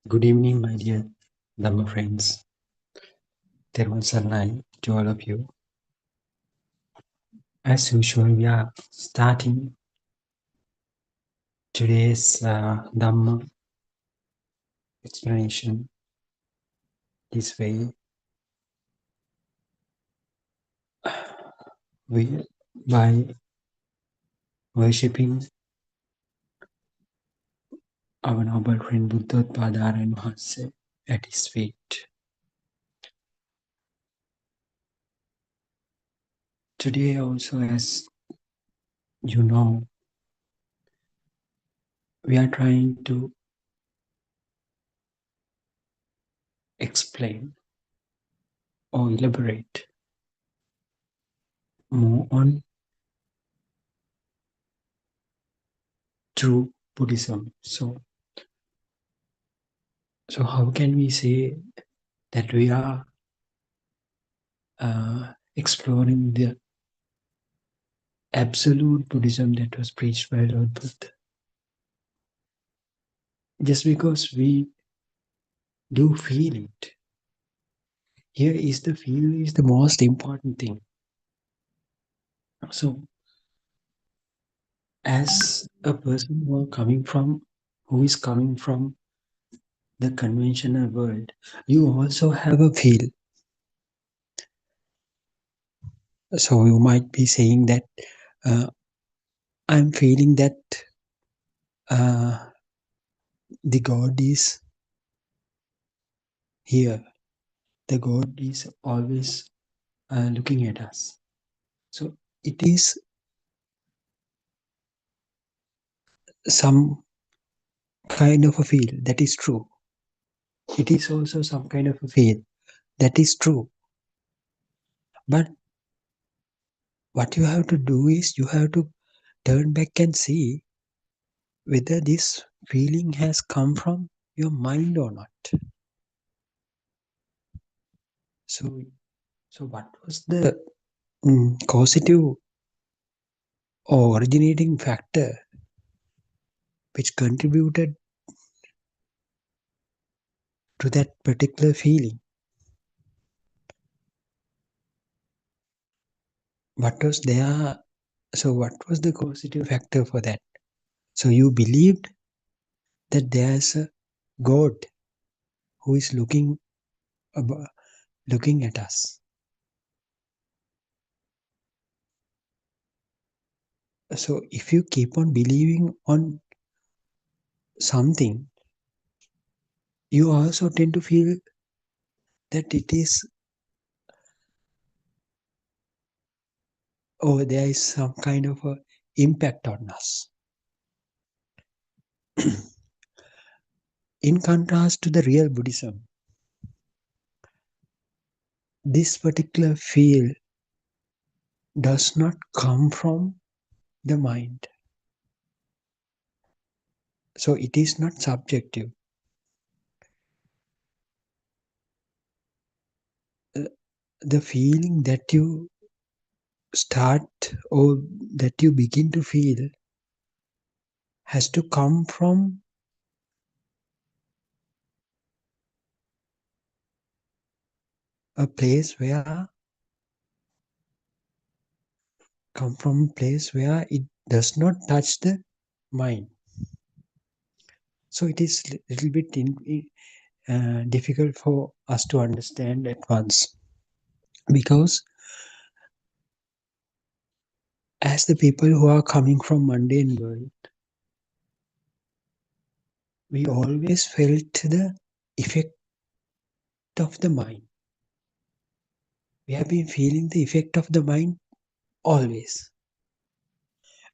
Good evening, my dear Dhamma friends. There was a line to all of you. As usual, we are starting today's Dhamma explanation this way. We, by worshipping our noble friend Buddothpado and Mahatse at his feet. Today also, as you know, we are trying to explain or elaborate more on true Buddhism. So how can we say that we are exploring the absolute Buddhism that was preached by Lord Buddha? Just because we do feel it. Here is the feel is the most important thing. So as a person who is coming from the conventional world, you also have a feel. So you might be saying that I'm feeling that uh, the God is here. The God is always looking at us. So it is some kind of a feel that is true. It is also some kind of a feel that is true. But what you have to do is you have to turn back and see whether this feeling has come from your mind or not. So, what was the causative or originating factor which contributed to that particular feeling? What was there? So, what was the causative factor for that? So, you believed that there's a God who is looking at us. So if you keep on believing on something, you also tend to feel that it is, or there is some kind of a impact on us. In contrast to the real Buddhism, this particular feel does not come from the mind. So it is not subjective. The feeling that you start or that you begin to feel has to come from a place where it does not touch the mind. So it is a little bit difficult for us to understand at once, because as the people who are coming from mundane world, we always felt the effect of the mind. We have been feeling the effect of the mind always.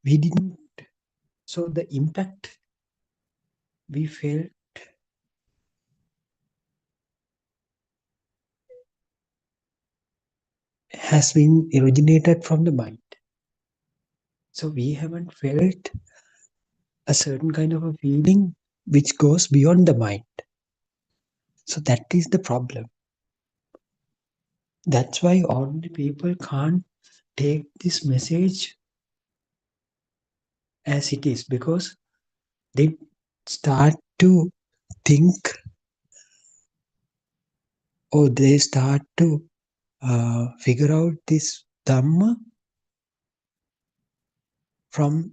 We didn't. So the impact we felt has been originated from the mind. So we haven't felt a certain kind of a feeling which goes beyond the mind. So that is the problem. That's why ordinary people can't take this message as it is, because they start to think or they start to figure out this Dhamma from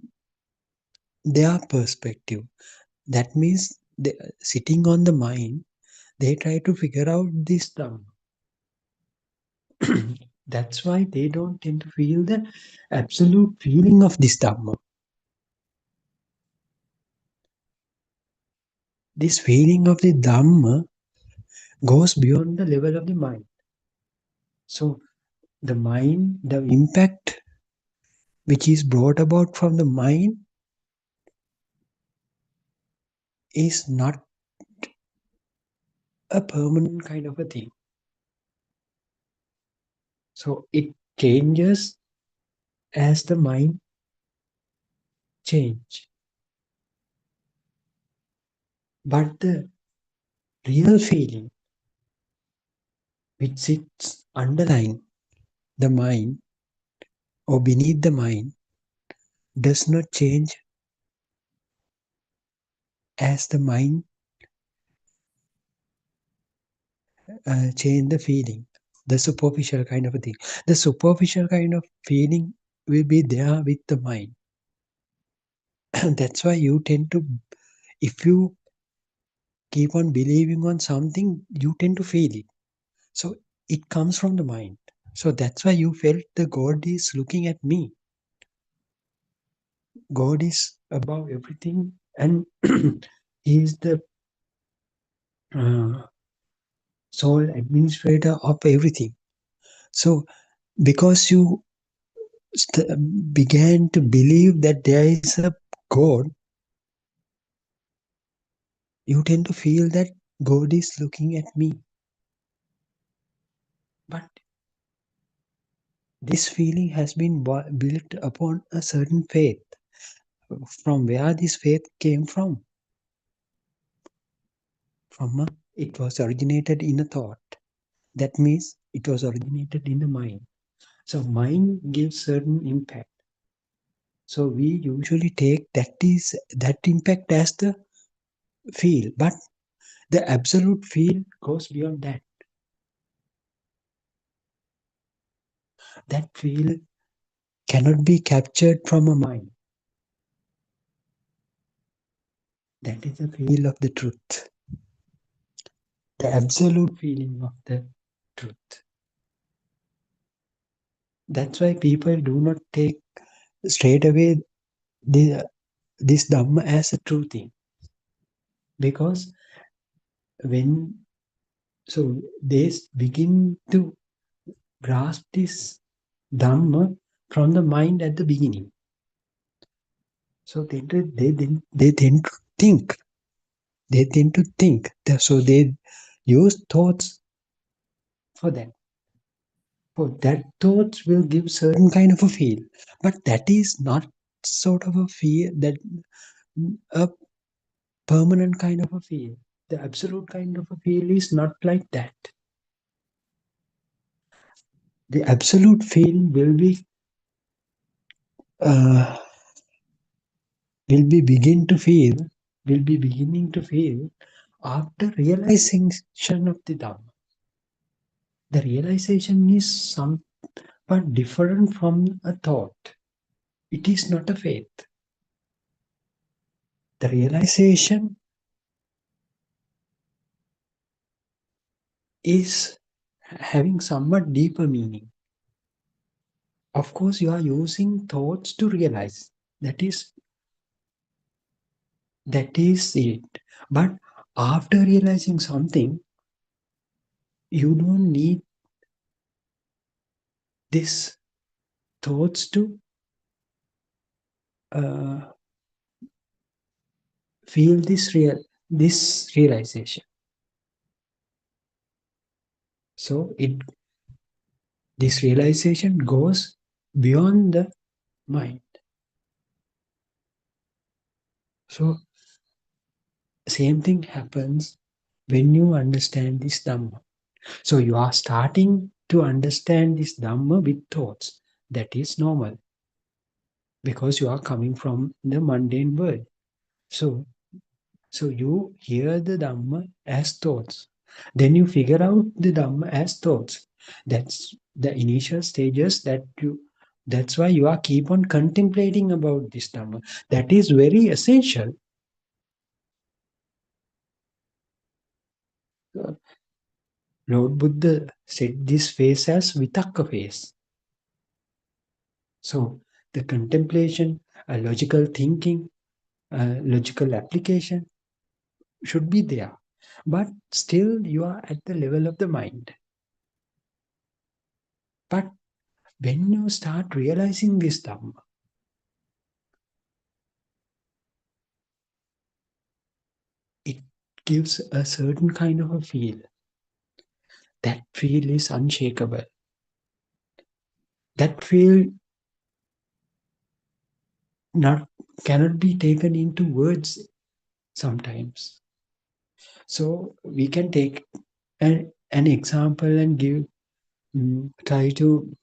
their perspective. That means they, sitting on the mind, they try to figure out this Dhamma. That's why they don't tend to feel the absolute feeling of this Dhamma. This feeling of the Dhamma goes beyond the level of the mind. So the mind, the impact which is brought about from the mind is not a permanent kind of a thing. So it changes as the mind change. But the real feeling which sits underlying the mind or beneath the mind does not change as the mind change the feeling, the superficial kind of a thing. The superficial kind of feeling will be there with the mind. That's why you tend to, if you keep on believing on something, you tend to feel it. So it comes from the mind. So that's why you felt the God is looking at me. God is above everything, and He is the uh, sole administrator of everything. So because you began to believe that there is a God, you tend to feel that God is looking at me. But this feeling has been built upon a certain faith. From where this faith came from? It was originated in a thought. That means it was originated in the mind. So mind gives certain impact. So we usually take that impact as the feel, but the absolute feel goes beyond that. That feel cannot be captured from a mind. That is the feel of the truth. The absolute feeling of the truth. That's why people do not take straight away this Dhamma as a true thing. Because when so they begin to grasp this Dhamma from the mind at the beginning. So they tend to think. They tend to think. So they use thoughts for that. For that thoughts will give certain kind of a feel. But that is not sort of a feel that a permanent kind of a feel. The absolute kind of a feel is not like that. The absolute feel uh, will be beginning to feel after realization of the Dhamma. The realization is somewhat different from a thought. It is not a faith. The realization is having somewhat deeper meaning. Of course, you are using thoughts to realize. That is it. But after realizing something, you don't need this thoughts to uh, feel this realization. So this realization goes beyond the mind. So same thing happens when you understand this Dhamma. So you are starting to understand this Dhamma with thoughts. That is normal because you are coming from the mundane world. So you hear the Dhamma as thoughts. Then you figure out the Dhamma as thoughts. That's the initial stages that's why you are keep on contemplating about this Dhamma. That is very essential. Uh, Lord Buddha said this phase as Vitakka phase. So the contemplation, logical thinking, logical application should be there. But still you are at the level of the mind. But when you start realizing this Dhamma, it gives a certain kind of a feel. That feel is unshakable. That feel not cannot be taken into words sometimes. So we can take an example and try to.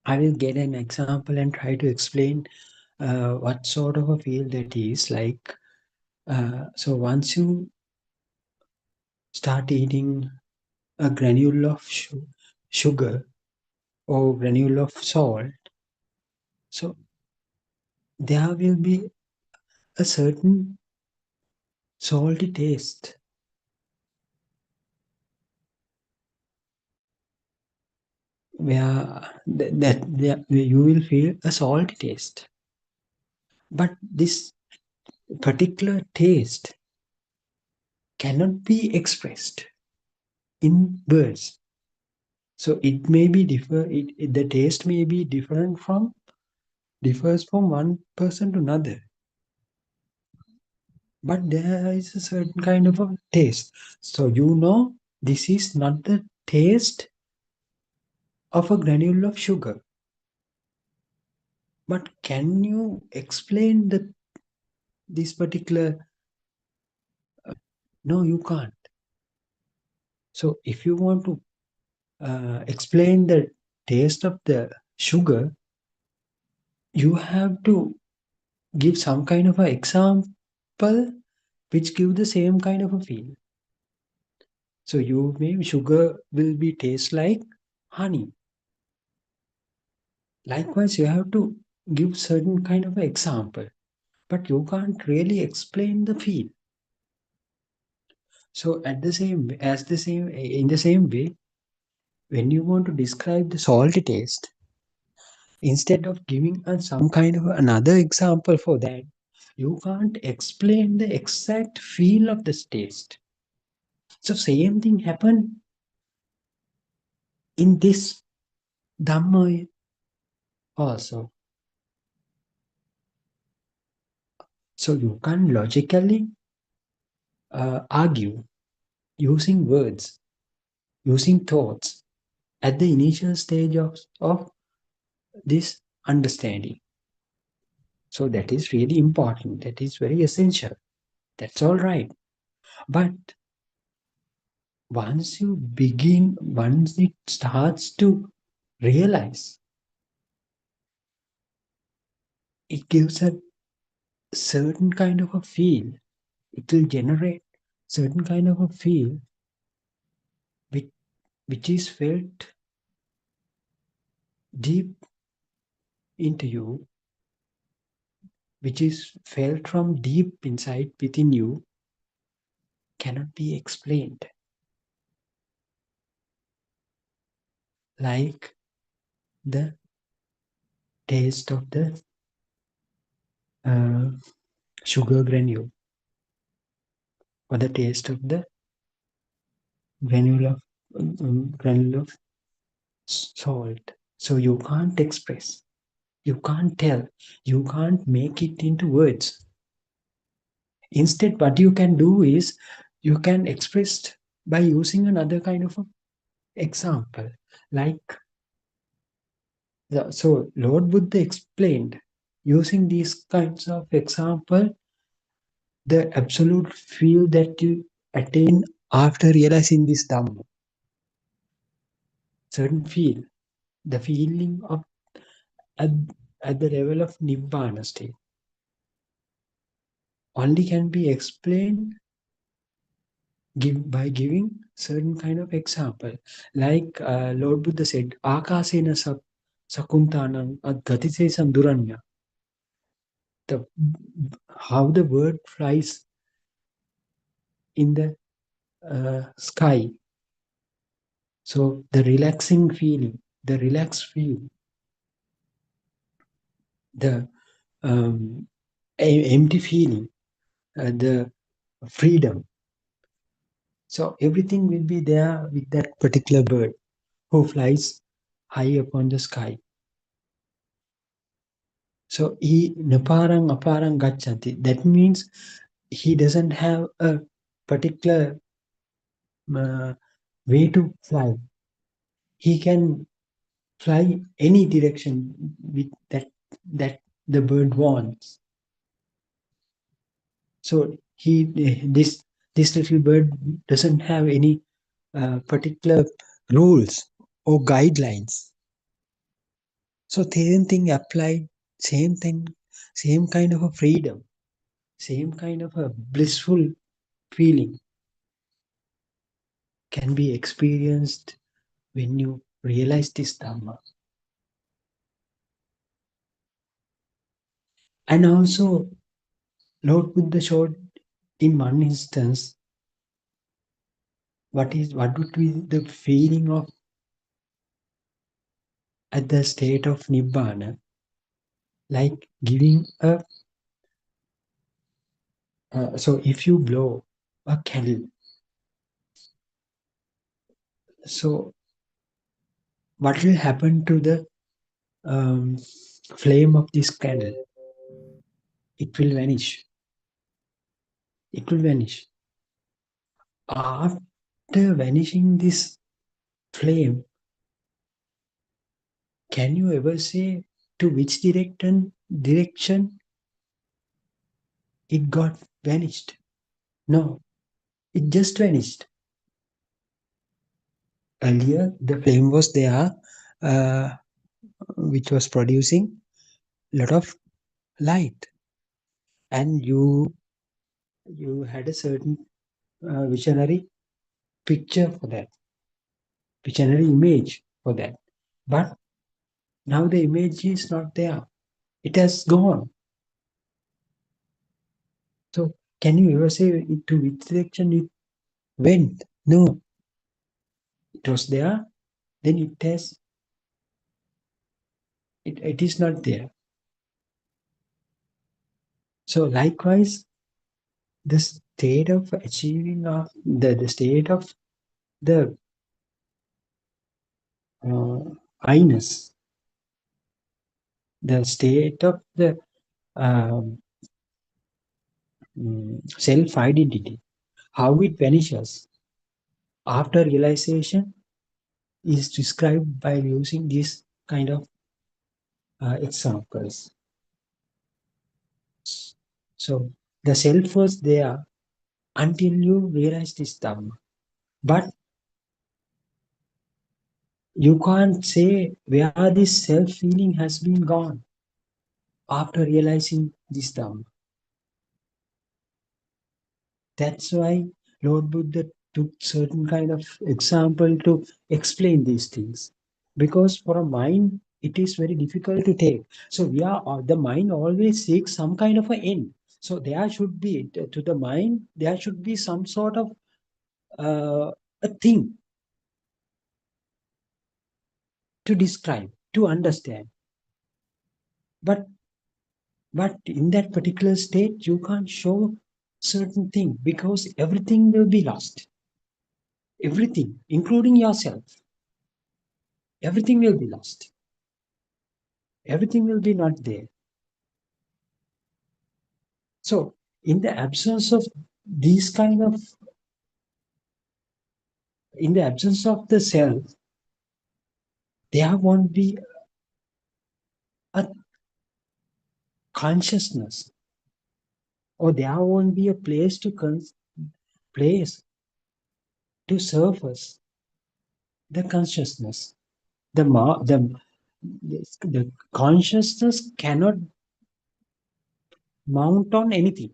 I will get an example and try to explain what sort of a feel that is like. So once you start eating a granule of sugar or granule of salt, so there will be a certain salty taste where you will feel a salty taste. But this particular taste cannot be expressed in words. So it may be the taste may be differs from one person to another. But there is a certain kind of a taste. So you know this is not the taste of a granule of sugar. But can you explain this particular? No, you can't. So if you want to explain the taste of the sugar, you have to give some kind of an example which give the same kind of a feel. So you maybe sugar will be taste like honey. Likewise, you have to give certain kind of an example, but you can't really explain the feel. So in the same way, when you want to describe the salty taste, instead of giving us some kind of another example for that, you can't explain the exact feel of this taste. So same thing happened in this Dhamma also. So you can't logically argue using words, using thoughts at the initial stage of this understanding. So that is really important. That is very essential. That's all right. But once it starts to realize, it gives a certain kind of a feel. It will generate certain kind of a feel which, which is felt deep into you, which is felt from deep inside within you, cannot be explained. Like the taste of the uh, sugar granule or the taste of the granule of granule of salt. So you can't express, you can't tell, you can't make it into words. Instead, what you can do is you can express by using another kind of a example. Like so, Lord Buddha explained using these kinds of example the absolute feel that you attain after realizing this Dhamma. Certain feel, the feeling of at, at the level of Nibbana state, only can be explained by giving certain kind of example. Like Lord Buddha said, Akasena sakuntanam adgatise duranya. The how the bird flies in the sky. So the relaxing feeling, the relaxed feel, the empty feeling, the freedom. So everything will be there with that particular bird who flies high upon the sky. So he naparang aparang gachanti. That means he doesn't have a particular uh, way to fly. He can fly any direction with that the bird wants. So this little bird doesn't have any particular rules or guidelines. So same thing applied, same thing, same kind of a freedom, same kind of a blissful feeling can be experienced when you realize this Dhamma. And also, Lord Buddha showed in one instance what would be the feeling of at the state of Nibbana, like giving a so if you blow a candle, so what will happen to the um, flame of this candle? It will vanish. It will vanish. After vanishing this flame, can you ever say to which direction it got vanished? No, it just vanished. Earlier, the flame was there, uh, which was producing a lot of light, and you had a certain visionary picture for that, visionary image for that. But now the image is not there; it has gone. So, can you ever say to which direction it went? No, it was there. Then it is not there. So likewise, the state of achieving of the state of the uh, I-ness, the state of the um, self identity, how it vanishes after realization is described by using these kind of examples. So the self was there until you realize this Dhamma. But you can't say where this self feeling has been gone after realizing this Dhamma. That's why Lord Buddha took certain kind of example to explain these things. Because for a mind, it is very difficult to take. So the mind always seeks some kind of an end. So there should be to the mind, there should be some sort of a thing to describe, to understand. But in that particular state, you can't show certain thing because everything will be lost. Everything, including yourself, everything will be lost. Everything will be not there. So, in the absence of these kind of, in the absence of the self, there won't be a consciousness, or there won't be a place to surface the consciousness. The consciousness cannot mount on anything.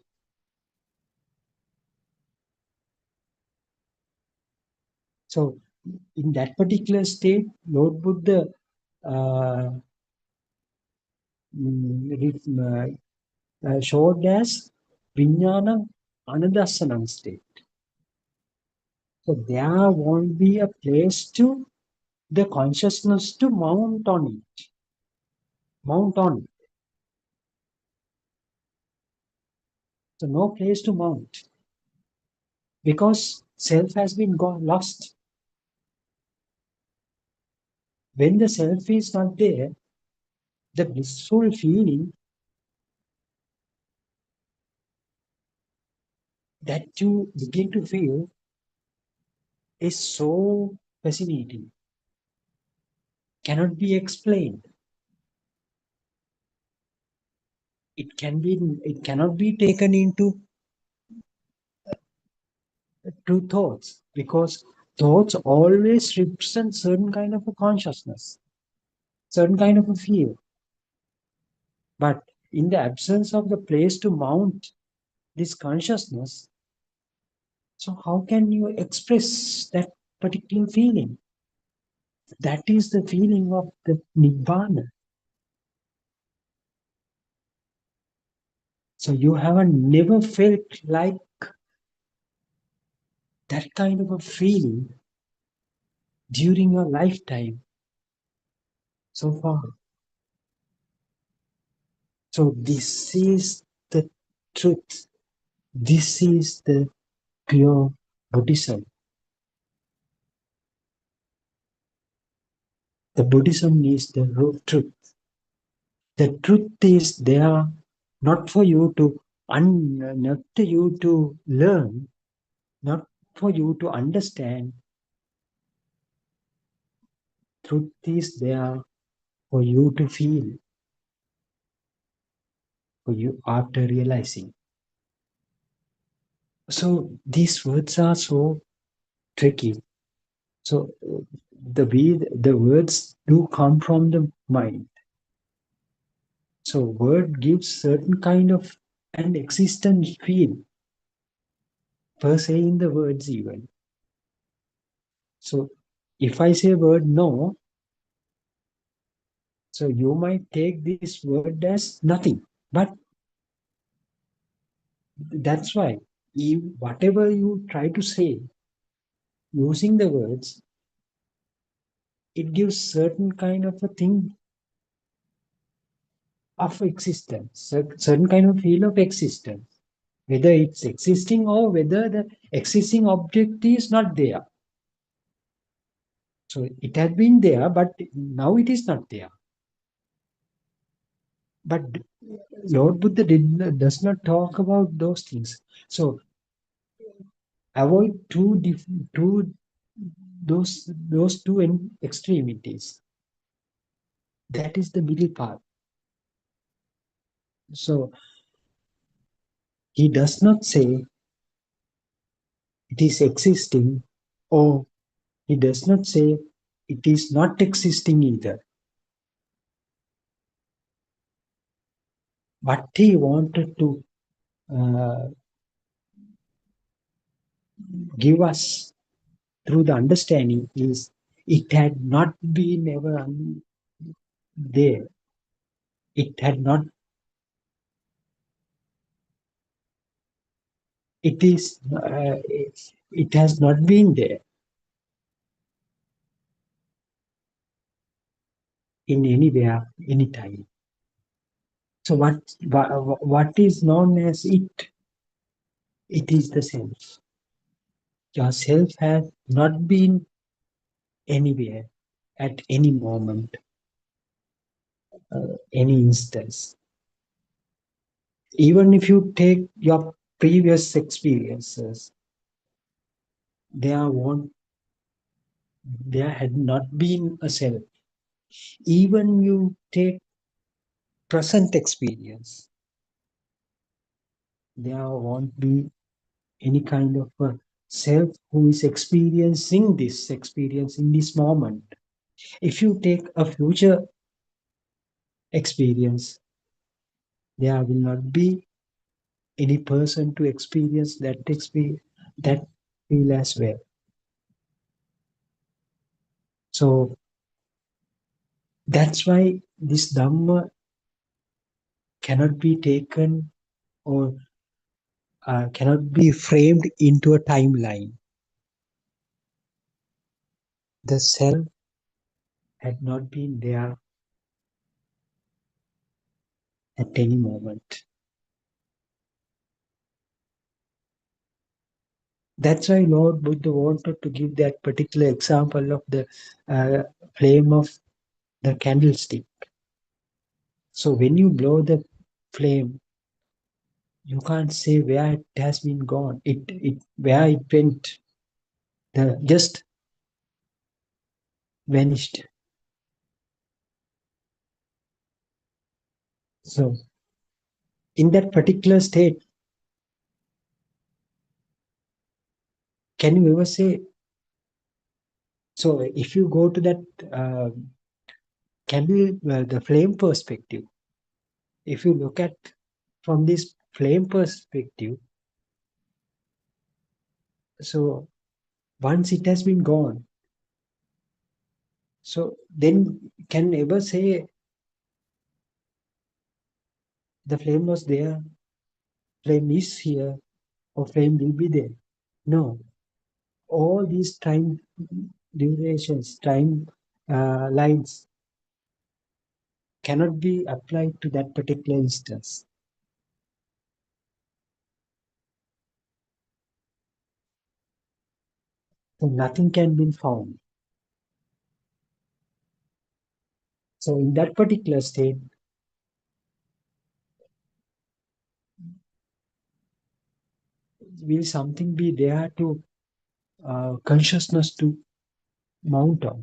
So in that particular state, Lord Buddha uh, showed as Vijnana Anadasanam state. So there won't be a place to the consciousness to mount on it. Mount on. So no place to mount. Because self has been gone lost. When the self is not there, the blissful feeling that you begin to feel is so fascinating, cannot be explained. It cannot be taken into two thoughts because thoughts always represent certain kind of a consciousness, certain kind of a feel. But in the absence of the place to mount this consciousness, so how can you express that particular feeling? That is the feeling of the Nibbana. So you haven't never felt like that kind of a feeling during your lifetime so far. So this is the truth. This is the pure Buddhism. The Buddhism is the raw truth. The truth is there not for you to not for you to learn, not for you to understand. Truth is there for you to feel, for you after realizing. So these words are so tricky. So the words do come from the mind. So word gives certain kind of an existence feel per se in the words even. So if I say word no, so you might take this word as nothing. But that's why whatever you try to say using the words, it gives certain kind of a thing of existence, certain kind of feel of existence, whether it's existing or whether the existing object is not there. So it had been there, but now it is not there. But Lord Buddha does not talk about those things. So avoid two those two extremities. That is the middle path. So he does not say it is existing, or he does not say it is not existing either. What he wanted to uh, give us through the understanding is it had not been ever there. It had not. It is. It has not been there in anywhere, anytime. So what is known as it? It is the self. Your self has not been anywhere at any moment, any instance. Even if you take your previous experiences, there won't, there had not been a self. Even you take present experience, there won't be any kind of a self who is experiencing this experience in this moment. If you take a future experience, there will not be any person to experience that experience, that feel as well. So that's why this Dhamma cannot be taken or cannot be framed into a timeline. The self had not been there at any moment. That's why Lord Buddha wanted to give that particular example of the uh, flame of the candlestick. So when you blow the flame, you can't say where it has been gone. It where it went. The just vanished. So in that particular state, can you ever say? So if you go to that uh, candle, the flame perspective, if you look at from this flame perspective, so once it has been gone, so then can ever say the flame was there, flame is here, or flame will be there? No, all these time durations, time lines cannot be applied to that particular instance. So nothing can be found. So in that particular state, will something be there to consciousness to mount on?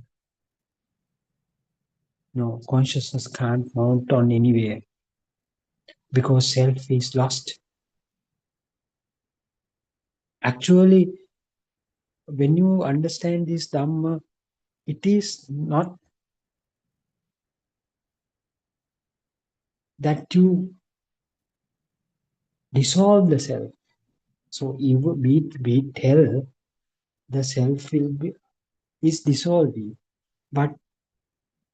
No, consciousness can't mount on anywhere because self is lost. Actually, when you understand this Dhamma, it is not that you dissolve the self. So even we tell the self will be is dissolving, but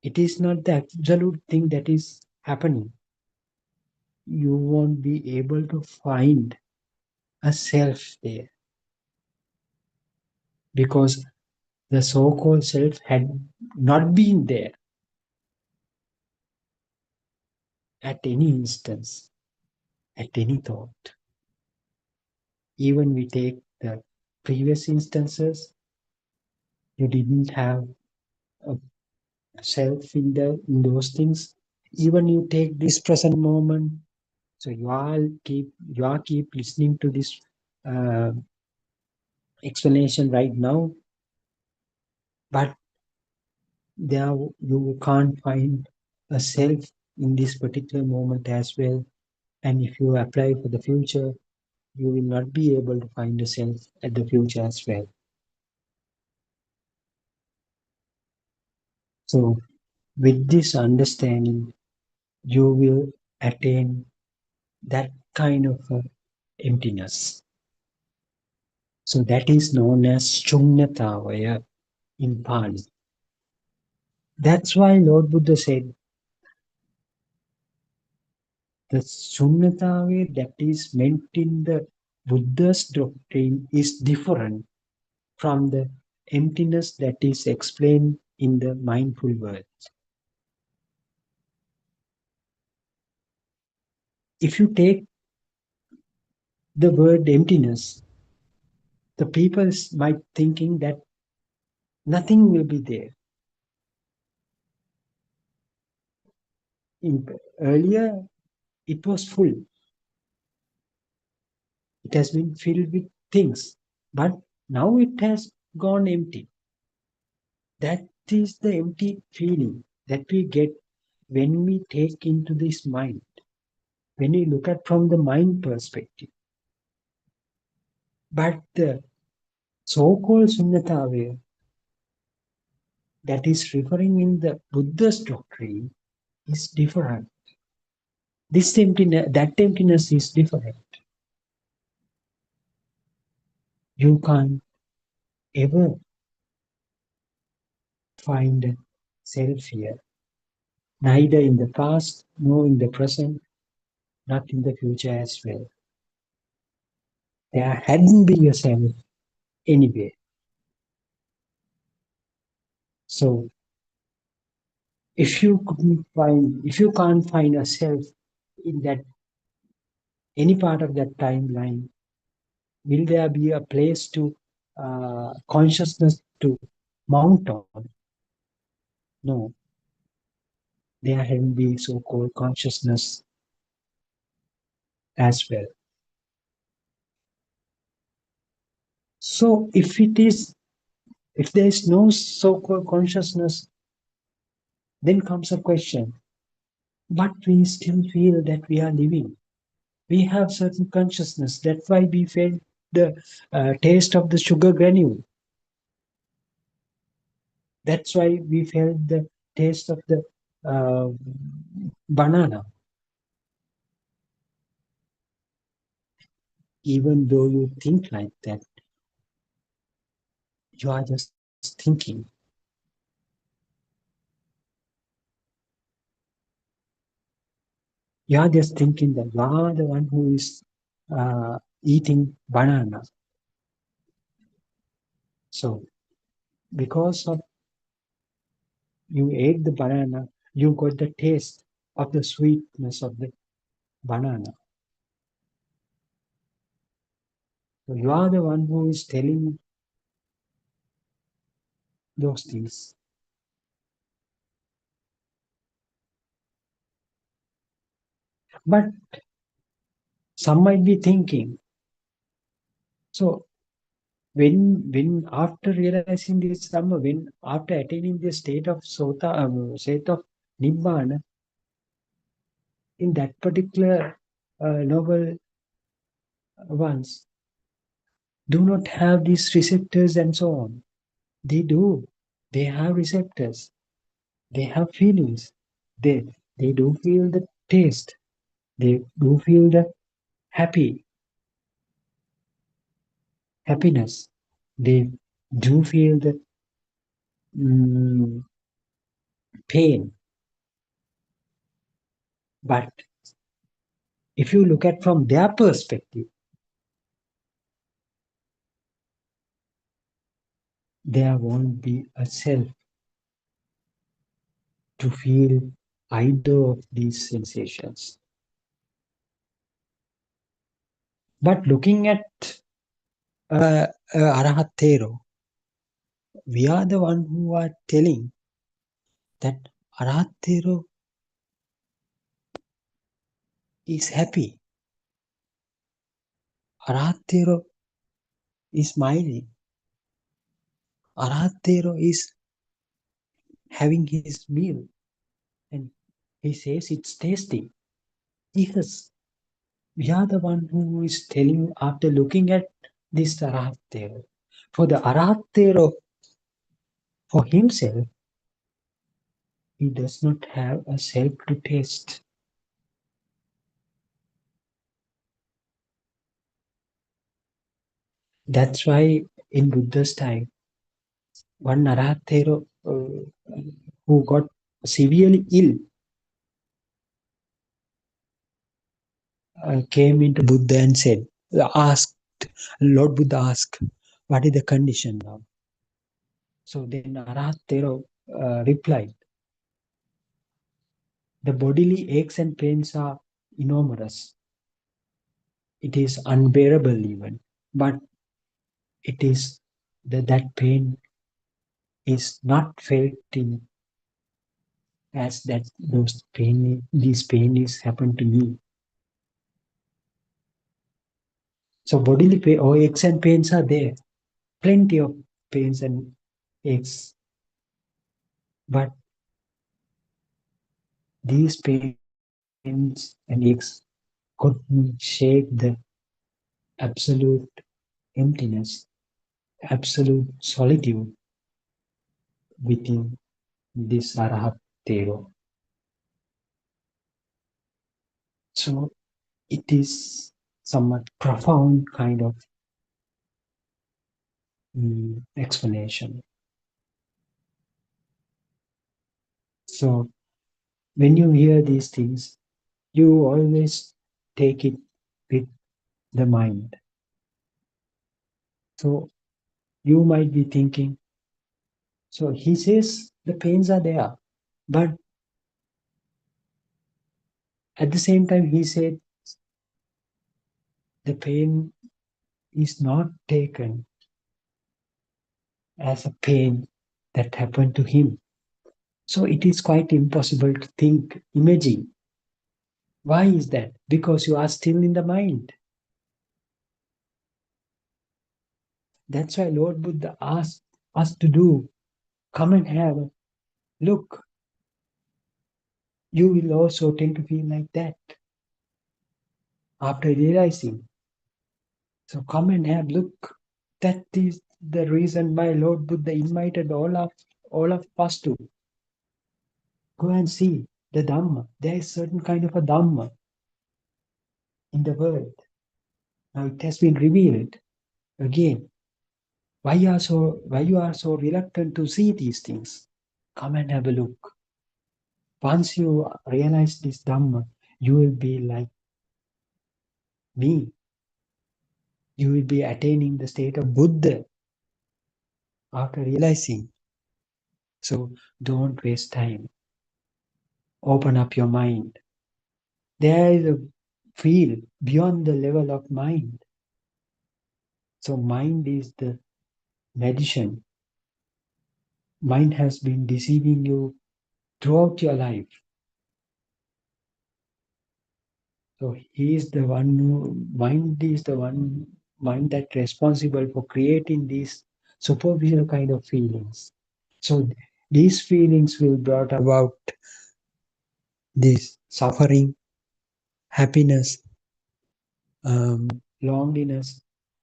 it is not the absolute thing that is happening. You won't be able to find a self there because the so-called self had not been there at any instance, at any thought. Even we take the previous instances, you didn't have a self in those things. Even you take this present moment, so you are keep listening to this uh, explanation right now, but there you can't find a self in this particular moment as well. And if you apply for the future, you will not be able to find a self at the future as well. So with this understanding, you will attain that kind of emptiness. So that is known as Shunyatavaya in Pali. That's why Lord Buddha said the Shunyatavaya that is meant in the Buddha's doctrine is different from the emptiness that is explained in the mindful world. If you take the word emptiness, the people might thinking that nothing will be there. Earlier, it was full. It has been filled with things, but now it has gone empty. That is the empty feeling that we get when we take into this mind, when we look at from the mind perspective. But the so-called Sunnatavaya that is referring in the Buddha's doctrine is different. This emptiness, that emptiness is different. You can't ever find self here, neither in the past nor in the present, not in the future as well. There hadn't been a self anyway. So if you can't find a self in that any part of that timeline, will there be a place to consciousness to mount on? No, there hadn't been so-called consciousness as well. So if there is no so-called consciousness, then comes a question, but we still feel that we are living. We have certain consciousness. That's why we felt the taste of the sugar granule. That's why we felt the taste of the uh, banana. Even though you think like that, you are just thinking. You are just thinking that you are the one who is eating banana. So because of you ate the banana, you got the taste of the sweetness of the banana. So you are the one who is telling those things. But some might be thinking, so when after realizing this Dhamma, when after attaining the state of Nibbana, in that particular noble ones, do not have these receptors and so on. They do. They have receptors. They have feelings. They do feel the taste. They do feel the happiness. They do feel the mm, pain. But if you look at from their perspective, there won't be a self to feel either of these sensations. But looking at Arahatero, we are the one who are telling that Arahatero is happy. Arahatero is smiling. Arahatero is having his meal and he says it's tasty. Yes, we are the one who is telling after looking at this Arahatero. For the Arahatero, for himself, he does not have a self to taste. That's why in Buddha's time, one Arahatero who got severely ill came into Buddha and said, asked, Lord Buddha asked, what is the condition now? So then Arahatero replied, the bodily aches and pains are enormous. It is unbearable even, but it is that pain is not felt in as that these pain is happened to me. So bodily pain or aches and pains are there, plenty of pains and aches, but these pains and aches couldn't shake the absolute emptiness, absolute solitude within this Arahatero. So it is somewhat profound kind of explanation. So when you hear these things, you always take it with the mind. So you might be thinking, so he says the pains are there, but at the same time, he said the pain is not taken as a pain that happened to him. So it is quite impossible to think, imagine. Why is that? Because you are still in the mind. That's why Lord Buddha asked us to do, come and have a look. You will also tend to feel like that after realizing. So come and have look. That is the reason why Lord Buddha invited all of us to go and see the Dhamma. There is certain kind of a Dhamma in the world. Now it has been revealed again. Why you are so reluctant to see these things? Come and have a look. Once you realize this Dhamma, you will be like me. You will be attaining the state of Buddha after realizing. So don't waste time. Open up your mind. There is a field beyond the level of mind. So mind is the magician. Mind has been deceiving you throughout your life. So he is the one mind is the one mind that responsible for creating these superficial kind of feelings. So these feelings will brought about this suffering, happiness, loneliness,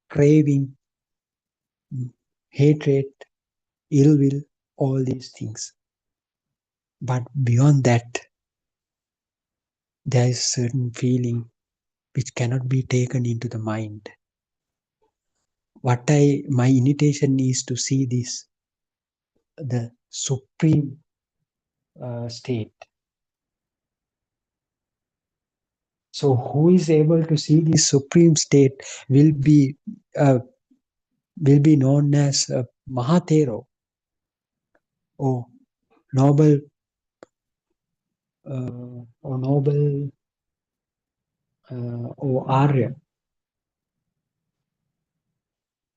craving, hatred, ill will, all these things. But beyond that, there is certain feeling which cannot be taken into the mind. My invitation is to see this, the supreme state. So who is able to see this supreme state uh, will be known as Mahatero or noble or Arya.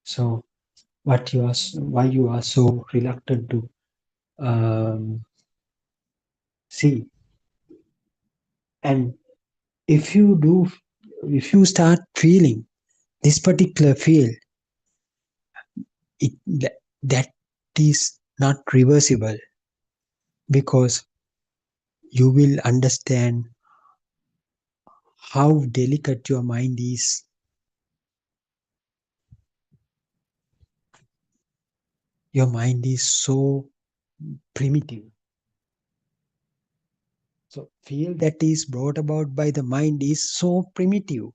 So why you are so reluctant to see? And if you do, if you start feeling this particular feel, that is not reversible, because you will understand how delicate your mind is. Your mind is so primitive. So feel that is brought about by the mind is so primitive.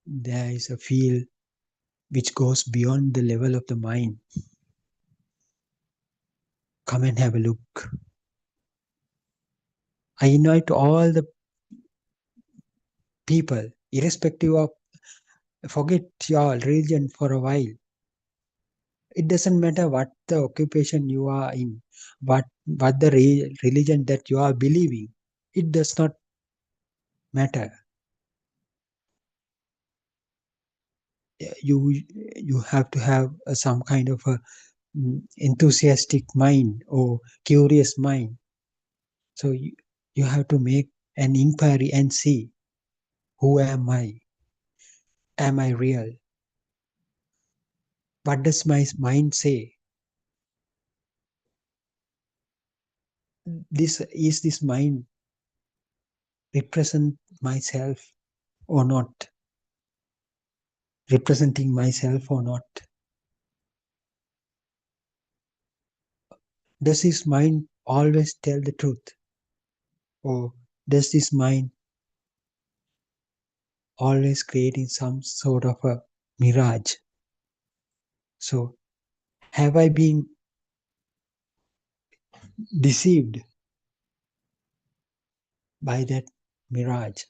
There is a feel which goes beyond the level of the mind. Come and have a look. I invite all the people, irrespective of, forget your religion for a while. It doesn't matter what the occupation you are in, what the religion that you are believing. It does not matter. You have to have some kind of a enthusiastic mind or curious mind. So you have to make an inquiry and see, who am I? Am I real? What does my mind say? This mind represent myself or not? Representing myself or not? Does this mind always tell the truth? Or does this mind always creating some sort of a mirage? So Have I been deceived by that mirage?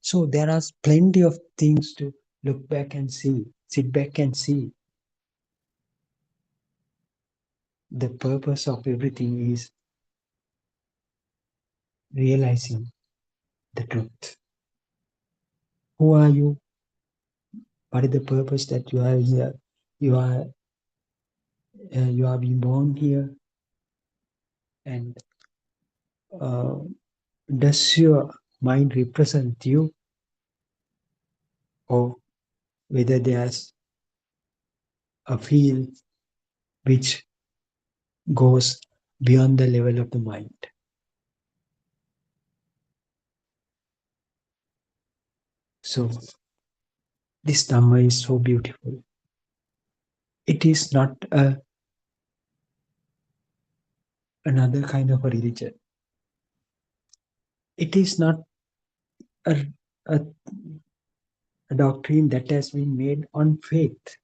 So there are plenty of things to look back and see, sit back and see. The purpose of everything is realizing the truth. Who are you? What is the purpose that you are here? You are you are being born here, and uh, does your mind represent you, or whether there's a field which goes beyond the level of the mind? So this Dhamma is so beautiful. It is not another kind of a religion. It is not a, a, a doctrine that has been made on faith,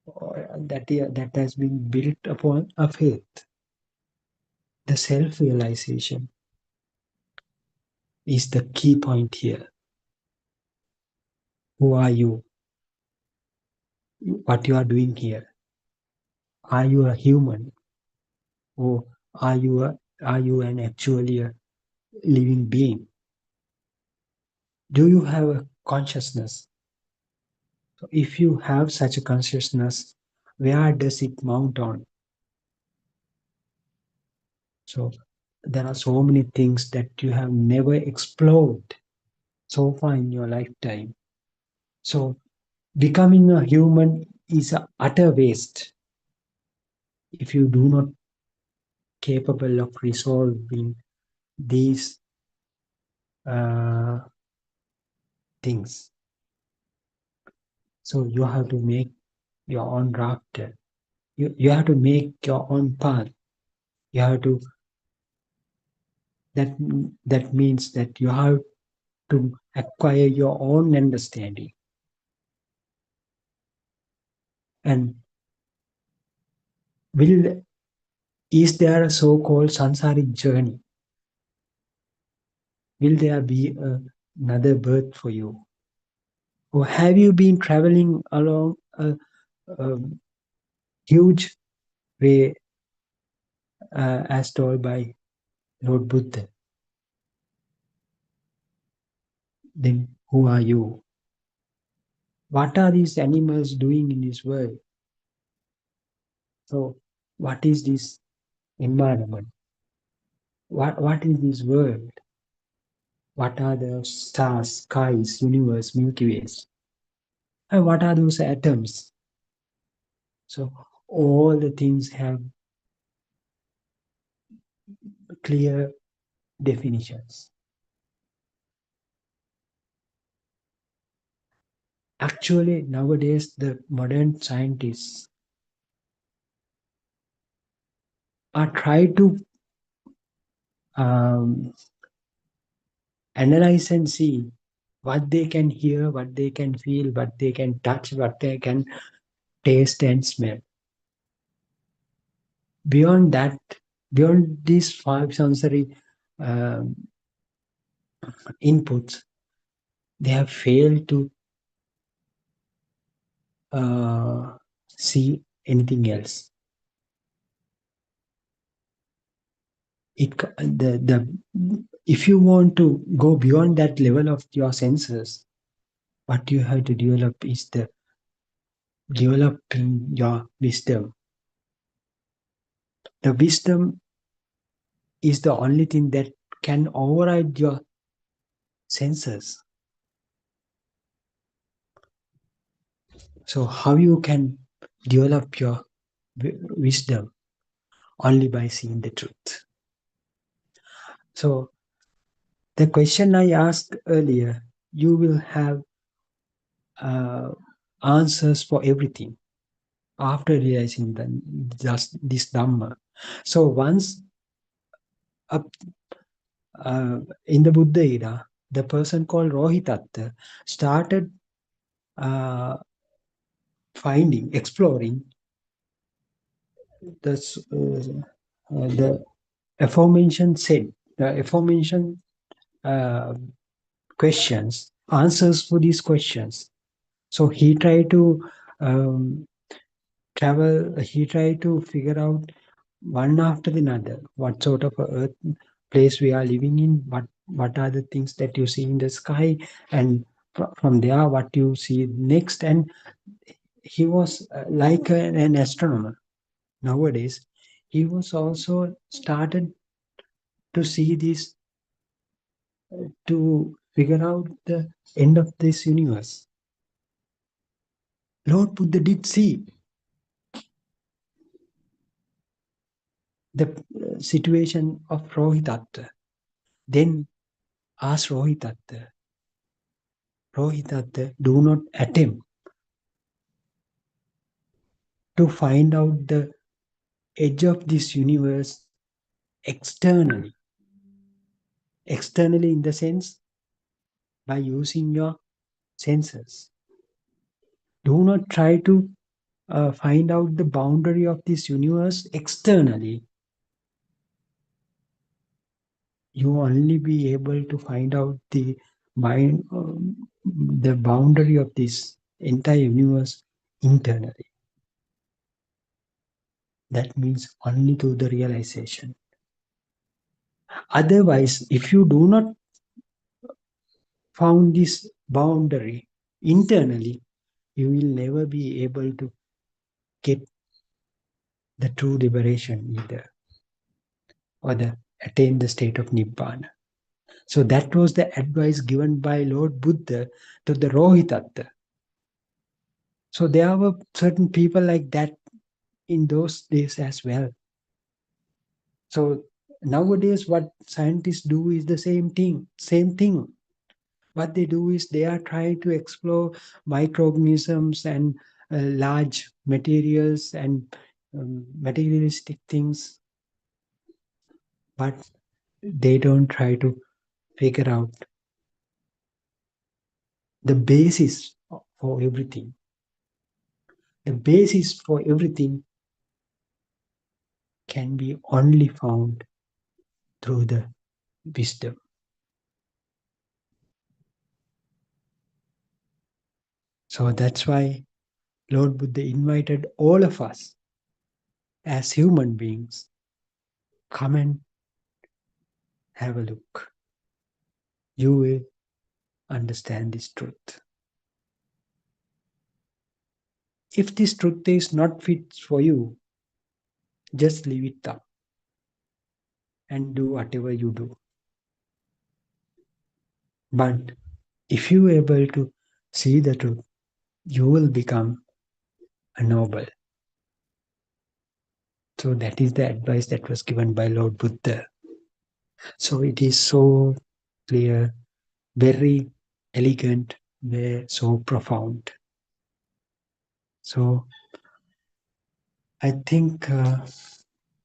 or that has been built upon a faith. The self-realization is the key point here. Who are you? What you are doing here? Are you a human, or are you an actually a living being? Do you have a consciousness? So if you have such a consciousness, where does it mount on? So there are so many things that you have never explored so far in your lifetime. So becoming a human is a utter waste if you do not capable of resolving these uh, things. So you have to make your own rafter. You have to make your own path. You have to that that means that you have to acquire your own understanding. And will is there a so-called sansaric journey? Will there be another birth for you? Or have you been traveling along a huge way as told by Lord Buddha? Then who are you? What are these animals doing in this world? So what is this environment? What is this world? What are the stars, skies, universe, Milky Ways? And what are those atoms? So all the things have clear definitions. Actually, nowadays the modern scientists are trying to um, analyze and see what they can hear, what they can feel, what they can touch, what they can taste and smell. Beyond that, beyond these five sensory um, inputs, they have failed to see anything else. The if you want to go beyond that level of your senses, what you have to develop is the developing your wisdom. The wisdom is the only thing that can override your senses. So how you can develop your wisdom? Only by seeing the truth. So the question I asked earlier, you will have uh, answers for everything after realizing just this Dhamma. So once up in the Buddha era, the person called Rohitatta started uh, finding, exploring the aforementioned said, the aforementioned uh, questions, answers for these questions. So he tried to um, he tried to figure out one after another what sort of a earth place we are living in, what are the things that you see in the sky, and from there what you see next. And he was like an astronomer nowadays. He was also started to see this, to figure out the end of this universe. Lord Buddha did see the situation of Rohitatta. Then asked Rohitatta, Rohitatta, do not attempt to find out the edge of this universe externally. Externally, in the sense, by using your senses. Do not try to find out the boundary of this universe externally. You only be able to find out the boundary of this entire universe internally. That means only through the realization. Otherwise, if you do not found this boundary internally, you will never be able to get the true liberation either, or the attain the state of nibbana. So that was the advice given by Lord Buddha to the Rohitatta. So there were certain people like that in those days as well. So nowadays, what scientists do is the same thing. Same thing. What they do is they are trying to explore microorganisms and large materials and materialistic things, but they don't try to figure out the basis for everything. The basis for everything can be only found through the wisdom. So that's why Lord Buddha invited all of us as human beings, come and have a look. You will understand this truth. If this truth is not fit for you, just leave it up and do whatever you do. But if you are able to see the truth, you will become a noble. So that is the advice that was given by Lord Buddha. So it is so clear, very elegant, very so profound. So I think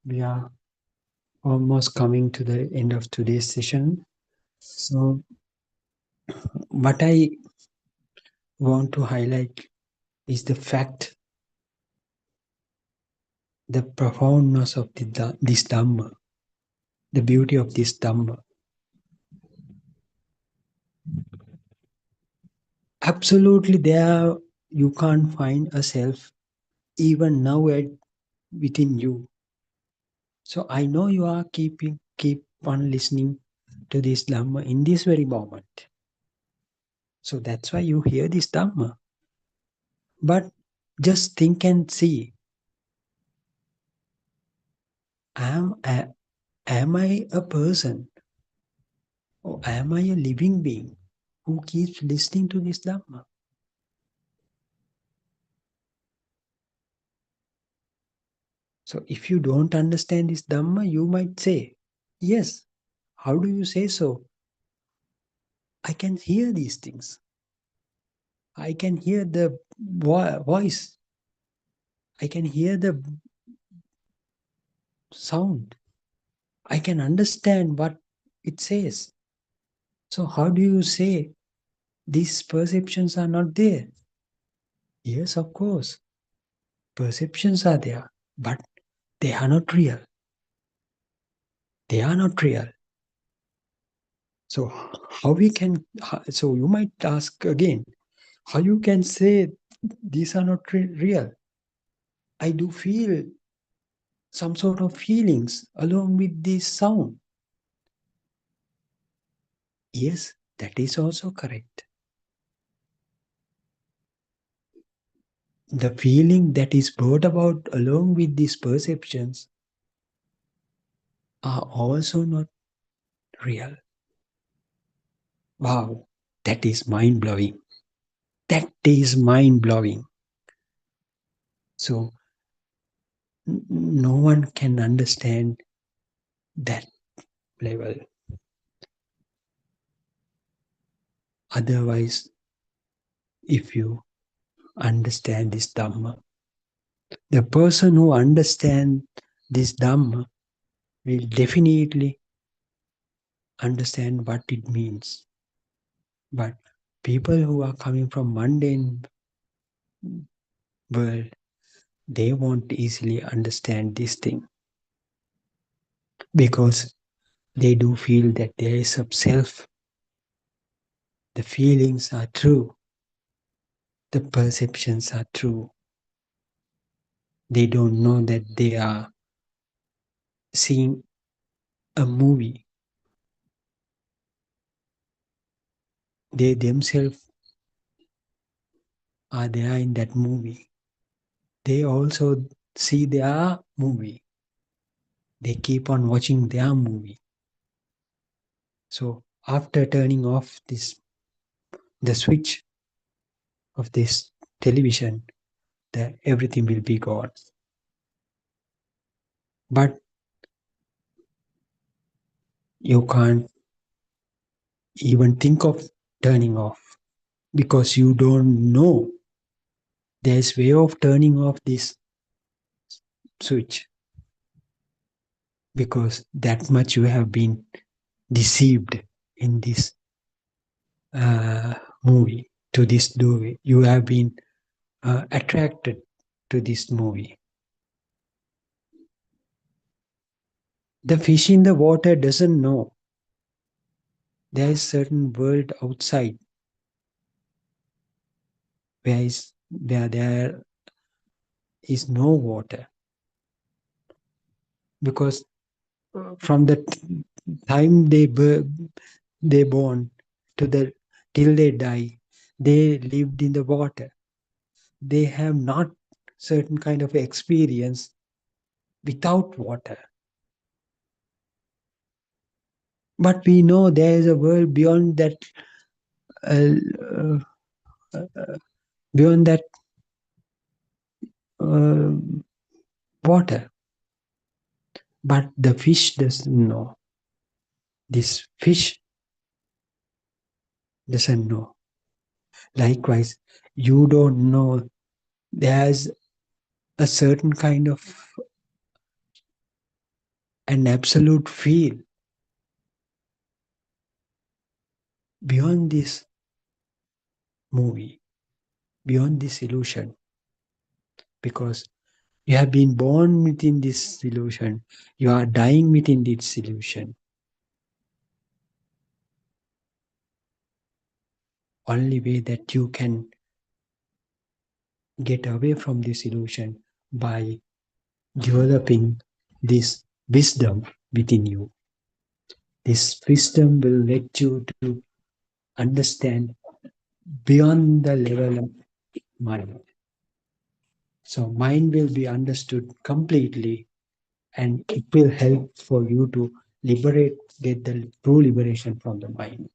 we are almost coming to the end of today's session. So what I want to highlight is the fact, the profoundness of this Dhamma, the beauty of this Dhamma. Absolutely, there you can't find a self even now within you. So I know you are keep on listening to this Dhamma in this very moment. So that's why you hear this Dhamma. But just think and see, am, a- am I a person, or am I a living being who keeps listening to this Dhamma? So if you don't understand this Dhamma, you might say, yes, how do you say so? I can hear these things. I can hear the voice. I can hear the sound. I can understand what it says. So how do you say these perceptions are not there? Yes, of course, perceptions are there, but They are not real. They are not real. So how we can? So you might ask again, how you can say these are not real? I do feel some sort of feelings along with this sound. Yes, that is also correct. The feeling that is brought about along with these perceptions are also not real. Wow, that is mind blowing. That is mind blowing. So, no one can understand that level. Otherwise, if you understand this Dhamma, the person who understands this Dhamma will definitely understand what it means. But people who are coming from mundane world, they won't easily understand this thing because they do feel that there is a self. The feelings are true. The perceptions are true. They don't know that they are seeing a movie. They themselves are there in that movie. They also see their movie. They keep on watching their movie. So after turning off the switch of this television, everything will be gone. But you can't even think of turning off because you don't know there's way of turning off this switch because that much you have been deceived in this uh, movie, to this movie. You have been attracted to this movie. The fish in the water doesn't know there is certain world outside where there is no water because from the time they born to the till they die, they lived in the water. They have not certain kind of experience without water. But we know there is a world uh, uh, beyond that uh, water. But the fish doesn't know. This fish doesn't know. Likewise, you don't know there's a certain kind of an absolute feel beyond this movie, beyond this illusion, because you have been born within this illusion, you are dying within this illusion. Only way that you can get away from this illusion by developing this wisdom within you. This wisdom will let you to understand beyond the level of mind. So mind will be understood completely and it will help for you to get the true liberation from the mind.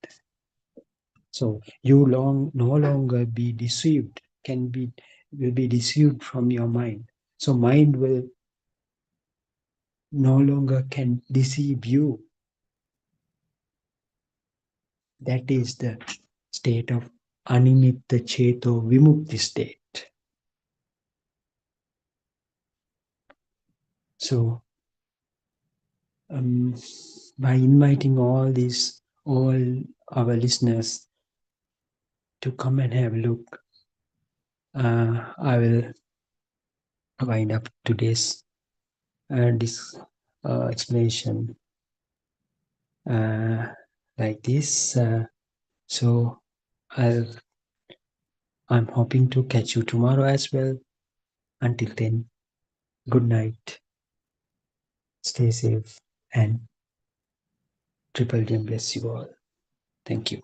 So you no longer be deceived, will be deceived from your mind. So mind will no longer can deceive you. That is the state of Animitta Cheto Vimukti state. So um, by inviting all our listeners to come and have a look, I will wind up today's this explanation like this. So I'll, I'm hoping to catch you tomorrow as well. Until then, good night, stay safe, and Triple Gem bless you all. Thank you.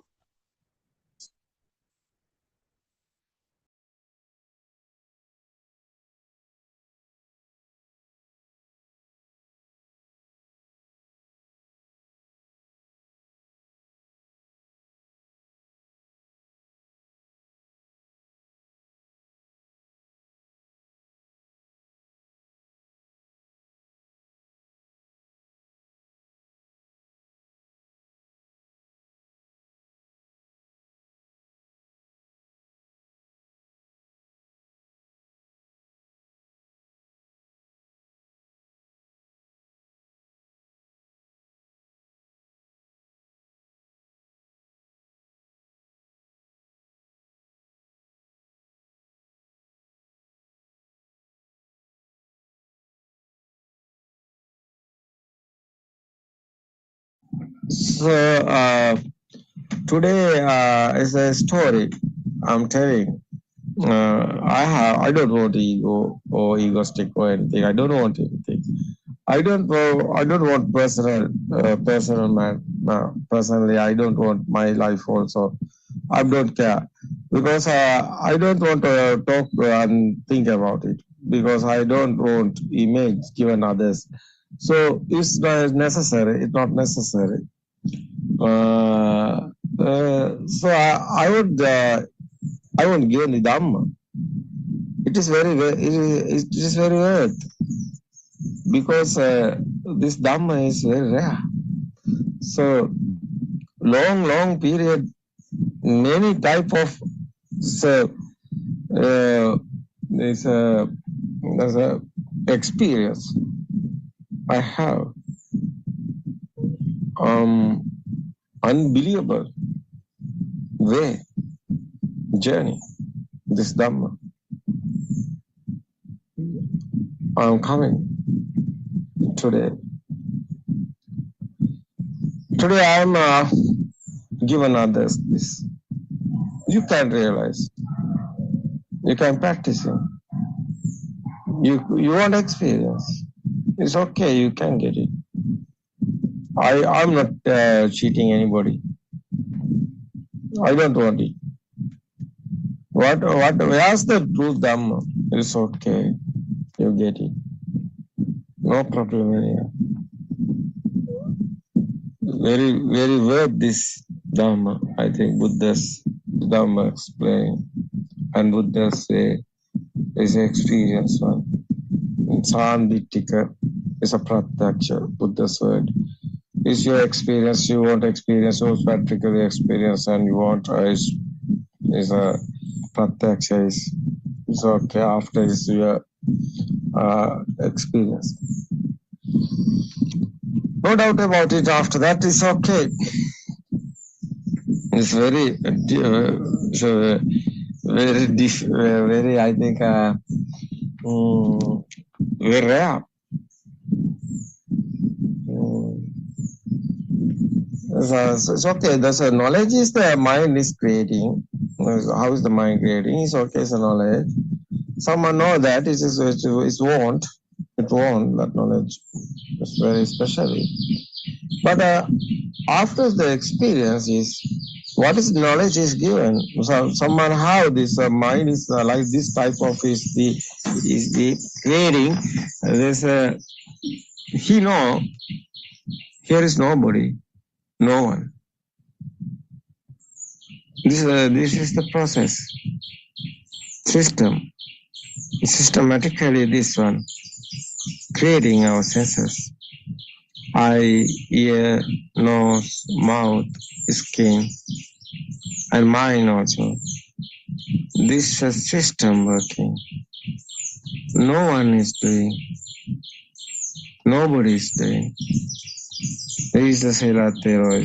So today is a story I'm telling. I don't want ego or egoistic or anything. I don't want anything. I don't want personal man. Personally, I don't want my life also. I don't care because I don't want to talk and think about it because I don't want image given others. So it's not necessary. It's not necessary. So I won't give any dhamma. It is very rare because this dhamma is very rare. So long period, many type of so this there's a experience I have unbelievable way journey this dhamma. I'm coming today. Today I'm given others this. You can realize. You can practice it. You want experience. It's okay. You can get it. I'm not cheating anybody. I don't want it. Where's the truth dhamma? It's okay. You get it. No problem here. Very worth this dhamma. I think Buddha's dhamma explain and Buddha's say is an experience one. Sandittika is a pratyaksha, Buddha's word. Is your experience, you want experience, so practically experience, and you want is a pratyaksha is okay after is your experience. No doubt about it. After that, it's okay. It's very, very. I think, very rare. So it's okay. That's a knowledge is the mind is creating. How is the mind creating? It's okay. It's a knowledge. Someone know that it's want. It want that knowledge. It's very special. But after the experience is what is knowledge is given. So someone how this mind is like this type of is the creating. There's he know here is nobody, no one. This is the process system. Systematically this one creating our senses. Eye, ear, nose, mouth, skin, and mind also. This system working. No one is doing. Nobody is doing. There is a selatero,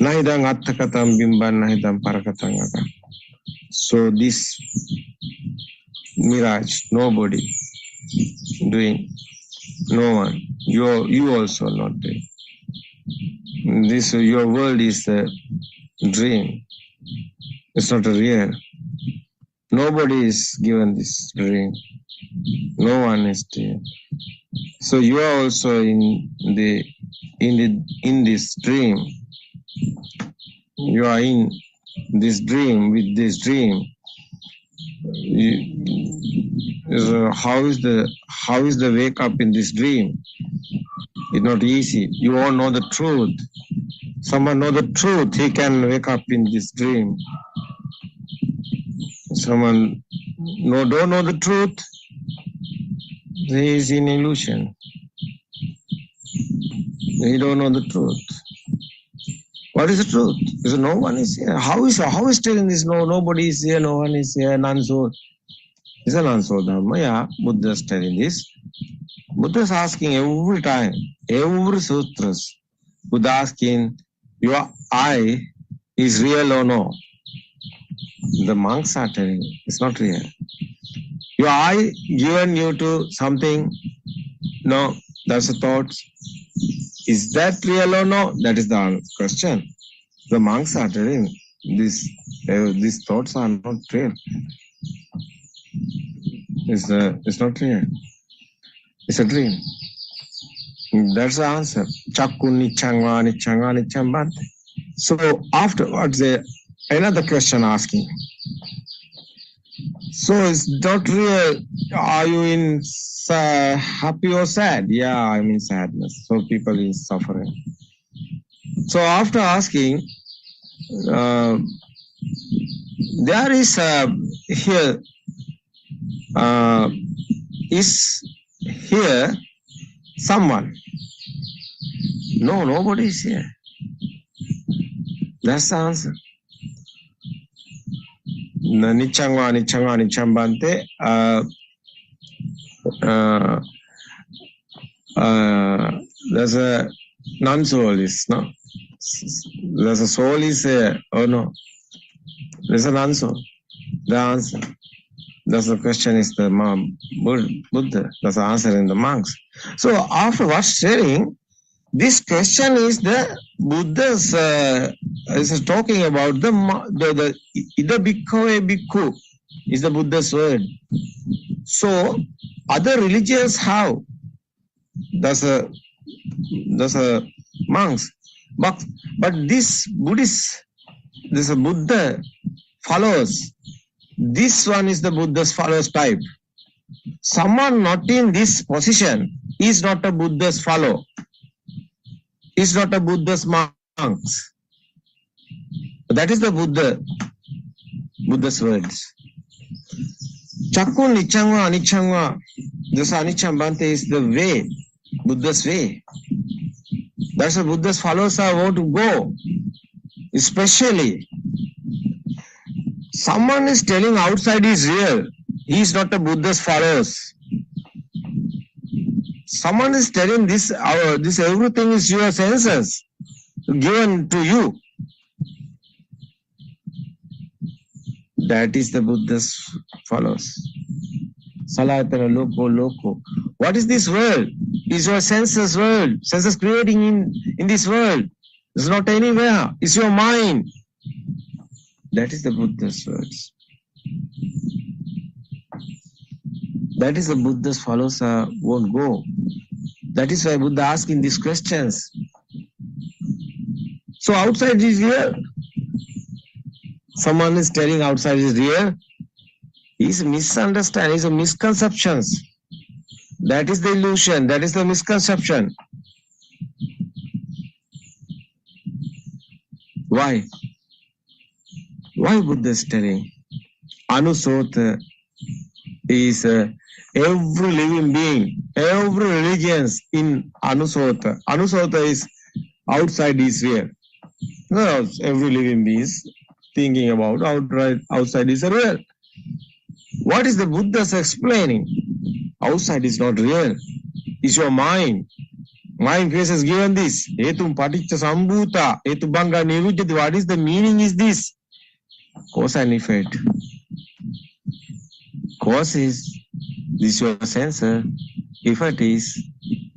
Nahidang attakatam bimban nahidang parakatangaka. So this mirage, nobody. doing? No one. You also not doing. This your world is a dream. It's not a real. Nobody is given this dream. No one is doing. So you are also in this dream. You are in this dream with this dream. How is the wake up in this dream? It's not easy. You all know the truth. Someone know the truth, he can wake up in this dream. Someone don't know the truth, he is in illusion. He don't know the truth. What is the truth? Because no one is here. How is telling this? No, nobody is here, no one is here, none so. It's a non-so dharma. Yeah, Buddha is telling this. Buddha is asking every time, every sutras. Buddha asking, your I is real or no? The monks are telling, it's not real. Your I given you to something? No, that's a thought. Is that real or no? That is the question. The monks are telling, these thoughts are not real. It's not real. It's a dream. That's the answer. Chakku nichangva nichangva nichambante. So afterwards, another question asking. So it's not real. Are you in happy or sad? Yeah, I'm in sadness. So people is suffering. So after asking, there is here. Is here someone? No, nobody is here. That's the answer. Nichangva, nichangva, nichambante. There's a non-soul is, no? There's a soul is here, or no? There's a non-soul. The answer. That's the question is the Buddha. That's the answer in the monks. So after what's sharing, this question is the Buddha's is talking about the Ida Bhikkhave Bhikkhu is the Buddha's word. So other religions have that's a monks, but this Buddhist, this Buddha follows. This one is the Buddha's followers type. Someone not in this position is not a Buddha's follow. Is not a Buddha's monks. That is the Buddha's words. Chakku nichangva anichangva. This anichambante is the way, Buddha's way. That's the Buddha's followers are want to go. Especially, someone is telling outside is real. He is not a Buddha's followers. Someone is telling this everything is your senses given to you. That is the Buddha's followers. Salayatana loko. What is this world? Is your senses world. Senses creating in this world. It's not anywhere. It's your mind. That is the Buddha's words. That is the Buddha's followers won't go. That is why Buddha asking these questions. So outside is real. Someone is telling outside is real. He's misunderstanding. He's a misconceptions. That is the illusion. That is the misconception. Why? Why Buddha is telling? Anusota is every living being, every religions in Anusota. Anusota is outside is real. No, every living being is thinking about outside is real. What is the Buddha's explaining? Outside is not real. It's your mind. Mind faces given this. Etum paticca sambhuta, etu banga nirujjati. What is the meaning is this? Cause and effect. Cause is this your sensor. If it is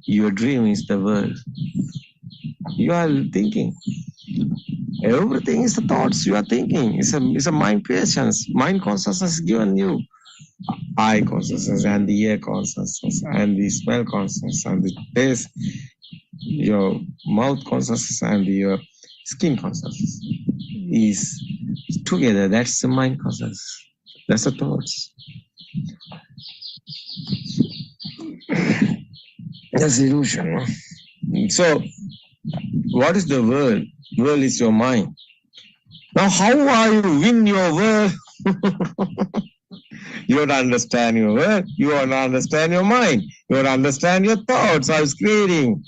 your dream is the world, you are thinking. Everything is the thoughts you are thinking. It's a mind creations. Mind consciousness given you eye consciousness and the ear consciousness and the smell consciousness and the taste, your mouth consciousness and your skin consciousness is together. That's the mind consciousness. That's the thoughts. That's illusion. So, what is the world? World is your mind. Now, how are you win your world? You don't understand your world. You don't understand your mind. You don't understand your thoughts. I was creating.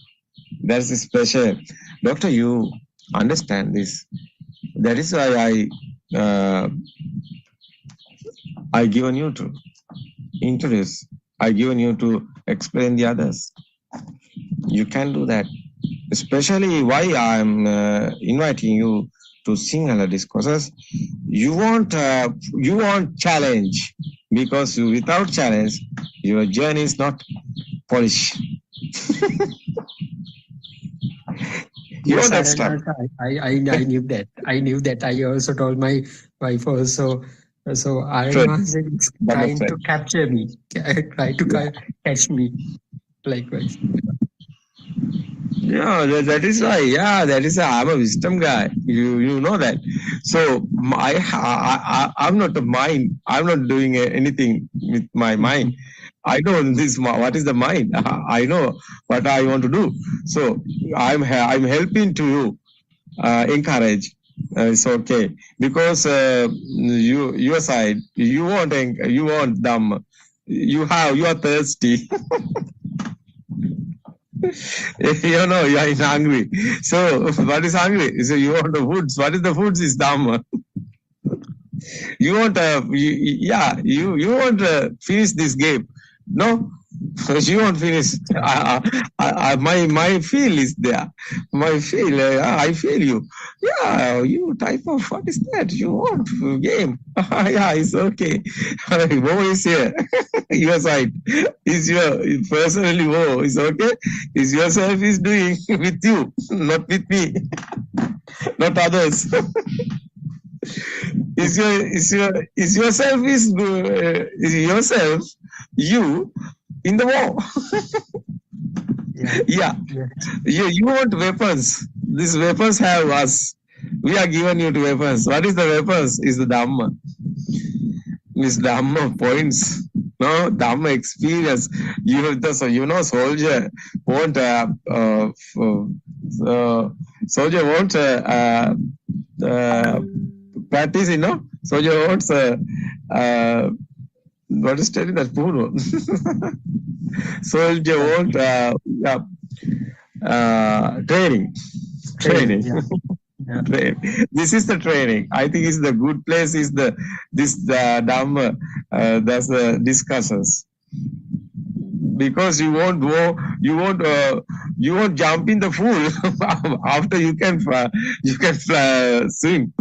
That's special. Doctor, you understand this. That is why I given you to introduce. I given you to explain the others. You can do that. Especially why I'm inviting you to Sinhala discourses. You want challenge, because without challenge, your journey is not polished. You Yes, understand? I knew that. I knew that. I also told my wife also. So Aryan is trying to capture me, try to catch me, likewise. Yeah, that is why. Yeah, that is why I'm a wisdom guy. You know that. So I'm not a mind. I'm not doing anything with my mind. I know this. What is the mind? I know what I want to do. So I'm helping to you. Encourage. It's okay because your side you want them. You are thirsty. You know, you are hungry. So, what is hungry? So, you want the foods. What is the foods is Dhamma. You want, you want to finish this game. No, you won't finish. My feel is there. My feel, I feel you. Yeah, you type of, what is that? You want game. Yeah, it's okay. Wo is here. Your side. Is your, personally, wo is okay. Is yourself is doing with you, not with me, not others. Is yourself you in the war. Yeah. You want weapons. These weapons have us. We are given you to weapons. What is the weapons? Is the Dhamma. Is Dhamma points. No, Dhamma experience. Soldier won't soldier won't practice, soldier wants what is telling that Puno? Soldier won't training. Yeah. This is the training. I think is the good place is the Dhamma. That's the discussions. Because you won't go, you won't jump in the pool after you can swim.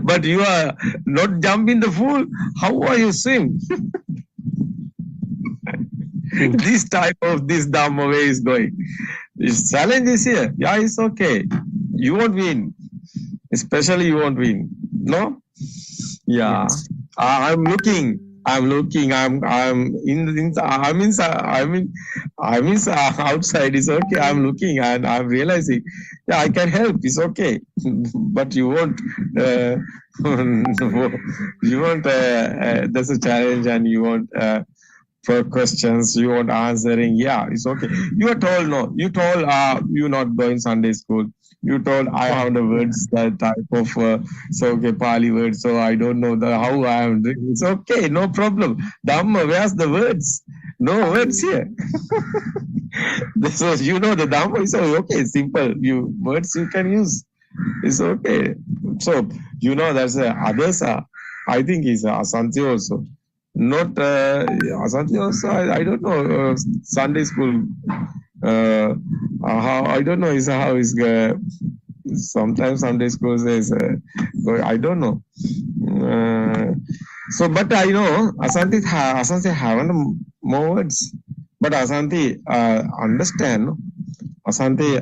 But you are not jump in the pool. How are you swim? This type of this Dhamma way is going. This challenge is here. Yeah, it's okay. You won't win. Especially you won't win. No? Yeah. Yes. I'm looking. I'm outside. It's okay. I'm looking and I'm realizing, yeah, I can help. It's okay. But you won't. You won't. That's a challenge, and you won't. For questions, you won't answering. Yeah, it's okay. You are told no. You told you not going Sunday school. You told I have the words, that type of Pali words, so I don't know how I am doing. It's okay, no problem. Dhamma, where's the words? No words here. So you know the Dhamma is okay, simple. Words you can use. It's okay. So that's others are. I think is Asante also. Not Asante also. I don't know Sunday school. How I don't know is how is sometimes Sunday school says I don't know. So but I know Asante haven't more words. But Asanti, understand, Asanti,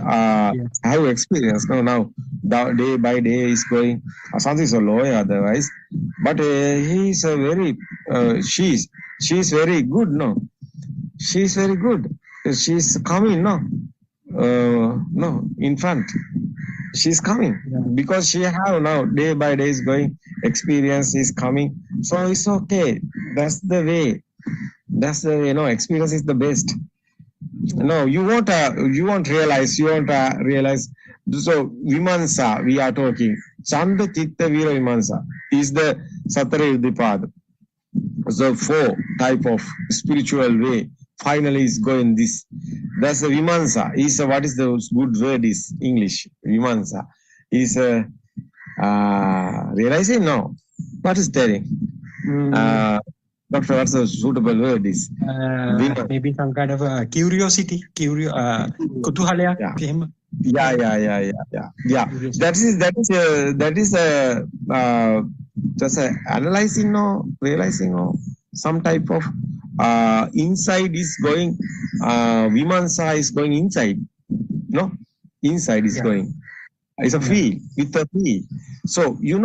Yes. have experience. No, now, day by day is going. Asanti is a lawyer otherwise, but he is a very, she's very good. No, she's very good. She's coming. No, no, in front. She's coming Yeah. because she have now day by day is going. Experience is coming, so it's okay. That's the way. That's the way. No, experience is the best. No, you won't realize, So Vimansa, we are talking. Chanda Chitta Vira Vimansa is the Satara Udipad. So four type of spiritual way. Finally is going this. That's the Vimansa. Is what is the good word is English? Vimansa. Is realizing now. What is telling? Mm, Doctor, what's a suitable word is? maybe some kind of curiosity, kutuhalaya. Yeah. එහෙම. Yeah. Curiosity. That is just analyzing or realizing or some type of inside is going. Vimansa is going inside. No, inside is Yeah. going. It's a Yeah. feel with a feel. So you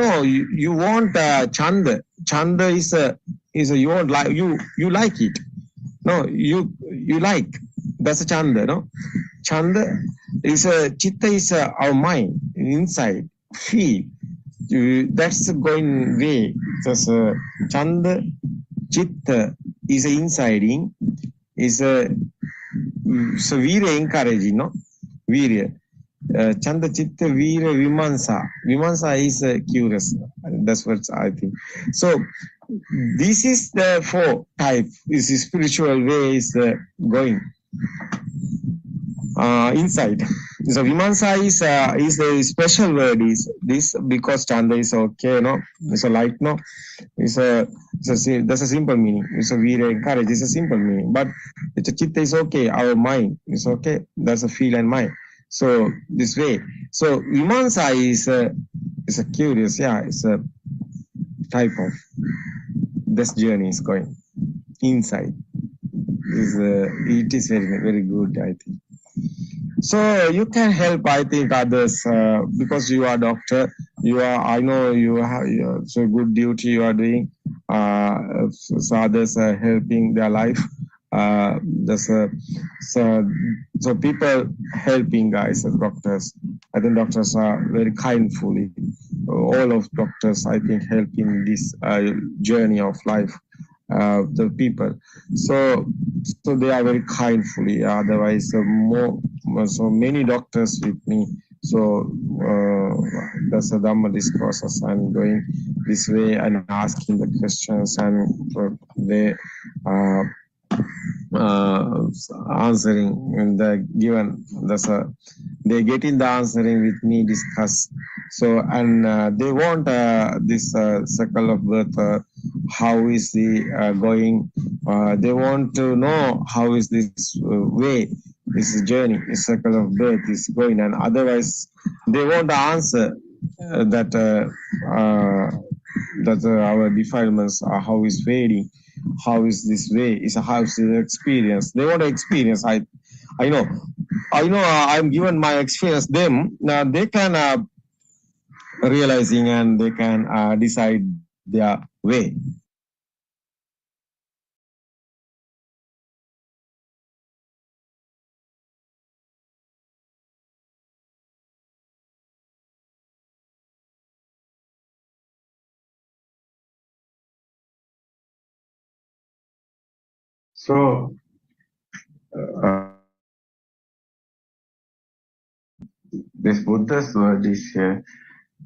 want chanda. Chanda is a you want like you like it. No, you like. That's a chanda. No, chanda is a chitta is our mind inside feel. That's going way. That's chanda chitta is insiding is a so vira encouraging. No, vira. Chanda Chitta Veera Vimansa. Vimansa is curious. That's what I think. So this is the four type. Is the spiritual way is going inside. So Vimansa is the special word is this because Chanda is okay, no? It's a light, no? That's a simple meaning. It's a Veera encourage. It's a simple meaning. But it's a Chitta is okay. Our mind is okay. That's a feel and mind. So this way. So Vimansa is a curious, it's a type of this journey is going inside. It is very very good, I think. So you can help, I think, others because you are doctor. I know you have so good duty you are doing. So others are helping their life. So people helping guys as doctors. I think doctors are very kindfully. All of doctors, I think, helping this journey of life. The people, so they are very kindfully. Otherwise, so many doctors with me. So that's a Dhamma discourses. I'm going this way and asking the questions, and they answering in the given. They getting the answering with me discuss. So and they want this circle of birth. How is the going? They want to know how is this way, this journey, this circle of birth is going, and otherwise they want to answer that our defilements are how is fading, how is this way, is how is the experience. They want to experience. I know. I'm given my experience. Them now they can realizing and they can decide their way. So this Buddha's word is here.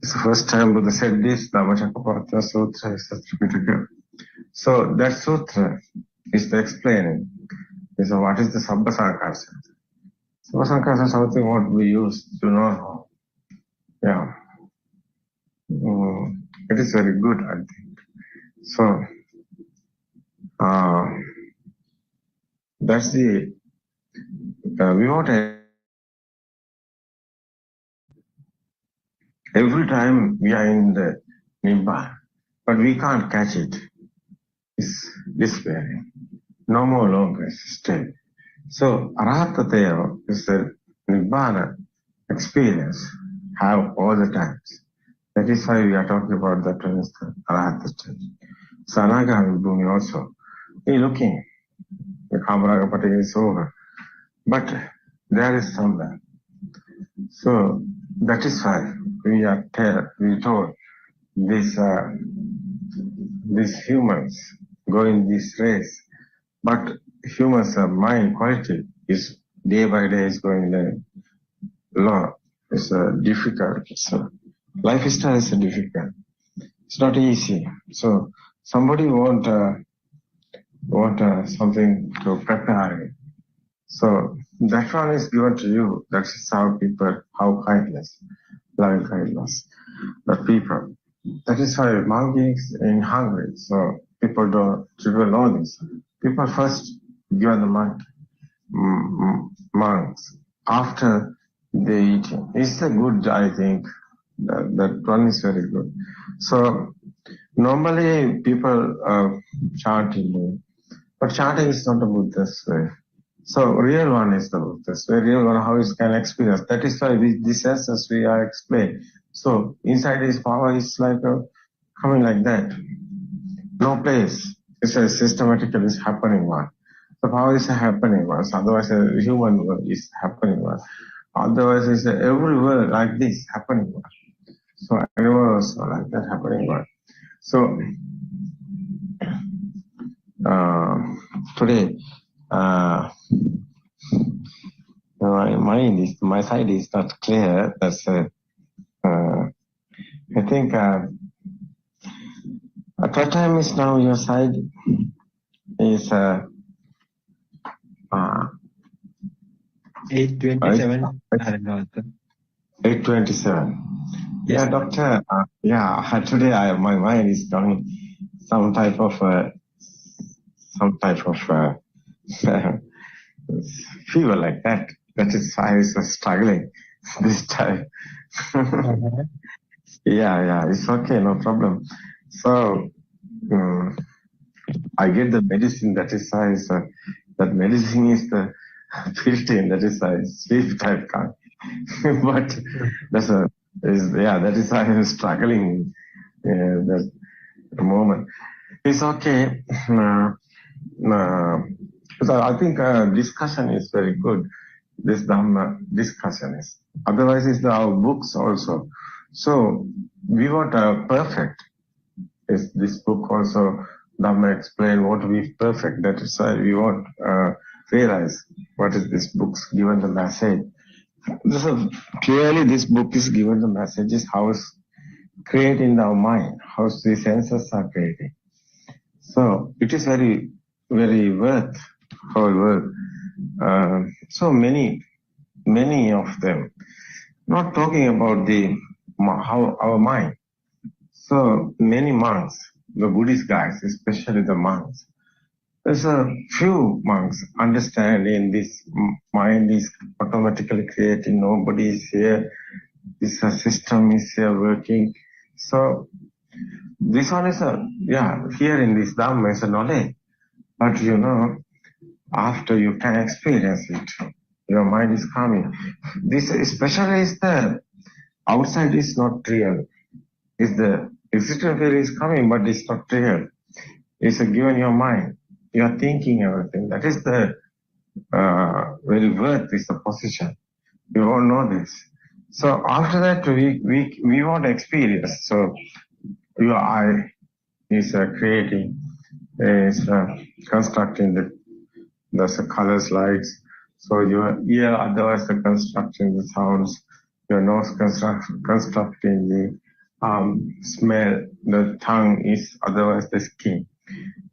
It's the first time Buddha said this, Dhammacakkappavattana Sutra is a Tripitaka. So that sutra is the explaining. So what is the Sabba Sankasa? Sabba Sankasa is something what we use to know. Yeah. It is very good, I think. So that's the we want every time we are in the Nibbana, but we can't catch it. It's despairing. No more longer stay. So Arahatateo is the Nibbana experience, have all the times. That is why we are talking about that one is the Arahata stage. So Anagami Bhumi also, we looking, the Kamaragapati is over. But there is somewhere. So that is why we told these humans go in this race. But humans' mind quality is day by day is going low. It's difficult. So lifestyle is difficult. It's not easy. So somebody want something to prepare it. So that one is given to you. That is how people, how kindness, loving kindness, the people. That is why monkeys in Hungary. So people know this. People first give the monks after they eat. It's a good, I think. That one is very good. So normally people chanting, but chanting is not a Buddhist way. So real one is the Buddhist way. Real one, how it can experience. That is why these senses we are explained. So inside his power is like coming like that. No place. It's a systematically is happening one. The power is a happening one. So otherwise, a human world is happening one. Otherwise, it's every world like this happening one. So everywhere also like that happening one. So today, my side is not clear. That's I think at what time is now your side is 8:27. 8:27. Yes. Yeah, doctor. Today my mind is going some type of fever like that. That is why I was struggling this time. Yeah, it's okay, no problem. So I get the medicine. That is why that medicine is the 15. That is why sleep type kind. But that is why I'm struggling that moment. It's okay. So I think discussion is very good. This Dhamma discussion is. Otherwise, it's our books also. So we want perfect. Is this book also Dhamma explain what to be perfect? That is why we want realize what is this book's given the message. Clearly, this book is given the message is how it's created in our mind, how the senses are created. So it is very, very worth whole world. So many of them. Not talking about how our mind. So many monks, the Buddhist guys, especially the monks, there's a few monks understanding this mind is automatically creating, nobody is here, this system is here working. So this one is here in this Dhamma is a knowledge. But after you can experience it, your mind is coming. This especially is the outside is not real. Is the existential feeling is coming, but it's not real. It's given your mind. You are thinking everything. That is the very worth is the position. You all know this. So after that, we want experience. So your eye is creating, is constructing the colors, lights. So your ear, otherwise the constructing the sounds. Your nose constructing the smell. The tongue is otherwise the skin.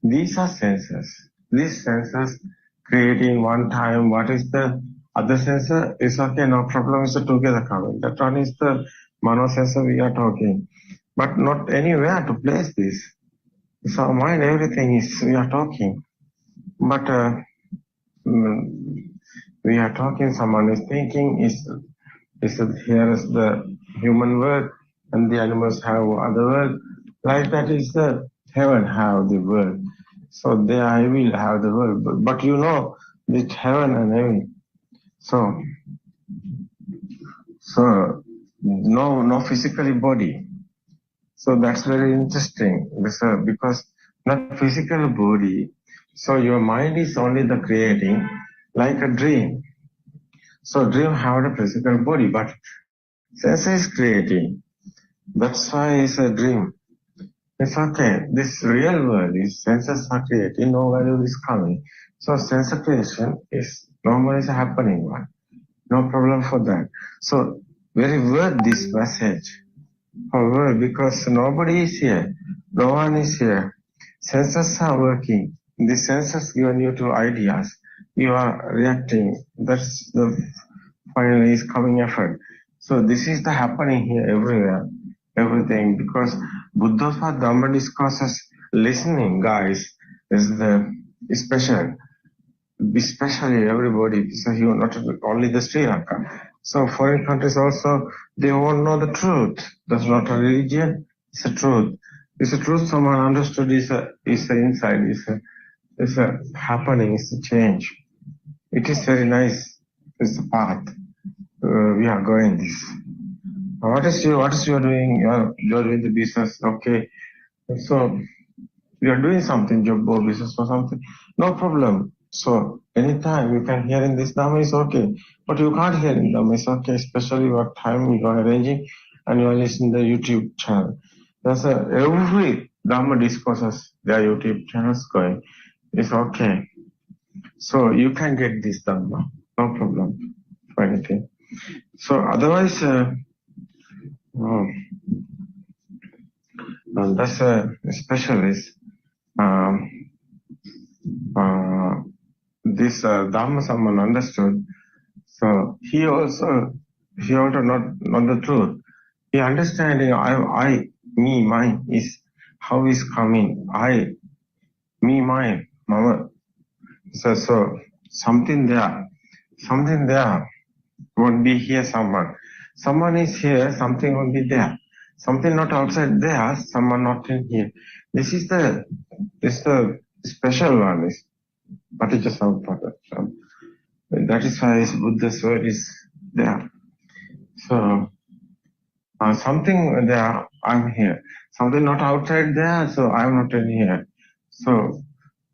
These are senses. These senses creating one time. What is the other sensor? Is okay, no problem. It's together coming. That one is the mano sensor we are talking, but not anywhere to place this. So mind, everything is we are talking, but we are talking. Someone is thinking. Is here is the human world, and the animals have other world. Like that is the heaven have the world. So there I will have the world. But with heaven and heaven. So, no physical body. So that's very interesting. Because not physical body. So your mind is only the creating, like a dream. So dream have a physical body, but sense is creating. That's why it's a dream. It's okay. This real world is senses are creating, no value is coming. So sense creation is normally is happening one. No problem for that. So very worth this message. However, because nobody is here, no one is here, senses are working. The senses given you to ideas. You are reacting. That's the finally is coming effort. So this is the happening here everywhere, everything, because Buddha's Dhamma discourses listening, guys, is the special, especially everybody. So you not only the Sri Lanka. So foreign countries also they won't know the truth. That's not a religion. It's a truth. It's a truth. Someone understood. Is a insight. It's a happening. It's a change. It is very nice. It's a path. We are going this. What is you doing? You're doing the business. Okay. So you are doing something, job or business or something. No problem. So anytime you can hear in this Dhamma is okay. But you can't hear in Dhamma is okay, especially what time you are arranging and you are listening to the YouTube channel. There's every Dhamma discourses, their YouTube channels going. It's okay. So you can get this Dhamma. No problem for anything. So otherwise, that's a specialist. This Dhamma someone understood. So he also not the truth. He understanding I, me, mine is how is coming. I, me, mine, mama. So something there won't be here someone. Someone is here, something won't be there. Something not outside there, someone not in here. This is the special one is Paticca. That is why Buddha's word is there. So something there, I'm here. Something not outside there, so I'm not in here. So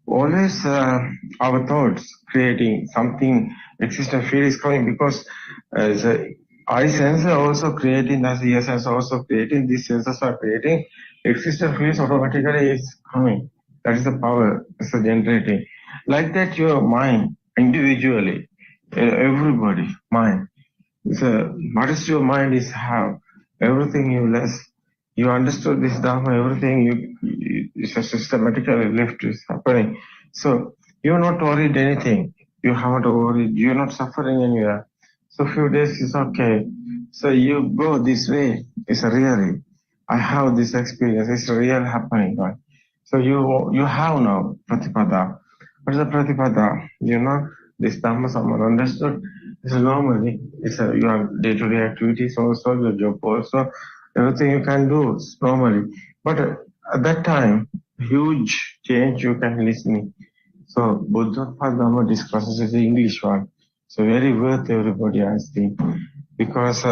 always our thoughts creating something existent field is coming because the eye sensor also creating, as the ear sensor also creating, these sensors are creating, existent fields automatically is coming. That is the power, it's the generating. Like that your mind individually, everybody, mind. So what is your mind is have everything you less. You understood this Dharma, everything is a systematically lift is happening. So you're not worried anything. You haven't worried. You're not suffering anywhere. So few days is okay. So you go this way. It's really. I have this experience. It's real happening. Right? So you have now Pratipada. What is the Pratipada? You know this Dhamma someone understood. It's normally it's your day-to-day activities also, your job also, everything you can do normally. But at that time, huge change you can listen. So Buddothpado discusses is the English one. So very worth everybody I think because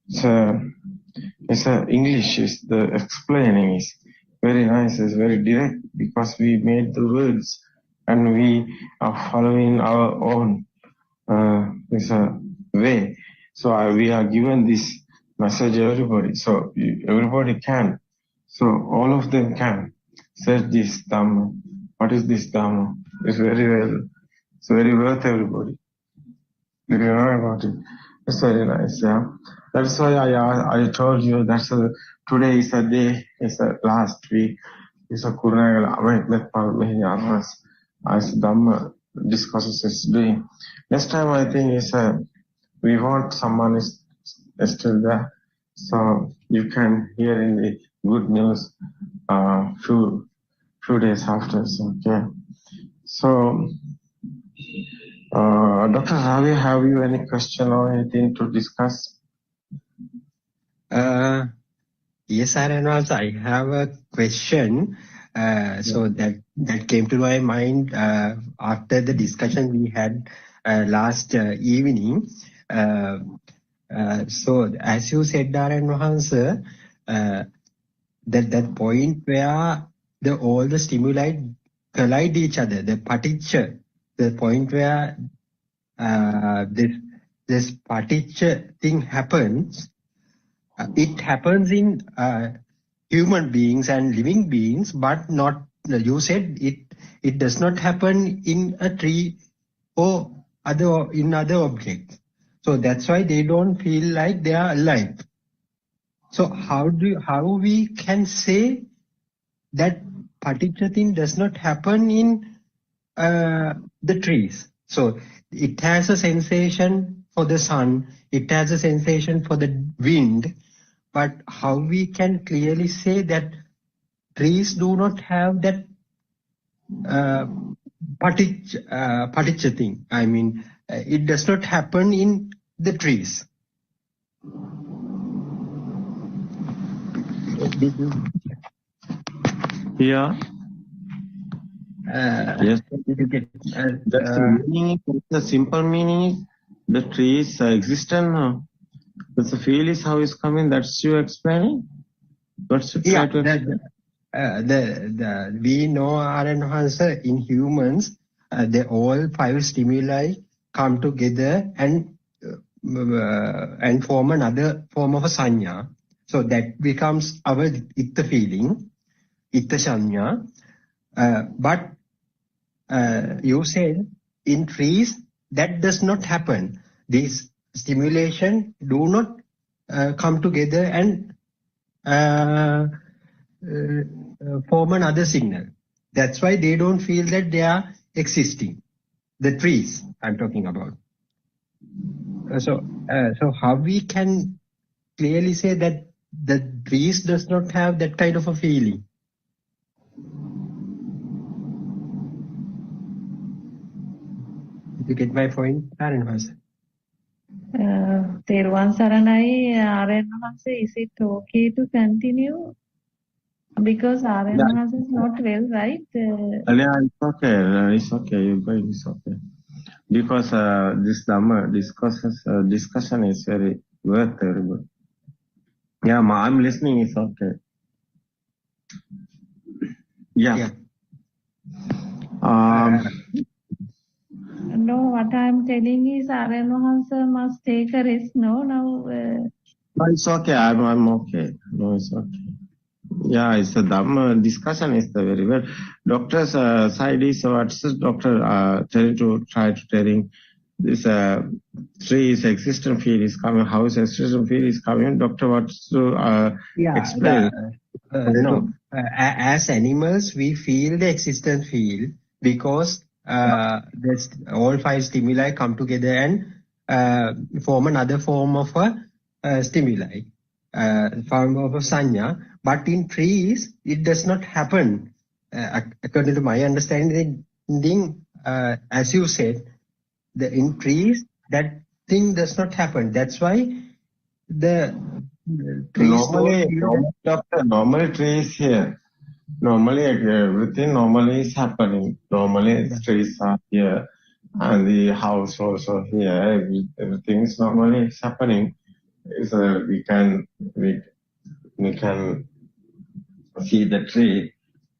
it's English is the explaining is very nice. It's very direct because we made the words and we are following our own is a way. So we are given this message everybody. So everybody can. So all of them can search this Dhamma. What is this Dhamma? It's very well. It's very worth everybody. Did you know about it? It's very nice. Yeah. That's why I told you that's today is a day. It's a last week. It's a Kurunagala. As Dhamma discusses is doing. Next time I think is we want someone is still there, so you can hear in the good news few days after. So, okay. So Dr. Ravi, have you any question or anything to discuss? Yes, Aranwal, I have a question. So that came to my mind after the discussion we had last evening. So as you said, Darren Wahansa, that point where all the stimuli collide each other, the paticca, the point where this paticca thing happens, it happens in human beings and living beings, but not, you said it does not happen in a tree or in other objects. So that's why they don't feel like they are alive. So how we can say that particular thing does not happen in the trees? So it has a sensation for the sun, it has a sensation for the wind, but how we can clearly say that trees do not have that paticca thing? I mean, it does not happen in the trees. Yeah. Yes. Did you get, That's the meaning. The simple meaning is the tree is existent. But the feel is how it's coming. That's you explaining. What's you try to explain? We know R&Hansa in humans, all 5 stimuli come together and form another form of a sanya. So that becomes our itta feeling, itta sanya. But you said in trees that does not happen. These stimulation do not come together and form another signal. That's why they don't feel that they are existing. The trees I'm talking about. So how we can clearly say that the trees does not have that kind of a feeling? Did you get my point, Arenvas? Therwan Saranai, Arenvas, is it okay to continue? Because Arenvas is not well, right? Yeah, it's okay. It's okay. You're going. It's okay. Because this Dhamma discussion is very good. Yeah, I'm listening. It's okay. Yeah. No, what I'm telling is Arenvas must take a rest. No, now. No, it's okay. I'm okay. No, it's okay. Yeah, it's a Dhamma discussion is the very well. Doctor's side is what's the doctor try to telling this tree is existent field is coming, how is existent field is coming. Doctor wants to explain. No, as animals we feel the existent field because all 5 stimuli come together and form another form of a stimuli, form of a sanya. But in trees, it does not happen. According to my understanding, as you said, in trees, that thing does not happen. That's why the trees normally trees here. Normally everything normally is happening. Normally the trees are here and the house also here. Everything is normally happening. So we can see the tree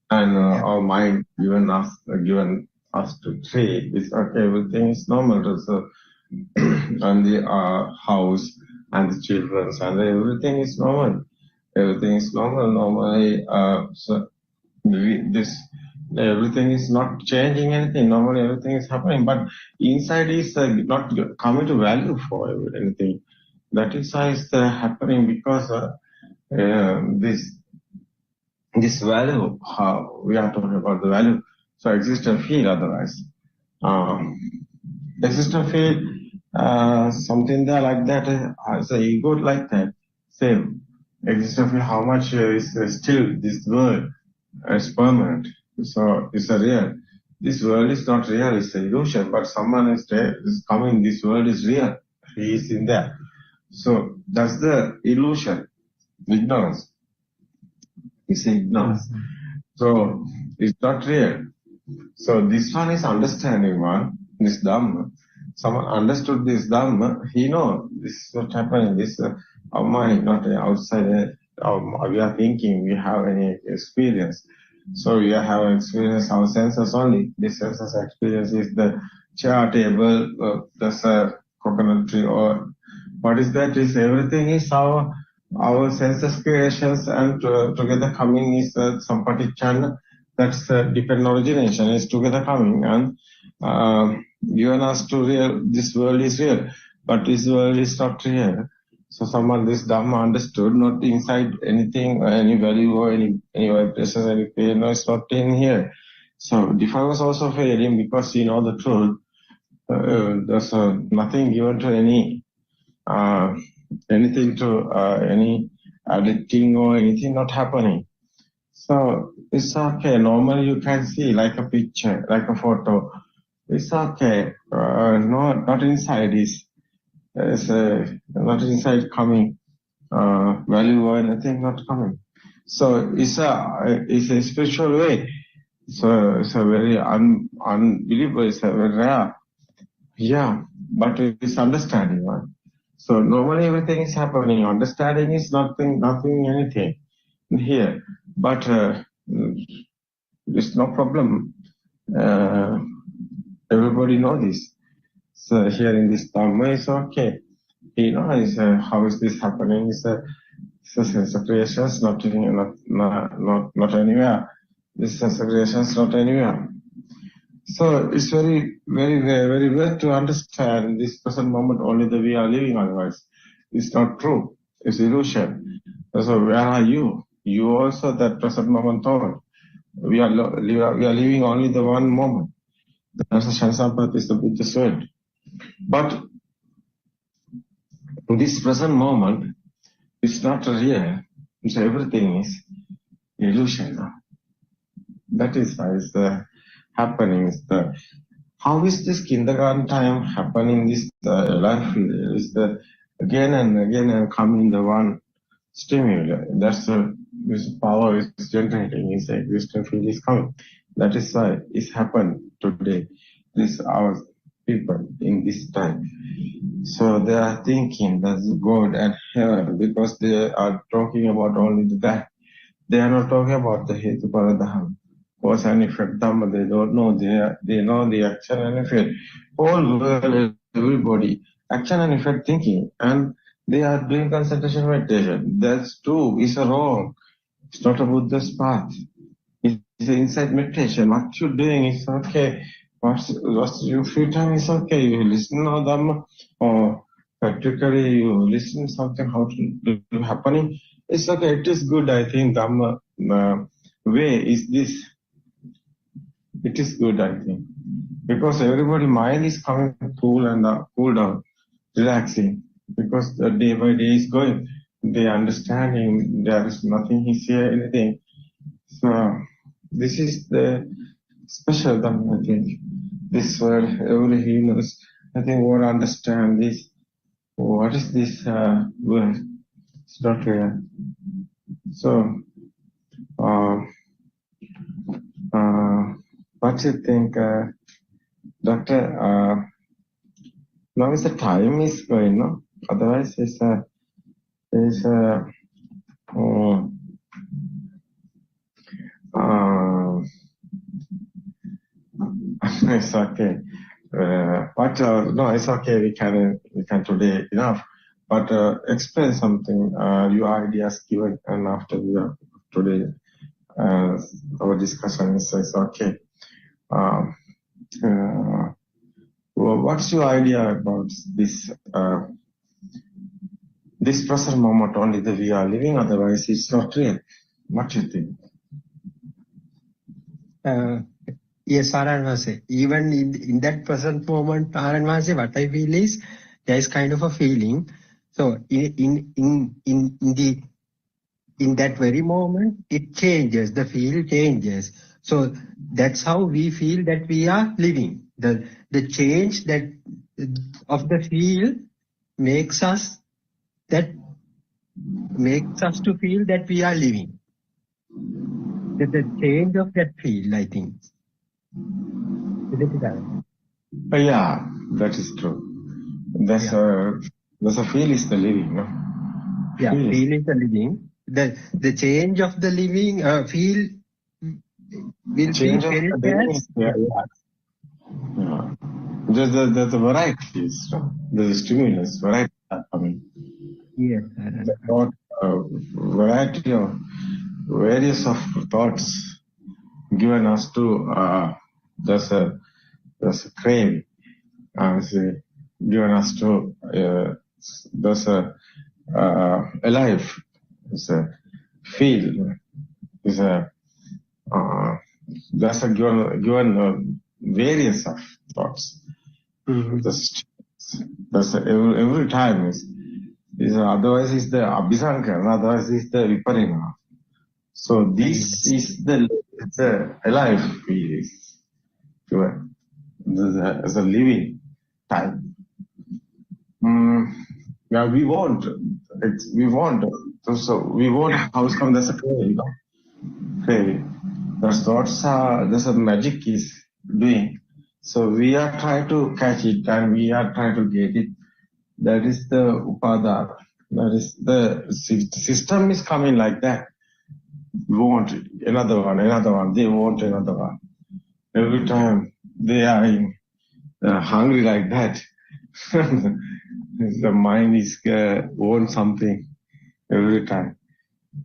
and our mind given us to tree. It's okay. Everything is normal. So and the house and the children and everything is normal. Everything is normal. Normally, so everything is not changing anything. Normally, everything is happening, but inside is not coming to value for anything. That is why it's happening because this value. How we are talking about the value. So existent field otherwise. Existent field. Something there like that, as a ego like that, same. Existence of how much is still this world is permanent. So it's a real. This world is not real, it's an illusion, but someone is there, is coming, this world is real. He is in there. So that's the illusion, ignorance. It's ignorance. So it's not real. So this one is understanding one, this Dhamma. Someone understood this Dhamma, he know this is what happening, this our mind, not outside, we are thinking, we have any experience. So we have experience, our senses only. This senses experience is the chair, table, there's a coconut tree, or what is that? Is everything is our senses creations, and together coming is some particular, that's dependent origination is together coming, and given us to real, this world is real, but this world is not real. So someone this Dhamma understood, not inside anything, any value or any vibrations, any pain, no, it's not in here. So Defy was also failing because he know the truth. There's nothing given to any anything to any editing or anything not happening. So it's okay. Normally you can see like a picture, like a photo. It's okay. Not inside is not inside coming value or anything not coming. So it's a spiritual way. So it's a very unbelievable. It's a very rare. Yeah, but it's understanding one. So normally everything is happening. Understanding is nothing, anything here. But it's no problem. Everybody know this. So here in this Dhamma is okay. You know, how is this happening? It's a sense of creations, not anywhere. This sense of creations not anywhere. So it's very, very, very, very well to understand this present moment only that we are living, otherwise it's not true. It's illusion. So where are you? You also that present moment thought. We are living only the one moment. That's the Shansampath is the Buddhist word. But this present moment is not real. So everything is illusion. That is why it's happening. How is this kindergarten time happening? This life is the again and again and coming the one stimuli. That's this power is generating. Is existence field is coming. That is why it's happened today. This our people in this time. So they are thinking that's God and heaven because they are talking about only that. They are not talking about the Hetu Paradham. Cause and effect Dhamma, they don't know. They know the action and effect. Whole world, everybody, action and effect thinking, and they are doing concentration meditation. That's true. It's wrong. It's not a Buddha's path. It's an inside meditation. What you're doing is okay. What's your free time is okay. You listen to Dhamma, or practically you listen something how to do happening. It's okay. It is good. I think Dhamma way is this. It is good, I think, because everybody mind is coming cool and cool down, relaxing, because the day by day is going. They understanding there is nothing is here, anything. So this is the special Dhamma, I think. This world, every humans, I think, won't understand this. What is this world? It's not real. So, what do you think, Doctor? Now is the time is going, no? Otherwise, it's it's okay. But no, it's okay. We can today enough. But explain something. Your ideas given, and after we are today, our discussion is okay. What's your idea about this? This present moment only that we are living, otherwise it's not real. What do you think? Yes, Aranvase. Even in that present moment, Aranvase, what I feel is there is kind of a feeling. So in that very moment, it changes. The feel changes. So that's how we feel that we are living. The change that of the feel makes us to feel that we are living. the change of that field, I think. Isn't it, Aaron? Yeah, that is true. There's a feel is the living, no? Yeah, feel is the living. The change of the living feel will Change be of felt the living as is there, yeah. There's the varieties, no? There's stimulus, variety are coming. yes, The thought, variety of various of thoughts given us to there's a craving, given us to there's a alive, there's a feel, there's a there's a given various of thoughts. That's every time is otherwise is the abhisankara, otherwise is the viparina. So this is it's a alive feel is given as a living time. Yeah, we want so we want how come there's a craving, craving. Those thoughts there's a magic is doing. So we are trying to catch it and we are trying to get it. That is the upada. That is the system is coming like that. We want another one. They want another one. Every time they are hungry like that. The mind is want something every time,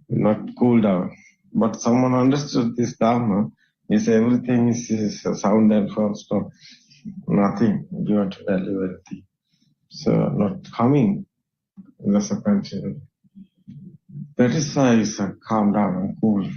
not cool down. But someone understood this dharma is everything is sound and form stop. Nothing. You want to value everything. So not coming. That's a continue. That is why it's calm down and cool.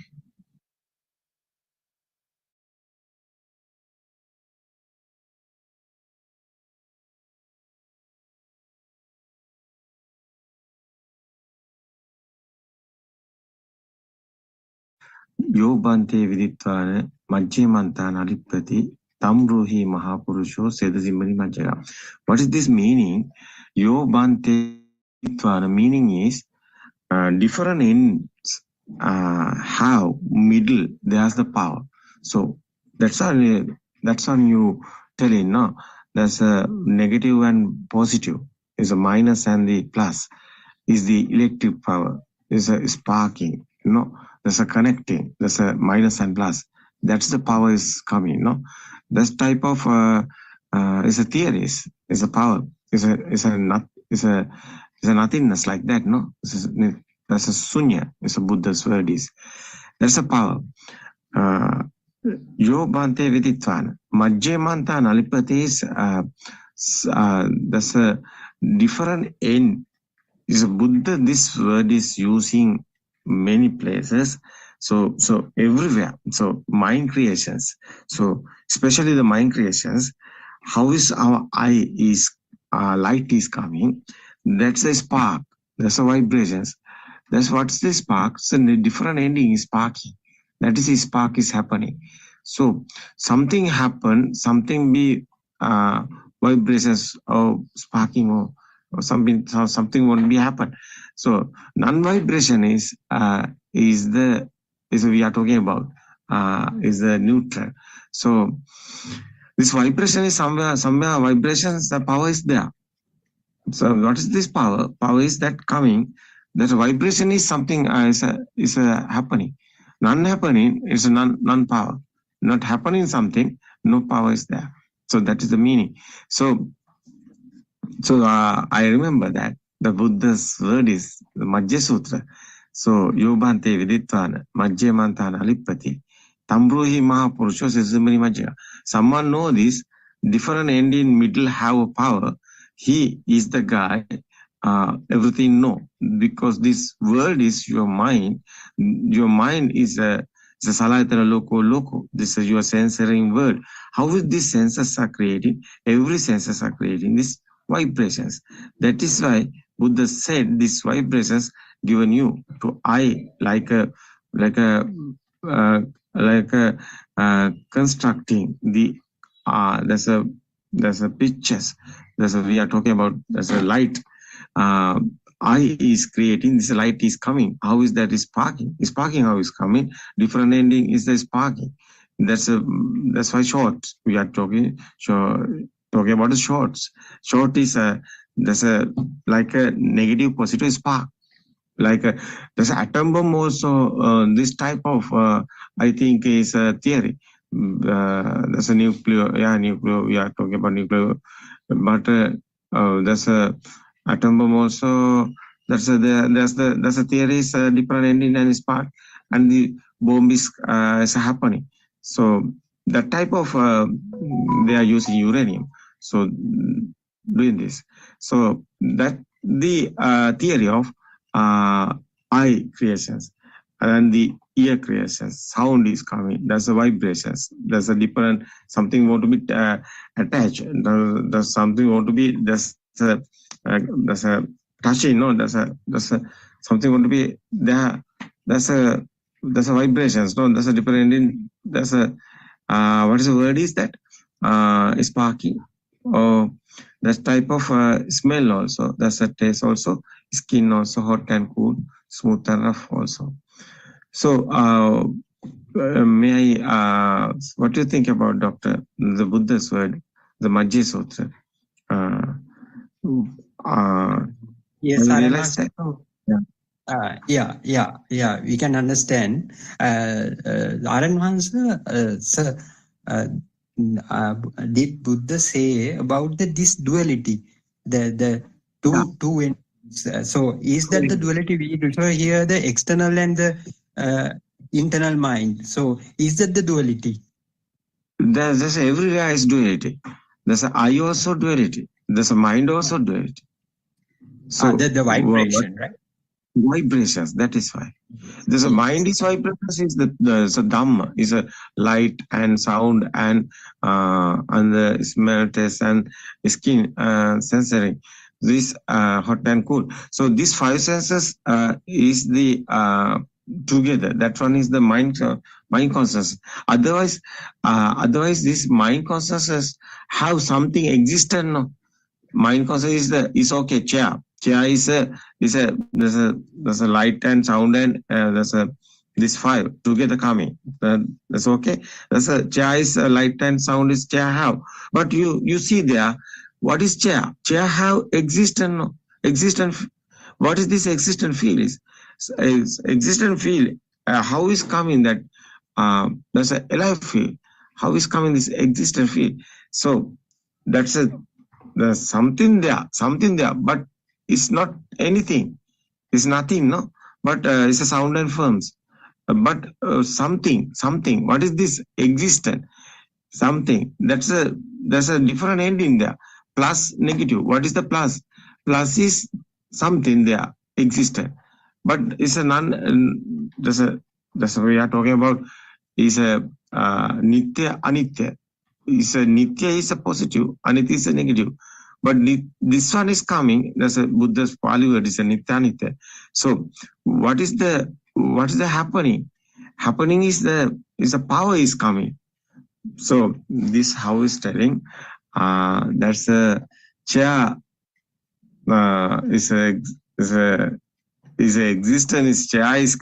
Yo bante viditwana majje mantana alipati tamruhi mahapurusho sedasimbani majjaga. What is this meaning? Yo bante viditwana meaning is different ends have middle, there's the power. So that's all you telling, no? There's a negative and positive, is a minus and the plus, is the electric power, is a sparking, there's a connecting, there's a minus and plus. That's the power is coming, This type of is a theory, is a power, is a nothingness like that, no? That's a sunya, is a Buddha's word is. That's a power. Yo bante viditvan. Majje manta nalipati is that's a different end. Is a Buddha, this word is using many places. So everywhere. So mind creations. So especially the mind creations, how is our eye is light is coming? That's a spark. That's a vibrations. That's what's the spark. So the different ending is sparking. That is a spark is happening. So something happen, something be vibrations or sparking or something won't be happen. So non-vibration is we are talking about is the neutral. So this vibration is somewhere vibrations, the power is there. So what is this power? Power is that coming. That vibration is something is happening. Non-happening is non-power. Not happening something, no power is there. So that is the meaning. So I remember that the Buddha's word is the Majja Sutra. So Yobante Viditvana, Majja Mantana Alipati, Tambruhi Mahapurusho Sesumari Majja. Someone know this, different end in middle have a power. He is the guy, everything know. Because this world is your mind. Your mind is a salayatana loco. This is your sensoring world. How is these senses are creating? Every senses are creating this vibrations. That is why Buddha said these vibrations given you to eye like a constructing the there's a pictures. We are talking about there's a light I is creating, this light is coming. How is that is sparking? Sparking how is coming? Different ending is the sparking. That's why shorts. We are talking about the shorts. Short is like a negative positive spark. Like there's an atom bomb also. This type of I think is a theory. There's a nuclear. We are talking about nuclear, but there's a atom bomb also. There's a theory is a different ending and spark, and the bomb is happening. So that type of they are using uranium. So doing this. So that the theory of eye creations and the ear creations, sound is coming. There's a vibrations. There's a different something want to be attached. There's something want to be there's a touching. No, there's a something want to be there. There's a vibrations. No, there's a different ending. There's a what is the word is that sparking or that type of smell also. There's a taste also. Skin also hot and cool, smooth and rough also. So may I what do you think about Dr. the Buddha's word, the Majji Sutra? Yes, I realize that. Yeah. We can understand. Sir, did Buddha say about this duality, the two ends? So is that the duality we refer here, the external and the internal mind? So is that the duality? There's everywhere is duality. There's an eye also duality. There's a mind also duality. So the vibration, right? Vibrations, that is why. There's a mind is vibrations, is the Dhamma, is a light and sound and the smell, taste and skin sensory. This hot and cool. So these five senses is the together. That one is the mind consciousness. Otherwise this mind consciousness have something existent. No? Mind consciousness is okay. Chair is there's a light and sound and there's a this five together coming. That's okay. That's a chair is a light and sound is chair have. But you see there. What is chair? Chair have existent. What is this existent feel? Is existent feel? How is coming that there's a alive feel? How is coming this existent feel? So that's there's something there, but it's not anything. It's nothing, no. But it's a sound and forms. But something. What is this existent? Something. There's a different ending there. Plus, negative. What is the plus? Plus is something there, existent. But it's a that's what we are talking about. Is a nitya, anitya. Is a nitya is a positive, anitya is a negative. But this one is coming. That's a Buddha's Pali word. Is a nitya, anitya. So what is the happening? Happening is the power is coming. So this how is telling. That's a chair is a existence. Chair is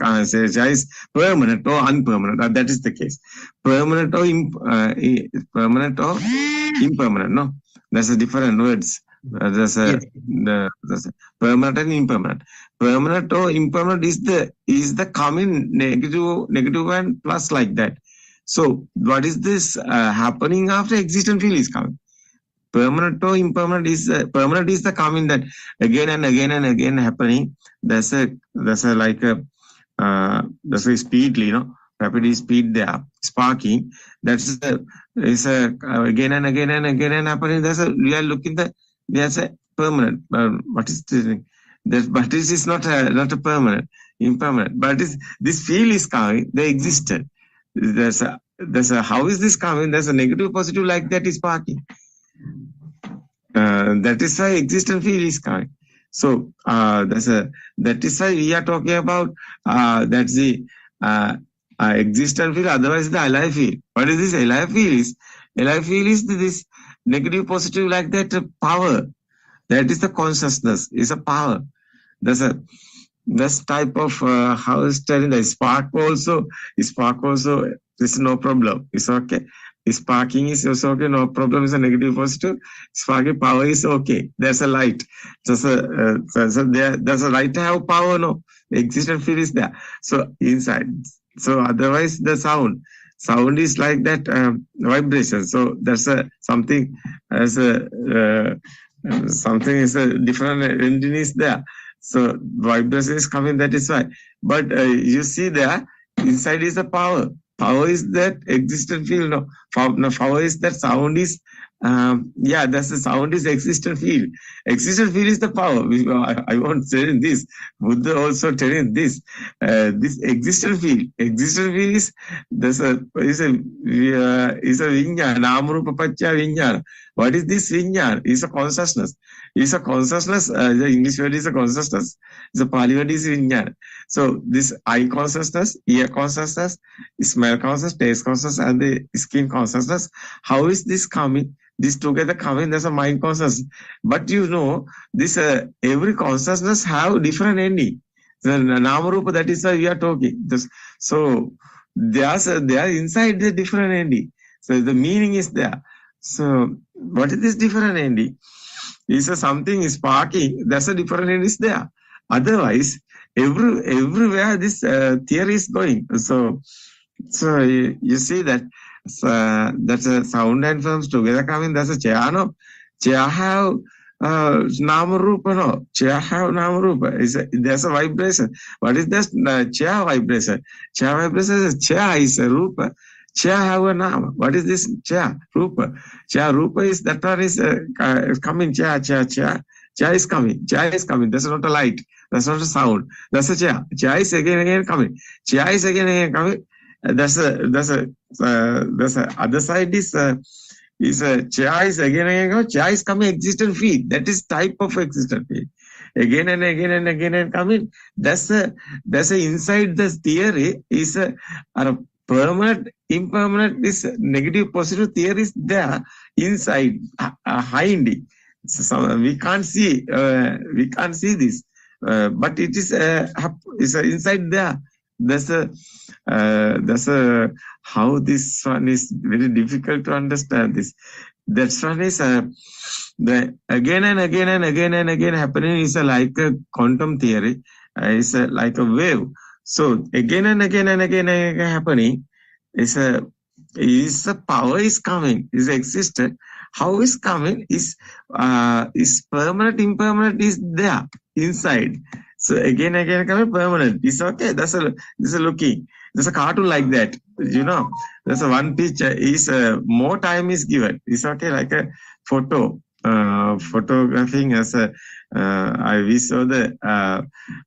permanent or unpermanent. That is the case. Permanent or impermanent. No, that's a different words. There's a permanent and impermanent. Permanent or impermanent is the coming negative and plus like that. So what is this happening after existent feel is coming? Permanent or impermanent is permanent is the coming that again and again happening. There's a speedly, rapid speed there, sparking. That's is again and again happening. We are looking there's a permanent. What is this thing? But this is not a permanent, impermanent. But this feel is coming. They existed. There's a how is this coming? There's a negative, positive like that is sparking. That is why existent feel is coming. So that is why we are talking about that's the existent feel. Otherwise, the alive feel. What is this alive feel? Alive feel is this negative, positive like that power. That is the consciousness. Is a power. This type of house telling the spark also is no problem. It's okay. Sparking is also okay. No problem. Is a negative positive. Sparking power is okay. There's a light. There's a light to have power. No existent field is there. So inside. So otherwise the sound is like that vibration. So there's a something as a something is a different engine is there. So vibration is coming, that is why. But you see there, inside is the power. Power is that existent field. No, power is that sound is, that's the sound is existent field. Existent field is the power. I won't say in this. Buddha also telling this. This existent field. Existent field is a vinyana. Namarupa paccaya vinyana. What is this vinyana? It's a consciousness. It's a consciousness. The English word is a consciousness. The Pali word is vinyana. So this eye consciousness, ear consciousness, smell consciousness, taste consciousness, and the skin consciousness. How is this coming? This together coming, there's a mind consciousness. But you know, this every consciousness have different ending. The Namarupa, that is why we are talking. So they are inside the different ending. So the meaning is there. So what is this different ending? Is something is sparking, that's a different ending is there. Otherwise, everywhere this theory is going. So you see that that's a sound and films together coming. That's a chair. No, chair have namarupa. No, chair have namarupa. There's a vibration. What is this? Chair vibration. Chair vibration is chair is a rupa. Chair have a nama. What is this chair? Rupa. Chair rupa is that one is coming. Chair. Chair is coming. Chair is coming. That's not a light. That's not a sound. That's a chair. Chair is again coming. Chair is again coming. That's a other side is a chair is again chair is coming existent field. That is type of existent field. Again and again and again and coming. That's a inside the theory is a permanent, impermanent. This negative, positive theory is there inside behind. So we can't see this, but it is inside there. That's how this one is very difficult to understand. This that one is the again and again and again and again happening is like a quantum theory. It's like a wave. So again and again and again and again happening is a power is coming, is existed. How is coming is permanent, impermanent is there inside. So again coming permanent. It's okay. This is looking. There's a cartoon like that. You know, there's a one picture is more time is given. It's okay, like a photographing as a we saw the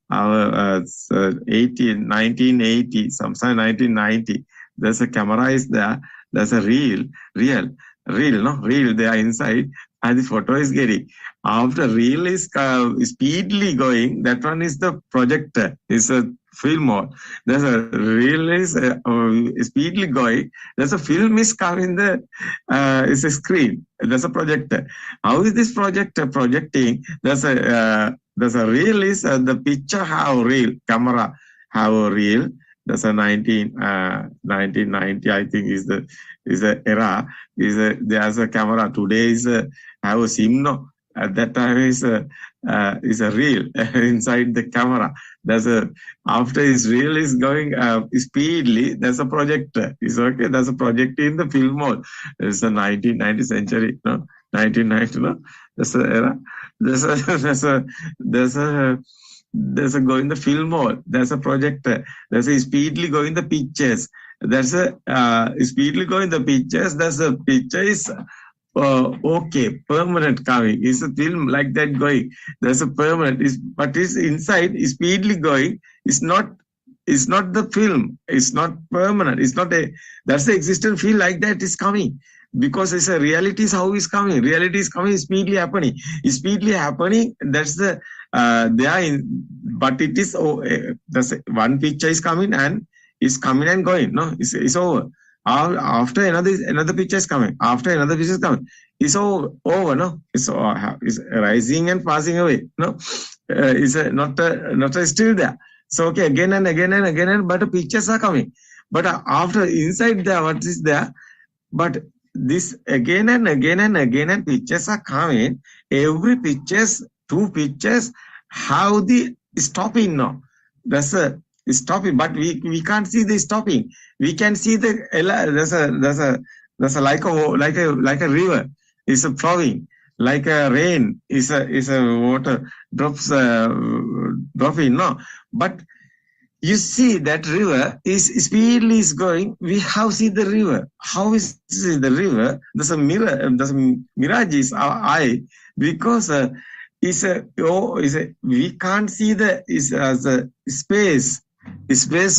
our 1980, sometime 1990. There's a camera is there. There's a reel there inside, and the photo is getting. After reel is speedily going, that one is the projector. It's a film mode. There's a reel is speedily going. There's a film is coming. It's a screen. There's a projector. How is this projector projecting? There's a reel is the picture have reel, camera have a reel. That's a 1990, I think, is the era. There's a camera. Today is have a SIM. No, at that time is a reel inside the camera. After his reel is going speedily. There's a projector. It's okay. There's a projector in the film mode. It's the 1990 century. No, 1990. No, that's the era. There's a going the film mode. There's a projector. There's a speedily going the pictures. There's a speedily going the pictures. There's a picture is okay, permanent coming. It's a film like that going. There's a permanent. But it's inside. Is speedily going. It's not the film. It's not permanent. It's not a. That's the existent feel like that is coming. Because it's a reality is how it's coming. Reality is coming, speedily happening. It's speedily happening. That's the they are in, but it is that's one picture is coming and it's coming and going. No, it's over. After another picture is coming. After another picture is coming. It's over. No, it's rising and passing away. No, not still there. So okay, again and again and again, but pictures are coming. But after inside there, what is there? But this again and again and again, and pictures are coming. Every pictures, 2 pictures, how the stopping now. That's a stopping, but we can't see the stopping. We can see the there's a like a river is a flowing, like a rain is a water drops dropping. No, but you see that river is speedily is going. We have see the river. How is the river? There's a mirror. There's a mirage is our eye because we can't see the space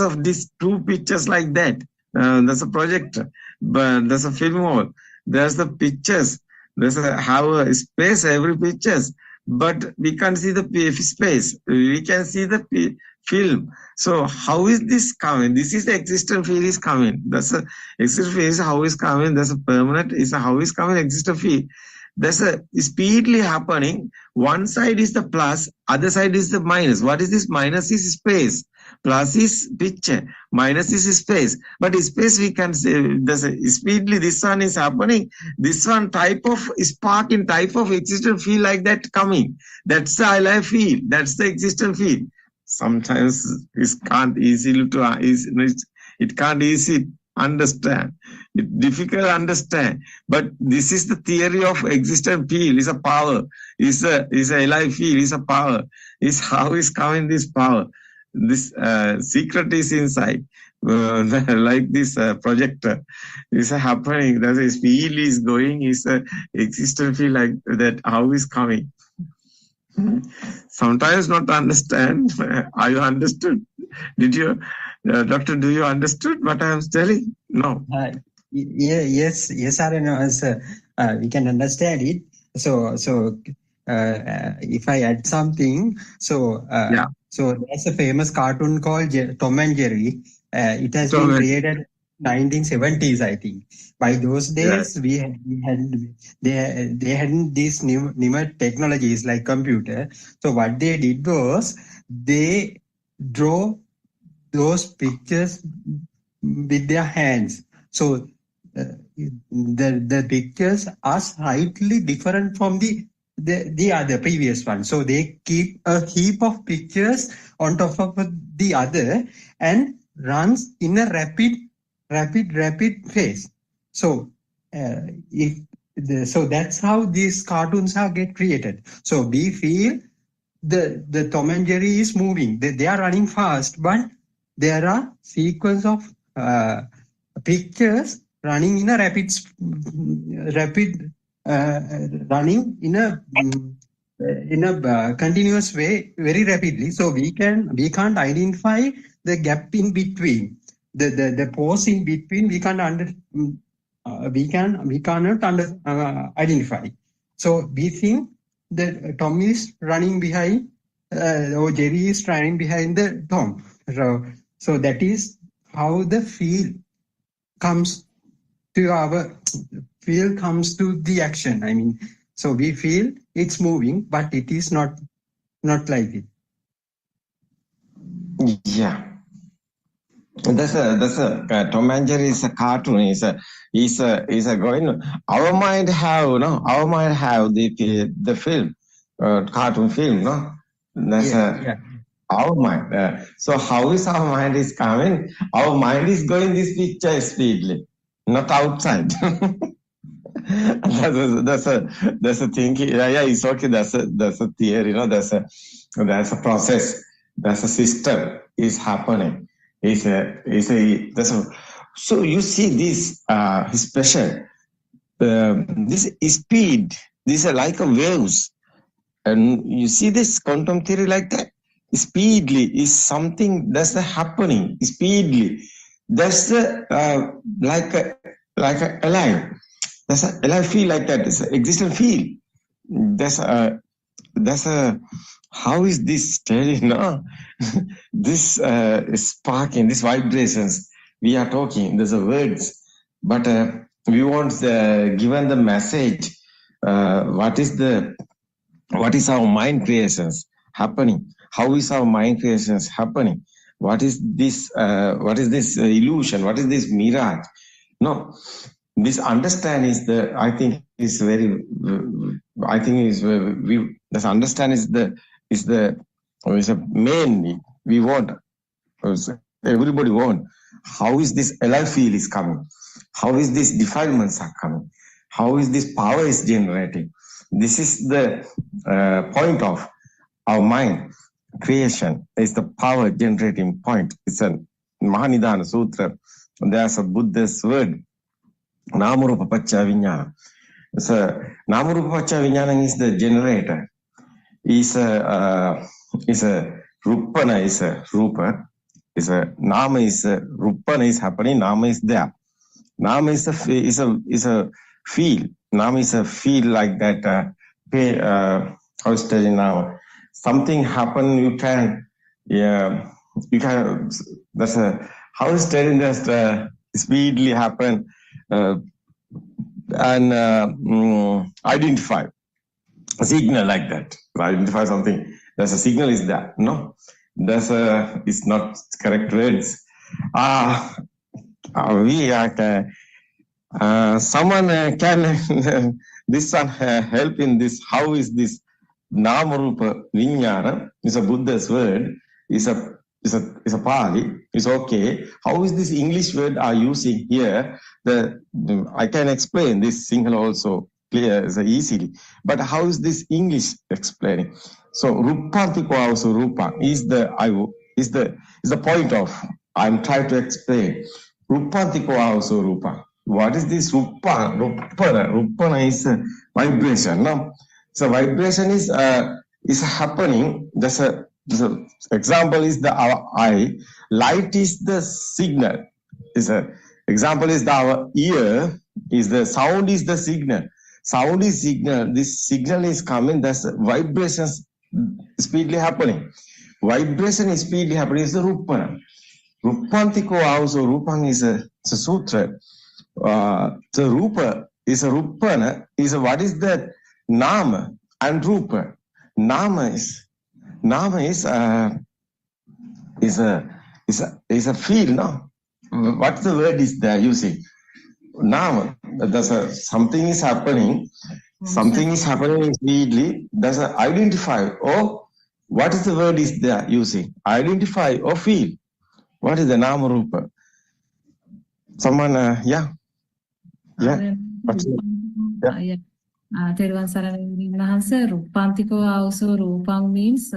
of these 2 pictures like that. There's a projector, but there's a film hall. There's the pictures. Have a space every pictures, but we can't see the space. We can see the film. So how is this coming? This is the existent field is coming. That's a existent field is how is coming. That's a permanent is how is coming existent field. That's a speedily happening. One side is the plus, other side is the minus. What is this? Minus is space. Plus is picture. Minus is space. But space we can say there's a speedily this one is happening. This one type of spark in type of existent field like that coming. That's the alive field. That's the existent field. Sometimes it can't easily it can't easily understand. It's difficult to understand. But this is the theory of existent field. Is a power. Is a alive field. Is a power. Is how is coming this power. This secret is inside. Like this projector is happening. That is field is going. Is a existent field like that. How is coming. Sometimes not understand. Are you understood? Did you, doctor? Do you understood what I am telling? No. Yes, sir. We can understand it. So if I add something, so there's a famous cartoon called Tom and Jerry. It has been created 1970s, I think. By those days, they hadn't these newer technologies like computer. So what they did was they draw those pictures with their hands. So the pictures are slightly different from the other previous one. So they keep a heap of pictures on top of the other and runs in a rapid phase. So so that's how these cartoons are get created. So we feel the Tom and Jerry is moving. They are running fast, but there are sequence of pictures running in a rapid running in a continuous way very rapidly. So we can't identify the gap in between. The pause in between we cannot identify. So we think that Tom is running behind or Jerry is running behind the Tom. So that is how the feel comes to the action. I mean, so we feel it's moving, but it is not like it. Yeah. That's a Tom and Jerry is a cartoon. Is a going. Our mind have the film, cartoon film. No, that's our mind. So how is our mind is coming? Our mind is going this picture speedily, not outside. That's a thinking. Yeah, it's okay. That's a theory. That's a process. That's a system is happening. So you see this special this speed. These are like a waves, and you see this quantum theory like that. Speedily is something that's happening. Speedily, that's like a alive. That's a alive feel like that. It's an existent feel. That's a how is this telling? No, this sparking, these vibrations we are talking. There's a words, but we want given the message. What is our mind creations happening? How is our mind creations happening? What is this? What is this illusion? What is this mirage? No, this understand is the. I think is very. I think is we. This understand is is a mainly we want. Everybody want. How is this alive feel is coming? How is this defilements are coming? How is this power is generating? This is the point of our mind. Creation is the power generating point. It's a Mahanidana Sutra. There's a Buddha's word, Namarupa Pacha Vijnana. So Namarupa Pacha Vijnana is the generator. Is a Rupana is a Rupa. Is a Nama is a Rupana is happening. Nama is there. Nama is a feel. Nama is a feel like that. How is telling now? Something happen. You can. That's a how is telling just speedily happen and identify a signal like that. Identify something. There's a signal is there. No, there's a. It's not correct words. We are. Someone can this one help in this. How is this Namarupa Vijnana? Is a Buddha's word. Is a Pali. Is okay. How is this English word are using here? I can explain this single also clear easily. But how is this English explaining? So Rupantiko also Rupa is the point of I'm trying to explain. Rupantiko also Rupa. What is this Rupa? Rupana is a vibration. No, so vibration is happening. The example is our eye. Light is the signal. Example is our ear. Is the sound is the signal. Sound is signal. This signal is coming. That's vibrations speedily happening. Vibration is speedily happening. Is the Rupana. Rupantiko also Rupang is a sutra. The Rupa is a Rupana is what is that Nama and Rupa. Nama is a feel. No, what the word is there using? Nama. There's something is happening. Something is happening speedily. There's a identify. Oh, what is the word is there using? Identify or feel. What is the Nama Rupa? Someone, yeah. Teruvan Saranam Mahansa, Rupantiko also Rupang means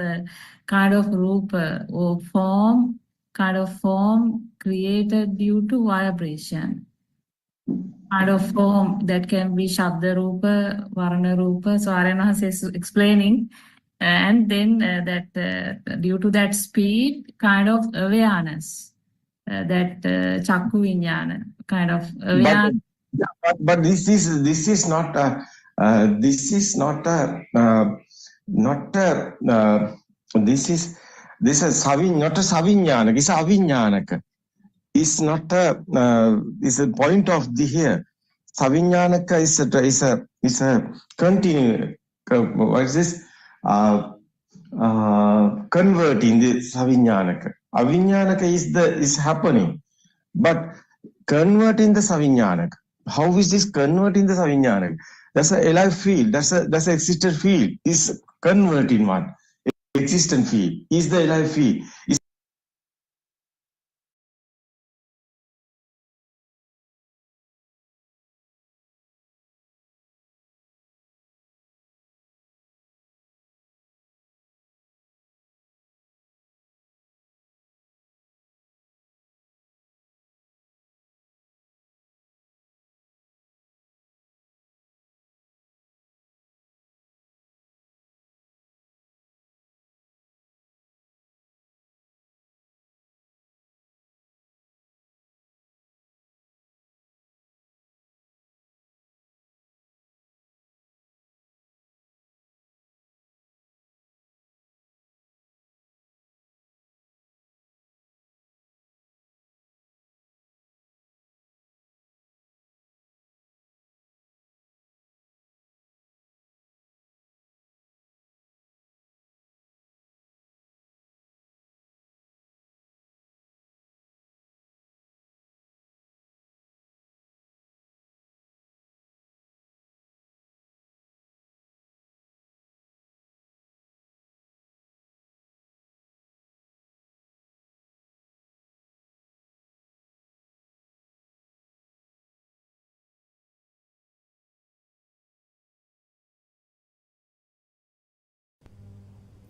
kind of rupa or form, kind of form created due to vibration. Kind of form that can be Shabda Rupa, Varana Rupa. So Aryan is explaining, and then that due to that speed, kind of awareness, that Chakku Vijnana, kind of awareness. But this is not this is not this is not a savignana. It's avignanaka. It's not it's a point of the here. Savignanaka is a continue. What is this? Converting the savignanaka. Avignanaka is happening, but converting the savignanaka. How is this converting the savignanaka? That's a alive field. That's a existent field. Is converting one existent field. Is the alive field. Is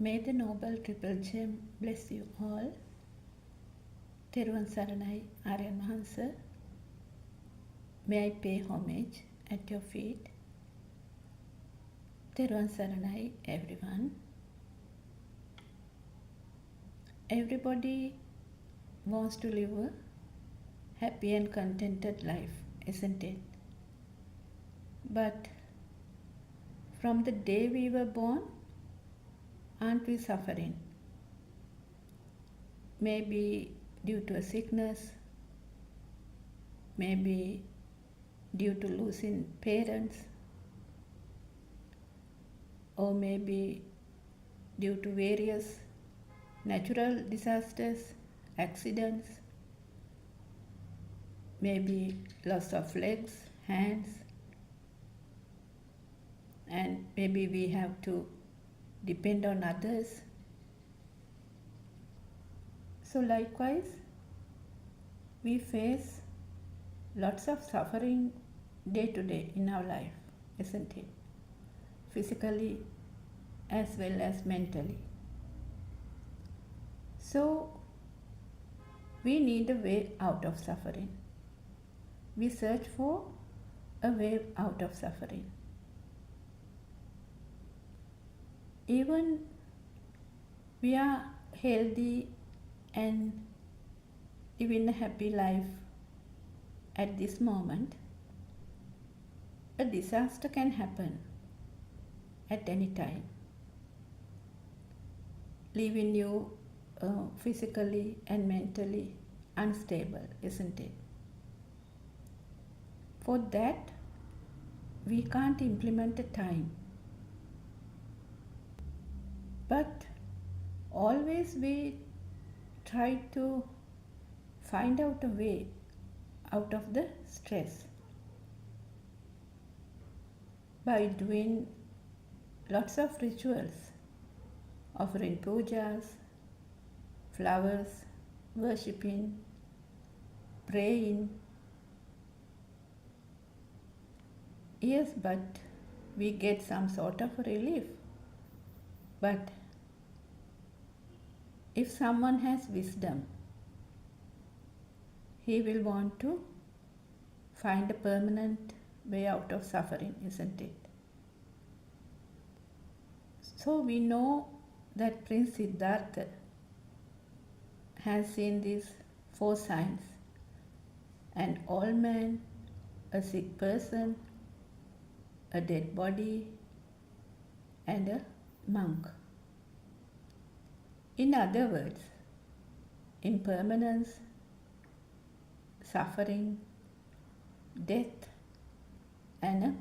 May the Noble Triple Gem bless you all. Teruvan Saranai Aryan Mahansa. May I pay homage at your feet. Teruvan Saranai, everyone. Everybody wants to live a happy and contented life, isn't it? But from the day we were born, aren't we suffering? Maybe due to a sickness, maybe due to losing parents, or maybe due to various natural disasters, accidents, maybe loss of legs, hands, and maybe we have to depend on others. So likewise, we face lots of suffering day to day in our life, isn't it? Physically as well as mentally. So we need a way out of suffering. We search for a way out of suffering. Even we are healthy and living a happy life at this moment, a disaster can happen at any time, leaving you physically and mentally unstable, isn't it? For that, we can't implement a time. But always we try to find out a way out of the stress by doing lots of rituals, offering pujas, flowers, worshipping, praying. Yes, but we get some sort of relief. But if someone has wisdom, he will want to find a permanent way out of suffering, isn't it? So we know that Prince Siddhartha has seen these 4 signs: an old man, a sick person, a dead body, and a monk. In other words, impermanence, suffering, death, and a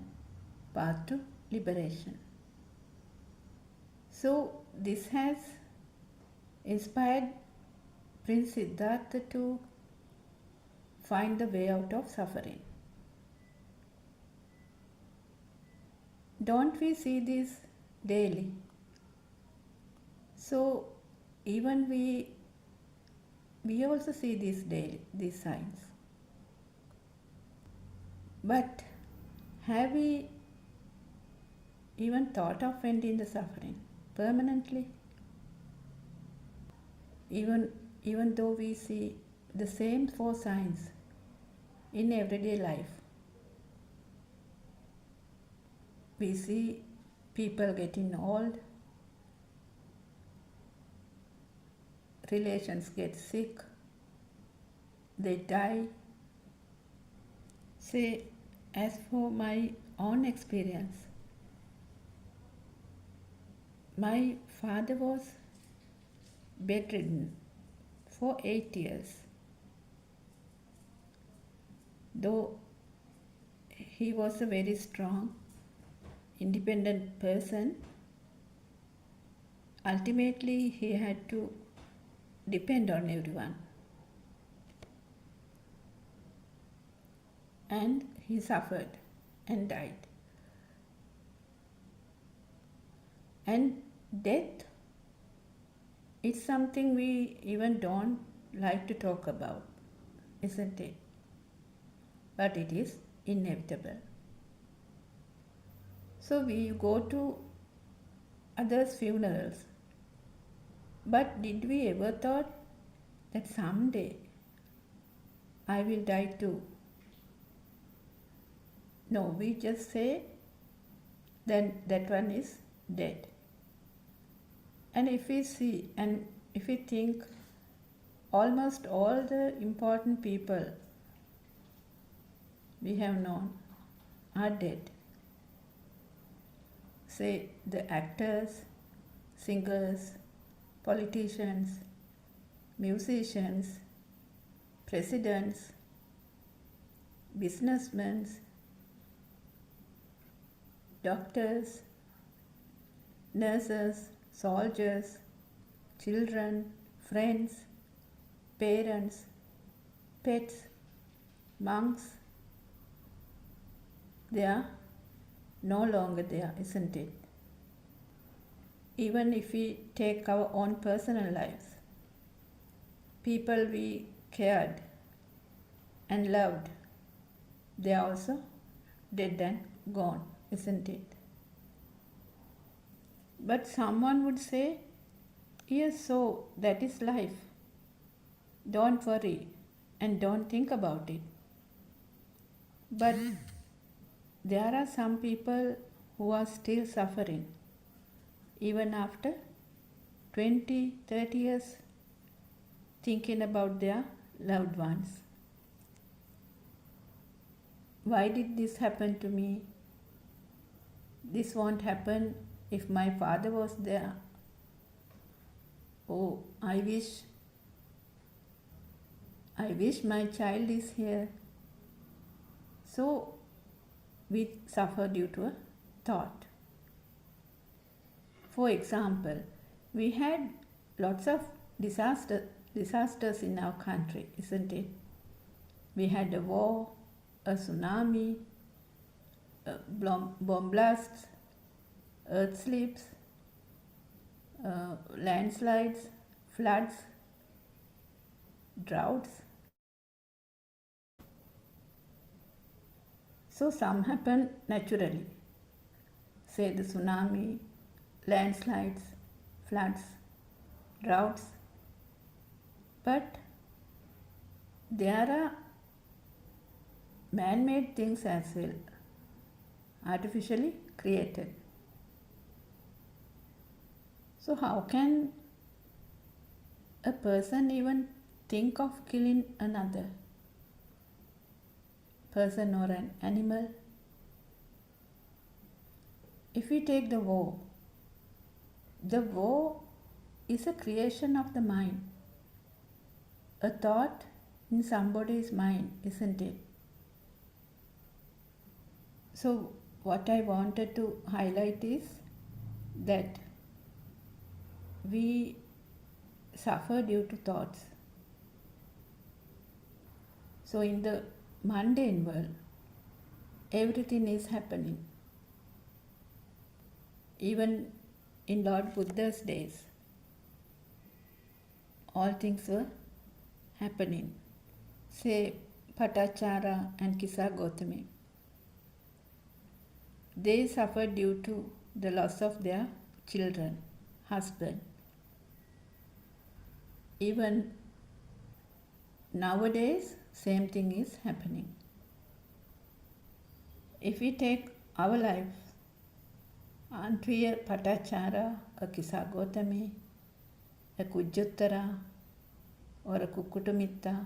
path to liberation. So this has inspired Prince Siddhartha to find the way out of suffering. Don't we see this daily? So even we also see this daily, these signs. But have we even thought of ending the suffering permanently? Even though we see the same 4 signs in everyday life, we see people getting old, relations get sick, they die. Say, as for my own experience, my father was bedridden for 8 years. Though he was a very strong, independent person, ultimately he had to depend on everyone. And he suffered and died. And death, it's something we even don't like to talk about, isn't it? But it is inevitable. So we go to others' funerals But did we ever thought that someday I will die too? No, we just say then that one is dead. And if we see and if we think almost all the important people we have known are dead. Say the actors, singers, politicians, musicians, presidents, businessmen, doctors, nurses, soldiers, children, friends, parents, pets, monks, they are no longer there, isn't it? Even if we take our own personal lives, people we cared and loved, they are also dead and gone, isn't it? But someone would say, yes, so that is life. Don't worry and don't think about it. But there are some people who are still suffering, even after 20, 30 years, thinking about their loved ones. Why did this happen to me? This won't happen if my father was there. Oh, I wish my child is here. So we suffer due to a thought. For example, we had lots of disasters in our country, isn't it? We had a war, a tsunami, bomb blasts, earth slips, landslides, floods, droughts. So some happen naturally, say the tsunami, landslides, floods, droughts. But there are man-made things as well, artificially created. So how can a person even think of killing another person or an animal? If we take the war is a creation of the mind, a thought in somebody's mind, isn't it? So what I wanted to highlight is that we suffer due to thoughts. So in the mundane world, everything is happening. Even in Lord Buddha's days, all things were happening. Say Patachara and Kisa Gotami. They suffered due to the loss of their children, husband. Even nowadays, same thing is happening. If we take our life, aren't we a Patachara, a Kisa Gotami, a Kujjuttara, or a Kukutumitta?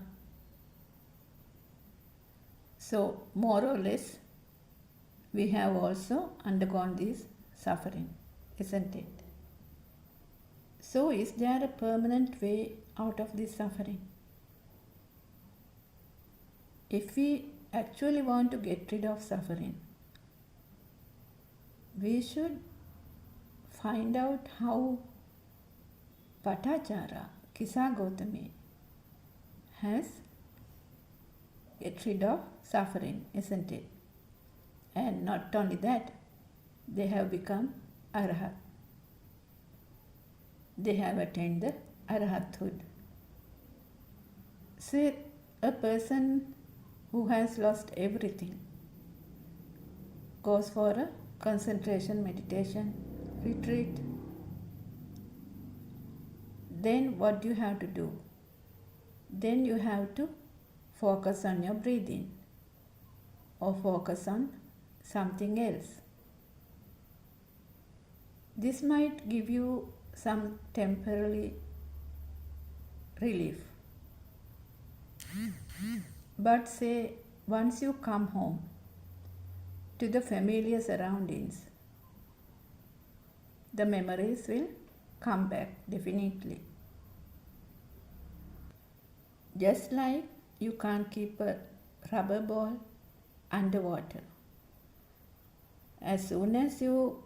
So, more or less, we have also undergone this suffering, isn't it? So, is there a permanent way out of this suffering? If we actually want to get rid of suffering, we should find out how Patachara, Kisa Gotami, has get rid of suffering, isn't it? And not only that, they have become Arhat. They have attained the Arhathood. Say a person who has lost everything goes for a concentration meditation retreat. then what do you have to do? Then you have to focus on your breathing or focus on something else. This might give you some temporary relief. But say once you come home to the familiar surroundings, the memories will come back definitely. Just like you can't keep a rubber ball underwater. As soon as you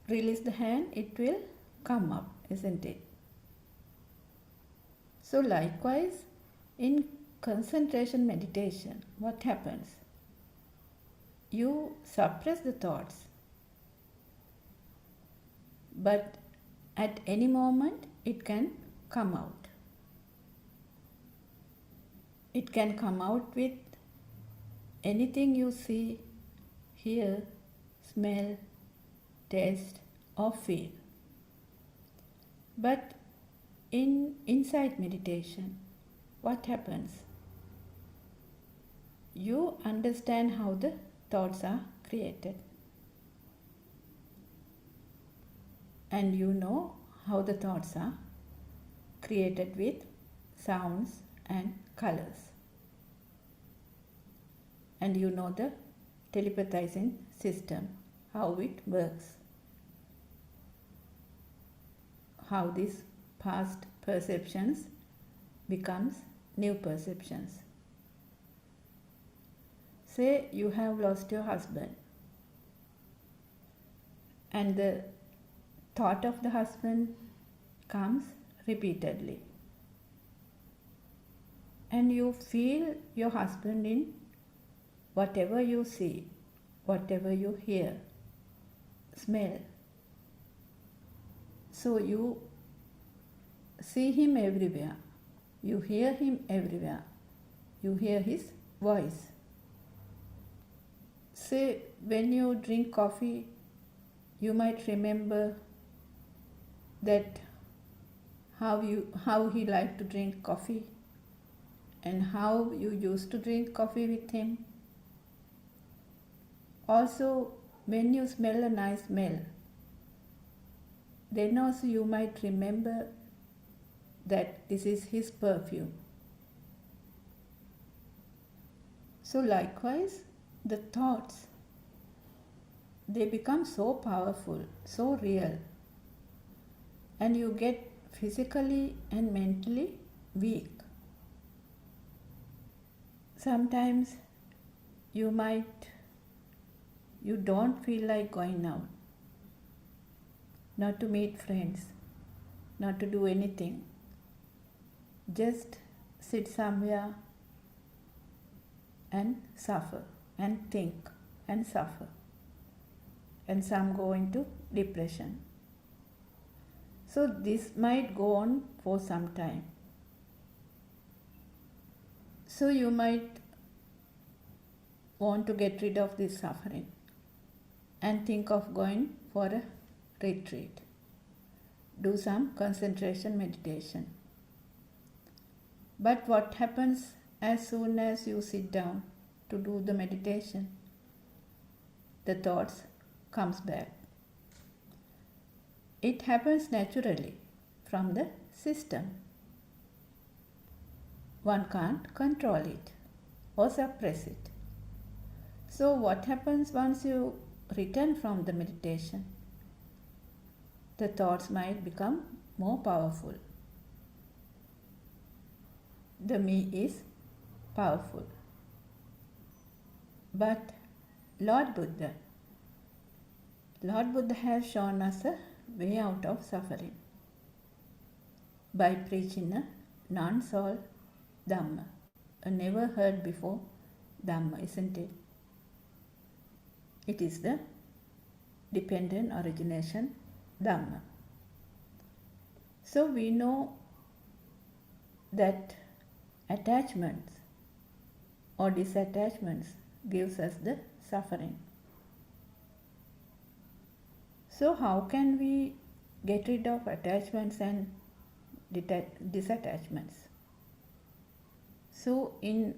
release the hand, it will come up, isn't it? So likewise, in concentration meditation, what happens? You suppress the thoughts, but at any moment it can come out. It can come out with anything you see, hear, smell, taste, or feel. But in insight meditation, what happens? You understand how the thoughts are created. And you know how the thoughts are created with sounds and colors. And you know the telepathizing system, how it works. How these past perceptions becomes new perceptions. Say you have lost your husband and the thought of the husband comes repeatedly, and you feel your husband in whatever you see, whatever you hear, smell. So you see him everywhere, you hear him everywhere, you hear his voice. Say when you drink coffee, you might remember that how he liked to drink coffee and how you used to drink coffee with him. Also, when you smell a nice smell, then also you might remember that this is his perfume. So likewise, the thoughts, they become so powerful, so real, and you get physically and mentally weak. Sometimes you don't feel like going out, not to meet friends, not to do anything. Just sit somewhere and suffer and think and suffer. And some go into depression. So this might go on for some time. So you might want to get rid of this suffering and think of going for a retreat. Do some concentration meditation. But what happens as soon as you sit down to do the meditation? The thoughts comes back. It happens naturally from the system. One can't control it or suppress it. So what happens once you return from the meditation? The thoughts might become more powerful. The me is powerful. But Lord Buddha has shown us a way out of suffering by preaching a non-soul Dhamma, a never heard before Dhamma, isn't it? It is the dependent origination Dhamma. So we know that attachments or disattachments gives us the suffering. So how can we get rid of attachments and disattachments. So in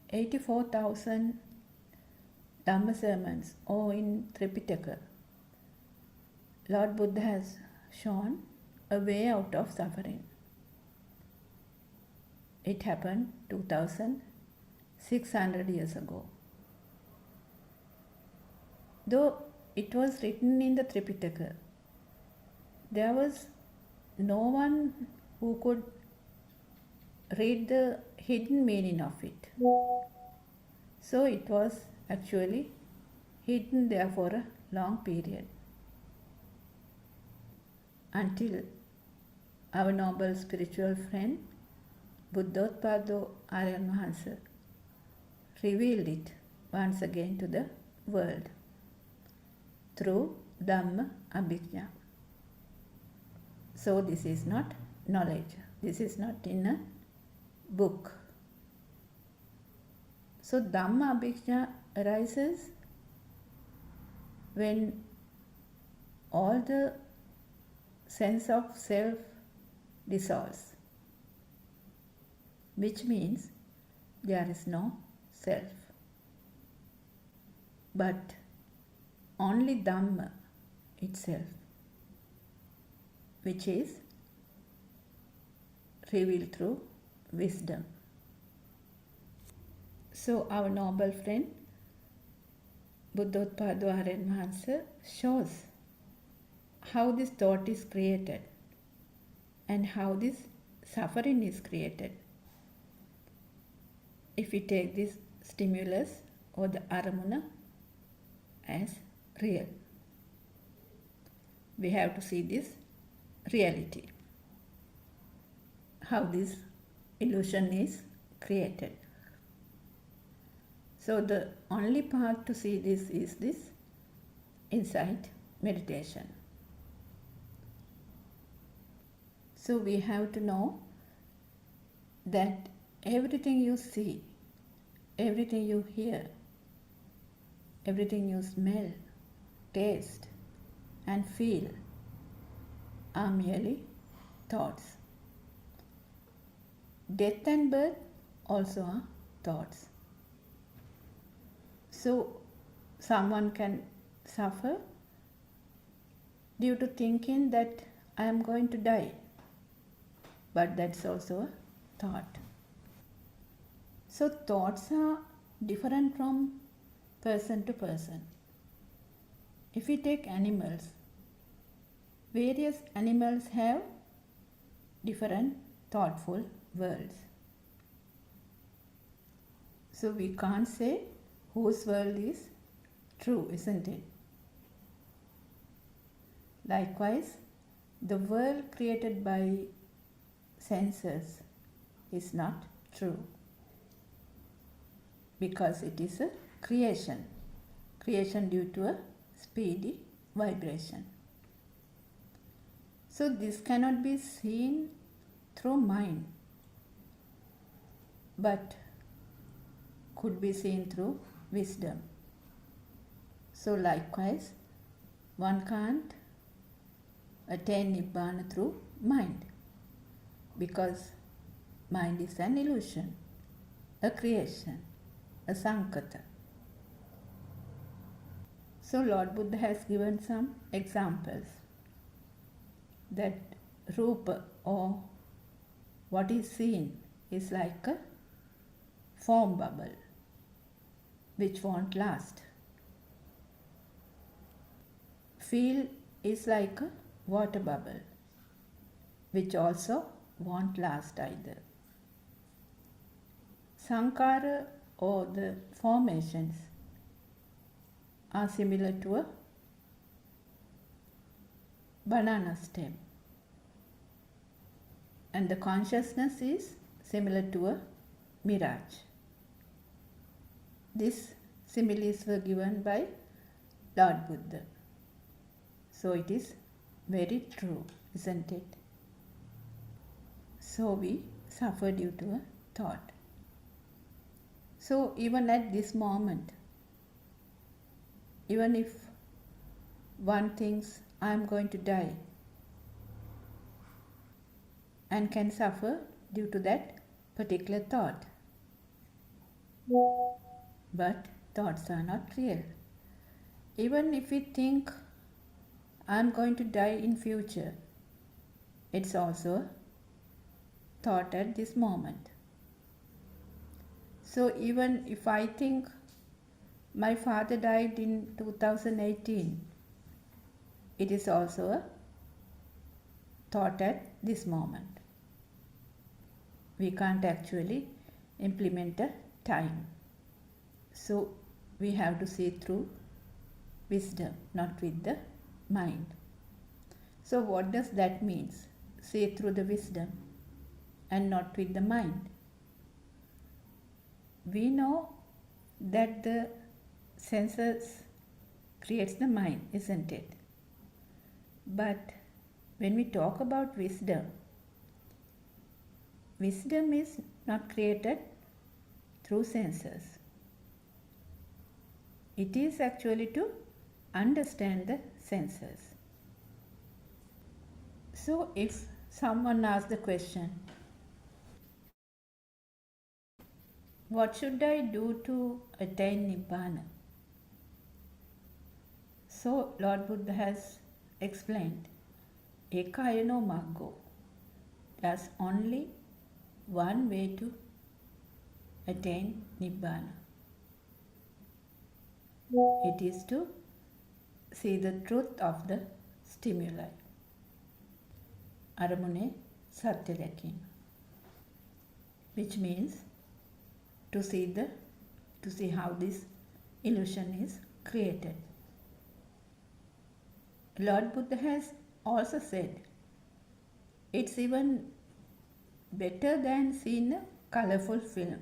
84,000 Dhamma sermons or in Tripitaka, Lord Buddha has shown a way out of suffering. It happened 2,600 years ago. Though it was written in the Tripitaka, there was no one who could read the hidden meaning of it. So it was actually hidden there for a long period until our noble spiritual friend Buddothpado Aryan Mahansa revealed it once again to the world through Dhamma Abhijna. So this is not knowledge. This is not in a book. So Dhamma Abhijna arises when all the sense of self dissolves, which means there is no self, but only Dhamma itself, which is revealed through wisdom. So our noble friend Buddothpado Aryan Mahansa shows how this thought is created and how this suffering is created. If we take this stimulus or the aramuna as real, we have to see this reality, how this illusion is created. So the only path to see this is this insight meditation. So we have to know that everything you see, everything you hear, everything you smell, taste and feel are merely thoughts. Death and birth also are thoughts. So someone can suffer due to thinking that I am going to die, but that's also a thought. So thoughts are different from person to person. If we take animals, various animals have different thoughtful worlds. So we can't say whose world is true, isn't it? Likewise, the world created by senses is not true because it is a creation due to a speedy vibration. So this cannot be seen through mind, but could be seen through wisdom. So likewise, one can't attain Nibbana through mind, because mind is an illusion, a creation, a sankata. So Lord Buddha has given some examples that rupa, or what is seen, is like a foam bubble which won't last. Feel is like a water bubble which also won't last either. Sankara, or the formations, are similar to a banana stem, and the consciousness is similar to a mirage. These similes were given by Lord Buddha. So it is very true, isn't it? So we suffer due to a thought. So even at this moment, even if one thinks I am going to die, and can suffer due to that particular thought. But thoughts are not real. Even if we think I'm going to die in future, it's also a thought at this moment. So even if I think my father died in 2018, it is also a thought at this moment. We can't actually implement a time. So we have to see through wisdom, not with the mind. So what does that mean? See through the wisdom and not with the mind. We know that the senses creates the mind, isn't it? But when we talk about wisdom, wisdom is not created through senses. It is actually to understand the senses. So if someone asks the question, what should I do to attain Nibbana? So Lord Buddha has explained, Ekayano Maggo. There's only one way to attain Nibbana. It is to see the truth of the stimuli. Aramune Satya Dakkina. Which means to see how this illusion is created. Lord Buddha has also said it's even better than seeing a colorful film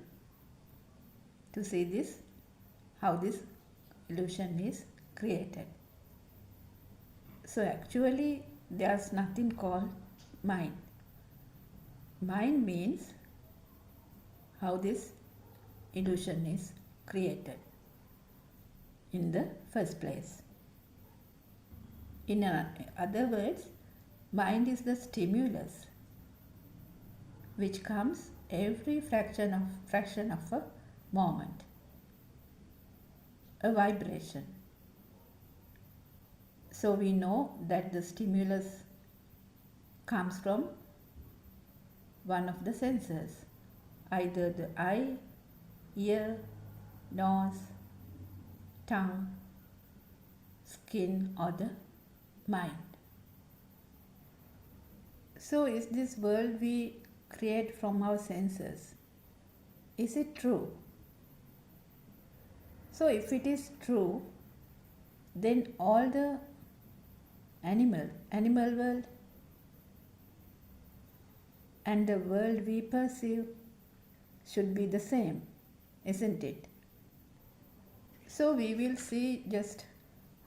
to see this, how this illusion is created. So actually there's nothing called mind. Mind means how this illusion is created in the first place. In other words, mind is the stimulus which comes every fraction of a moment, a vibration. So we know that the stimulus comes from one of the senses, either the eye, ear, nose, tongue, skin, or the mind. So is this world we create from our senses, is it true? So if it is true, then all the animal world and the world we perceive should be the same, isn't it? So we will see just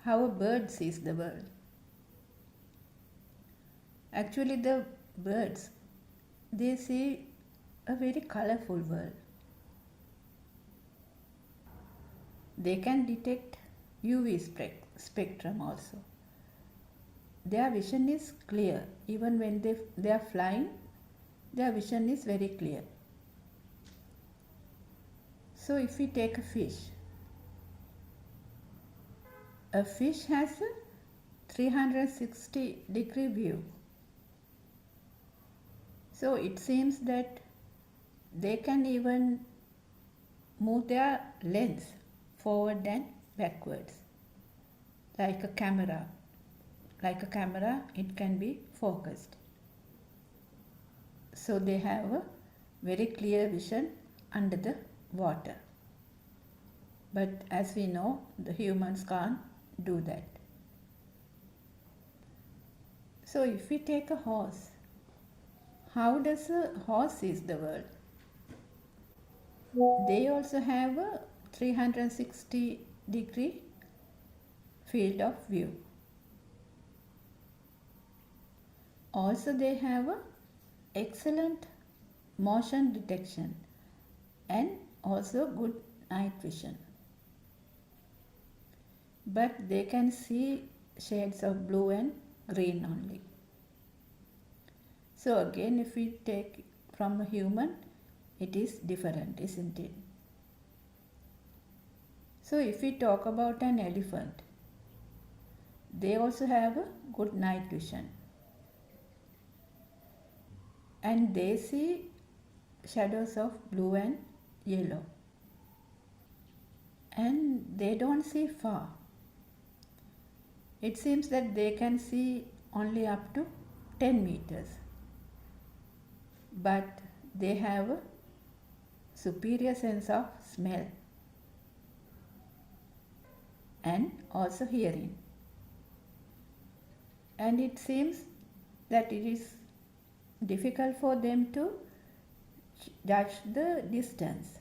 how a bird sees the world. Actually the birds, they see a very colorful world. They can detect UV spectrum also. Their vision is clear. Even when they are flying, their vision is very clear. So if we take a fish has a 360-degree view. So it seems that they can even move their lens forward and backwards, like a camera. Like a camera, it can be focused. So they have a very clear vision under the water. But as we know, the humans can't do that. So if we take a horse, how does a horse see the world? They also have a 360-degree field of view. Also they have a excellent motion detection and also good night vision. But they can see shades of blue and green only. So again, if we take from a human, it is different, isn't it? So if we talk about an elephant, they also have a good night vision. And they see shadows of blue and yellow. And they don't see far. It seems that they can see only up to 10 meters. But they have a superior sense of smell and also hearing. And it seems that it is difficult for them to judge the distance,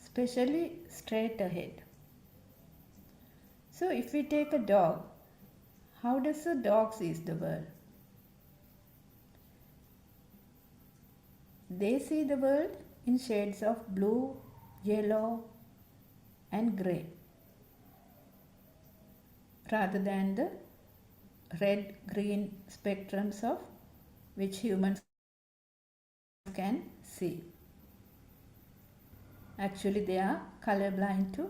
especially straight ahead. So if we take a dog, how does a dog see the world? They see the world in shades of blue, yellow and grey, rather than the red-green spectrums of which humans can see. Actually, they are colorblind to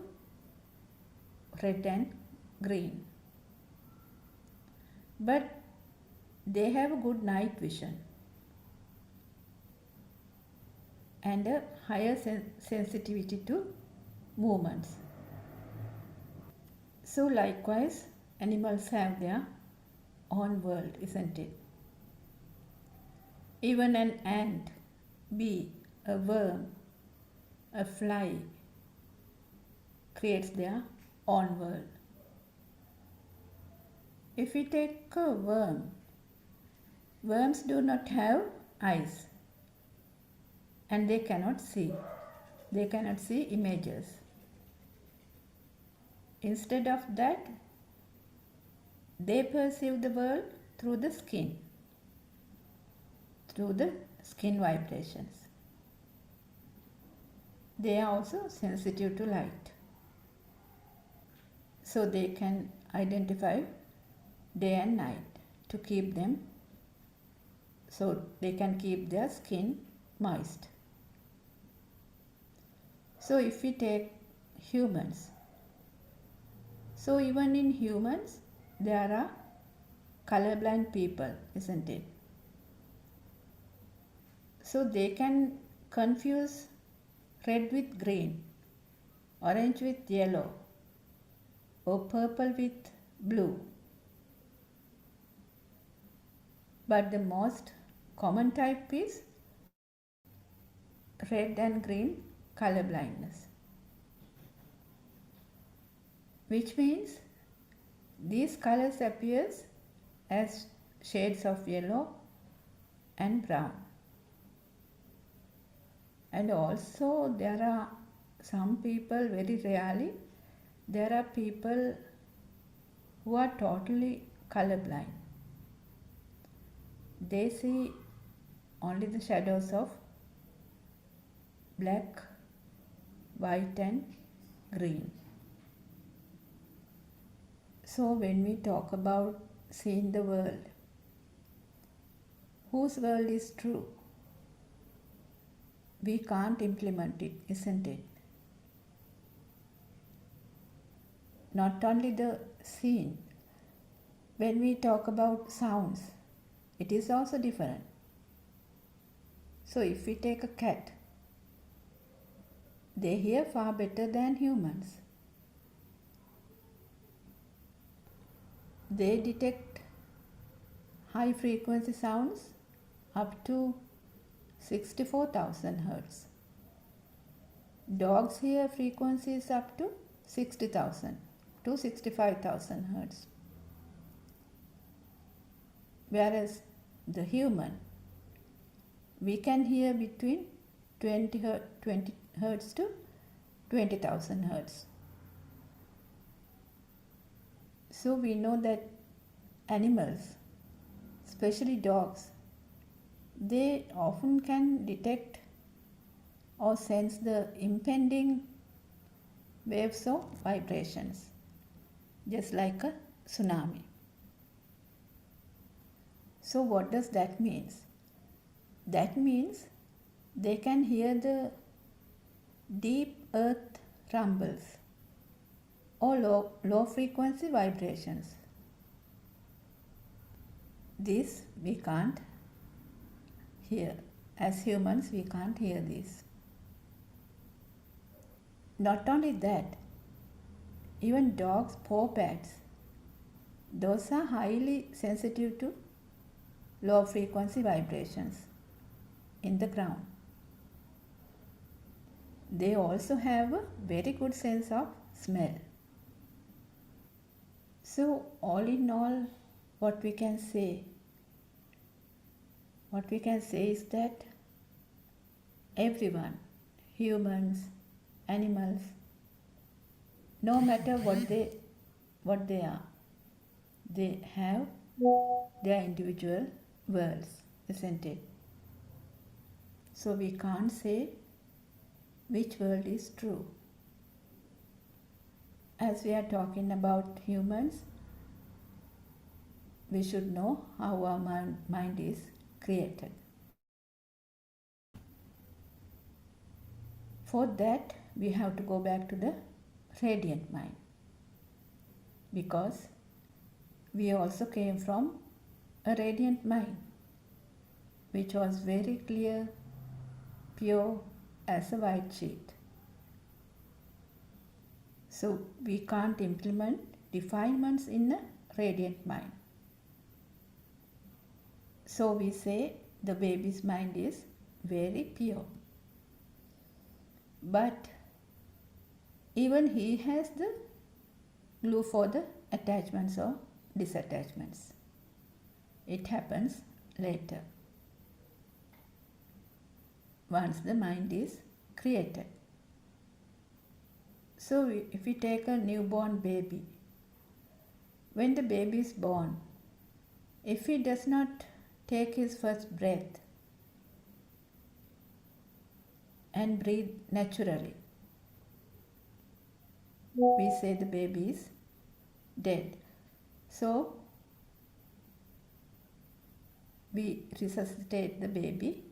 red and green. But they have a good night vision and a higher sensitivity to movements. So likewise, animals have their own world, isn't it? Even an ant, bee, a worm, a fly creates their own world. If we take a worm, worms do not have eyes and they cannot see. They cannot see images. Instead of that, they perceive the world through the skin vibrations. They are also sensitive to light. So they can identify day and night to keep them, so they can keep their skin moist. So if we take humans, so even in humans there are colorblind people, isn't it? So they can confuse red with green, orange with yellow, or purple with blue. But the most common type is red and green color blindness, which means these colors appears as shades of yellow and brown. And also there are some people, very rarely, there are people who are totally colorblind. They see only the shadows of black, white and green. So when we talk about seeing the world, whose world is true? We can't implement it, isn't it? Not only the scene. When we talk about sounds, it is also different. So if we take a cat, they hear far better than humans. They detect high frequency sounds up to 64,000 Hertz. Dogs hear frequencies up to 60,000 to 65,000 Hertz. Whereas the human, we can hear between 20 Hertz to 20,000 Hertz. So we know that animals, especially dogs, they often can detect or sense the impending waves of vibrations, just like a tsunami. So what does that mean? That means they can hear the deep earth rumbles or low frequency vibrations. This we can't hear. As humans, we can't hear this. Not only that, even dogs' paw pads, those are highly sensitive to low frequency vibrations in the ground. They also have a very good sense of smell. So all in all, what we can say is that everyone, humans, animals, no matter what they are, they have their individual worlds, isn't it? So we can't say which world is true. As we are talking about humans, we should know how our mind is created. For that, we have to go back to the radiant mind, because we also came from a radiant mind, which was very clear, pure as a white sheet. So we can't implement defilements in a radiant mind. So we say the baby's mind is very pure. But even he has the glue for the attachments or disattachments. It happens later, once the mind is created. So if we take a newborn baby, when the baby is born, if he does not take his first breath and breathe naturally, we say the baby is dead. So we resuscitate the baby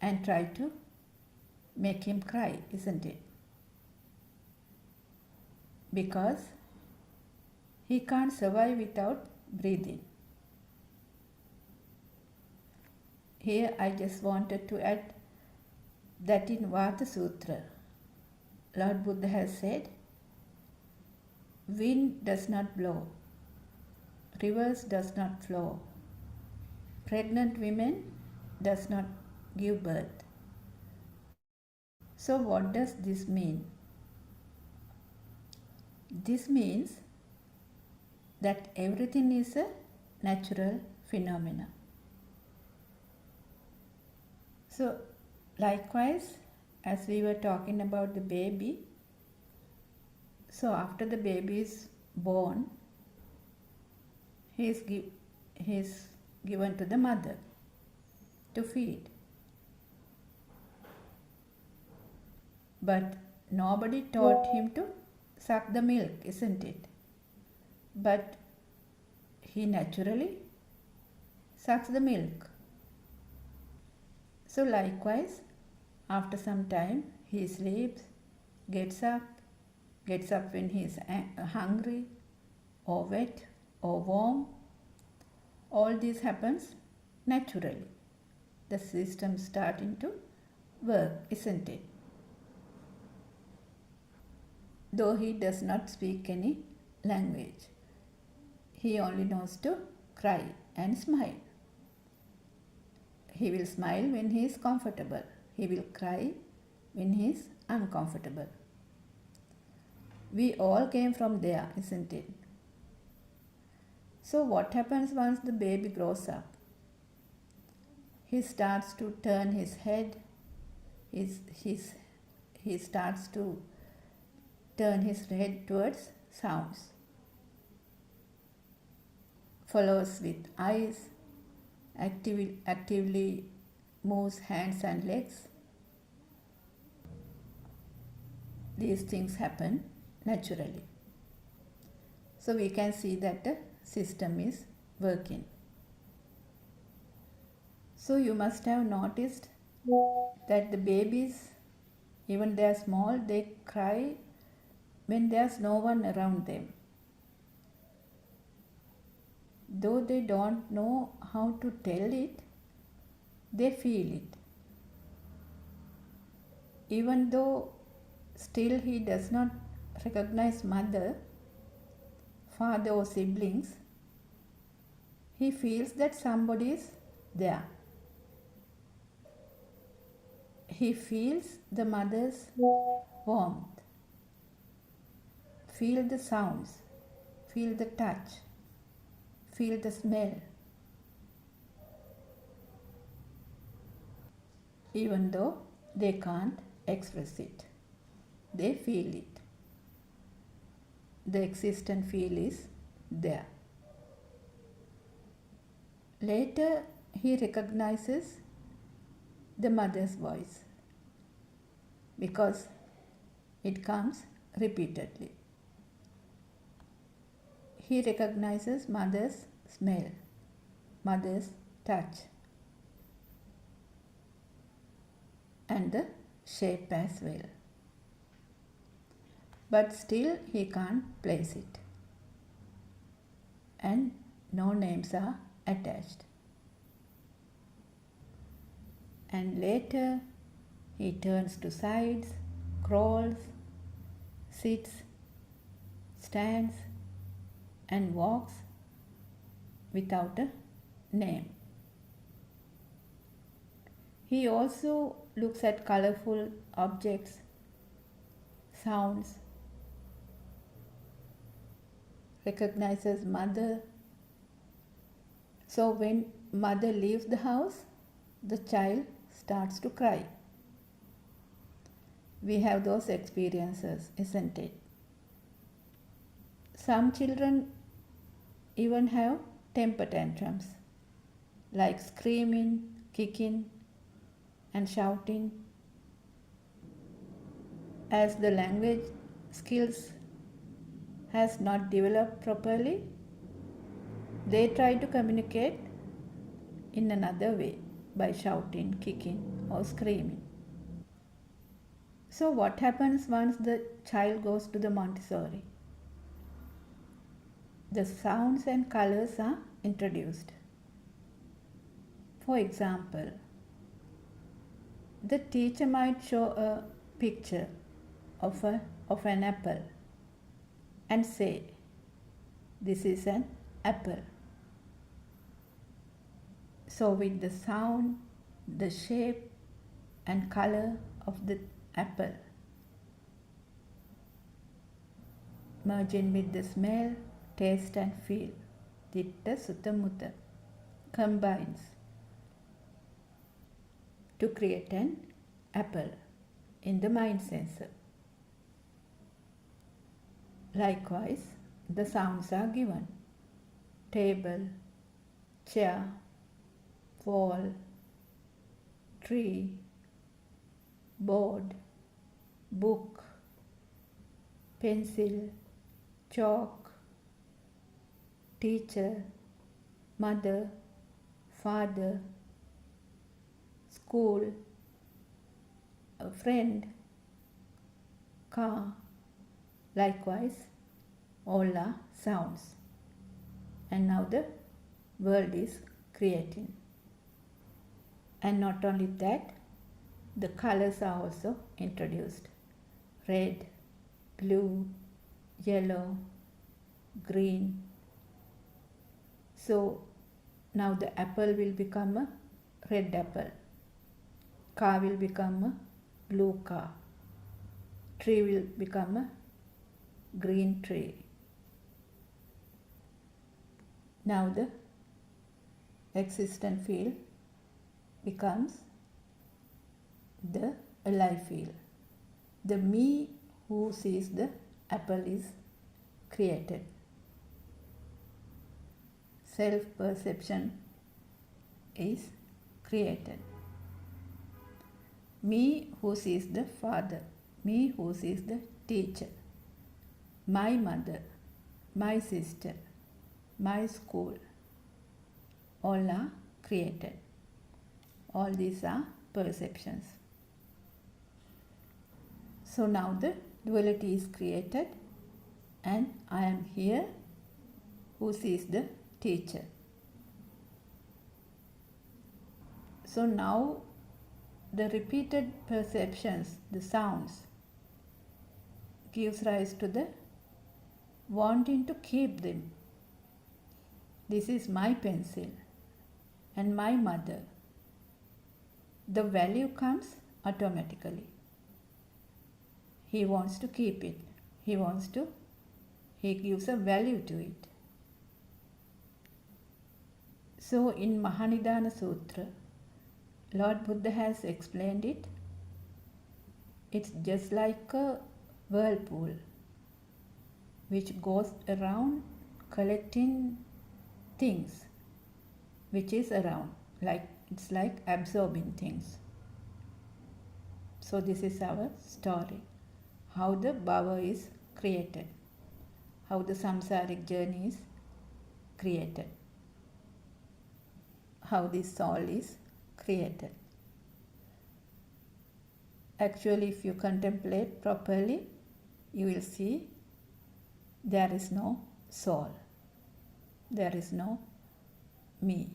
and try to make him cry, isn't it? Because he can't survive without breathing. Here I just wanted to add that in Vata Sutra, Lord Buddha has said, wind does not blow, rivers does not flow, pregnant women does not give birth. So what does this mean? This means that everything is a natural phenomena. So likewise, as we were talking about the baby, so after the baby is born, he is given to the mother to feed. But nobody taught him to suck the milk, isn't it? But he naturally sucks the milk. So likewise, after some time, he sleeps, gets up when he is hungry or wet or warm. All this happens naturally. The system starting to work, isn't it? Though he does not speak any language, he only knows to cry and smile. He will smile when he is comfortable. He will cry when he is uncomfortable. We all came from there, isn't it? So what happens once the baby grows up? He starts to turn his head. He starts to turn his head towards sounds. Follows with eyes, actively moves hands and legs. These things happen naturally. So we can see that the system is working. So you must have noticed that the babies, even they are small, they cry when there's no one around them. Though they don't know how to tell it, they feel it. Even though still he does not recognize mother, father or siblings, he feels that somebody is there. He feels the mother's warmth, feel the sounds, feel the touch, feel the smell. Even though they can't express it, they feel it. The existent feel is there. Later, he recognizes the mother's voice because it comes repeatedly. He recognizes mother's smell, mother's touch, and the shape as well. But still he can't place it, and no names are attached. And later he turns to sides, crawls, sits, stands, and walks without a name. He also looks at colorful objects, sounds, recognizes mother. So when mother leaves the house, the child starts to cry. We have those experiences, isn't it? Some children even have temper tantrums, like screaming, kicking, and shouting. As the language skills has not developed properly, they try to communicate in another way by shouting, kicking, or screaming. So what happens once the child goes to the Montessori? The sounds and colors are introduced. For example, the teacher might show a picture of an apple and say, "This is an apple." So with the sound, the shape and color of the apple merging with the smell, taste and feel, Ditta Sutta Mutta combines to create an apple in the mind sensor. Likewise, the sounds are given: table, chair, wall, tree, board, book, pencil, chalk, teacher, mother, father, school, a friend, car. Likewise, all are sounds. And now the world is creating. And not only that, the colors are also introduced: red, blue, yellow, green. So now the apple will become a red apple, car will become a blue car, tree will become a green tree. Now the existent field becomes the alive field. The me who sees the apple is created. Self-perception is created. Me who sees the father, me who sees the teacher, my mother, my sister, my school, all are created. All these are perceptions. So now the duality is created, and I am here who sees the teacher. So now the repeated perceptions, the sounds, gives rise to the wanting to keep them. This is my pencil and my mother. The value comes automatically. He wants to keep it. He gives a value to it. So in Mahanidana Sutra, Lord Buddha has explained it. It's just like a whirlpool which goes around collecting things which is around, like it's like absorbing things. So this is our story, how the bhava is created, how the samsaric journey is created, how this soul is created. Actually, if you contemplate properly, you will see there is no soul, there is no me.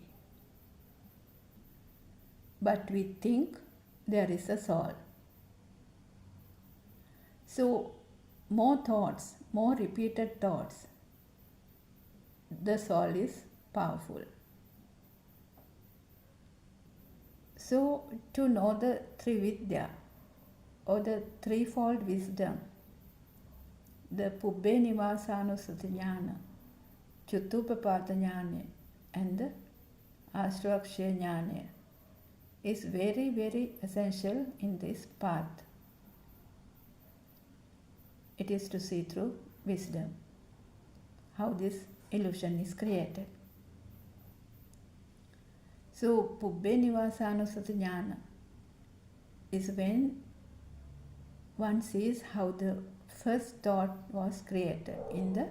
But we think there is a soul. So, more thoughts, more repeated thoughts, the soul is powerful. So, to know the Trividya or the threefold wisdom, the Pubbe Nivasanusati Jnana, Chutupapada Jnana, and the Ashtaksha Jnana is very, very essential in this path. It is to see through wisdom how this illusion is created. So, Pubbe Nivasanusati Jnana is when one sees how the first thought was created in the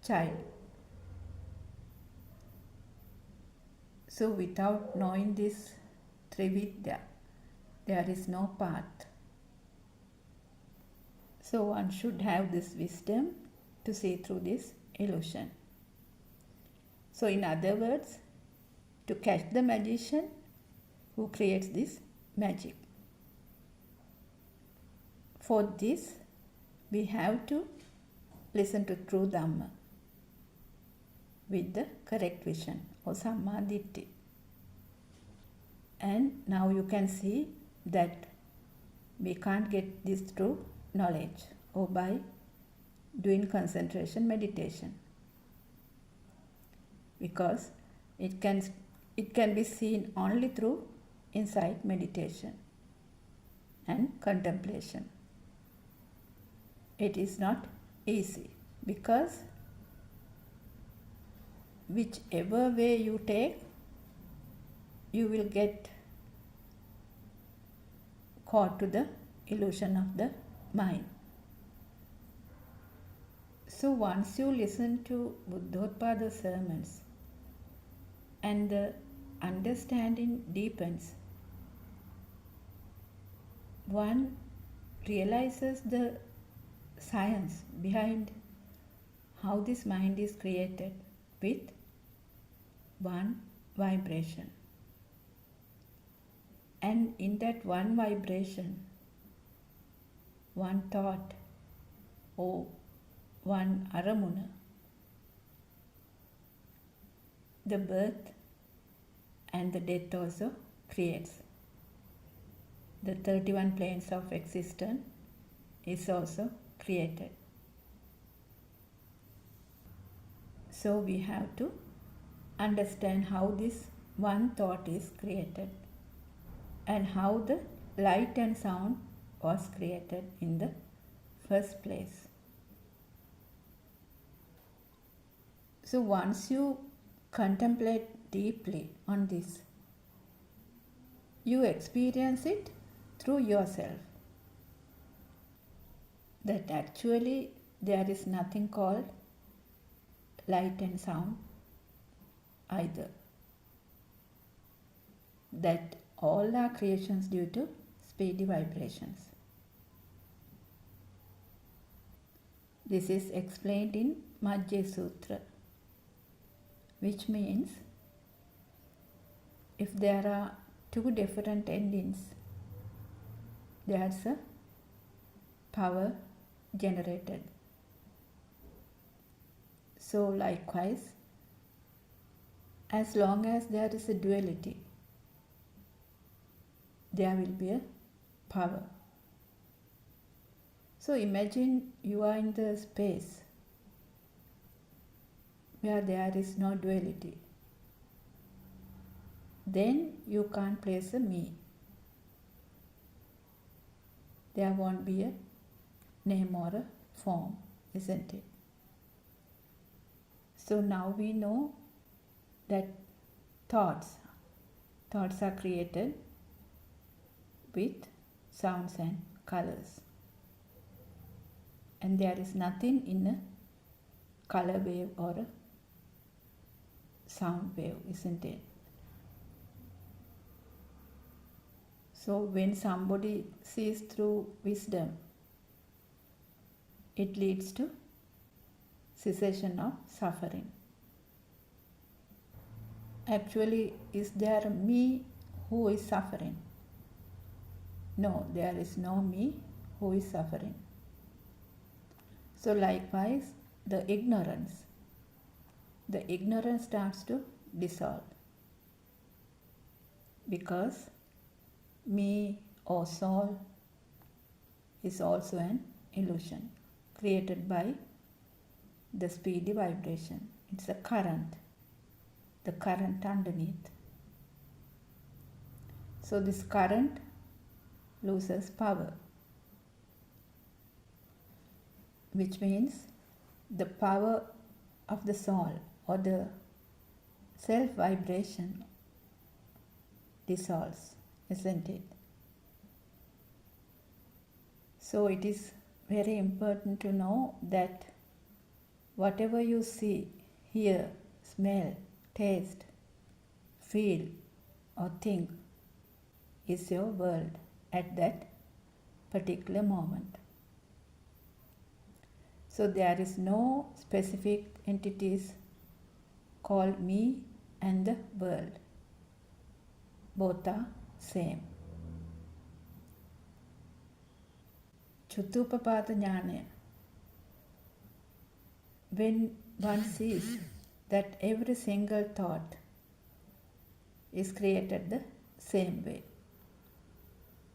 child. So, without knowing this Trividya, there is no path. So, one should have this wisdom to see through this illusion. So, in other words, to catch the magician who creates this magic. For this, we have to listen to true Dhamma with the correct vision or Samma Ditti. And now you can see that we can't get this through knowledge or by doing concentration meditation, because it can be seen only through insight meditation and contemplation. It is not easy, because whichever way you take, you will get caught to the illusion of the mind. So once you listen to Buddothpado sermons and the understanding deepens, one realizes the science behind how this mind is created with one vibration. And in that one vibration, one thought or one aramuna, the birth and the death also creates. The 31 planes of existence is also created. So we have to understand how this one thought is created and how the light and sound was created in the first place. So once you contemplate deeply on this, you experience it through yourself, that actually there is nothing called light and sound either. that all are creations due to speedy vibrations. This is explained in Majja Sutra, which means if there are two different endings, there's a power generated. So likewise, as long as there is a duality, there will be a power. So imagine you are in the space where there is no duality. Then you can't place a me. There won't be a name or a form, isn't it? So now we know that thoughts are created with sounds and colors. And there is nothing in a color wave or a sound wave, isn't it? So when somebody sees through wisdom, it leads to cessation of suffering. Actually, is there a me who is suffering? No, there is no me who is suffering. So likewise, the ignorance starts to dissolve, because me or soul is also an illusion created by the speedy vibration. It's a current, the current underneath. So this current loses power, which means the power of the soul or the self vibration dissolves, isn't it? So it is very important to know that whatever you see, hear, smell, taste, feel or think is your world at that particular moment. So there is no specific entities called me and the world. Both are same. Chutupapada jnana. When one sees that every single thought is created the same way.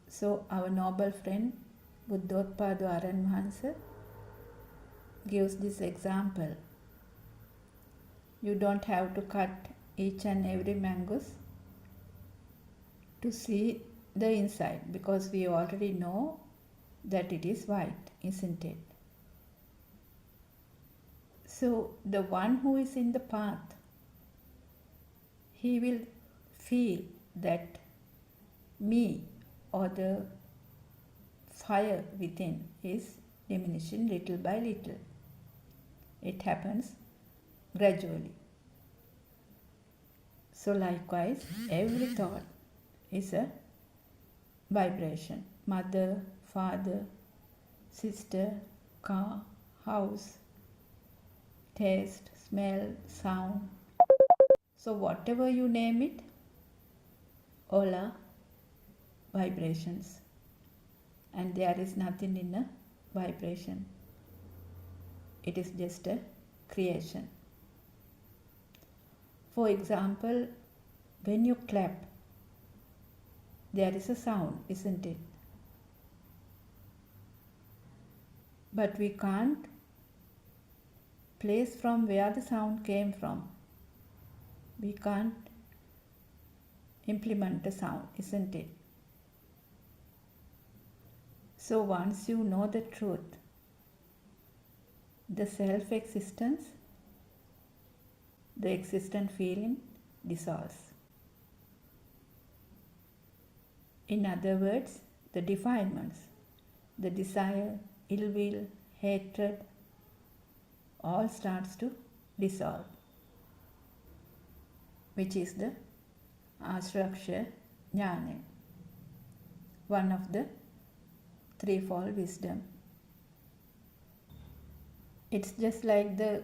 So our noble friend Buddothpado Aran gives this example. You don't have to cut each and every mangoes to see the inside, because we already know that it is white, isn't it? So the one who is in the path, he will feel that me or the fire within is diminishing little by little. It happens gradually. So likewise, every thought is a vibration. Mother, father, sister, car, house, taste, smell, sound. So whatever you name it, all are vibrations. And there is nothing in a vibration. It is just a creation. For example, when you clap, there is a sound, isn't it? But we can't place from where the sound came from. We can't implement a sound, isn't it? So once you know the truth, the self-existence, the existent feeling dissolves. In other words, the defilements, the desire, ill will, hatred, all starts to dissolve, which is the asraksha jnana, one of the threefold wisdom. It's just like the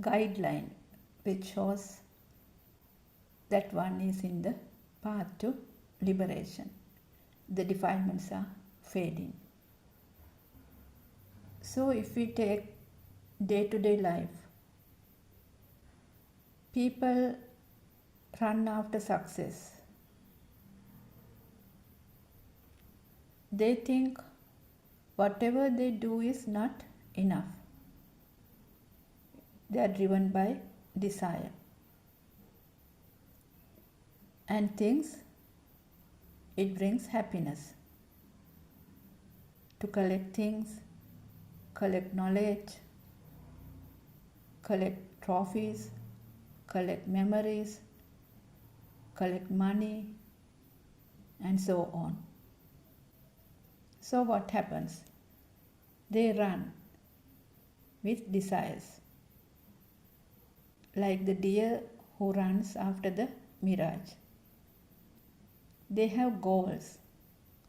guideline which shows that one is in the path to liberation. The defilements are fading. So if we take day-to-day life, people run after success. They think whatever they do is not enough. They are driven by desire and thinks it brings happiness to collect things, collect knowledge, collect trophies, collect memories, collect money, and so on. So what happens? They run with desires, like the deer who runs after the mirage. They have goals,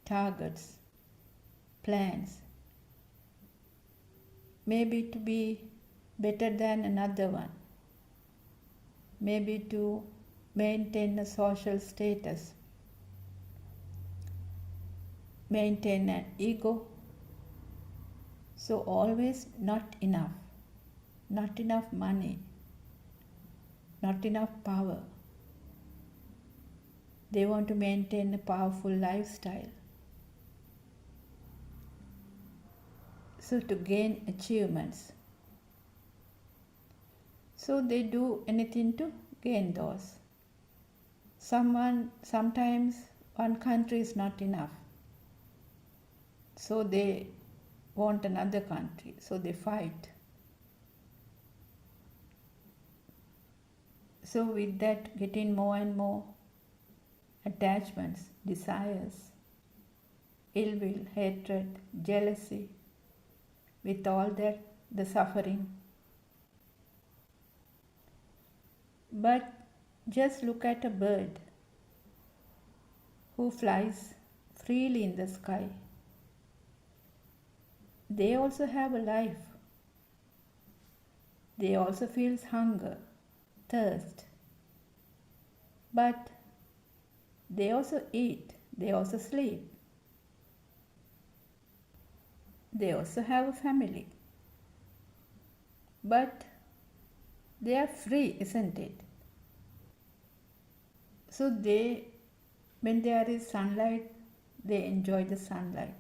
targets, plans, maybe to be better than another one, maybe to maintain a social status, maintain an ego. So always not enough money, not enough power. They want to maintain a powerful lifestyle. So to gain achievements. So they do anything to gain those. Sometimes one country is not enough. So they want another country. So they fight. So with that, getting more and more attachments, desires, ill will, hatred, jealousy, with all that, the suffering. But just look at a bird who flies freely in the sky. They also have a life. They also feel hunger, thirst. But they also eat, they also sleep. They also have a family. But they are free, isn't it? So when there is sunlight, they enjoy the sunlight.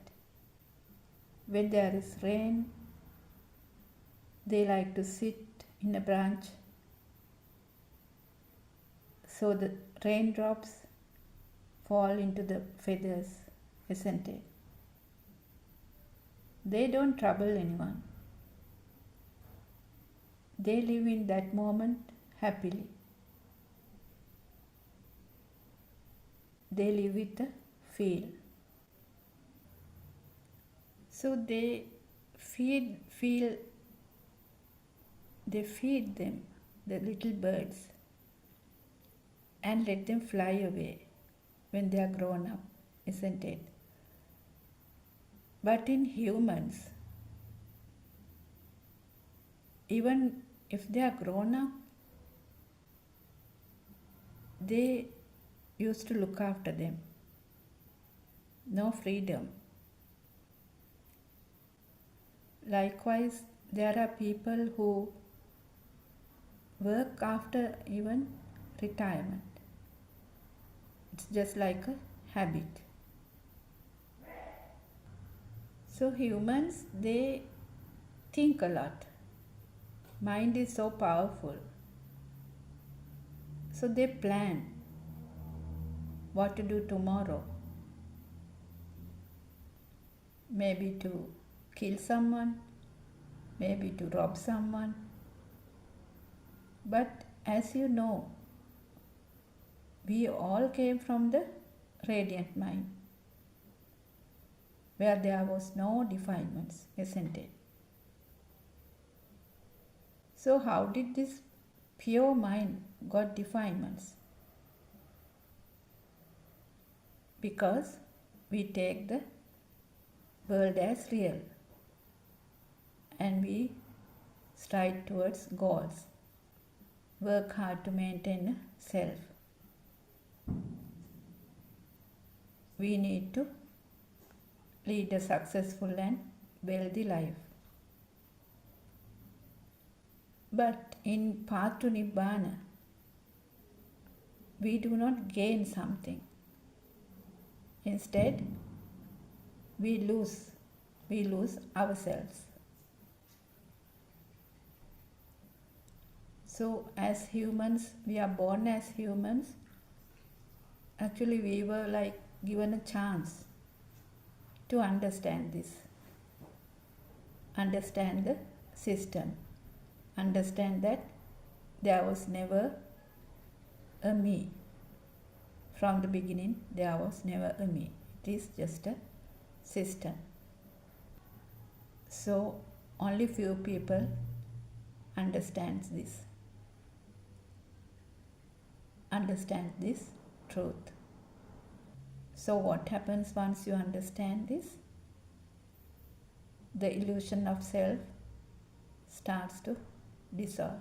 When there is rain, they like to sit in a branch. So the raindrops fall into the feathers, isn't it? They don't trouble anyone. They live in that moment happily. They live with the feel. So they feed them, the little birds, and let them fly away when they are grown up, isn't it? But in humans, even if they are grown up, they used to look after them. No freedom. Likewise, there are people who work after even retirement. It's just like a habit. So humans, they think a lot. Mind is so powerful. So they plan what to do tomorrow. Maybe to kill someone, maybe to rob someone. But as you know, we all came from the radiant mind, where there was no defilements, isn't it? So how did this pure mind got defilements? because we take the world as real and we strive towards goals, work hard to maintain a self. We need to lead a successful and wealthy life. But in path to Nibbana, we do not gain something. Instead, we lose ourselves. So as humans, we are born as humans. Actually, we were like given a chance to understand this, understand the system, understand that there was never a me. From the beginning, there was never a me. It is just a system. So only few people understand this truth. So what happens once you understand this? The illusion of self starts to dissolve.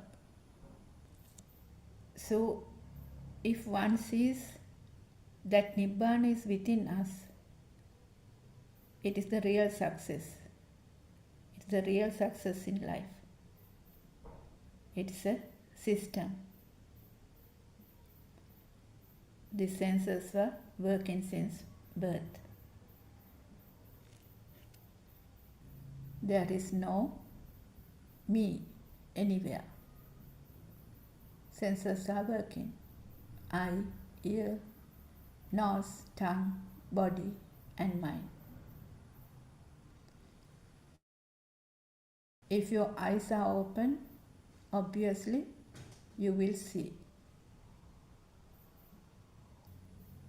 So if one sees that Nibbana is within us, it is the real success. It's the real success in life. It's a system. The senses were working since birth. There is no me anywhere. Senses are working. Eye, ear, nose, tongue, body, and mind. If your eyes are open, obviously you will see.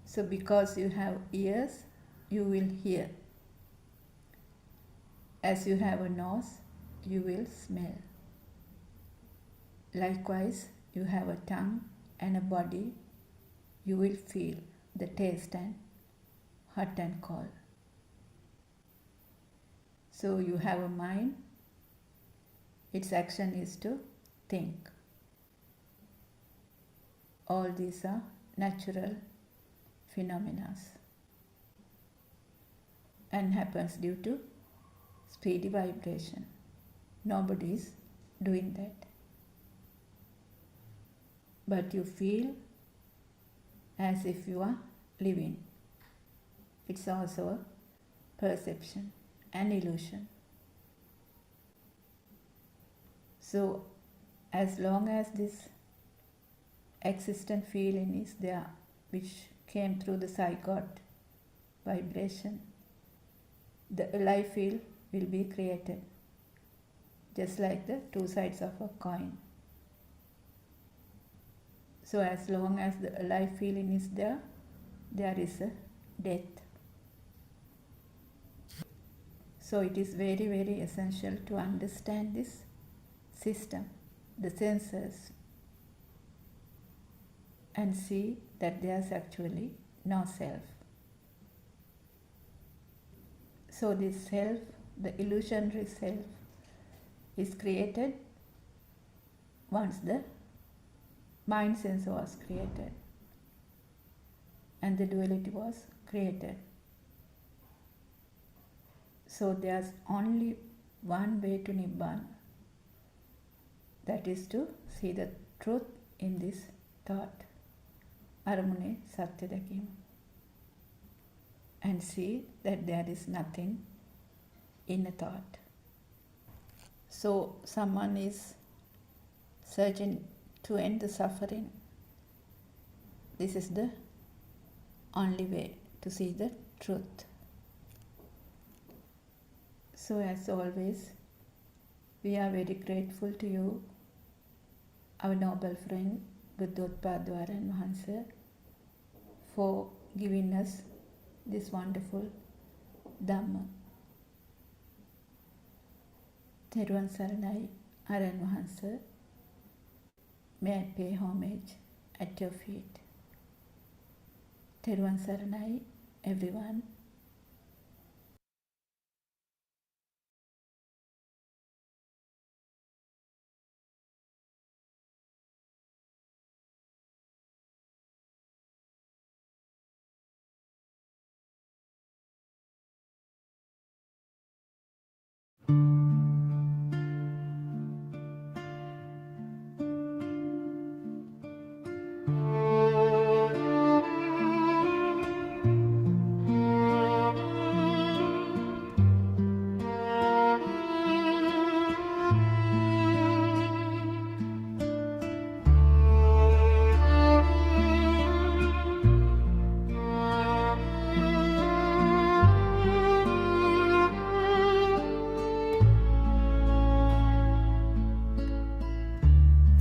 So because you have ears, you will hear. As you have a nose, you will smell. Likewise, you have a tongue and a body, you will feel the taste and hot and cold. So you have a mind, its action is to think. All these are natural phenomena and happens due to speedy vibration. Nobody is doing that. But you feel as if you are living. It's also a perception, an illusion. So as long as this existent feeling is there, which came through the zygote vibration, the alive field will be created, just like the two sides of a coin. So as long as the alive feeling is there, there is a death. So it is very, very essential to understand this system, the senses, and see that there is actually no self. So this self, the illusionary self, is created once the mind sense was created and the duality was created. So there's only one way to Nibbana, that is to see the truth in this thought, Aramune Satya Dakima, and see that there is nothing in a thought. So someone is searching to end the suffering. This is the only way to see the truth. So as always, we are very grateful to you, our noble friend Buddothpado Wahanse, for giving us this wonderful Dhamma. Theruvan Saranai Aran Wahanse, may I pay homage at your feet. Theruvan Saranai everyone.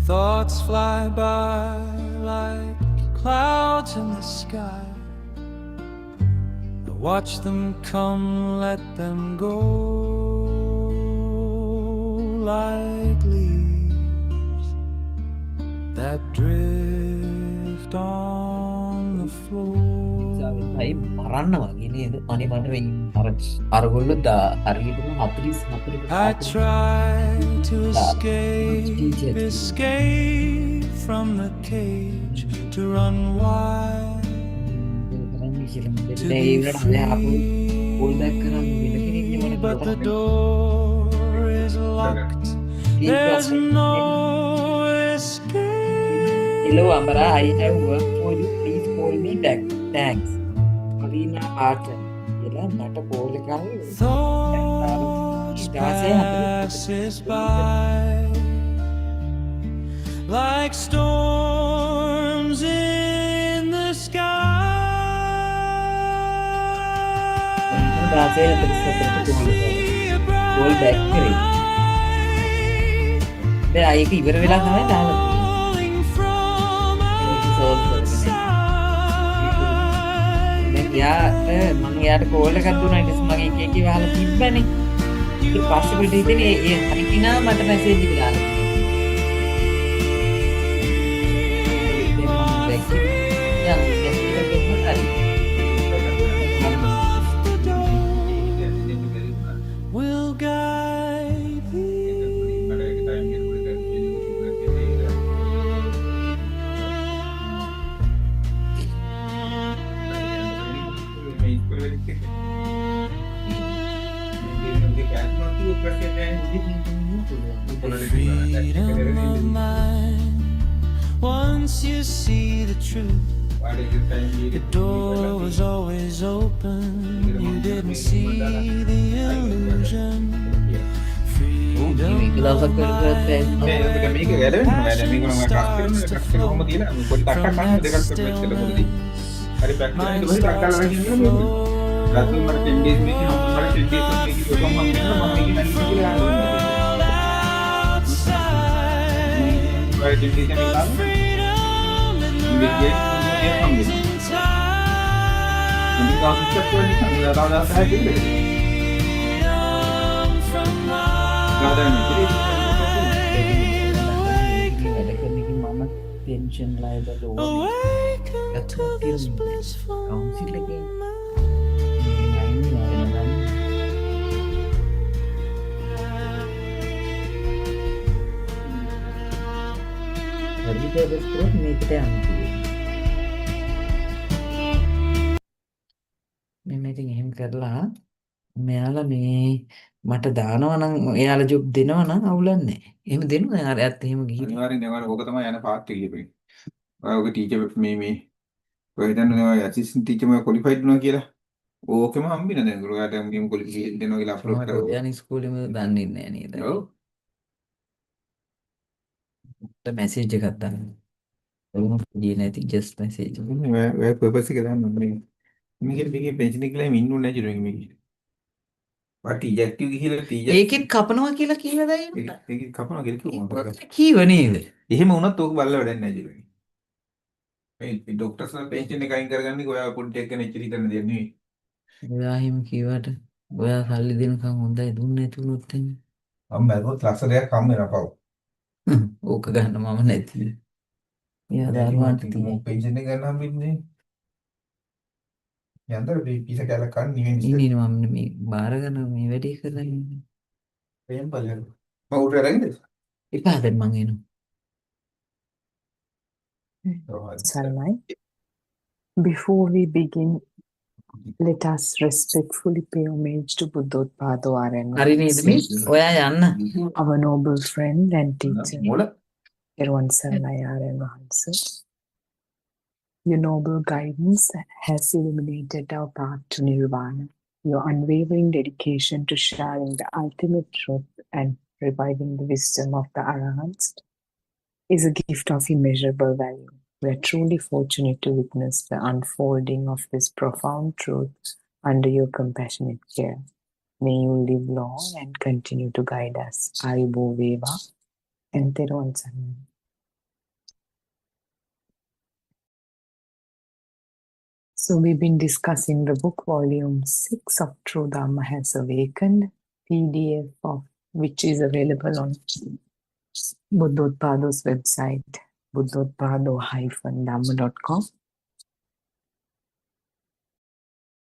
Thoughts fly by like clouds in the sky. I watch them come, let them go, like leaves that drift on the floor. भाई मरන්න වගේ නේද අනේ මට අරගොල්ලෝ හරියටම 44 I try to escape from the cage, to run wild, to be free, but the door is locked. There's no escape. Hello Ambara, I have work for you. Please call me back. Thanks. Marina Arthur. Ela mata call එකයි. Thoughts passes by like storms in the sky. දාසේ හතරට call back කරේ. දැන් ආයෙක ඉවර වෙලා තමයි දාලා යාට මම යාට කෝල් එකක් දුන්නා ඊට පස්සේ මගේ එකේ වහලා තිබ්බනේ ඊට පස්සේ පිට හිටියේ ඒ හරි කිනා මට මැසේජ් එක දාලා Will guide freedom of mind. Once you see the truth, the door was always open. You didn't see the illusion. Freedom of mind starts to flow from that stillness. Mind starts to flow. But freedom and rise freedom from tension ලයිබල awaken to this blissful council එකේ vegetables කරොත් මේකට යන්න පුළුවන් මම ඉතින් එහෙම කරලා මෙයාලා මේ මට දානවා නම් එයාලා ජොබ් දෙනවා නම් අවුලක් නැහැ. එහෙම දෙනවා එයාලත් එහෙම ගිහින්. අනිවාර්යෙන් දැන් ඔයාලා ඕක තමයි යන පාත් එක කියපේ. ඔයා ඔක ටීචර් මේ ඔය හිතන්නේ ඔය ඇසිස්ටන්ට් ටීචර් මම ක්වොලිෆයිඩ් වුණා කියලා. ඕකෙම හම්බින දැන් ඔයාලට මේ ක්වොලිෆිකේෂන් දෙනවා කියලා අප්ලෝඩ් කරා. ඔයාලා ඉස්කෝලේම දන්නේ නැහැ නේද? ඔව්. මැසේජ් එකක් දාන්න. ඔවුන් ගියේ නැති ජස්ට් මැසේජ්. ඔය පර්පස් එක දාන්න මේ මේකේ පෙන්ෂන් එක කියලා ඉන්නුනේ නැහැ ජුරුගේ මේකේ. වාටි ජැක්ටිව් ගිහිල්ලා ටීචර් ඒකෙත් කපනවා කියලා කිව්වද අයියෝ? ඒක කපනවා කියලා කිව්වා. කීව නේද? එහෙම වුණත් ඕක බලලා වැඩක් නැහැ ජුරුගේ. මේ ડોක්ටර්ස්ලා පෙන්ෂන් එක අයින් කරගන්නේ ඔයා පොඩි ටෙක් කෙනෙක් ඉතිරි කරන දෙයක් නෙවෙයි. ඔයා එහෙම කිව්වට ඔයා සල්ලි දෙනකම් හොඳයි දුන්නේ නැති වුණොත් එන්නේ. මම බැලුවොත් ලක්ෂ දෙකක් හම් වෙනවා පව්. ඕක ගන්න මම නැති. එයා දරුවන්ට පෙන්ෂන් එක ගන්න හම්බෙන්නේ. යන්තර පිස කැල කන්න නිවෙන ඉස්තර ඉන්නේ මම මේ බාර ගන්න මේ වැඩේ කරලා ඉන්නේ. පේන් බලන්න මම උඩ රැඳෙන්නේ එපා දැන් මං එනවා. Salmai, before we begin, let us respectfully pay homage to Buddothpado හරි නේද මිස්? ඔයා යන්න. our noble friend and teacher, මොළ Erwan Salmai Wahanse. Your noble guidance has illuminated our path to Nirvana. Your unwavering dedication to sharing the ultimate truth and reviving the wisdom of the Arahants is a gift of immeasurable value. We are truly fortunate to witness the unfolding of this profound truth under your compassionate care. May you live long and continue to guide us. Aribo Veva and Teruvan Saranai. So we've been discussing the book volume 6 of True Dharma Has Awakened, PDF of which is available on Buddothpado's website, buddothpado-dhamma.com.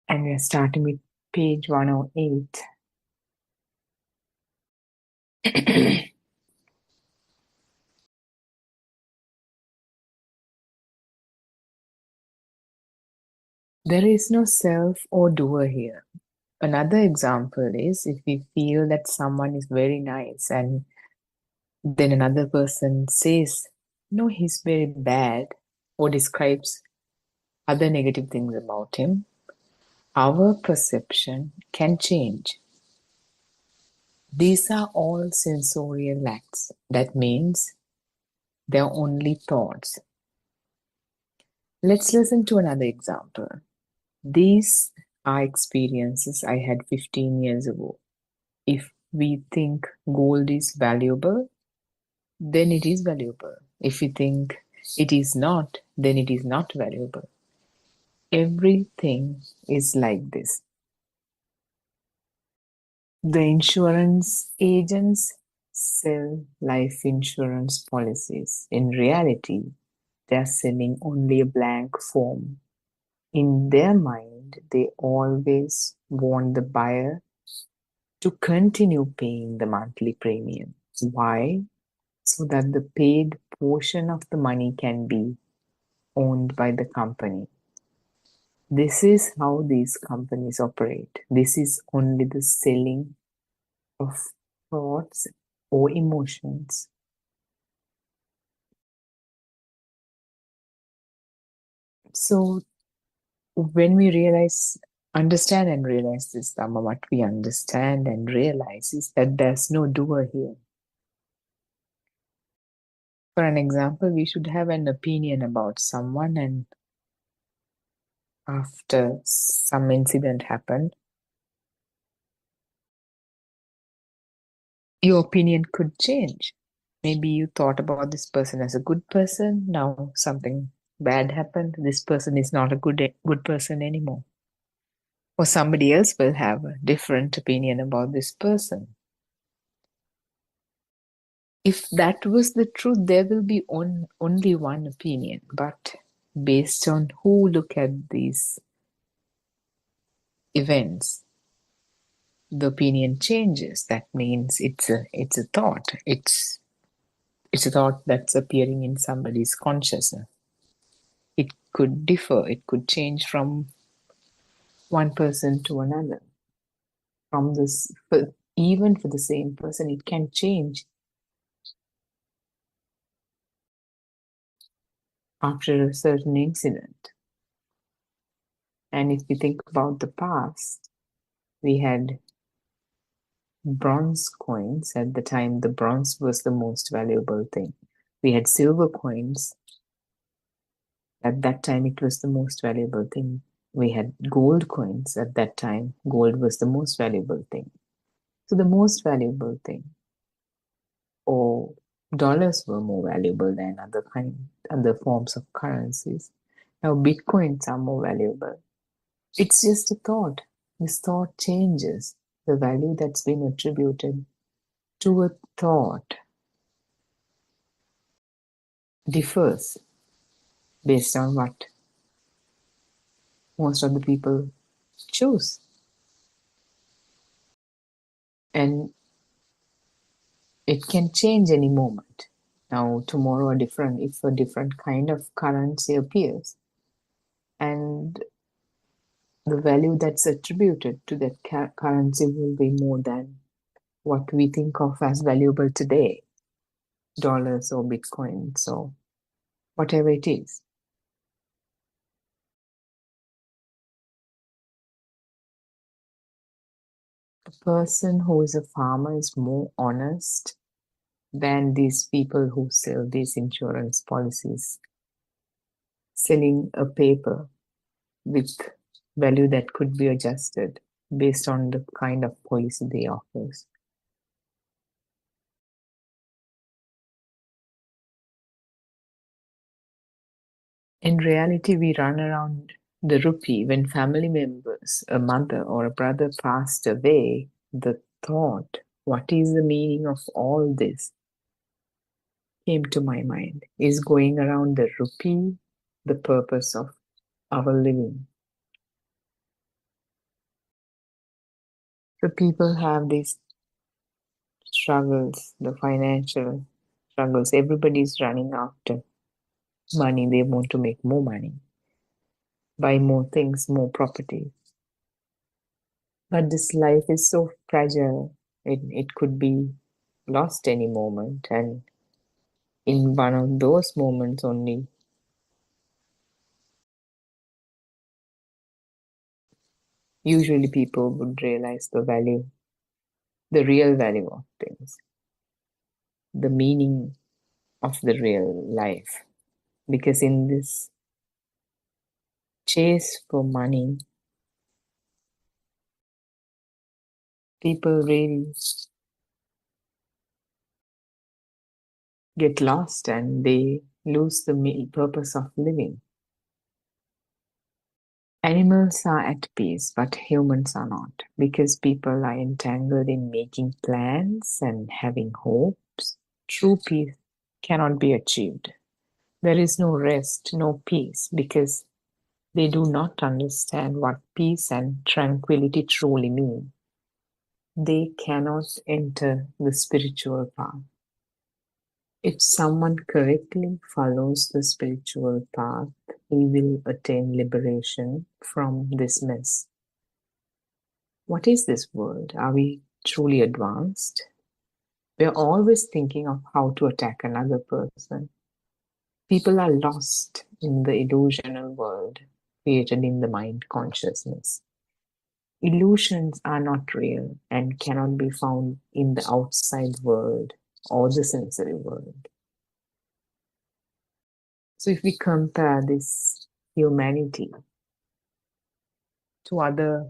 And we are starting with page 108. There is no self or doer here. Another example is if we feel that someone is very nice and then another person says, no, he's very bad, or describes other negative things about him, our perception can change. These are all sensorial acts. That means they're only thoughts. Let's listen to another example. These are experiences I had 15 years ago. If we think gold is valuable, then it is valuable. If we think it is not, then it is not valuable. Everything is like this. The insurance agents sell life insurance policies. In reality, they are selling only a blank form. In their mind, they always want the buyer to continue paying the monthly premium. Why? So that the paid portion of the money can be owned by the company. This is how these companies operate. This is only the selling of thoughts or emotions. So when we understand and realize this Dhamma, what we understand and realize is that there's no doer here. For an example, we should have an opinion about someone, and after some incident happened, your opinion could change. Maybe you thought about this person as a good person. Now something bad happened. This person is not a good person anymore. Or somebody else will have a different opinion about this person. If that was the truth, there will be only one opinion. But based on who look at these events, the opinion changes. That means it's a thought. It's a thought that's appearing in somebody's consciousness. It could differ. It could change from one person to another. Even for the same person, it can change after a certain incident. And if we think about the past, we had bronze coins. At the time, the bronze was the most valuable thing. We had silver coins. At that time, it was the most valuable thing. We had gold coins. At that time, gold was the most valuable thing. So the most valuable thing, or dollars were more valuable than other forms of currencies. Now bitcoins are more valuable. It's just a thought. This thought changes. The value that's been attributed to a thought differs based on most of the people choose. And it can change any moment. Now, tomorrow, if a different kind of currency appears, and the value that's attributed to that currency will be more than what we think of as valuable today, dollars or bitcoins or whatever it is. A person who is a farmer is more honest than these people who sell these insurance policies, selling a paper with value that could be adjusted based on the kind of policy they offer. In reality, we run around the rupee. When family members, a mother or a brother passed away, the thought, what is the meaning of all this, came to my mind. Is going around the rupee the purpose of our living? So people have these struggles, the financial struggles. Everybody's running after money. They want to make more money, buy more things, more property. But this life is so fragile. It could be lost any moment. And in one of those moments only, usually people would realize the value, the real value of things, the meaning of the real life. Because in this chase for money, people really get lost and they lose the purpose of living. Animals are at peace, but humans are not, because people are entangled in making plans and having hopes. True peace cannot be achieved. There is no rest, no peace, because they do not understand what peace and tranquility truly mean. They cannot enter the spiritual path. If someone correctly follows the spiritual path, he will attain liberation from this mess. What is this world? Are we truly advanced? We are always thinking of how to attack another person. People are lost in the illusional world created in the mind consciousness. Illusions are not real and cannot be found in the outside world or the sensory world. So if we compare this humanity to other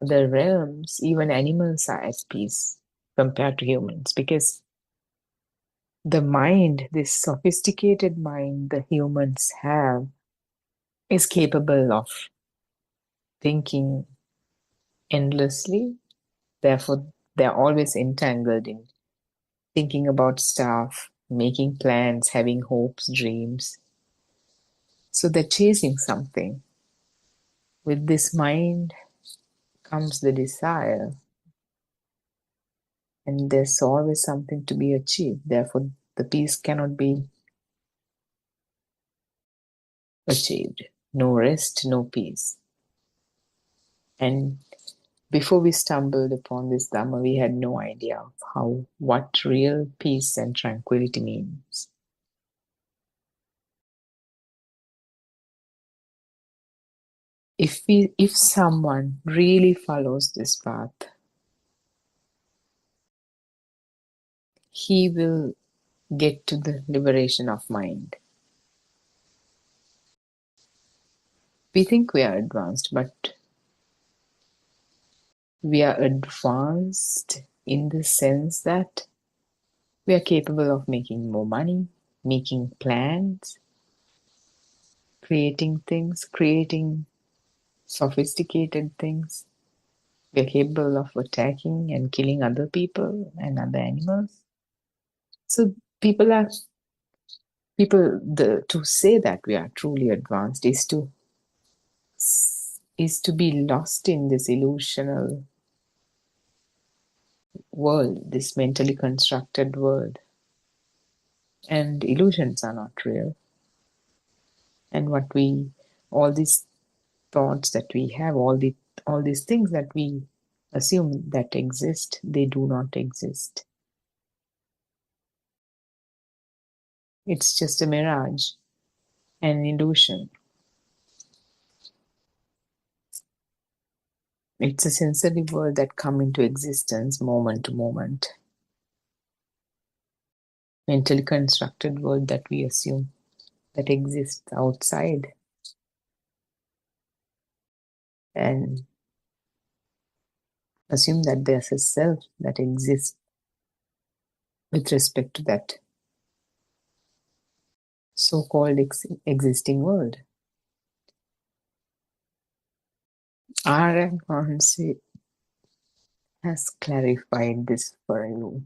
realms, even animals are at peace compared to humans, because the mind, this sophisticated mind the humans have, is capable of thinking endlessly. Therefore, they're always entangled in thinking about stuff, making plans, having hopes, dreams. So they're chasing something. With this mind comes the desire, and there's always something to be achieved. Therefore, the peace cannot be achieved. No rest, no peace. And before we stumbled upon this Dhamma, we had no idea of what real peace and tranquility means. If someone really follows this path, he will get to the liberation of mind. We think we are advanced, but we are advanced in the sense that we are capable of making more money, making plans, creating things, creating sophisticated things. We are capable of attacking and killing other people and other animals. So people are to say that we are truly advanced is to be lost in this illusional world, this mentally constructed world. And illusions are not real. And all these thoughts that we have, all these things that we assume that exist, they do not exist. It's just a mirage, an illusion. It's a sensory world that comes into existence moment to moment. Mentally constructed world that we assume that exists outside. And assume that there's a self that exists with respect to that so-called existing world. R.M. Hansi has clarified this for you.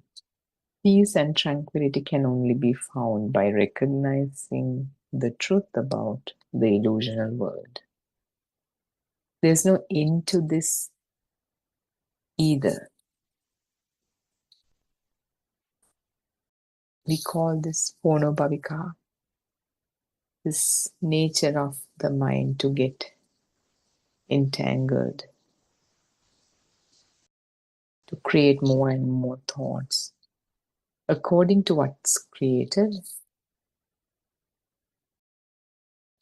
Peace and tranquility can only be found by recognizing the truth about the illusional world. There's no end to this either. We call this phonobhavika, this nature of the mind to get entangled, to create more and more thoughts. According to what's created,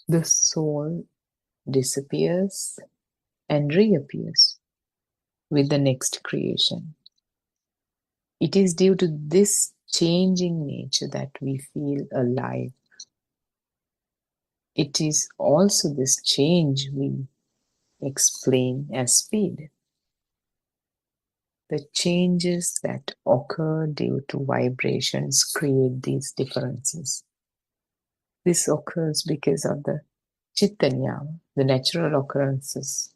the soul disappears and reappears with the next creation. It is due to this changing nature that we feel alive. It is also this change we explain as speed. The changes that occur due to vibrations create these differences. This occurs because of the chittanyam, the natural occurrences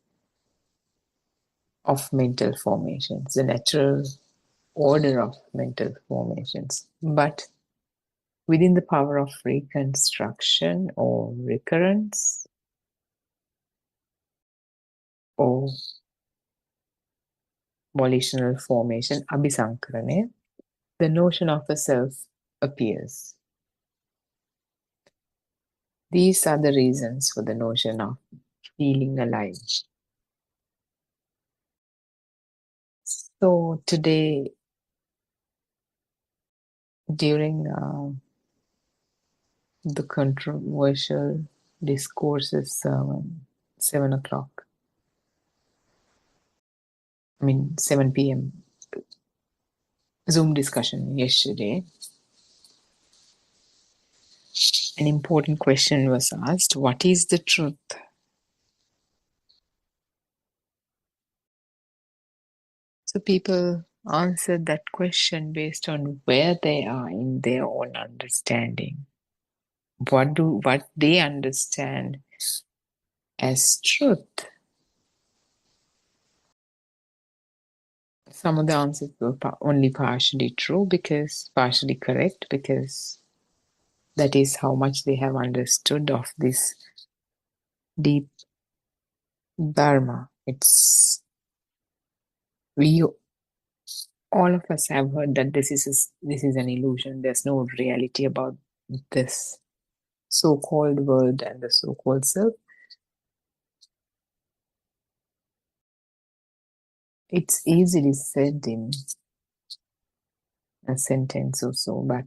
of mental formations, the natural order of mental formations. But within the power of reconstruction or recurrence or volitional formation, abhisankarane, the notion of a self appears. These are the reasons for the notion of feeling alive. So today, during the controversial discourses sermon, 7 o'clock, 7 p.m. Zoom discussion yesterday, an important question was asked: what is the truth? So people answered that question based on where they are in their own understanding. What they understand as truth. Some of the answers were only partially true, partially correct, because that is how much they have understood of this deep Dharma. All of us have heard that this is an illusion. There's no reality about this so-called world and the so-called self. It's easily said in a sentence or so, but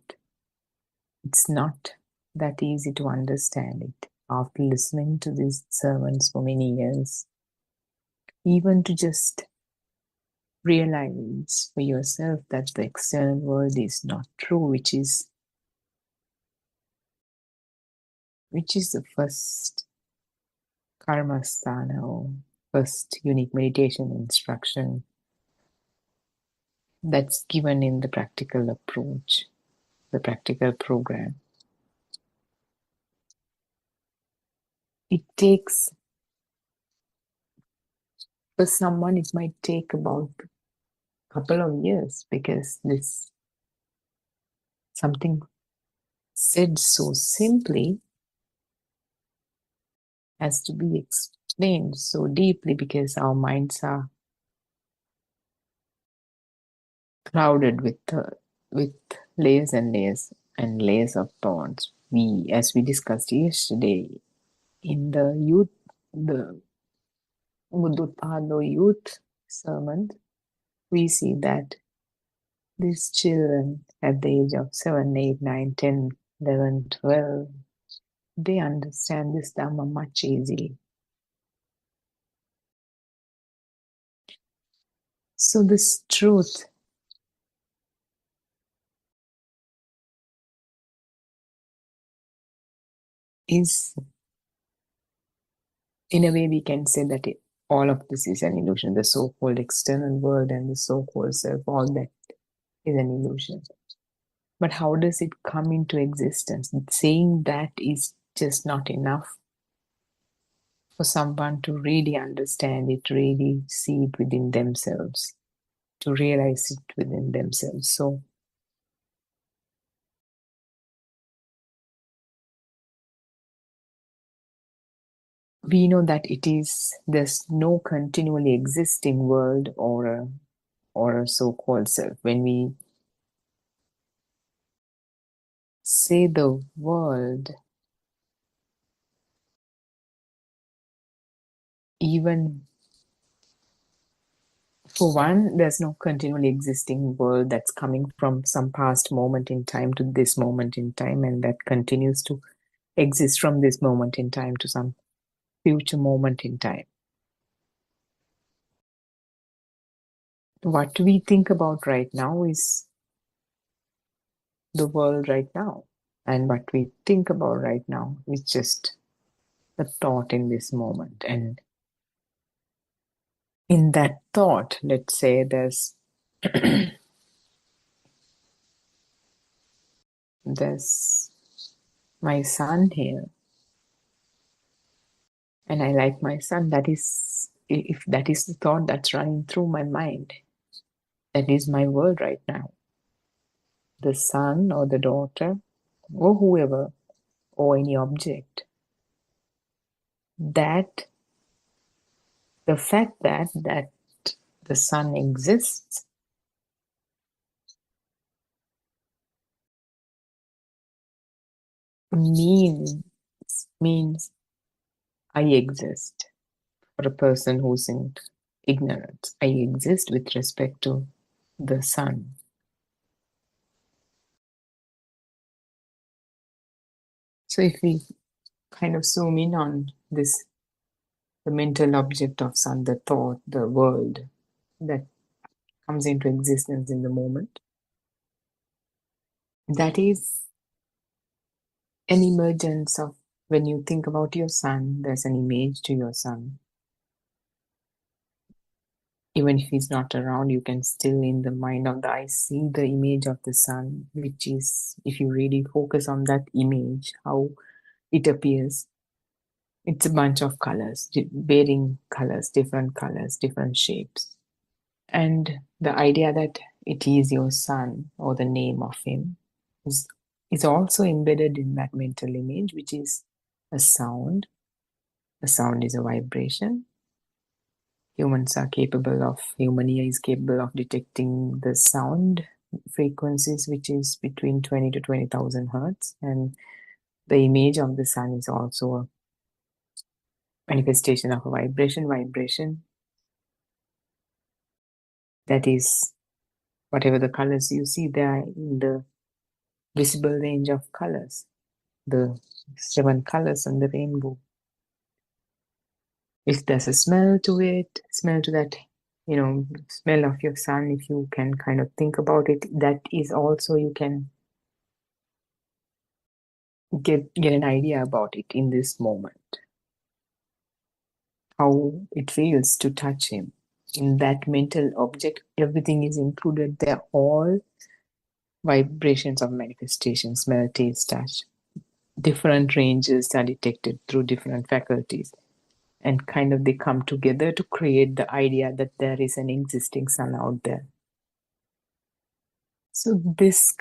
it's not that easy to understand it. After listening to these sermons for many years, even to just realize for yourself that the external world is not true, which is the first karmasthana or first unique meditation instruction that's given in the practical approach, the practical program. It takes, for someone, it might take about a couple of years, because this something said so simply has to be explained so deeply because our minds are crowded with layers and layers and layers of thoughts. As we discussed yesterday in the Buddothpado youth sermon, we see that these children at the age of 7, 8, 9, 10, 11, 12, they understand this Dhamma much easily. So this truth is, in a way, we can say that all of this is an illusion. The so-called external world and the so-called self, all that is an illusion. But how does it come into existence? Saying that is just not enough for someone to really understand it, really see it within themselves, to realize it within themselves. So we know that there's no continually existing world or a so-called self. When we say the world, even for one, there's no continually existing world that's coming from some past moment in time to this moment in time, and that continues to exist from this moment in time to some future moment in time. What we think about right now is the world right now. And what we think about right now is just a thought in this moment. And in that thought, let's say there's my son here, and I like my son. That is, if that is the thought that's running through my mind, that is my world right now. The son or the daughter or whoever or any object, that the fact that the sun exists means I exist. For a person who's in ignorance, I exist with respect to the sun. So if we kind of zoom in on this, the mental object of sun, the thought, the world that comes into existence in the moment, that is an emergence of, when you think about your son, there's an image to your son. Even if he's not around, you can still, in the mind of the eye, see the image of the sun, which is, if you really focus on that image, how it appears, it's a bunch of colors, varying colors, different shapes. And the idea that it is your son or the name of him is also embedded in that mental image, which is a sound. A sound is a vibration. Human ear is capable of detecting the sound frequencies, which is between 20 to 20,000 hertz. And the image of the sun is also a manifestation of a vibration. That is, whatever the colors you see, they are in the visible range of colors, the 7 colors on the rainbow. If there's a smell to that, smell of your sun, if you can kind of think about it, that is also, you can get an idea about it in this moment. How it feels to touch him. In that mental object, everything is included there, all vibrations of manifestation, smell, taste, touch. Different ranges are detected through different faculties. And kind of they come together to create the idea that there is an existing sun out there. So these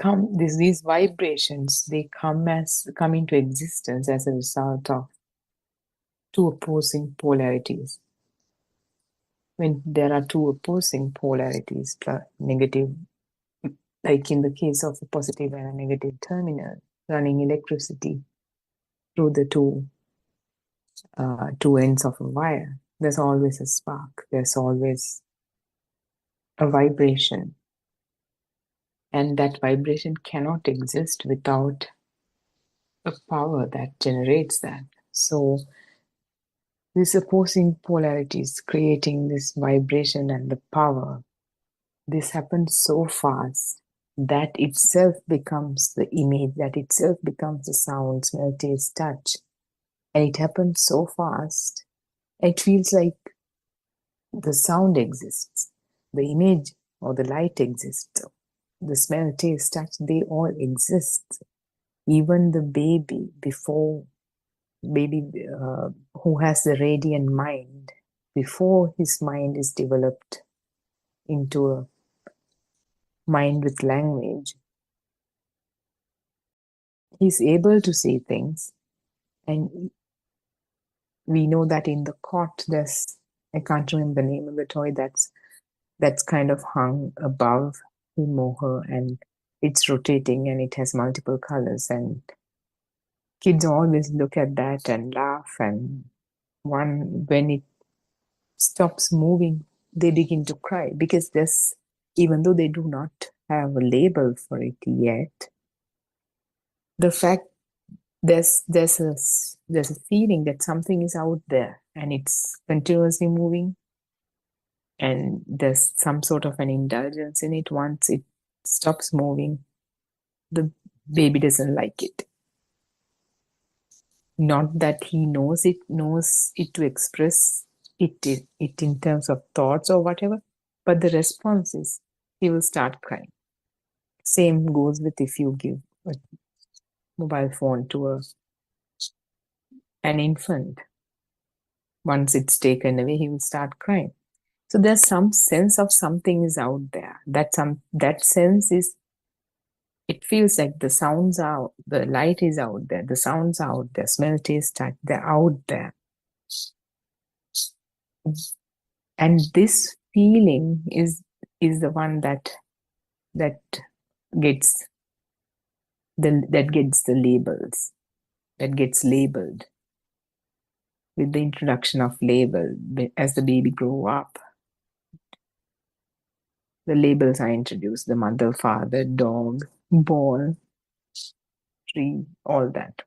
vibrations, they come into existence as a result of two opposing polarities. When there are two opposing polarities, negative, like in the case of a positive and a negative terminal, running electricity through the two ends of a wire, there's always a spark, there's always a vibration, and that vibration cannot exist without a power that generates that. So these opposing polarities creating this vibration and the power, this happens so fast that itself becomes the image, that itself becomes the sound, smell, taste, touch. And it happens so fast, it feels like the sound exists, the image or the light exists, the smell, taste, touch, they all exist. Even the baby, who has the radiant mind, before his mind is developed into a mind with language, he's able to see things. And we know that in the cot, I can't remember the name of the toy that's kind of hung above him or her, and it's rotating and it has multiple colors, and kids always look at that and laugh, and when it stops moving, they begin to cry, because even though they do not have a label for it yet, the fact there's a feeling that something is out there and it's continuously moving, and there's some sort of an indulgence in it. Once it stops moving, the baby doesn't like it. Not that he knows it to express it in terms of thoughts or whatever, but the response is he will start crying. Same goes with if you give a mobile phone to an infant. Once it's taken away, he will start crying. So there's some sense of something is out there. That sense is, it feels like the sounds are, the light is out there, the sounds are out there, smell, taste, touch, they're out there. And this feeling is the one that gets the labels, that gets labeled. With the introduction of label, as the baby grow up, the labels are introduced: the mother, father, dog, ball, tree, all that.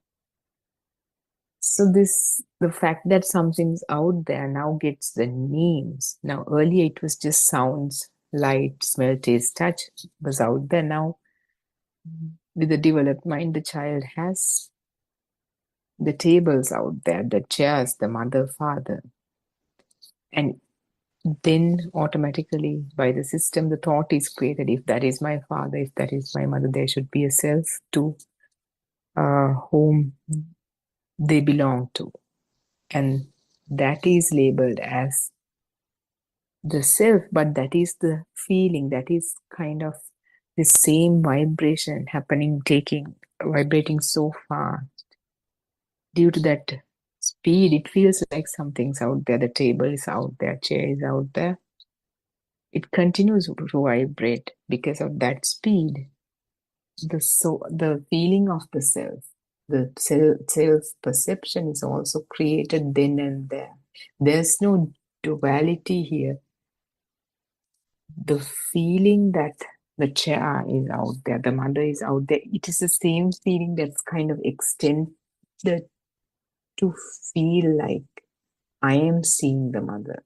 So the fact that something's out there now gets the names. Now earlier it was just sounds, light, smell, taste, touch was out there. Now with the developed mind, the child has the tables out there, the chairs, the mother, father. And then automatically by the system, the thought is created: if that is my father, if that is my mother, there should be a self to whom they belong to. And that is labeled as the self, but that is the feeling, that is kind of the same vibration vibrating so fast. Due to that speed, it feels like something's out there. The table is out there, chair is out there. It continues to vibrate because of that speed. The feeling of the self, the self-perception is also created then and there. There's no duality here. The feeling that the chair is out there, the mother is out there, it is the same feeling that's kind of extended to feel like I am seeing the mother,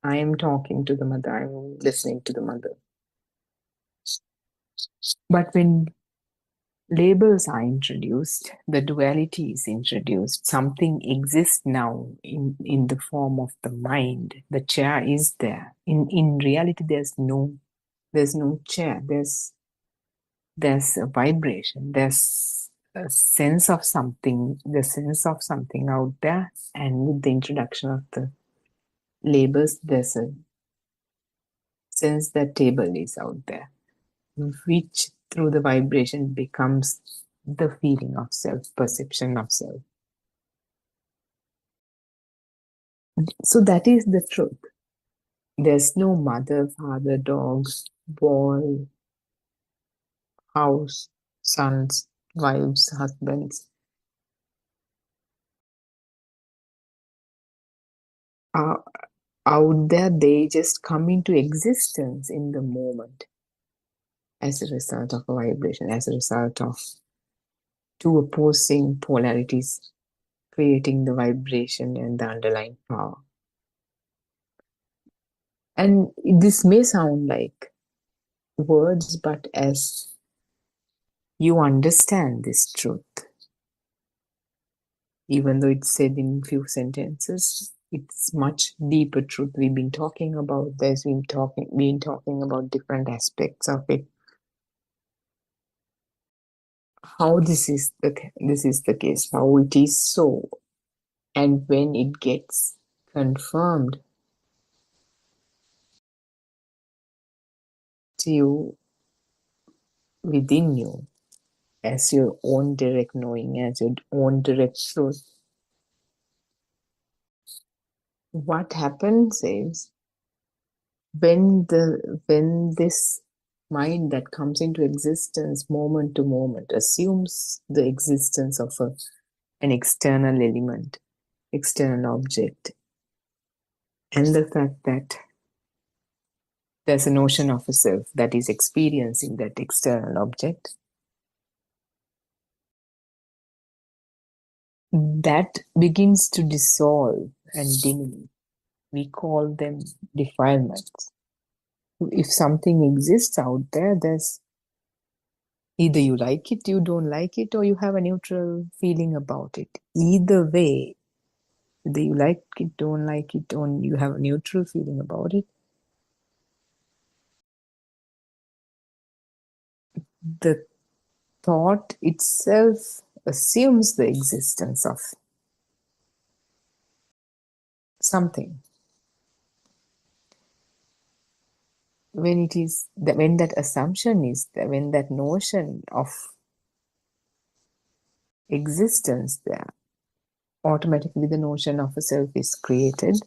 I am talking to the mother, I am listening to the mother. But when labels are introduced, the duality is introduced, something exists now in the form of the mind. The chair is there. In reality, there's no chair. There's a vibration. There's a sense of something. The sense of something out there. And with the introduction of the labels, there's a sense that table is out there. which through the vibration becomes the feeling of self, perception of self. So that is the truth. There's no mother, father, dogs, boy, house, sons, wives, husbands. Out there, they just come into existence in the moment as a result of a vibration, as a result of two opposing polarities creating the vibration and the underlying power. And this may sound like words, but as you understand this truth, even though it's said in few sentences, it's much deeper truth we've been talking about. There's been talking about different aspects of it. How this is the case, how it is so, and when it gets confirmed to you within you as your own direct knowing, as your own direct truth, what happens is when this mind that comes into existence moment to moment assumes the existence of an external element, external object, and the fact that there's a notion of a self that is experiencing that external object, that begins to dissolve and diminish. We call them defilements. If something exists out there, there's either you like it, you don't like it, or you have a neutral feeling about it. Either way, either you like it, don't like it, or you have a neutral feeling about it, the thought itself assumes the existence of something. When that assumption is there, when that notion of existence there, automatically the notion of a self is created.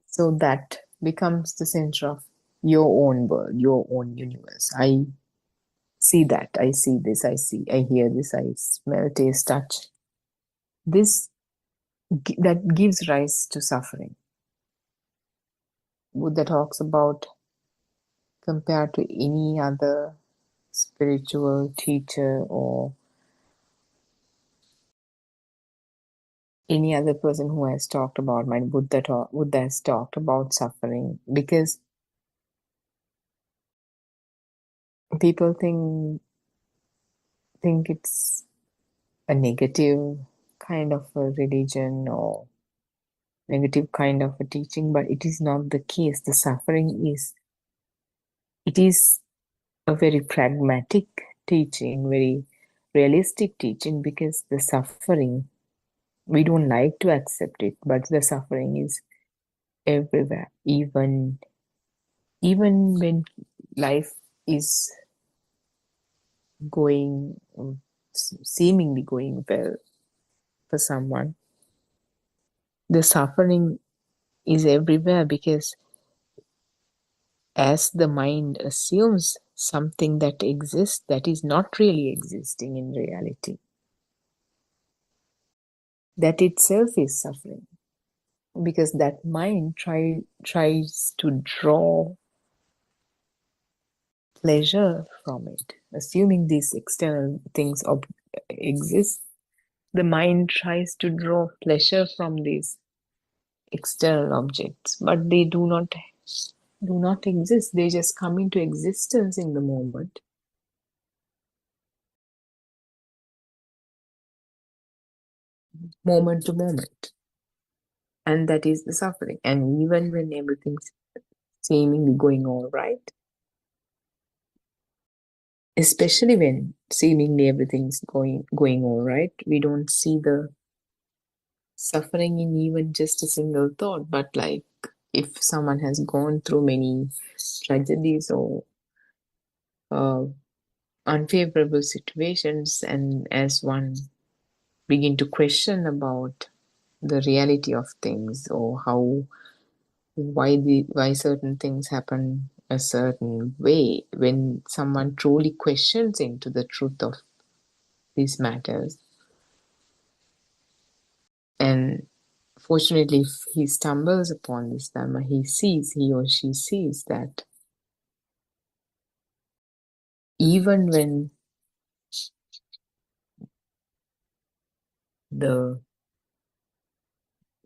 So that becomes the center of your own world, your own universe. I see that, I see this, I hear this, I smell, taste, touch. That gives rise to suffering. Buddha talks about, compared to any other spiritual teacher or any other person who has talked about, Buddha has talked about suffering, because people think it's a negative kind of a religion or negative kind of a teaching, but it is not the case. The suffering is a very pragmatic teaching, very realistic teaching, because the suffering, we don't like to accept it, but the suffering is everywhere. Even when life is seemingly going well for someone, the suffering is everywhere, because as the mind assumes something that exists that is not really existing in reality, that itself is suffering, because that mind tries to draw pleasure from it. Assuming these external things exist, the mind tries to draw pleasure from these external objects, but they do not exist. They just come into existence in the moment. Moment to moment. And that is the suffering. And even when everything's seemingly going all right, especially when seemingly everything's going all right, we don't see the suffering in even just a single thought, but like if someone has gone through many tragedies or unfavorable situations, and as one begin to question about the reality of things, or why certain things happen a certain way, when someone truly questions into the truth of these matters, and fortunately if he stumbles upon this dharma, he or she sees that even when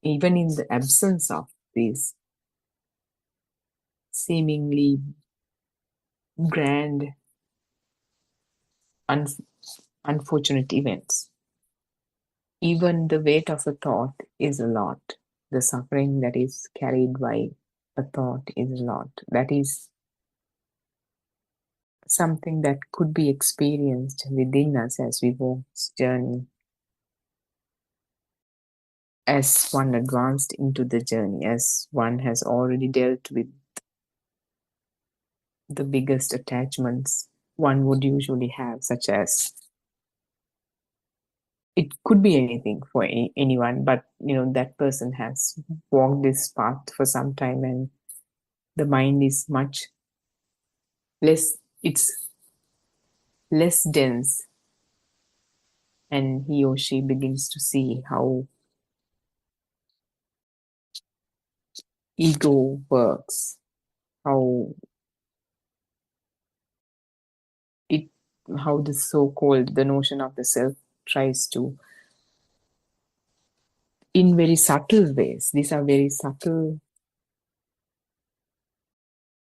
even in the absence of these seemingly grand unfortunate events, even the weight of a thought is a lot. The suffering that is carried by a thought is a lot. That is something that could be experienced within us as we walk this journey, as one advanced into the journey, as one has already dealt with the biggest attachments one would usually have, such as, it could be anything for anyone, but that person has walked this path for some time, and the mind is much less, it's less dense, and he or she begins to see how ego works, how the so-called the notion of the self tries to, in very subtle ways, these are very subtle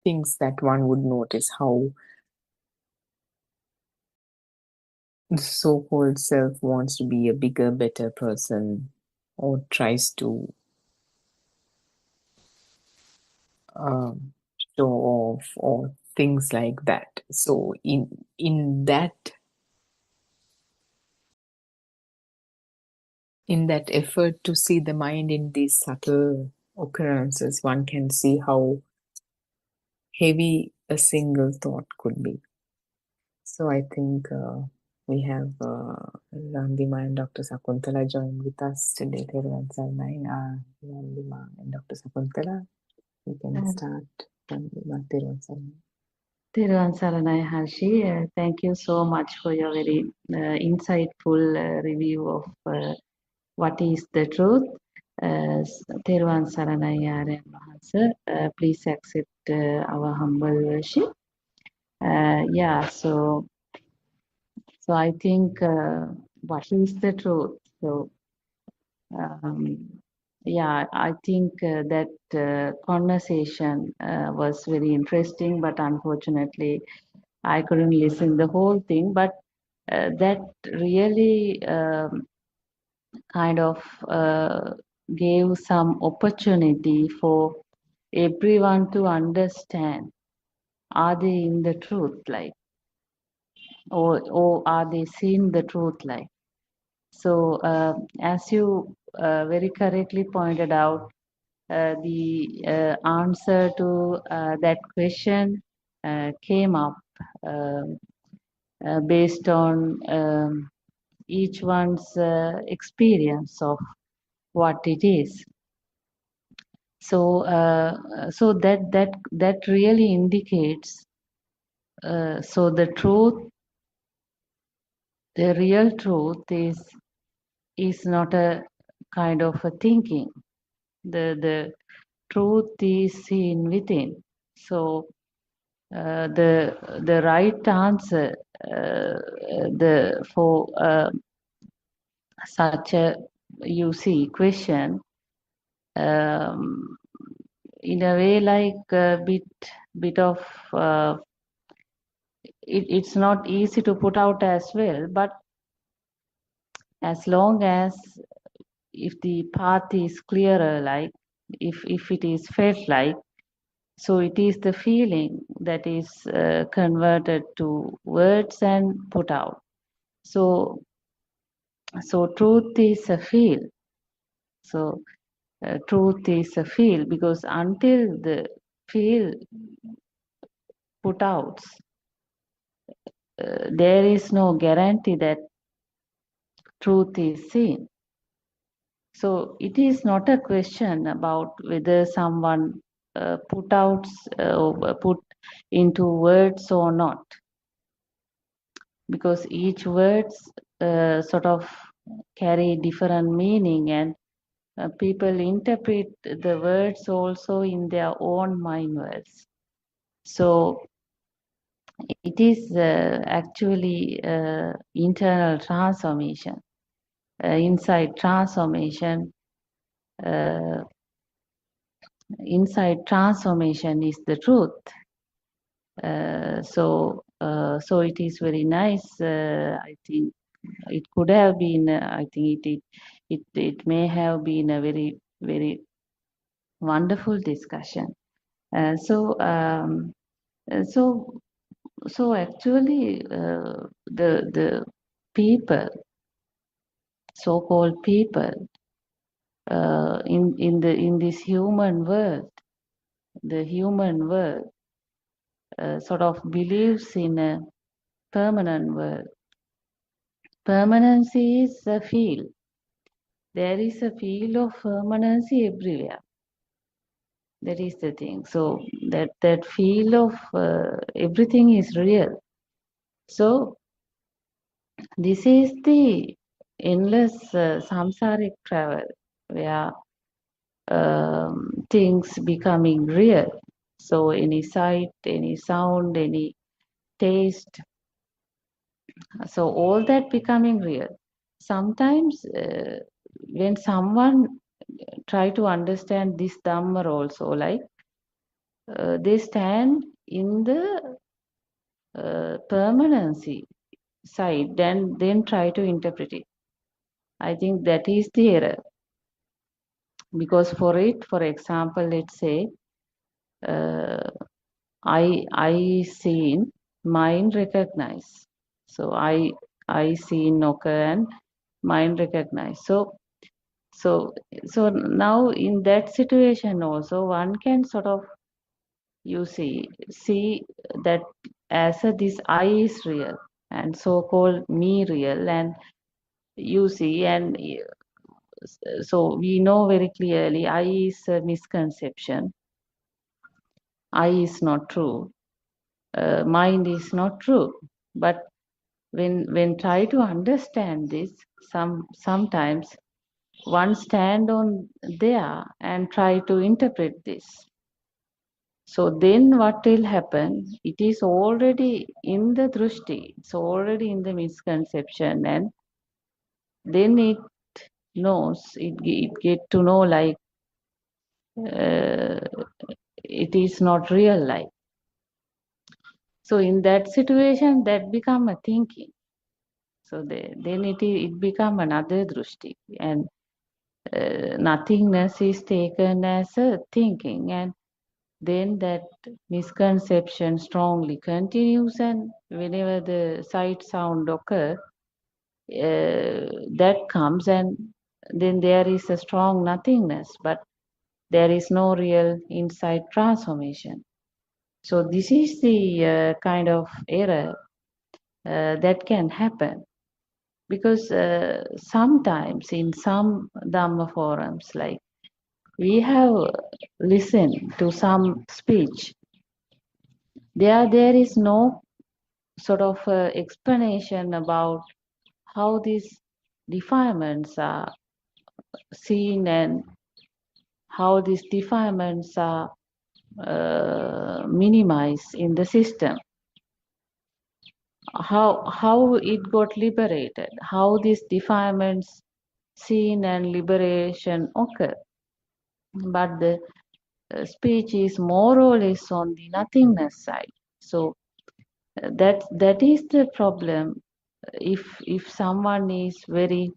things that one would notice, how the so-called self wants to be a bigger, better person, or tries to show off, or things like that. So in that effort to see the mind in these subtle occurrences, one can see how heavy a single thought could be. So I think we have Randima and Dr. Sakuntala joined with us today. Randima and Dr. Sakuntala, we can start. Randima, Thiruvan Saranai Harshi, thank you so much for your very insightful review of what is the truth. Thiruvan Saranai Aryan Mahansa, please accept our humble worship. So I think what is the truth? So I think that conversation was very interesting, but unfortunately I couldn't listen the whole thing. But that really kind of gave some opportunity for everyone to understand, are they in the truth, like, or are they seeing the truth, like. So as you very correctly pointed out, the answer to that question came up based on each one's experience of what it is. So so that really indicates so the truth, the real truth is not a kind of a thinking. The truth is seen within. So the right answer for such a question, in a way, like a bit of it's not easy to put out as well, but as long as if the path is clearer, like if it is felt like, so it is the feeling that is converted to words and put out. So truth is a feel. So truth is a field, because until the field put out, there is no guarantee that truth is seen. So it is not a question about whether someone put into words or not, because each words sort of carry different meaning, and people interpret the words also in their own mind words. So it is actually internal transformation, inside transformation. Uh, inside transformation is the truth. So it is very nice. I think it could have been. I think it may have been a very wonderful discussion. So so actually, the people, so-called people, in this human world, the human world sort of believes in a permanent world. Permanency is a field. There is a field of permanency everywhere. That is the thing. So that field of everything is real. So this is the endless samsaric travel, where things becoming real. So any sight, any sound, any taste, so all that becoming real. Sometimes when someone try to understand this Dhamma also, like they stand in the permanency side, then try to interpret it. I think that is the error. Because for example, let's say I seen, mind recognize. So I seen occur and mind recognize. So now in that situation also, one can sort of, you see that as this I is real and so-called me real, and you see, and so we know very clearly I is a misconception, I is not true, mind is not true. But when try to understand this, sometimes one stand on there and try to interpret this. So then what will happen? It is already in the drushti, it's already in the misconception, and then it knows, it get to know like it is not real life. So in that situation, that become a thinking. So then it become another drushti, and nothingness is taken as a thinking, and then that misconception strongly continues, and whenever the sight sound occur, that comes, and then there is a strong nothingness, but there is no real inside transformation. So this is the kind of error that can happen, because sometimes in some Dhamma forums, like we have listened to some speech, there is no sort of explanation about how these defilements are seen, and how these defilements are minimized in the system, how it got liberated, how these defilements seen and liberation occur. But the speech is more or less on the nothingness side. So that is the problem. If someone is very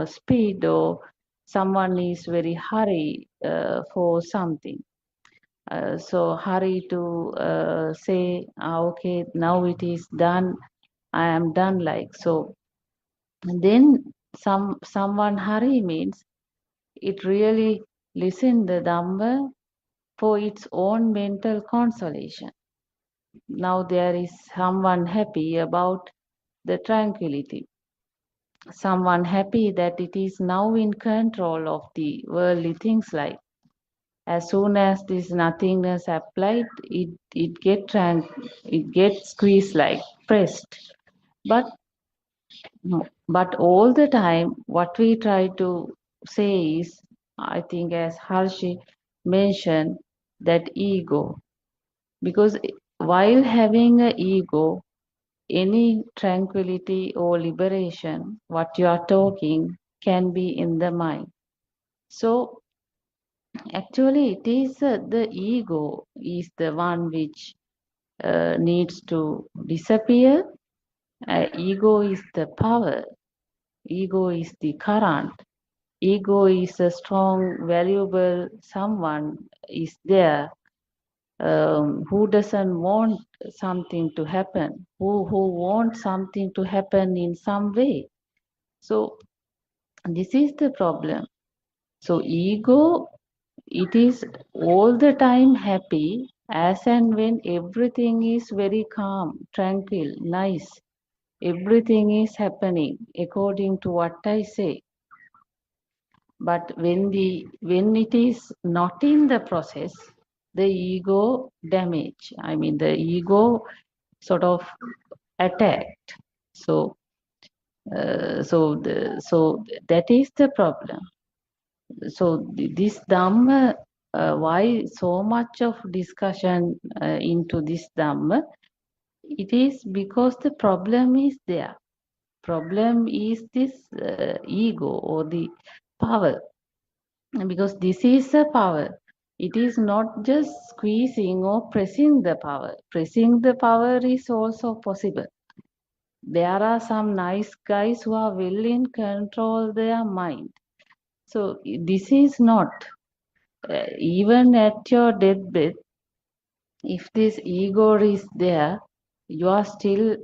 speed, or someone is very hurry for something, so hurry to say, okay, now it is done, I am done, like so. And then someone hurry means It really listens the Dhamma for its own mental consolation. Now there is someone happy about the tranquility, someone happy that it is now in control of the worldly things like. As soon as this nothingness applied, it gets squeezed like pressed. But all the time, what we try to say is, I think as Harshi mentioned, that ego. Because while having an ego, any tranquility or liberation, what you are talking, can be in the mind. So actually, it is the ego is the one which needs to disappear. Ego is the power. Ego is the current. Ego is a strong, valuable someone is there who doesn't want something to happen, who wants something to happen in some way. So this is the problem. So ego, it is all the time happy as and when everything is very calm, tranquil, nice. Everything is happening according to what I say. But when it is not in the process, the ego damage. I mean, the ego sort of attacked. So that is the problem. So this Dhamma, why so much of discussion into this Dhamma? It is because the problem is there. Problem is this ego or the power, because this is a power. It is not just squeezing or pressing the power. Pressing the power is also possible. There are some nice guys who are well in control their mind. So this is not, even at your deathbed, if this ego is there, you are still,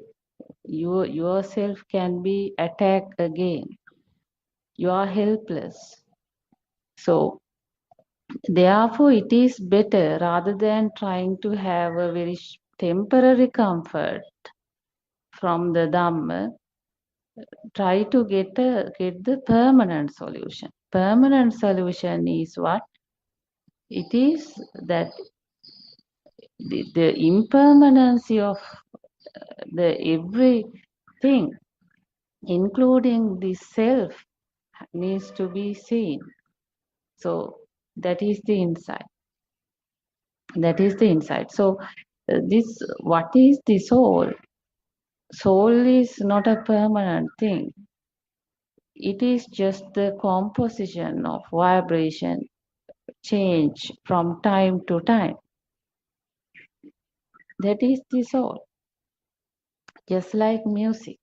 yourself can be attacked again. You are helpless. So therefore, it is better, rather than trying to have a very temporary comfort from the Dhamma, try to get the permanent solution. Permanent solution is what? It is that the impermanency of the everything, including the self, needs to be seen. So that is the insight. That is the insight. So this, what is the soul? Soul is not a permanent thing. It is just the composition of vibration change from time to time. That is the soul. Just like music.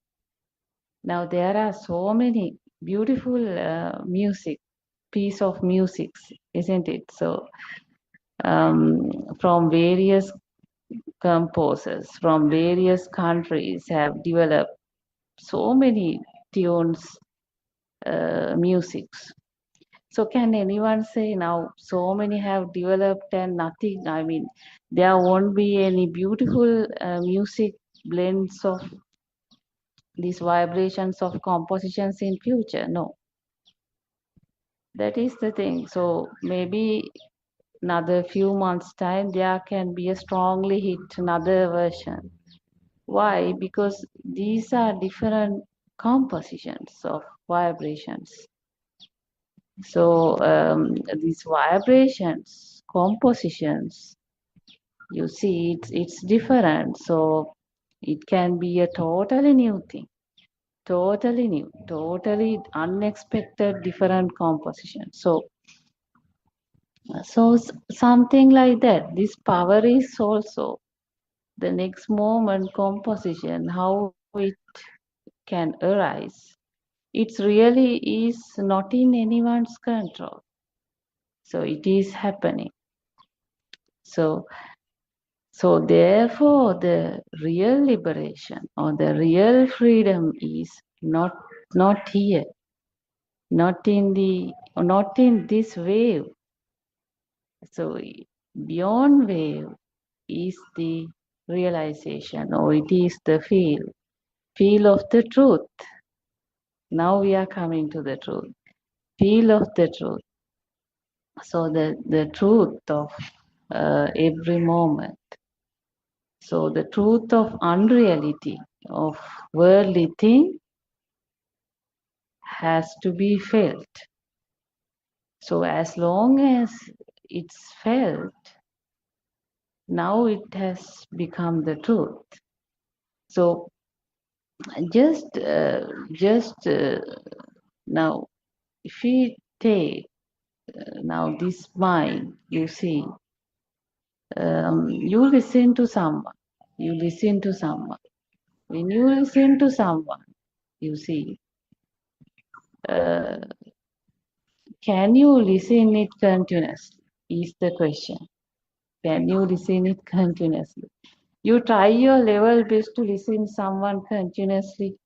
Now there are so many beautiful piece of music, isn't it? So from various composers from various countries have developed so many tunes, musics. So can anyone say now so many have developed and nothing? I mean, there won't be any beautiful music blends of these vibrations of compositions in future? No. That is the thing. So maybe another few months time there can be a strongly hit another version. Why? Because these are different compositions of vibrations. So these vibrations, compositions, you see, it's different. So it can be a totally new thing, totally new, totally unexpected, different composition. So something like that. This power is also the next moment composition, how it can arise. It really is not in anyone's control. So it is happening. So therefore the real liberation or the real freedom is not here. not in this wave. So beyond wave is the realization, or it is the feel of the truth. Now we are coming to the truth, feel of the truth. So the truth of every moment. So the truth of unreality of worldly thing has to be felt. So as long as it's felt, now it has become the truth. So just now, if we take now this mind, you see, you listen to someone. You listen to someone. When you listen to someone, you see, can you listen it continuously? Is the question. Can you listen it continuously? You try your level best to listen someone continuously.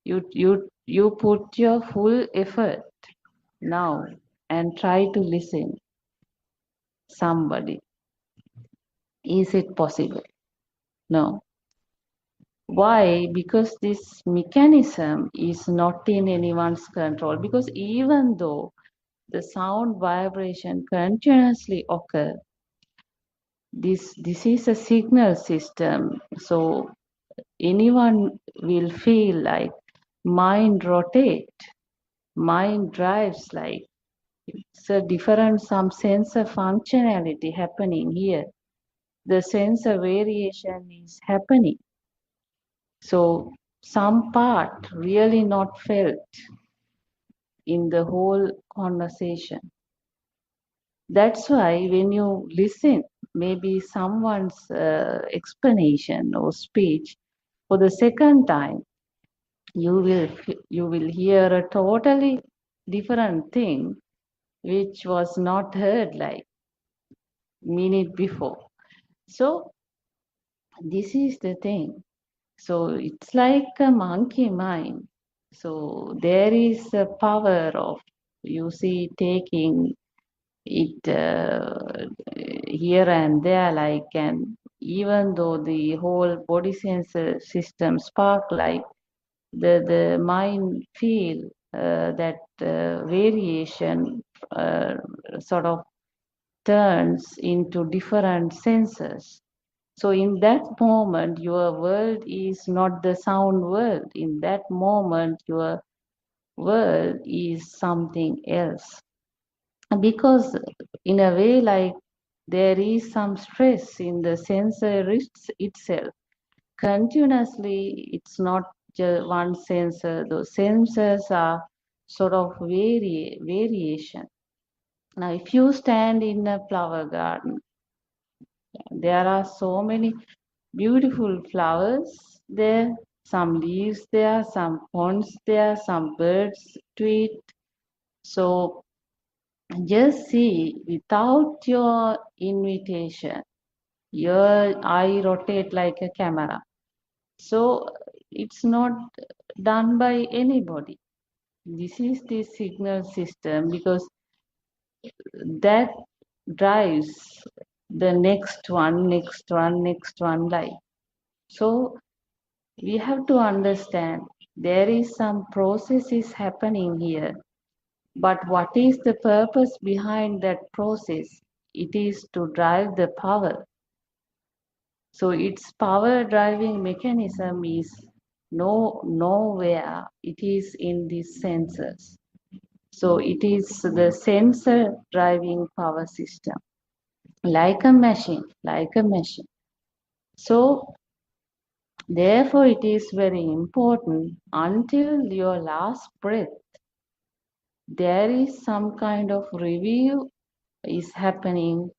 You put your full effort now and try to listen somebody. Is it possible? No. Why? Because this mechanism is not in anyone's control. Because even though the sound vibration continuously occur, this is a signal system. So anyone will feel like mind rotate, mind drives, like it's a different, some sensor functionality happening here. The sensor variation is happening. So some part really not felt in the whole conversation. That's why when you listen, maybe someone's explanation or speech for the second time, you will hear a totally different thing which was not heard like minute before. So this is the thing. So it's like a monkey mind. So there is a power of, you see, taking it here and there, like, and even though the whole body sensor system spark, like the mind feel that variation sort of turns into different senses. So in that moment, your world is not the sound world. In that moment, your world is something else. Because in a way, like, there is some stress in the sensor itself. Continuously, it's not just one sensor. Those sensors are sort of variation. Now, if you stand in a flower garden, there are so many beautiful flowers there, some leaves there, some ponds there, some birds tweet. So just see, without your invitation, your eye rotate like a camera. So it's not done by anybody. This is the signal system, because that drives the next one, like. So we have to understand there is some process is happening here, but what is the purpose behind that process? It is to drive the power. So its power driving mechanism is nowhere. It is in these sensors. So it is the sensor driving power system, like a machine. So therefore, it is very important, until your last breath, there is some kind of review is happening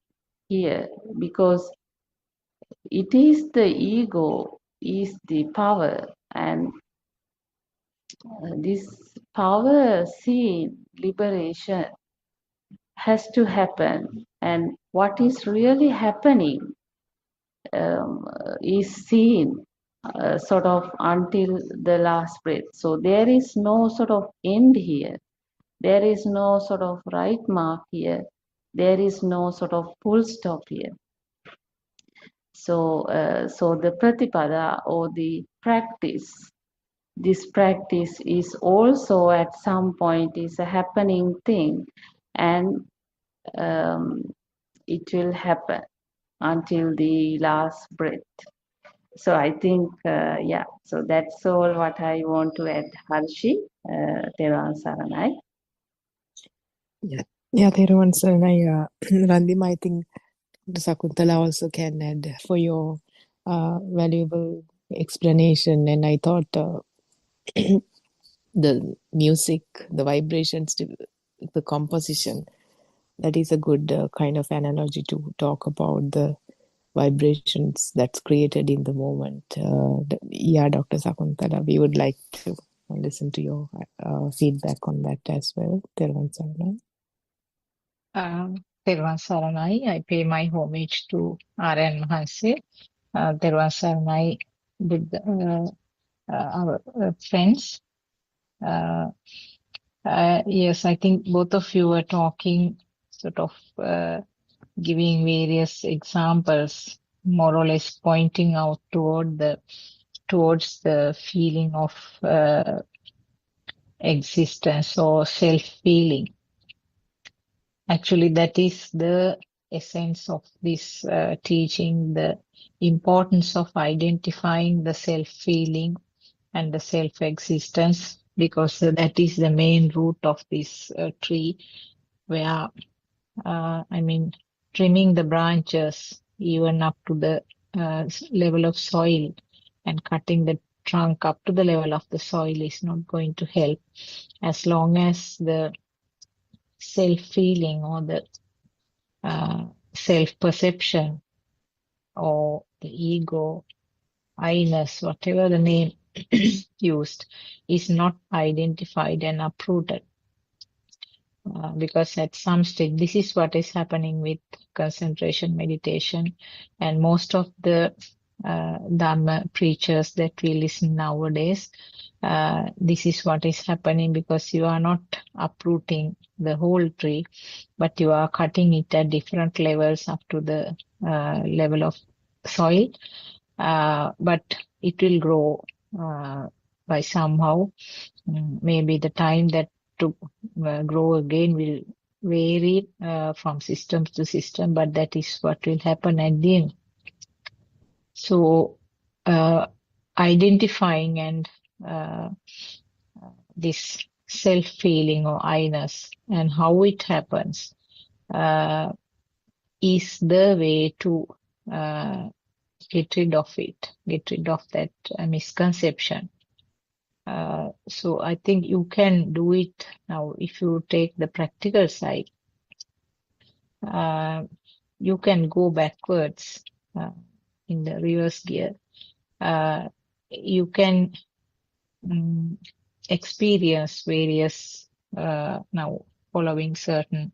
here, because it is the ego is the power, and this power seen liberation has to happen, and what is really happening is seen sort of until the last breath. So there is no sort of end here. There is no sort of right mark here. There is no sort of full stop here. So, so the pratipada or the practice, this practice is also at some point is a happening thing, and it will happen until the last breath. So I think, yeah, so that's all what I want to add, Harshi, Tevan Saranai. Yeah, Theruvan Saranai, Randim, I think Sakuntala also can add for your valuable explanation. And I thought the music, the vibrations, the composition, that is a good kind of analogy to talk about the vibrations that's created in the moment. Yeah, Dr. Sakuntala, we would like to listen to your feedback on that as well. Theruvan Saranai. Teruvan Saranai, I pay my homage to R.N. Mahanse. Teruvan Saranai with our friends. Yes, I think both of you were talking, sort of giving various examples, more or less pointing out towards the feeling of existence or self-feeling. Actually, that is the essence of this teaching, the importance of identifying the self-feeling and the self-existence, because that is the main root of this tree, where, I mean, trimming the branches even up to the level of soil and cutting the trunk up to the level of the soil is not going to help, as long as the self-feeling or the self-perception or the ego, I-ness, whatever the name used, is not identified and uprooted. Because at some stage, this is what is happening with concentration meditation, and most of the Dhamma preachers that we listen nowadays, this is what is happening, because you are not uprooting the whole tree, but you are cutting it at different levels up to the level of soil, but it will grow by somehow. Maybe the time that to grow again will vary from system to system, but that is what will happen at the end. So identifying and this self-feeling or I-ness and how it happens is the way to get rid of it, get rid of that misconception. So I think you can do it now. If you take the practical side, you can go backwards in the reverse gear. You can experience various now following certain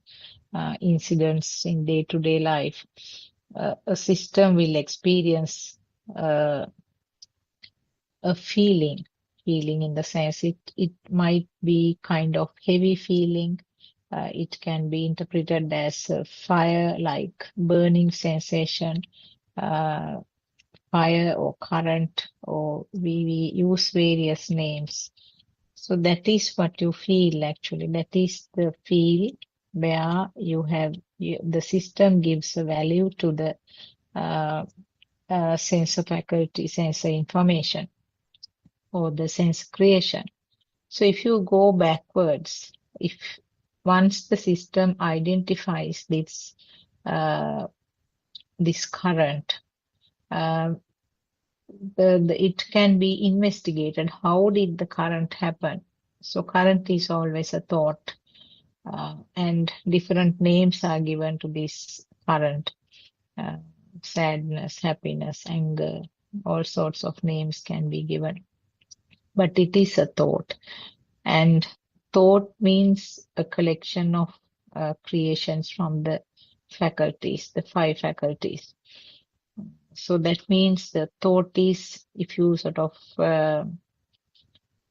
incidents in day-to-day life. A system will experience a feeling in the sense it might be kind of heavy feeling. It can be interpreted as a fire, like burning sensation, fire or current, or we use various names. So that is what you feel actually. That is the feel where you have, the system gives a value to the sensor faculty, sensor information, or the sense creation. So if you go backwards, if once the system identifies this this current, it can be investigated. How did the current happen? So current is always a thought, and different names are given to this current. Sadness, happiness, anger, all sorts of names can be given. But it is a thought. And thought means a collection of creations from the faculties, the 5 faculties. So that means the thought is, if you sort of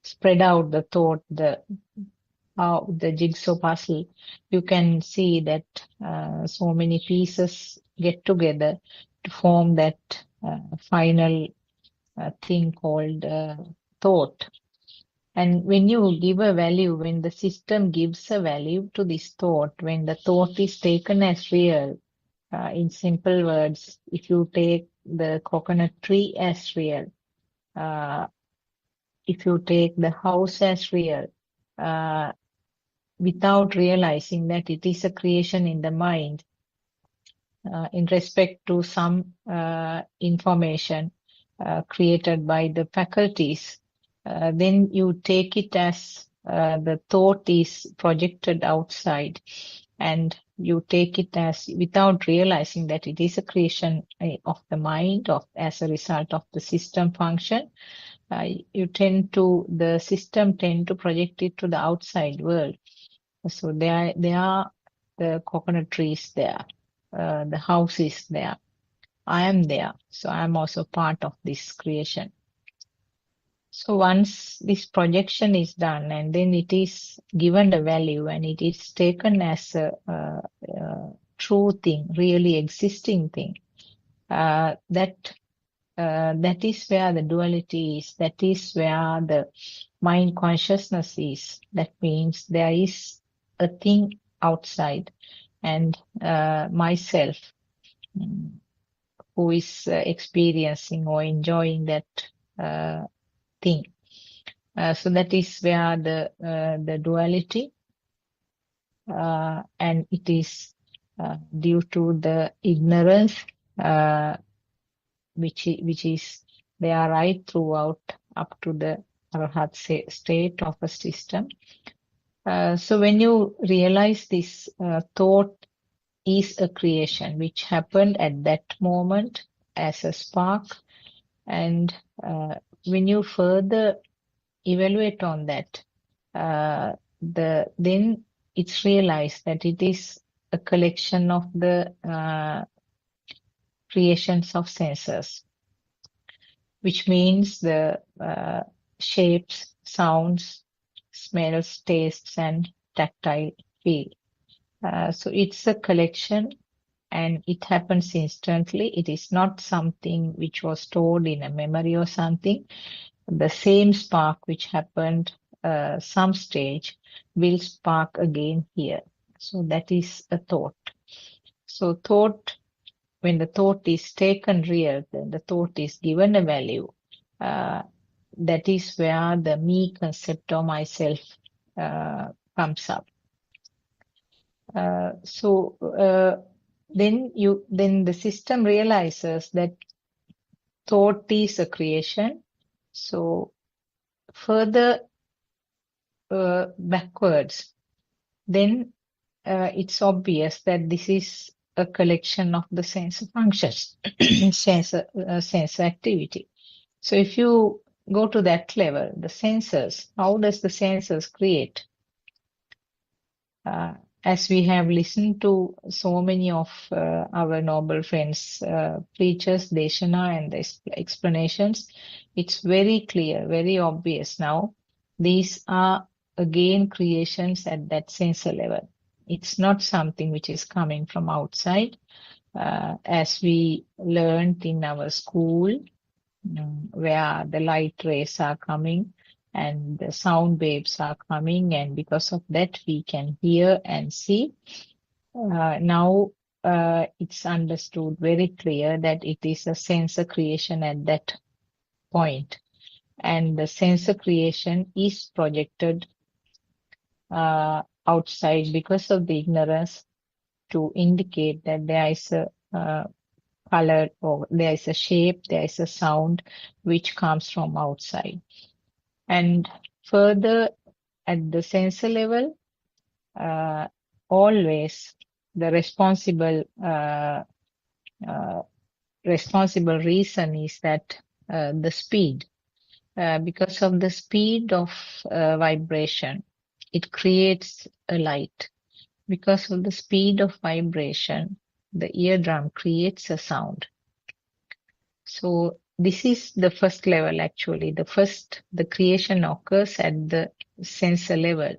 spread out the thought, how the jigsaw puzzle, you can see that so many pieces get together to form that final thing called thought. And when you give a value, when the system gives a value to this thought, when the thought is taken as real, in simple words, if you take the coconut tree as real, if you take the house as real, without realizing that it is a creation in the mind, in respect to some information created by the faculties, then you take it as the thought is projected outside, and you take it as, without realizing that it is a creation of the mind as a result of the system function, the system tend to project it to the outside world. So there are the coconut trees there, the house is there, I am there, so I am also part of this creation. So once this projection is done and then it is given a value and it is taken as a true thing, really existing thing, that is where the duality is, that is where the mind consciousness is. That means there is a thing outside and myself who is experiencing or enjoying that thing. So that is where the duality, and it is due to the ignorance which is there right throughout up to the Arhat state of a system. So when you realize this thought is a creation which happened at that moment as a spark, and when you further evaluate on that, then it's realized that it is a collection of the creations of senses, which means the shapes, sounds, smells, tastes, and tactile feel. So it's a collection and it happens instantly. It is not something which was stored in a memory or something. The same spark which happened some stage will spark again here. So that is a thought. So thought, when the thought is taken real, then the thought is given a value. That is where the me concept of myself comes up. Then the system realizes that thought is a creation. So further backwards, then it's obvious that this is a collection of the sense functions, sense activity. So if you go to that level, the senses, how does the senses create? As we have listened to so many of our noble friends, preachers, Deshana, and the explanations, it's very clear, very obvious now. These are again creations at that sensor level. It's not something which is coming from outside. As we learned in our school, where the light rays are coming and the sound waves are coming, and because of that we can hear and see. Now it's understood very clear that it is a sensor creation at that point, and the sensor creation is projected outside because of the ignorance, to indicate that there is a color, or there is a shape, there is a sound which comes from outside. And further at the sensor level, always the responsible reason is that the speed, because of the speed of vibration, it creates a light. Because of the speed of vibration, the eardrum creates a sound. So this is the first level actually. The creation occurs at the sensor level.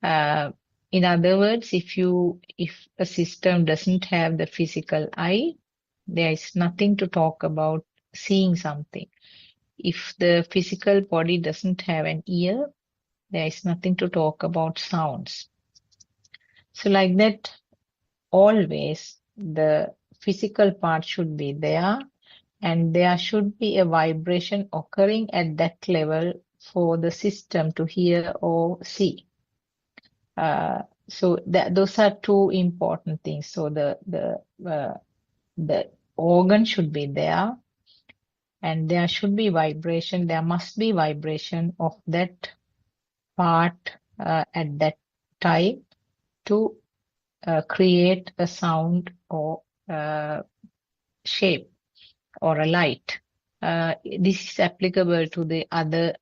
In other words, if a system doesn't have the physical eye, there is nothing to talk about seeing something. If the physical body doesn't have an ear, there is nothing to talk about sounds. So like that, always the physical part should be there, and there should be a vibration occurring at that level for the system to hear or see. So those are two important things. So the organ should be there, and there should be vibration. There must be vibration of that part at that time to create a sound or shape or a light. This is applicable to the other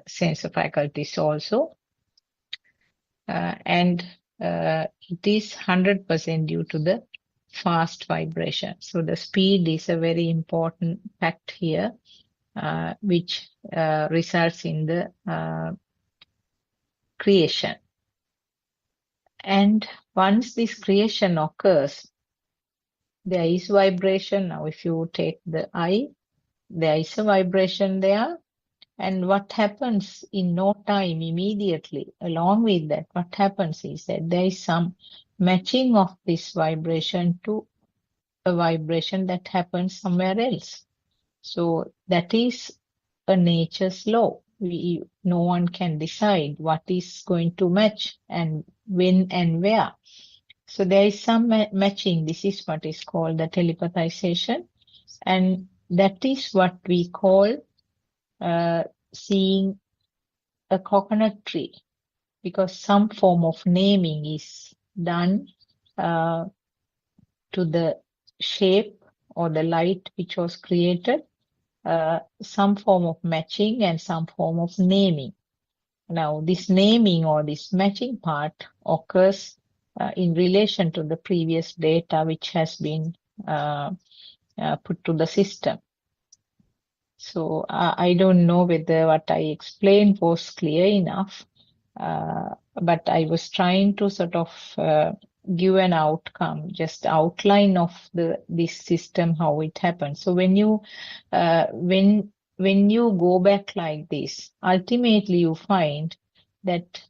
sensor faculties also. And it is 100% due to the fast vibration. So the speed is a very important fact here, which results in the creation. And once this creation occurs, there is vibration. Now, if you take the eye, there is a vibration there. And what happens in no time, immediately, along with that, what happens is that there is some matching of this vibration to a vibration that happens somewhere else. So that is a nature's law. No one can decide what is going to match and when and where. So there is some matching. This is what is called the telepathization. And that is what we call seeing a coconut tree, because some form of naming is done to the shape or the light which was created, some form of matching and some form of naming. Now, this naming or this matching part occurs in relation to the previous data which has been put to the system. So I don't know whether what I explained was clear enough, but I was trying to sort of give an outcome, just outline of this system, how it happens. So when you go back like this, ultimately you find that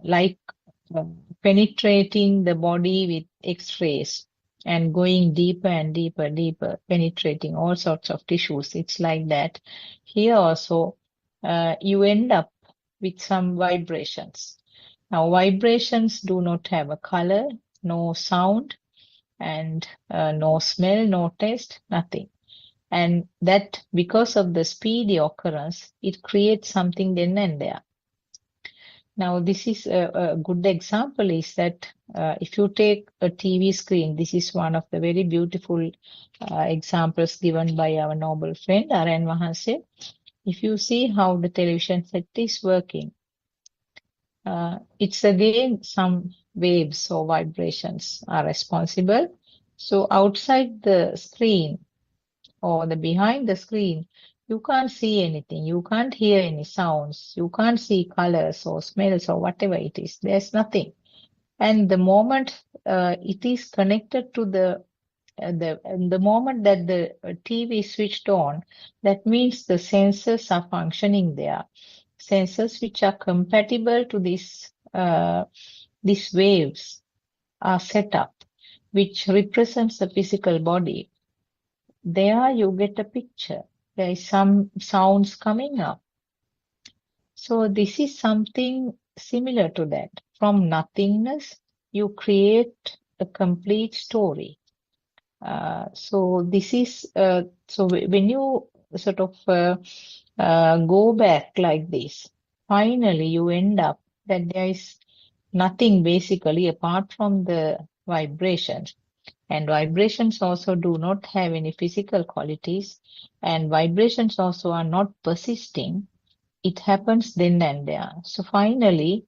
like penetrating the body with X-rays and going deeper and deeper, penetrating all sorts of tissues. It's like that. Here also, you end up with some vibrations. Now, vibrations do not have a color, no sound, and no smell, no taste, nothing. And that, because of the speedy occurrence, it creates something then and there. Now, this is a good example is that if you take a TV screen, this is one of the very beautiful examples given by our noble friend, R.N. Mahanse. If you see how the television set is working, it's again some waves or vibrations are responsible. So outside the screen or the behind the screen, you can't see anything. You can't hear any sounds. You can't see colors or smells or whatever it is. There's nothing. And the moment it is connected to the moment that the TV is switched on, that means the sensors are functioning there. Sensors which are compatible to these waves are set up, which represents the physical body. There you get a picture. There is some sounds coming up. So this is something similar to that. From nothingness, you create a complete story. So this is, so when you sort of go back like this, finally you end up that there is nothing basically apart from the vibrations. And vibrations also do not have any physical qualities, and vibrations also are not persisting. It happens then and there. So finally,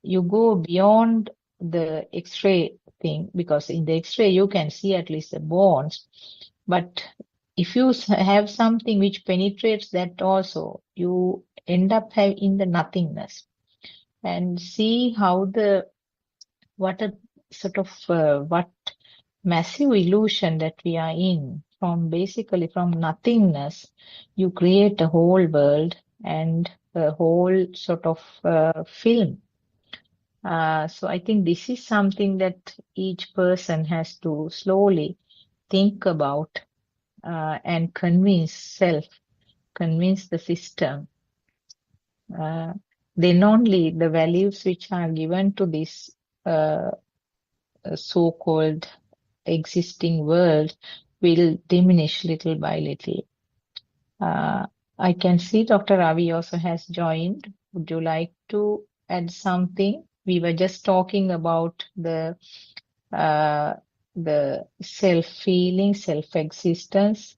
you go beyond the X-ray thing, because in the X-ray you can see at least the bones. But if you have something which penetrates that also, you end up in the nothingness. and see how what a sort of what massive illusion that we are in. From basically from nothingness, you create a whole world and a whole sort of film. So I think this is something that each person has to slowly think about and convince the system. Then only the values which are given to this so-called existing world will diminish little by little. I can see Dr. Ravi also has joined. Would you like to add something? We were just talking about the self-feeling, self-existence,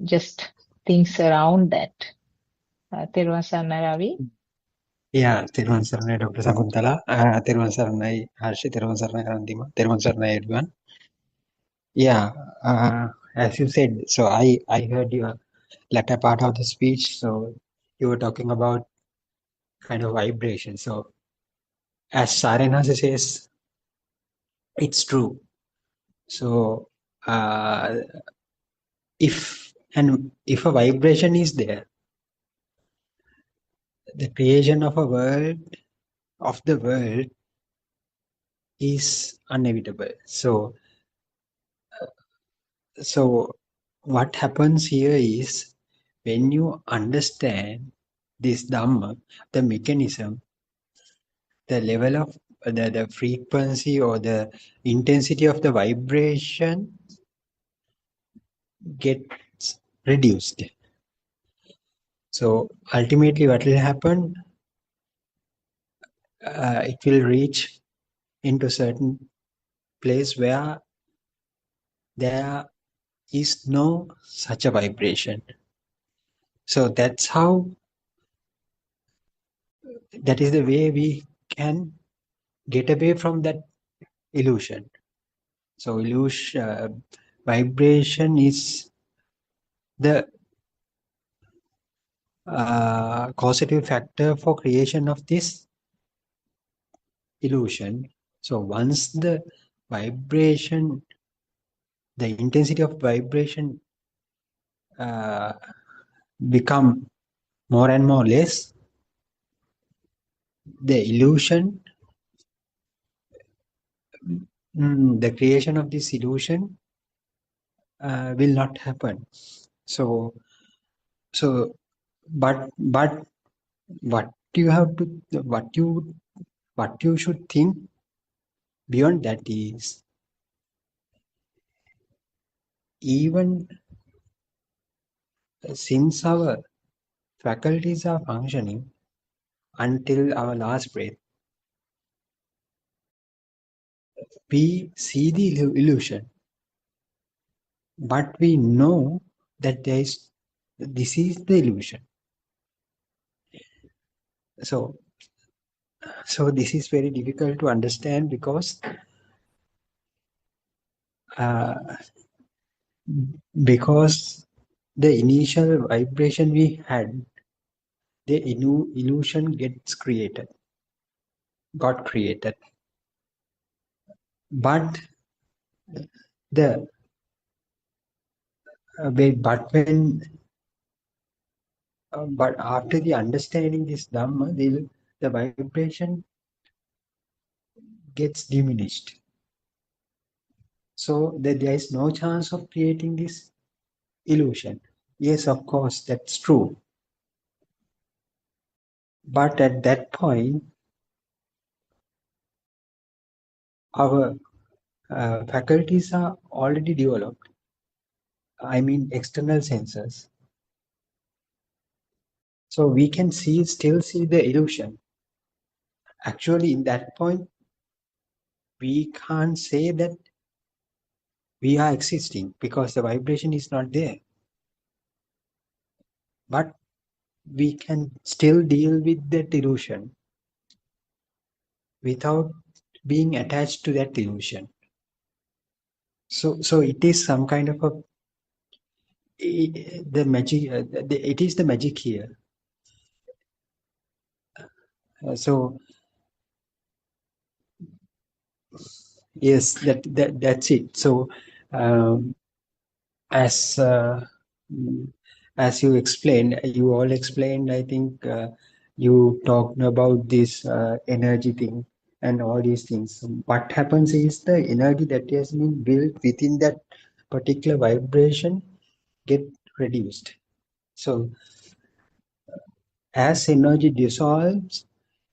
just things around that. Therwan Sarna Ravi? Yeah, Therwan Saranai, Dr. Sakuntala, Therwan Saranai, Harshi, Therwan Saranai, Arandima, Therwan Saranai, everyone. Yeah, as you said, so I heard your latter part of the speech. So you were talking about kind of vibration. So as Sarenhase says, it's true. So if a vibration is there, the creation of the world is inevitable. So what happens here is when you understand this Dhamma, the mechanism, the level of the frequency or the intensity of the vibration gets reduced. So ultimately what will happen, it will reach into a certain place where there is no such a vibration. So that is the way we can get away from that illusion. So vibration is the causative factor for creation of this illusion. So once the intensity of vibration become more and more less, the illusion, the creation of this illusion will not happen. But what you should think beyond that is, even since our faculties are functioning until our last breath, we see the illusion, but we know that this is the illusion. So this is very difficult to understand because the initial vibration we had, the illusion got created. But but after the understanding this Dhamma, the vibration gets diminished. So there is no chance of creating this illusion. Yes, of course, that's true. But at that point, our faculties are already developed. I mean, external senses. So we can still see the illusion. Actually, in that point, we can't say that we are existing because the vibration is not there. But we can still deal with that illusion without being attached to that illusion. So it is some kind of the magic. It is the magic here. So yes, that's it. So um, as mm, as you explained, you all explained. I think you talked about this energy thing and all these things. What happens is the energy that has been built within that particular vibration get reduced. So as energy dissolves,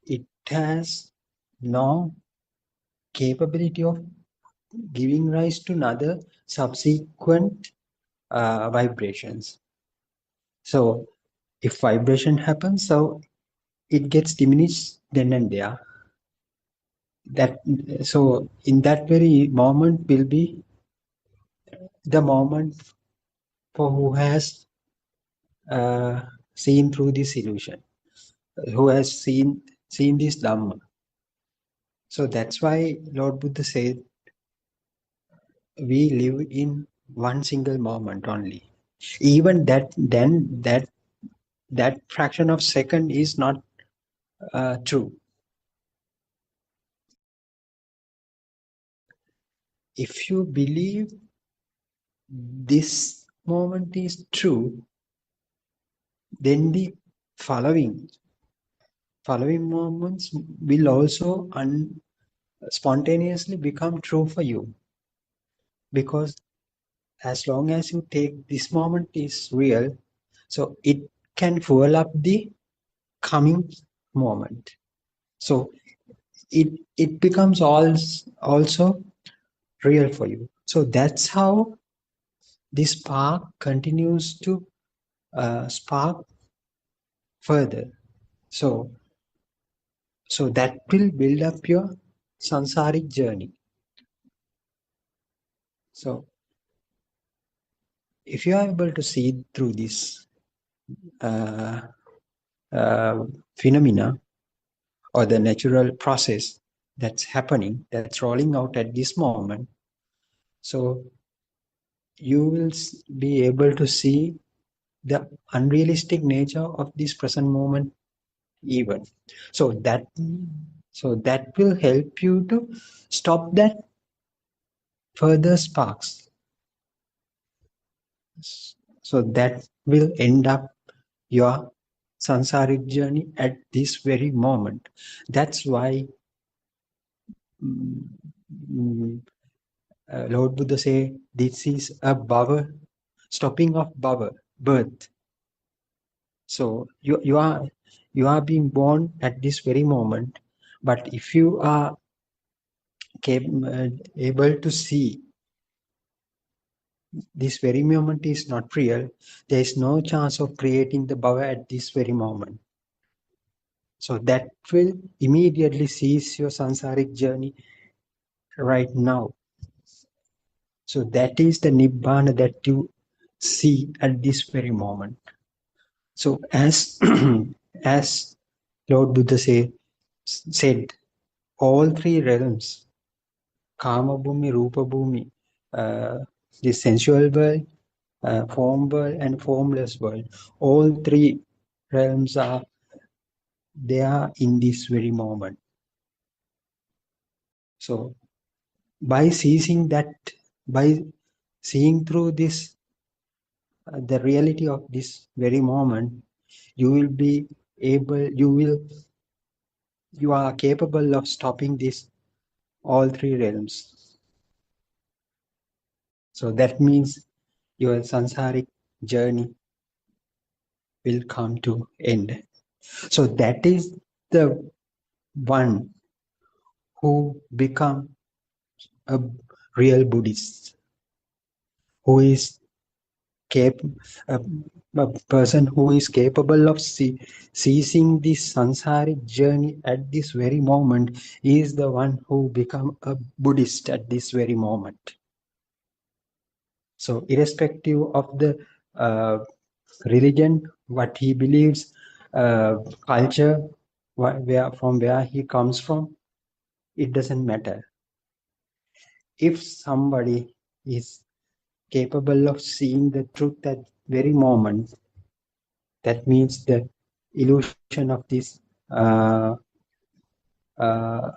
it has no capability of giving rise to another subsequent vibrations. So if vibration happens, so it gets diminished then and there. That so in that very moment will be the moment for who has seen through this illusion, who has seen this Dhamma. So that's why Lord Buddha said we live in one single moment only. Even that fraction of second is not true. If you believe this moment is true, then the following moments will also spontaneously become true for you, because as long as you take this moment is real, so it can fuel up the coming moment. So it becomes also real for you. So that's how this spark continues to spark further. So that will build up your sansaric journey. So if you are able to see through this uh, phenomena or the natural process that's happening, that's rolling out at this moment, so you will be able to see the unrealistic nature of this present moment even. So that will help you to stop that further sparks. So that will end up your sansaric journey at this very moment. That's why Lord Buddha say this is a bhava, stopping of bhava, birth. So you are being born at this very moment, but if you are able to see this very moment is not real, there is no chance of creating the bhava at this very moment. So that will immediately cease your sansaric journey right now. So that is the nibbana that you see at this very moment. So as as Lord Buddha said, all three realms, Kama Bhumi, Rupa Bhumi, the sensual world, form world and formless world, all three realms are there in this very moment. So by seizing that, by seeing through this, the reality of this very moment, you will be able, you are capable of stopping this all three realms. So that means your sansaric journey will come to end. So that is the one who become a real Buddhist, who is a, a person who is capable of seizing this sansaric journey at this very moment is the one who become a Buddhist at this very moment. So irrespective of the religion, what he believes, culture, from where he comes from, it doesn't matter. If somebody is capable of seeing the truth at very moment, that means the illusion of this uh,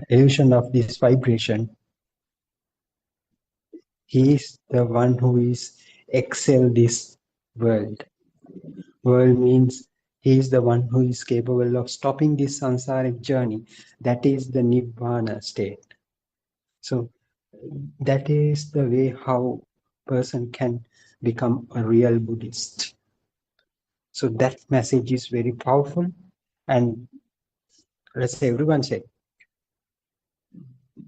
illusion of this vibration, he is the one who is excel this world. World means he is the one who is capable of stopping this samsaric journey. That is the Nibbana state. So that is the way how person can become a real Buddhist. So that message is very powerful, and let's say everyone say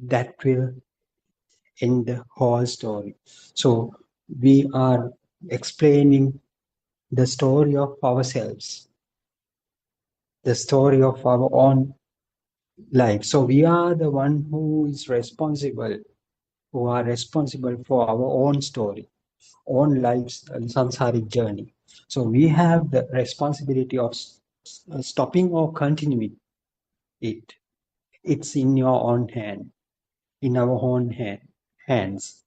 that will end the whole story. So we are explaining the story of ourselves, the story of our own life. So we are the one who is responsible, who are responsible for our own story, own lives and samsaric journey. So we have the responsibility of stopping or continuing it. It's in your own hand, in our own hands.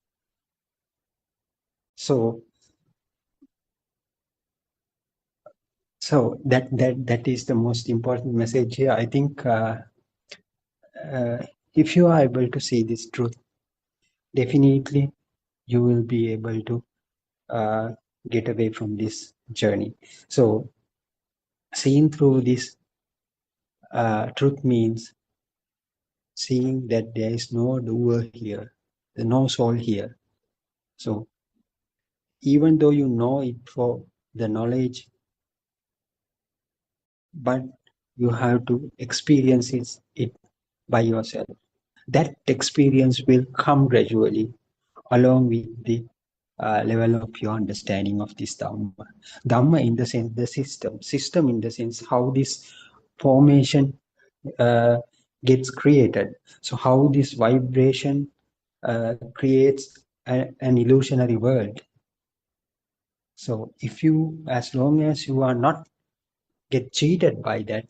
So that is the most important message here. I think if you are able to see this truth, definitely you will be able to get away from this journey. So seeing through this truth means seeing that there is no doer here, no soul here. So even though you know it for the knowledge, but you have to experience it by yourself. That experience will come gradually along with the level of your understanding of this Dhamma. Dhamma in the sense the system in the sense how this formation gets created. So how this vibration creates an illusionary world. So if you, as long as you are not get cheated by that,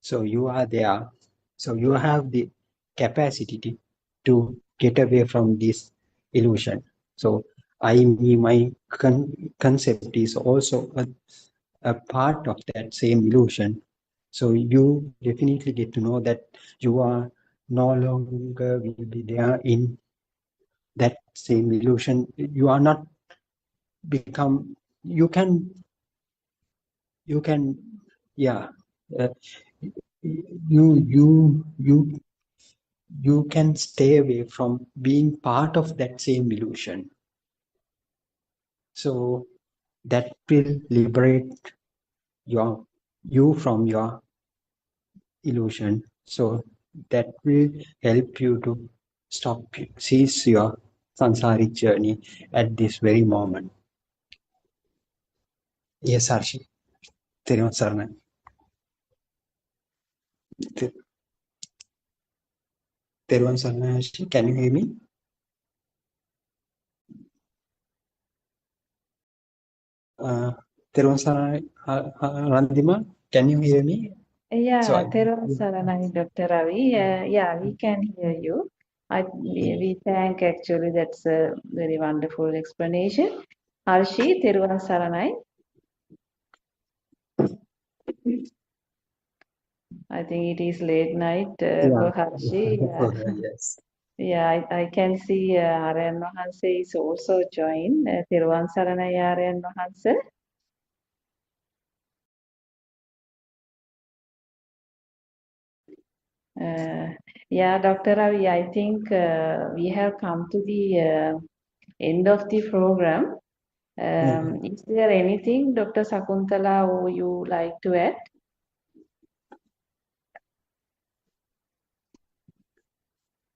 so you are there. So you have the capacity to get away from this illusion. So I, me, my concept is also a part of that same illusion. So you definitely get to know that you are no longer will be there in that same illusion. You are not become, you can, yeah, uh, you can stay away from being part of that same illusion. So that will liberate you from your illusion. So that will help you to cease your samsaric journey at this very moment. Yes, Arshi. Therun Saranai. Therun Saranai, Arshi. Can you hear me? Therun Saranai, Randima, can you hear me? So Yeah, Theron Saranai, Dr. Ravi. Yeah, we can hear you. We thank actually, that's a very wonderful explanation. Harshi, Theron Saranai. I think it is late night for Harshi. Yeah, yes. yeah, I can see Aryan Mahanse is also joined. Theron Saranai, Aryan Mahanse. Yeah, Dr. Ravi, I think we have come to the end of the program. Is there anything, Dr. Sakuntala, who you like to add?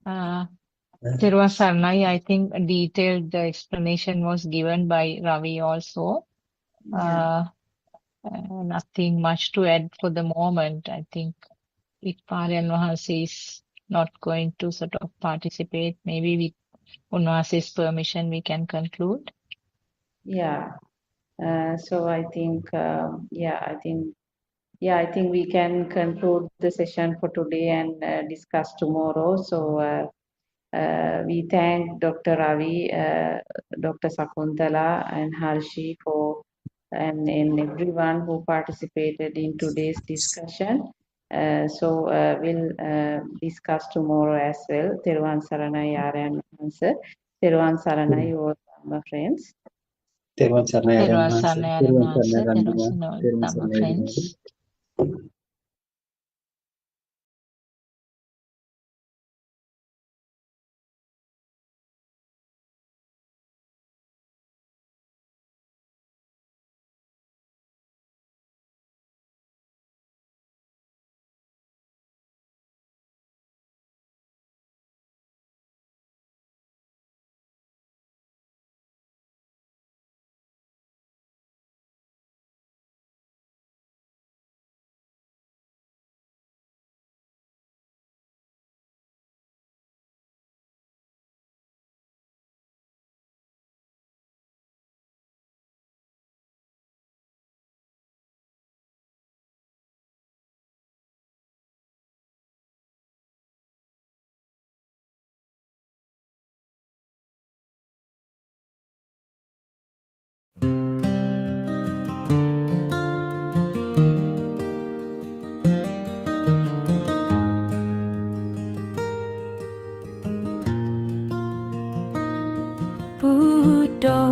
Thiruvan Saranai, I think a detailed explanation was given by Ravi also. Nothing much to add for the moment. I think if Aryan Mahanse is not going to sort of participate, maybe with Unwase's permission, we can conclude. Yeah. So I think, I think we can conclude the session for today and discuss tomorrow. So we thank Dr. Ravi, Dr. Sakuntala, and Harshi and everyone who participated in today's discussion. So we'll discuss tomorrow as well. Teruvan Saranai Aryan answer. Teruvan Saranai, all my friends. තෙරුවන් සරණයි ආරයන් Terwa වහන්සේ. Sarnaya තෙරුවන් Master, සරණයි Terwa Randima. Sarnaya තෙරුවන් Dhamma සරණයි friends.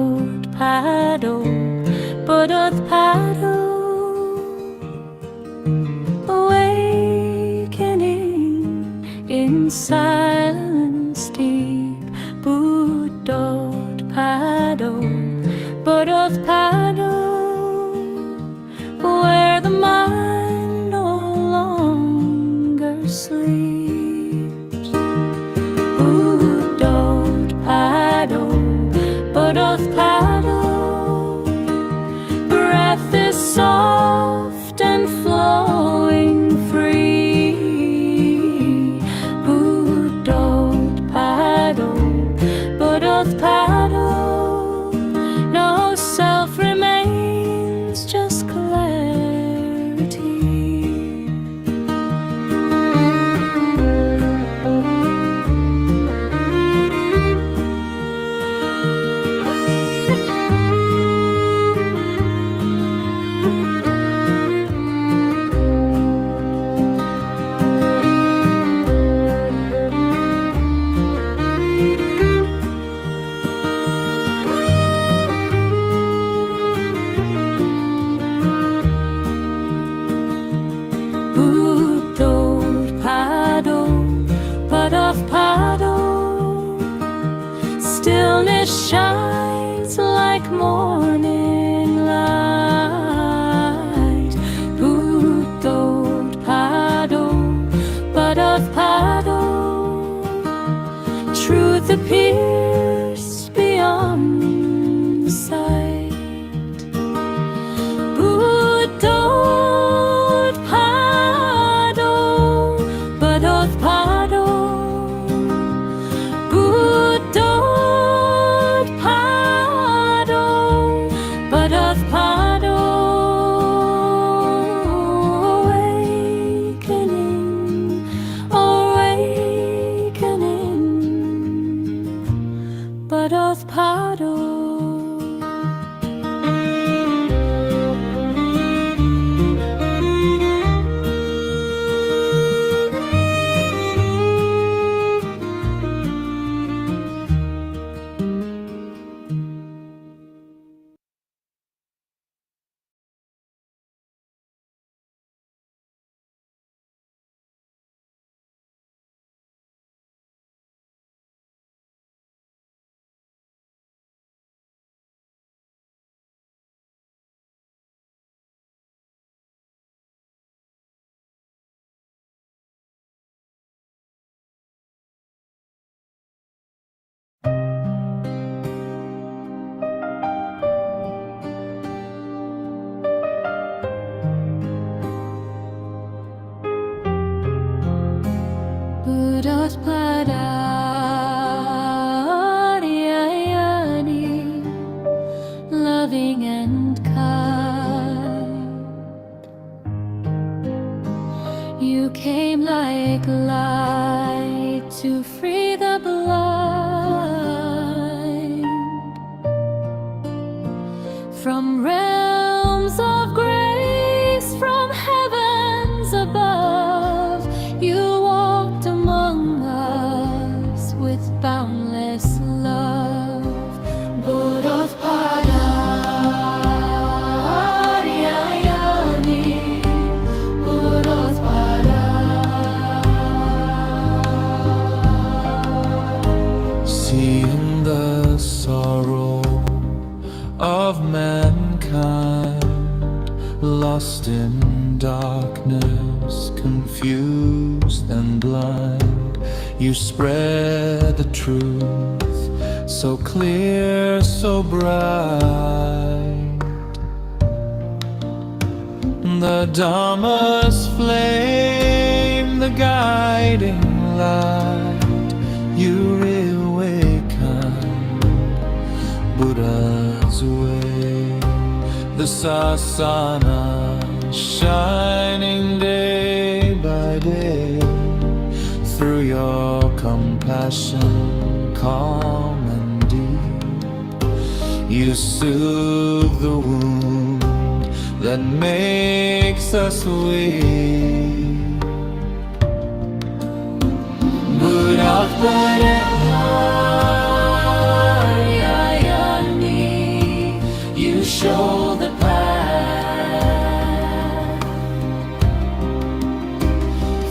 Buddothpado, Buddothpado, awakening in silence deep. Buddothpado, Buddothpado, where the mind no longer sleeps. Buddothpado, Buddothpado, breath is soft and flowing free. Buddothpado, Buddothpado, no self remains, just clarity. Buddothpado, Buddothpado, stillness shines like morning light. Buddothpado, Buddothpado, truth appears beyond sight. Buddothpado, Buddothpado, Buddothpado, Buddothpado, awakening, awakening, Buddothpado. Buddothpado, loving and kind. You came like light to free the blind from realms of grace, from heavens above. seeing the sorrow of mankind, lost in darkness, confused and blind. You spread the truth so clear, so bright. The Dharma's flame, the guiding light, you reawaken Buddha's way. The Sasana shining day by day, through your compassion calm and deep, you soothe the wound that makes us weak. Buddothpado, you show the path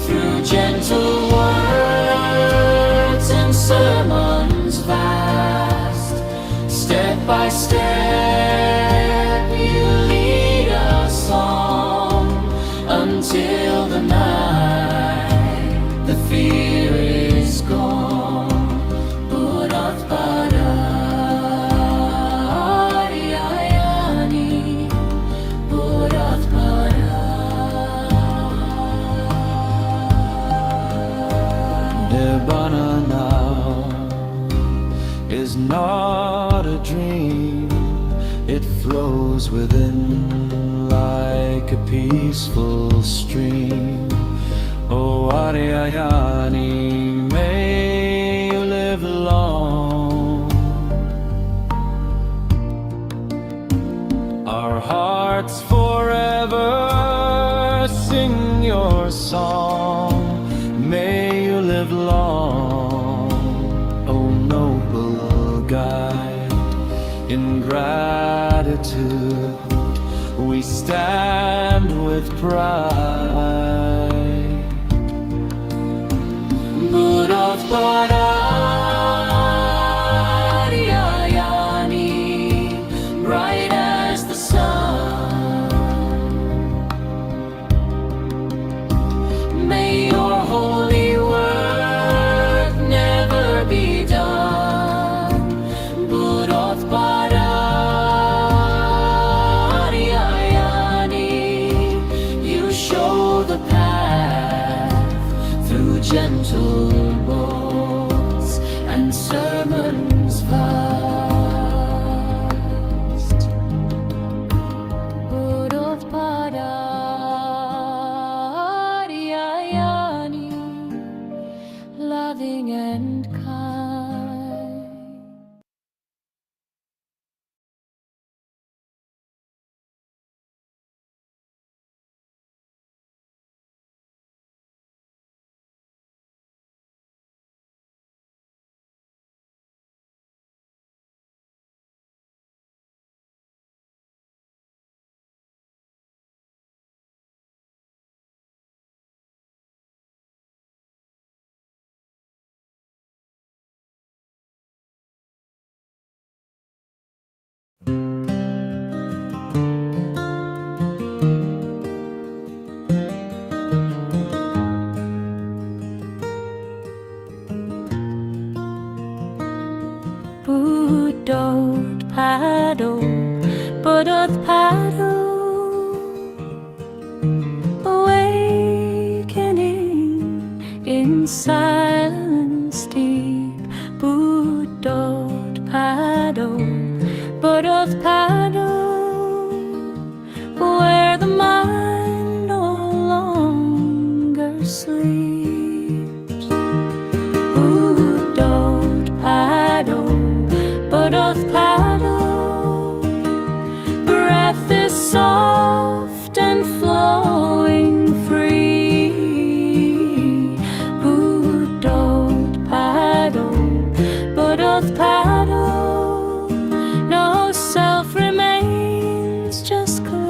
through gentle words and sermons vast. Step by step, you lead us on until the night the fear is gone. Buddothpado, Nibbana now is not a dream. It flows within like a peaceful stream. Oh Aryayani, may you live long. Our hearts forever sing your song. May you live long, O noble guide. In gratitude we stand with pride. Buddothpado, bright as the sun. May your holy work never be done. Buddothpado, you show the path through gentle words and sermons vast. Buddothpado, loving and kind. Buddothpado, Buddothpado, awakening in silence deep. Buddothpado, Buddothpado, where the mind no longer sleeps. Buddothpado, Buddothpado, breath is soft and flowing free. Buddothpado, Buddothpado, no self remains, just clarity.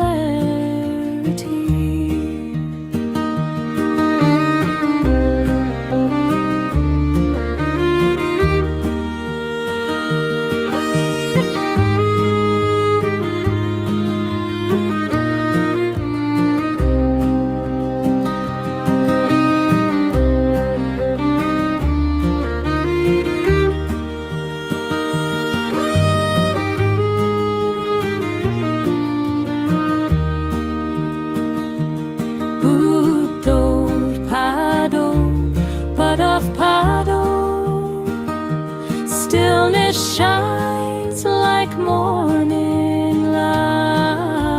shines like morning light.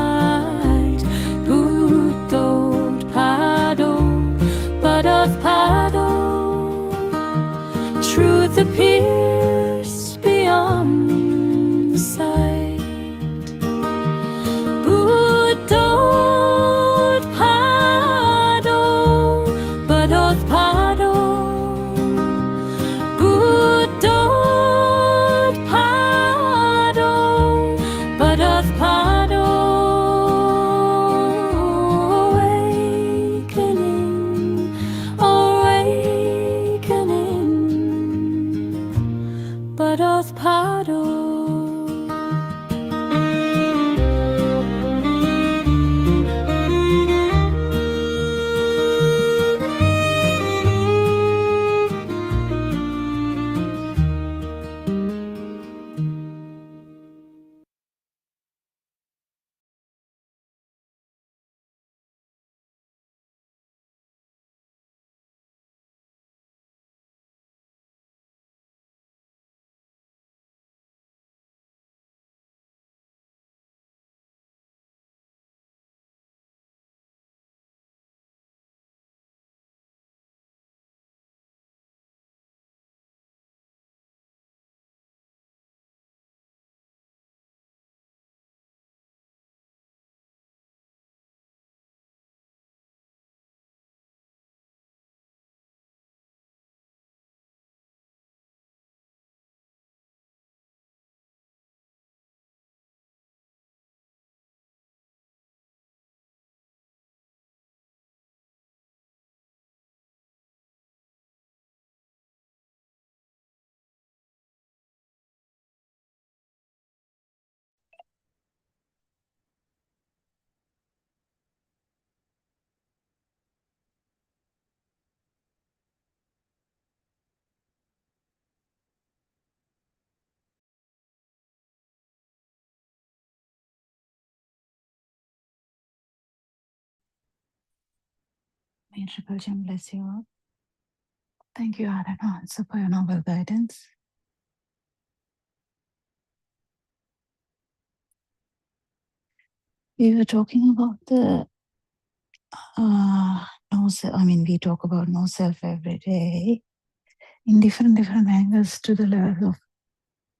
Buddothpado, Buddothpado, truth appears beyond sight. Buddothpado, Buddothpado, Buddothpado, Buddothpado, awakening, awakening, Buddothpado. May Triple Gem bless you all. Thank you, Aaron, also for your noble guidance. We were talking about the no self. I mean, we talk about no self every day in different angles to the level of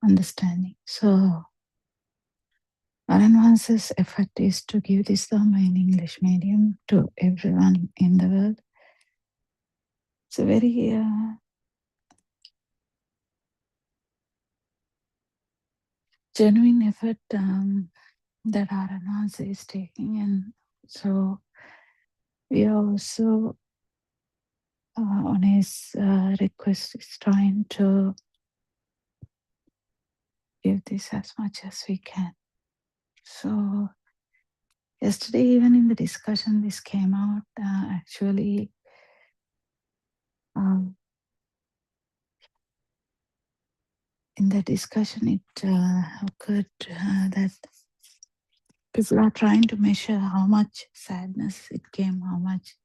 understanding. So, Aaron Vance's effort is to give this Dhamma in English medium to everyone in the world. It's a very genuine effort that Aaron Vance is taking, and so we are also on his request is trying to give this as much as we can. So yesterday, even in the discussion, this came out. Actually, in the discussion, it occurred that people are trying to measure how much sadness it came, how much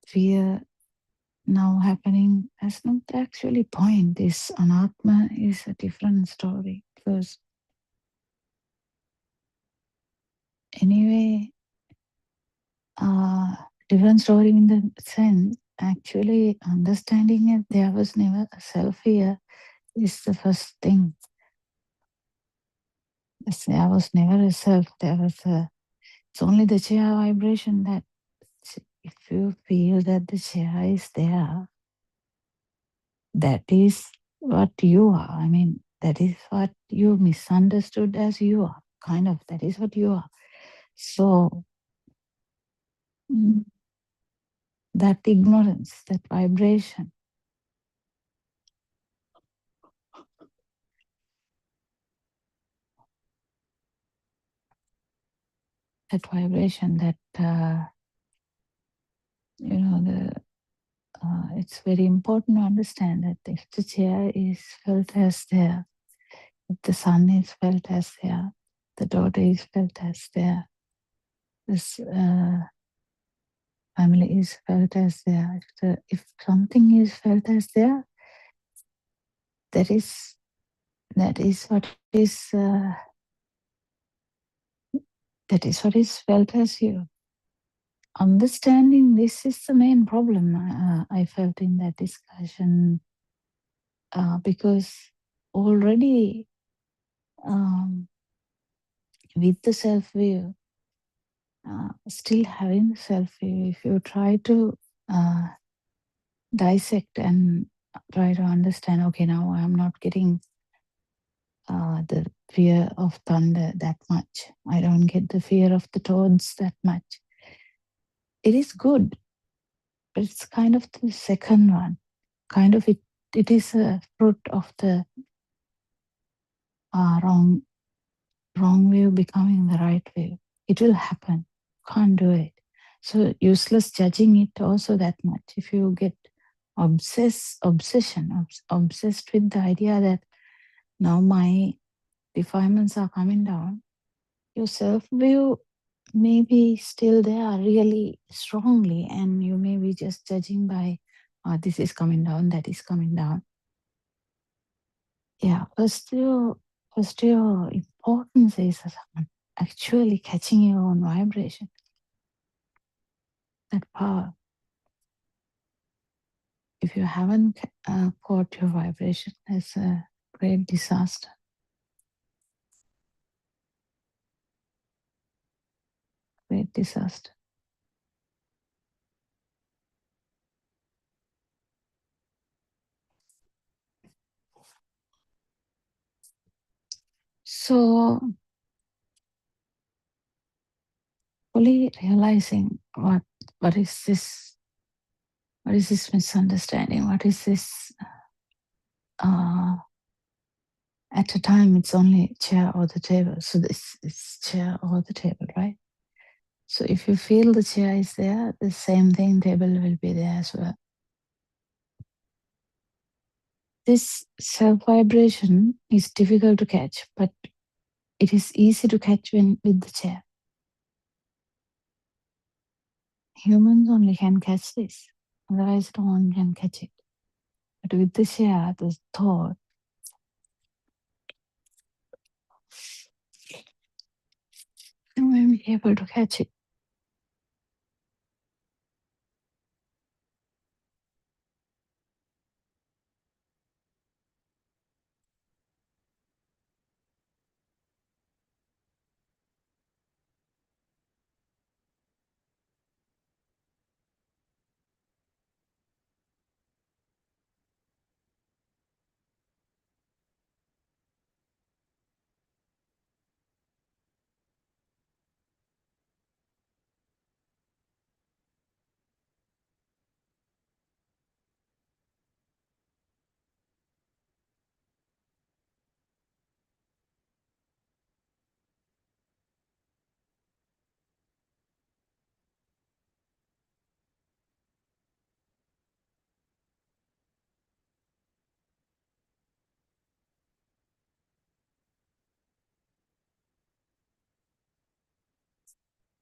fear now happening as not actually point. This anatma is a different story, because anyway, different story in the sense, actually understanding it, there was never a self here is the first thing. There was never a self, it's only the chair vibration that if you feel that the chair is there, that is what you are. I mean, that is what you misunderstood as you are. Kind of, that is what you are. So, that ignorance, that vibration, that it's very important to understand that if the chair is felt as there, if the son is felt as there, the daughter is felt as there, this family is felt as there. If something is felt as there, that is what is felt as you. Understanding this is the main problem I felt in that discussion, because already with the self-view, still having the self-view, if you try to dissect and try to understand, okay, now I'm not getting the fear of thunder that much. I don't get the fear of the toads that much. It is good, but it's kind of the second one. Kind of it is a fruit of the wrong view becoming the right view. It will happen. Can't do it. So useless judging it also that much. If you get obsessed with the idea that now my defilements are coming down, your self-view may be still there really strongly, and you may be just judging by, this is coming down, that is coming down. Yeah, first your importance is actually catching your own vibration. That power. If you haven't caught your vibration, it's a great disaster. Great disaster. So, fully realizing what is this misunderstanding? What is this? At a time, it's only chair or the table. So this is chair or the table, right? So if you feel the chair is there, the same thing, table will be there as well. This self-vibration is difficult to catch, but it is easy to catch with the chair. Humans only can catch this. Otherwise, no one can catch it. But with the chair, the thought, you may be able to catch it.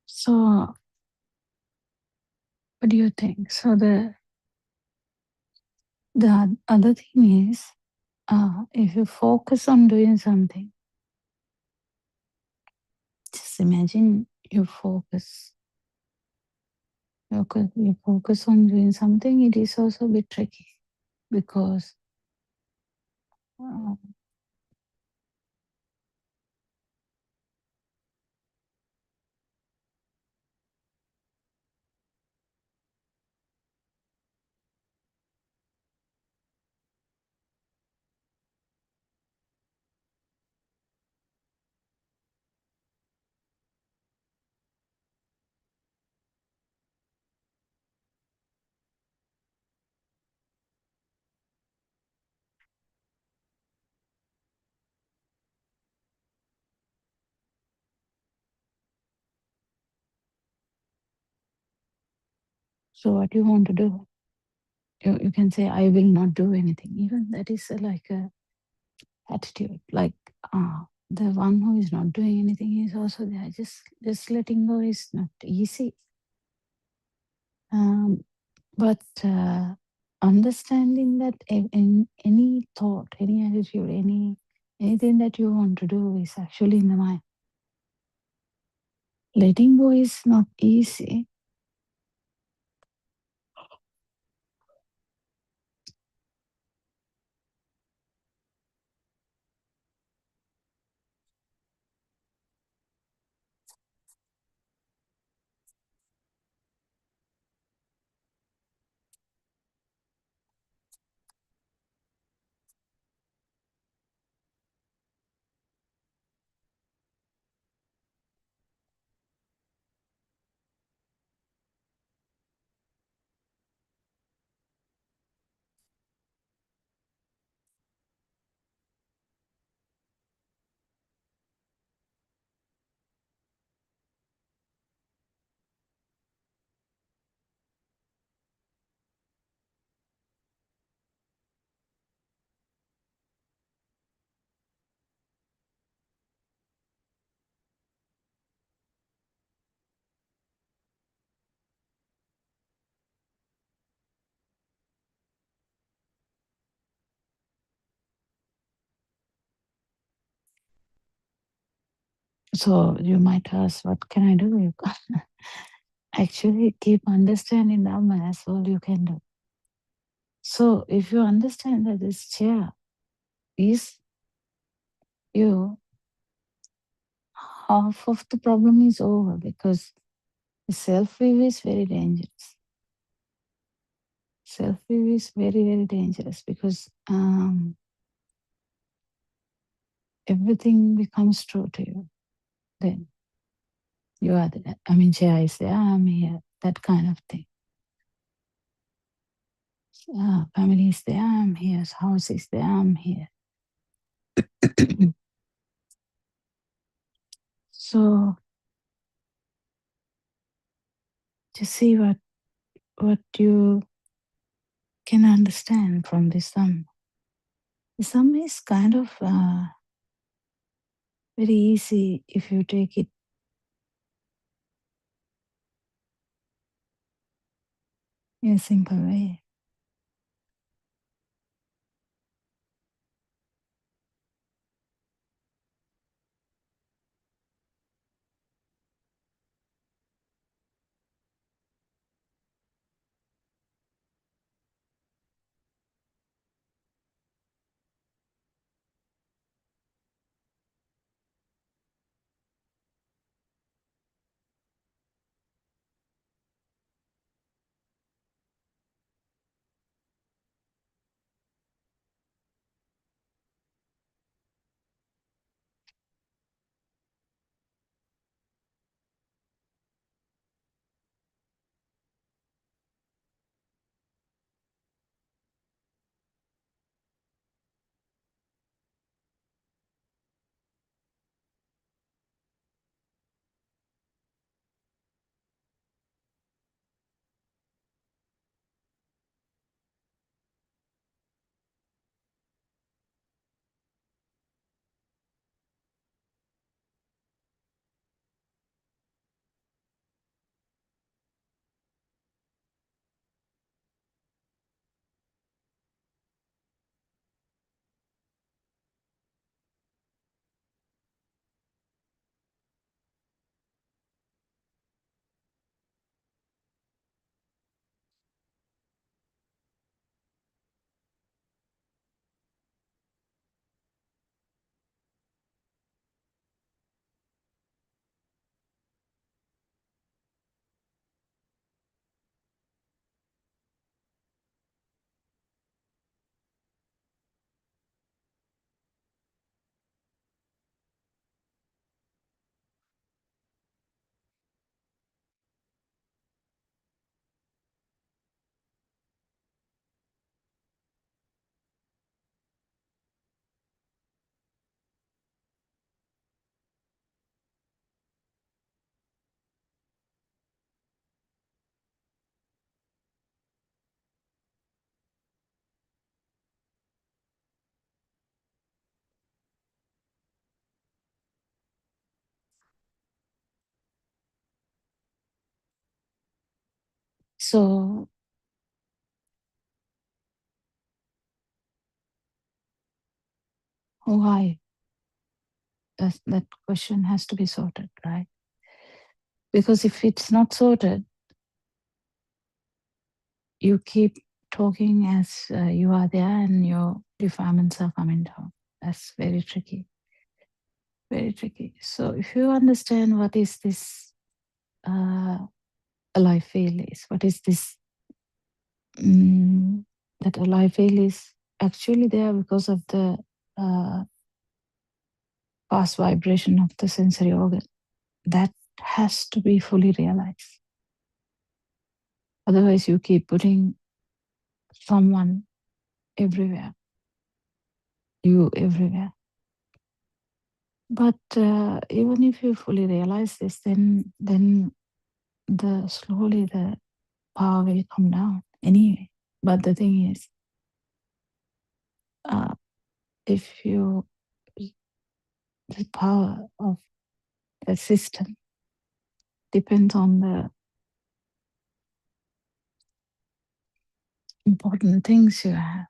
So, what do you think? So the other thing is, if you focus on doing something, just imagine you focus on doing something. It is also a bit tricky because so what you want to do? You can say, I will not do anything. Even that is like a attitude. Like the one who is not doing anything is also there. Just letting go is not easy. But understanding that in any thought, any attitude, anything that you want to do is actually in the mind. Letting go is not easy. So you might ask, what can I do? You can actually keep understanding Dhamma. That's all you can do. So if you understand that this chair is you, half of the problem is over, because self-view is very dangerous. Self-view is very, very dangerous, because everything becomes true to you. Then you are chair is there, I'm here, that kind of thing. Family is there, I'm here. House is there, I'm here. So just see what you can understand from this sum. The sum is kind of very easy if you take it in a simple way. So why? That question has to be sorted, right? Because if it's not sorted, you keep talking as you are there and your defilements are coming down. That's very tricky. Very tricky. So if you understand what is this alive feel is, what is this that alive feel is actually there because of the past vibration of the sensory organ. That has to be fully realized. Otherwise, you keep putting someone everywhere, you everywhere. But even if you fully realize this, then slowly the power will come down anyway. But the thing is, if you the power of the system depends on the important things you have.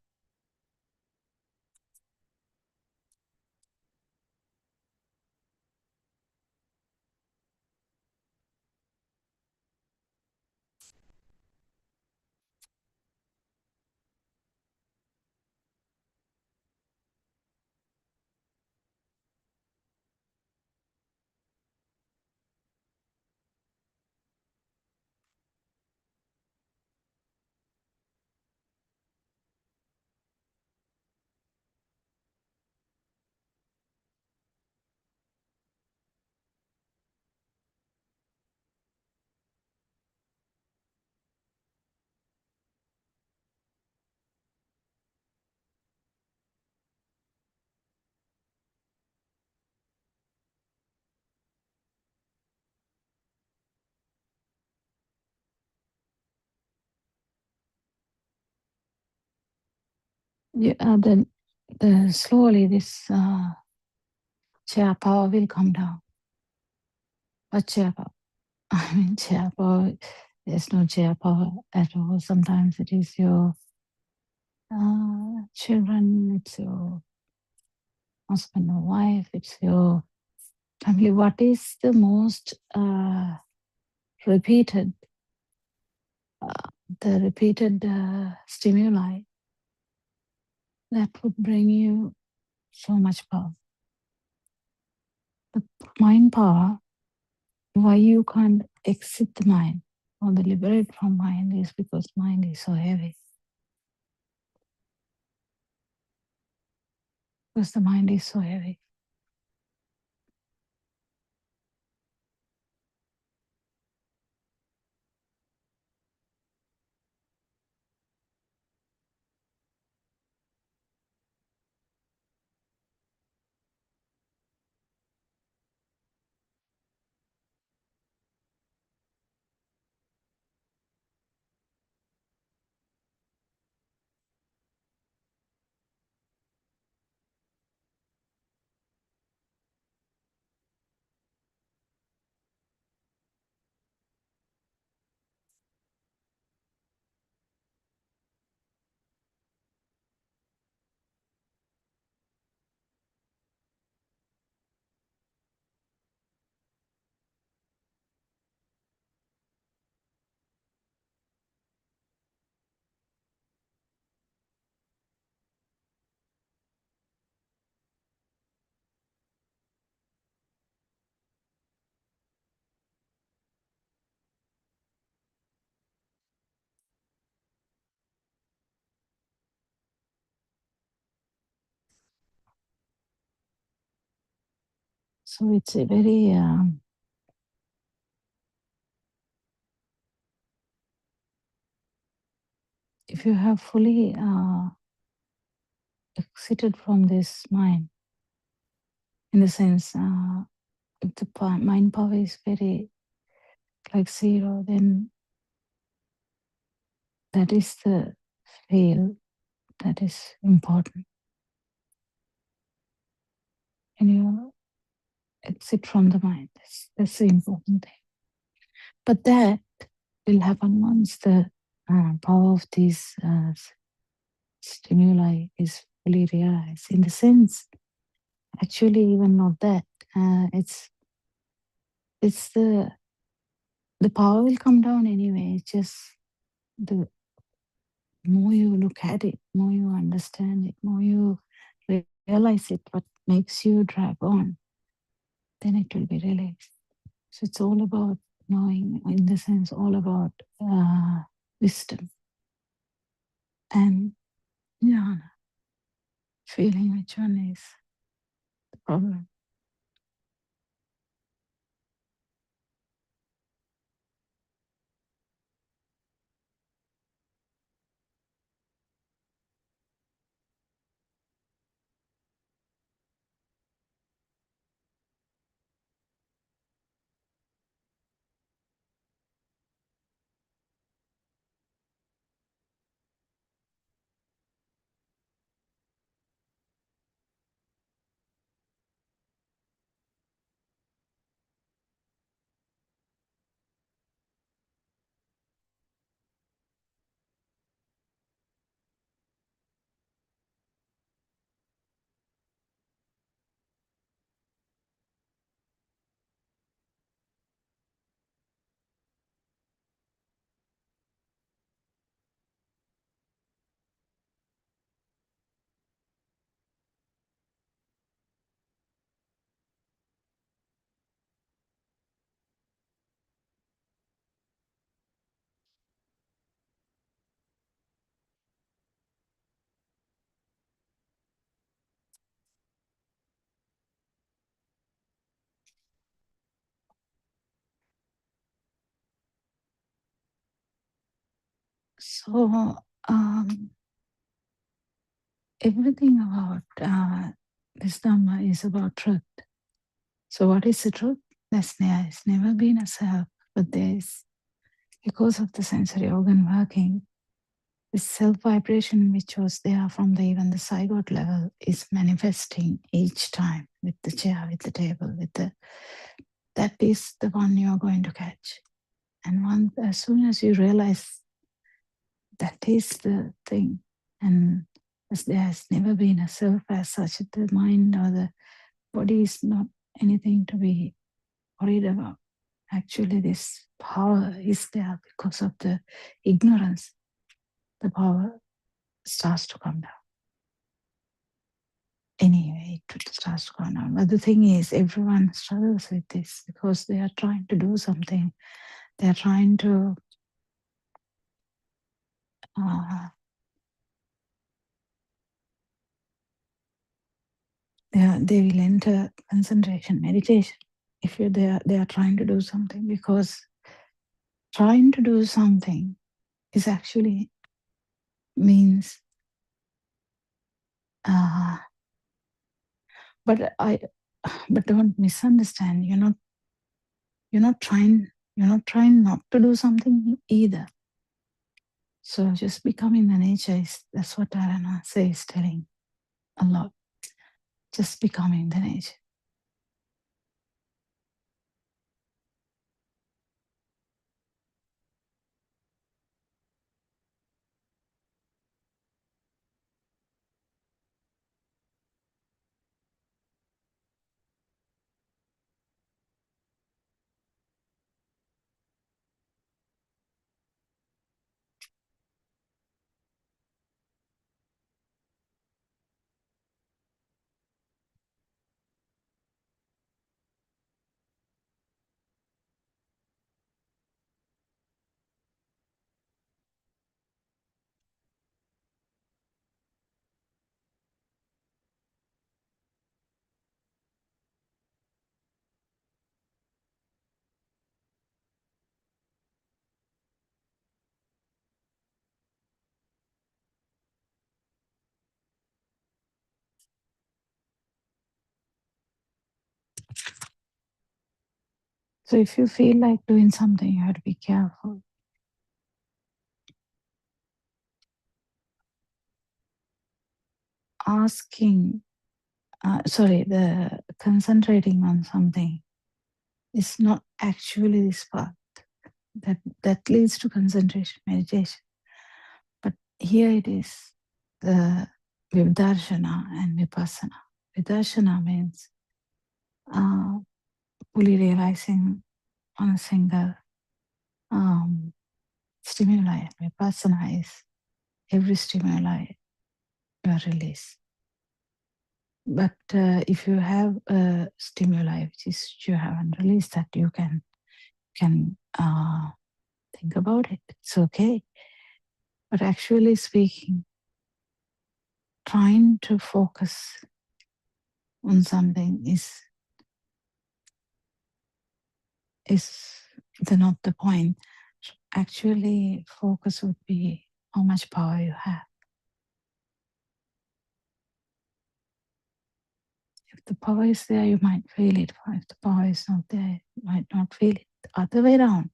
Then slowly this chair power will come down. What chair power? I mean, chair power, there's no chair power at all. Sometimes it is your children, it's your husband or wife, it's your family. What is the most repeated, stimuli that would bring you so much power? The mind power, why you can't exit the mind or the liberate from mind is because mind is so heavy. Because the mind is so heavy. So it's a very if you have fully exited from this mind, in the sense if the mind power is very like zero, then that is the field that is important. And you exit from the mind. That's the important thing. But that will happen once the power of these stimuli is fully realized. In the sense, actually, even not that. It's the power will come down anyway. It's just the more you look at it, more you understand it, more you realize it, what makes you drag on, then it will be released. So it's all about knowing, in the sense, all about wisdom and jnana, feeling which one is the problem. So everything about this Dhamma is about truth. So what is the truth? There's never been a self, but there's, because of the sensory organ working, this self vibration which was there from even the zygote level is manifesting each time with the chair, with the table, that is the one you are going to catch. And as soon as you realize that is the thing, and as there has never been a self as such, the mind or the body is not anything to be worried about. Actually, this power is there because of the ignorance. The power starts to come down. Anyway, it starts to come down. But the thing is, everyone struggles with this because they are trying to do something. They are trying to they will enter concentration meditation if they are trying to do something, because trying to do something is actually means but don't misunderstand. You're not trying not to do something either. So just becoming the nature that's what Arana says, telling a lot. Just becoming the nature. So if you feel like doing something, you have to be careful. The concentrating on something is not actually this path. that leads to concentration meditation. But here it is the vidarshana and vipassana. Vidarshana means fully realizing on a single stimuli. Vipassana is every stimuli you release. But if you have a stimuli which is you haven't released, that you can think about it. It's okay. But actually speaking, trying to focus on something is not the point. Actually, focus would be how much power you have. If the power is there, you might feel it. If the power is not there, you might not feel it. The other way around,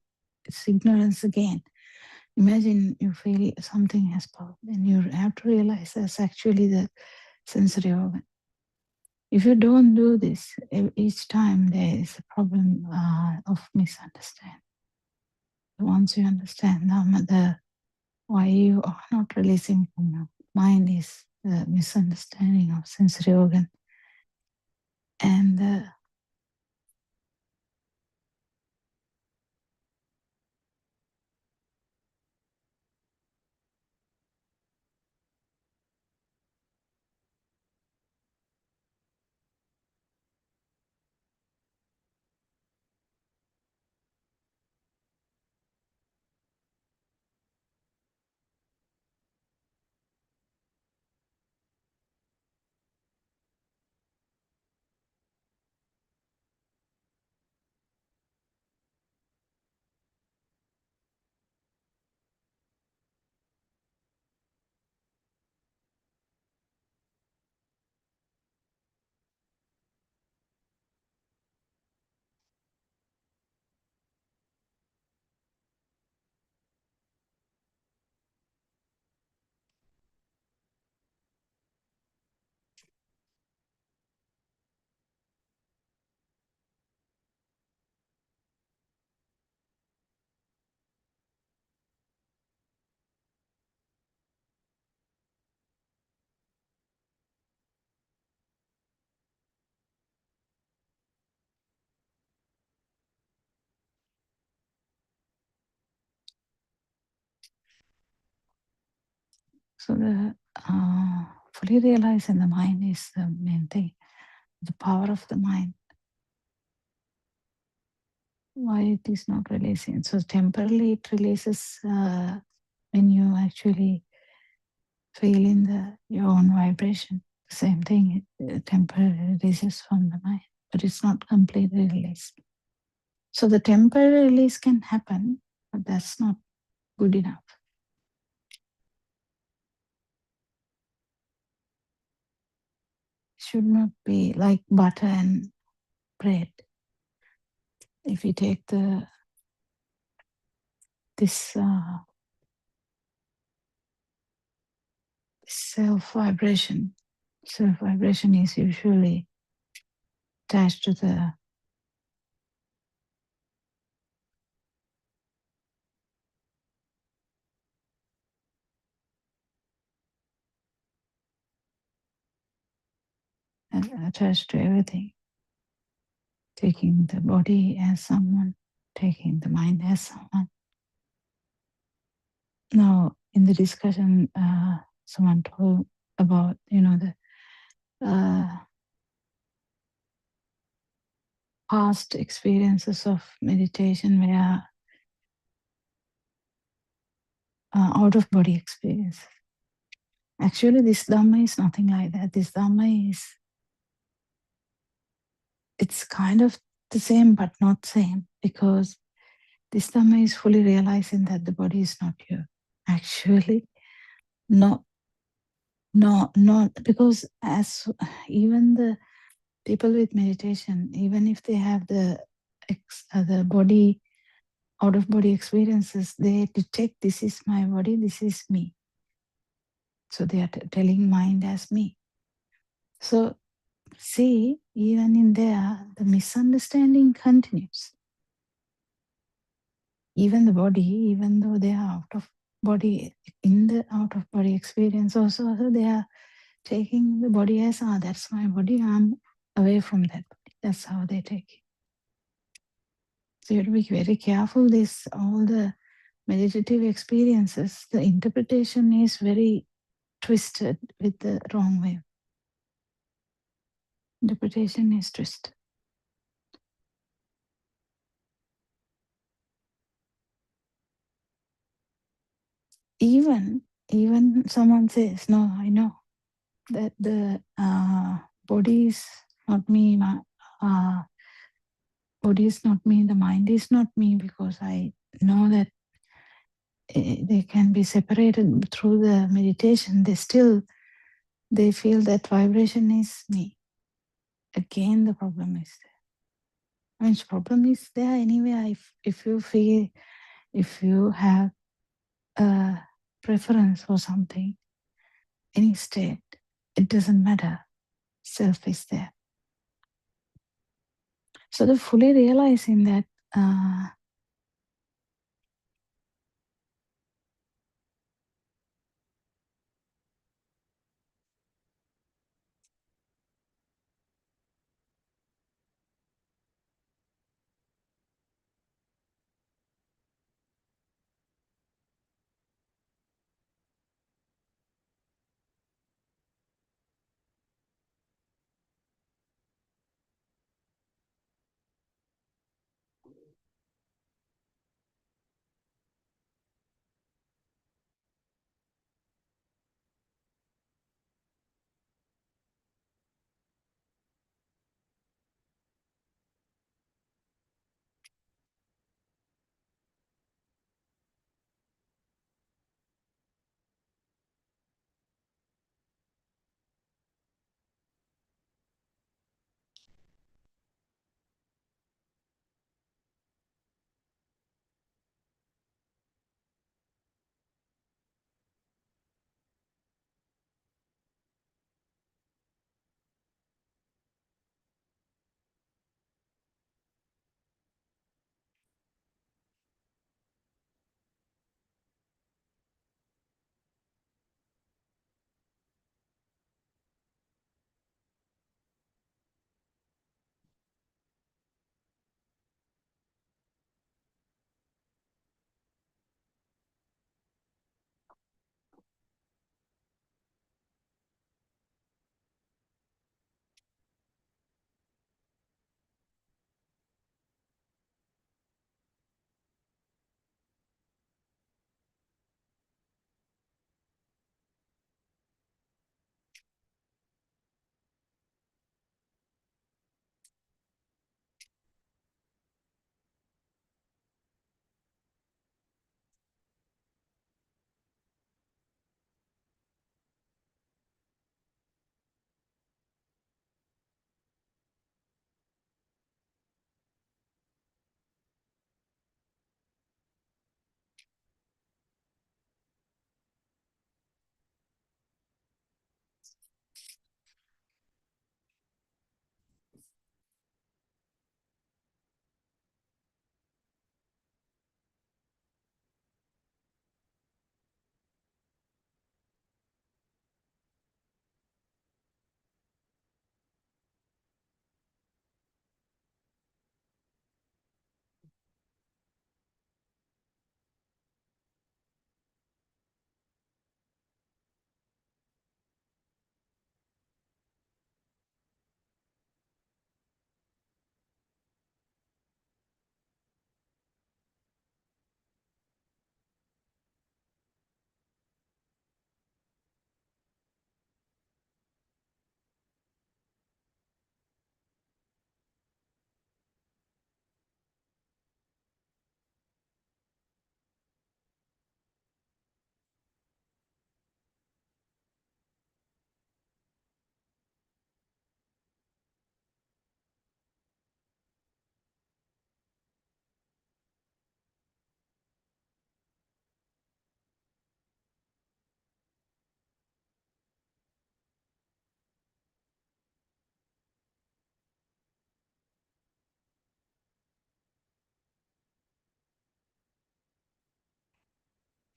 it's ignorance again. Imagine you feel something has power, then you have to realize that's actually the sensory organ. If you don't do this, each time there is a problem of misunderstanding. Once you understand why you are not releasing from your mind is the misunderstanding of sensory organ. And so the fully realizing the mind is the main thing, the power of the mind. Why it is not releasing? So temporarily it releases when you actually feel in your own vibration. The same thing, it temporarily releases from the mind, but it's not completely released. So the temporary release can happen, but that's not good enough. It should not be like butter and bread. If you take this self-vibration is usually attached to the attached to everything. Taking the body as someone, taking the mind as someone. Now, in the discussion, someone told about, the past experiences of meditation where out-of-body experiences. Actually, this Dhamma is nothing like that. This Dhamma it's kind of the same, but not same, because this Dhamma is fully realizing that the body is not you. Actually, no, because as even the people with meditation, even if they have the body, out-of-body experiences, they detect this is my body, this is me. So they are telling mind as me. So see, even in there, the misunderstanding continues. even the body, even though they are out of body, in the out of body experience also they are taking the body as, that's my body, I'm away from that body. That's how they take it. So you have to be very careful. This, all the meditative experiences, the interpretation is very twisted with the wrong way. Interpretation is twisted. Even someone says, no, I know that the body is not me, body is not me, the mind is not me, because I know that they can be separated through the meditation. They feel that vibration is me. Again, the problem is there. I mean, the problem is there anyway. If you feel, if you have a preference for something, any state, it doesn't matter. Self is there. So the fully realizing that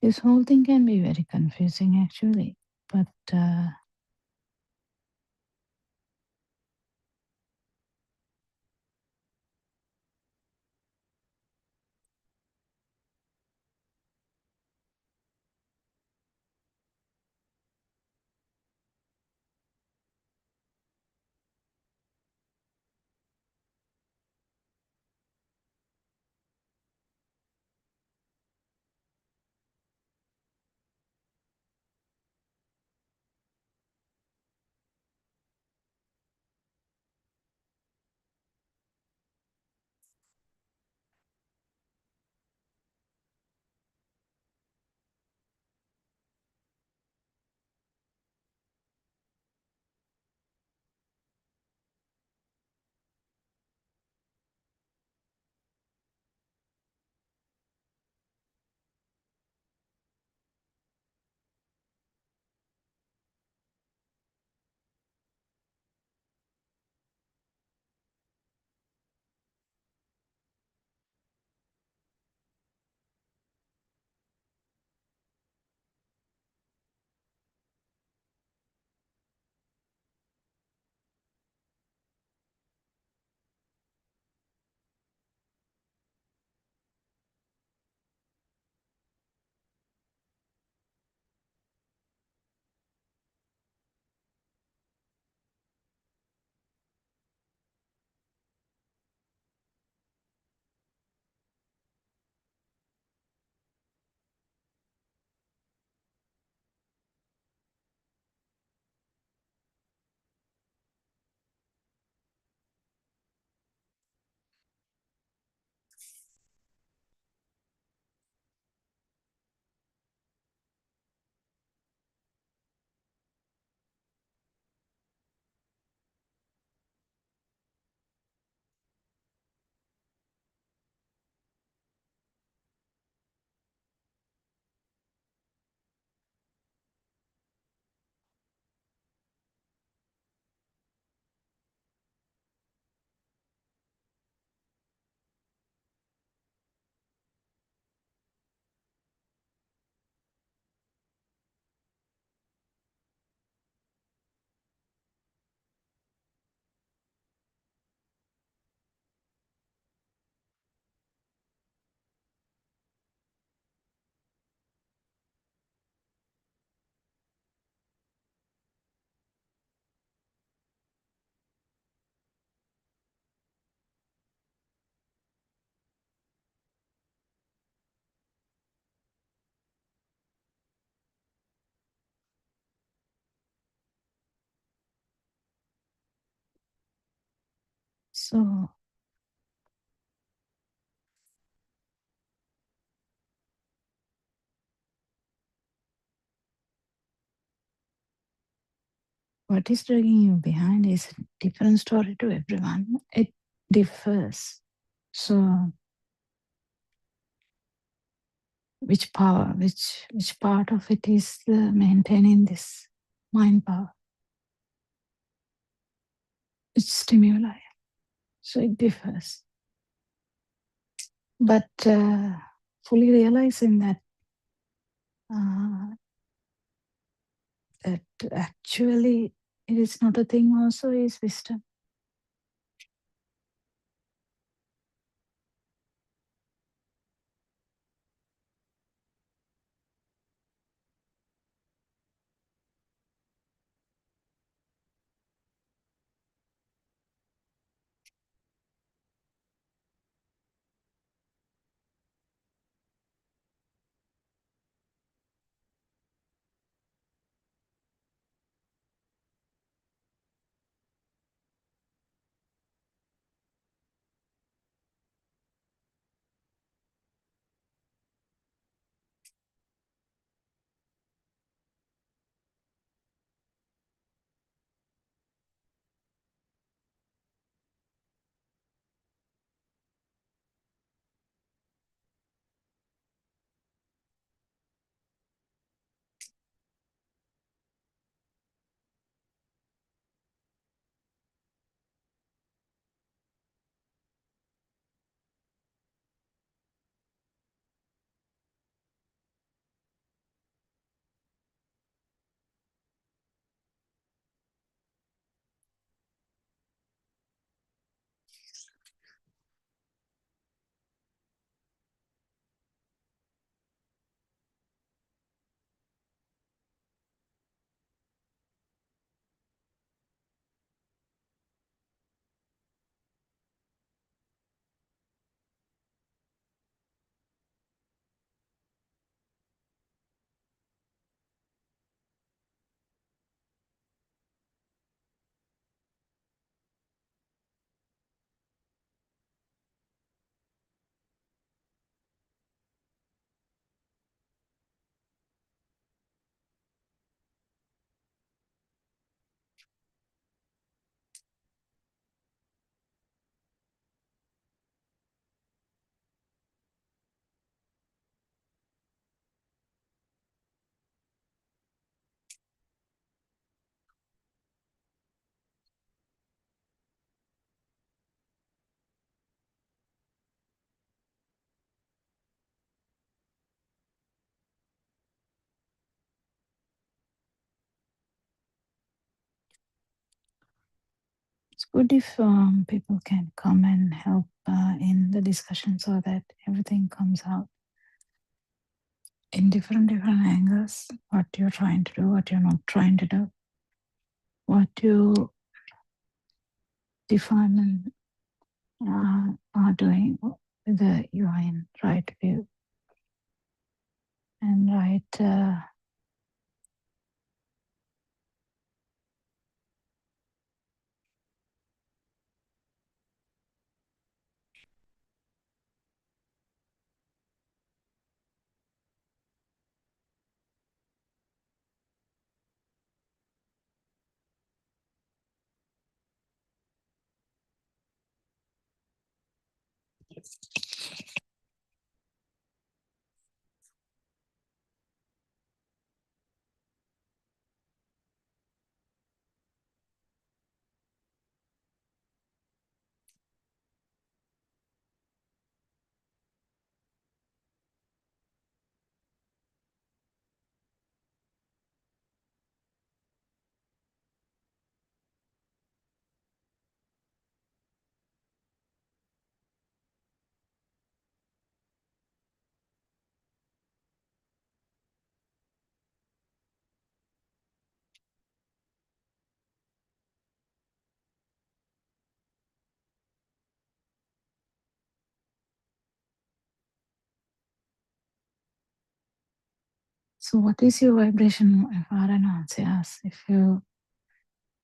This whole thing can be very confusing actually, but so what is dragging you behind is a different story to everyone. It differs. So which power, which part of it is maintaining this mind power, which stimuli. So it differs. But fully realizing that that actually it is not a thing also is wisdom. good if people can come and help in the discussion so that everything comes out in different angles. What you're trying to do, what you're not trying to do, what you define and are doing, whether you are in right view and right. So what is your vibration? If Varanasi asks, if you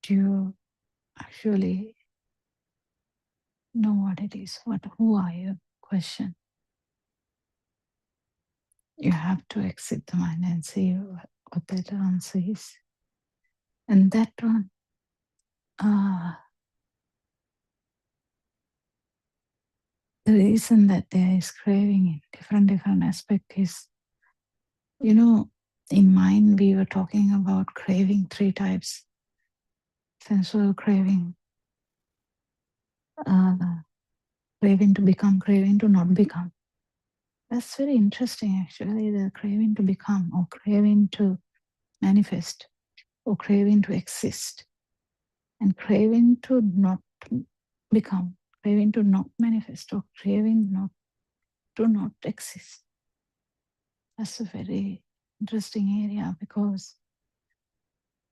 do you actually know what it is? Who are you? Question. You have to exit the mind and see what that answer is. And that one, the reason that there is craving in different aspects is, in mind we were talking about craving 3 types. Sensual craving, craving to become, craving to not become. That's very interesting actually, the craving to become or craving to manifest or craving to exist and craving to not become, craving to not manifest or craving to not exist. That's a very interesting area because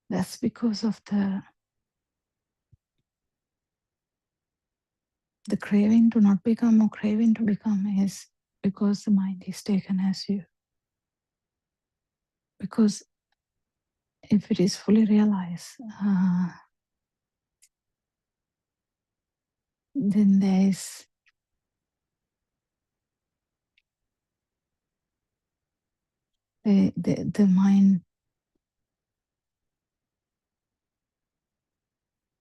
that's because of the craving to not become or craving to become is because the mind is taken as you. Because if it is fully realized, then there is the mind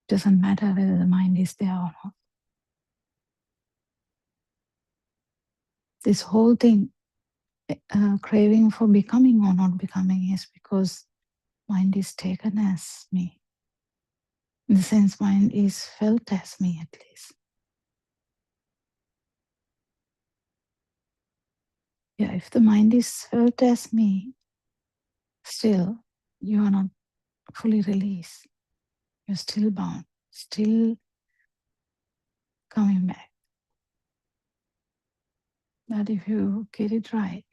doesn't matter whether the mind is there or not. This whole thing, craving for becoming or not becoming, is because mind is taken as me. In the sense, mind is felt as me, at least. Yeah, if the mind is felt as me, still you are not fully released. You're still bound, still coming back. But if you get it right,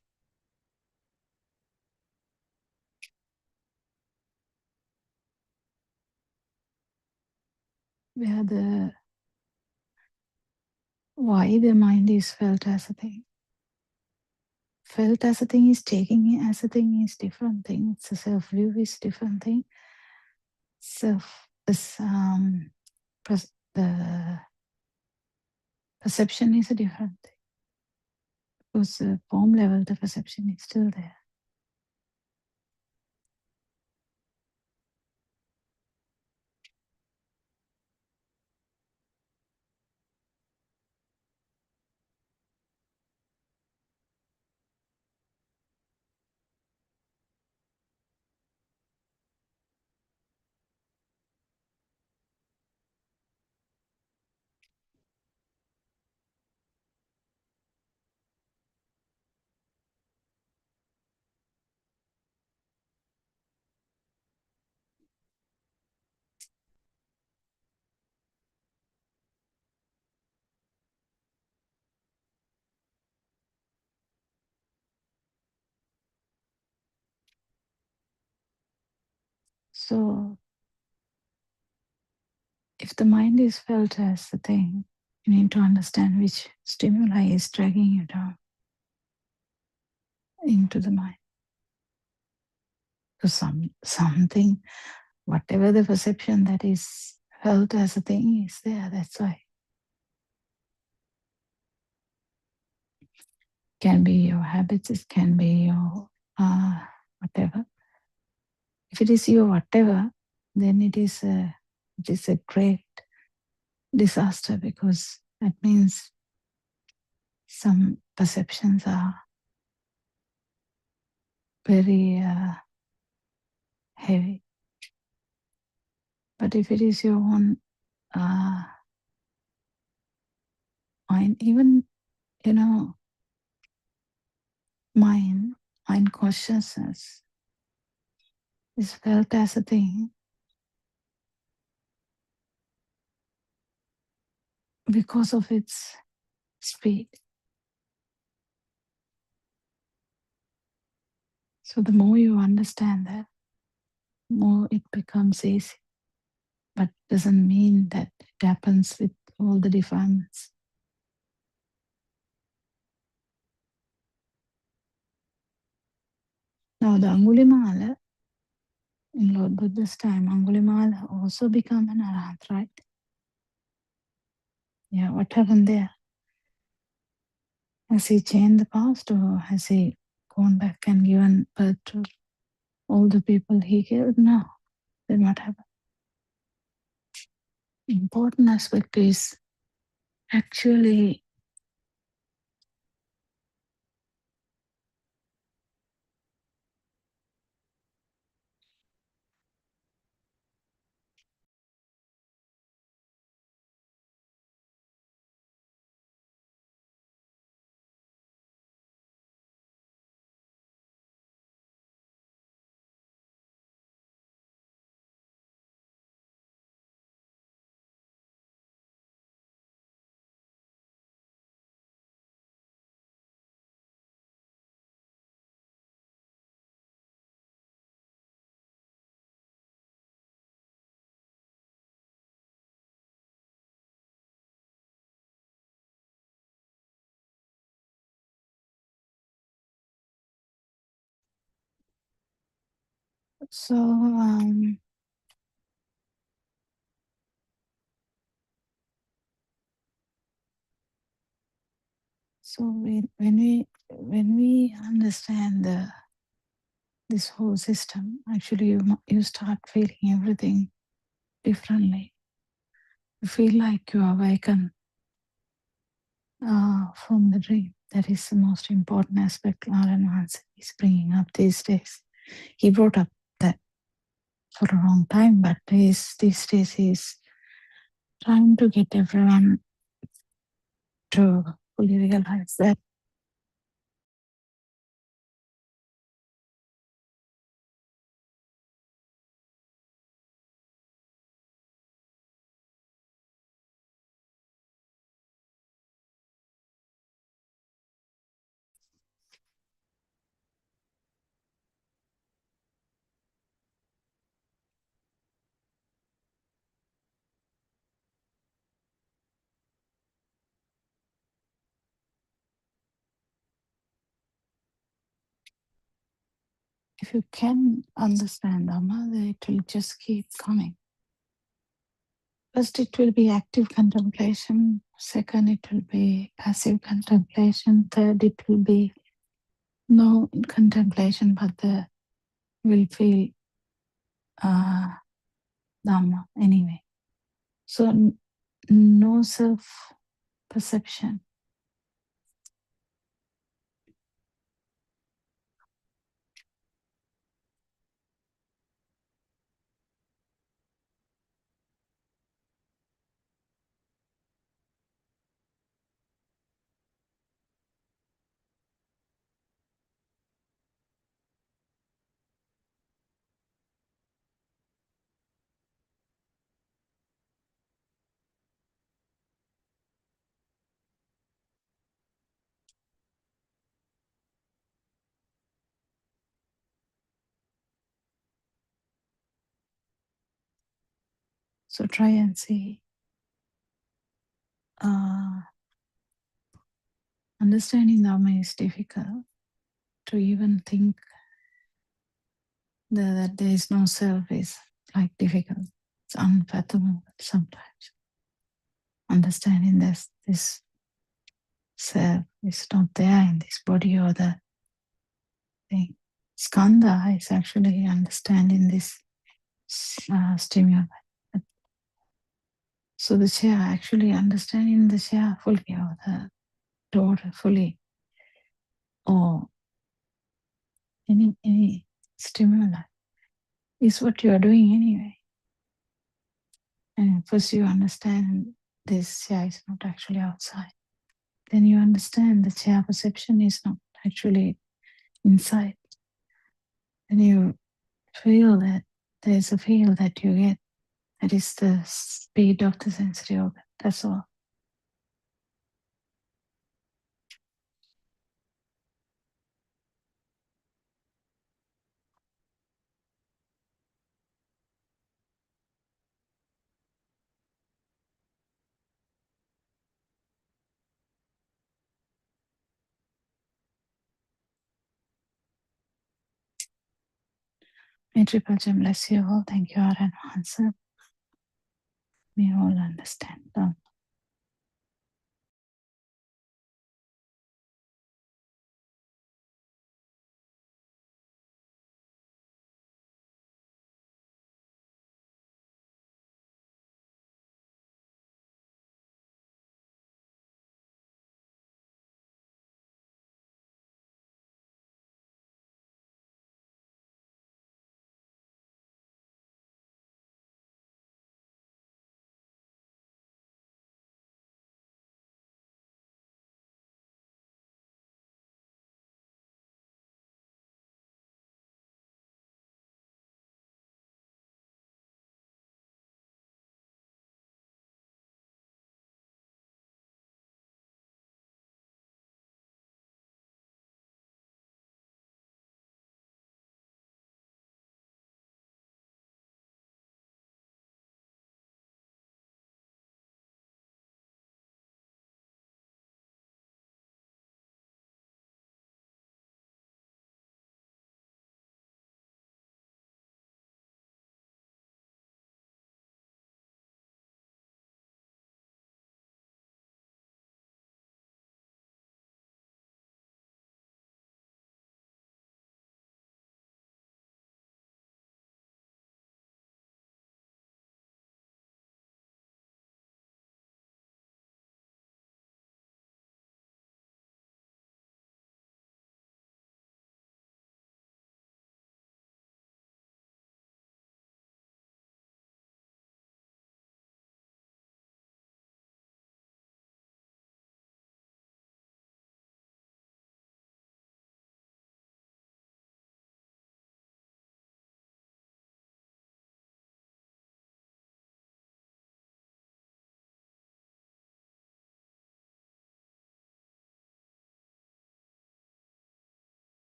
why the mind is felt as a thing. Felt as a thing is taking it as a thing is different thing. It's a self-view is different thing. The perception is a different thing. Because the form level, the perception is still there. So if the mind is felt as the thing, you need to understand which stimuli is dragging you down into the mind. So something, whatever the perception that is felt as a thing is there, that's why. It can be your habits, it can be your whatever. If it is your whatever, then it is a great disaster, because that means some perceptions are very heavy. But if it is your own mind, even, mind consciousness is felt as a thing because of its speed. So the more you understand that, more it becomes easy. But doesn't mean that it happens with all the defilements. Now the Angulimala, in Lord Buddha's time, Angulimala also become an arhat, right? Yeah, what happened there? Has he changed the past, or has he gone back and given birth to all the people he killed? No. Then what happened? Important aspect is actually so when we understand this whole system, actually you start feeling everything differently. You feel like you awaken from the dream. That is the most important aspect Naran Mahansa is bringing up these days. He brought up that for a long time, but these days he's trying to get everyone to fully realize that if you can understand Dhamma, then it will just keep coming. First, it will be active contemplation. Second, it will be passive contemplation. Third, it will be no contemplation, but will feel Dhamma anyway. So, no self-perception. So try and see. Understanding Dharma is difficult. To even think that there is no self is like difficult. It's unfathomable sometimes. Understanding this self is not there in this body or the thing. Skandha is actually understanding this stimuli. So the chair, actually understanding the chair fully or the door fully or any stimuli is what you are doing anyway. And first you understand this chair is not actually outside. Then you understand the chair perception is not actually inside. Then you feel that there's a feel that you get. That is the speed of the sensory organ. That's all. May Triple Gem bless you all. Thank you, Aran Answer. We all understand.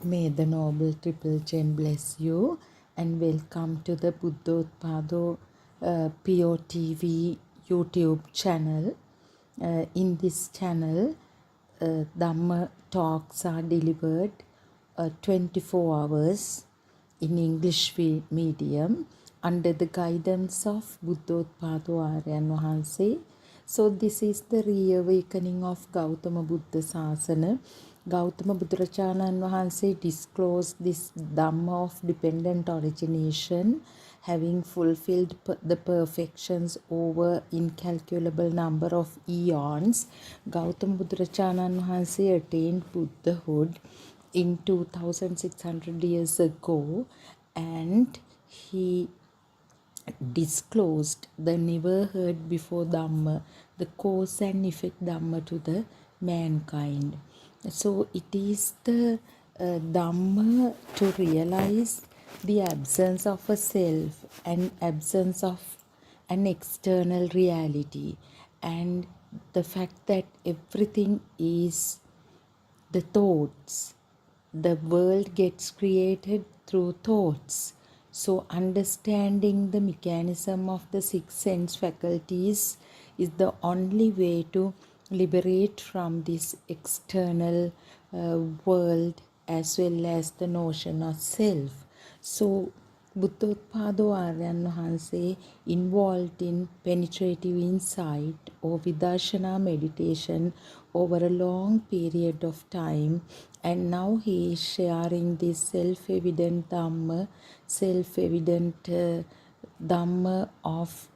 May the Noble Triple Gem bless you, and welcome to the Buddothpado PeoTV YouTube channel. In this channel, Dhamma talks are delivered 24 hours in English medium under the guidance of Buddothpado Aryan Wahanse. So this is the reawakening of Gautama Buddha Sasana. Gautama Buddhacharyan Wahanse disclosed this Dhamma of dependent origination, having fulfilled the perfections over incalculable number of eons. Gautama Buddhacharyan Wahanse attained Buddhahood in 2600 years ago, and he disclosed the never heard before Dhamma, the cause and effect Dhamma to the mankind. So it is the Dhamma to realize the absence of a self and absence of an external reality, and the fact that everything is the thoughts. The world gets created through thoughts. So understanding the mechanism of the six sense faculties is the only way to liberate from this external world as well as the notion of self. So Buddothpado Aryan Wahanse involved in penetrative insight or vidarsana meditation over a long period of time, and now he is sharing this self-evident Dhamma, self-evident Dhamma of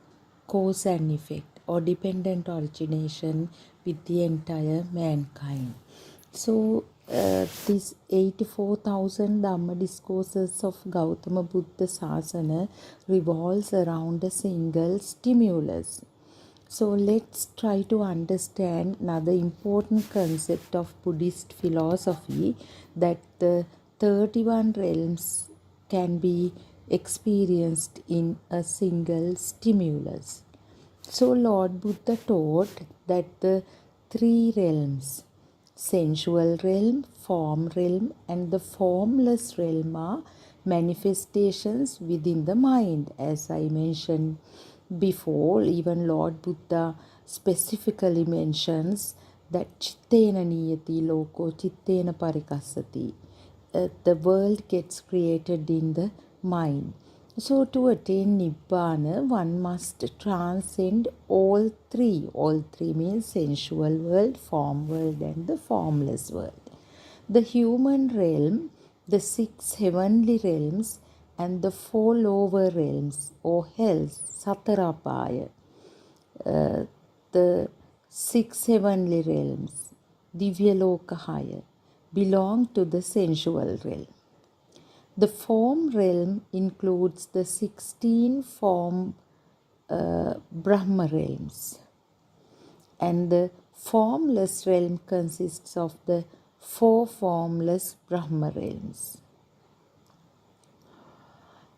cause and effect or dependent origination with the entire mankind. So this 84,000 Dhamma discourses of Gautama Buddha Sasana revolves around a single stimulus. So let's try to understand another important concept of Buddhist philosophy, that the 31 realms can be experienced in a single stimulus. So Lord Buddha taught that the three realms, sensual realm, form realm, and the formless realm, are manifestations within the mind. As I mentioned before, even Lord Buddha specifically mentions that chittena niyati loko chittena parikassati. The world gets created in the mind. So to attain Nibbana, one must transcend all three. All three means sensual world, form world, and the formless world. The human realm, the six heavenly realms, and the four lower realms or hells, Satarapaya. The six heavenly realms, Divyalokahaya, belong to the sensual realm. The form realm includes the 16 form Brahma realms, and the formless realm consists of the 4 formless Brahma realms.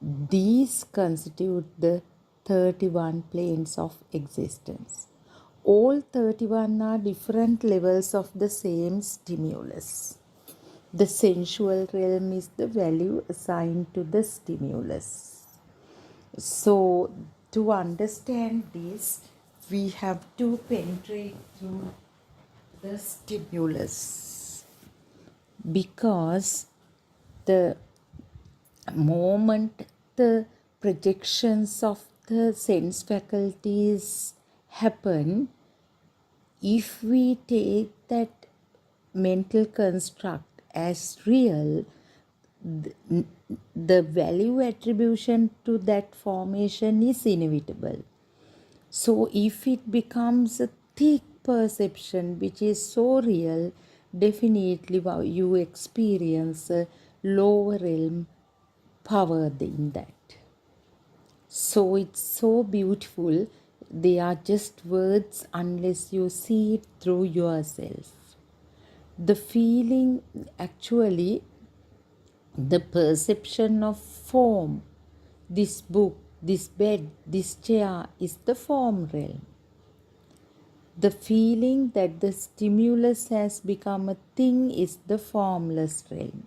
These constitute the 31 planes of existence. All 31 are different levels of the same stimulus. The sensual realm is the value assigned to the stimulus. So, to understand this, we have to penetrate through the stimulus, because the moment the projections of the sense faculties happen, if we take that mental construct as real, the value attribution to that formation is inevitable. So if it becomes a thick perception which is so real, definitely you experience a lower realm power in that. So it's so beautiful. They are just words unless you see it through yourself. The feeling, actually, the perception of form, this book, this bed, this chair, is the form realm. The feeling that the stimulus has become a thing is the formless realm.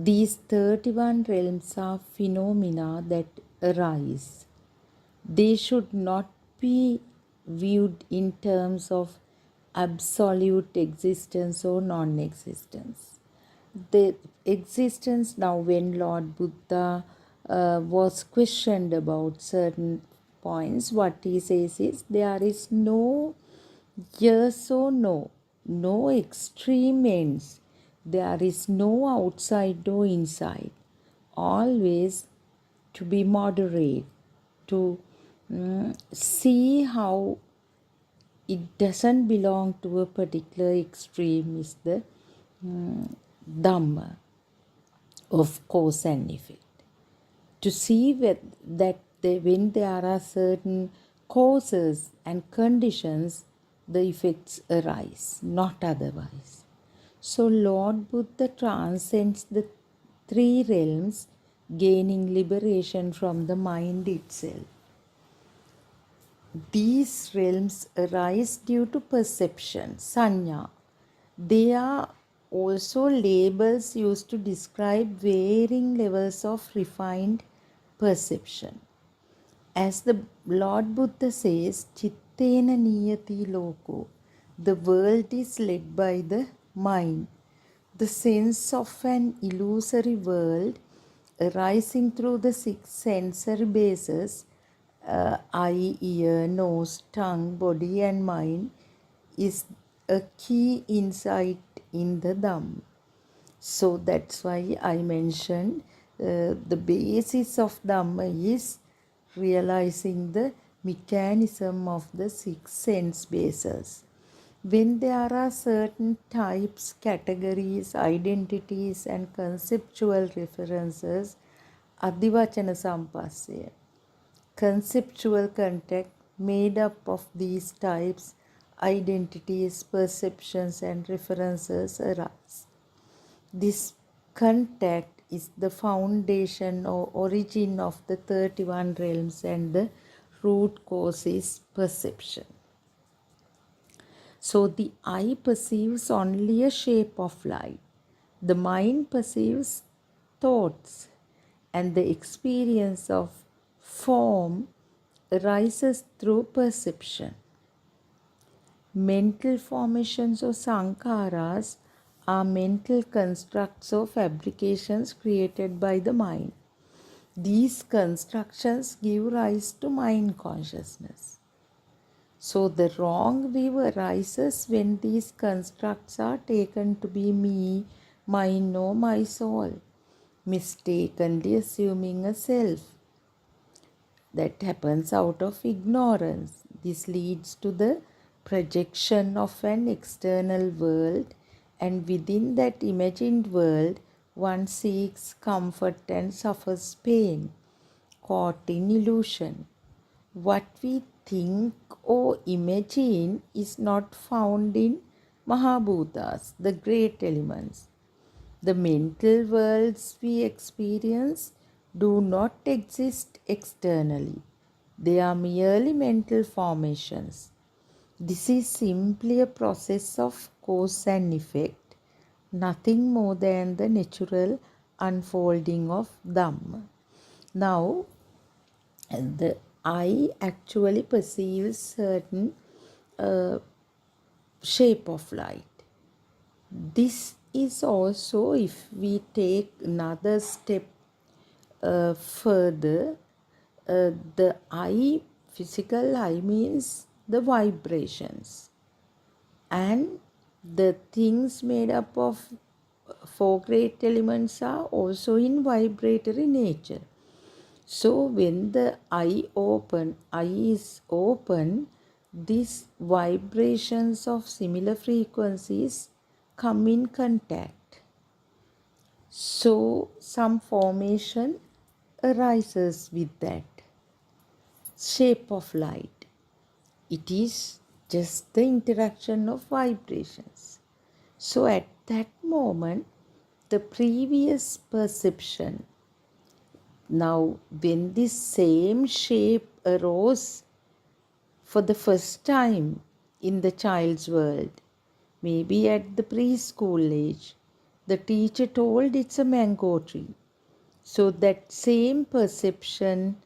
these 31 realms are phenomena that arise. They should not be viewed in terms of absolute existence or non existence. The existence now, when Lord Buddha was questioned about certain points, what he says is there is no yes or no, no extreme ends, there is no outside or inside, always to be moderate, to see how it doesn't belong to a particular extreme is the Dhamma of cause and effect. To see that when there are certain causes and conditions, the effects arise, not otherwise. So Lord Buddha transcends the three realms, gaining liberation from the mind itself. These realms arise due to perception, sanya. They are also labels used to describe varying levels of refined perception. As the Lord Buddha says, Chittena niyati loko, the world is led by the mind. The sense of an illusory world arising through the six sensory bases, eye, ear, nose, tongue, body and mind, is a key insight in the Dhamma. So that's why I mentioned the basis of Dhamma is realizing the mechanism of the six sense bases. When there are certain types, categories, identities and conceptual references, adivachana sampassaya, conceptual contact made up of these types, identities, perceptions and references arise. This contact is the foundation or origin of the 31 realms, and the root cause is perception. So the eye perceives only a shape of light. The mind perceives thoughts, and the experience of form arises through perception. Mental formations or sankharas are mental constructs or fabrications created by the mind. These constructions give rise to mind consciousness. So the wrong view arises when these constructs are taken to be me, mine or my soul, mistakenly assuming a self. That happens out of ignorance. This leads to the projection of an external world, and within that imagined world, one seeks comfort and suffers pain, caught in illusion. What we think or imagine is not found in Mahabhutas, the great elements. The mental worlds we experience do not exist externally. They are merely mental formations. This is simply a process of cause and effect, nothing more than the natural unfolding of Dhamma. Now, the eye actually perceives certain shape of light. This is also, if we take another step further, the eye, physical eye means the vibrations, and the things made up of four great elements are also in vibratory nature. So when the eye is open, these vibrations of similar frequencies come in contact. So some formation arises with that shape of light. It is just the interaction of vibrations. So at that moment, the previous perception, now when this same shape arose for the first time in the child's world, maybe at the preschool age, The teacher told it's a mango tree. So that same perception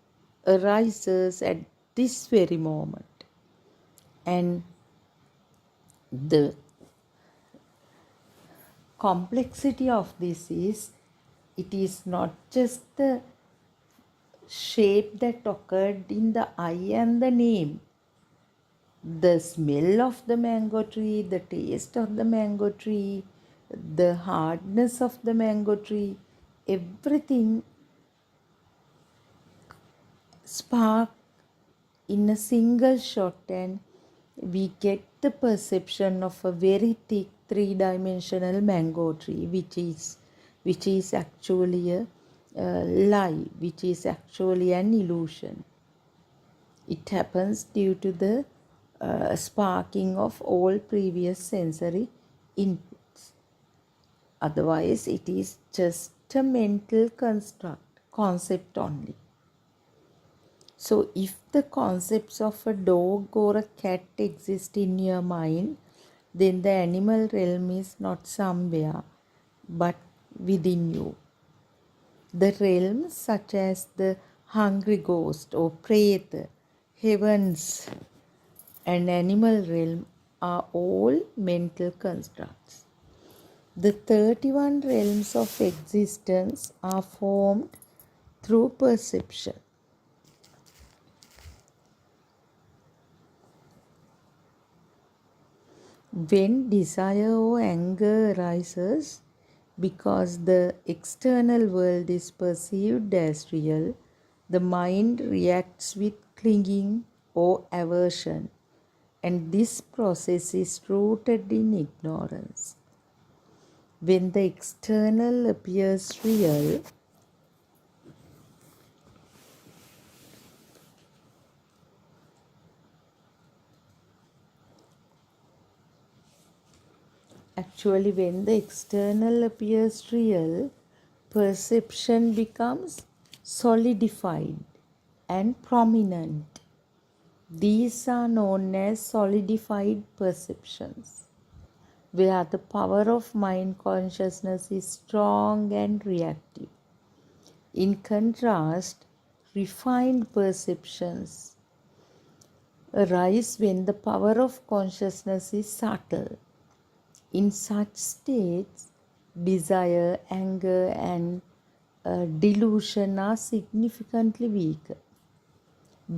arises at this very moment. And the complexity of this is it is not just the shape that occurred in the eye and the name. The smell of the mango tree, the taste of the mango tree, the hardness of the mango tree, everything spark in a single shot, and we get the perception of a very thick three-dimensional mango tree, which is actually a lie, which is actually an illusion. It happens due to the sparking of all previous sensory inputs. Otherwise, it is just a mental concept only. So, if the concepts of a dog or a cat exist in your mind, then the animal realm is not somewhere but within you. The realms such as the hungry ghost or preta, heavens, and animal realm are all mental constructs. The 31 realms of existence are formed through perception. When desire or anger arises because the external world is perceived as real, the mind reacts with clinging or aversion, and this process is rooted in ignorance. When the external appears real, actually, when the external appears real, perception becomes solidified and prominent. These are known as solidified perceptions, where the power of mind consciousness is strong and reactive. In contrast, refined perceptions arise when the power of consciousness is subtle. In such states, desire, anger, and delusion are significantly weaker.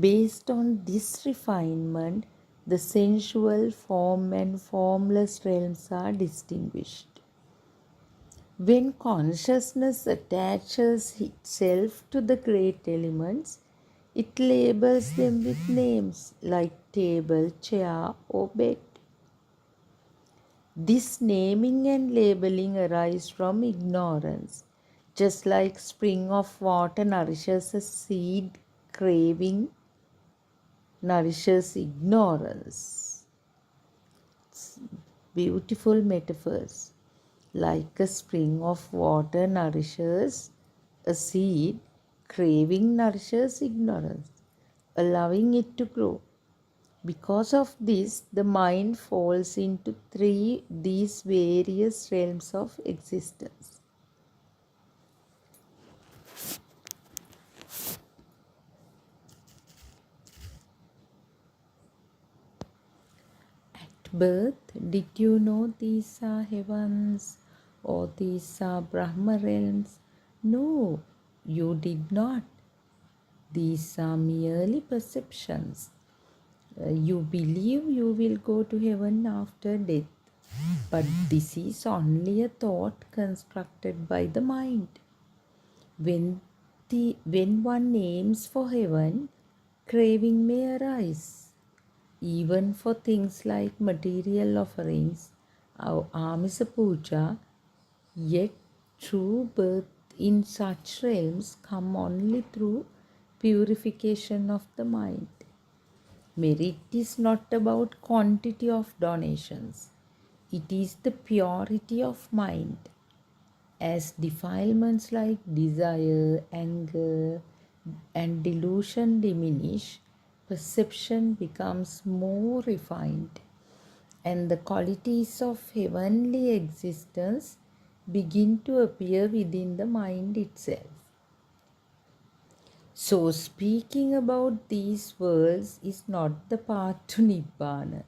Based on this refinement, the sensual, form, and formless realms are distinguished. When consciousness attaches itself to the great elements, it labels them with names like table, chair, or bed. This naming and labeling arise from ignorance. Just like spring of water nourishes a seed, craving nourishes ignorance. It's beautiful metaphors. Like a spring of water nourishes a seed, craving nourishes ignorance, allowing it to grow. Because of this, the mind falls into these various realms of existence. At birth, did you know these are heavens or these are Brahma realms? No, you did not. These are merely perceptions. You believe you will go to heaven after death, but this is only a thought constructed by the mind. When one aims for heaven, craving may arise. Even for things like material offerings, our amisa puja, yet true birth in such realms come only through purification of the mind. Merit is not about quantity of donations. It is the purity of mind. As defilements like desire, anger, and delusion diminish, perception becomes more refined, and the qualities of heavenly existence begin to appear within the mind itself. So, speaking about these worlds is not the path to Nibbana.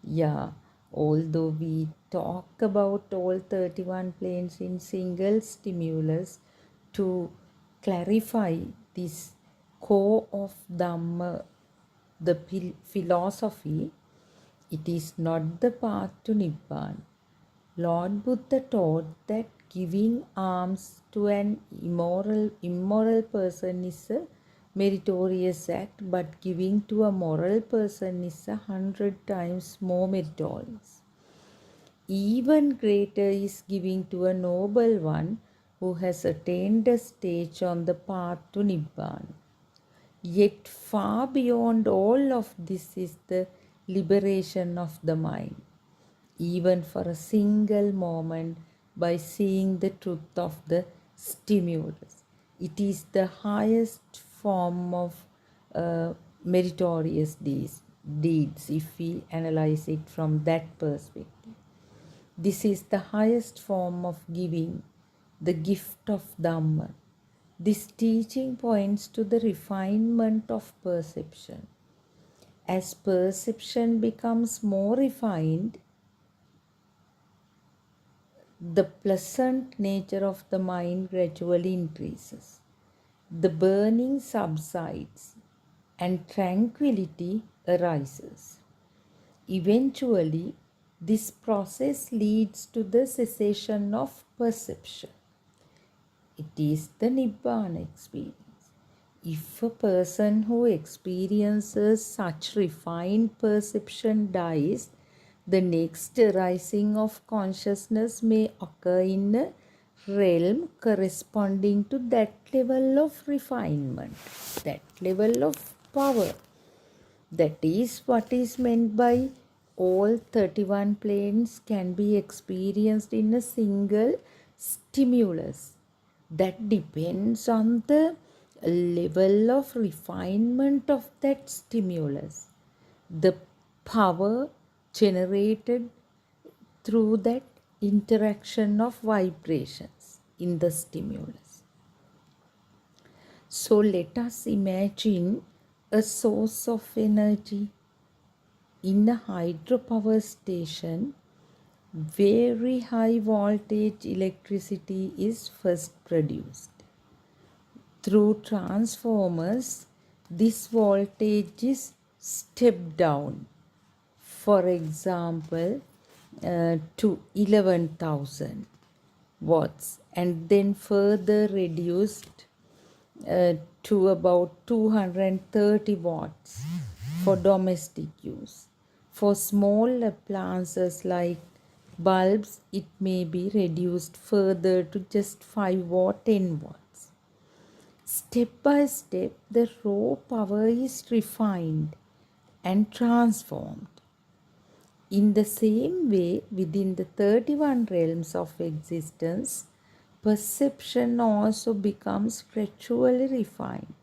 Yeah, although we talk about all 31 planes in single stimulus to clarify this core of Dhamma, the philosophy, it is not the path to Nibbana. Lord Buddha taught that giving alms to an immoral person is a meritorious act, but giving to a moral person is 100 times more meritorious. Even greater is giving to a noble one who has attained a stage on the path to Nibbana. Yet far beyond all of this is the liberation of the mind, even for a single moment, by seeing the truth of the stimulus. It is the highest form of meritorious deeds if we analyze it from that perspective. This is the highest form of giving, the gift of Dhamma. This teaching points to the refinement of perception. As perception becomes more refined, the pleasant nature of the mind gradually increases. The burning subsides and tranquility arises. Eventually, this process leads to the cessation of perception. It is the Nibbana experience. If a person who experiences such refined perception dies, the next arising of consciousness may occur in a realm corresponding to that level of refinement, that level of power. That is what is meant by all 31 planes can be experienced in a single stimulus. That depends on the level of refinement of that stimulus, the power generated through that interaction of vibrations in the stimulus. So let us imagine a source of energy. In a hydropower station, very high voltage electricity is first produced. Through transformers, this voltage is stepped down, for example, to 11,000 watts, and then further reduced to about 230 watts for domestic use. For small appliances like bulbs, it may be reduced further to just 5 or 10 watts. Step by step, the raw power is refined and transformed. In the same way, within the 31 realms of existence, perception also becomes gradually refined.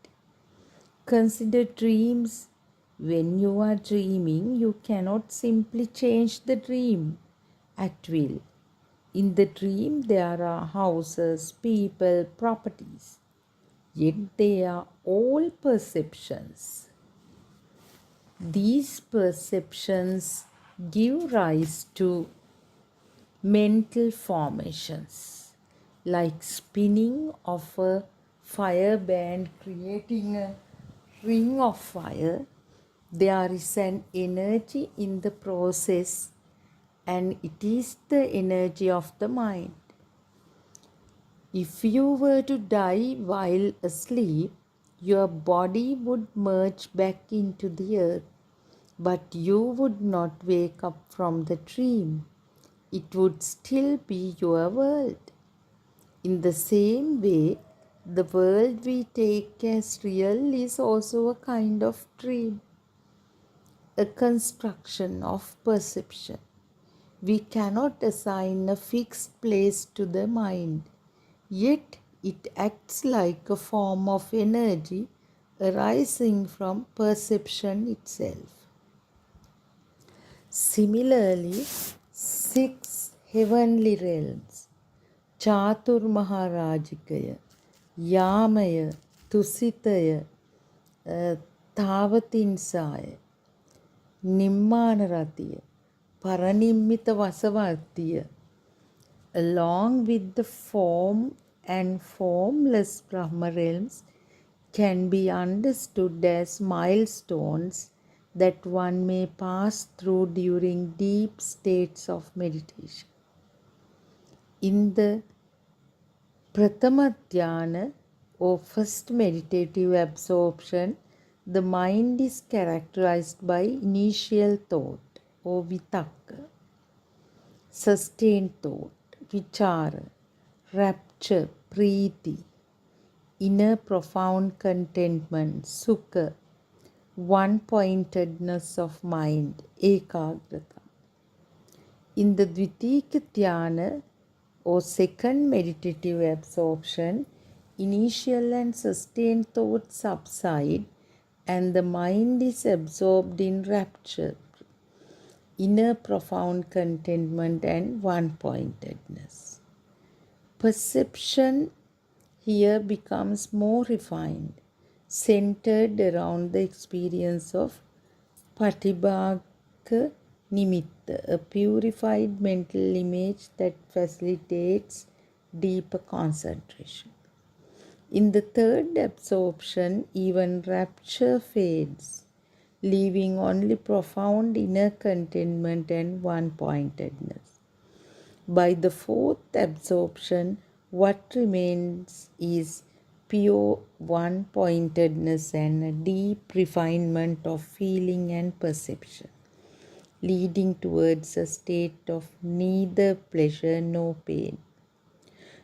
Consider dreams. When you are dreaming, you cannot simply change the dream at will. In the dream, there are houses, people, properties. Yet they are all perceptions. These perceptions give rise to mental formations, like spinning of a fire band creating a ring of fire. There is an energy in the process, and it is the energy of the mind. If you were to die while asleep, your body would merge back into the earth, but you would not wake up from the dream. It would still be your world. In the same way, the world we take as real is also a kind of dream, a construction of perception. We cannot assign a fixed place to the mind, yet it acts like a form of energy arising from perception itself. Similarly, 6 heavenly realms, චාතුර්මහාරාජිකය, යාමය, තුසිතය, තාවතින්සාය, නිම්මාන රතිය, පරනිම්මිත වසවර්තිය, along with the form and formless Brahma realms can be understood as milestones that one may pass through during deep states of meditation. In the Prathama Dhyana or first meditative absorption, the mind is characterized by initial thought or vitakka, sustained thought, vichara, rapture, preeti, inner profound contentment, sukha, one-pointedness of mind, ekagrata. In the Dvitika Dhyana or second meditative absorption, initial and sustained thoughts subside and the mind is absorbed in rapture, inner profound contentment and one-pointedness. Perception here becomes more refined, centered around the experience of patibhaka nimitta, a purified mental image that facilitates deeper concentration. In the third absorption, even rapture fades, leaving only profound inner contentment and one-pointedness. By the fourth absorption, what remains is pure one-pointedness and a deep refinement of feeling and perception, leading towards a state of neither pleasure nor pain.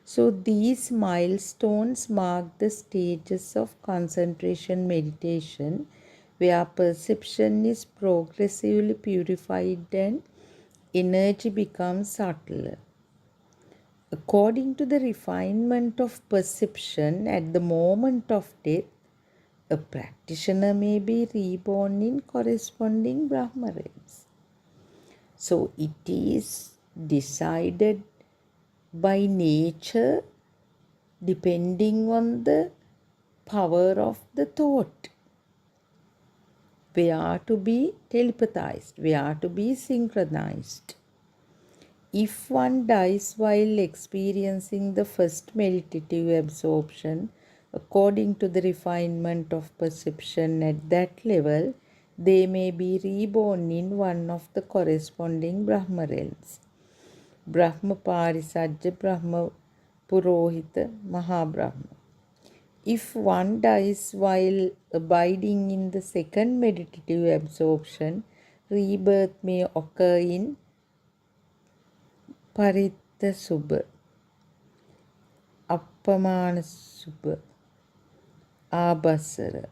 So these milestones mark the stages of concentration meditation, where perception is progressively purified and energy becomes subtler. According to the refinement of perception at the moment of death, a practitioner may be reborn in corresponding Brahma realms. So it is decided by nature depending on the power of the thought. We are to be telepathized, we are to be synchronized. If one dies while experiencing the first meditative absorption, according to the refinement of perception at that level, they may be reborn in one of the corresponding Brahma realms. Brahma Parisajja, Brahma Purohita, Mahabrahma. If one dies while abiding in the second meditative absorption, rebirth may occur in Paritta Subha, Appamana Subha, Abhasara.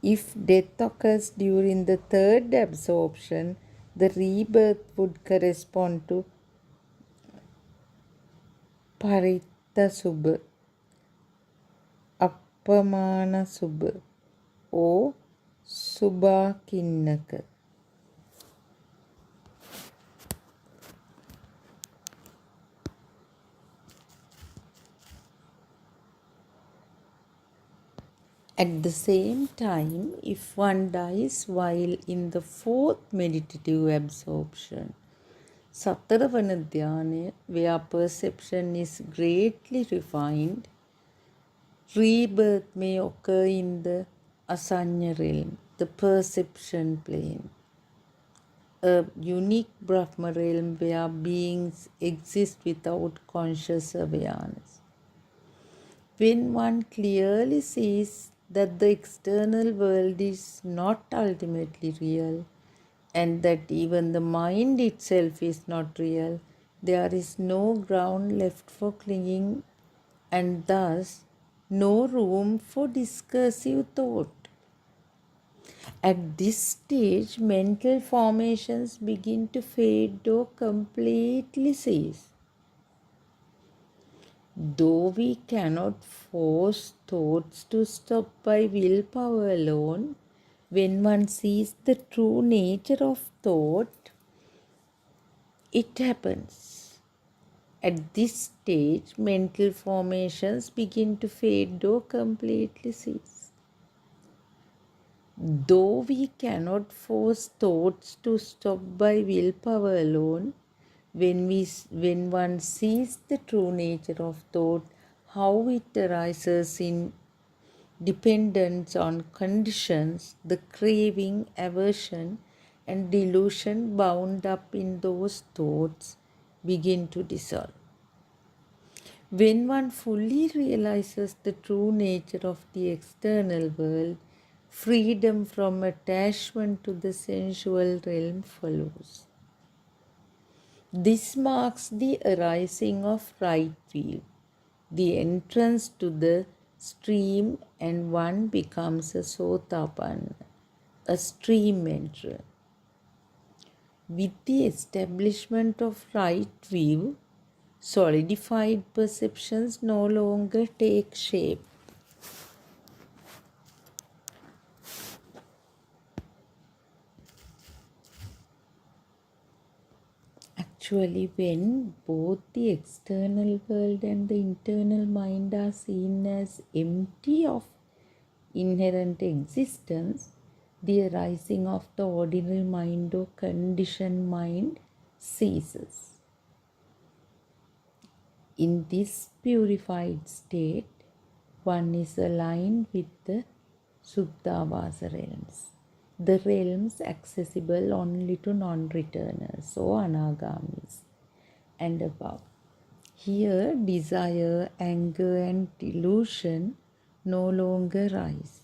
If death occurs during the third absorption, the rebirth would correspond to Paritta Subha, Appamana Subha, or Subhakinnaka. At the same time, if one dies while in the fourth meditative absorption, Sattaravana Dhyana, where perception is greatly refined, rebirth may occur in the Asanya realm, the perception plane, a unique Brahma realm where beings exist without conscious awareness. When one clearly sees that the external world is not ultimately real and that even the mind itself is not real, there is no ground left for clinging and thus no room for discursive thought. At this stage, mental formations begin to fade or completely cease. Though we cannot force thoughts to stop by willpower alone, when one sees the true nature of thought, it happens. At this stage, mental formations begin to fade or completely cease. Though we cannot force thoughts to stop by willpower alone, when one sees the true nature of thought, how it arises in dependence on conditions, the craving, aversion, and delusion bound up in those thoughts begin to dissolve. When one fully realizes the true nature of the external world, freedom from attachment to the sensual realm follows. This marks the arising of right view, the entrance to the stream, and one becomes a sotapanna, a stream enterer. With the establishment of right view, solidified perceptions no longer take shape. Actually, when both the external world and the internal mind are seen as empty of inherent existence, the arising of the ordinary mind or conditioned mind ceases. In this purified state, one is aligned with the Suddhavasa realms, the realms accessible only to non-returners or anagamis and above. Here, desire, anger, and delusion no longer rise.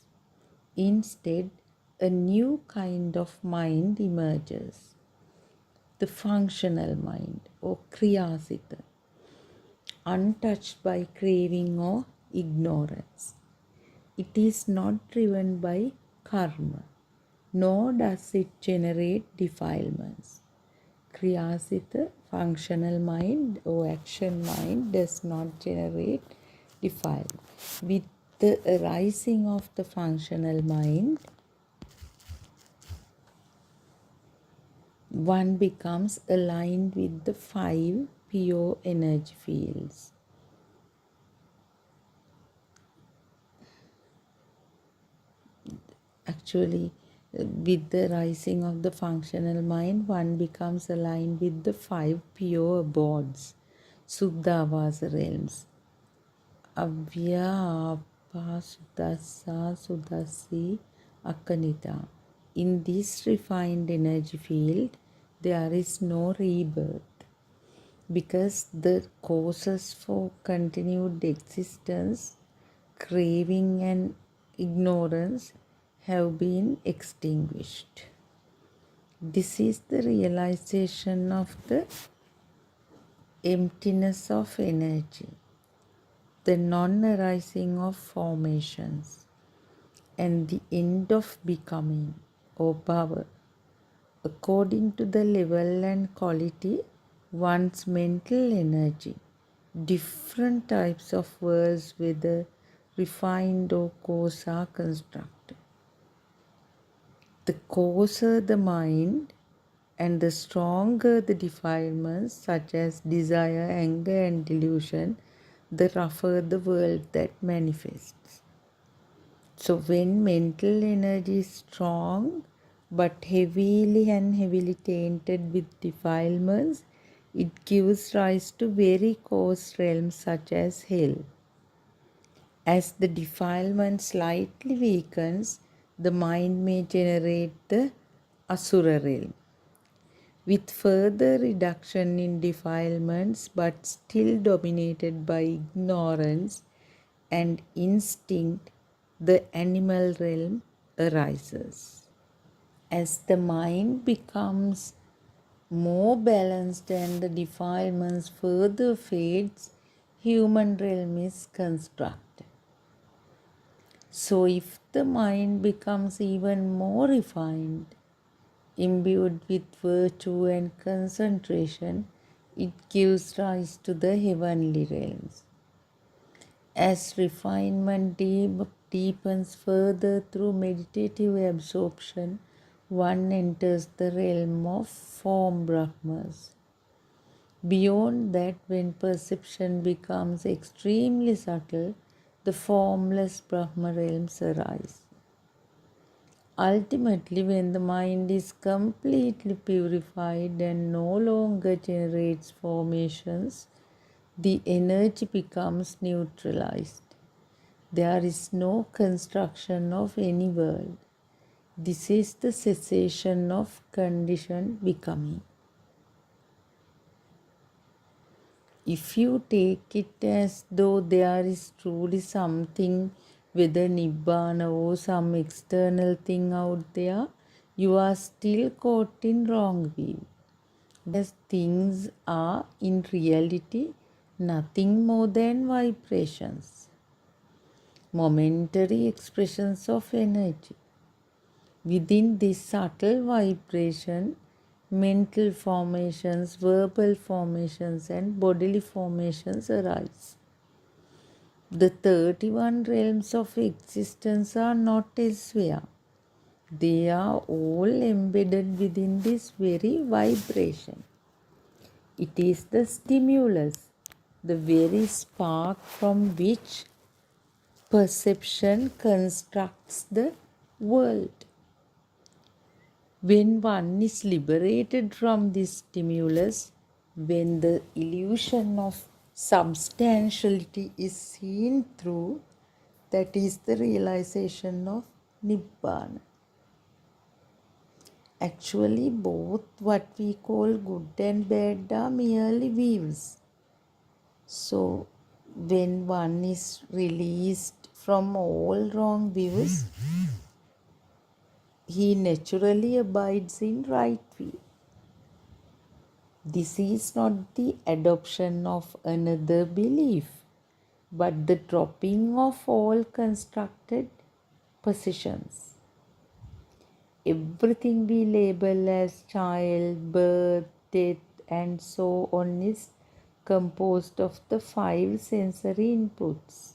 Instead, a new kind of mind emerges, the functional mind or Kriyasita, untouched by craving or ignorance. It is not driven by karma, nor does it generate defilements. Kriyasita, functional mind or action mind, does not generate defilement. With the arising of the functional mind, one becomes aligned with the 5 pure energy fields. Actually, with the rising of the functional mind, one becomes aligned with the 5 pure abodes, Suddhavasa realms. Avya, Apa, Sudasa, Sudasi, Akanita. In this refined energy field, there is no rebirth, because the causes for continued existence, craving and ignorance, have been extinguished. This is the realization of the emptiness of energy, the non-arising of formations, and the end of becoming or power. According to the level and quality one's mental energy, different types of worlds, whether refined or coarse, are constructed. The coarser the mind and the stronger the defilements such as desire, anger, and delusion, the rougher the world that manifests. So when mental energy is strong but heavily tainted with defilements, it gives rise to very coarse realms such as hell. As the defilement slightly weakens, the mind may generate the Asura realm. With further reduction in defilements but still dominated by ignorance and instinct, the animal realm arises. As the mind becomes more balanced and the defilements further fades, human realm is constructed. So if the mind becomes even more refined, imbued with virtue and concentration, it gives rise to the heavenly realms. As refinement deepens further through meditative absorption, one enters the realm of form Brahmas. Beyond that, when perception becomes extremely subtle, the formless Brahma realms arise. Ultimately, when the mind is completely purified and no longer generates formations, the energy becomes neutralized. There is no construction of any world. This is the cessation of conditioned becoming. If you take it as though there is truly something, whether Nibbana or some external thing out there, you are still caught in wrong view. As things are in reality nothing more than vibrations, momentary expressions of energy. Within this subtle vibration, mental formations, verbal formations, and bodily formations arise. The 31 realms of existence are not elsewhere. They are all embedded within this very vibration. It is the stimulus, the very spark from which perception constructs the world. When one is liberated from this stimulus, when the illusion of substantiality is seen through, that is the realization of Nibbana. Actually, both what we call good and bad are merely views. So, when one is released from all wrong views, he naturally abides in right view. This is not the adoption of another belief, but the dropping of all constructed positions. Everything we label as child, birth, death, and so on is composed of the 5 sensory inputs: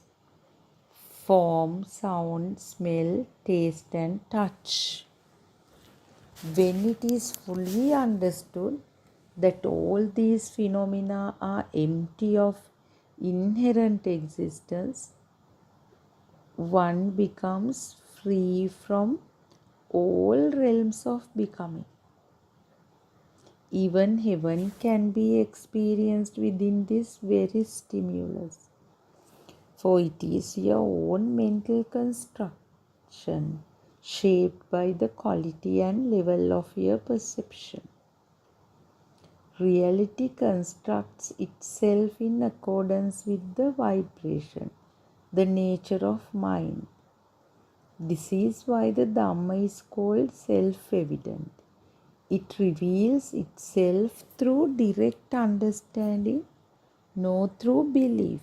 form, sound, smell, taste, and touch. When it is fully understood that all these phenomena are empty of inherent existence, one becomes free from all realms of becoming. Even heaven can be experienced within this very stimulus, for it is your own mental construction, shaped by the quality and level of your perception. Reality constructs itself in accordance with the vibration, the nature of mind. This is why the Dhamma is called self-evident. It reveals itself through direct understanding, not through belief.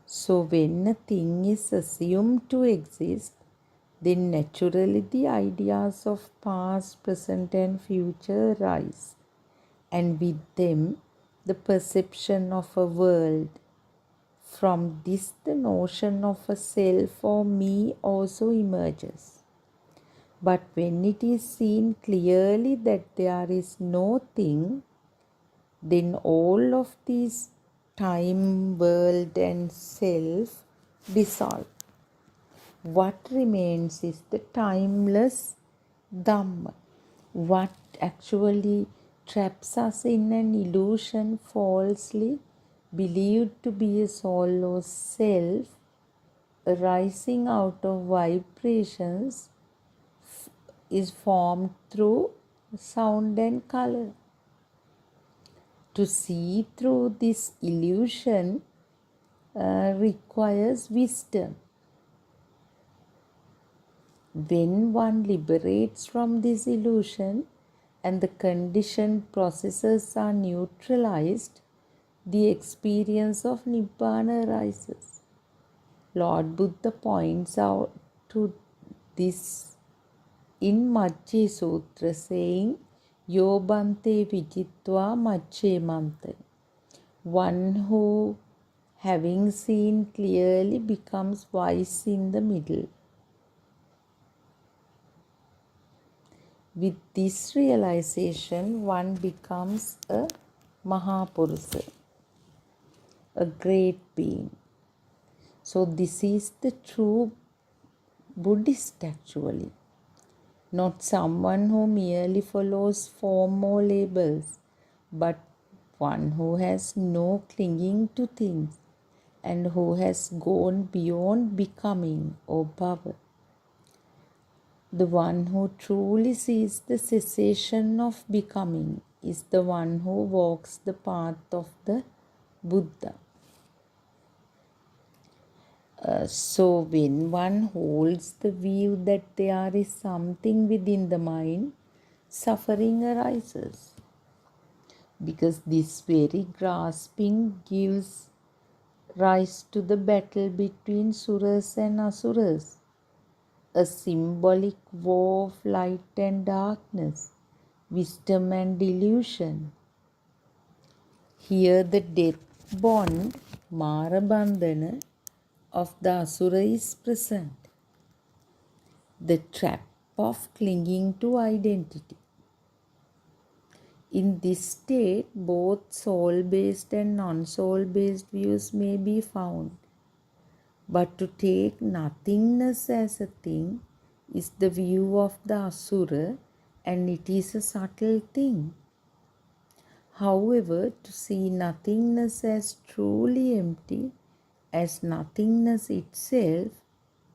So when a thing is assumed to exist, then naturally the ideas of past, present, and future arise, and with them the perception of a world. From this the notion of a self or me also emerges. But when it is seen clearly that there is no thing, then all of these time, world, and self dissolve. What remains is the timeless Dhamma. What actually traps us in an illusion falsely believed to be a soul or self arising out of vibrations is formed through sound and color. To see through this illusion requires wisdom. When one liberates from this illusion and the conditioned processes are neutralized, the experience of Nibbana arises. Lord Buddha points out to this in Majje Sutra, saying, Yo bante vijitva majje mante. One who, having seen clearly, becomes wise in the middle. With this realization, one becomes a Mahapurusa, a great being. So this is the true Buddhist actually, not someone who merely follows form or labels, but one who has no clinging to things and who has gone beyond becoming or bhava. The one who truly sees the cessation of becoming is the one who walks the path of the Buddha. So when one holds the view that there is something within the mind, suffering arises. Because this very grasping gives rise to the battle between suras and asuras, a symbolic war of light and darkness, wisdom and delusion. Here the death bond, Marabandhana, of the asura is present. The trap of clinging to identity. In this state, both soul-based and non-soul-based views may be found. But to take nothingness as a thing is the view of the asura, and it is a subtle thing. However, to see nothingness as truly empty, as nothingness itself,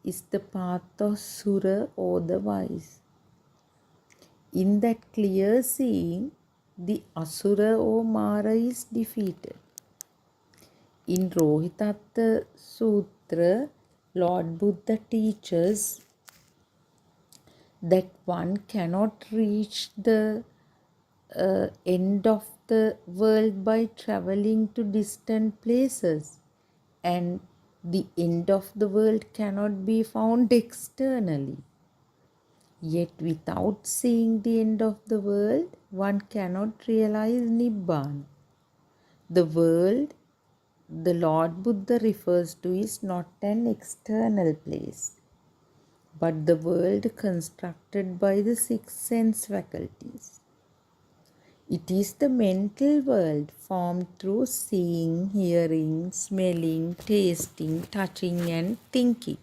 is the path of sura or the wise. In that clear seeing, the asura or Mara is defeated. In Rohitatta Sutra, Lord Buddha teaches that one cannot reach the end of the world by traveling to distant places, and the end of the world cannot be found externally. Yet without seeing the end of the world, one cannot realize Nibbana. The world the Lord Buddha refers to is not an external place, but the world constructed by the six sense faculties. It is the mental world formed through seeing, hearing, smelling, tasting, touching, and thinking,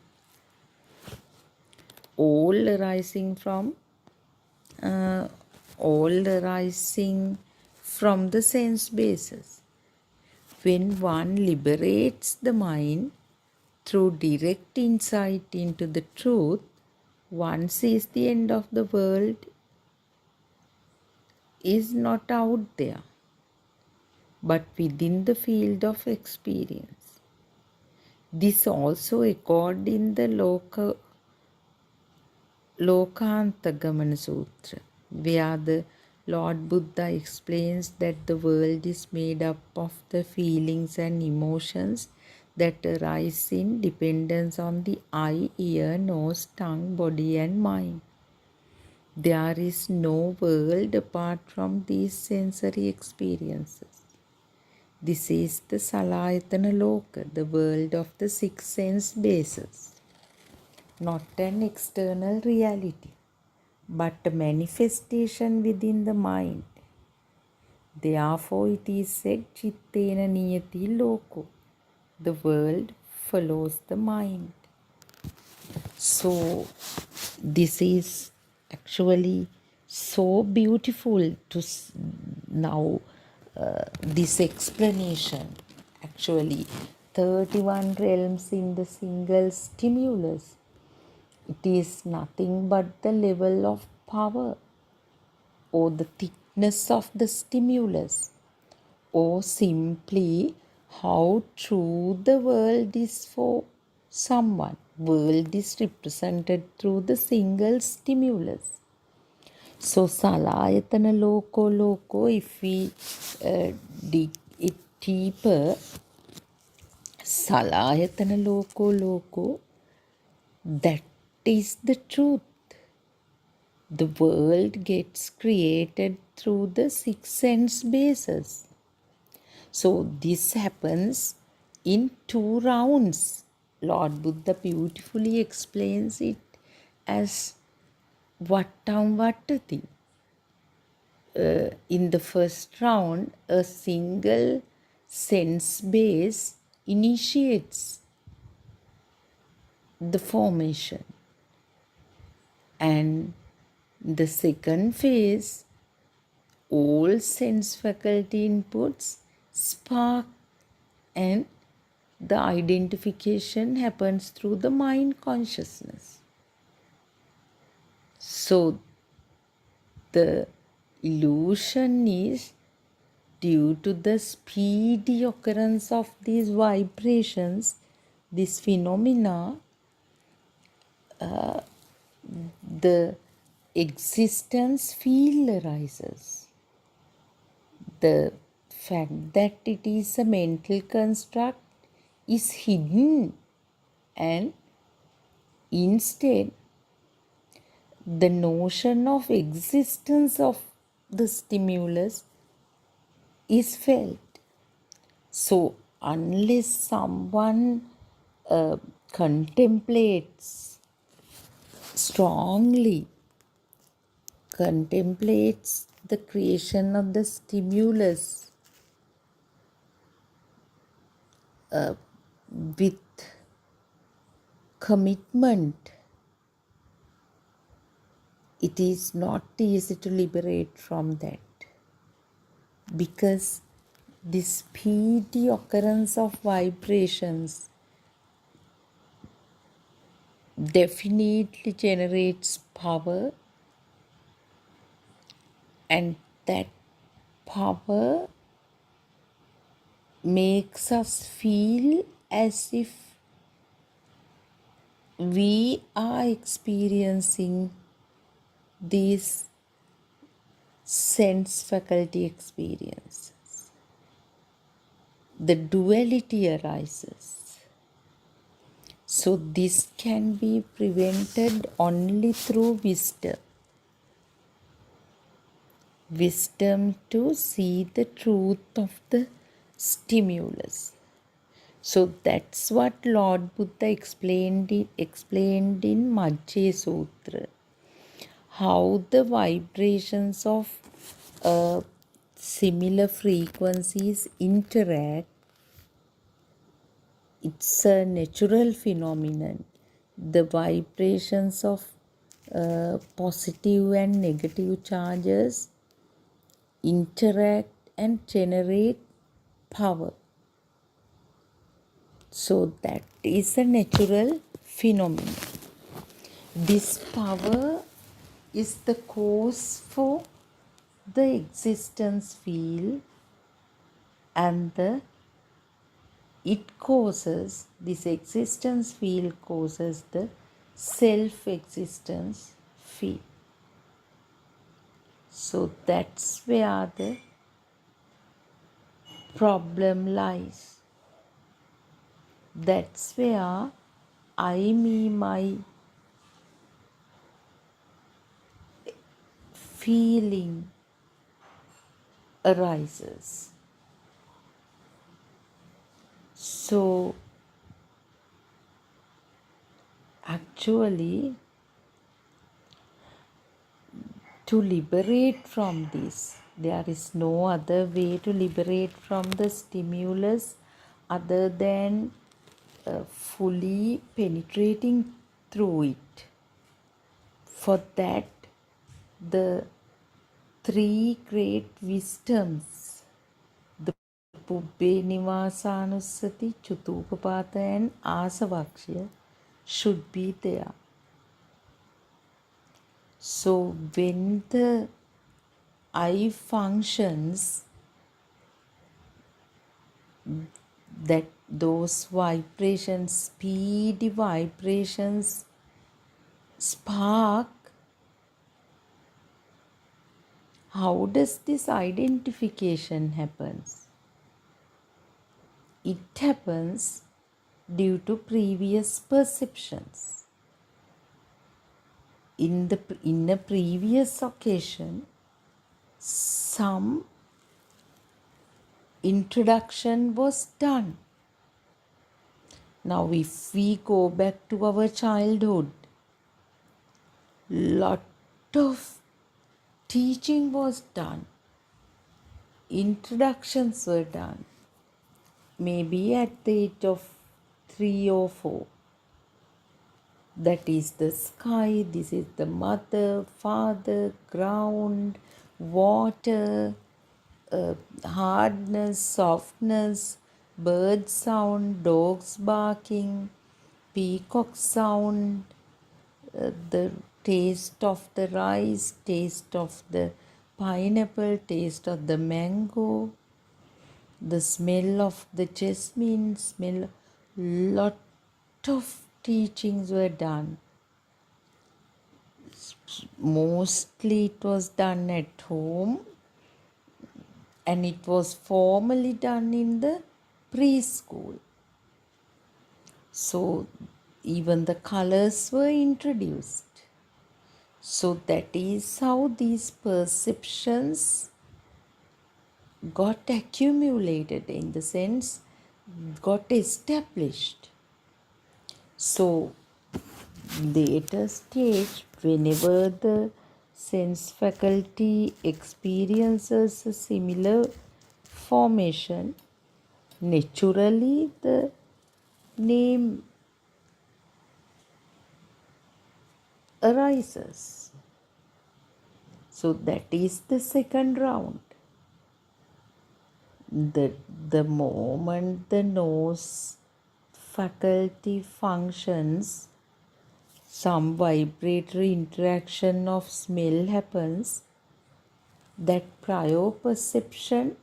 all arising from the sense basis. When one liberates the mind through direct insight into the truth, one sees the end of the world is not out there, but within the field of experience. This also occurred in the Lokantagamana Sutra, where the Lord Buddha explains that the world is made up of the feelings and emotions that arise in dependence on the eye, ear, nose, tongue, body, and mind. There is no world apart from these sensory experiences. This is the Salayatana Loka, the world of the six sense bases, not an external reality, but a manifestation within the mind. Therefore, it is said, Chittena Niyati Loko, the world follows the mind. So, this is actually so beautiful to now this explanation. Actually, 31 realms in the single stimulus. It is nothing but the level of power or the thickness of the stimulus, or simply how true the world is for someone. World is represented through the single stimulus. So Salayatana Loko, if we dig it deeper, Salayatana Loko, that is the truth. The world gets created through the six sense bases. So this happens in 2 rounds. Lord Buddha beautifully explains it as Vattam Vattati. In the first round, a single sense base initiates the formation, and the second phase, all sense faculty inputs spark, and the identification happens through the mind consciousness. So the illusion is due to the speedy occurrence of these vibrations, this phenomena, the existence field arises. The fact that it is a mental construct is hidden, and instead the notion of existence of the stimulus is felt. So unless someone strongly contemplates the creation of the stimulus with commitment, it is not easy to liberate from that, because the speedy occurrence of vibrations definitely generates power, and that power makes us feel as if we are experiencing these sense faculty experiences. The duality arises. So this can be prevented only through wisdom. Wisdom to see the truth of the stimulus. So that's what Lord Buddha explained in Majje Sutra. How the vibrations of similar frequencies interact. It's a natural phenomenon. The vibrations of positive and negative charges interact and generate power. So that is a natural phenomenon. This power is the cause for the existence field, and this existence field causes the self-existence field. So that's where the problem lies. That's where I, me, my feeling arises. So actually, to liberate from this, there is no other way to liberate from the stimulus other than fully penetrating through it. For that, the three great wisdoms, the Pubbē Nivāsanussati, Chutupapāta and Asavakshya, should be there. So when the I functions, that those vibrations, speedy vibrations spark, how does this identification happens? It happens due to previous perceptions. In a previous occasion, some introduction was done. Now if we go back to our childhood, lot of teaching was done, introductions were done, maybe at the age of 3 or 4. That is the sky, this is the mother, father, ground, water, hardness, softness, bird sound, dogs barking, peacock sound, the taste of the rice, taste of the pineapple, taste of the mango, the smell of the jasmine, smell. Lot of teachings were done. Mostly it was done at home, and it was formally done in the preschool. So even the colors were introduced. So that is how these perceptions got accumulated, in the sense got established. So later stage, whenever the sense faculty experiences a similar formation, naturally the name arises. So that is the second round. The moment the nose faculty functions, some vibratory interaction of smell happens, that prior perception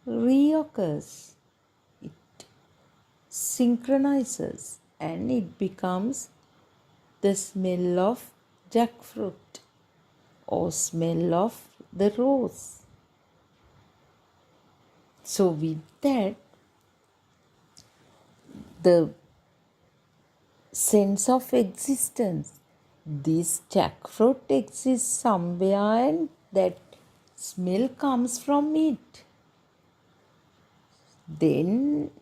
reoccurs. It synchronizes and it becomes the smell of jackfruit or smell of the rose. So with that, the sense of existence, this jackfruit exists somewhere and that smell comes from it. Then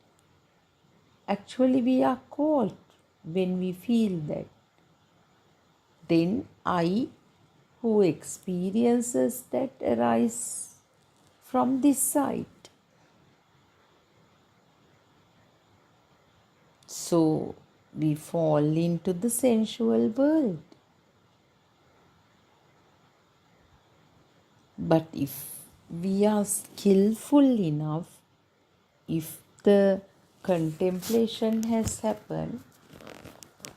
actually we are caught when we feel that. Then I, who experiences that, arise from this side. So we fall into the sensual world. But if we are skillful enough, if the contemplation has happened,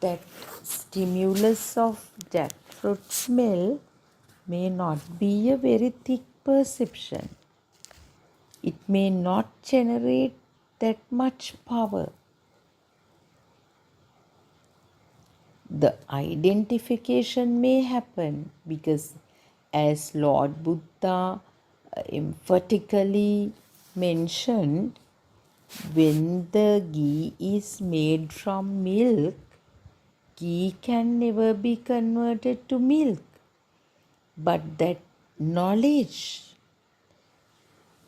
that stimulus of jackfruit smell may not be a very thick perception. It may not generate that much power. The identification may happen because, as Lord Buddha emphatically mentioned, when the ghee is made from milk, ghee can never be converted to milk. But that knowledge,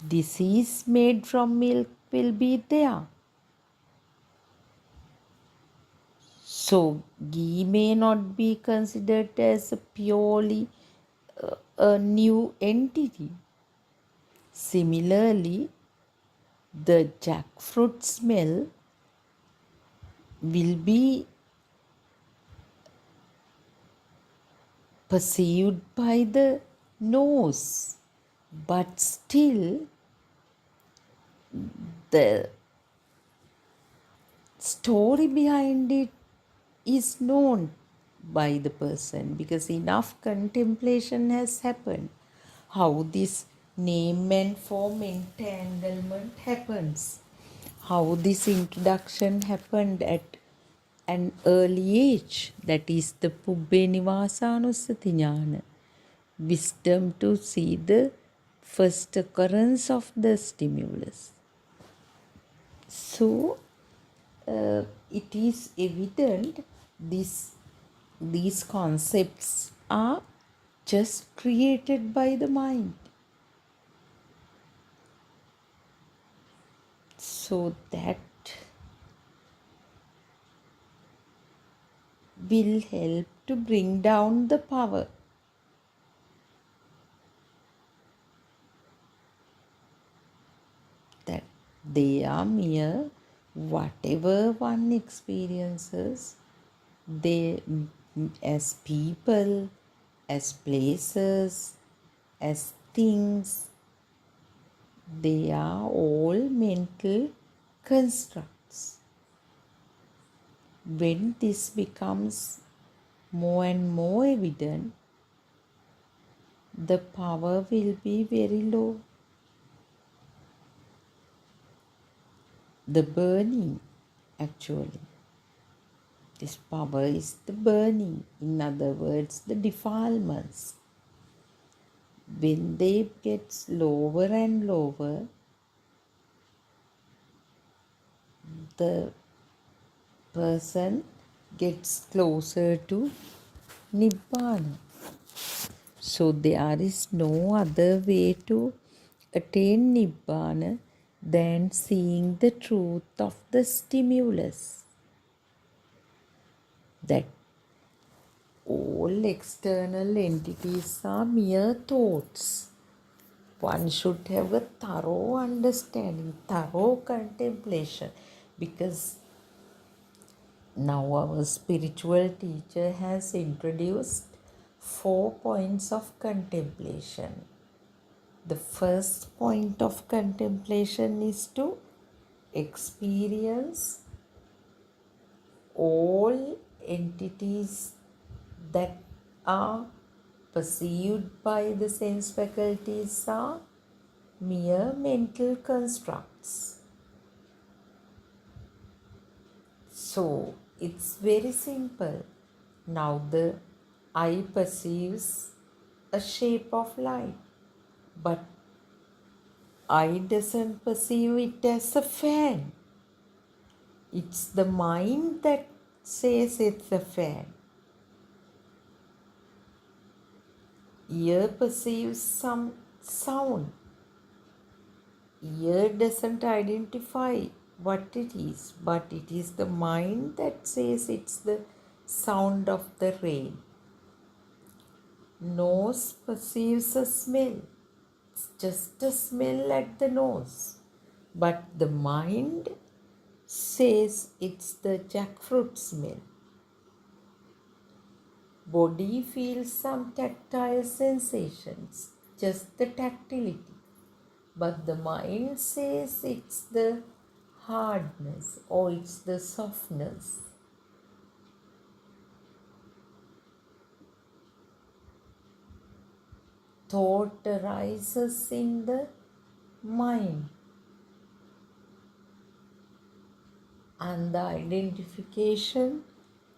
this is made from milk, will be there. So ghee may not be considered as a purely a new entity. Similarly, the jackfruit smell will be perceived by the nose, but still the story behind it is known by the person, because enough contemplation has happened. How this name and form entanglement happens, how this introduction happened at an early age, that is the Pubbe Nivasanussati Jnana, wisdom to see the first occurrence of the stimulus. So it is evident these concepts are just created by the mind. So that will help to bring down the power. They are mere whatever one experiences, they as people, as places, as things, they are all mental constructs. When this becomes more and more evident, the power will be very low. The burning, actually. This power is the burning. In other words, the defilements. When they get lower and lower, the person gets closer to Nibbana. So there is no other way to attain Nibbana than seeing the truth of the stimulus, that all external entities are mere thoughts. One should have a thorough understanding, thorough contemplation, because now our spiritual teacher has introduced 4 points of contemplation. The first point of contemplation is to experience all entities that are perceived by the sense faculties are mere mental constructs. So it's very simple. Now the eye perceives a shape of light, but eye doesn't perceive it as a fan. It's the mind that says it's a fan. Ear perceives some sound. Ear doesn't identify what it is, but it is the mind that says it's the sound of the rain. Nose perceives a smell. It's just a smell at the nose, but the mind says it's the jackfruit smell. Body feels some tactile sensations, just the tactility, but the mind says it's the hardness or it's the softness. Thought arises in the mind, and the identification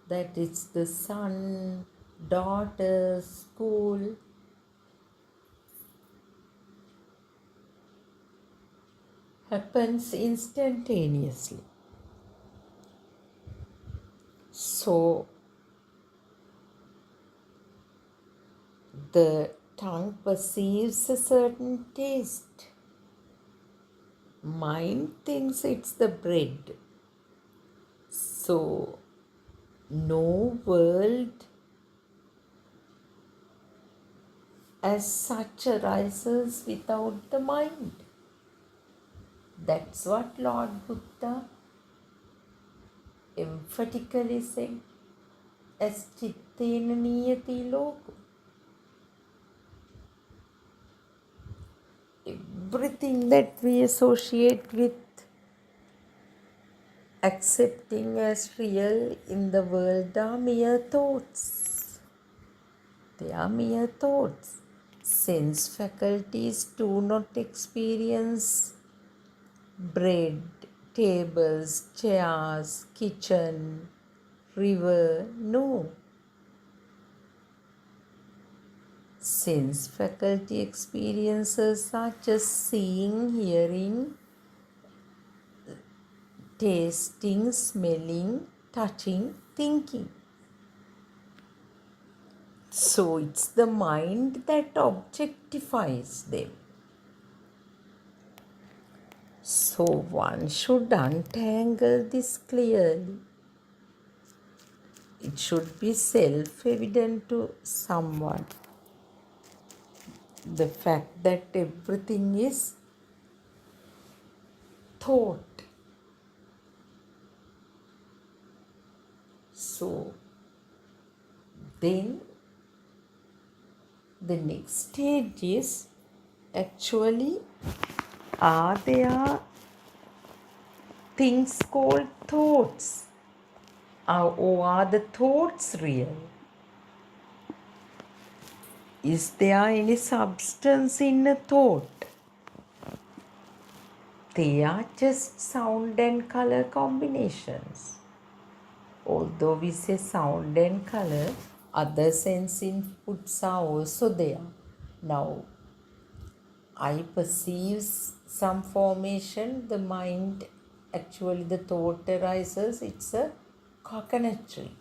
that it's the son, daughter, school, happens instantaneously. So the tongue perceives a certain taste. Mind thinks it's the bread. So no world as such arises without the mind. That's what Lord Buddha emphatically said as chittena niyati loko. Everything that we associate with accepting as real in the world are mere thoughts. They are mere thoughts. Sense faculties do not experience bread, tables, chairs, kitchen, river. No. Sense faculty experiences are just seeing, hearing, tasting, smelling, touching, thinking. So it's the mind that objectifies them. So one should untangle this clearly. It should be self-evident to someone. The fact that everything is thought. So then the next stage is actually, are there things called thoughts? Or are the thoughts real? Is there any substance in a thought? They are just sound and color combinations. Although we say sound and color, other sense inputs are also there. Now, I perceive some formation, the mind, actually the thought arises, it's a coconut tree.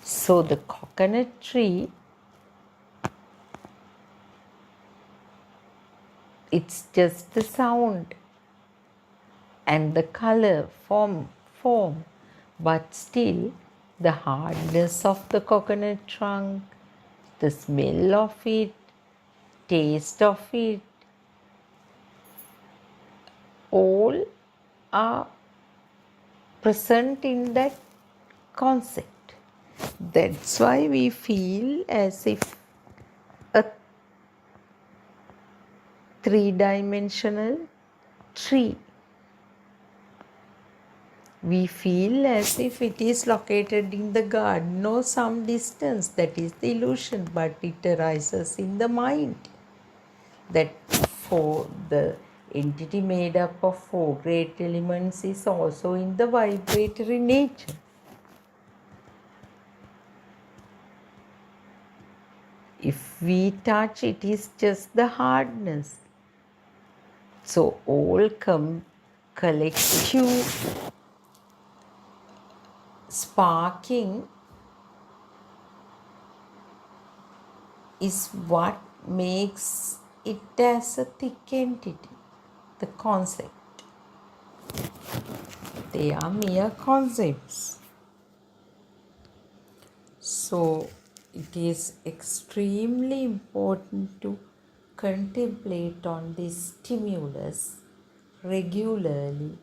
So the coconut tree, it's just the sound and the color form, but still the hardness of the coconut trunk, the smell of it, taste of it, all are present in that concept. That's why we feel as if a three-dimensional tree. We feel as if it is located in the garden or some distance. That is the illusion, but it arises in the mind. That for the entity made up of four great elements is also in the vibratory nature. If we touch, it is just the hardness. So all collective sparking is what makes it as a thick entity, the concept. They are mere concepts. So it is extremely important to contemplate on this stimulus regularly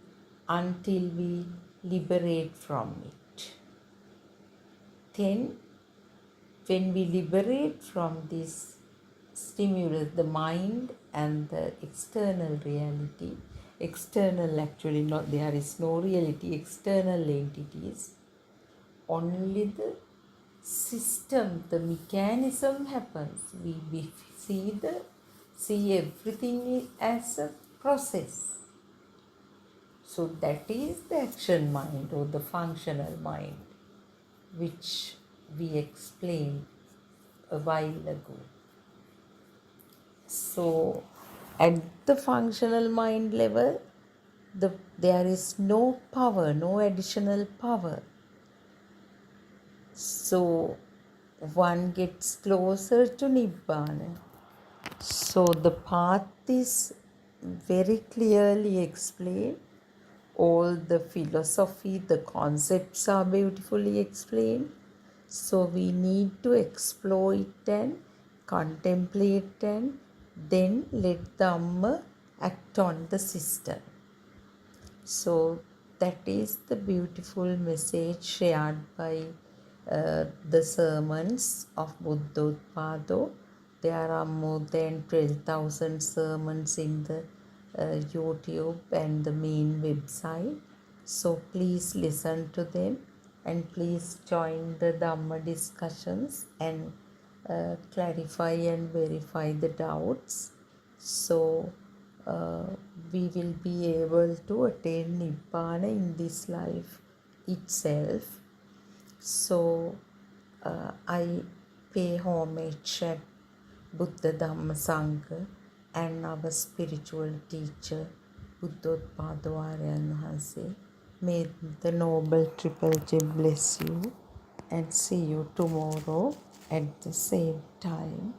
until we liberate from it. Then, when we liberate from this stimulus, the mind and the external reality, external actually not, there is no reality, external entities, only the system, the mechanism happens. We see everything as a process. So that is the action mind or the functional mind, which we explained a while ago. So at the functional mind level, there is no power, no additional power. So one gets closer to Nibbana. So the path is very clearly explained. All the philosophy, the concepts are beautifully explained. So we need to explore it and contemplate and then let Dhamma act on the system. So that is the beautiful message shared by the sermons of Buddothpado. There are more than 12,000 sermons in the YouTube and the main website. So please listen to them and please join the Dhamma discussions and clarify and verify the doubts. So we will be able to attain Nibbana in this life itself. So I pay homage at Buddha Dhamma Sangha and our spiritual teacher Buddothpado Aryan Hanse. May the Noble Triple J bless you and see you tomorrow at the same time.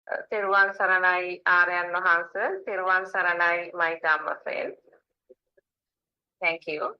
Thiruvan Saranai Aryan Mahansa, Thiruvan Saranai, my Dhamma friend. Thank you.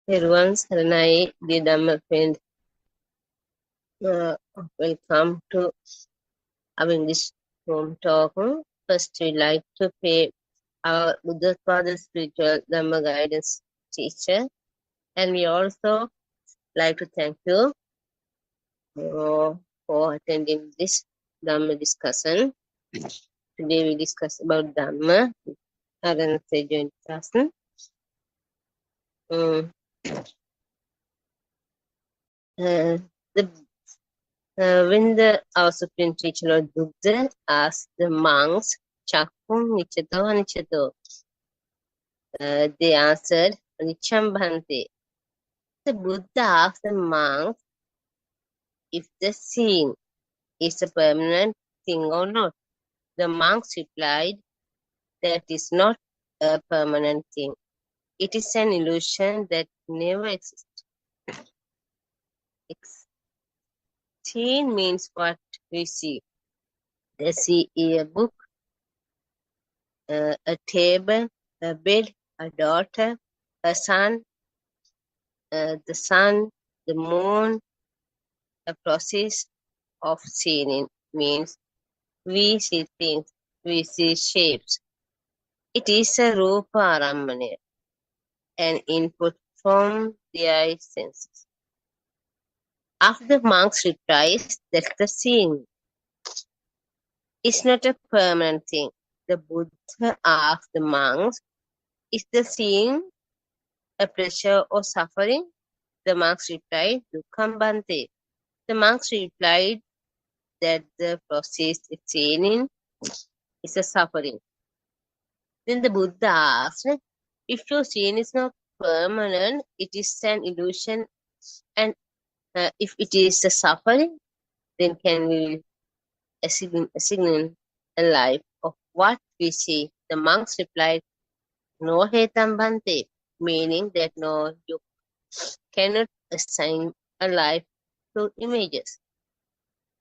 Everyone, Saranai, the Dhamma friend, welcome to our English room talk. First, we like to pay our Buddothpado spiritual Dhamma guidance teacher, and we also like to thank you for attending this Dhamma discussion. Today we discuss about Dhamma. Arana joint person. When our supreme teacher Lord Buddha asked the monks, "Chakkum nichato anichato," they answered, "Nicham bhante." The Buddha asked the monks if the seeing is a permanent thing or not. The monks replied, "That is not a permanent thing. It is an illusion that never exists." Seeing means what we see. They see a book, a table, a bed, a daughter, a son, the sun, the moon. The process of seeing means we see things, we see shapes. It is a rupa aramane, an input from the eye senses. After the monks replies that the seeing is not a permanent thing, the Buddha asked the monks, "Is the seeing a pleasure or suffering?" The monks replied, "Dukkam bhante." The monks replied that the process of seeing is a suffering. Then the Buddha asked, "If your seeing is not permanent, it is an illusion, and if it is a suffering, then can we assign a life of what we see?" The monks replied, "No hetam bhante," meaning that no, you cannot assign a life to images.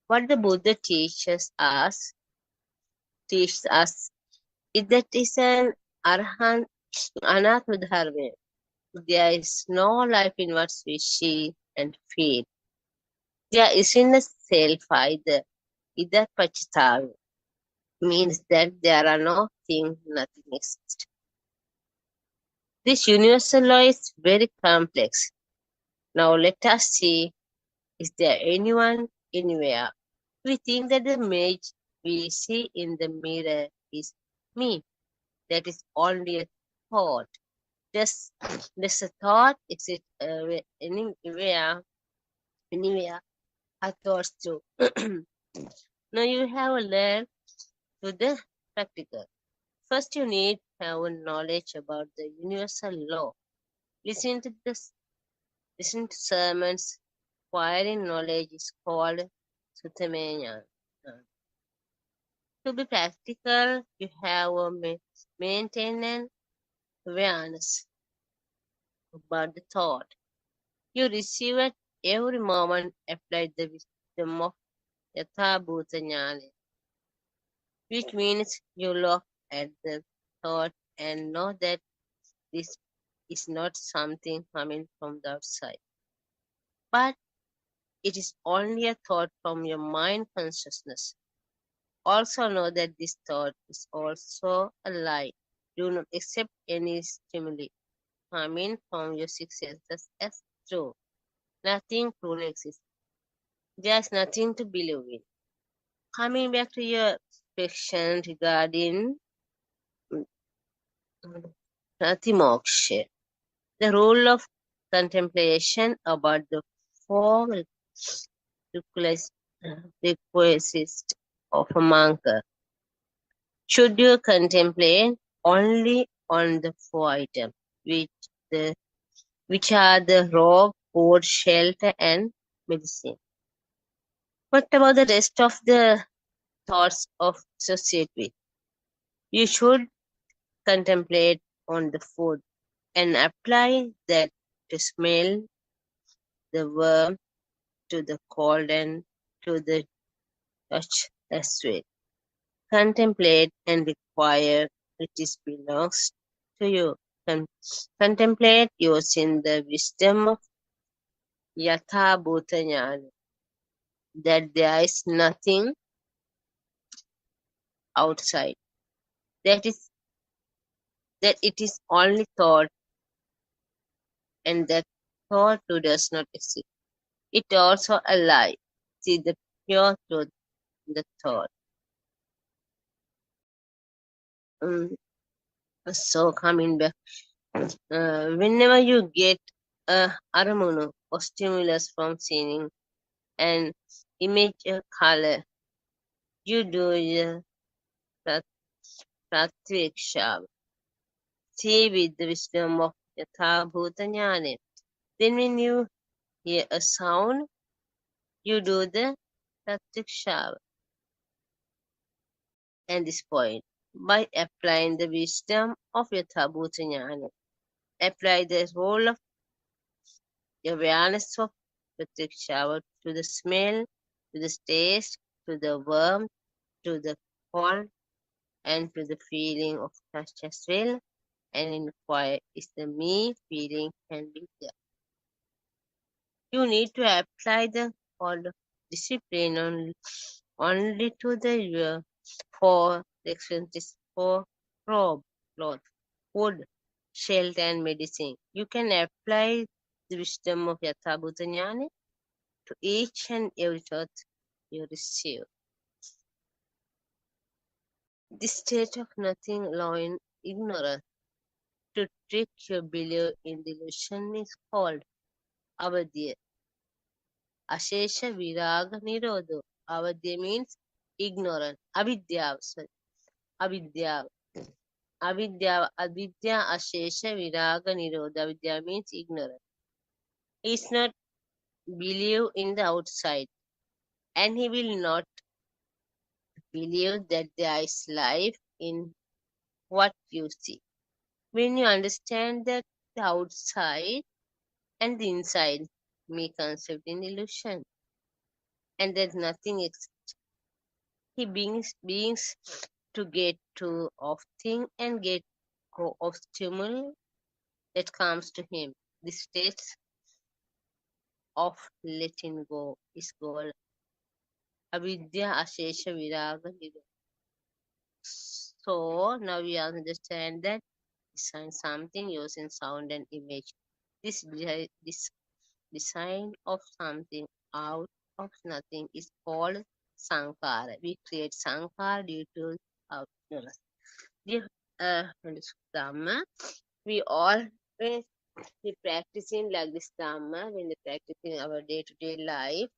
What the Buddha teaches us is that is an arhan anatma dharma. There is no life in what we see and feel. There isn't a self either. Either pachitavi means that there are no things, nothing exists. This universal law is very complex. Now let us see Is there anyone anywhere? We think that the image we see in the mirror is me. That is only a thought. Just a thought. Is it anywhere? I thought so. Now you have learned to the practical. First, you need to have a knowledge about the universal law. Listen to sermons. Acquiring knowledge is called Suttamenya. To be practical, you have a maintain an awareness about the thought. You receive at every moment, apply the wisdom of Yatha Bhuta Jnana, which means you look at the thought and know that this is not something coming from the outside, but it is only a thought from your mind consciousness. Also know that this thought is also a lie. Do not accept any stimuli coming from your six senses as true. Nothing truly exists. There's nothing to believe in. Coming back to your question regarding Natimoksha, the role of contemplation about the four requisites of a monk. Should you contemplate only on the four items, which are the robe, food, shelter, and medicine? What about the rest of the thoughts of associate with? You should contemplate on the food and apply that to smell the worm, to the cold, and to the touch as well. Contemplate and require it is belongs to you. Contemplate using the wisdom of Yatha Bhuta Jnana, that there is nothing outside, that it is only thought, and that thought too does not exist. It also a lie. See the pure truth in the thought. So coming back, whenever you get a aramunu or stimulus from seeing an image or color, you do the pratyaksha. See with the wisdom of Yatha Bhuta Jnana. Then when you hear a sound, you do the pratyaksha. And this point, by applying the wisdom of Yatha Bhuta Jnana, apply the role of the awareness of pratyaksha to the smell, to the taste, to the warmth, to the cold, and to the feeling of touch as well, and inquire, is the me feeling can be there? You need to apply the whole discipline only to the four expenses for robe, cloth, food, shelter, and medicine. You can apply the wisdom of Yatha Bhuta Jnana to each and every thought you receive. This state of nothing, allowing ignorance to trick your belief in delusion is called avadya. Ashesha viraga nirodho. Avadya means ignorant. Avidya, sorry. Avidya. Avidya ashesha viraga nirodha. Avidya means ignorant. He is not believe in the outside, and he will not believe that there is life in what you see. When you understand that the outside and the inside make concept in illusion, and that nothing exists, he beings to get to of thing and get go of stimuli that comes to him. This state of letting go is called avidya ashesha viraga nirodha. So now we understand that design something using sound and image. This design of something out of nothing is called sankhara. We create sankhara due to our ignorance. Dear Dhamma, we always be practicing like this Dhamma when we practicing our day-to-day life.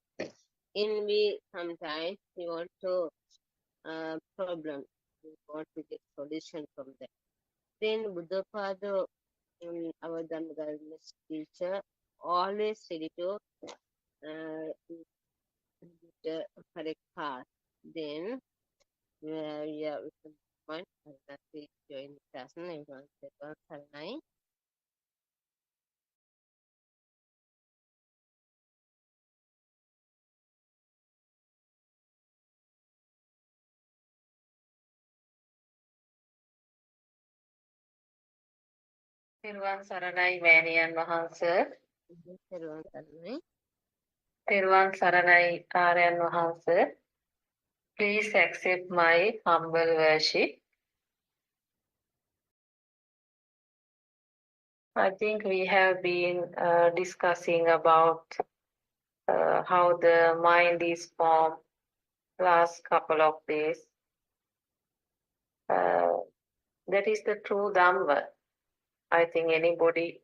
In we sometimes we want to problem, we want to get solution from that. Then Buddothpado, our Dhamma teacher, always ready to the correct path. Then we are with the one that we join the class and everyone said one Saranai. Thirwan Saranai Manian Mahansa. Everyone Saranai. Thirwan Saranai Aryan Mahansa. Please accept my humble worship. I think we have been discussing about how the mind is formed last couple of days. That is the true Dhamma. I think anybody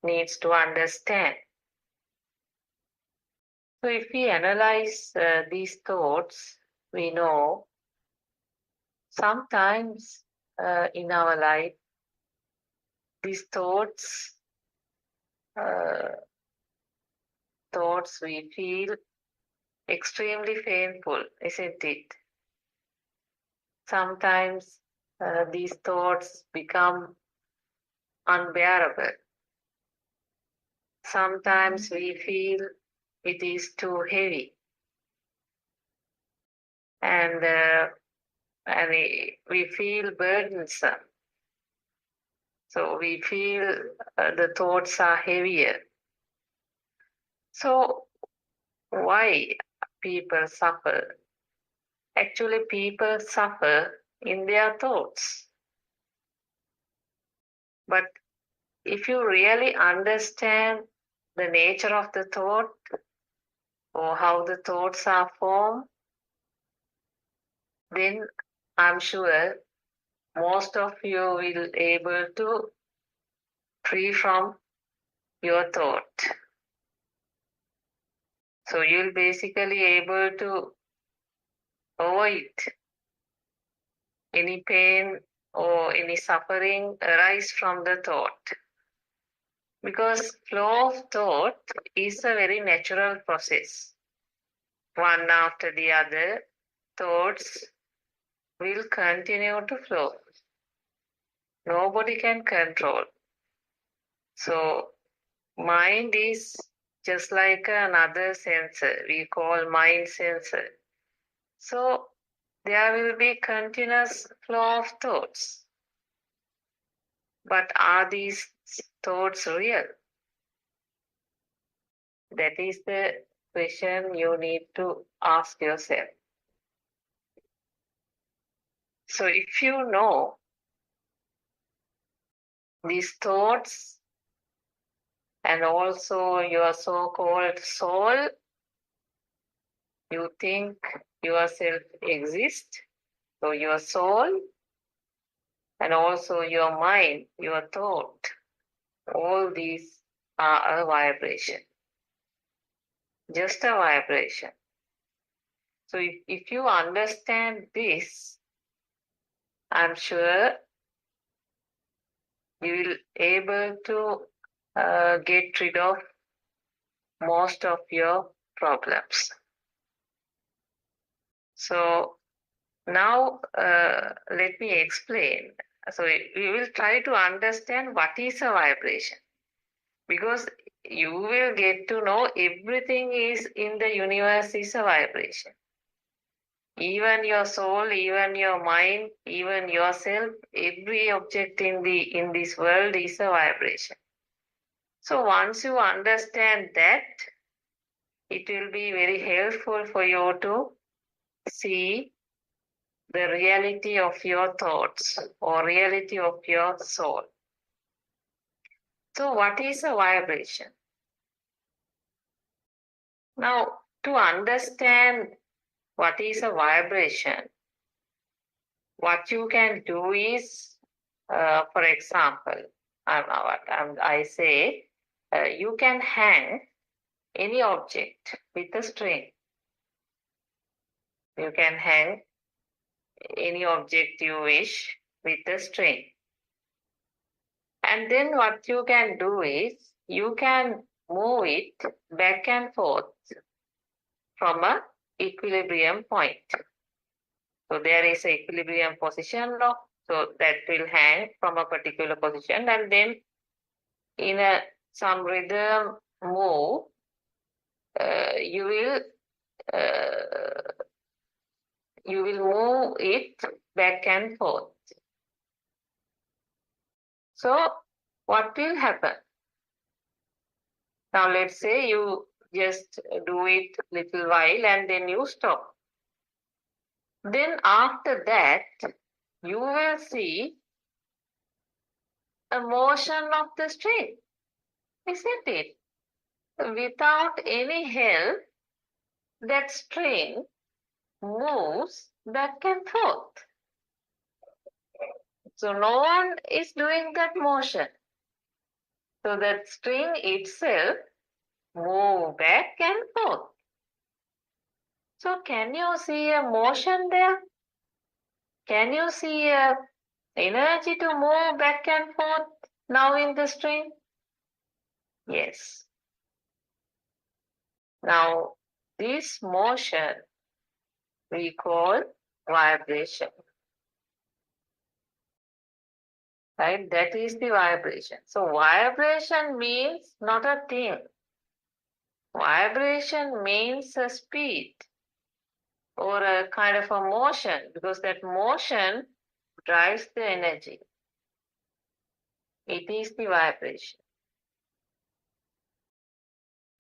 needs to understand. So if we analyze these thoughts, we know sometimes in our life, these thoughts we feel extremely painful, isn't it? Sometimes these thoughts become unbearable. Sometimes we feel it is too heavy, and we feel burdensome. So we feel the thoughts are heavier. So why people suffer? Actually, people suffer in their thoughts. But if you really understand the nature of the thought or how the thoughts are formed, then I'm sure most of you will be able to free from your thought. So you'll basically able to avoid any pain or any suffering arise from the thought. Because flow of thought is a very natural process. One after the other, thoughts will continue to flow. Nobody can control. So mind is just like another sensor. We call mind sensor. So there will be continuous flow of thoughts. But are these thoughts real? That is the question you need to ask yourself. So if you know these thoughts and also your so-called soul, you think yourself exists, so your soul and also your mind, your thought, all these are a vibration, just a vibration. So if you understand this, I'm sure you will able to get rid of most of your problems. So now let me explain. So we will try to understand what is a vibration, because you will get to know everything is in the universe is a vibration. Even your soul, even your mind, even yourself, every object in this world is a vibration. So once you understand that, it will be very helpful for you to see the reality of your thoughts or reality of your soul. So what is a vibration? Now, to understand what is a vibration, what you can do is, for example, I say, you can hang any object with a string. You can hang any object you wish with a string. And then what you can do is, you can move it back and forth from a equilibrium point. So there is a equilibrium position, so that will hang from a particular position, and then in some rhythm move, you will move it back and forth. So what will happen? Now let's say you just do it little while and then you stop. Then after that, you will see a motion of the string, isn't it? Without any help, that string moves back and forth. So no one is doing that motion. So that string itself moves back and forth. So can you see a motion there? Can you see a energy to move back and forth now in the string? Yes. Now this motion we call vibration. Right? That is the vibration. So vibration means not a thing. Vibration means a speed or a kind of a motion, because that motion drives the energy. It is the vibration.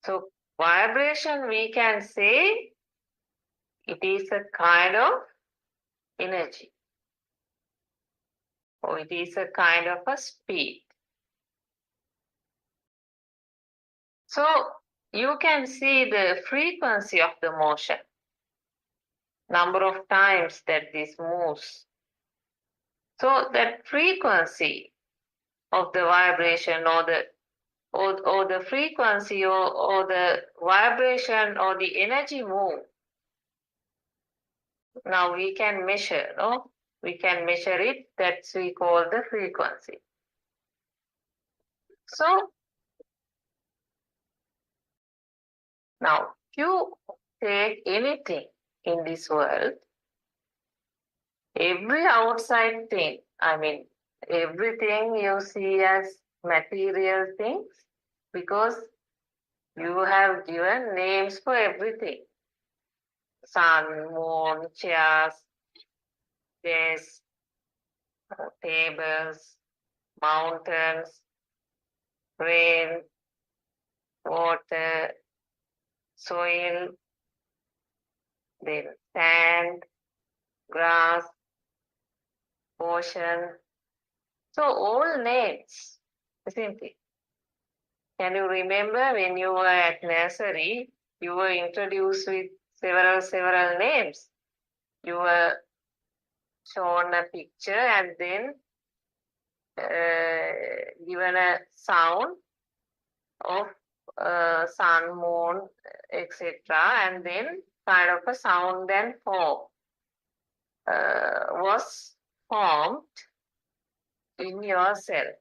So vibration, we can say it is a kind of energy, or it is a kind of a speed. So you can see the frequency of the motion, number of times that this moves. So that frequency of the vibration, or the frequency or the vibration or the energy move, now we can measure, no? We can measure it, that's we call the frequency. So now you take anything in this world, every outside thing, I mean everything you see as material things, because you have given names for everything. Sun, moon, chairs, desks, tables, mountains, rain, water, soil, then sand, grass, ocean. So all names, isn't it? Can you remember when you were at nursery, you were introduced with several names? You were shown a picture and then given a sound of sun, moon, etc. And then kind of a sound and form was formed in yourself,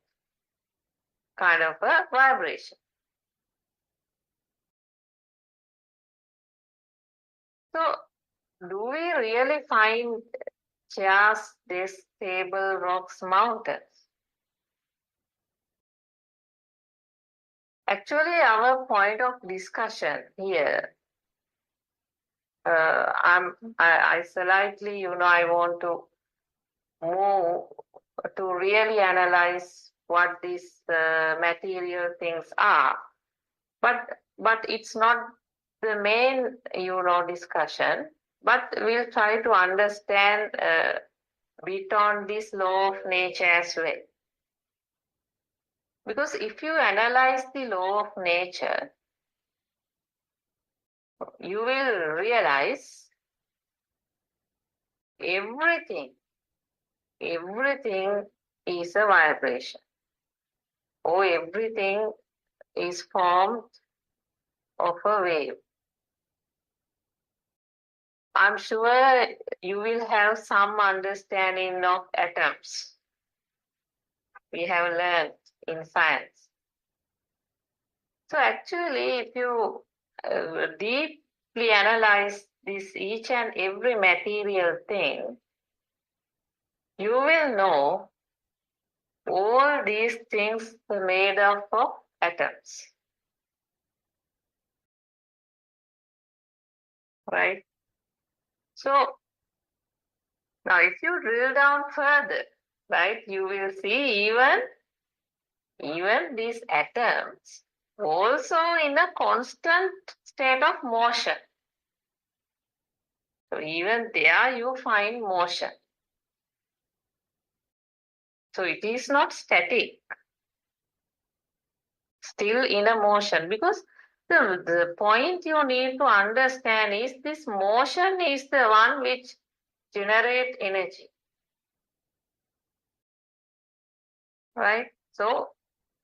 kind of a vibration. So do we really find chairs, desks, table, rocks, mountains? Actually, our point of discussion here, I slightly, I want to move to really analyze what these material things are. But it's not the main, discussion. But we'll try to understand bit on this law of nature as well. Because if you analyze the law of nature, you will realize everything is a vibration, or everything is formed of a wave. I'm sure you will have some understanding of atoms. We have learned in science. So actually, if you deeply analyze this each and every material thing, you will know all these things are made up of atoms. Right? So now if you drill down further, right, you will see even these atoms also in a constant state of motion. So even there you find motion. So it is not static, still in a motion, because the point you need to understand is this motion is the one which generates energy. Right? So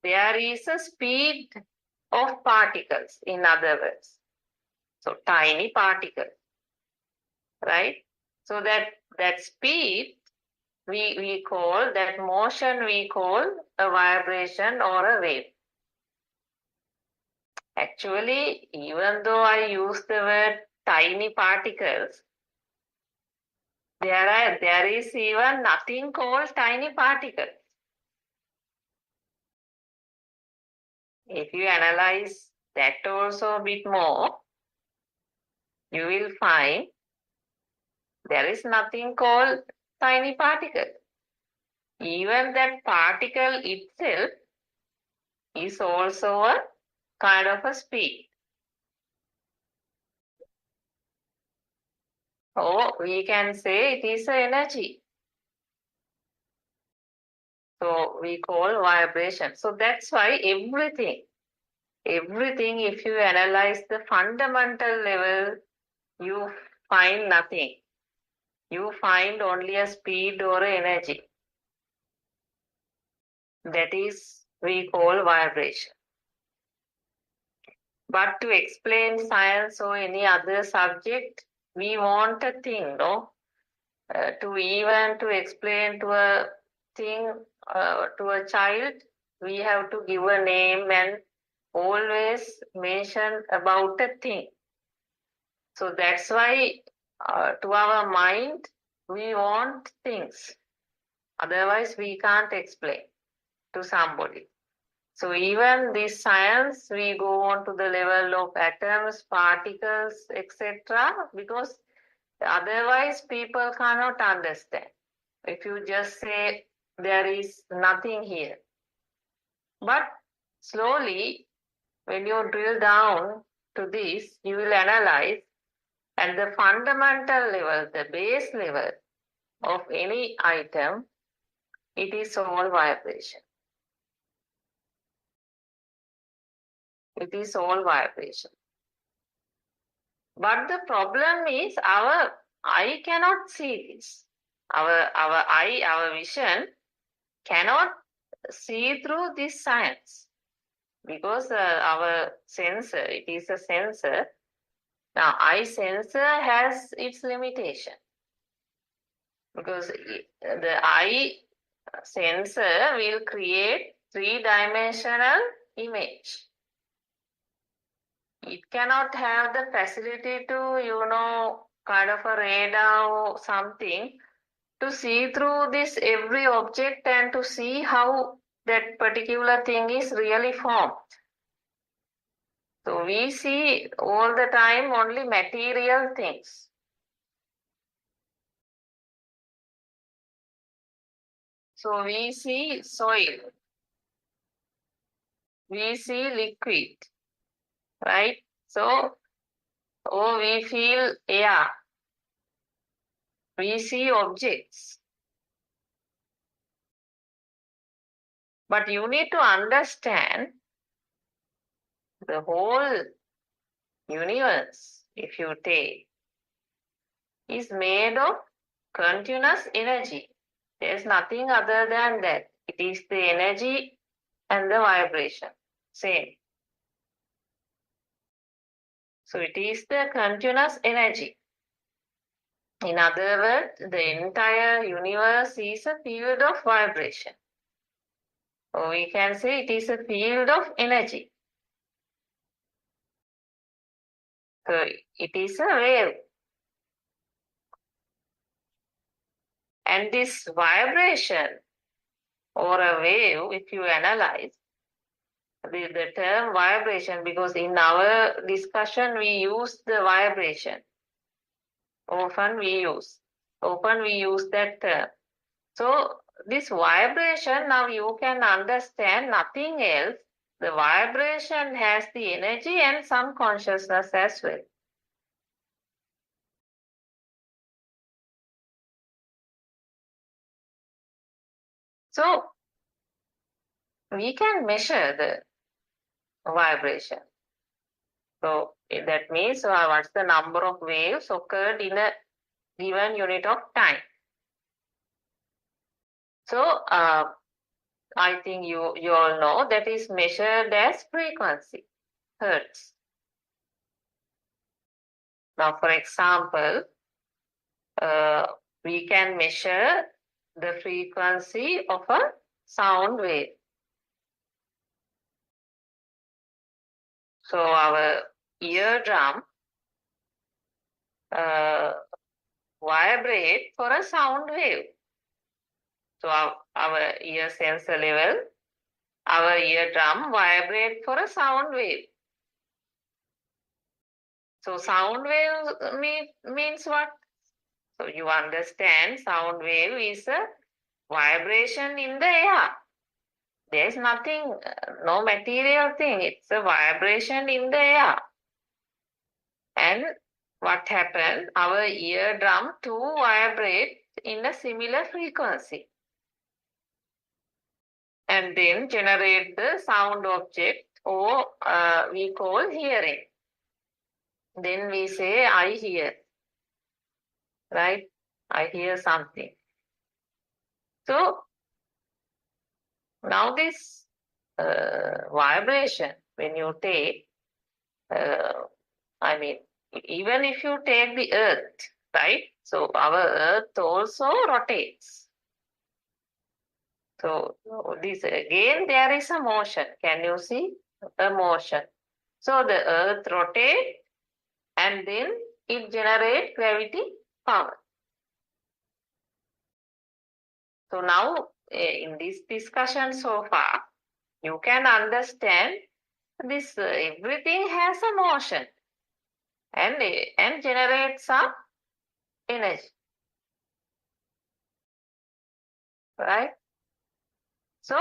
there is a speed of particles, in other words. So tiny particles, right? So that speed we call, that motion we call a vibration or a wave. Actually, even though I use the word tiny particles, there is even nothing called tiny particles. If you analyze that also a bit more, you will find there is nothing called tiny particle. Even that particle itself is also a kind of a speed. Or we can say it is an energy. So we call vibration. So that's why everything, if you analyze the fundamental level, you find nothing. You find only a speed or energy. That is, we call vibration. But to explain science or any other subject, we want a thing, no? To explain to a thing, to a child, we have to give a name and always mention about a thing. So that's why to our mind, we want things. Otherwise, we can't explain to somebody. So even this science, we go on to the level of atoms, particles, etc. Because otherwise people cannot understand. If you just say there is nothing here. But slowly, when you drill down to this, you will analyze at the fundamental level, the base level of any item, it is all vibration. It is all vibration. But the problem is our eye cannot see this. Our eye, our vision cannot see through this science, because our sensor, it is a sensor. Now, eye sensor has its limitation, because the eye sensor will create three-dimensional image. It cannot have the facility to, kind of a radar or something to see through this every object and to see how that particular thing is really formed. So we see all the time only material things. So we see soil. We see liquid, right? So, we feel air. We see objects. But you need to understand the whole universe, if you take, is made of continuous energy. There's nothing other than that. It is the energy and the vibration. Same. So it is the continuous energy. In other words, the entire universe is a field of vibration. Or we can say it is a field of energy. So it is a wave. And this vibration or a wave, if you analyze the term vibration, because in our discussion we use the vibration. Often we use that term. So this vibration, now you can understand nothing else. The vibration has the energy and some consciousness as well. So we can measure the vibration. So that means what's the number of waves occurred in a given unit of time. So I think you all know that is measured as frequency, hertz. Now, for example, we can measure the frequency of a sound wave. So our eardrum vibrate for a sound wave. So our ear sensor level, our eardrum vibrate for a sound wave. So sound wave means what? So you understand sound wave is a vibration in the air. There is nothing, no material thing. It's a vibration in the air. And what happened? Our eardrum too vibrate in a similar frequency. And then generate the sound object, or we call hearing. Then we say, I hear. Right? I hear something. So now this vibration, when you take, I mean, even if you take the earth, right? So our earth also rotates. So this again, there is a motion. Can you see? A motion. So the earth rotates and then it generates gravity power. So now in this discussion so far, you can understand this everything has a motion and generates some energy. Right? So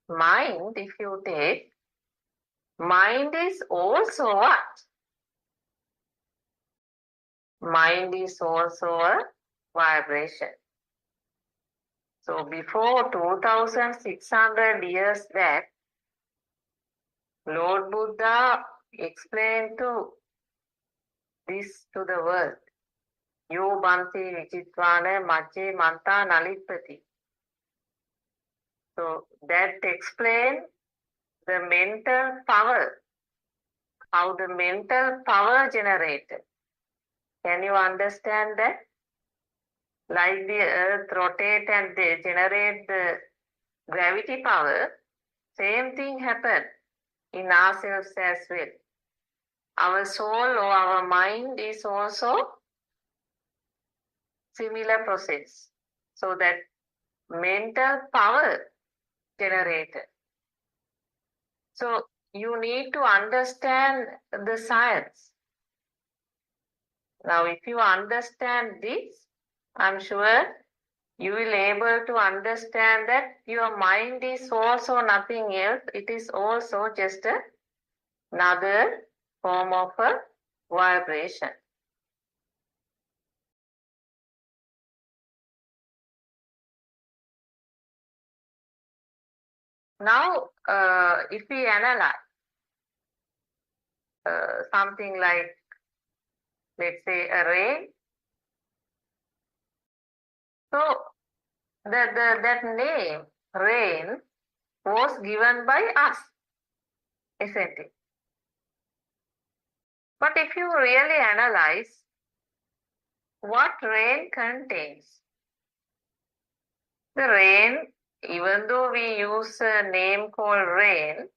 mind, if you take, mind is also what? Mind is also a vibration. So before 2600 years back, Lord Buddha explained this to the world. Yo banti vichitvana majje manta nalipati. So that explains the mental power, how the mental power generated. Can you understand that? Like the earth rotate and they generate the gravity power, same thing happened in ourselves as well. Our soul or our mind is also similar process. So that mental power generated. So you need to understand the science. Now if you understand this, I'm sure you will able to understand that your mind is also nothing else. It is also just another form of a vibration. Now, if we analyze something like, let's say, a rain. So that name, rain, was given by us, isn't it? But if you really analyze what rain contains, the rain, even though we use a name called rain,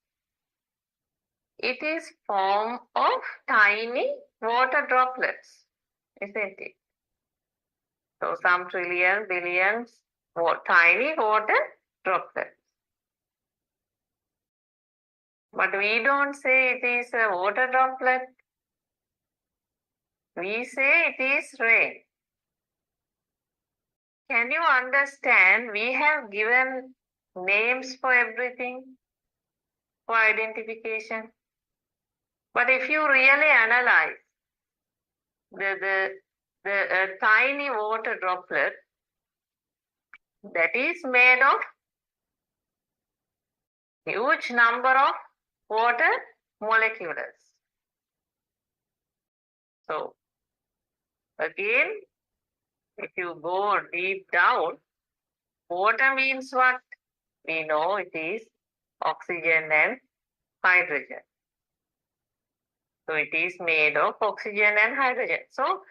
it is form of tiny water droplets, isn't it? So some trillion, billions, tiny water droplets. But we don't say it is a water droplet. We say it is rain. Can you understand? We have given names for everything, for identification. But if you really analyze the tiny water droplet, that is made of huge number of water molecules. So again, if you go deep down, water means what? We know it is oxygen and hydrogen. So it is made of oxygen and hydrogen. So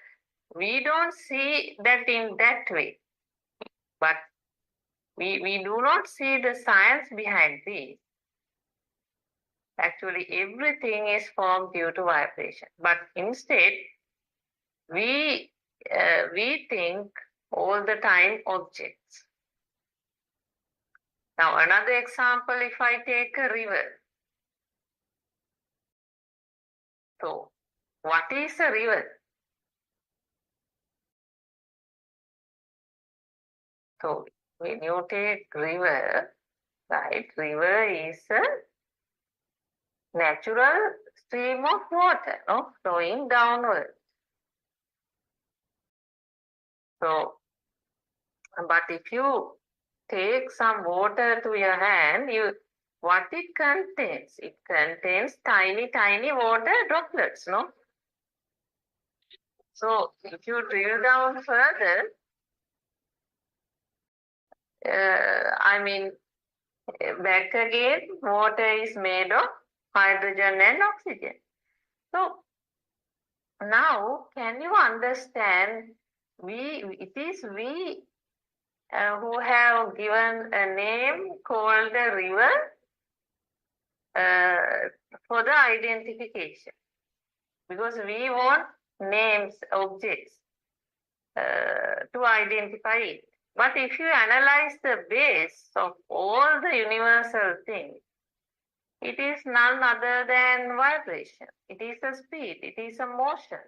we don't see that in that way. But we do not see the science behind this. Actually, everything is formed due to vibration. But instead, we think all the time objects. Now, another example, if I take a river. So, what is a river? So, when you take river, right, river is a natural stream of water, no, flowing downward. So, but if you take some water to your hand, what it contains? It contains tiny, tiny water droplets, no? So if you drill down further, back again, water is made of hydrogen and oxygen. So now, can you understand? It is we who have given a name called the river for the identification, because we want names, objects to identify it. But if you analyze the base of all the universal things, it is none other than vibration. It is a speed, it is a motion.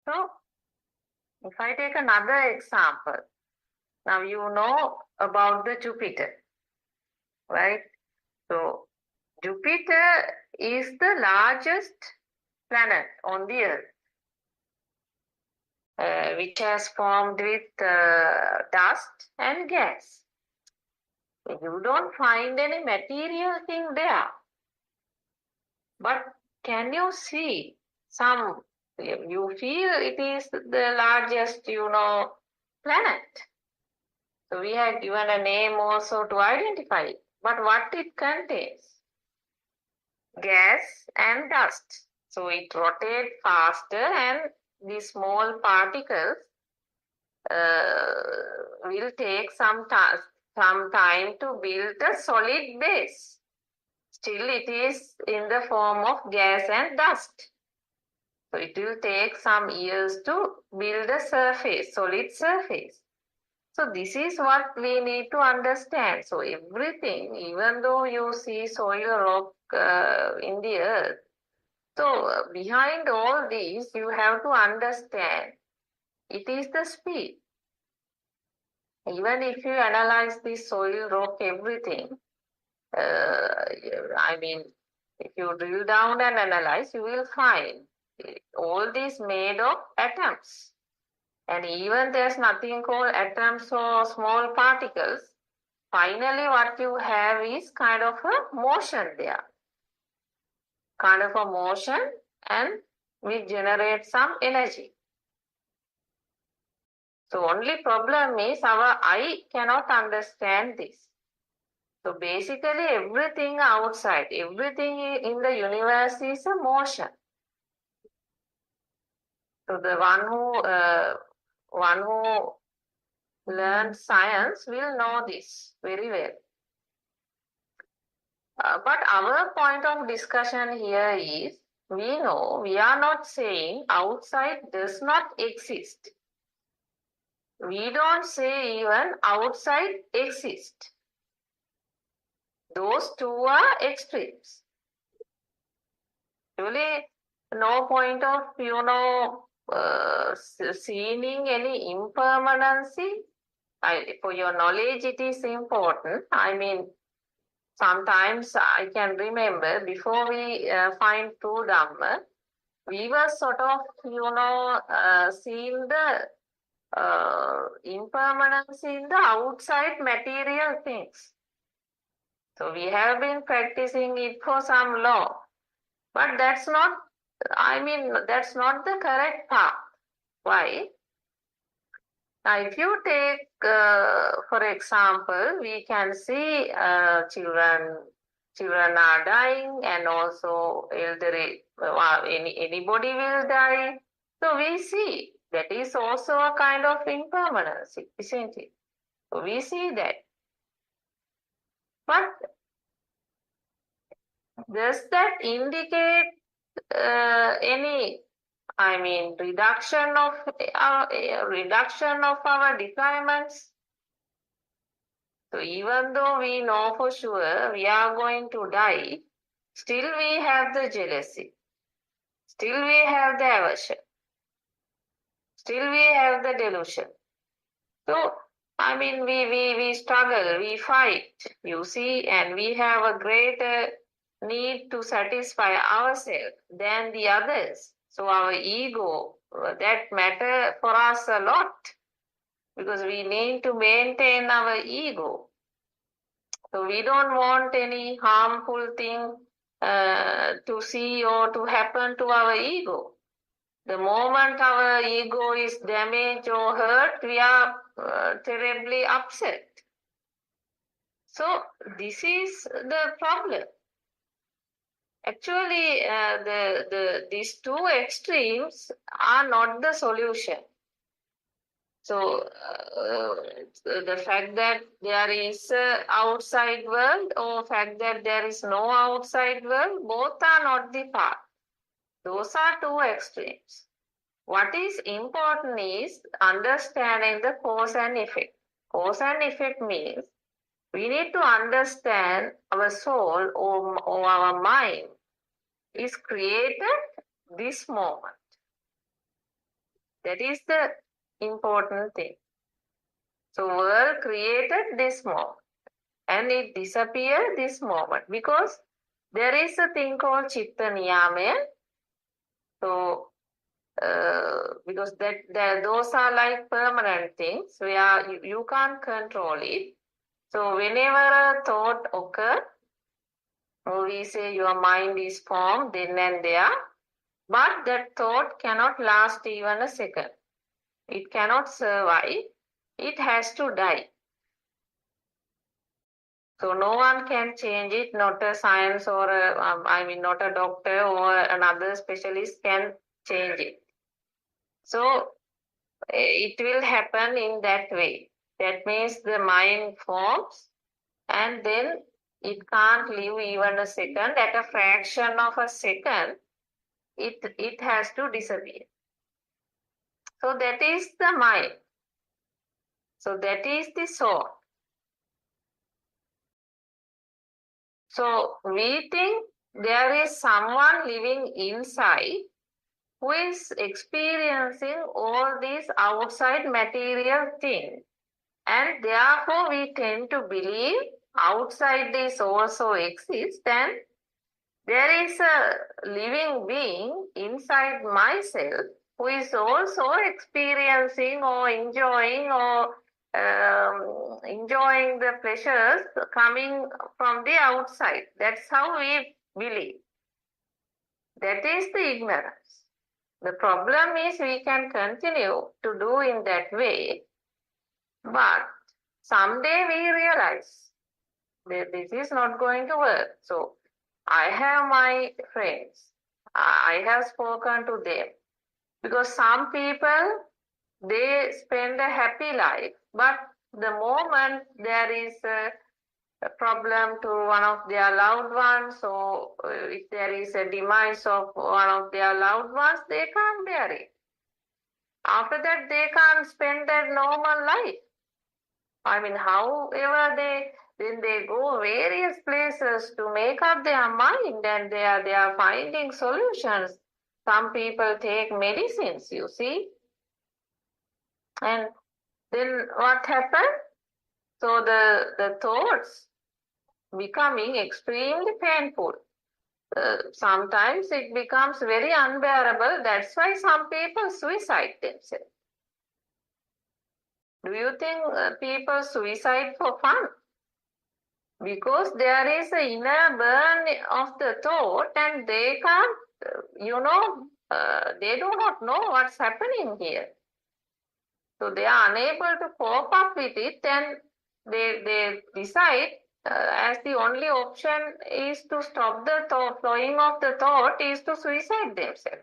So, if I take another example, now you know about the Jupiter, right? So, Jupiter is the largest planet on the Earth, which has formed with dust and gas. You don't find any material thing there. But can you see some, you feel it is the largest, planet. So we have given a name also to identify it. But what it contains? Gas and dust. So it rotates faster, and these small particles will take some time to build a solid base. Still it is in the form of gas and dust. So it will take some years to build a surface, solid surface. So this is what we need to understand. So everything, even though you see soil, rock in the earth, so behind all these, you have to understand it is the speed. Even if you analyze this soil, rock, everything, if you drill down and analyze, you will find all these made of atoms. And even there's nothing called atoms or small particles. finally what you have is kind of a motion there. Kind of a motion, and we generate some energy. So only problem is our eye cannot understand this. So basically everything outside, everything in the universe is a motion. So the one who learned science will know this very well. But our point of discussion here is, we know, we are not saying outside does not exist. We don't say even outside exists. Those two are extremes. Really, no point of, seeing any impermanency. For your knowledge, it is important. I mean, sometimes I can remember before we find true Dhamma, we were sort of, seeing the impermanence in the outside material things. So we have been practicing it for some long, but that's not the correct path. Why? Now, if you take, for example, we can see children are dying, and also elderly, anybody will die. So we see that is also a kind of impermanence, isn't it? So we see that. But does that indicate any, reduction of our requirements? So even though we know for sure we are going to die, still we have the jealousy, still we have the aversion, still we have the delusion. So we struggle, we fight, you see, and we have a greater need to satisfy ourselves than the others. So our ego, that matter for us a lot, because we need to maintain our ego. So we don't want any harmful thing to see or to happen to our ego. The moment our ego is damaged or hurt, we are terribly upset. So this is the problem. Actually, these two extremes are not the solution. So the fact that there is an outside world or fact that there is no outside world, both are not the path. Those are two extremes. What is important is understanding the cause and effect. Cause and effect means we need to understand our soul or our mind is created this moment. That is the important thing. So world created this moment and it disappeared this moment, because there is a thing called Chitta Niyamaya. So because those are like permanent things where you can't control it. So whenever a thought occurs, or we say your mind is formed then and there, but that thought cannot last even a second. It cannot survive. It has to die. So no one can change it, not a science or not a doctor or another specialist can change it. So it will happen in that way. That means the mind forms and then it can't live even a second. At a fraction of a second, it has to disappear. So that is the mind. So that is the soul. So we think there is someone living inside who is experiencing all these outside material things. And therefore we tend to believe outside this also exists, and there is a living being inside myself who is also experiencing or enjoying or enjoying the pleasures coming from the outside. That's how we believe. That is the ignorance. The problem is we can continue to do in that way, but someday we realize that this is not going to work. So I have my friends. I have spoken to them because some people, they spend a happy life, but the moment there is a problem to one of their loved ones, or if there is a demise of one of their loved ones, they can't bear it. After that, they can't spend their normal life. I mean, however then they go various places to make up their mind, and they are finding solutions. Some people take medicines, you see. And then what happened? So the thoughts becoming extremely painful. Sometimes it becomes very unbearable. That's why some people suicide themselves. Do you think people suicide for fun? Because there is an inner burn of the thought, and they can't, they do not know what's happening here. So they are unable to cope up with it, and they decide as the only option is to stop the flowing of the thought is to suicide themselves.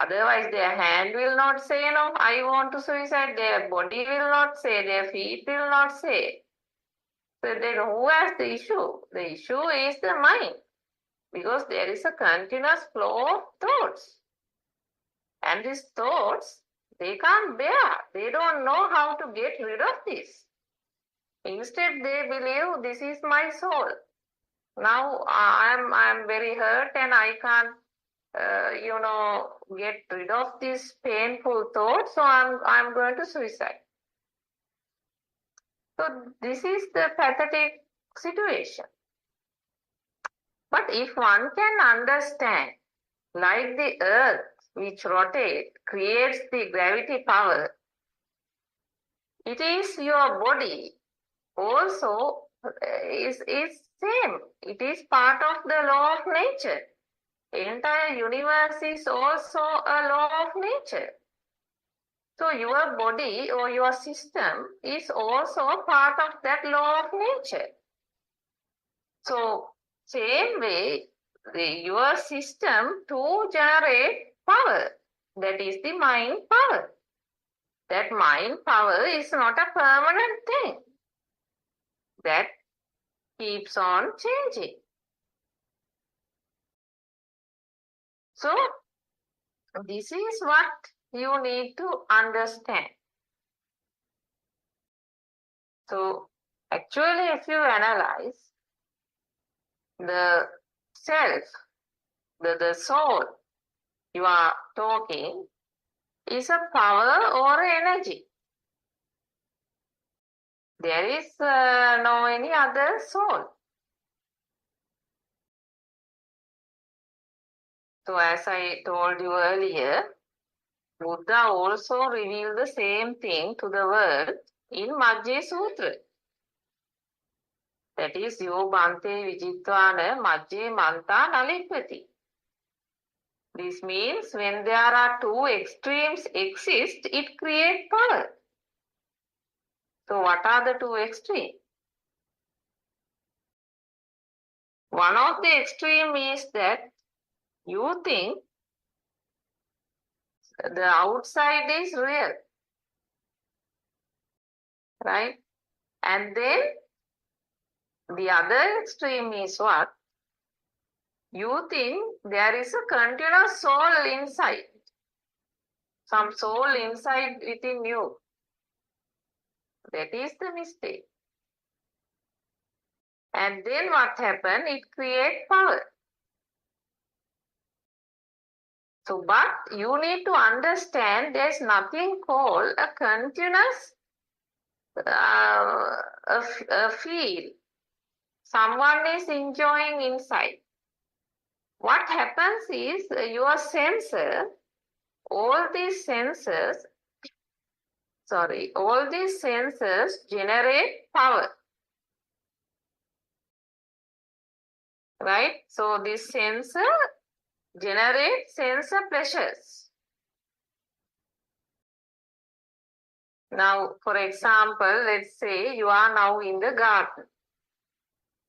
Otherwise, their hand will not say, no, I want to suicide. Their body will not say, their feet will not say. So then who has the issue? The issue is the mind, because there is a continuous flow of thoughts. And these thoughts, they can't bear. They don't know how to get rid of this. Instead, they believe this is my soul. Now I'm very hurt and I can't, get rid of this painful thought. So I'm going to suicide. So this is the pathetic situation. But if one can understand, like the earth which rotates, creates the gravity power, it is your body also is same. It is part of the law of nature. The entire universe is also a law of nature. So your body or your system is also part of that law of nature. So same way, your system to generate power, that is the mind power. That mind power is not a permanent thing. That keeps on changing. So this is what you need to understand. So actually, if you analyze the self, the soul you are talking is a power or energy. There is no any other soul. So as I told you earlier, Buddha also revealed the same thing to the world in Majjhima Sutra. That is, yo bhante vijitvana majjhe manta nalipati. This means when there are two extremes exist, it creates power. So what are the two extremes? One of the extreme is that you think the outside is real, right? And then the other extreme is what? You think there is a continuous soul inside, some soul inside within you. That is the mistake. And then what happens? It creates power. So, but you need to understand there is nothing called a continuous a feel. Someone is enjoying inside. What happens is your senses, all these senses, all these senses generate power, right? So this sensor generates sensor pleasures. Now, for example, let's say you are now in the garden.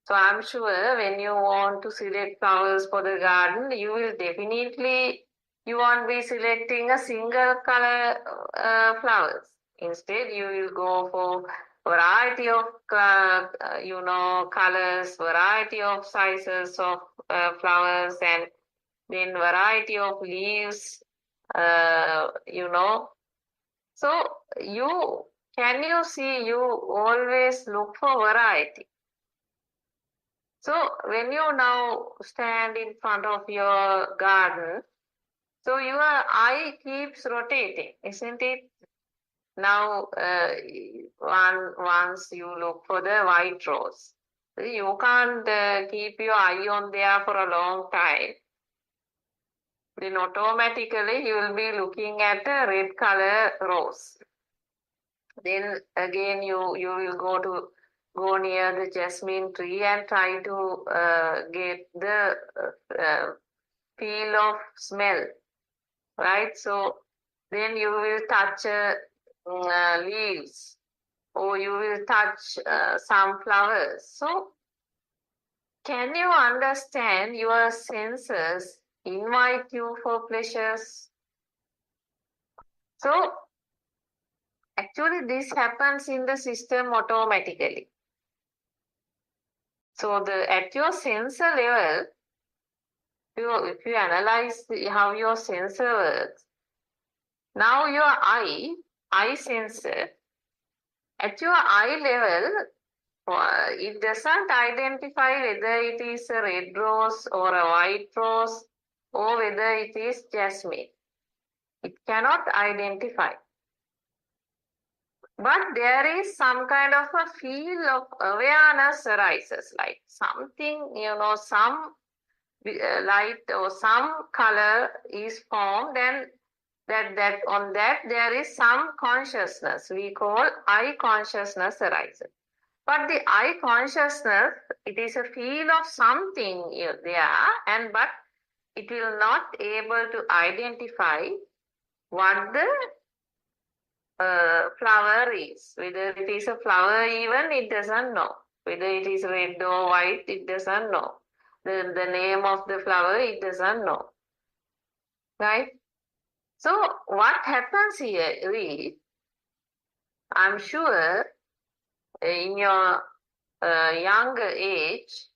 So I'm sure when you want to select flowers for the garden, you will definitely, you won't be selecting a single color flowers. Instead, you will go for variety of, colors, variety of sizes of flowers, and then variety of leaves, So you see, you always look for variety. So when you now stand in front of your garden, so your eye keeps rotating, isn't it? Now, once you look for the white rose, you can't keep your eye on there for a long time. Then automatically you will be looking at a red color rose. Then again you will go near the jasmine tree and try to get the feel of smell, right? So then you will touch leaves, or you will touch some flowers. So can you understand your senses invite you for pleasures? So actually this happens in the system automatically. So at your sensor level, if you analyze how your sensor works, now your eye sensor, at your eye level, it doesn't identify whether it is a red rose or a white rose or whether it is jasmine. It cannot identify. But there is some kind of a feel of awareness arises, like something, some light or some color is formed, and that on that there is some consciousness. We call eye consciousness arises. But the eye consciousness, it is a feel of something there, but it will not able to identify what the flower is. Whether it is a flower even, it doesn't know. Whether it is red or white, it doesn't know. The name of the flower, it doesn't know. Right? So what happens here is, I'm sure in your younger age,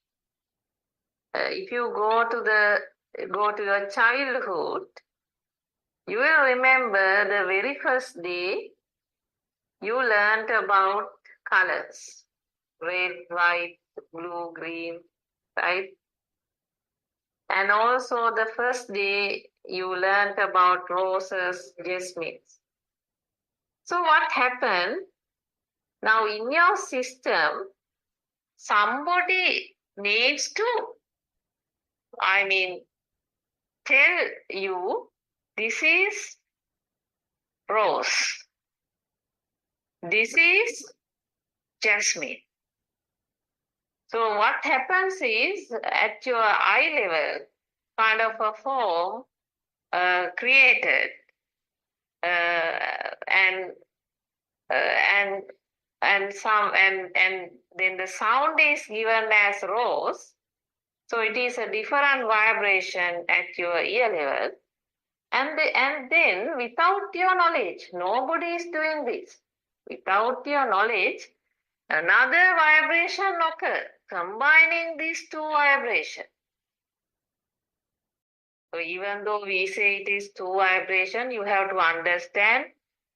if you go to your childhood, you will remember the very first day you learned about colors, red, white, blue, green, right? And also the first day you learned about roses, jasmines. So what happened? Now in your system, somebody needs to, tell you this is rose, this is jasmine. So what happens is, at your eye level, kind of a form created, and then the sound is given as rose. So it is a different vibration at your ear level, and then without your knowledge, nobody is doing this. Without your knowledge, another vibration occurs, combining these two vibrations. So even though we say it is two vibration, you have to understand.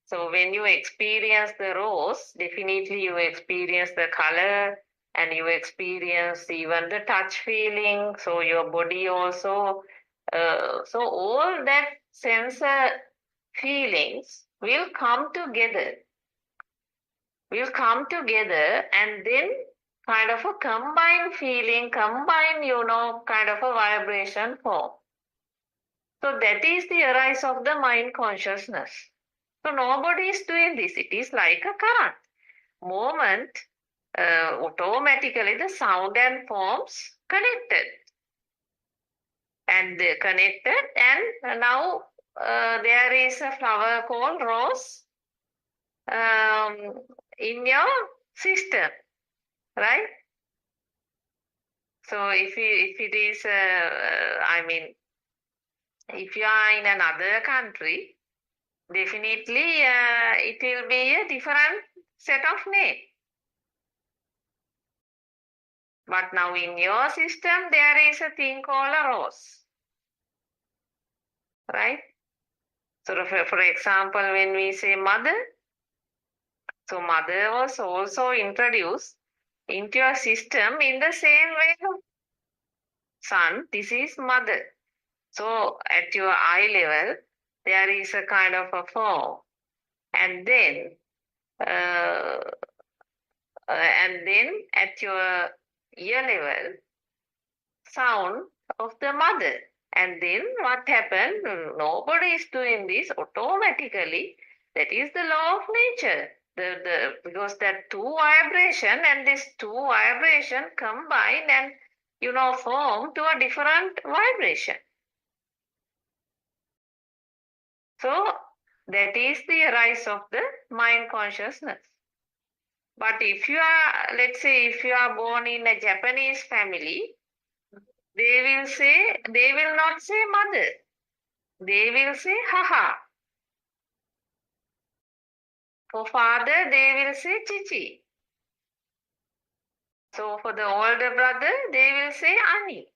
So when you experience the rose, definitely you experience the color, and you experience even the touch feeling. So your body also, so all that sensor feelings will come together. And then kind of a combined feeling, kind of a vibration form. So that is the arise of the mind consciousness. So nobody is doing this. It is like a current. Moment, automatically the sound and forms connected. And they connected, and now there is a flower called rose in your system, right? So if it is, if you are in another country, definitely it will be a different set of name. But now in your system, there is a thing called a rose, right? So for example, when we say mother, so mother was also introduced into your system in the same way. Son, this is mother. So at your eye level, there is a kind of a form, and then at your ear level, sound of the mother. And then what happened? Nobody is doing this automatically. That is the law of nature. Because that two vibration and this two vibration combine and form to a different vibration. So that is the rise of the mind consciousness. But if you are, let's say, if you are born in a Japanese family, they will not say mother. They will say haha. For father, they will say chichi. So for the older brother, they will say ani.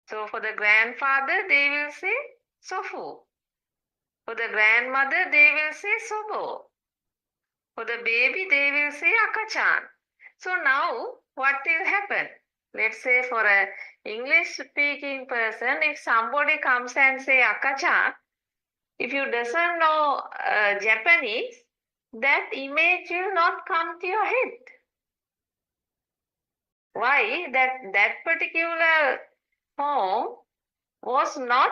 So for the grandfather, they will say sofu. For the grandmother, they will say sobo. For the baby, they will say akachan. So now, what will happen? Let's say for an English-speaking person, if somebody comes and say akachan, if you doesn't know Japanese, that image will not come to your head. Why? That particular form was not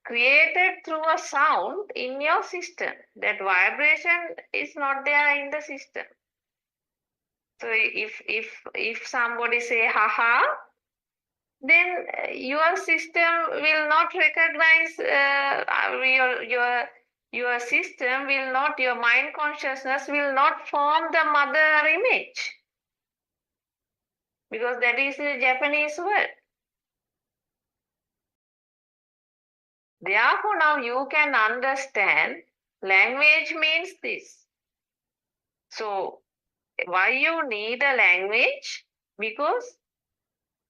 created through a sound in your system. That vibration is not there in the system. So if somebody say haha, then your system will not recognize your system will not, your mind consciousness will not form the mother image, because that is a Japanese word. Therefore, now you can understand language means this. So why you need a language? Because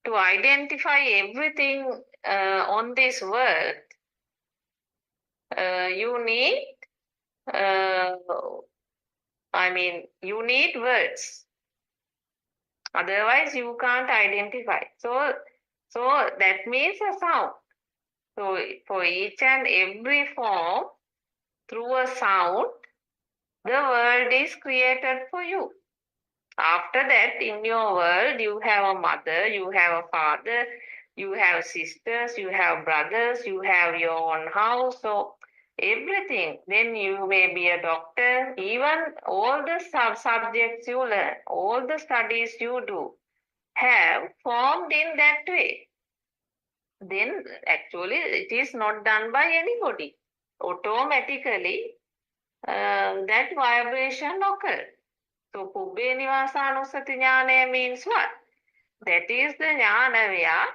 to identify everything on this world, you need you need words. Otherwise, you can't identify. So that means a sound. So for each and every form, through a sound, the world is created for you. After that, in your world, you have a mother, you have a father, you have sisters, you have brothers, you have your own house, so everything. Then you may be a doctor. Even all the subjects you learn, all the studies you do, have formed in that way. Then actually it is not done by anybody. Automatically, that vibration occurs. So Kubbe Nivasanusati Jnana means what? That is the jnana where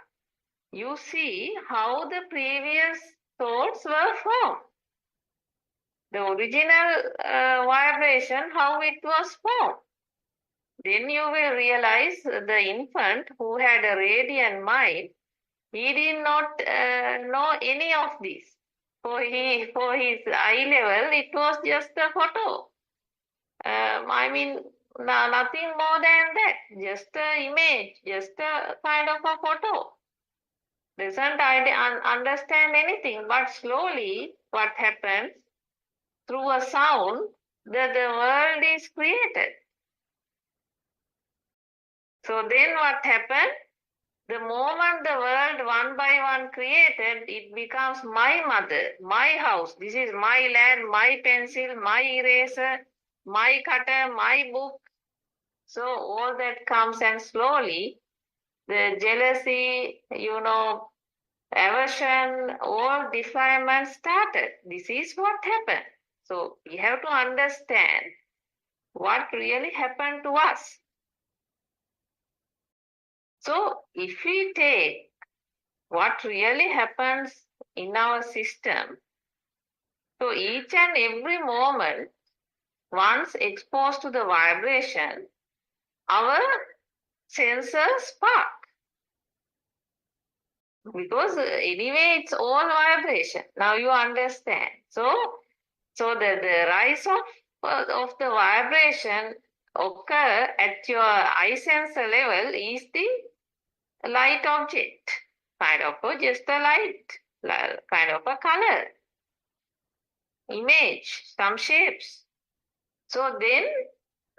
you see how the previous thoughts were formed. The original vibration, how it was formed. Then you will realize the infant who had a radiant mind, he did not know any of this. For his eye level, it was just a photo. Nothing more than that. Just an image, just a kind of a photo. Doesn't understand anything. But slowly, what happens? Through a sound, the world is created. So then what happened? The moment the world one by one created, it becomes my mother, my house. This is my land, my pencil, my eraser, my cutter, my book. So all that comes, and slowly the jealousy, aversion, all defilement started. This is what happened. So we have to understand what really happened to us. So if we take what really happens in our system, so each and every moment, once exposed to the vibration, our sensors spark. Because anyway, it's all vibration. Now you understand. So the rise of the vibration occur at your eye sensor level is the light object, kind of just a light, kind of a color, image, some shapes. So then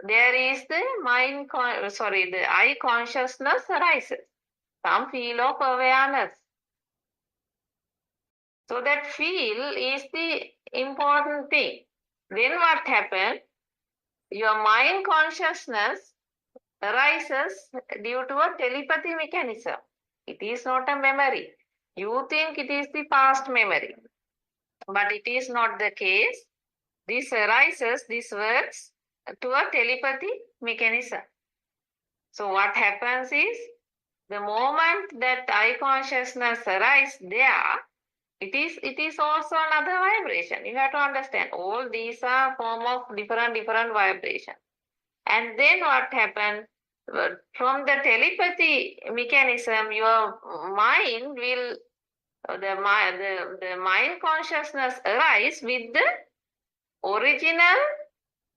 there is the the eye consciousness arises, some feel of awareness. So that feel is the important thing. Then what happens? Your mind consciousness arises due to a telepathy mechanism. It is not a memory. You think it is the past memory, but it is not the case. This arises, this works to a telepathy mechanism. So what happens is, the moment that eye consciousness arises there, it is also another vibration. You have to understand, all these are form of different vibrations. And then what happens? From the telepathy mechanism, your mind will, the mind consciousness arise with the original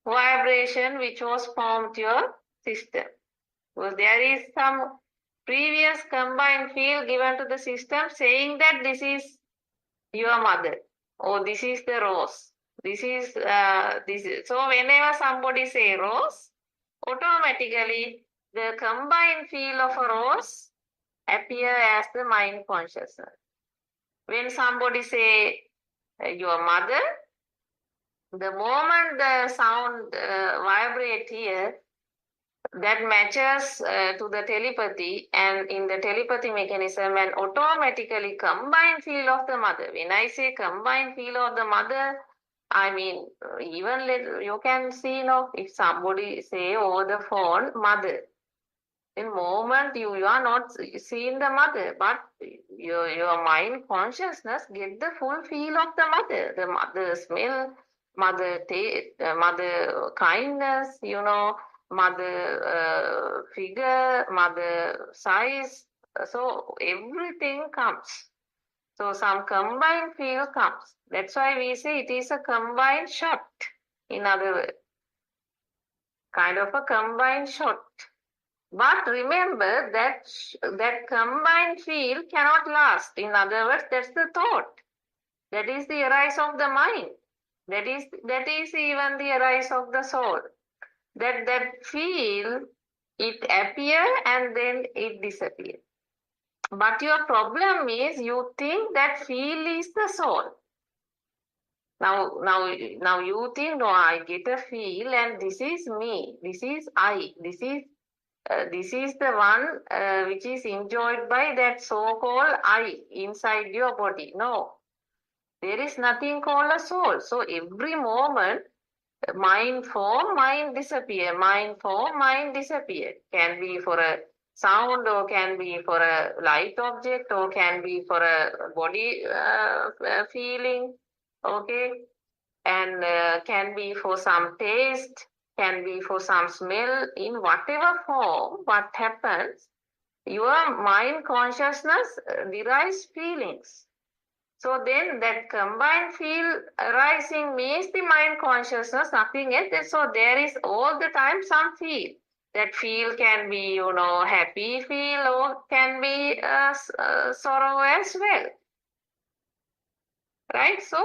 vibration which was formed your system. Because there is some previous combined field given to the system saying that this is your mother, or this is the rose. This is. So whenever somebody say rose, automatically the combined field of a rose appear as the mind consciousness. When somebody say your mother, the moment the sound vibrate here, that matches to the telepathy, and in the telepathy mechanism, and automatically combined field of the mother. When I say combined field of the mother, I mean even you can see, if somebody say over the phone mother, in moment you are not seeing the mother, but your mind consciousness get the full feel of the mother smell, mother taste, mother kindness, mother figure, mother size. So everything comes. So some combined feel comes. That's why we say it is a combined shot. In other words, kind of a combined shot. But remember that combined feel cannot last. In other words, that's the thought. That is the arise of the mind. That is even the arise of the soul. That feel, it appear and then it disappear. But your problem is you think that feel is the soul. Now you think, no, I get a feel and this is me, this is I, this is the one which is enjoyed by that so-called I inside your body. No, there is nothing called a soul. So every moment, mind form, mind disappear, mind form, mind disappear. Can be for a sound, or can be for a light object, or can be for a body feeling, okay, and can be for some taste, can be for some smell. In whatever form, what happens, your mind consciousness derives feelings. So then that combined feel arising means the mind consciousness, nothing else. So there is all the time some feel. That feel can be, happy feel, or can be sorrow as well. Right? So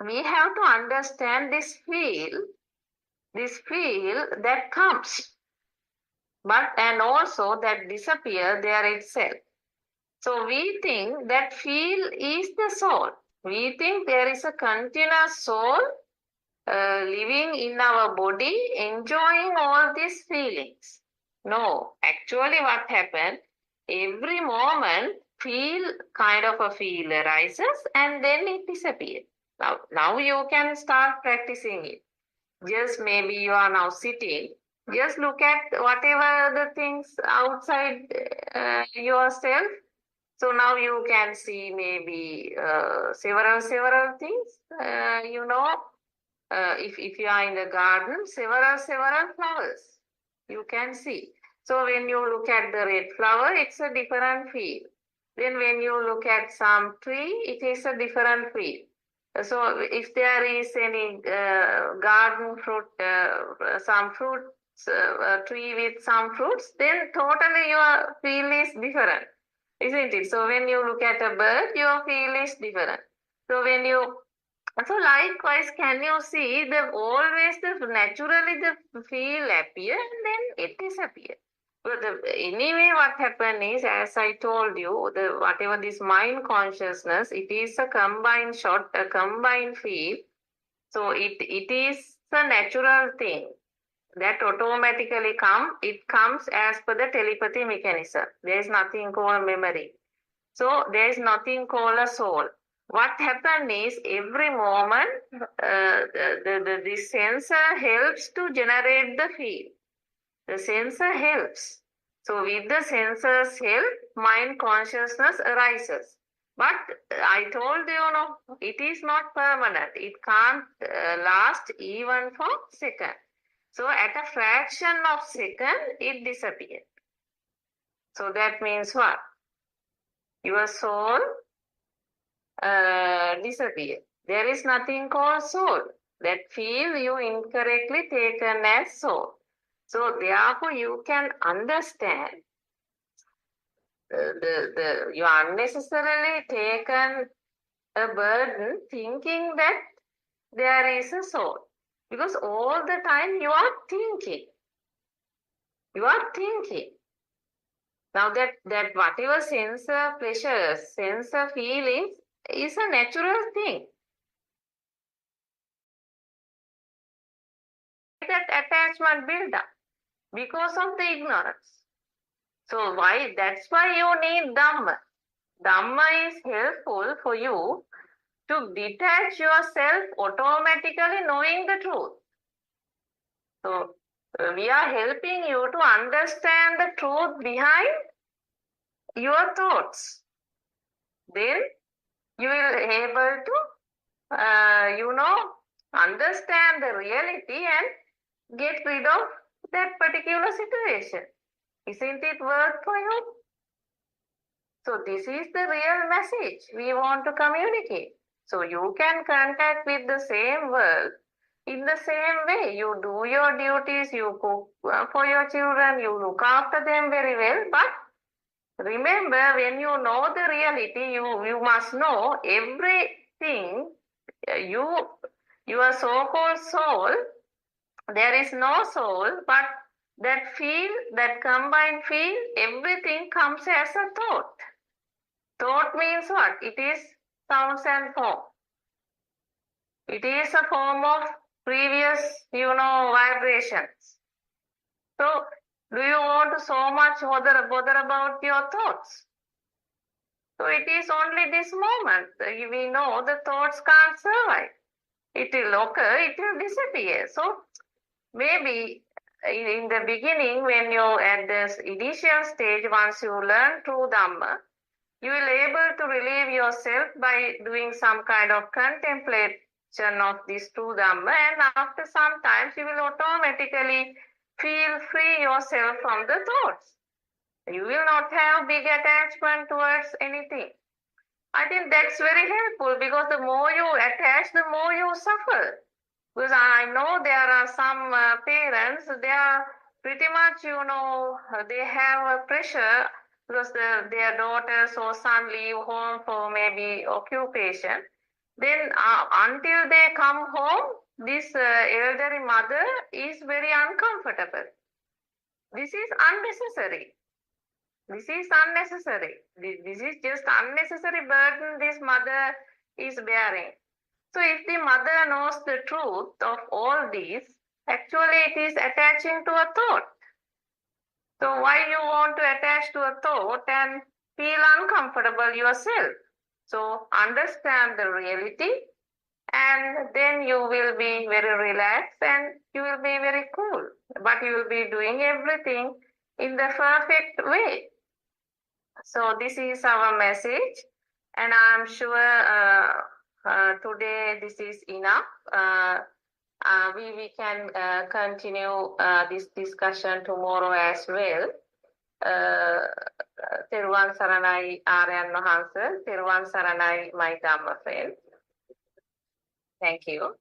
we have to understand this feel that comes. and also that disappear there itself. So we think that feel is the soul. We think there is a continuous soul living in our body, enjoying all these feelings. No, actually what happened, every moment kind of a feel arises and then it disappears. Now you can start practicing it. Just maybe you are now sitting, just look at whatever the things outside yourself. So now you can see maybe several things, if you are in the garden, several flowers you can see. So when you look at the red flower, it's a different feel. Then when you look at some tree, it is a different feel. So if there is any garden fruit, some fruits, tree with some fruits, then totally your feel is different, isn't it? So when you look at a bird, your feel is different. So so likewise, can you see naturally the feel appear and then it disappear. But anyway, what happened is, as I told you, whatever this mind consciousness, it is a combined feel. So it is a natural thing that automatically comes as per the telepathy mechanism. There is nothing called memory. So there is nothing called a soul. What happened is every moment the sensor helps to generate the feel. The sensor helps. So with the sensor's help, mind consciousness arises. But I told you, it is not permanent. It can't last even for a second. So at a fraction of second, it disappears. So that means what? Your soul disappear. There is nothing called soul. That feel you incorrectly taken as soul. So therefore you can understand you unnecessarily taken a burden thinking that there is a soul. Because all the time you are thinking. You are thinking. Now that whatever sensor pleasures, sensor feelings is a natural thing. That attachment build up because of the ignorance. So that's why you need Dhamma. Dhamma is helpful for you to detach yourself automatically knowing the truth. So we are helping you to understand the truth behind your thoughts. Then you will be able to, understand the reality and get rid of that particular situation. Isn't it work for you? So this is the real message we want to communicate. So you can contact with the same world in the same way. You do your duties, you cook for your children, you look after them very well. But remember, when you know the reality, you must know everything. Your so-called soul, there is no soul, but that combined feel, everything comes as a thought. Thought means what? It is sounds and form. It is a form of previous, vibrations. So, do you want to so much bother about your thoughts? So it is only this moment. We know the thoughts can't survive. It will occur, it will disappear. So maybe in the beginning, when you at this initial stage, once you learn true Dhamma, you will be able to relieve yourself by doing some kind of contemplation of this true Dhamma, and after some time you will automatically feel free yourself from the thoughts. You will not have big attachment towards anything. I think that's very helpful, because the more you attach, the more you suffer. Because I know there are some parents, they are pretty much, they have a pressure because their daughters or son leave home for maybe occupation. Then until they come home, this elderly mother is very uncomfortable. This is unnecessary. This is unnecessary. This is just unnecessary burden this mother is bearing. So if the mother knows the truth of all this, actually it is attaching to a thought. So why you want to attach to a thought and feel uncomfortable yourself? So understand the reality, and then you will be very relaxed and you will be very cool. But you will be doing everything in the perfect way. So this is our message, and I'm sure today this is enough. We can continue this discussion tomorrow as well. Therwan Saranai Aryan Mahansa, Therwan Saranai my Dhamma friend. Thank you.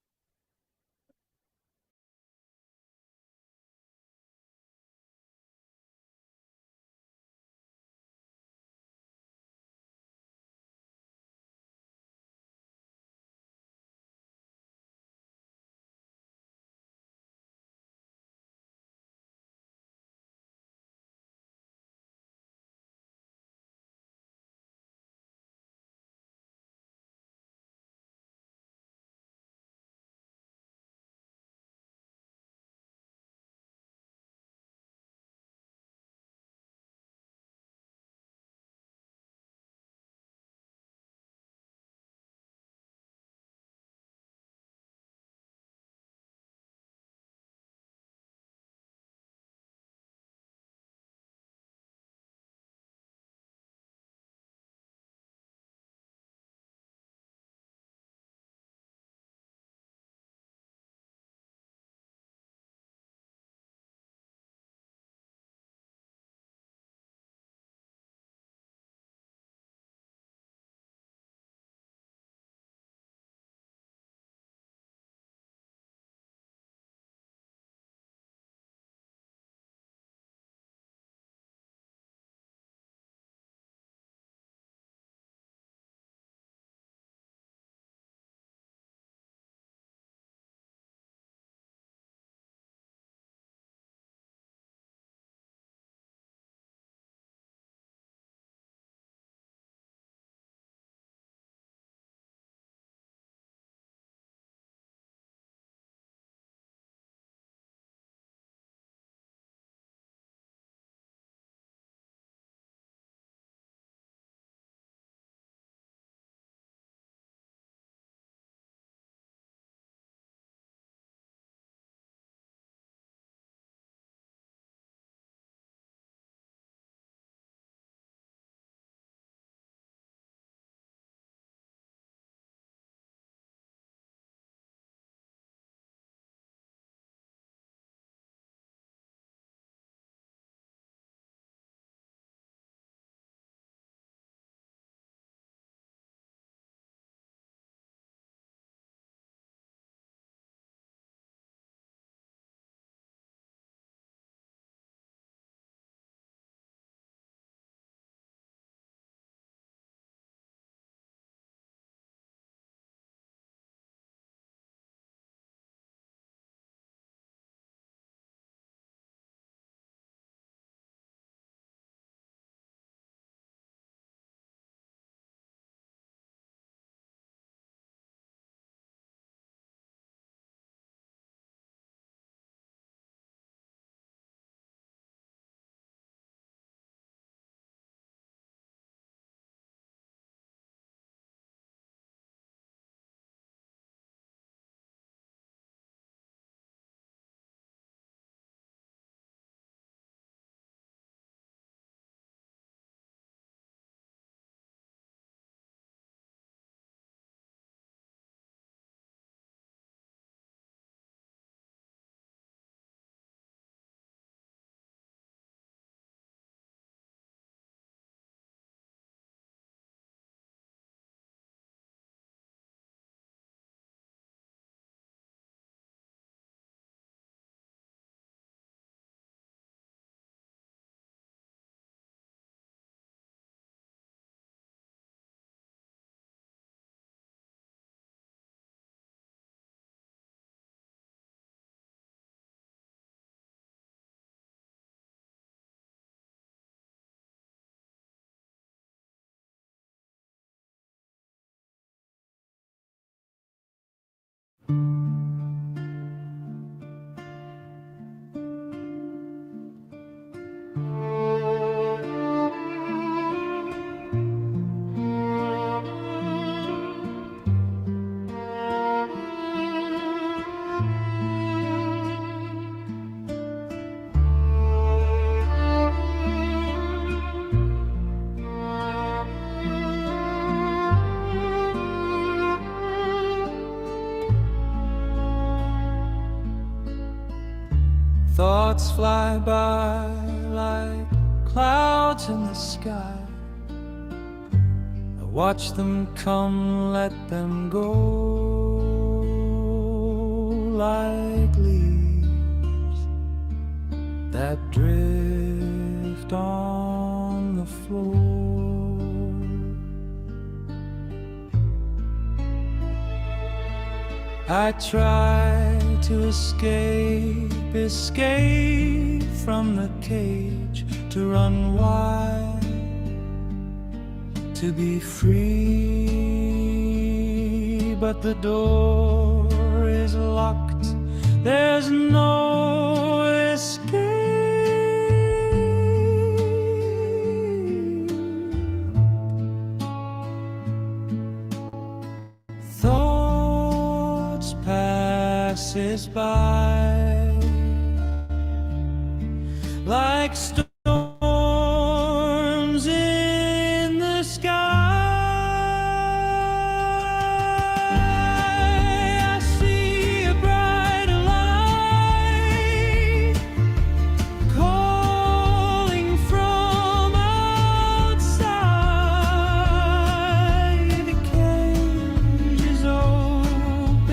fly by like clouds in the sky. I watch them come, let them go, like leaves that drift on the floor. I try to escape from the cage, to run wide, to be free, but the door is locked, there's no escape. Thoughts passes by like storms in the sky. I see a bright light calling from outside. The cage is open,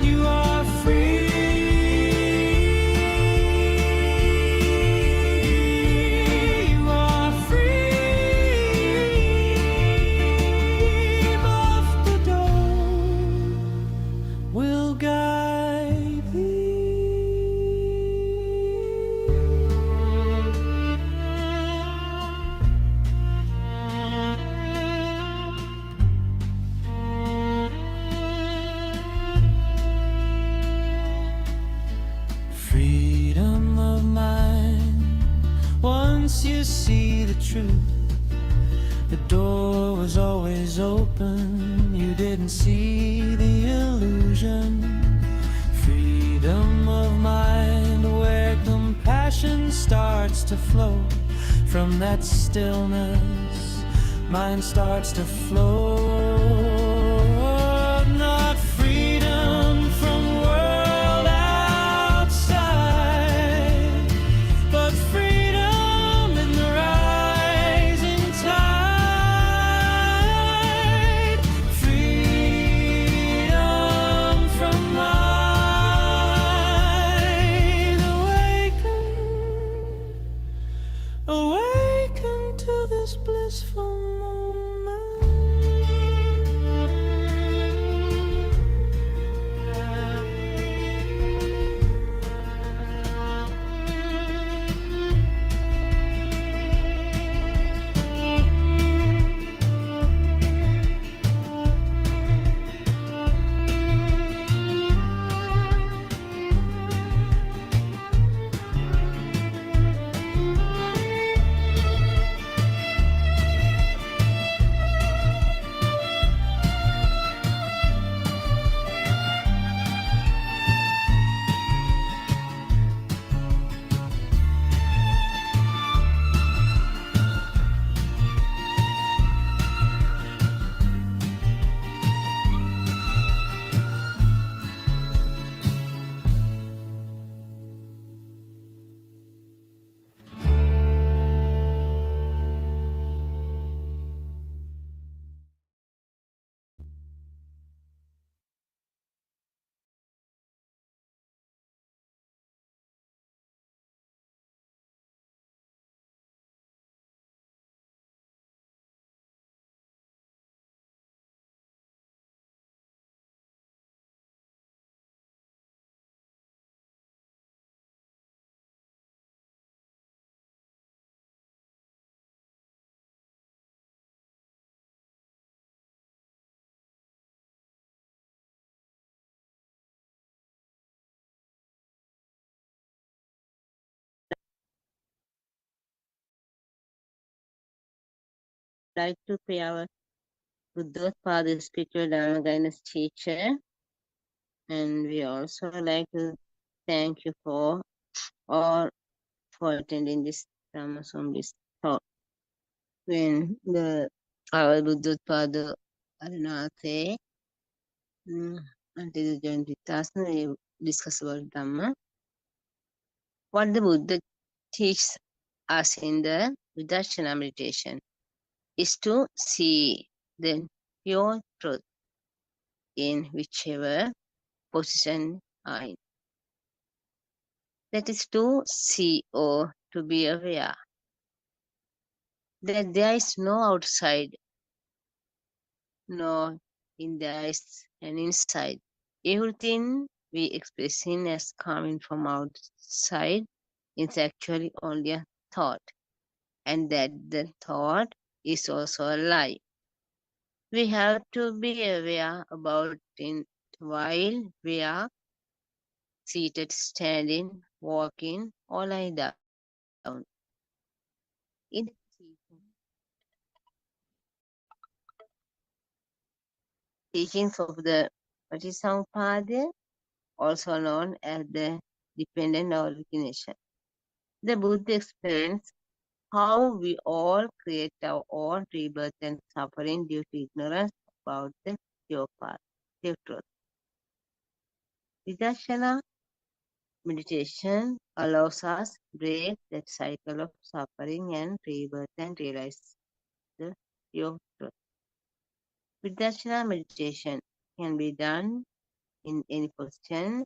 you are free. Freedom of mind. Once you see the truth, the door was always open. You didn't see the illusion. Freedom of mind, where compassion starts to flow. From that stillness, mind starts to flow. Not freedom from world outside, but freedom in the rising tide. Freedom from mind. Awaken to this blissful like to pay our Buddothpado spiritual Dharma guidance teacher, and we also like to thank you for all for attending this Dharma this talk. When our Buddothpado Arunath until the join with us, we discuss about Dhamma. What the Buddha teaches us in the Vidarsana meditation is to see the pure truth in whichever position are in. That is to see or to be aware that there is no outside, no in there is an inside. Everything we expressing as coming from outside is actually only a thought, and that the thought is also a lie. We have to be aware about it while we are seated, standing, walking, or lying down. In the teachings of the Patisampada, also known as the dependent origination, the Buddha explains how we all create our own rebirth and suffering due to ignorance about the pure path, pure truth. Vipassana meditation allows us break that cycle of suffering and rebirth and realize the pure truth. Vipassana meditation can be done in any position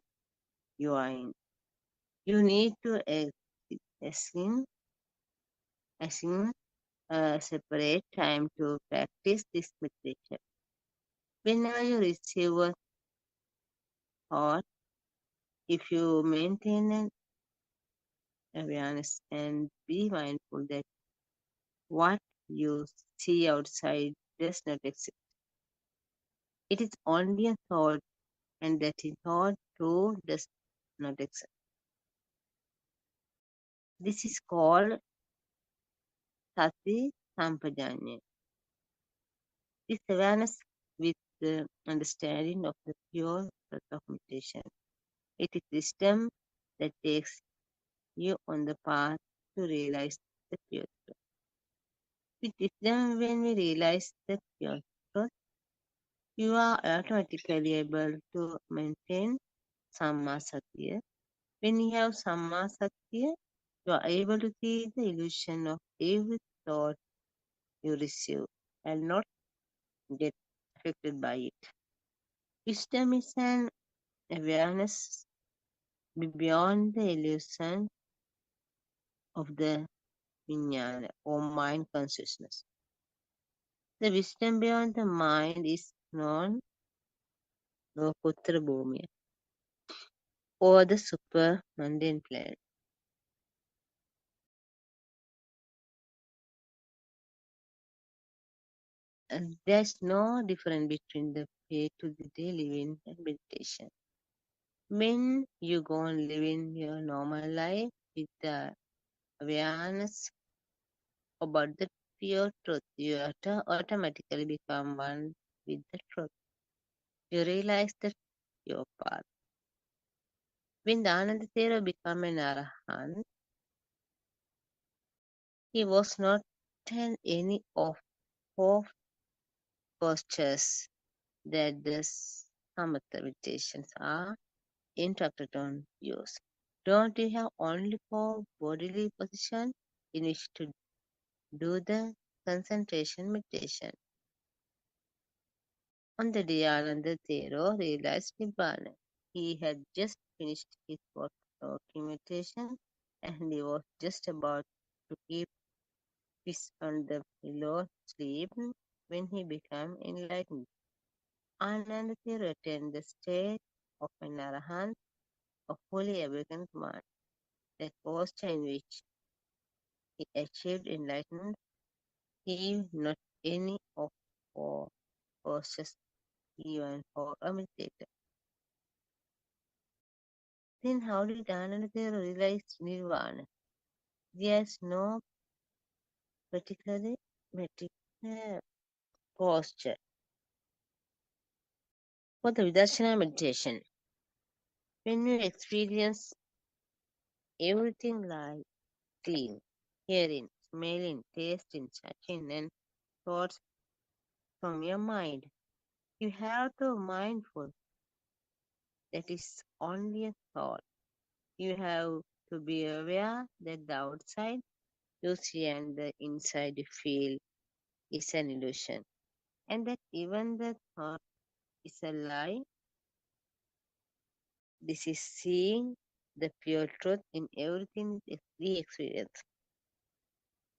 you are in. You need to assign separate time to practice this meditation. Whenever you receive a thought, if you maintain an awareness and be mindful that what you see outside does not exist. It is only a thought, and that thought too does not exist. This is called Sati Sampajanya. This awareness with the understanding of the pure truth of meditation. It is wisdom that takes you on the path to realize the pure truth. With wisdom, when we realize the pure truth, you are automatically able to maintain Samma Satya. When you have Samma Satya, you are able to see the illusion of every thought you receive and not get affected by it. Wisdom is an awareness beyond the illusion of the vijnana or mind consciousness. The wisdom beyond the mind is known Lokuttara Bhumiya or the super mundane plane. And there's no difference between the way to the day living and meditation. When you go on living your normal life with the awareness about the pure truth, you automatically become one with the truth. You realize the pure path. When Dhananthera became an Arahant, he was not in any of four postures that the Samatha meditations are instructed on use. Don't you have only four bodily positions in which to do the concentration meditation? On the day Anandathero realized Nibbana. He had just finished his walking meditation and he was just about to keep his on the pillow sleep when he became enlightened. Anandathero attained the state of an Arahant, a fully awakened man. That posture in which he achieved enlightenment, he not any of four postures even for a meditator. Then how did Anandathera realize Nirvana? There is no particular posture for the Vidarsana meditation. When you experience everything like seeing, hearing, smelling, tasting, touching, and thoughts from your mind, you have to be mindful that is only a thought. You have to be aware that the outside you see and the inside you feel is an illusion, and that even the thought is a lie. This is seeing the pure truth in everything we experience.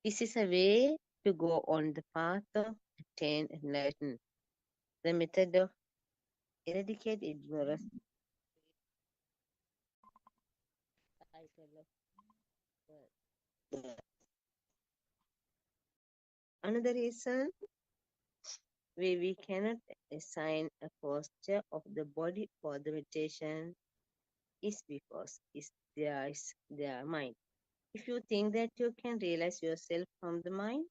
This is a way to go on the path of attain enlightenment. The method of eradicate ignorance. Another reason why we cannot assign a posture of the body for the meditation is because there is their mind. If you think that you can realize yourself from the mind,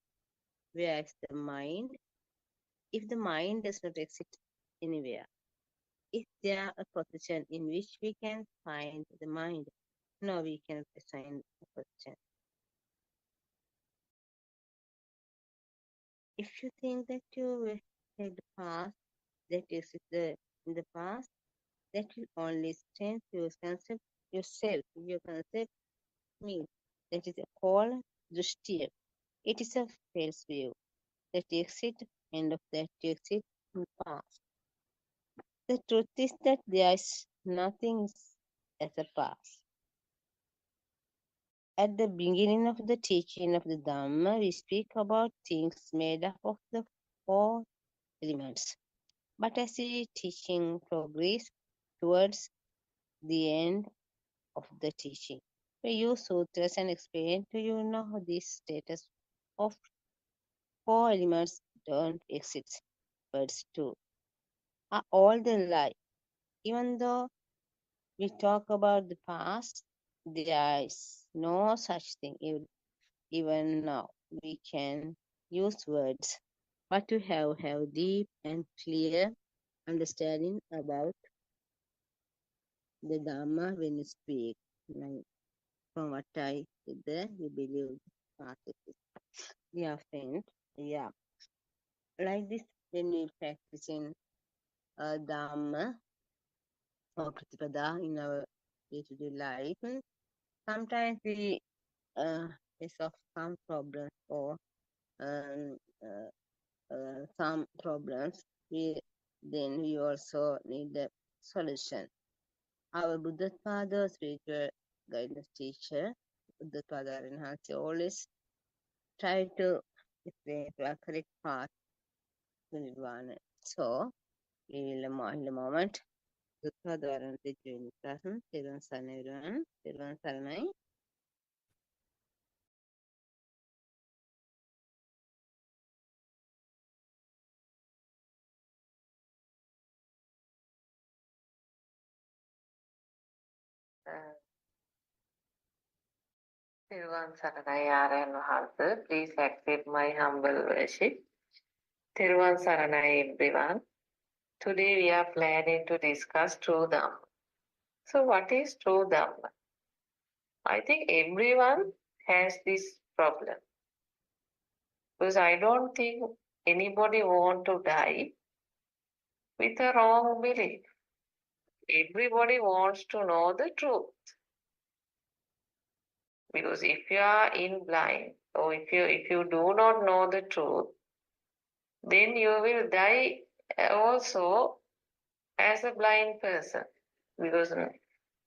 where is the mind? If the mind does not exist anywhere, is there a position in which we can find the mind? No, we cannot assign a position. If you think that you will take the path that exists in the past, that will only strengthen your concept yourself. Your concept means that is called drishti. It is a false view that exists and of that exists in the past. The truth is that there is nothing as a past. At the beginning of the teaching of the Dhamma, we speak about things made up of the four elements. But as the teaching progresses towards the end of the teaching, we use sutras and explain to you now this status of four elements don't exist. Words too are all the lie. Even though we talk about the past, there is no such thing. Even now, we can use words, but to have deep and clear understanding about the Dhamma when you speak. Like, from what I did there, you believe part of it. Yeah, friend. Yeah. Like this, when we practice in Dhamma or Pratipada in our day-to-day life, sometimes we face of some problems or um, some problems. Then we also need a solution. Our Buddothpado spiritual guidance teacher, Buddothpado Arinhansi, always try to explain the correct path to Nirvana. So, we will in a moment. Buddothpado Arinhansi join the class. Everyone, everyone. Everyone, Saranai. Thiruvan Saranai Arayan Wahanse, please accept my humble worship. Thiruvan Saranai everyone. Today we are planning to discuss True Dhamma. So what is True Dhamma? I think everyone has this problem. Because I don't think anybody want to die with a wrong belief. Everybody wants to know the truth. Because if you are in blind, or if you do not know the truth, then you will die also as a blind person. Because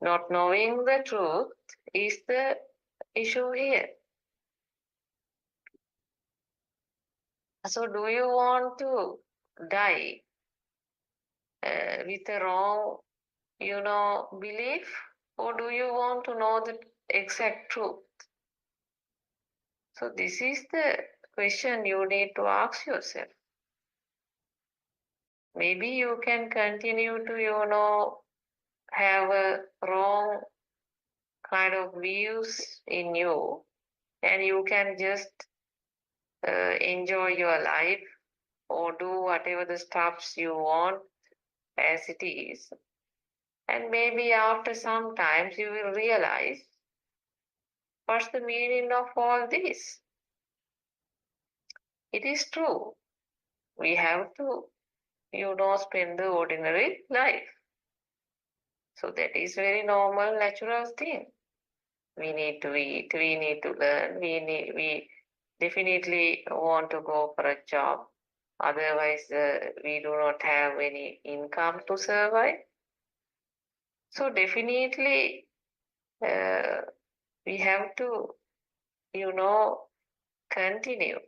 not knowing the truth is the issue here. So do you want to die with a wrong, belief? Or do you want to know the exact truth? So this is the question you need to ask yourself. Maybe you can continue to, have a wrong kind of views in you, and you can just enjoy your life or do whatever the stuffs you want as it is. And maybe after some times you will realize what's the meaning of all this. It is true. We have to, spend the ordinary life. So that is very normal, natural thing. we need to eat, we need to learn, we definitely want to go for a job. Otherwise, we do not have any income to survive. So definitely, we have to, continue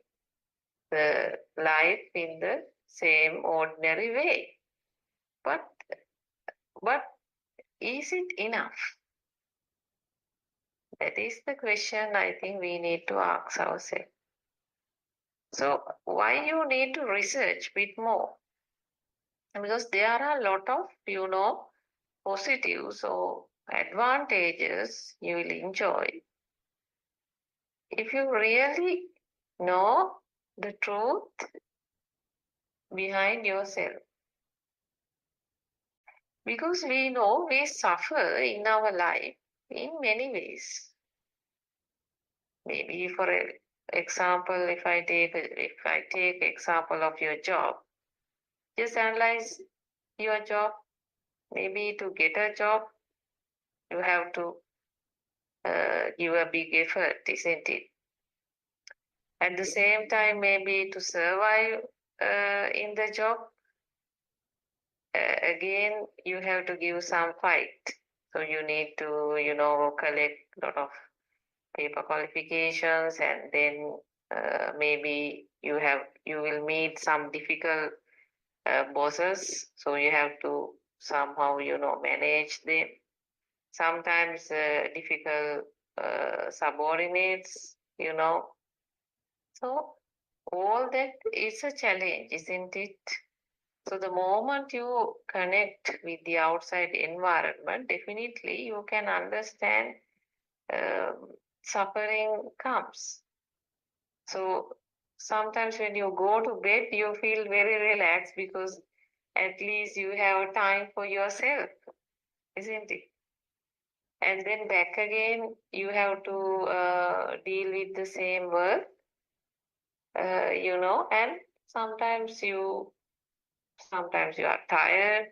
the life in the same ordinary way. But is it enough? That is the question I think we need to ask ourselves. So why you need to research a bit more? Because there are a lot of, positives or advantages you will enjoy if you really know the truth behind yourself. Because we know we suffer in our life in many ways. Maybe for example, if I take example of your job, just analyze your job. Maybe to get a job, you have to give a big effort, isn't it? At the same time, maybe to survive in the job, again, you have to give some fight. So you need to, collect a lot of paper qualifications, and then maybe you will meet some difficult bosses. So you have to somehow, manage them. Sometimes difficult subordinates, So all that is a challenge, isn't it? So the moment you connect with the outside environment, definitely you can understand suffering comes. So sometimes when you go to bed, you feel very relaxed because at least you have time for yourself, isn't it? And then back again, you have to deal with the same work, and sometimes you are tired,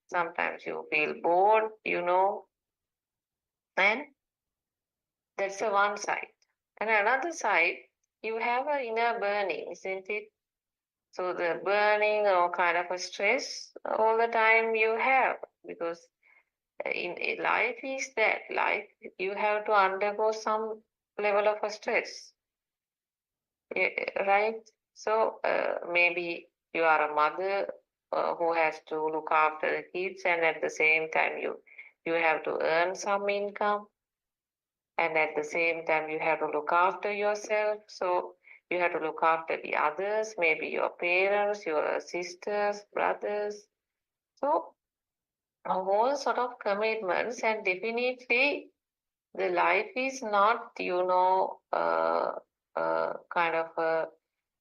sometimes you feel bored, and that's the one side. And another side, you have an inner burning, isn't it? So the burning or kind of a stress all the time you have, because in life is that life, you have to undergo some level of a stress, right? So maybe you are a mother who has to look after the kids, and at the same time you have to earn some income, and at the same time you have to look after yourself. So you have to look after the others, maybe your parents, your sisters, brothers. So a whole sort of commitments, and definitely the life is not, kind of a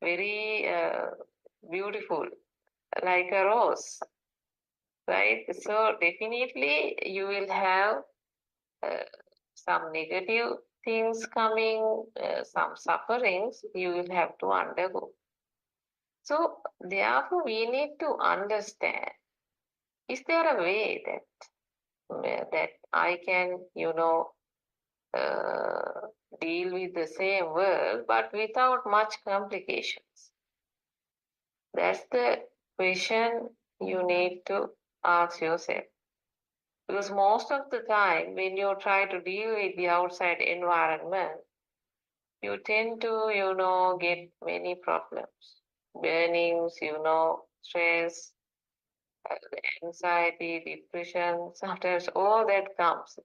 very beautiful, like a rose, right? So definitely you will have some negative things coming, some sufferings you will have to undergo. So therefore we need to understand, is there a way that I can, deal with the same world but without much complications? That's the question you need to ask yourself. Because most of the time when you try to deal with the outside environment, you tend to, get many problems. Burnings, stress, anxiety, depression, sometimes all that comes.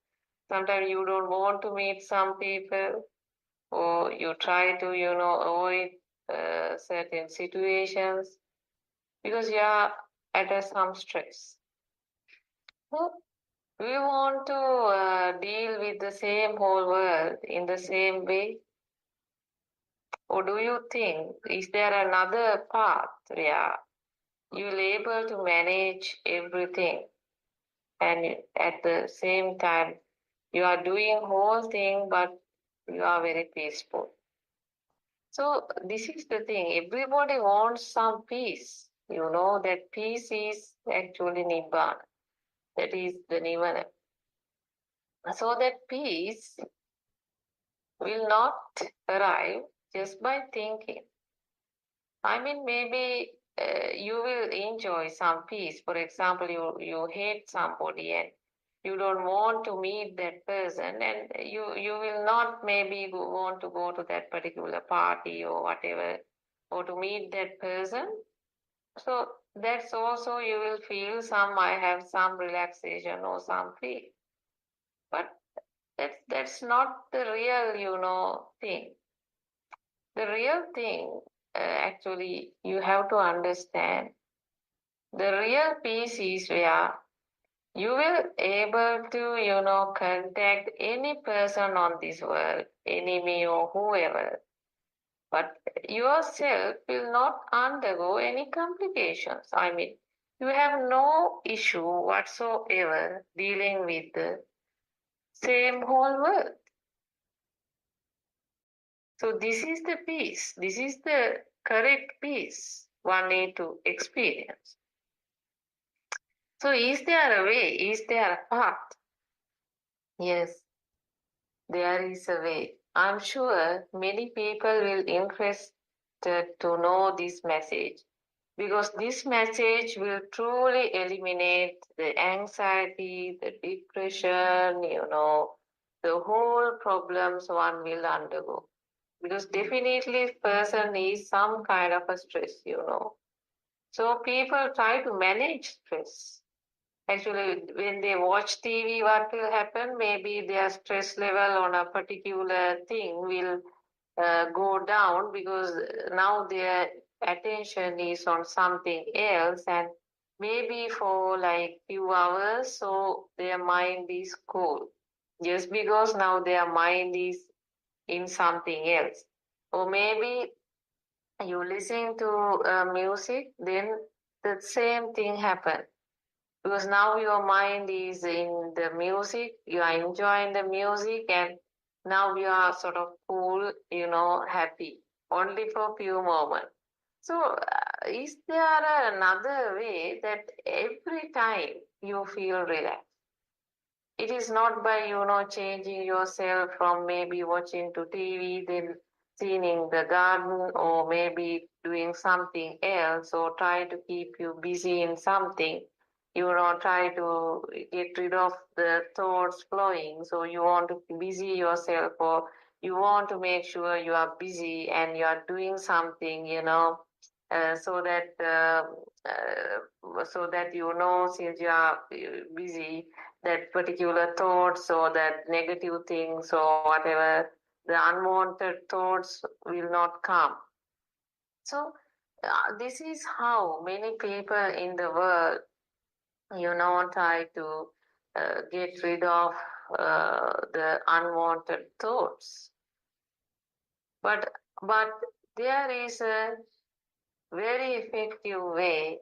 Sometimes you don't want to meet some people, or you try to, avoid certain situations because you are under some stress. So do you want to deal with the same whole world in the same way? Or do you think, is there another path where you're able to manage everything and at the same time you are doing whole thing but you are very peaceful? So this is the thing, everybody wants some peace. You know that peace is actually Nibbana. That is the Nirvana. So that peace will not arrive just by thinking. I mean, maybe you will enjoy some peace. For example, you hate somebody and you don't want to meet that person, and you will not maybe want to go to that particular party or whatever, or to meet that person. So that's also you will feel I have some relaxation or some feel. But that's not the real, thing. The real thing, actually, you have to understand. The real peace is where you will able to, contact any person on this world, enemy or whoever. But yourself will not undergo any complications. I mean, you have no issue whatsoever dealing with the same whole world. So this is the peace. This is the correct peace one need to experience. So is there a way? Is there a path? Yes, there is a way. I'm sure many people will interested to know this message, because this message will truly eliminate the anxiety, the depression, the whole problems one will undergo. Because definitely person needs some kind of a stress. So people try to manage stress. Actually, when they watch TV, what will happen? Maybe their stress level on a particular thing will go down, because now their attention is on something else, and maybe for like few hours, so their mind is cool, just because now their mind is in something else. Or maybe you listen to music, then the same thing happen, because now your mind is in the music, you are enjoying the music, and now you are sort of cool, happy, only for a few moments. So is there another way that every time you feel relaxed? It is not by, changing yourself from maybe watching to TV, then sitting in the garden, or maybe doing something else, or try to keep you busy in something. Try to get rid of the thoughts flowing. So you want to busy yourself, or you want to make sure you are busy and you are doing something, so that since you are busy, that particular thoughts or that negative things or whatever, the unwanted thoughts will not come. So this is how many people in the world, try to get rid of the unwanted thoughts. But there is a very effective way.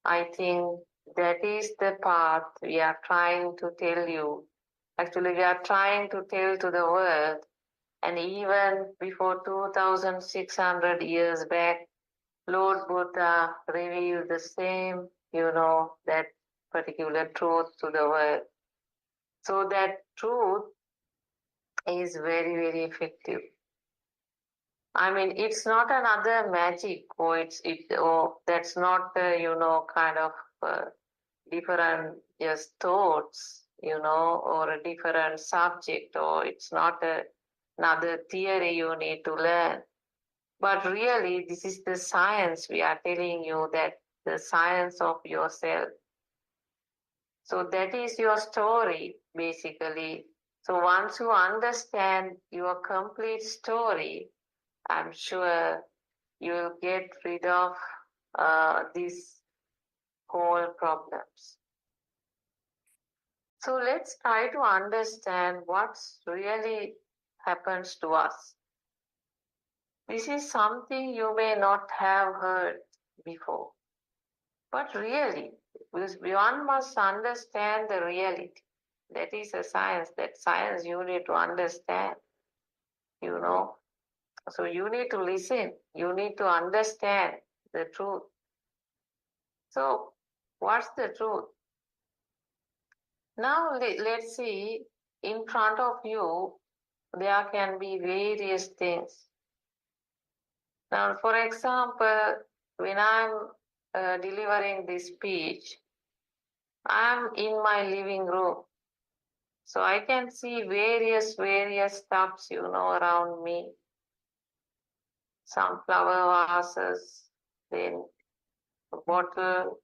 I think that is the path we are trying to tell you. Actually, we are trying to tell to the world, and even before 2,600 years back, Lord Buddha revealed the same, that particular truth to the world. So that truth is very, very effective. I mean, it's not another magic, or that's not kind of different just thoughts, or a different subject, or it's not another theory you need to learn. But really, this is the science we are telling you, that the science of yourself. So that is your story, basically. So once you understand your complete story, I'm sure you'll get rid of these whole problems. So let's try to understand what's really happens to us. This is something you may not have heard before. But really, because one must understand the reality. That is a science. That science you need to understand, So you need to listen. You need to understand the truth. So what's the truth? Now let's see, in front of you, there can be various things. Now, for example, when I'm delivering this speech, I'm in my living room. So I can see various stuffs, around me. Some flower vases, then a bottle,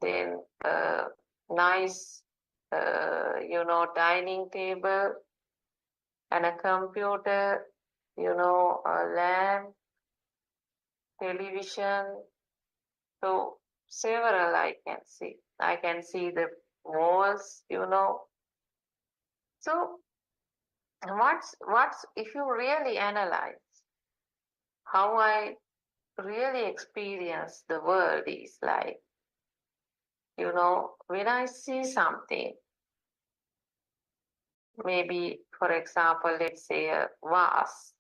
then a nice, dining table, and a computer, a lamp, television. So several I can see. I can see the walls, So what's if you really analyze how I really experience the world is like, when I see something, maybe for example, let's say a vase,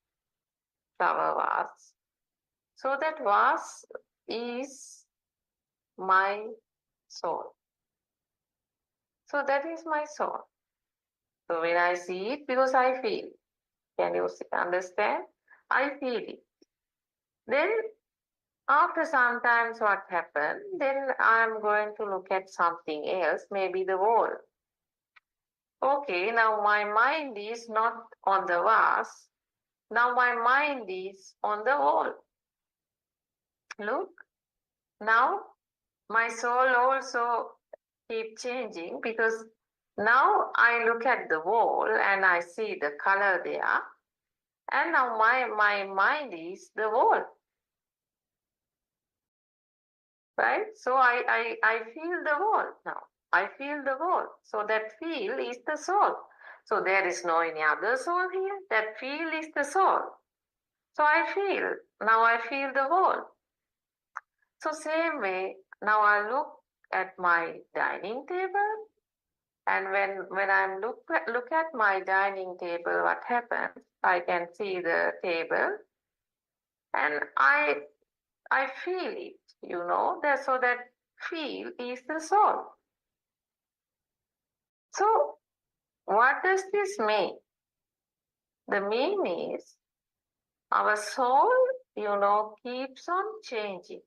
flower vase. So that vase is my soul. So that is my soul. So when I see it, because I feel it. Can you understand? I feel it. Then after sometimes what happened, then I'm going to look at something else, maybe the wall. Okay, now my mind is not on the vase. Now my mind is on the wall. Look, now my soul also keep changing because now I look at the wall and I see the color there. And now my mind is the wall. Right? So I feel the wall now. I feel the wall. So that feel is the soul. So there is no any other soul here. That feel is the soul. So I feel. Now I feel the wall. So same way, now I look at my dining table. And when I look at my dining table, what happens? I can see the table. And I feel it, so that feel is the soul. So what does this mean? The mean is our soul, keeps on changing.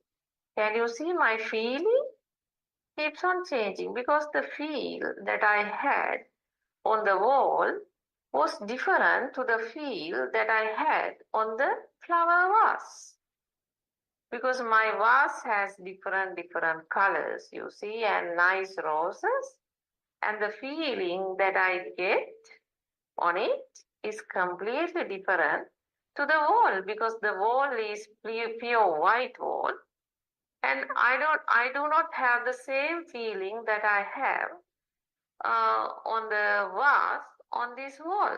Can you see my feeling? Keeps on changing because the feel that I had on the wall was different to the feel that I had on the flower vase. Because my vase has different colors, you see, and nice roses. And the feeling that I get on it is completely different to the wall because the wall is pure white wall. And I do not have the same feeling that I have on the vase on this wall.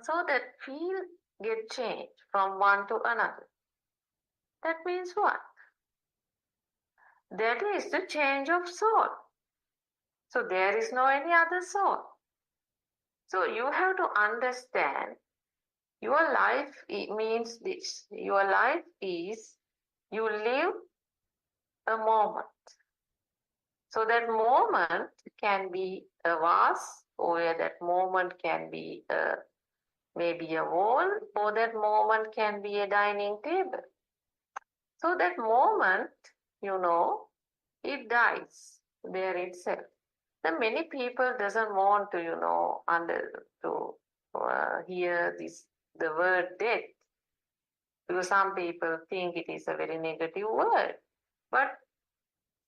So that feel get changed from one to another. That means what? That is the change of soul. So there is no any other soul. So you have to understand your life means this. Your life is you live a moment. So that moment can be a vase, or that moment can be maybe a wall, or that moment can be a dining table. So that moment, it dies there itself. Then many people doesn't want to, hear the word death, because some people think it is a very negative word. But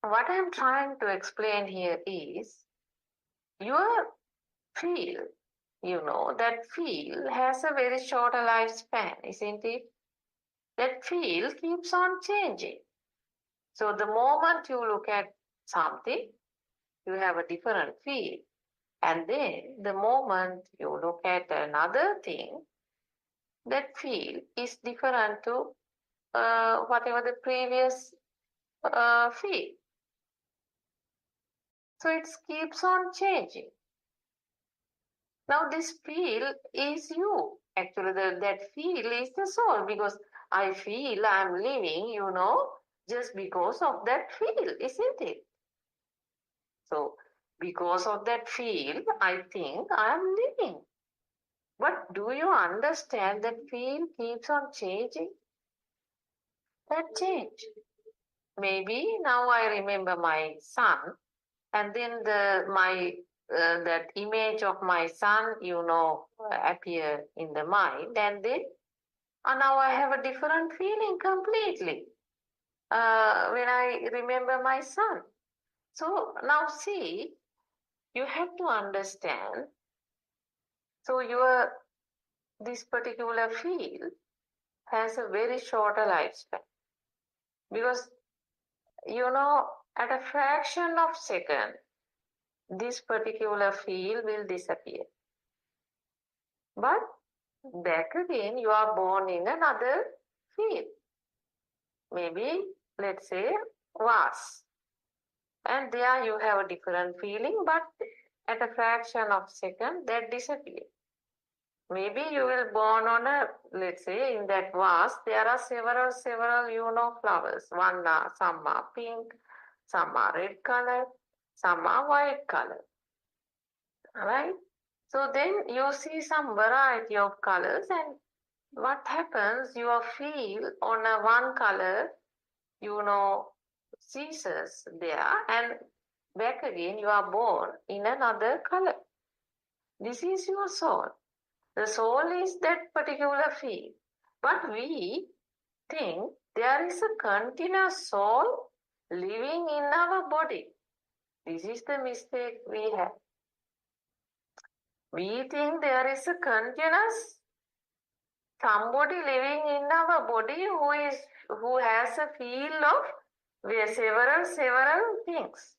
what I'm trying to explain here is your feel, that feel has a very short lifespan, isn't it? That feel keeps on changing. So the moment you look at something, you have a different feel. And then the moment you look at another thing, that feel is different to whatever the previous feel. So it keeps on changing. Now this feel is you. Actually, that feel is the soul, because I feel I'm living, just because of that feel, isn't it? So because of that feel, I think I'm living. But do you understand that field keeps on changing? That change. Maybe now I remember my son, and then that image of my son, appear in the mind, and then now I have a different feeling completely when I remember my son. So now see, you have to understand. So this particular field has a very shorter lifespan because at a fraction of second, this particular field will disappear. But back again, you are born in another field. Maybe, let's say, vase. And there you have a different feeling, but at a fraction of second, that disappears. Maybe you will born on let's say, in that vase, there are several, flowers. Some are pink, some are red color, some are white color. Right? So then you see some variety of colors, and what happens, your feel on a one color, ceases there, and back again you are born in another color. This is your soul. The soul is that particular field. But we think there is a continuous soul living in our body. This is the mistake we have. We think there is a continuous somebody living in our body who has a field of several things.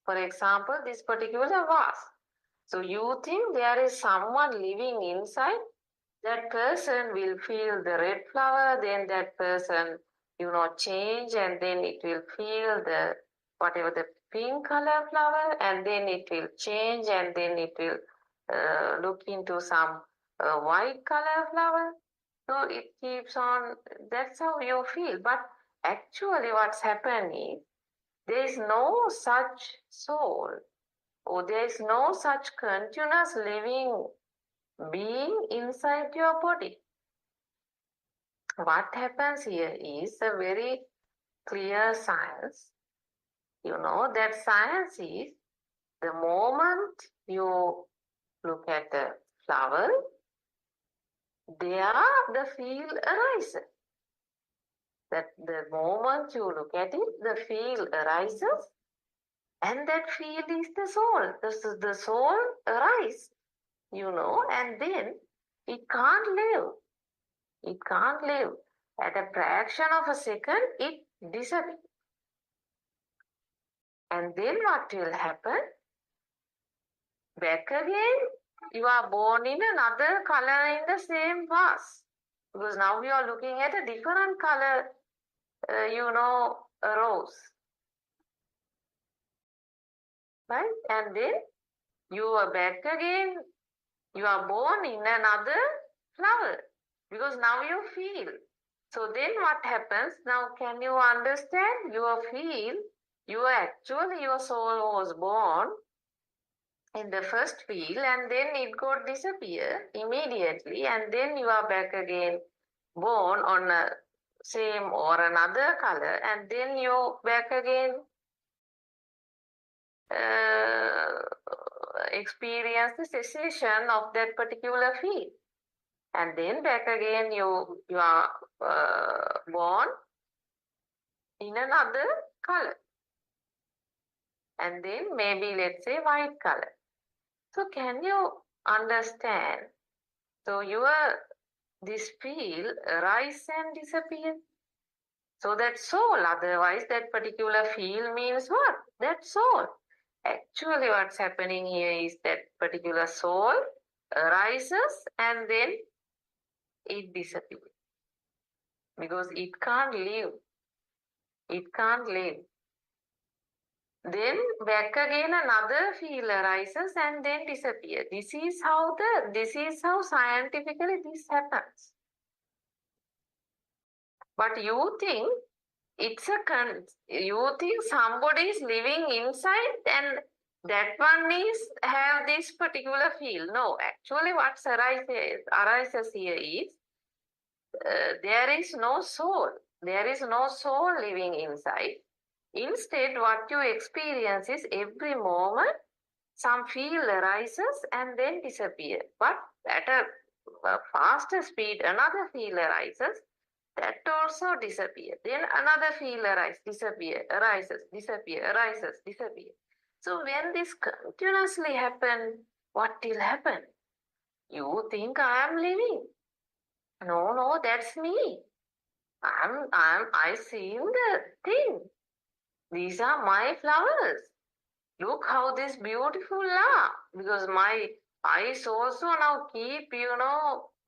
For example, this particular vase. So you think there is someone living inside, that person will feel the red flower, then that person, change, and then it will feel the pink color flower, and then it will change, and then it will look into some white color flower. So it keeps on, that's how you feel. But actually what's happening is, there is no such soul, or there is no such continuous living being inside your body. What happens here is a very clear science. That science is the moment you look at the flower, there the field arises. That the moment you look at it, the field arises, and that field is the soul. The soul arises, and then it can't live. It can't live. At a fraction of a second, it disappears. And then what will happen? Back again, you are born in another color in the same vase. Because now you are looking at a different color, a rose. Right? And then you are back again, you are born in another flower. Because now you feel. So then what happens? Now can you understand? You feel, your soul was born in the first field, and then it got disappear immediately, and then you are back again born on a same or another color, and then you back again experience the cessation of that particular field. And then back again you are born in another color. And then maybe, let's say, white color. So can you understand? So this field rise and disappear. So that soul, otherwise that particular field means what? That soul. Actually what's happening here is that particular soul arises and then it disappears. Because it can't live. It can't live. Then back again another field arises and then disappears. This is how scientifically this happens. But you think you think somebody is living inside, and that one is have this particular feel. No, actually what arises here is there is no soul. There is no soul living inside. Instead, what you experience is every moment some feel arises and then disappear. But at a faster speed, another feel arises, that also disappear. Then another feel arises, disappear, arises, disappear, arises, disappear. So when this continuously happen, what will happen? You think I am living. No, that's me. I seen the thing. These are my flowers. Look how this beautiful are. Because my eyes also now keep,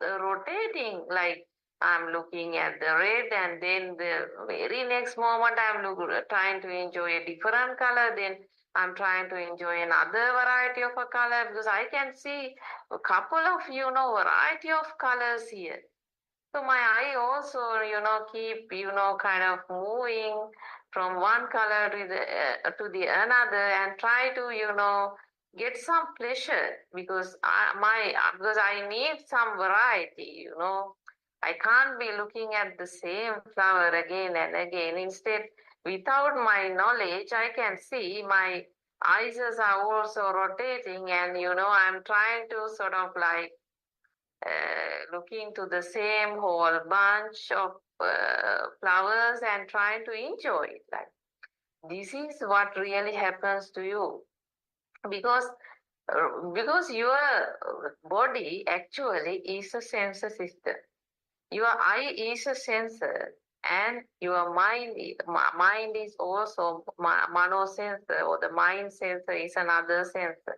rotating. Like I'm looking at the red and then the very next moment I'm trying to enjoy a different color. Then I'm trying to enjoy another variety of a color because I can see a couple of, variety of colors here. So my eye also, keep, kind of moving from one color to the another and try to, get some pleasure because I need some variety, I can't be looking at the same flower again and again. Instead, without my knowledge, I can see my eyes are also rotating and, I'm trying to sort of like looking to the same whole bunch of flowers and trying to enjoy it. Like this is what really happens to you because your body actually is a sensor system. Your eye is a sensor and your mind is also mano sensor, or the mind sensor is another sensor.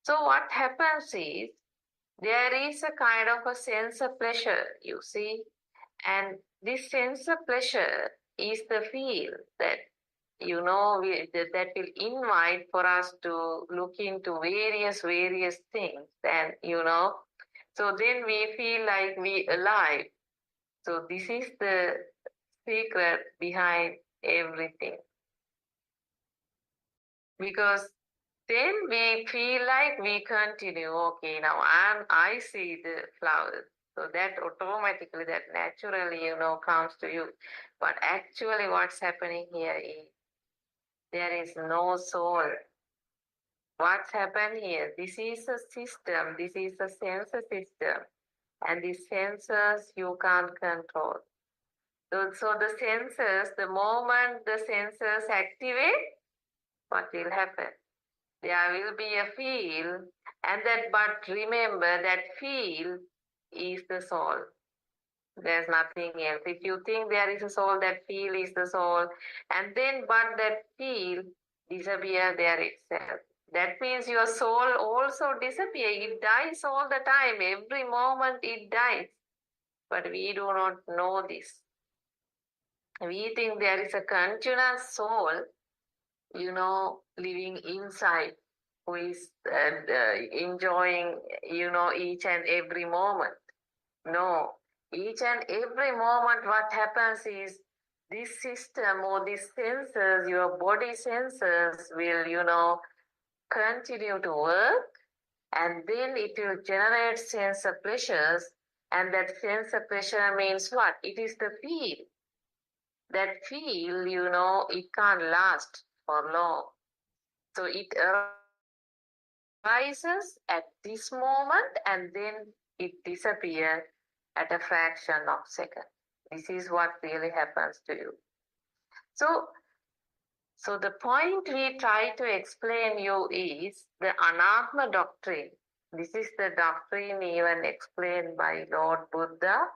So what happens is there is a kind of a sense of pleasure, you see, and this sense of pleasure is the feel that, that will invite for us to look into various things. And, so then we feel like we alive. So this is the secret behind everything. Because then we feel like we continue. Okay, now I see the flowers. So that automatically, that naturally, comes to you. But actually what's happening here is there is no soul. What's happened here? This is a system. This is a sensor system. And these sensors you can't control. So the sensors, the moment the sensors activate, what will happen? There will be a feel, but remember that feel is the soul. There's nothing else. If you think there is a soul, that feel is the soul, but that feel disappear there itself. That means your soul also disappear. It dies all the time. Every moment it dies. But we do not know this. We think there is a continuous soul, living inside, who is enjoying, each and every moment. No, each and every moment what happens is this system or these sensors, your body sensors will, continue to work, and then it will generate sense of pleasures, and that sense of pleasure means what? It is the feel. That feel, it can't last for long. So it arises at this moment and then it disappears at a fraction of a second. This is what really happens to you. So the point we try to explain you is the Anatma doctrine. This is the doctrine even explained by Lord Buddha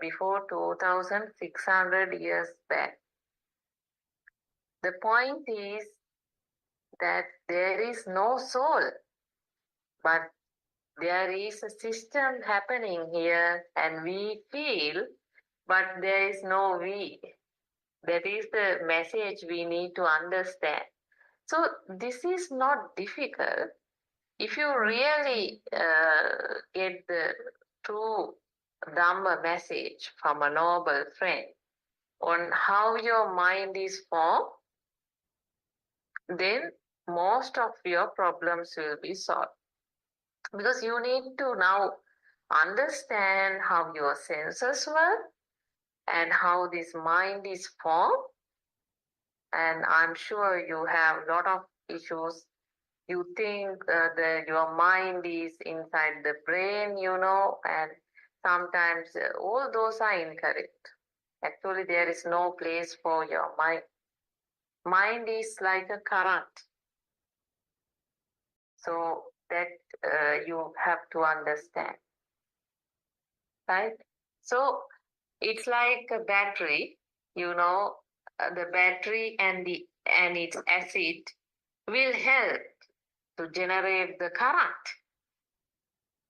before 2,600 years back. The point is that there is no soul, but there is a system happening here and we feel, but there is no we. That is the message we need to understand. So this is not difficult. If you really get the true Dhamma message from a noble friend on how your mind is formed, then most of your problems will be solved. Because you need to now understand how your senses work and how this mind is formed. And I'm sure you have a lot of issues. You think that your mind is inside the brain, and sometimes all those are incorrect. Actually, there is no place for your mind. Mind is like a current. So that you have to understand, right? So it's like a battery, the battery and its acid will help to generate the current.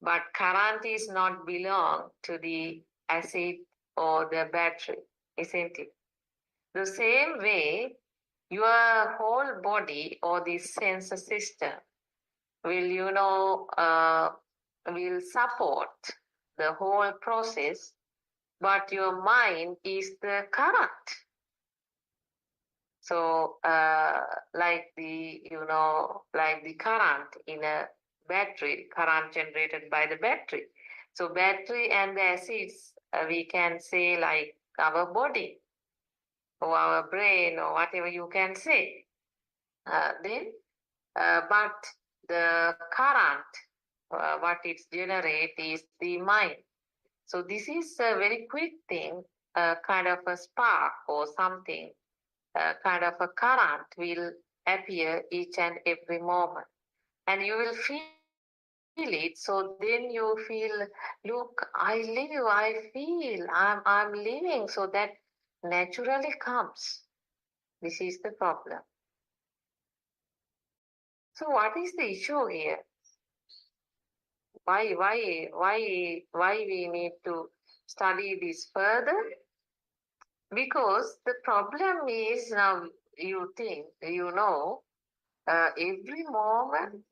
But current is not belong to the acid or the battery, isn't it? The same way, your whole body or the sensor system will, will support the whole process, but your mind is the current. So, like the current in a battery, current generated by the battery. So battery and the acids, we can say like our body or our brain or whatever you can say. But the current, what it generates is the mind. So this is a very quick thing, kind of a spark or something, kind of a current will appear each and every moment. And you will feel it. So then you feel, look, I live, I feel, I'm living. So that naturally comes. This is the problem. So what is the issue here? Why we need to study this further? Because the problem is now you think, every moment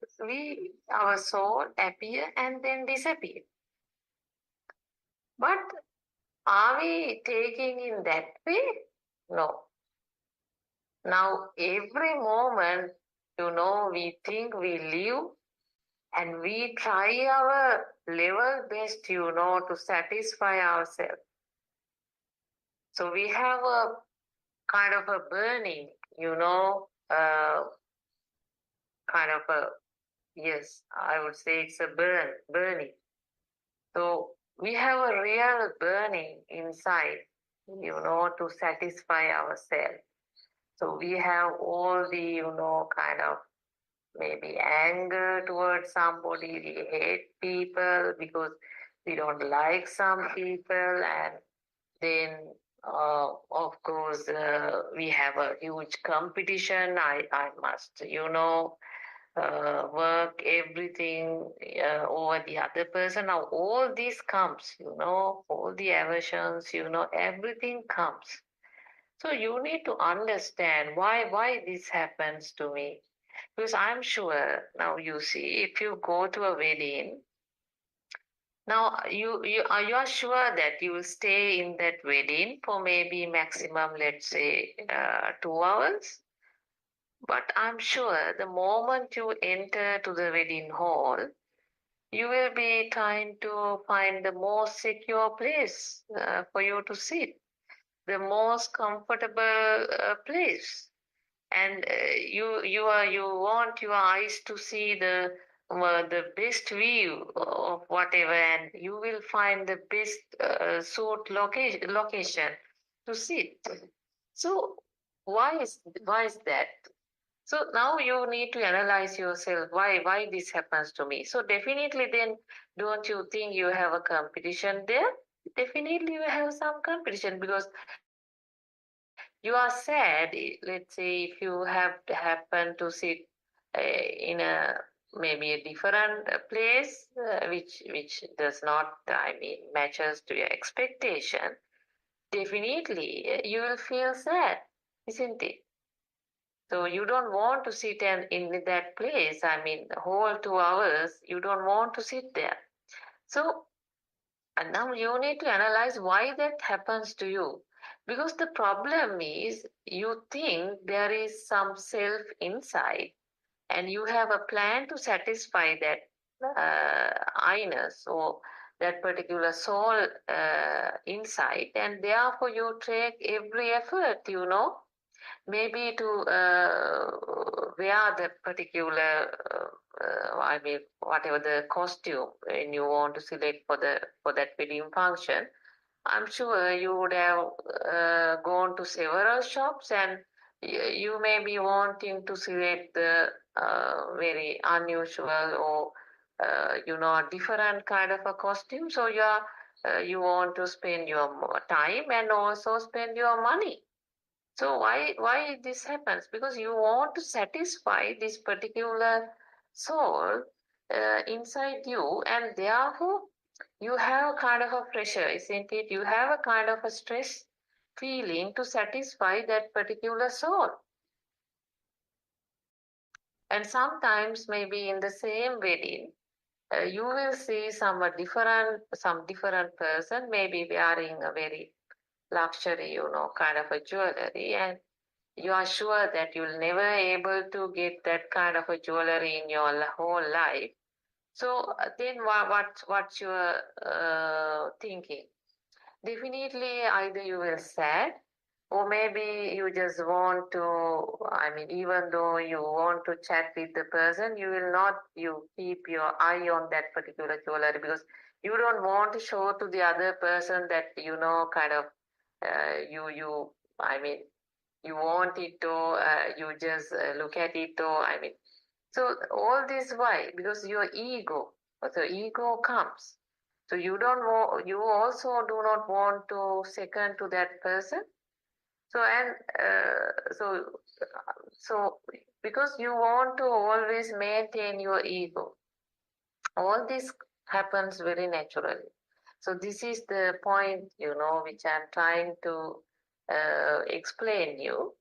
our soul appear and then disappear. But are we taking in that way? No. Now every moment, we think we live and we try our level best, to satisfy ourselves. So we have a kind of a burning, kind of a, yes, I would say it's a burning. So we have a real burning inside, to satisfy ourselves. So we have all the, kind of maybe anger towards somebody. We hate people because we don't like some people. And then, of course, we have a huge competition. I must, work everything over the other person. Now all this comes, all the aversions, everything comes. So you need to understand why this happens to me. Because I'm sure now you see, if you go to a wedding, now you are sure that you will stay in that wedding for maybe maximum, let's say, 2 hours. But I'm sure the moment you enter to the wedding hall, you will be trying to find the most secure place for you to sit, the most comfortable place. And you want your eyes to see the best view of whatever, and you will find the best suit location to sit. So why is that? So now you need to analyze yourself, why this happens to me. So definitely then, don't you think you have a competition there? Definitely you have some competition, because you are sad. Let's say if you have to happen to sit in a maybe a different place, which does not, matches to your expectation, definitely you will feel sad, isn't it? So you don't want to sit in that place. The whole 2 hours, you don't want to sit there. So, and now you need to analyze why that happens to you. Because the problem is, you think there is some self inside and you have a plan to satisfy that I-ness or that particular soul insight, and therefore you take every effort, maybe to wear that particular, I mean, whatever the costume and you want to select for that wedding function. I'm sure you would have gone to several shops, and you may be wanting to select the very unusual or a different kind of a costume. So you want to spend your time and also spend your money. So why this happens? Because you want to satisfy this particular soul inside you, and therefore you have a kind of a pressure, isn't it? You have a kind of a stress feeling to satisfy that particular soul. And sometimes maybe in the same wedding, you will see some different person, maybe wearing a very luxury, kind of a jewelry, and you are sure that you'll never able to get that kind of a jewelry in your whole life. So then what's your thinking? Definitely either you will sad, or maybe you just want to, I mean, even though you want to chat with the person, you keep your eye on that particular jewelry, because you don't want to show to the other person that, kind of, I mean, you want it, or you just look at it, or I mean, so all this why? Because your ego, so ego comes. So you also do not want to second to that person. So so because you want to always maintain your ego, all this happens very naturally. So this is the point, which I'm trying to explain you.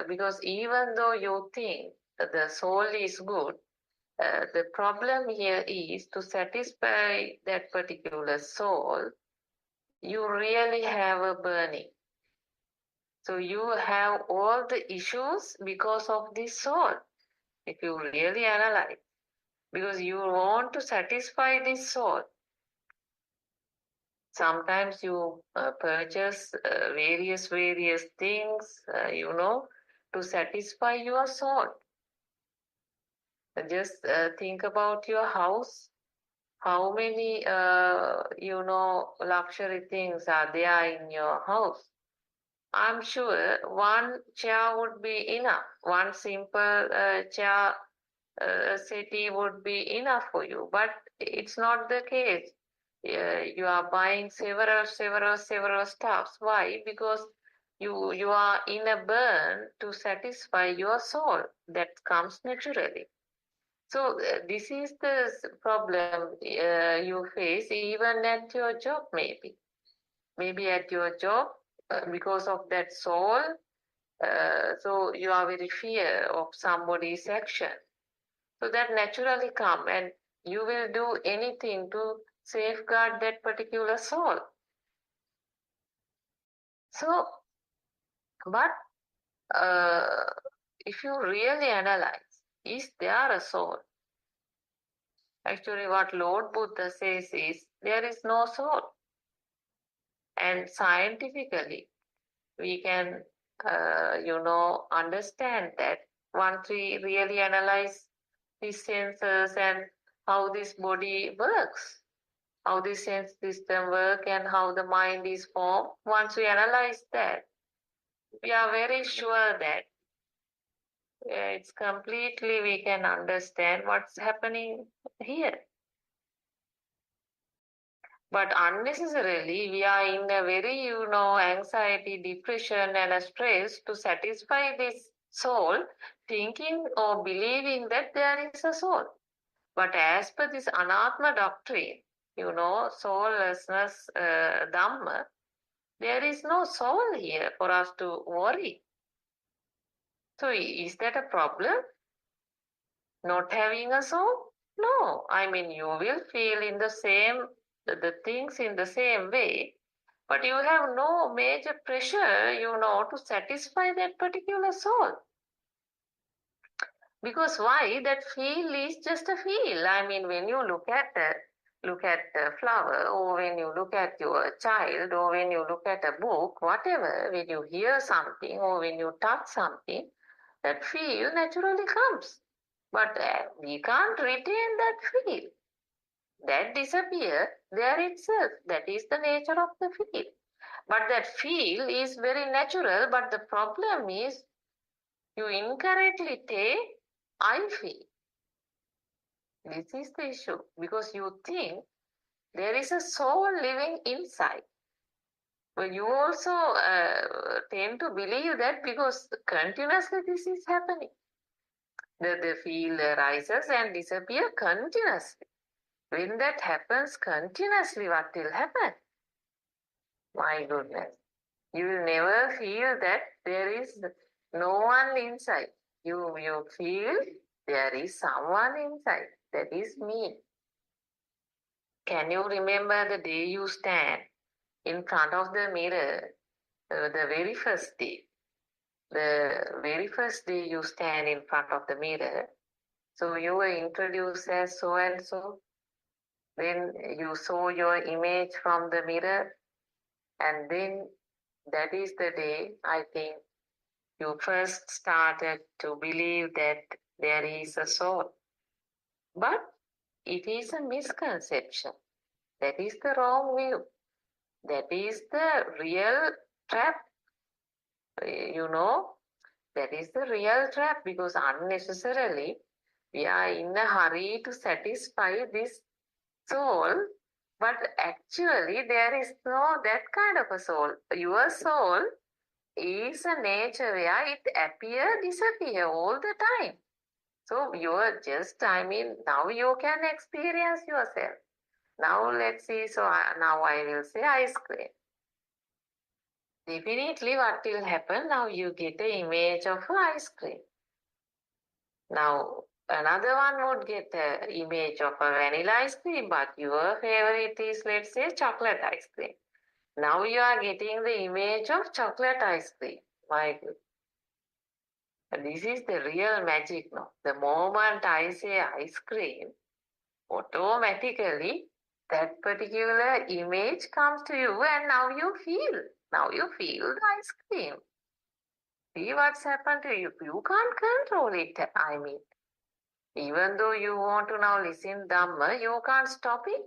Because even though you think that the soul is good, the problem here is to satisfy that particular soul, you really have a burning. So you have all the issues because of this soul, if you really analyze, because you want to satisfy this soul. Sometimes you purchase various things, to satisfy your soul. Just think about your house. How many, luxury things are there in your house? I'm sure one chair would be enough. One simple chair settee would be enough for you. But it's not the case. You are buying several stuffs. Why? Because you are in a burn to satisfy your soul. That comes naturally. So this is the problem you face even at your job, maybe. Maybe at your job, because of that soul, so you are very fear of somebody's action. So that naturally come, and you will do anything to safeguard that particular soul. So, but if you really analyze, is there a soul? Actually, what Lord Buddha says is, there is no soul. And scientifically, we can, understand that once we really analyze these senses and how this body works, how the sense system work and how the mind is formed. Once we analyze that, we are very sure that it's completely we can understand what's happening here. But unnecessarily, we are in a very, anxiety, depression, and a stress to satisfy this soul, thinking or believing that there is a soul. But as per this Anatma doctrine, soullessness, Dhamma, there is no soul here for us to worry. So is that a problem? Not having a soul? No. I mean, you will feel in the things in the same way, but you have no major pressure, to satisfy that particular soul. Because why? That feel is just a feel. I mean, when you look at a flower, or when you look at your child, or when you look at a book, whatever, when you hear something or when you touch something, that feel naturally comes. But we can't retain that feel. That disappears there itself. That is the nature of the feel. But that feel is very natural, but the problem is you incorrectly take I feel. This is the issue, because you think there is a soul living inside. Well, you also tend to believe that because continuously this is happening. The field rises and disappears continuously. When that happens continuously, what will happen? My goodness. You will never feel that there is no one inside. You feel there is someone inside. That is me. Can you remember the day you stand in front of the mirror, the very first day? The very first day you stand in front of the mirror, so you were introduced as so and so. Then you saw your image from the mirror, and then that is the day, I think, you first started to believe that there is a soul. But it is a misconception. That is the wrong view. That is the real trap. You know, that is the real trap, because unnecessarily we are in a hurry to satisfy this soul, but actually there is no that kind of a soul. Your soul is a nature where it appear, disappear all the time. So you are just, now you can experience yourself. Now let's see, now I will say ice cream. Definitely what will happen, now you get an image of ice cream. Now another one would get an image of a vanilla ice cream, but your favorite is, let's say, chocolate ice cream. Now you are getting the image of chocolate ice cream. My goodness. This is the real magic, no? The moment I say ice cream, automatically that particular image comes to you, and now you feel the ice cream. See what's happened to you. You can't control it. Even though you want to now listen Dhamma, you can't stop it.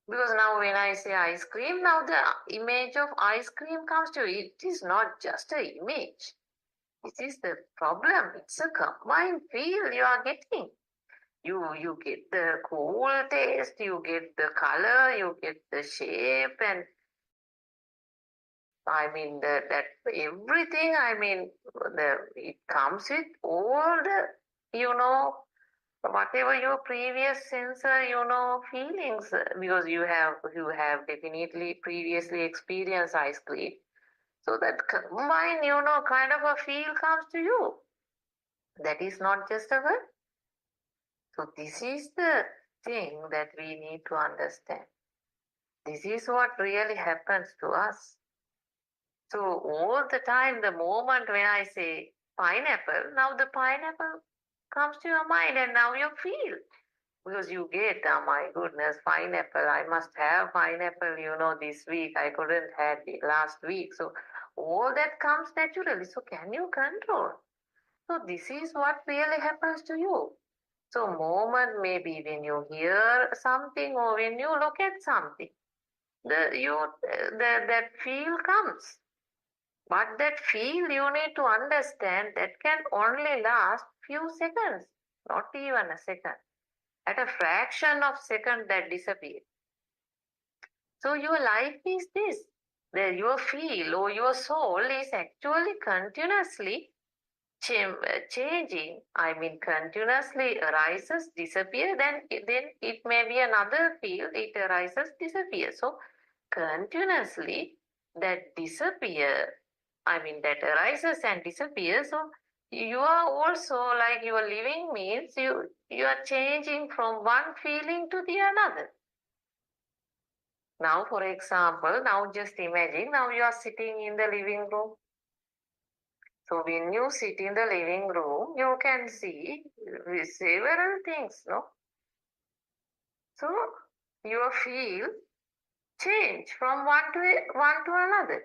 Because now when I say ice cream, now the image of ice cream comes to you. It is not just an image. This is the problem. It's a combined feel you are getting. You get the cool taste, you get the color, you get the shape, and that everything, it comes with all the, whatever your previous sensor, feelings, because you have definitely previously experienced ice cream. So that combined, kind of a feel comes to you. That is not just a word. So this is the thing that we need to understand. This is what really happens to us. So all the time, the moment when I say pineapple, now the pineapple comes to your mind and now you feel. Because you get, oh my goodness, pineapple, I must have pineapple, this week. I couldn't have it last week. So all that comes naturally. So can you control? So this is what really happens to you. So moment maybe when you hear something or when you look at something, that feel comes. But that feel, you need to understand, that can only last few seconds, not even a second. At a fraction of second that disappears. So your life is this. Your feel or your soul is actually continuously changing. Continuously arises, disappears, then it may be another field, it arises, disappears. So continuously that that arises and disappears. So you are also, like, your living means you are changing from one feeling to the another. Now, for example, now just imagine, now you are sitting in the living room. So when you sit in the living room, you can see several things, no? So your feel change from one to another.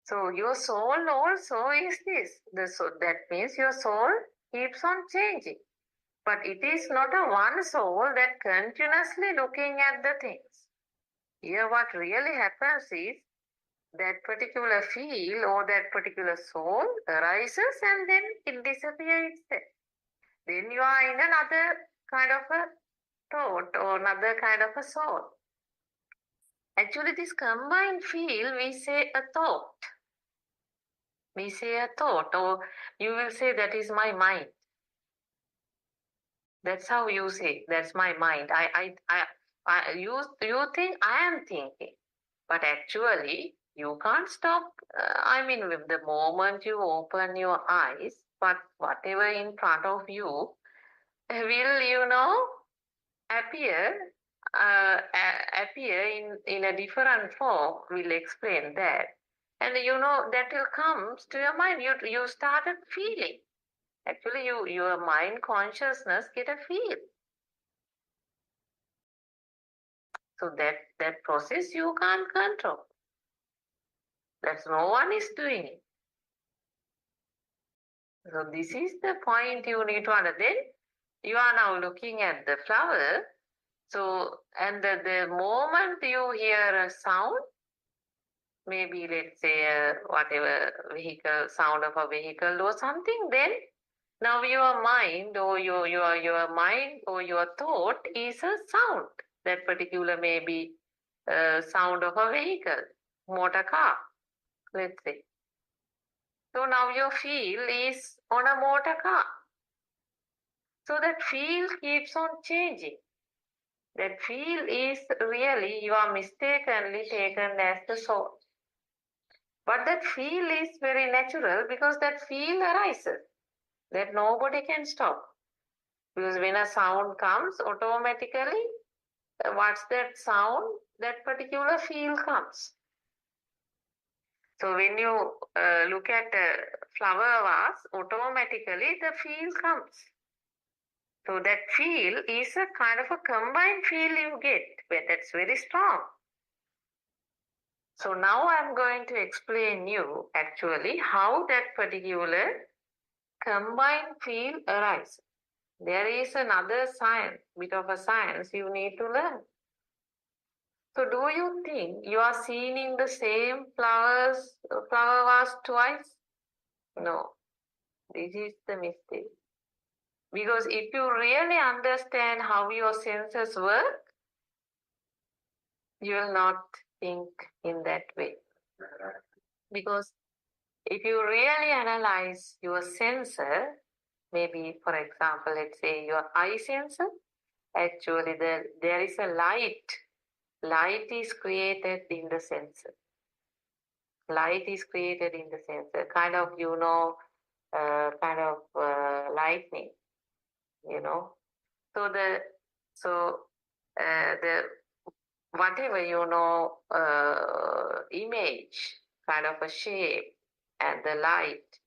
So your soul also is this. That means your soul keeps on changing. But it is not a one soul that continuously looking at the things. Here what really happens is that particular feel or that particular soul arises and then it disappears itself. Then you are in another kind of a thought or another kind of a soul. Actually, this combined feel, we say a thought. We say a thought, or you will say that is my mind. That's how you say, that's my mind. You think I am thinking, but actually you can't stop. I mean, with the moment you open your eyes, but whatever in front of you will, appear in a different form. We'll explain that, and that will come to your mind. You started feeling. Actually, your mind consciousness get a feel. So that process you can't control. That's no one is doing it. So this is the point you need to understand. You are now looking at the flower. So, and the moment you hear a sound, maybe let's say whatever vehicle, sound of a vehicle or something, then now your mind or your mind or your thought is a sound. That particular maybe sound of a vehicle, motor car, let's say. So now your feel is on a motor car. So that feel keeps on changing. That feel is really, you are mistakenly taken as the soul. But that feel is very natural because that feel arises. That nobody can stop. Because when a sound comes, automatically, what's that sound? That particular feel comes. So when you look at a flower vase, automatically the feel comes. So that feel is a kind of a combined feel you get, but that's very strong. So now I'm going to explain you actually how that particular combined feel arises. There is another science, bit of a science you need to learn. So do you think you are seeing the same flower vase twice? No, this is the mistake. Because if you really understand how your senses work, you will not think in that way. Because if you really analyze your sensor, maybe for example, let's say your eye sensor, actually there is a light. Light is created in the sensor. Light is created in the sensor, kind of, lightning, So the whatever, image, kind of a shape and the light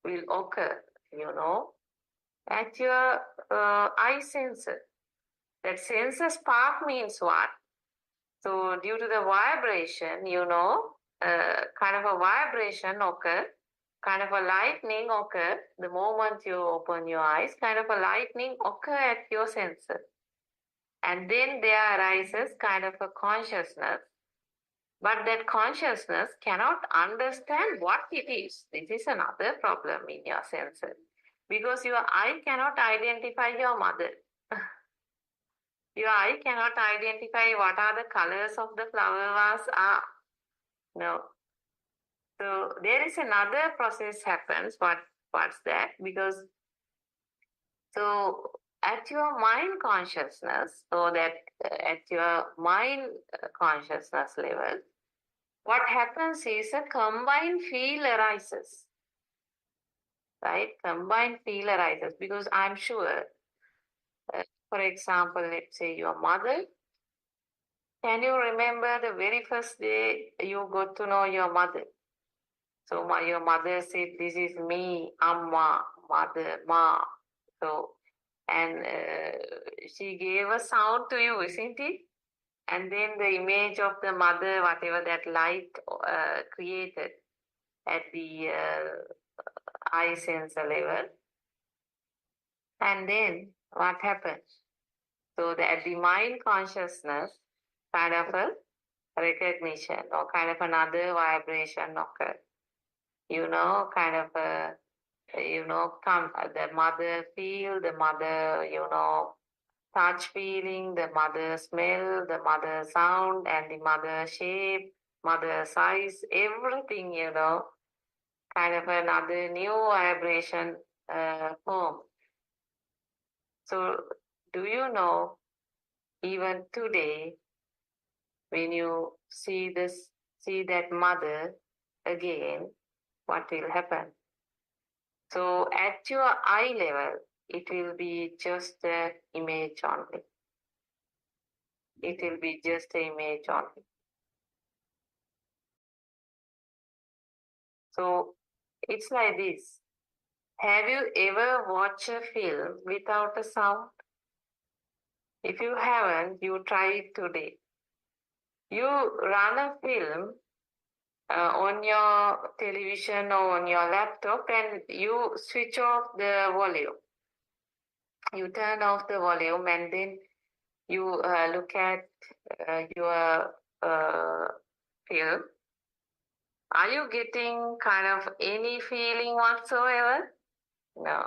will occur, at your eye sensor. That sensor spark means what? So due to the vibration, kind of a vibration occur, kind of a lightning occur, the moment you open your eyes, kind of a lightning occur at your sensor. And then there arises kind of a consciousness. But that consciousness cannot understand what it is. This is another problem in your sensor. Because your eye cannot identify your mother. Your eye cannot identify what are the colors of the flower vase are. No. So there is another process happens. What's that? Because so at your mind consciousness, so that at your mind consciousness level, what happens is a combined feel arises. Right? Combined feel arises because I'm sure, for example, let's say your mother. Can you remember the very first day you got to know your mother? So your mother said, "This is me, Amma, mother, ma." So, and she gave a sound to you, isn't it? And then the image of the mother, whatever that light created at the eye sensor level. And then what happens? So that the mind consciousness kind of a recognition or kind of another vibration occurs. Kind of a, come the mother feel, the mother, touch feeling, the mother smell, the mother sound, and the mother shape, mother size, everything, kind of another new vibration form. So do you know, even today, when you see that mother again, what will happen? So at your eye level, it will be just the image only. It will be just the image only. So it's like this. Have you ever watched a film without a sound? If you haven't, you try it today. You run a film on your television or on your laptop and you switch off the volume. You turn off the volume and then you look at your film. Are you getting kind of any feeling whatsoever? No.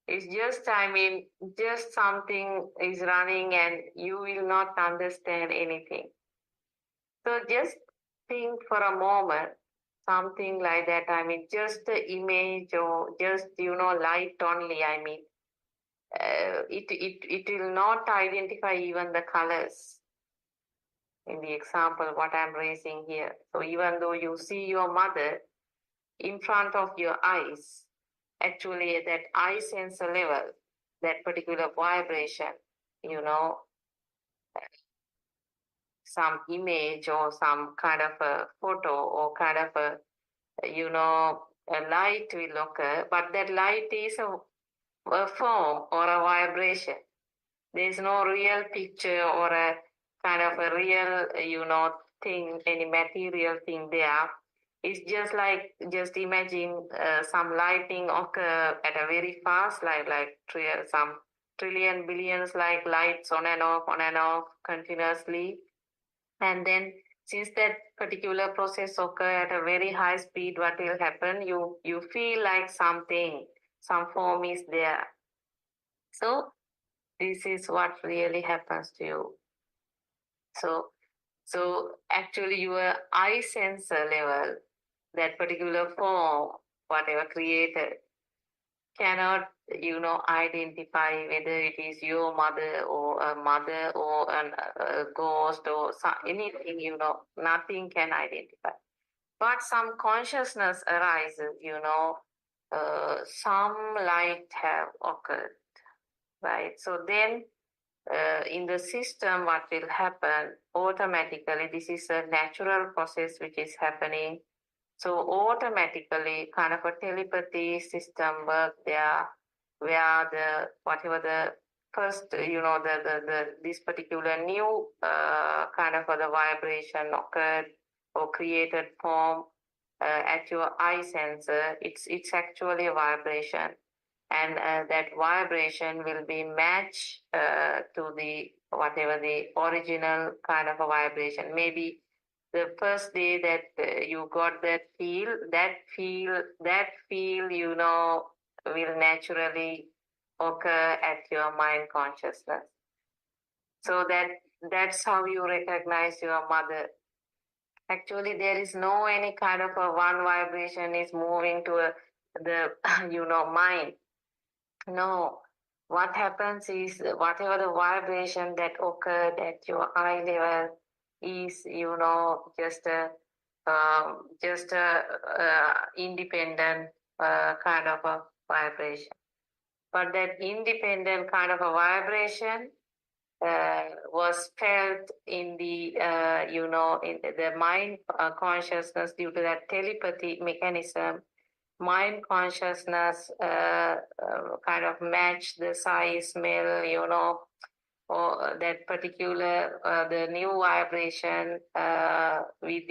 It's just, just something is running and you will not understand anything. So just think for a moment, something like that. Just the image or just, light only. It will not identify even the colors in the example what I'm raising here. So even though you see your mother in front of your eyes, actually at that eye sensor level, that particular vibration, some image or some kind of a photo or kind of a light will occur, but that light is a form or a vibration. There's no real picture or a kind of a real, thing, any material thing there. It's just imagine some lightning occur at a very fast like some trillion billions like lights on and off continuously. And then since that particular process occur at a very high speed, what will happen? You feel like something, some form is there. So this is what really happens to you. So actually your eye sensor level, that particular form, whatever created, cannot, identify whether it is your mother or a ghost or anything, nothing can identify. But some consciousness arises, some light have occurred, right? So then in the system, what will happen automatically, this is a natural process which is happening. So automatically kind of a telepathy system work there, where whatever the first, this particular new kind of the vibration occurred or created form at your eye sensor, it's actually a vibration. And that vibration will be matched to the whatever the original kind of a vibration. Maybe the first day that you got that feel, will naturally occur at your mind consciousness. So that's how you recognize your mother. Actually, there is no any kind of a one vibration is moving to the mind. No, what happens is whatever the vibration that occurred at your eye level is, just a independent kind of a vibration. But that independent kind of a vibration was felt in the, in the mind consciousness due to that telepathy mechanism. Mind consciousness kind of match the size, smell, or that particular the new vibration with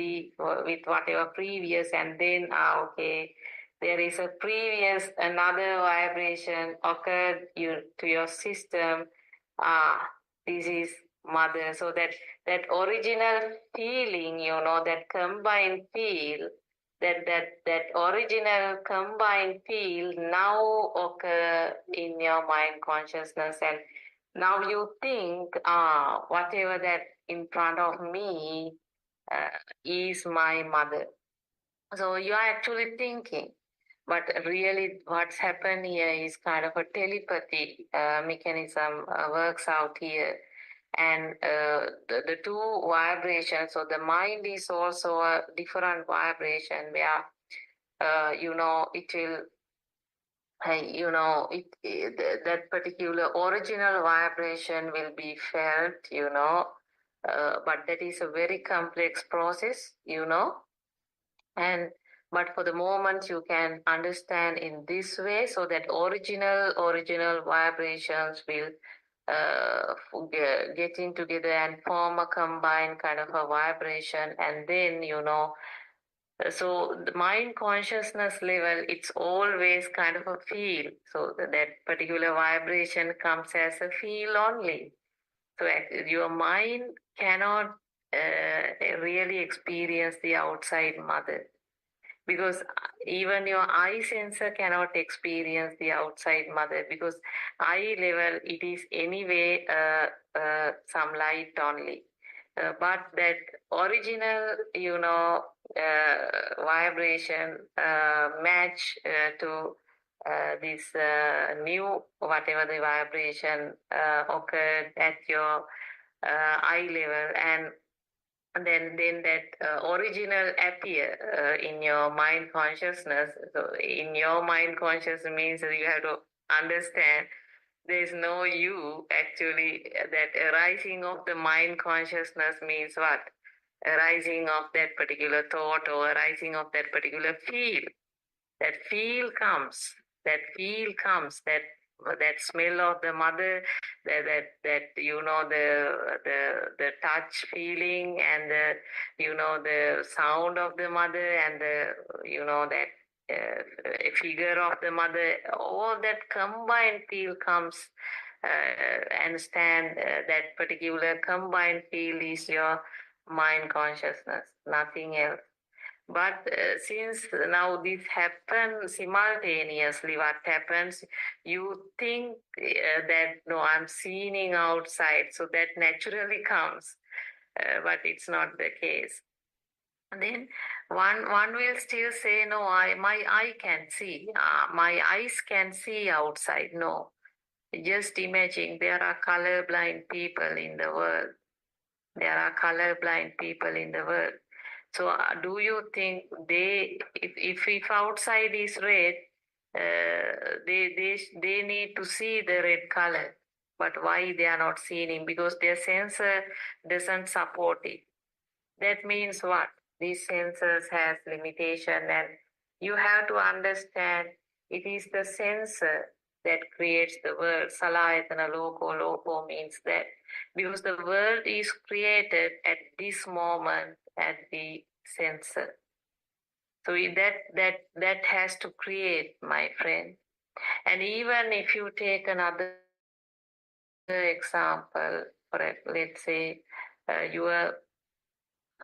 whatever previous, and then okay, there is a previous another vibration occurred to your system. This is mother. So that original feeling, that combined feel, that original combined feel now occur in your mind consciousness, and now you think, whatever that in front of me is my mother. So you are actually thinking, but really what's happened here is kind of a telepathy mechanism works out here. And the two vibrations, so the mind is also a different vibration where, it will, that particular original vibration will be felt, but that is a very complex process, and but for the moment you can understand in this way, so that original vibrations will getting together and form a combined kind of a vibration, and then so the mind consciousness level, it's always kind of a feel. So that particular vibration comes as a feel only. So your mind cannot really experience the outside mother, because even your eye sensor cannot experience the outside mother, because eye level, it is anyway some light only. But that original, vibration match to this new, whatever the vibration occurred at your eye level, and then that original appear in your mind consciousness. So in your mind consciousness means that you have to understand there is no you actually. That arising of the mind consciousness means what? Arising of that particular thought or arising of that particular feel. That feel comes. That smell of the mother, that the touch feeling, and the sound of the mother, and that figure of the mother, all that combined feel comes and stand. That particular combined feel is your mind consciousness, nothing else. But since now this happens simultaneously, what happens, you think that, no, I'm seeing outside, so that naturally comes, but it's not the case. And then one will still say, no, my eye can see, my eyes can see outside. No, just imagine there are colorblind people in the world. There are colorblind people in the world. So do you think if outside is red, they need to see the red color, but why they are not seeing it? Because their sensor doesn't support it. That means what? These sensors has limitation, and you have to understand it is the sensor that creates the world. Salayatana loko means that, because the world is created at this moment at the sensor. So that has to create, my friend. And even if you take another example, let's say your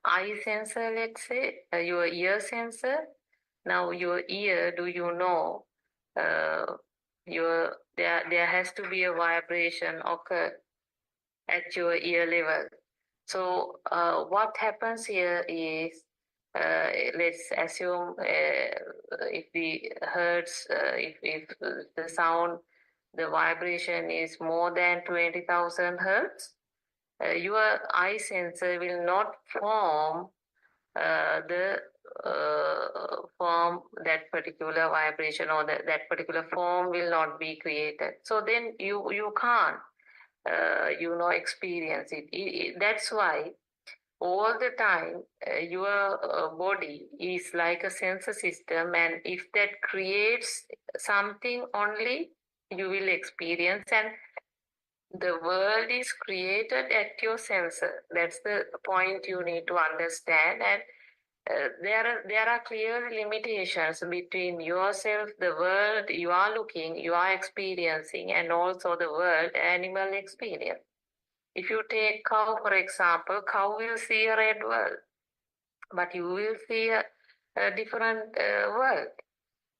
eye sensor, let's say your ear sensor. Now your ear, do you know there has to be a vibration occur at your ear level. So what happens here is, let's assume if the hertz, if the sound, the vibration is more than 20,000 hertz, your eye sensor will not form form that particular vibration, or that particular form will not be created. So then you can't. experience it. That's why all the time your body is like a sensor system, and if that creates something only you will experience, and the world is created at your sensor. That's the point you need to understand. And there are clear limitations between yourself, the world you are looking, you are experiencing, and also the world animal experience. If you take cow, for example, cow will see a red world, but you will see a different world.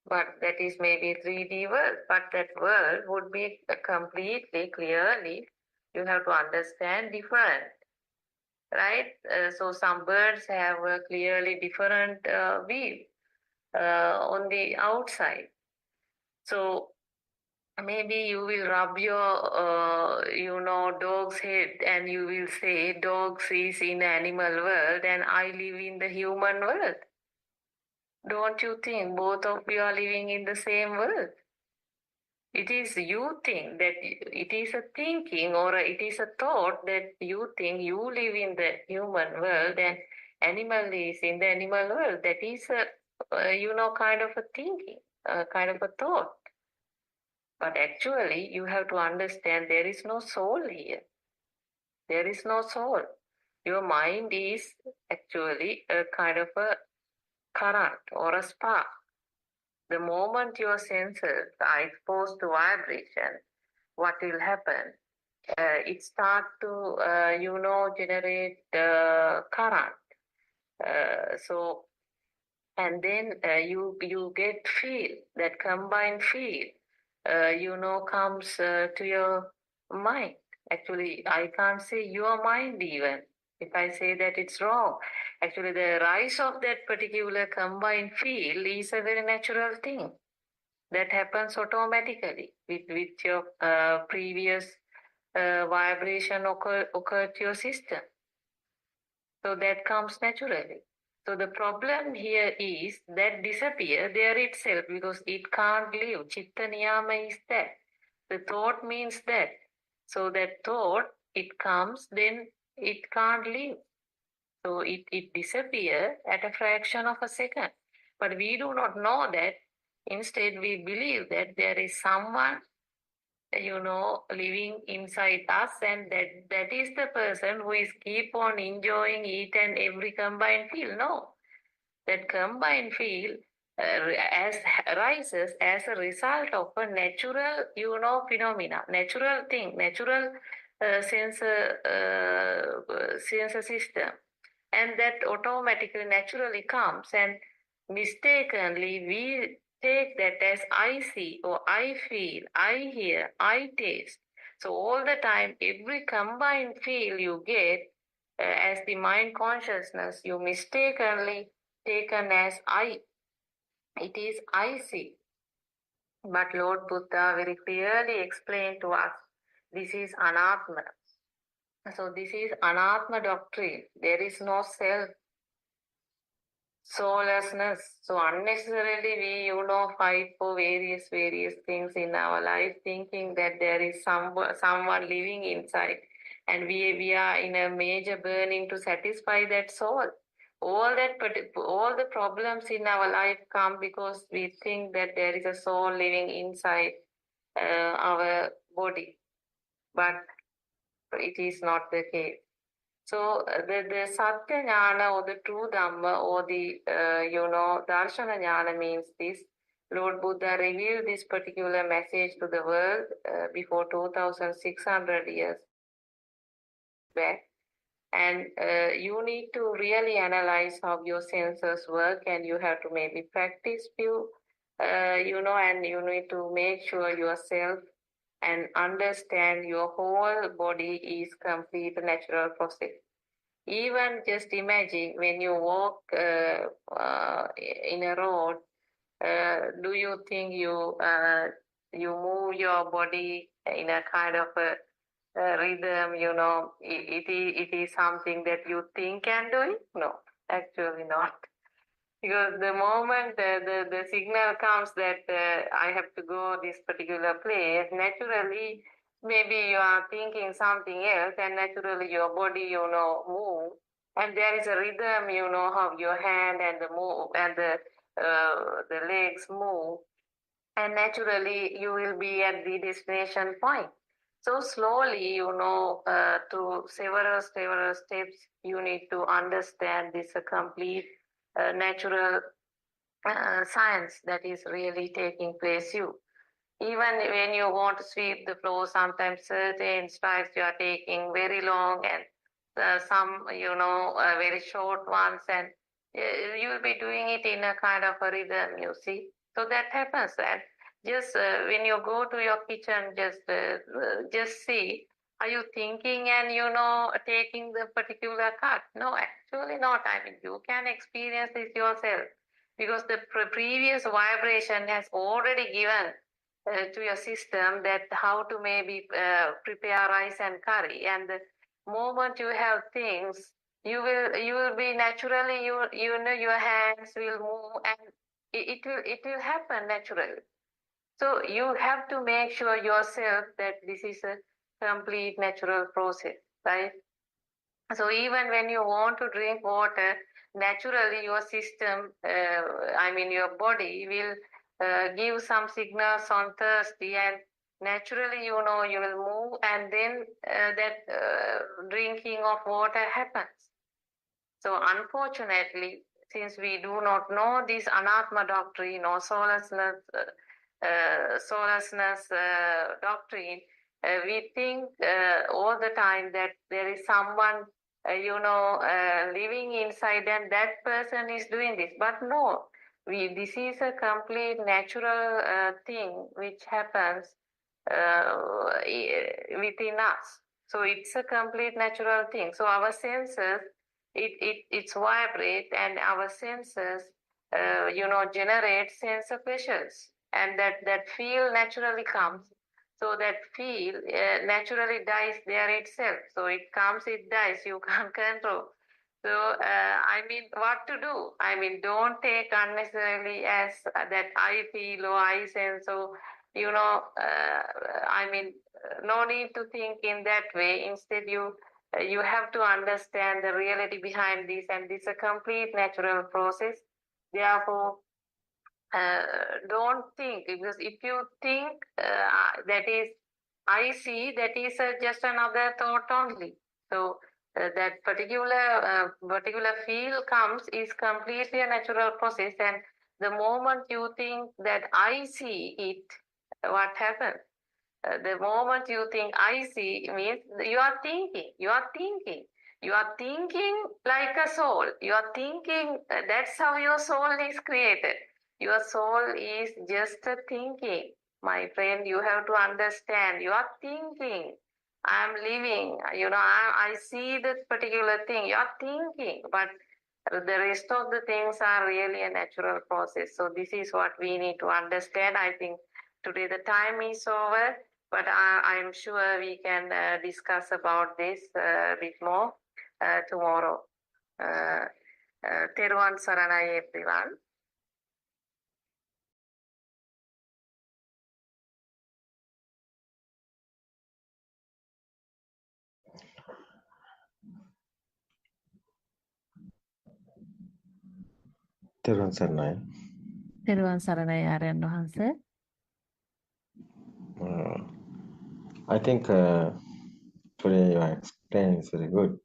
But that is maybe 3D world, but that world would be completely, clearly, you have to understand different, right? So some birds have a clearly different view on the outside. So maybe you will rub your, dog's head and you will say, dogs is in animal world and I live in the human world. Don't you think both of you are living in the same world? It is you think that it is a thinking or it is a thought that you think you live in the human world and animal is in the animal world. That is a, kind of a thinking, kind of a thought. But actually, you have to understand there is no soul here. There is no soul. Your mind is actually a kind of a current or a spark. The moment your senses are exposed to vibration, what will happen? It start to, generate current. And then you get feel, that combined feel, comes to your mind. Actually, I can't say your mind even. If I say that it's wrong. Actually, the rise of that particular combined field is a very natural thing. That happens automatically with your previous vibration occurred to your system. So that comes naturally. So the problem here is that disappear there itself because it can't live. Chitta niyama is that. The thought means that. So that thought, it comes, then it can't live. So it disappears at a fraction of a second. But we do not know that. Instead, we believe that there is someone, living inside us, and that is the person who is keep on enjoying each and every combined field. No, that combined field arises as a result of a natural, phenomena, natural thing, natural sensor system. And that automatically, naturally comes, and mistakenly we take that as I see or I feel, I hear, I taste. So all the time, every combined feel you get as the mind consciousness, you mistakenly taken as I. It is I see. But Lord Buddha very clearly explained to us, this is anatma. So this is anatma doctrine. There is no self. Soullessness. So unnecessarily we, fight for various things in our life, thinking that there is someone living inside, and we are in a major burning to satisfy that soul. All the problems in our life come because we think that there is a soul living inside our body, but it is not the case. So the Satya Jnana or the true Dhamma or the, Darshana Jnana means this. Lord Buddha revealed this particular message to the world before 2,600 years back. And you need to really analyze how your senses work, and you have to maybe practice few, and you need to make sure yourself and understand your whole body is complete natural process. Even just imagine when you walk in a road, do you think you move your body in a kind of a rhythm? It is something that you think and do it? No, actually not. Because the moment the signal comes that I have to go this particular place, naturally maybe you are thinking something else, and naturally your body, move, and there is a rhythm, of your hand and the move and the legs move, and naturally you will be at the destination point. So slowly, through several steps, you need to understand this complete natural science that is really taking place. Even when you want to sweep the floor, sometimes certain strides you are taking very long, and some, very short ones, and you will be doing it in a kind of a rhythm, you see. So that happens. And just when you go to your kitchen, just see, are you thinking and, taking the particular cut? No, actually not. I mean, you can experience this yourself, because the previous vibration has already given to your system that how to maybe prepare rice and curry. And the moment you have things, you will be naturally, your hands will move, and it will happen naturally. So you have to make sure yourself that this is a complete natural process, right? So even when you want to drink water, naturally your system, your body will give some signals on thirsty, and naturally, you will move, and then that drinking of water happens. So unfortunately, since we do not know this Anatma doctrine or soullessness doctrine, we think all the time that there is someone, living inside, and that person is doing this. But no, this is a complete natural thing which happens within us. So it's a complete natural thing. So our senses, it's vibrate, and our senses, generate sense of pleasures, and that feel naturally comes. So that feel naturally dies there itself. So it comes, it dies. You can't control. So what to do? Don't take unnecessarily as that I feel or I sense. So no need to think in that way. Instead, you have to understand the reality behind this, and this is a complete natural process. Therefore, don't think, because if you think that is I see, that is just another thought only. So that particular feel comes is completely a natural process, and the moment you think that I see it, what happens? The moment you think I see means you are thinking, like a soul. You are thinking, that's how your soul is created. Your soul is just a thinking. My friend, you have to understand, you are thinking. I am living, I see that particular thing. You are thinking, but the rest of the things are really a natural process. So this is what we need to understand. I think today the time is over, but I'm sure we can discuss about this a bit more tomorrow. Teruvan Saranai, everyone. තෙරුවන් සරණයි. තෙරුවන් සරණයි ආරයන් වහන්සේ. I think today your experience is very good.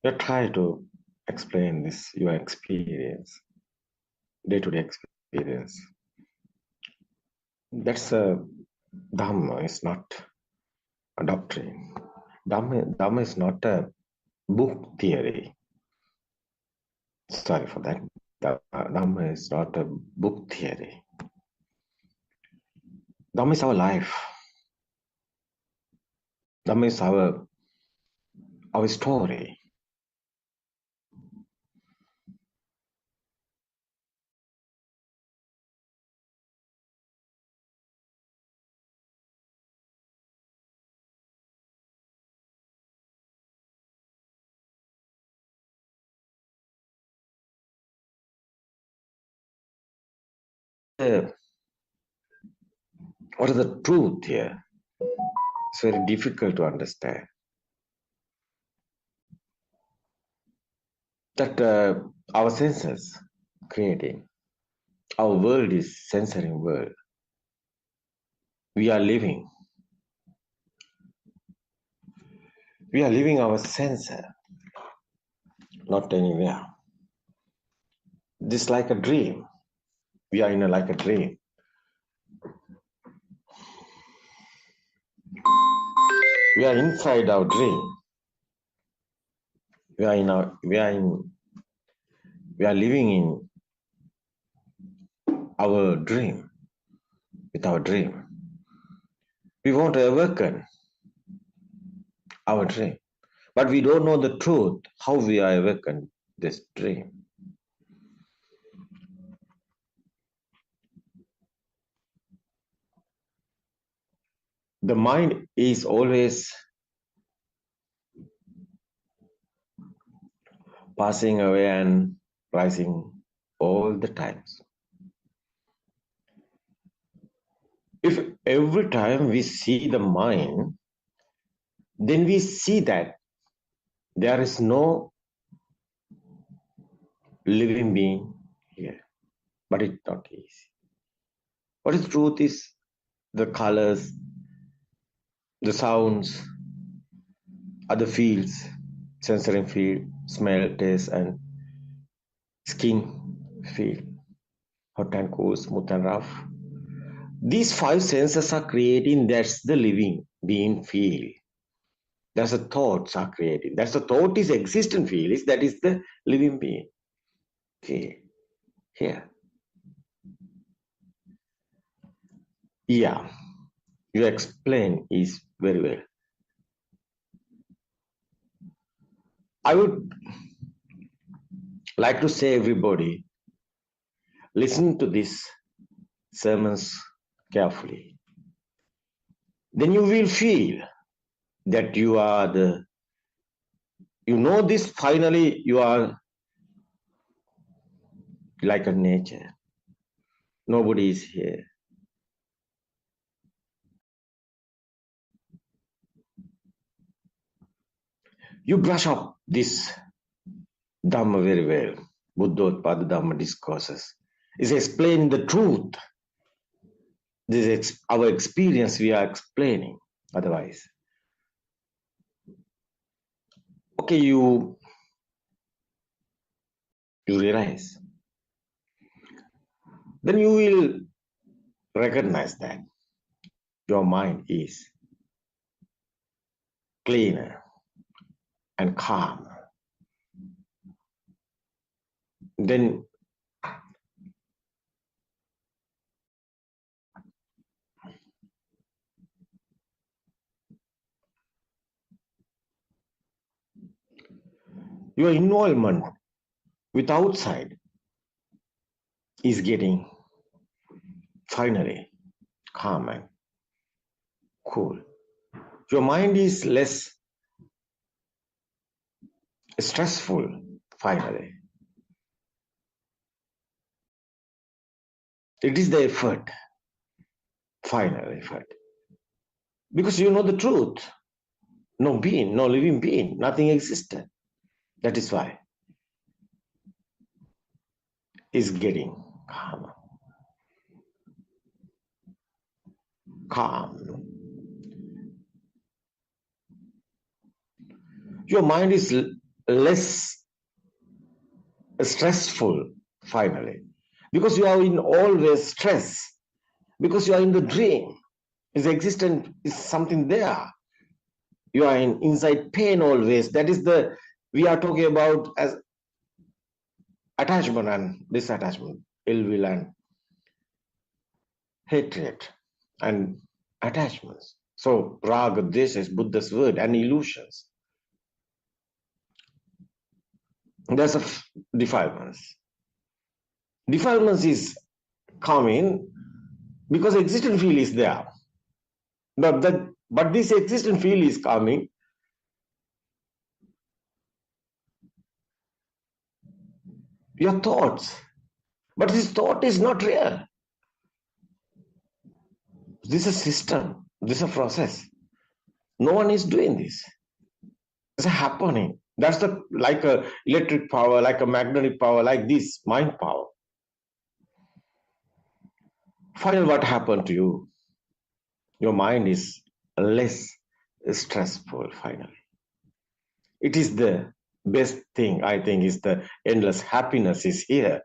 You try to explain this, your experience, day-to-day experience. That's a Dhamma, is not a doctrine. Dhamma is not a book theory. Sorry for that. Dhamma is not a book theory. Dhamma is our life. Dhamma is our story. What is the truth here? It's very difficult to understand. That our senses creating. Our world is censoring world. We are living. We are living our sensor, not anywhere. This is like a dream. We are in like a dream. We are inside our dream. We are living in our dream, with our dream. We want to awaken our dream, but we don't know the truth, how we are awakened this dream. The mind is always passing away and rising all the times. If every time we see the mind, then we see that there is no living being here, but it's not easy. What is truth is the colors, the sounds, other fields, sensory field, smell, taste, and skin field, hot and cold, smooth and rough. These 5 senses are creating, that's the living being feel. That's the thoughts are creating. That's the thought is existent feelings, that is the living being feel. Here. Yeah, you explain is very well. I would like to say everybody, listen to these sermons carefully. Then you will feel that you are this finally you are like a nature. Nobody is here. You brush up this Dhamma very well. Buddothpado Dhamma discourses is explaining the truth. This is our experience we are explaining. Otherwise, okay, you realize. Then you will recognize that your mind is cleaner and calm. Then your involvement with outside is getting finally calm and cool. Your mind is less stressful finally. It is the effort, final effort. Because you know the truth. No being, no living being, nothing existed. That is why it's getting calmer. Calm. Your mind is less stressful finally. Because you are in always stress. Because you are in the dream. Is existent, is something there. You are inside pain always. That is we are talking about as attachment and disattachment, ill will and hatred and attachments. So raga, this is Buddha's word, and illusions. There's a defilements. Defilements is coming because existent field is there. But this existent field is coming your thoughts. But this thought is not real. This is a system. This is a process. No one is doing this. It's happening. That's the like a electric power, like a magnetic power, like this mind power. Finally, what happened to you? Your mind is less stressful. Finally, it is the best thing. I think is the endless happiness is here.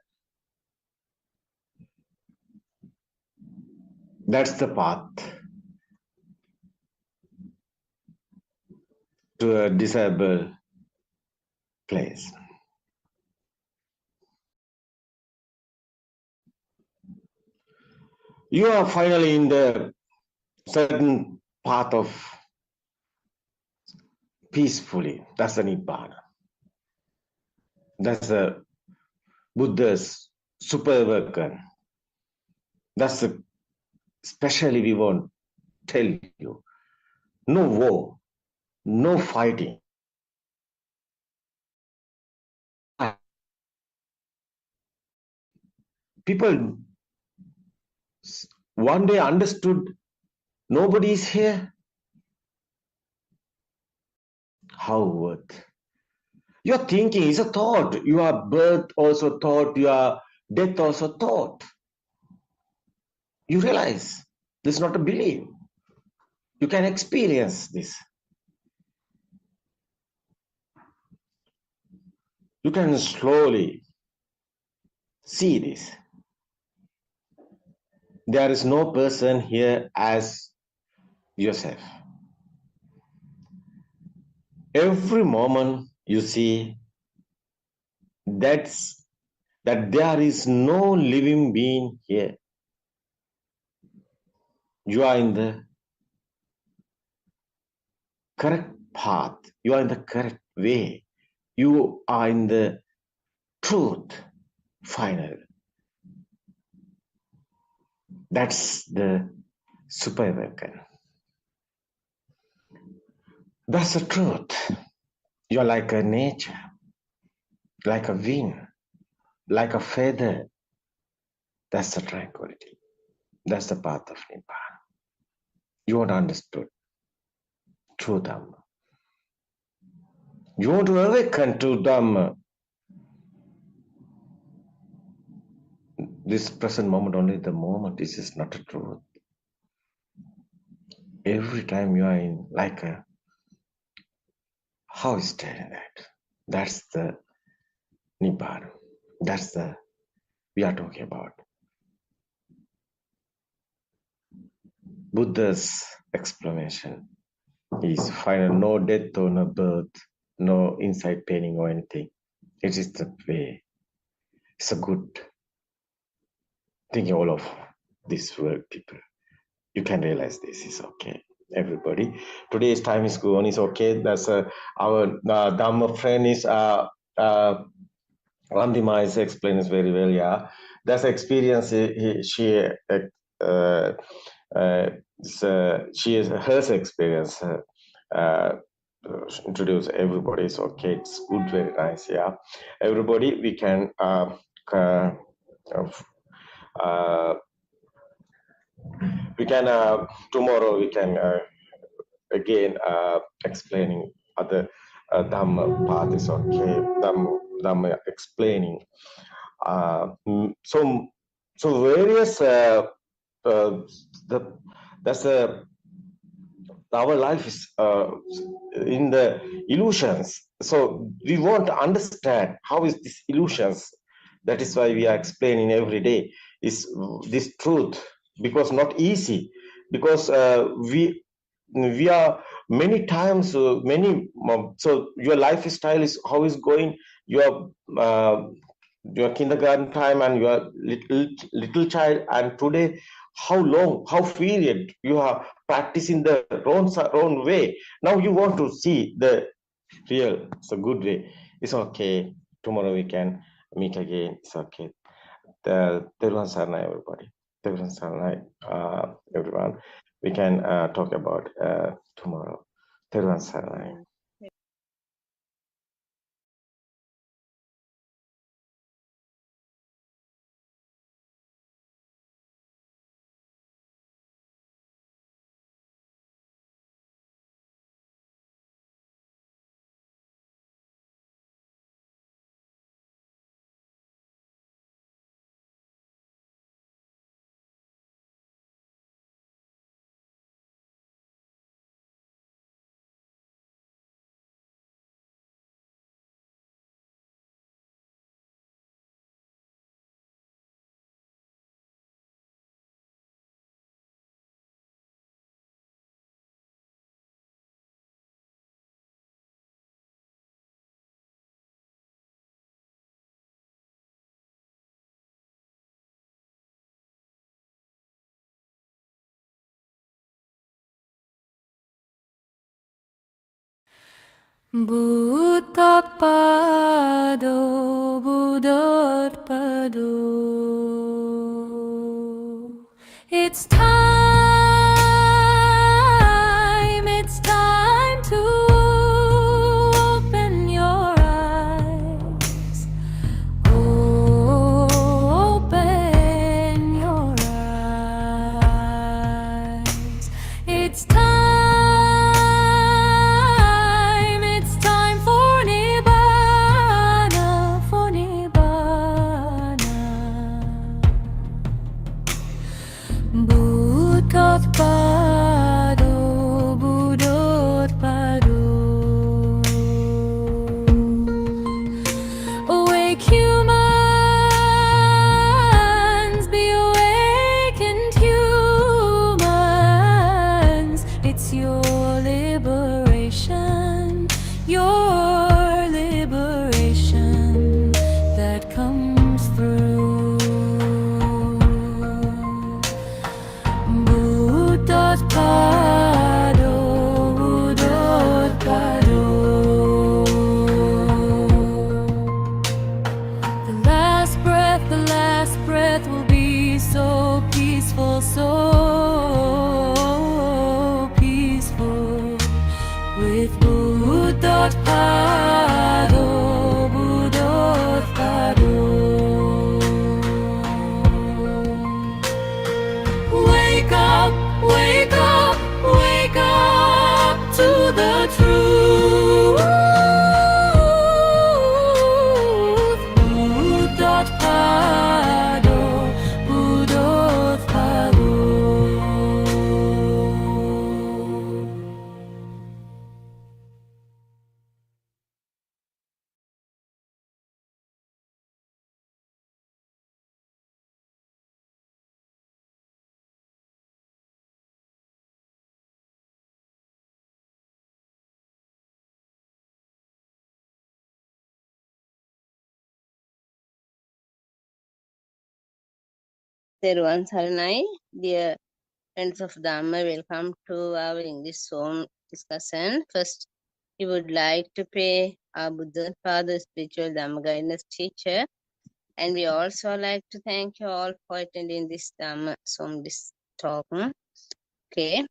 That's the path to a disabled place. You are finally in the certain path of peacefully. That's the Nibbana. That's the Buddha's super worker. That's the, especially we want to tell you. No war, no fighting. People one day understood nobody is here. How worth? Your thinking is a thought. Your birth also thought. Your death also thought. You realize this is not a belief. You can experience this. You can slowly see this. There is no person here as yourself. Every moment you see that there is no living being here. You are in the correct path. You are in the correct way. You are in the truth. Final. That's the super awakening. That's the truth. You're like a nature, like a wind, like a feather. That's the tranquility. That's the path of Nibbana. You want to understood true Dhamma. You want to awaken to Dhamma. This present moment, only the moment, this is not a truth. Every time you are in like a, how is telling that? That's the Nibbana. That's the, we are talking about. Buddha's explanation is final, no death or no birth, no inside painting or anything. It is the way. It's a good thing all of this world people. You can realize this is okay. Everybody, today's time is gone. It's okay. That's our Dhamma friend is Randima is explains very well. Yeah, that's experience. She is her experience. Introduce everybody. It's okay. It's good. Very nice. Yeah, everybody. We can. We can tomorrow. We can again explaining other Dhamma path is okay. Dhamma explaining. So various that's our life is in the illusions. So we want to understand how is this illusions. That is why we are explaining every day is this truth, because not easy, because we are many times so your lifestyle is how is going your kindergarten time and your little child, and today how long, how period you are practicing the wrong way. Now you want to see the real, it's a good way. It's okay. Tomorrow we can meet again. It's okay. Teruvan Saranai, everybody. Teruvan Saranai, everyone. We can talk about tomorrow. Teruvan Saranai. Buddothpado, Buddothpado. It's time to open your eyes. Open your eyes. It's time for Nibbana, for Nibbana. Buddothpado, Buddothpado. Awake humans, be awakened humans. It's your liberation that comes through. Buddothpado, Buddothpado. The last breath will be so peaceful, so peaceful. With Buddothpado, Buddothpado. Wake up, wake up, wake up to the truth. Buddothpado, Buddothpado. Teruvan Saranai, dear friends of Dhamma, welcome to our English Zoom discussion. First, we would like to pay our Buddha Father, spiritual Dhamma guidance teacher, and we also like to thank you all for attending this Dhamma Zoom talk. Okay,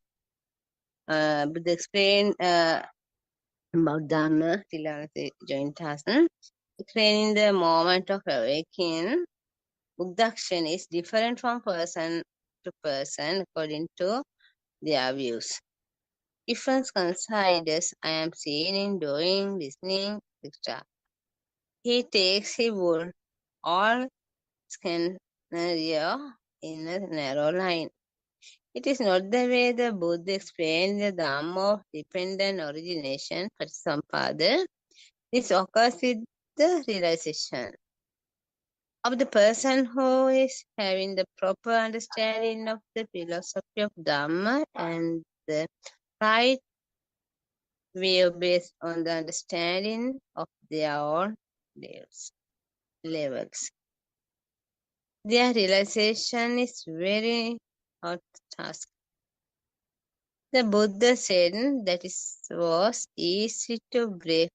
Buddha explain about Dhamma, Tilanate joint us. Explaining the moment of awakening. Buddhaction is different from person to person according to their views. If one considers I am seeing, doing, listening, etc., he takes his whole all scenario in a narrow line. It is not the way the Buddha explained the Dhamma of dependent origination, Patissampada. This occurs with the realization of the person who is having the proper understanding of the philosophy of Dhamma and the right view based on the understanding of their own levels. Their realization is very hard task. The Buddha said that it was easy to break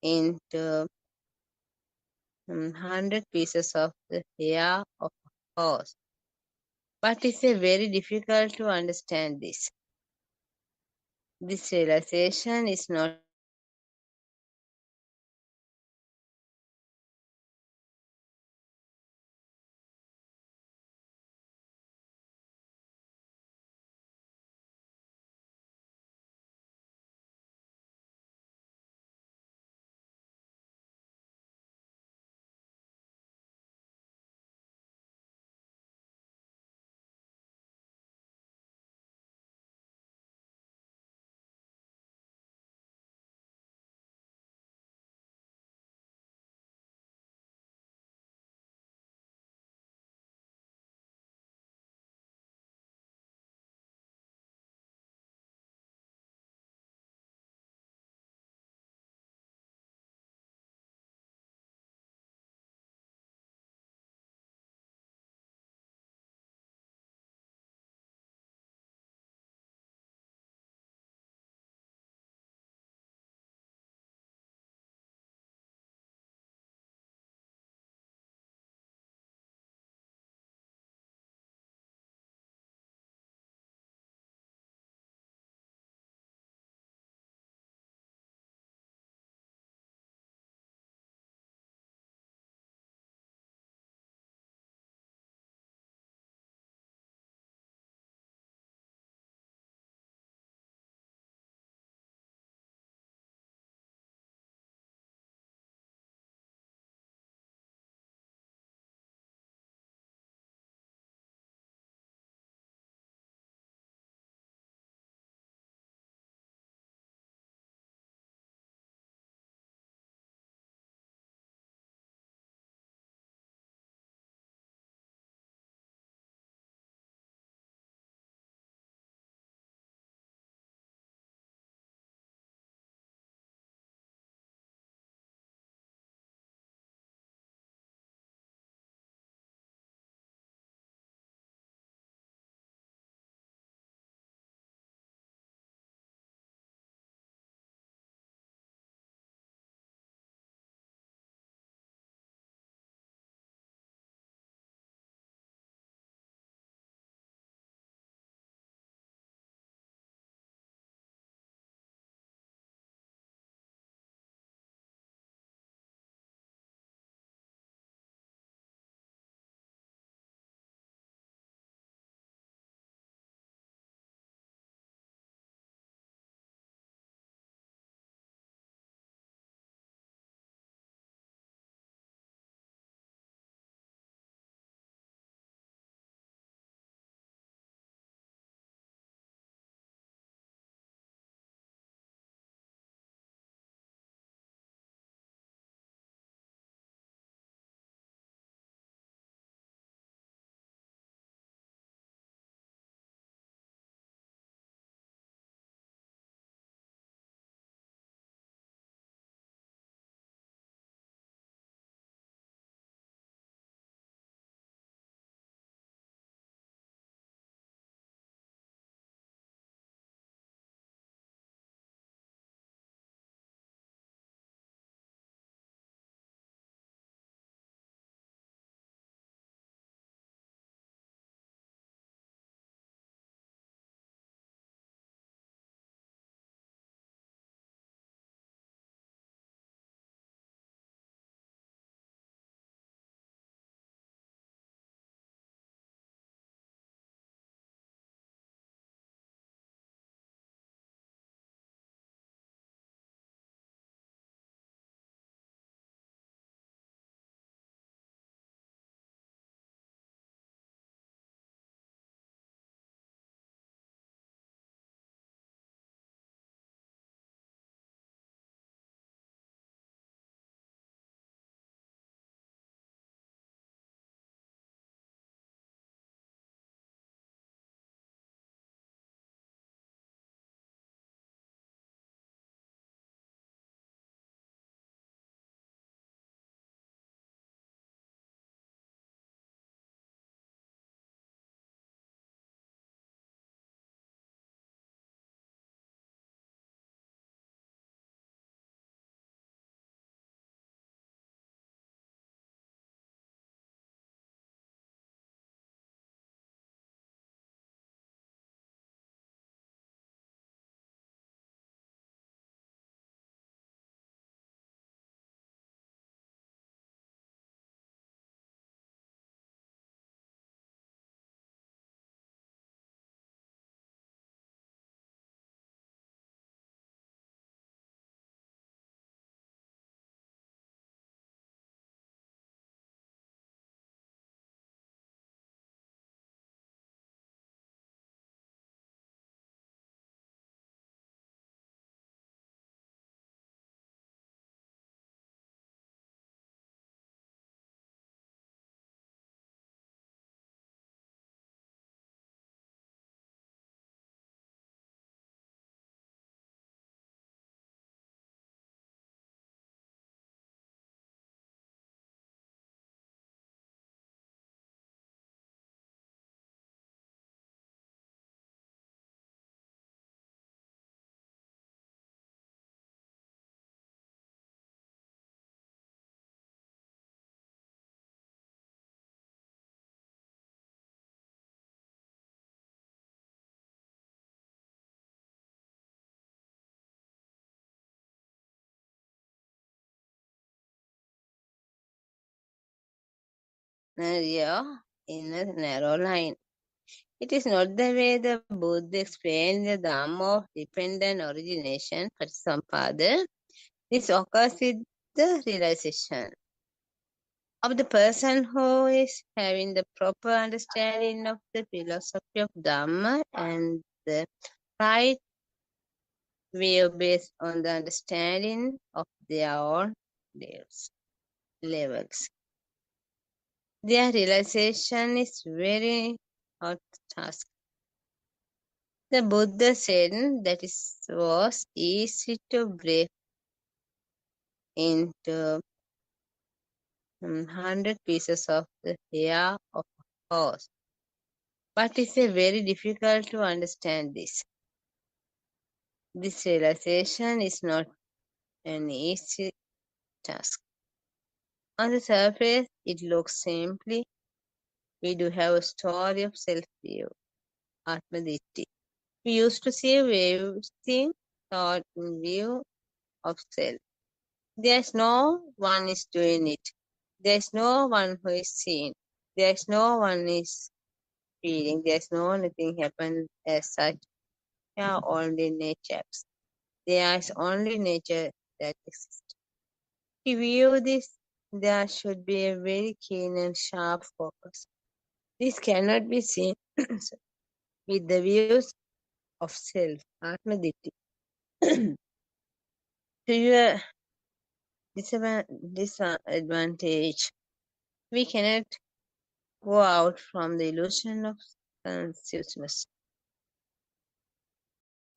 into 100 pieces of the hair of a horse. But it's very difficult to understand this. This realization is not scenario in a narrow line. It is not the way the Buddha explained the Dhamma of dependent origination, Patisampada. This occurs with the realization of the person who is having the proper understanding of the philosophy of Dhamma and the right view based on the understanding of their own levels. Their realization is very hard task. The Buddha said that it was easy to break into 100 pieces of the hair of a horse, but it's very difficult to understand this. This realization is not an easy task. On the surface, it looks simply. We do have a story of self-view, Atma-ditti. We used to see everything thought in view of self. There's no one is doing it. There's no one who is seeing. There's no one is feeling. There's no nothing happen as such. They are only natures. There is only nature that exists. To view this, there should be a very keen and sharp focus. This cannot be seen with the views of self, Atma-ditti. To your disadvantage, we cannot go out from the illusion of consciousness.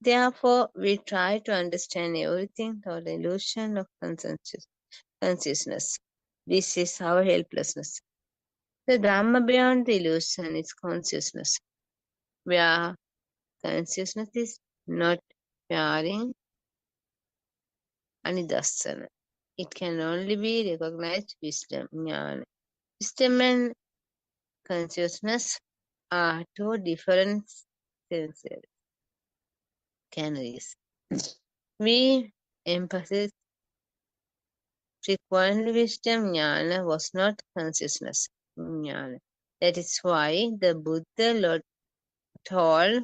Therefore, we try to understand everything through the illusion of consciousness. This is our helplessness. The Dhamma beyond the illusion is consciousness, where consciousness is not pairing anidassana. It can only be recognized wisdom, jnana. Wisdom and consciousness are two different sensory canaries. We emphasize frequently wisdom jnana was not consciousness jnana. That is why the Buddha told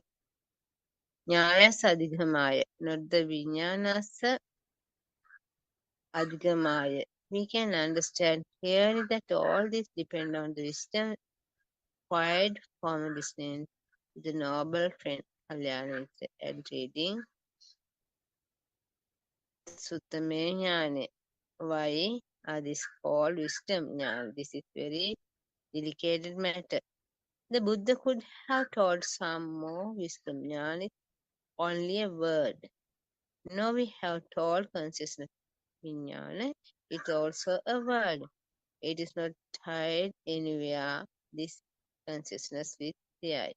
jnanasa adhigamaya, not the vijnanasa adhigamaya. We can understand clearly that all this depends on the wisdom acquired from listening to the noble friend Kalyana and reading Suttame Jnane. Why are this called wisdom jnana? This is very delicate matter. The Buddha could have told some more wisdom jnana, only a word. No, we have told consciousness vijnana, it's also a word. It is not tied anywhere, this consciousness with the eye.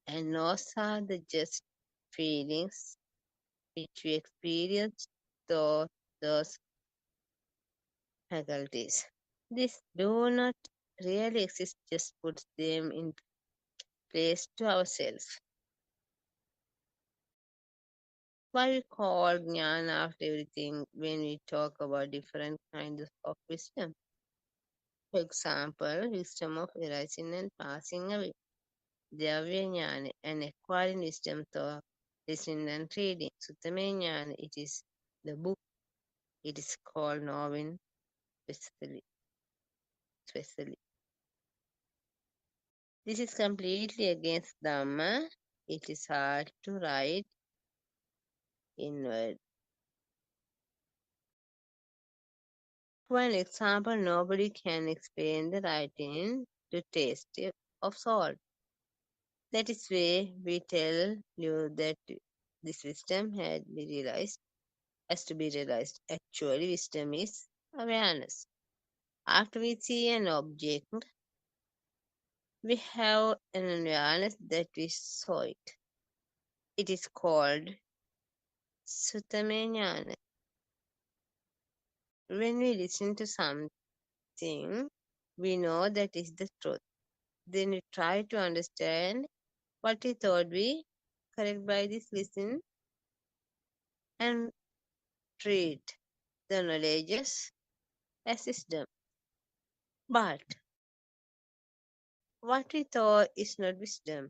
And those are the just feelings which we experience through those faculties. This do not really exist, just puts them in place to ourselves. Why we call jnana after everything when we talk about different kinds of wisdom? For example, wisdom of arising and passing away. Dravya jnana, and acquiring wisdom through listening and reading. Suttame jnana, it is the book. It is called knowing specially. This is completely against Dhamma. It is hard to write in words. For an example, nobody can explain the writing to taste of salt. That is why we tell you that this wisdom has to be realized. Actually, wisdom is awareness. After we see an object, we have an awareness that we saw it. It is called Suttame Jnana. When we listen to something, we know that is the truth. Then we try to understand what we thought we correct by this listen and treat the knowledges as wisdom. But What we thought is not wisdom.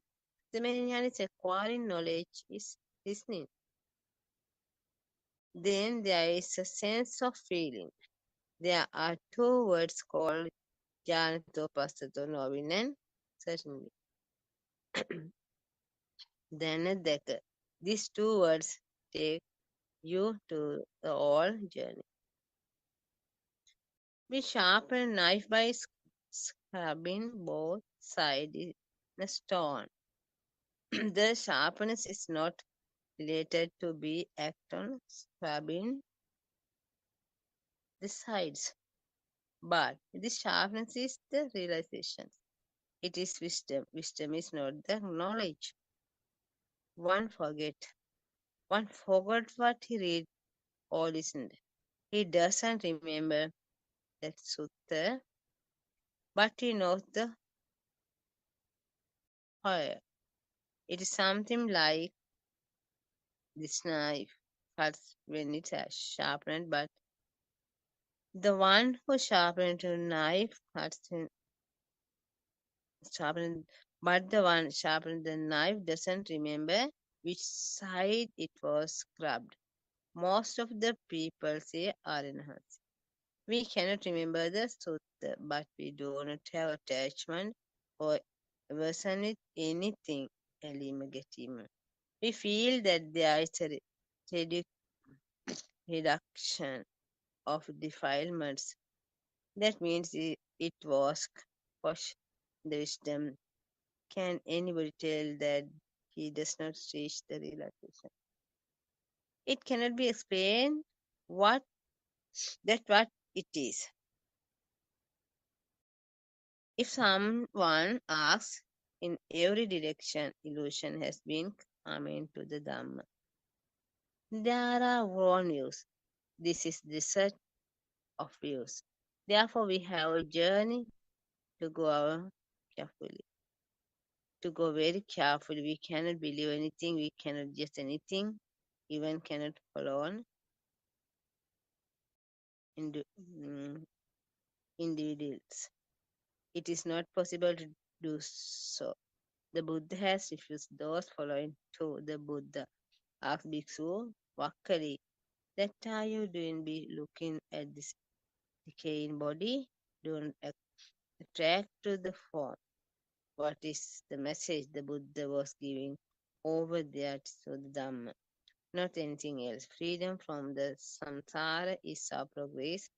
The Meridian is acquiring knowledge is listening. Then there is a sense of feeling. There are two words called Janato, Pasato, knowing and certainly. Then a decker. These two words take you to the whole journey. We sharpen a knife by scrubbing both sides in a stone. The sharpness is not related to be act on scrubbing the sides, but the sharpness is the realization. It is wisdom. Wisdom is not the knowledge. One forgot what he read or listened. He doesn't remember that sutta, but he knows the whole. It is something like this knife cuts when it is sharpened, but the one who sharpened the knife but the one sharpened the knife doesn't remember which side it was scrubbed. Most of the people say Arinahans. We cannot remember the sutta, but we do not have attachment or aversion with anything. We feel that there is a reduction of defilements. That means it was quashed the wisdom. Can anybody tell that he does not reach the realization? It cannot be explained what it is. If someone asks, in every direction illusion has been coming to the Dhamma. There are wrong views. This is the set of views. Therefore, we have a journey to go carefully. To go very carefully. We cannot believe anything. We cannot just anything. Even cannot follow on individuals. It is not possible to do so. The Buddha has refused those following too. The Buddha asked Bhikshu Vakkali, that are you doing be looking at this decaying body? Don't attract to the form. What is the message the Buddha was giving over there to the Dhamma? Not anything else. Freedom from the samsara is our progress.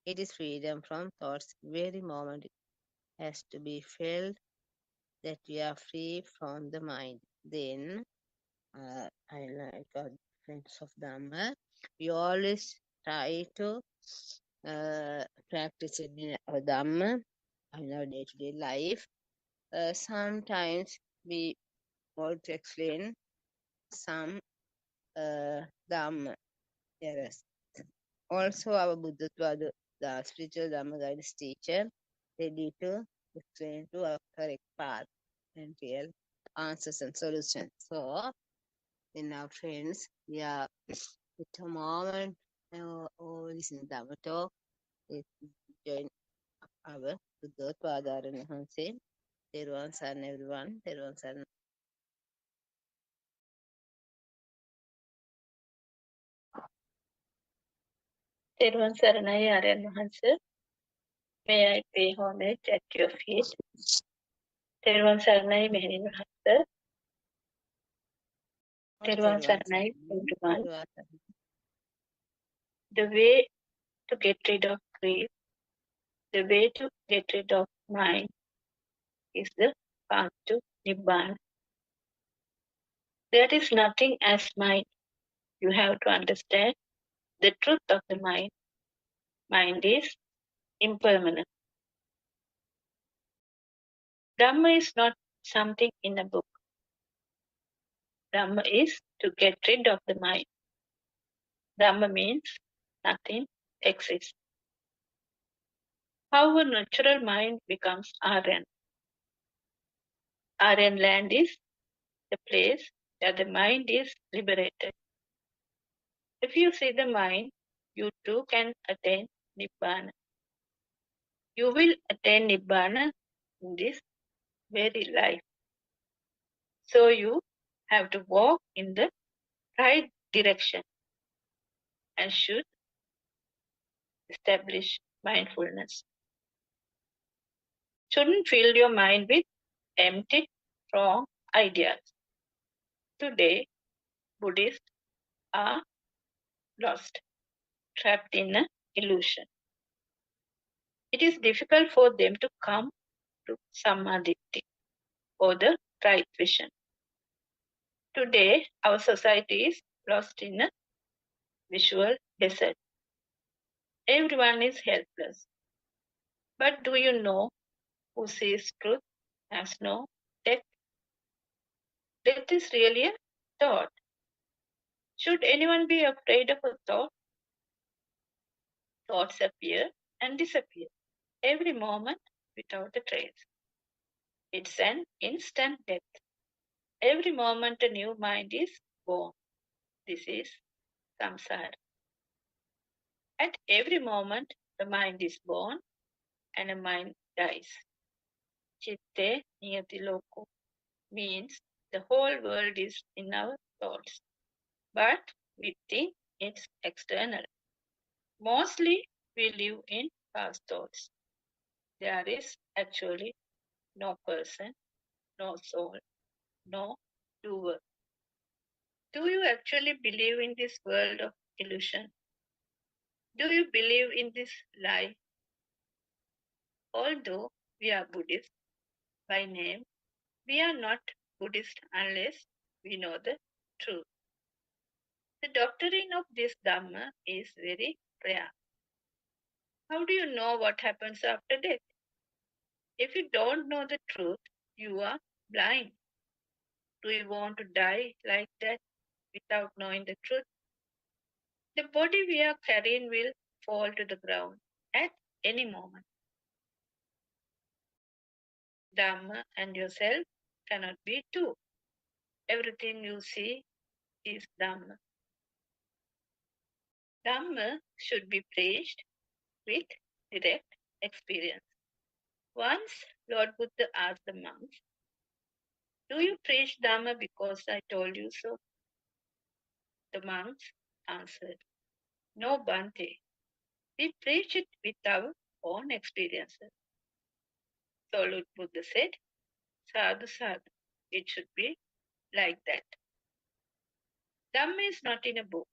It is freedom from thoughts. Very moment it has to be felt that we are free from the mind. Then, I like our friends of Dhamma. We always try to practice it in our Dhamma in our day-to-day life. Sometimes we want to explain some Dhamma errors. Also, our Buddothpado, the spiritual Dhamma guidance teacher, ready to explain to our correct path and real answers and solutions. So, in our friends, we are with a moment or listen to Dhamma talk, join our Buddothpado Arinahance. Therwan Saran everyone. Therwan Saran. තෙරුවන් සරණයි ආර්යයන් වහන්සේ. May I pay homage at your feet? තෙරුවන් සරණයි මෙහෙණින් වහන්සේ. තෙරුවන් සරණයි everyone. The way to get rid of grief, the way to get rid of mind is the path to Nibbana. There is nothing as mind. You have to understand the truth of the mind. Mind is impermanent. Dhamma is not something in a book. Dhamma is to get rid of the mind. Dhamma means nothing exists. How a natural mind becomes Aryan. Aryan land is the place where the mind is liberated. If you see the mind, you too can attain Nibbana. You will attain Nibbana in this very life. So you have to walk in the right direction and should establish mindfulness. Shouldn't fill your mind with empty, wrong ideas. Today, Buddhists are lost, trapped in an illusion. It is difficult for them to come to samadhi or the right vision. Today, our society is lost in a visual desert. Everyone is helpless. But do you know who sees truth has no death? Death is really a thought. Should anyone be afraid of a thought? Thoughts appear and disappear every moment without a trace. It's an instant death. Every moment a new mind is born. This is samsara. At every moment the mind is born and a mind dies. Chitte niyati loko means the whole world is in our thoughts, but we think it's external. Mostly we live in past thoughts. There is actually no person, no soul, no doer. Do you actually believe in this world of illusion? Do you believe in this lie? Although we are Buddhists by name, we are not Buddhist unless we know the truth. The doctrine of this Dhamma is very rare. How do you know what happens after death? If you don't know the truth, you are blind. Do you want to die like that without knowing the truth? The body we are carrying will fall to the ground at any moment. Dhamma and yourself cannot be two. Everything you see is Dhamma. Dhamma should be preached with direct experience. Once Lord Buddha asked the monks, "Do you preach Dhamma because I told you so?" The monks answered, "No, Bhante. We preach it with our own experiences." So Lord Buddha said, "Sadhu, sadhu. It should be like that. Dhamma is not in a book.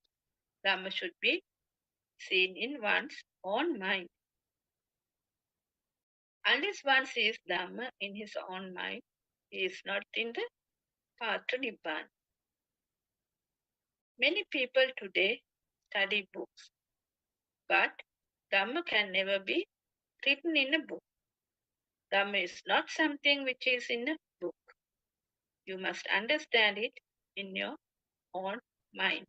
Dhamma should be seen in one's own mind. Unless one sees Dhamma in his own mind, he is not in the path to Nibbana." Many people today study books, but Dhamma can never be written in a book. Dhamma is not something which is in a book. You must understand it in your own mind.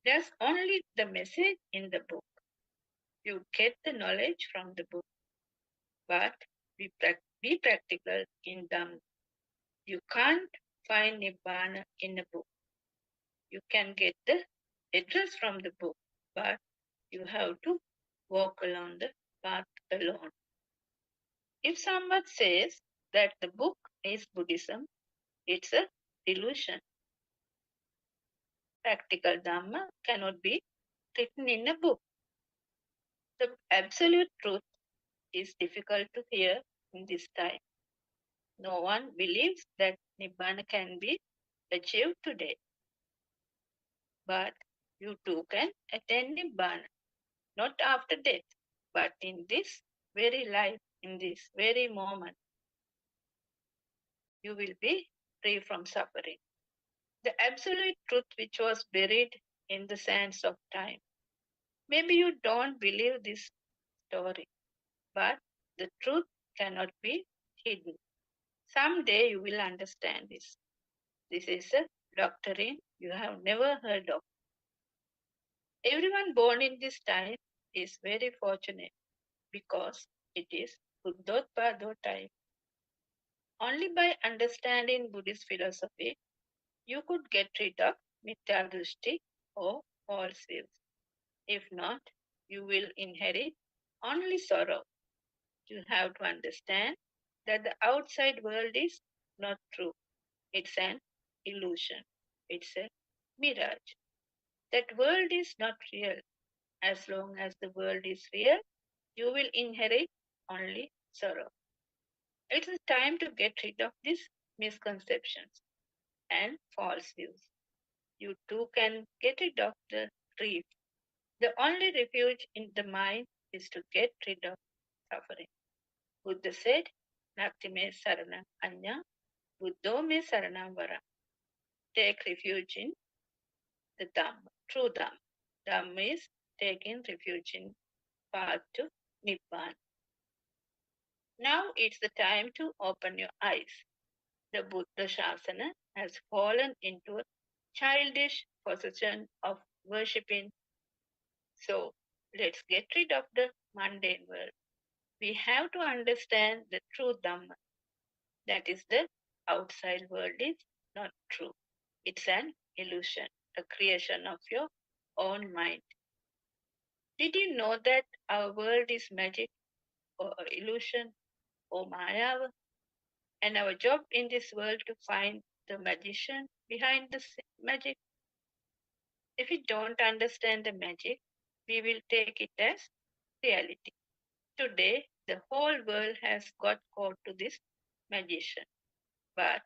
There's only the message in the book. You get the knowledge from the book, but be practical in Dhamma. You can't find Nibbana in a book. You can get the address from the book, but you have to walk along the path alone. If someone says that the book is Buddhism, it's a delusion. Practical Dhamma cannot be written in a book. The absolute truth is difficult to hear in this time. No one believes that Nibbana can be achieved today. But you too can attain Nibbana, not after death, but in this very life, in this very moment. You will be free from suffering. The absolute truth which was buried in the sands of time. Maybe you don't believe this story, but the truth cannot be hidden. Someday you will understand this. This is a doctrine you have never heard of. Everyone born in this time is very fortunate because it is Buddothpado time. Only by understanding Buddhist philosophy, you could get rid of Mithya Drishti or false views. If not, you will inherit only sorrow. You have to understand that the outside world is not true. It's an illusion. It's a mirage. That world is not real. As long as the world is real, you will inherit only sorrow. It's time to get rid of these misconceptions and false views. You too can get rid of the grief. The only refuge in the mind is to get rid of suffering. Buddha said, Nakti me saranam anya, Buddho me saranam vara. Take refuge in the Dhamma, true Dhamma. Dhamma is taking refuge in path to Nibbana. Now it's the time to open your eyes. The Buddha Shasana has fallen into a childish position of worshipping. So let's get rid of the mundane world. We have to understand the true Dhamma. That is, the outside world is not true. It's an illusion, a creation of your own mind. Did you know that our world is magic or illusion or Maya? And our job in this world to find the magician behind the magic. If we don't understand the magic, we will take it as reality. Today, the whole world has got caught to this magician. But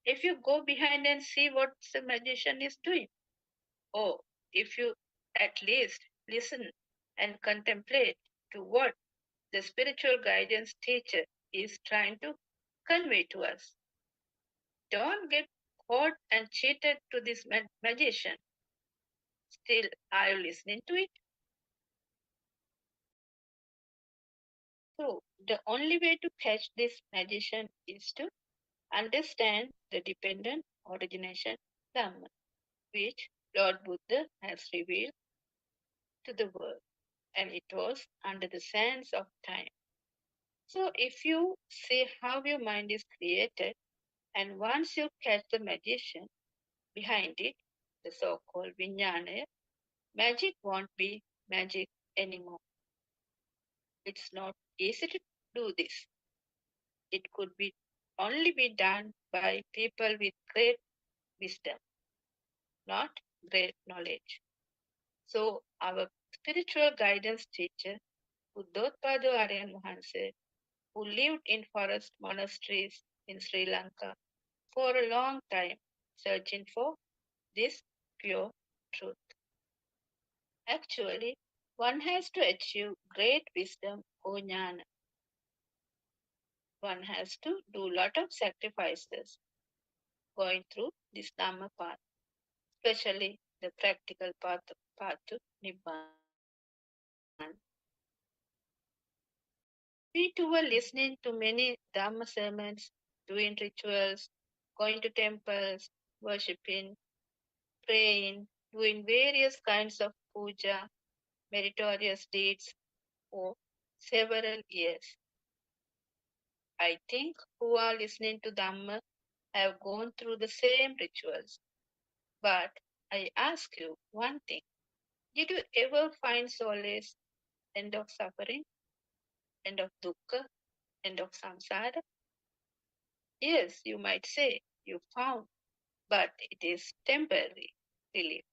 if you go behind and see what the magician is doing, or if you at least listen and contemplate to what the spiritual guidance teacher is trying to convey to us, don't get caught and cheated to this magician. Still, are you listening to it? So, the only way to catch this magician is to understand the dependent origination Dhamma, which Lord Buddha has revealed to the world, and it was under the sands of time. So, if you see how your mind is created, and once you catch the magician behind it, the so-called vijnana, magic won't be magic anymore. It's not easy to do this. It could be only be done by people with great wisdom, not great knowledge. So our spiritual guidance teacher, Buddothpado Aryan Mahanse, who lived in forest monasteries in Sri Lanka for a long time, searching for this pure truth. Actually, one has to achieve great wisdom or jnana. One has to do a lot of sacrifices going through this Dhamma path, especially the practical path to Nibbana. We too were listening to many Dhamma sermons, doing rituals, going to temples, worshipping, praying, doing various kinds of puja, meritorious deeds for several years. I think who are listening to Dhamma have gone through the same rituals. But I ask you one thing. Did you ever find solace, end of suffering, end of dukkha, end of samsara? Yes, you might say you found, but it is temporary relief.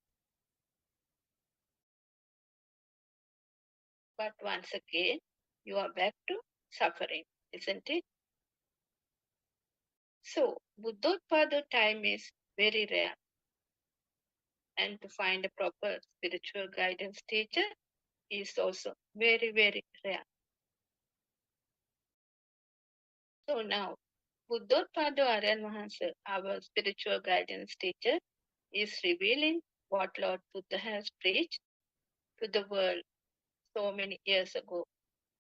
But once again, you are back to suffering, isn't it? So, Buddothpado time is very rare. And to find a proper spiritual guidance teacher is also very, very rare. So now, Buddothpado Aryan Mahansa, our spiritual guidance teacher, is revealing what Lord Buddha has preached to the world so many years ago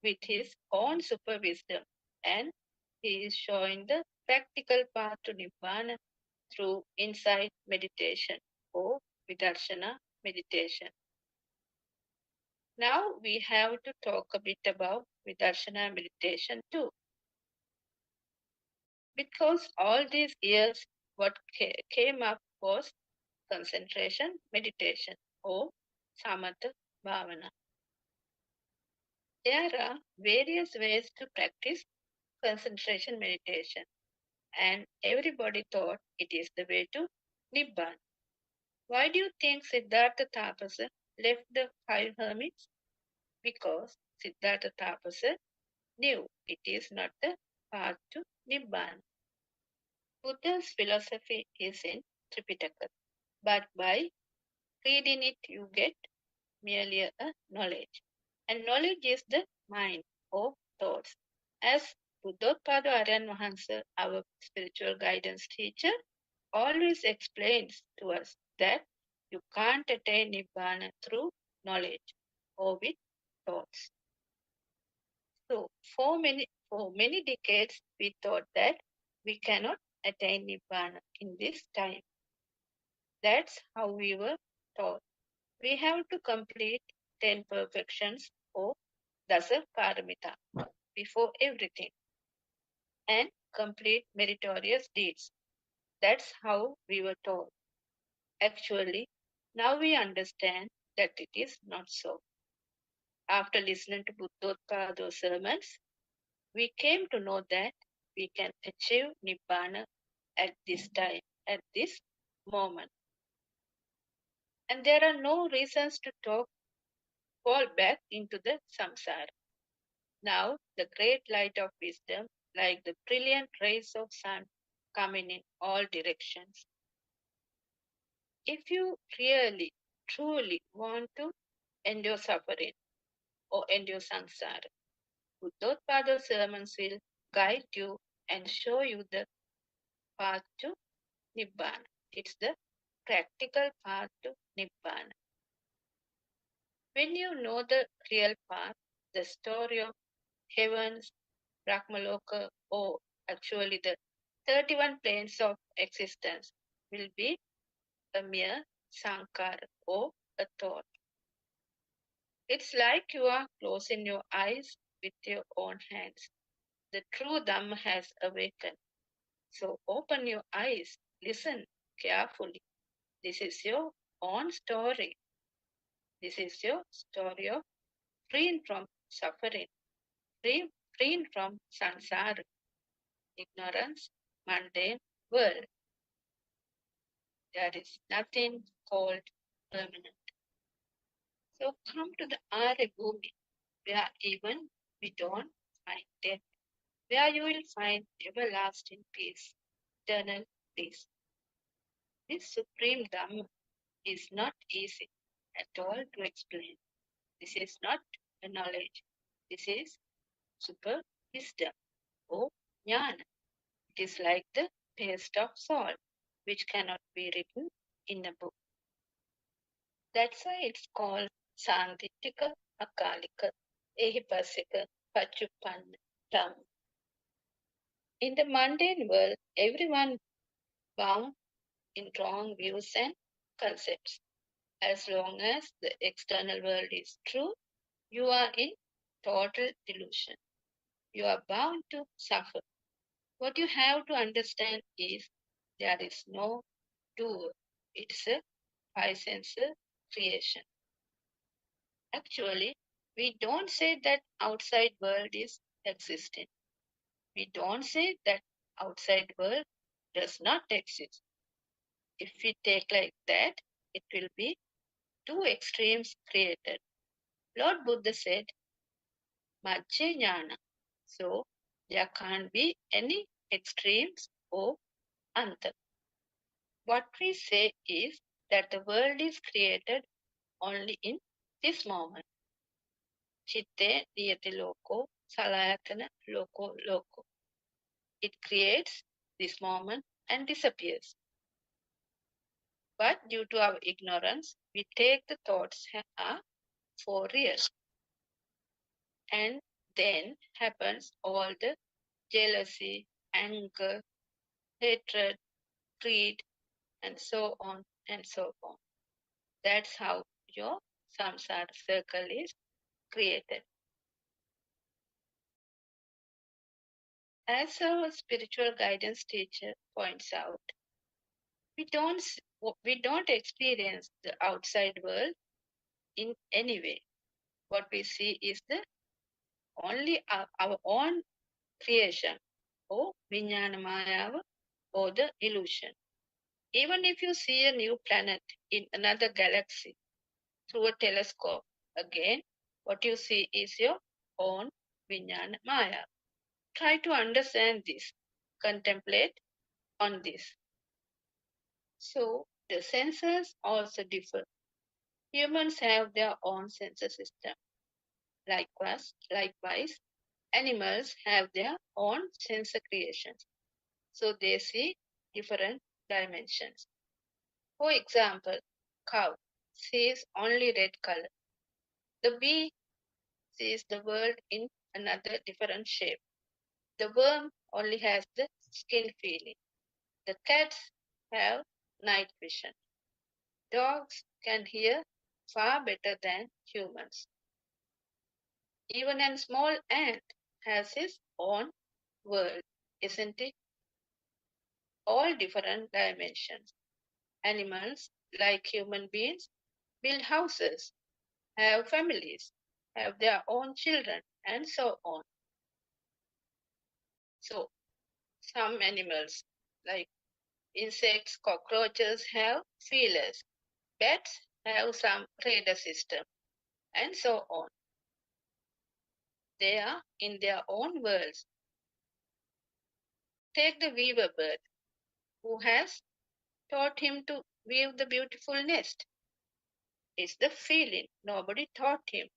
with his own super wisdom, and he is showing the practical path to Nibbana through insight meditation or Vidarshana meditation. Now we have to talk a bit about Vidarshana meditation too. Because all these years what came up was concentration meditation or samatha bhavana. There are various ways to practice concentration meditation, and everybody thought it is the way to Nibbana. Why do you think Siddhartha Tapasa left the 5 hermits? Because Siddhartha Tapasa knew it is not the path to Nibbana. Buddha's philosophy is in Tripitaka, but by reading it you get merely a knowledge. And knowledge is the mind or thoughts. As Buddothpado Aryan Mahansa, our spiritual guidance teacher, always explains to us that you can't attain Nibbana through knowledge or with thoughts. So for many decades we thought that we cannot attain Nibbana in this time. That's how we were taught. We have to complete 10 perfections or Dasa Paramita before everything and complete meritorious deeds. That's how we were taught. Actually, now we understand that it is not so. After listening to Buddothpado's sermons, we came to know that we can achieve Nibbana at this time, at this moment. And there are no reasons to fall back into the samsara. Now, the great light of wisdom, like the brilliant rays of sun, coming in all directions. If you really, truly want to endure suffering or endure samsara, Buddothpado's sermons will guide you and show you the path to Nibbana. It's the practical path to Nibbana. When you know the real path, the story of heavens, Brahmaloka, or actually the 31 planes of existence will be a mere sankara or a thought. It's like you are closing your eyes with your own hands. The true Dhamma has awakened. So open your eyes, listen carefully. This is your own story. This is your story of freeing from suffering, freeing from samsara, ignorance, mundane world. There is nothing called permanent. So come to the Arya Bhumi, where even we don't find death, where you will find everlasting peace, eternal bliss. This supreme Dhamma is not easy at all to explain. This is not a knowledge. This is super wisdom or jnana. It is like the taste of salt, which cannot be written in a book. That's why it's called Sandittika Akalika Ehipasika Pachupanna Dhamma. In the mundane world, everyone bound in wrong views and concepts. As long as the external world is true, you are in total delusion. You are bound to suffer. What you have to understand is there is no doer. It's a five-sense creation. Actually, we don't say that outside world is existing. We don't say that outside world does not exist. If we take like that, it will be two extremes created. Lord Buddha said, Majja Jnana. So there can't be any extremes or anta. What we say is that the world is created only in this moment. Chitte niyati loko salayatana loko. It creates this moment and disappears. But due to our ignorance, we take the thoughts are for real. And then happens all the jealousy, anger, hatred, greed, and so on and so on. That's how your samsara circle is created. As our spiritual guidance teacher points out, we don't experience the outside world in any way. What we see is the only our own creation, or Vijnana Mayava, or the illusion. Even if you see a new planet in another galaxy through a telescope, again, what you see is your own Vijnana Maya. Try to understand this. Contemplate on this. So, the senses also differ. Humans have their own sensor system. Likewise, animals have their own sensor creations. So they see different dimensions. For example, cow sees only red color. The bee sees the world in another different shape. The worm only has the skin feeling. The cats have night vision. Dogs can hear far better than humans. Even a small ant has his own world, isn't it? All different dimensions. Animals, like human beings, build houses, have families, have their own children, and so on. So, some animals, like insects, cockroaches, have feelers. Bats have some radar system, and so on. They are in their own worlds. Take the weaver bird. Who has taught him to weave the beautiful nest? It's the feeling. Nobody taught him.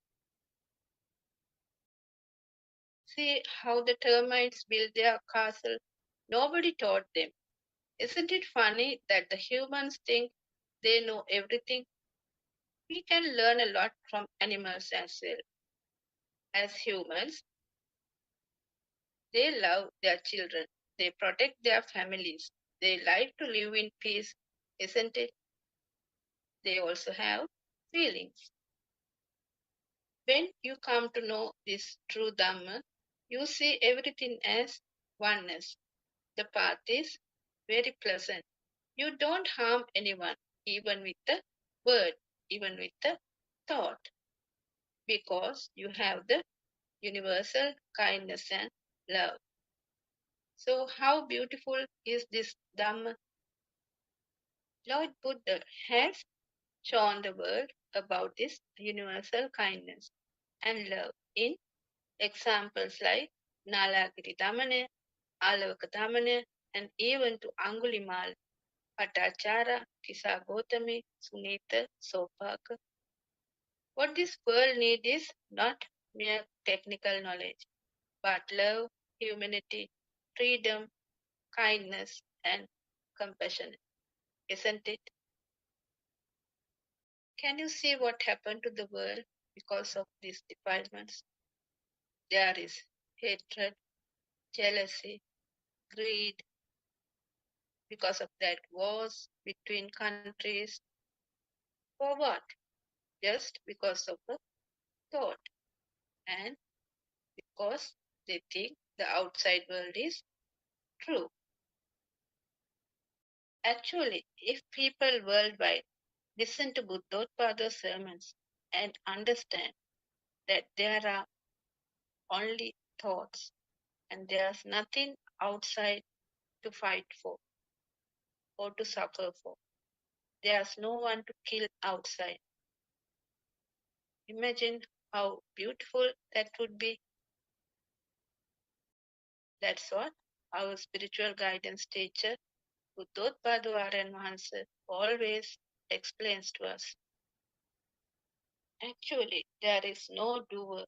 See how the termites build their castle. Nobody taught them. Isn't it funny that the humans think they know everything? We can learn a lot from animals as well. As humans, they love their children. They protect their families. They like to live in peace, isn't it? They also have feelings. When you come to know this true Dhamma, you see everything as oneness. The path is very pleasant. You don't harm anyone, even with the word, even with the thought, because you have the universal kindness and love. So, how beautiful is this Dhamma? Lord Buddha has shown the world about this universal kindness and love in examples like Nalagiri Damana, Alavaka Damana, and even to Angulimal, Patachara, Kisa Gotami, Sunita, Sopaka. What this world needs is not mere technical knowledge, but love, humanity, freedom, kindness, and compassion, isn't it? Can you see what happened to the world because of these defilements? There is hatred, jealousy, greed, because of that wars between countries. For what? Just because of the thought and because they think the outside world is true. Actually, if people worldwide listen to Buddothpado's sermons and understand that there are only thoughts and there's nothing outside to fight for or to suffer for, there's no one to kill outside. Imagine how beautiful that would be. That's what our spiritual guidance teacher, Buddothpado Aryan Mahansa, always explains to us. Actually, there is no doer,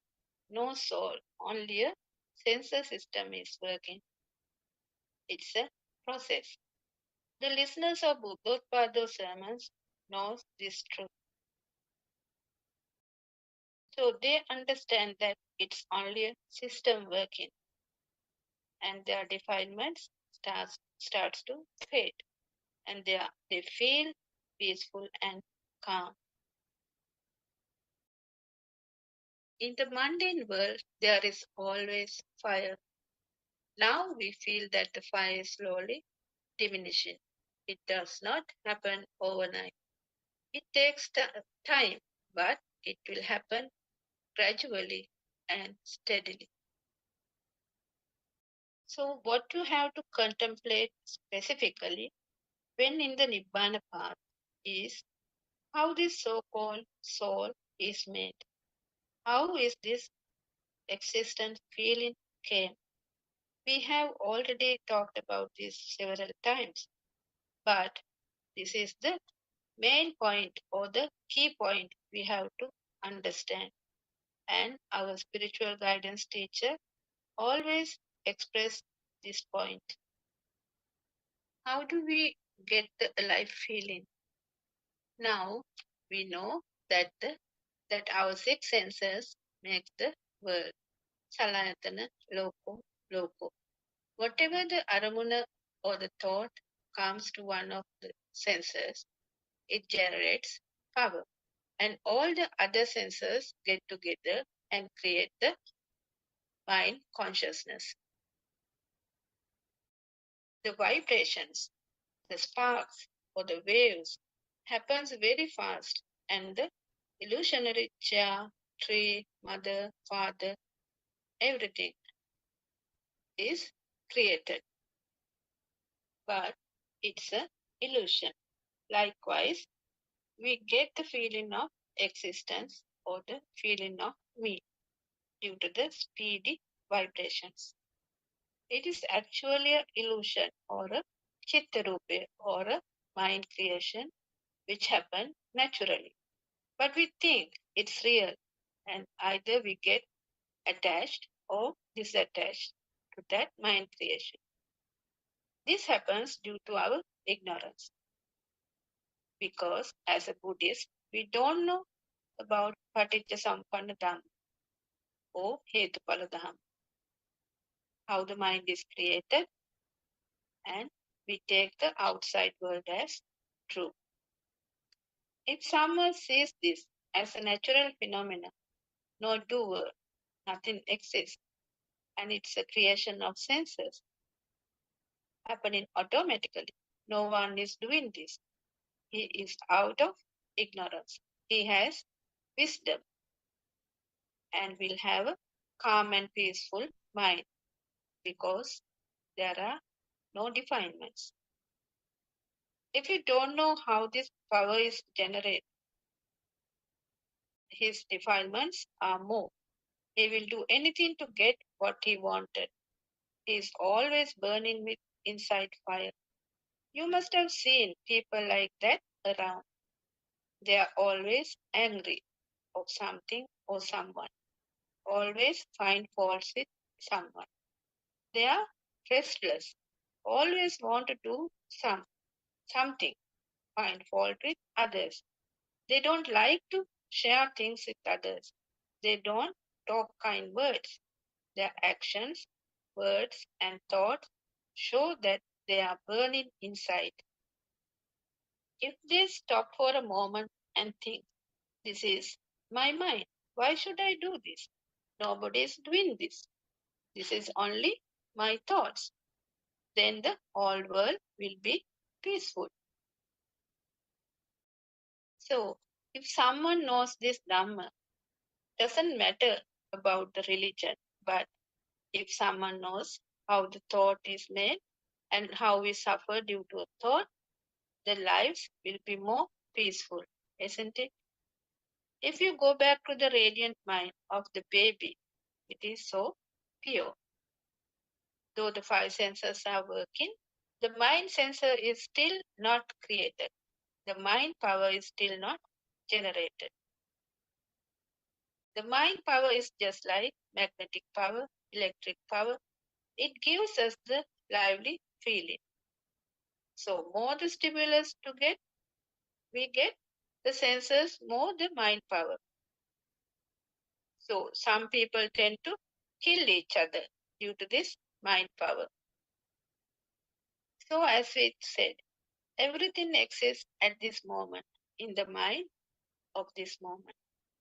no soul, only a sensor system is working. It's a process. The listeners of Buddothpado's sermons know this truth. So they understand that it's only a system working and their defilements starts to fade and they feel peaceful and calm. In the mundane world, there is always fire. Now we feel that the fire is slowly diminishing. It does not happen overnight. It takes time, but it will happen gradually and steadily. So what you have to contemplate specifically when in the Nibbana path is how this so-called soul is made. How is this existence feeling came? We have already talked about this several times, but this is the main point or the key point we have to understand. And our spiritual guidance teacher always express this point. How do we get the alive feeling? Now we know that that our six senses make the world. Salayatana, loko. Whatever the aramuna or the thought comes to one of the senses, it generates power. And all the other senses get together and create the mind consciousness. The vibrations, the sparks or the waves happens very fast, and the illusionary chair, tree, mother, father, everything is created. But it's an illusion. Likewise, we get the feeling of existence or the feeling of me due to the speedy vibrations. It is actually an illusion or a chittarupa or a mind creation which happen naturally. But we think it's real, and either we get attached or disattached to that mind creation. This happens due to our ignorance. Because as a Buddhist, we don't know about Paticca Sampanna Dhamma or Hetupala Dhamma, how the mind is created, and we take the outside world as true. If someone sees this as a natural phenomenon, no doer, nothing exists, and it's a creation of senses happening automatically, no one is doing this. He is out of ignorance. He has wisdom and will have a calm and peaceful mind because there are no defilements. If you don't know how this power is generated, his defilements are more. He will do anything to get what he wanted. He is always burning with inside fire. You must have seen people like that around. They are always angry of something or someone. Always find faults with someone. They are restless. Always want to do something. Find fault with others. They don't like to share things with others. They don't talk kind words. Their actions, words, and thoughts show that they are burning inside. If they stop for a moment and think, this is my mind. Why should I do this? Nobody is doing this. This is only my thoughts. Then the whole world will be peaceful. So, if someone knows this Dhamma, doesn't matter about the religion, but if someone knows how the thought is made and how we suffer due to a thought, the lives will be more peaceful, isn't it? If you go back to the radiant mind of the baby, it is so pure. Though the five senses are working, the mind sensor is still not created. The mind power is still not generated. The mind power is just like magnetic power, electric power. It gives us the lively feeling. So more the stimulus we get, the senses, more the mind power. So some people tend to kill each other due to this mind power. So as we said, everything exists at this moment in the mind of this moment.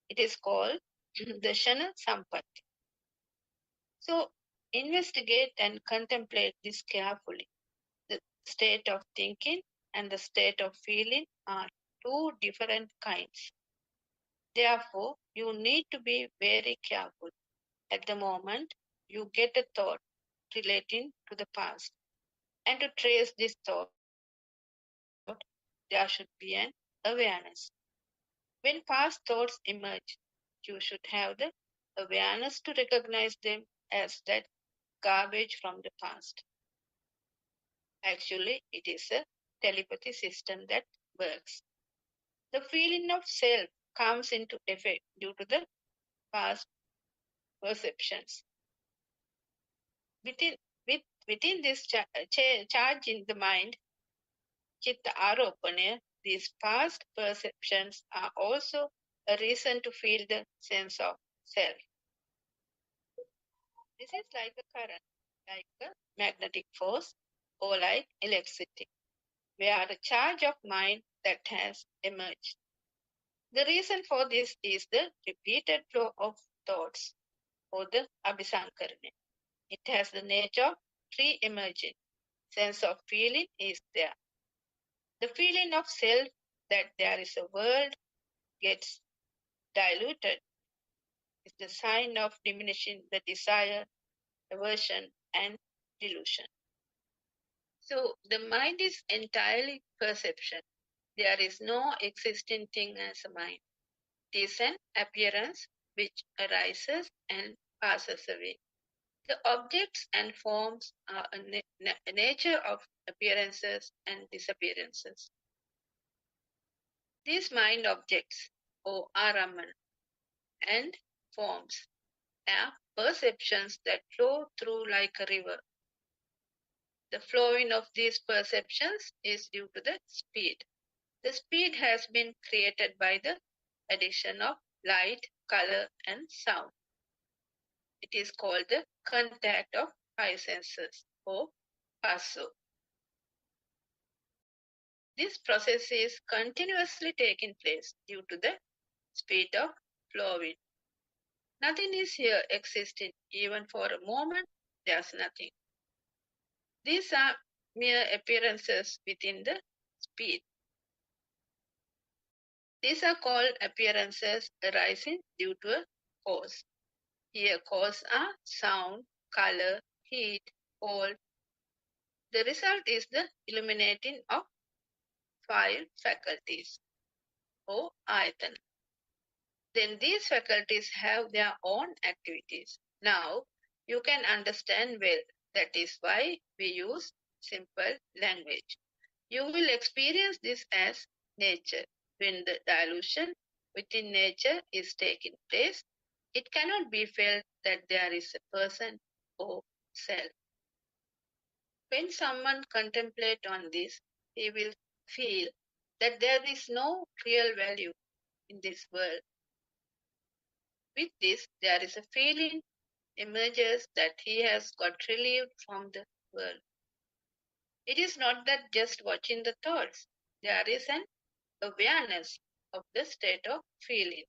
It is called the Shana Sampatti. So investigate and contemplate this carefully. The state of thinking and the state of feeling are two different kinds. Therefore, you need to be very careful. At the moment you get a thought, relating to the past. And to trace this thought, there should be an awareness. When past thoughts emerge, you should have the awareness to recognize them as that garbage from the past. Actually, it is a telepathy system that works. The feeling of self comes into effect due to the past perceptions. Within this charge in the mind, Chitta Aropana, these past perceptions are also a reason to feel the sense of self. This is like a current, like a magnetic force, or like electricity, where the charge of mind that has emerged. The reason for this is the repeated flow of thoughts, or the abhisankarana. It has the nature of re-emerging. Sense of feeling is there. The feeling of self that there is a world gets diluted is the sign of diminishing the desire, aversion, and delusion. So the mind is entirely perception. There is no existing thing as a mind. It is an appearance which arises and passes away. The objects and forms are a nature of appearances and disappearances. These mind objects, or araman, and forms are perceptions that flow through like a river. The flowing of these perceptions is due to the speed. The speed has been created by the addition of light, color, and sound. It is called the contact of five senses, or passo. This process is continuously taking place due to the speed of flowing. Nothing is here existing. Even for a moment, there's nothing. These are mere appearances within the speed. These are called appearances arising due to a cause. Here cause are sound, color, heat, cold. The result is the illuminating of five faculties, or ayatana. Then these faculties have their own activities. Now you can understand well. That is why we use simple language. You will experience this as nature. When the dilution within nature is taking place, it cannot be felt that there is a person or self. When someone contemplates on this, he will feel that there is no real value in this world. With this, there is a feeling emerges that he has got relieved from the world. It is not that just watching the thoughts. There is an awareness of the state of feeling.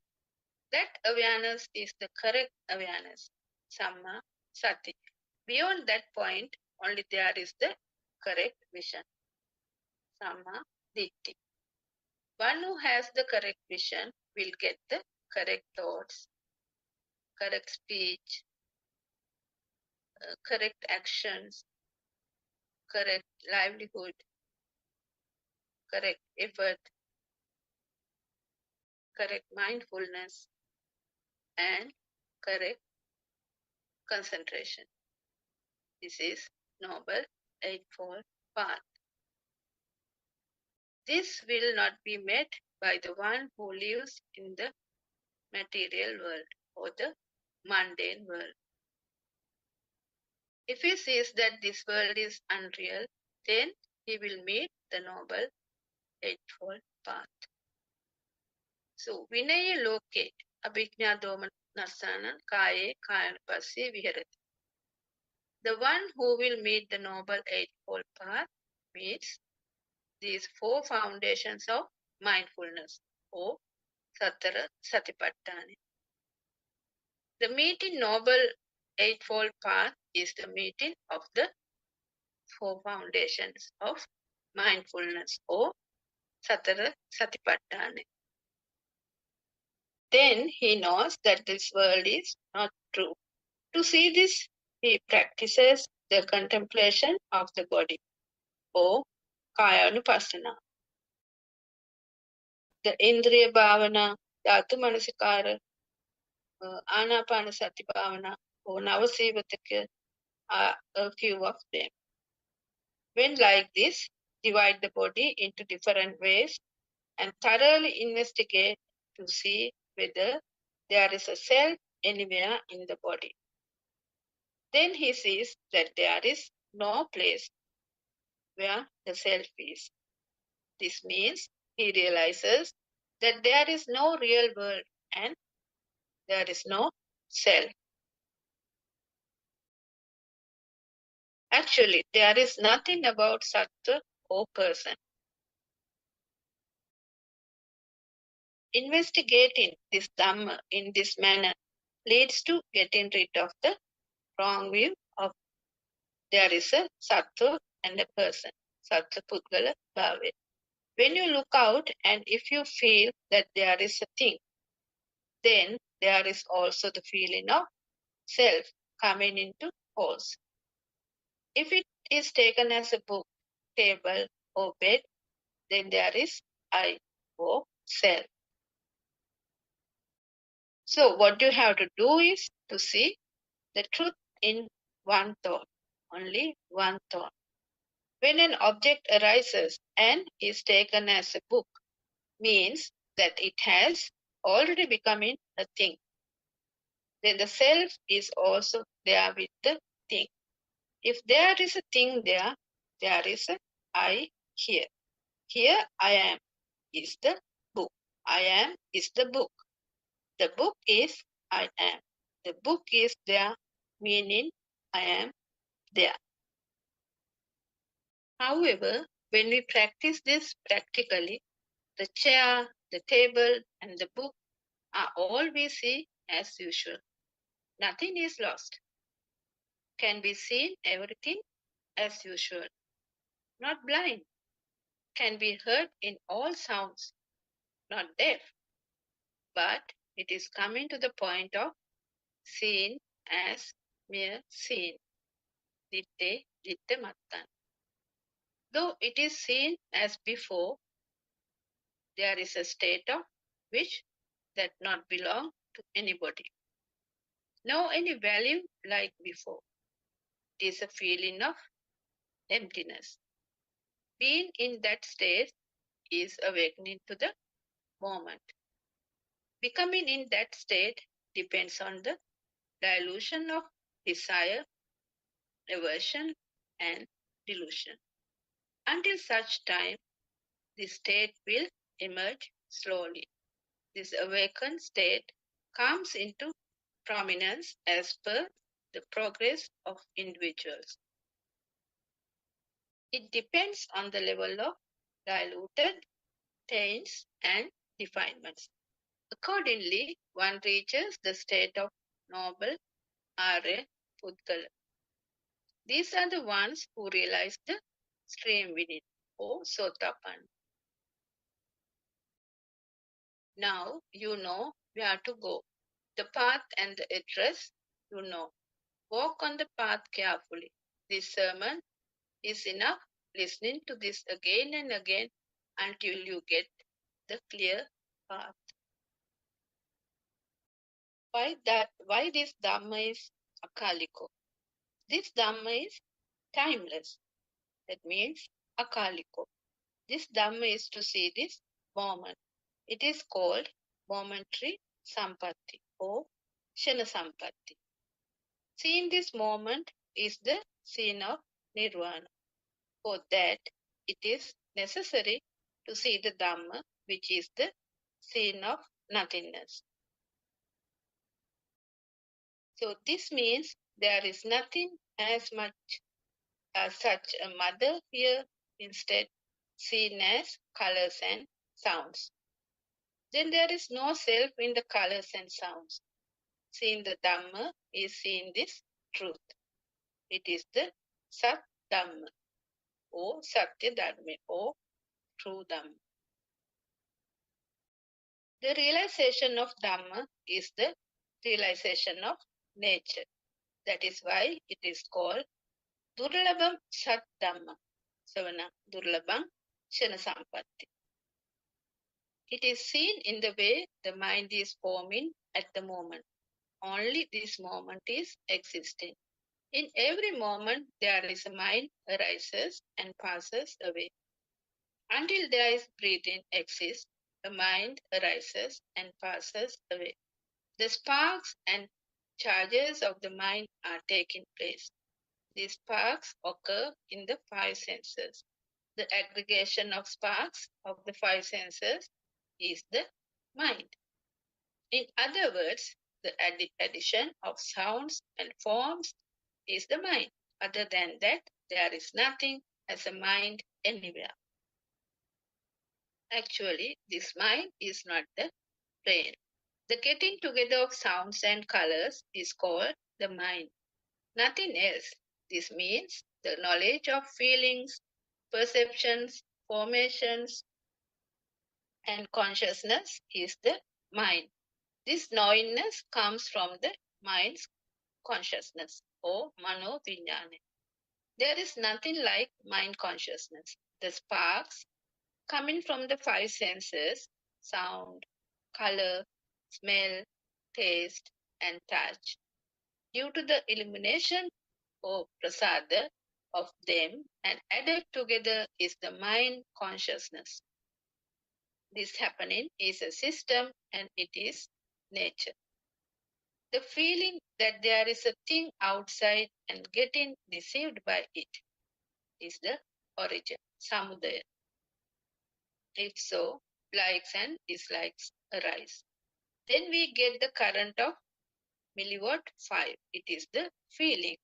That awareness is the correct awareness, Samma Sati. Beyond that point, only there is the correct vision, Samma Ditti. One who has the correct vision will get the correct thoughts, correct speech, correct actions, correct livelihood, correct effort, correct mindfulness, and correct concentration. This is Noble Eightfold Path. This will not be met by the one who lives in the material world or the mundane world. If he sees that this world is unreal, then he will meet the Noble Eightfold Path. So, Vinaya Loke Abhijñā Domanassanan Kaye Kayanupassi Viharati. The one who will meet the Noble Eightfold Path meets these four foundations of mindfulness, or Sattara Satipatthana. The meeting Noble Eightfold Path is the meeting of the four foundations of mindfulness, or Sattara Satipatthana. Then he knows that this world is not true. To see this, he practices the contemplation of the body, or Kayanupassana. The Indriya Bhavana, Dhatu Manasikara, Anapanasati Bhavana, or Navasivataka are a few of them. When like this, divide the body into different ways and thoroughly investigate to see whether there is a self anywhere in the body. Then he sees that there is no place where the self is. This means he realizes that there is no real world and there is no self. Actually, there is nothing about sattva or person. Investigating this Dhamma in this manner leads to getting rid of the wrong view of there is a sattva and a person, sattva pudgala bhave. When you look out and if you feel that there is a thing, then there is also the feeling of self coming into force. If it is taken as a book, table, or bed, then there is I or self. So what you have to do is to see the truth in one thought, only one thought. When an object arises and is taken as a book, means that it has already become a thing. Then the self is also there with the thing. If there is a thing there, there is a I here. Here I am is the book. I am is the book. The book is I am. The book is there, meaning I am there. However, when we practice this practically, the chair, the table, and the book are all we see as usual. Nothing is lost. Can be seen everything as usual. Not blind. Can be heard in all sounds. Not deaf. But it is coming to the point of seen as mere seen. Ditte, ditte mattan. Though it is seen as before, there is a state of which that not belong to anybody. No any value like before. It is a feeling of emptiness. Being in that state is awakening to the moment. Becoming in that state depends on the dilution of desire, aversion, and delusion. Until such time, this state will emerge slowly. This awakened state comes into prominence as per the progress of individuals. It depends on the level of diluted taints and defilements. Accordingly, one reaches the state of noble Arya Pudgala. These are the ones who realize the stream within, or Sotapan. Now you know where to go. The path and the address you know. Walk on the path carefully. This sermon is enough. Listening to this again and again until you get the clear path. Why this Dhamma is akaliko? This Dhamma is timeless. That means akaliko. This Dhamma is to see this moment. It is called momentary sampatti or shana sampatti. Seeing this moment is the scene of nirvana. For that, it is necessary to see the Dhamma, which is the scene of nothingness. So this means there is nothing as much as such a mother here, instead seen as colors and sounds. Then there is no self in the colors and sounds. Seeing the Dhamma is seeing this truth. It is the Sat Dhamma or Satya Dhamma or true Dhamma. The realization of Dhamma is the realization of nature. That is why it is called Durlabam Sat Dhamma. Savanam Durlabam Shana Sampatti. It is seen in the way the mind is forming at the moment. Only this moment is existing. In every moment, there is a mind arises and passes away. Until there is breathing exists, the mind arises and passes away. The sparks and charges of the mind are taking place. These sparks occur in the five senses. The aggregation of sparks of the five senses is the mind. In other words, the addition of sounds and forms is the mind. Other than that, there is nothing as a mind anywhere. Actually, this mind is not the brain. The getting together of sounds and colors is called the mind. Nothing else. This means the knowledge of feelings, perceptions, formations, and consciousness is the mind. This knowingness comes from the mind's consciousness or mano vijnana. There is nothing like mind consciousness. The sparks coming from the five senses, sound, color, smell, taste, and touch. Due to the illumination or prasada of them and added together is the mind consciousness. This happening is a system and it is nature. The feeling that there is a thing outside and getting deceived by it is the origin, samudaya. If so, likes and dislikes arise. Then we get the current of milliwatt 5. It is the feeling.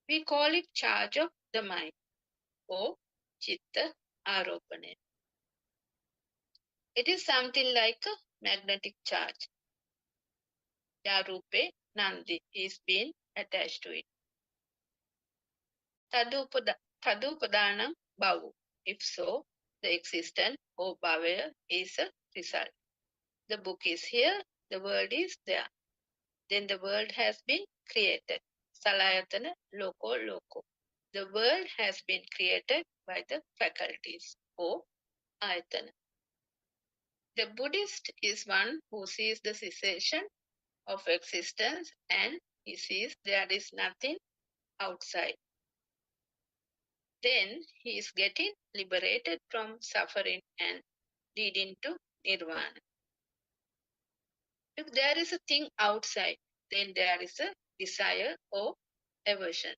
We call it charge of the mind or chitta aropane. It is something like a magnetic charge. Yarupe Nandi is being attached to it. Tadupadanam Bhavu. If so, the existence or Bhavaya is a result. The book is here, the world is there. Then the world has been created. Salayatana Loko Loko. The world has been created by the faculties or ayatana. The Buddhist is one who sees the cessation of existence and he sees there is nothing outside. Then he is getting liberated from suffering and leading to nirvana. If there is a thing outside, then there is a desire or aversion.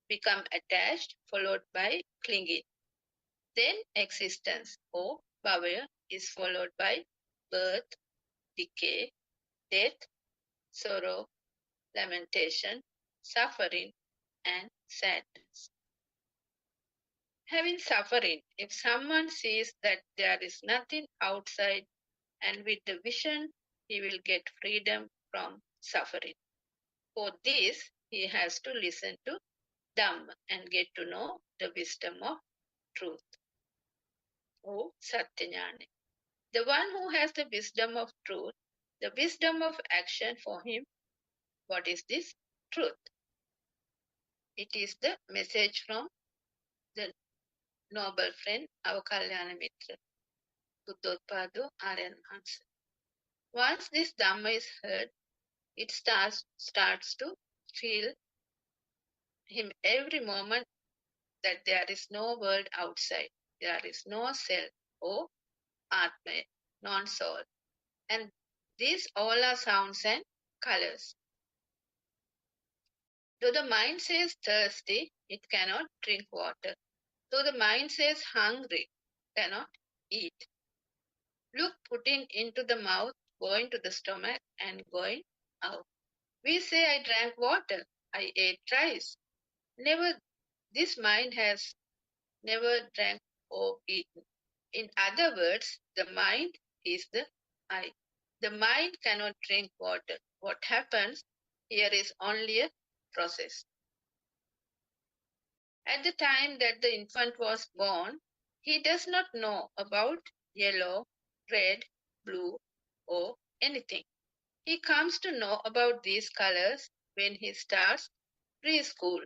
Become attached, followed by clinging. Then existence or bhavaya is followed by birth, decay, death, sorrow, lamentation, suffering, and sadness. Having suffering, if someone sees that there is nothing outside and with the vision, he will get freedom from suffering. For this, he has to listen to Dhamma and get to know the wisdom of truth. Oh, Satyajnana. The one who has the wisdom of truth, the wisdom of action for him, what is this truth? It is the message from the noble friend, our Kalyana Mitra, Buddothpado Aryan Mahansa. Once this Dhamma is heard, it starts to feel him every moment that there is no world outside, there is no self or Atma, non-soul. And these all are sounds and colors. Though the mind says thirsty, it cannot drink water. Though the mind says hungry, cannot eat. Look, putting into the mouth, going to the stomach and going out. We say, I drank water, I ate rice. Never, this mind has never drank or eaten. In other words, the mind is the I. The mind cannot drink water. What happens here is only a process. At the time that the infant was born, he does not know about yellow, red, blue, or anything. He comes to know about these colors when he starts preschool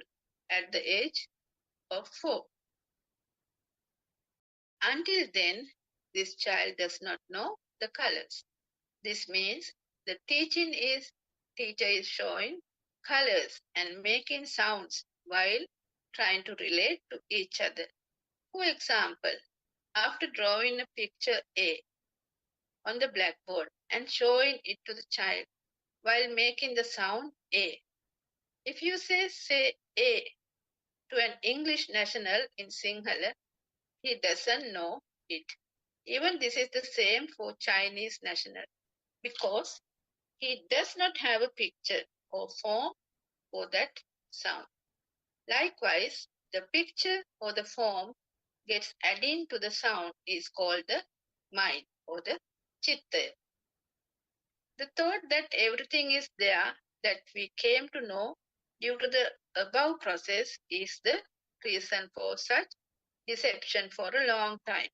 at the age of 4. Until then, this child does not know the colors. This means the teacher is showing colors and making sounds while trying to relate to each other. For example, after drawing a picture A on the blackboard and showing it to the child while making the sound A. If you say A to an English national in Sinhala, he doesn't know it. Even this is the same for Chinese national because he does not have a picture or form for that sound. Likewise, the picture or the form gets added to the sound is called the mind or the chitta. The thought that everything is there that we came to know due to the above process is the reason for such deception for a long time,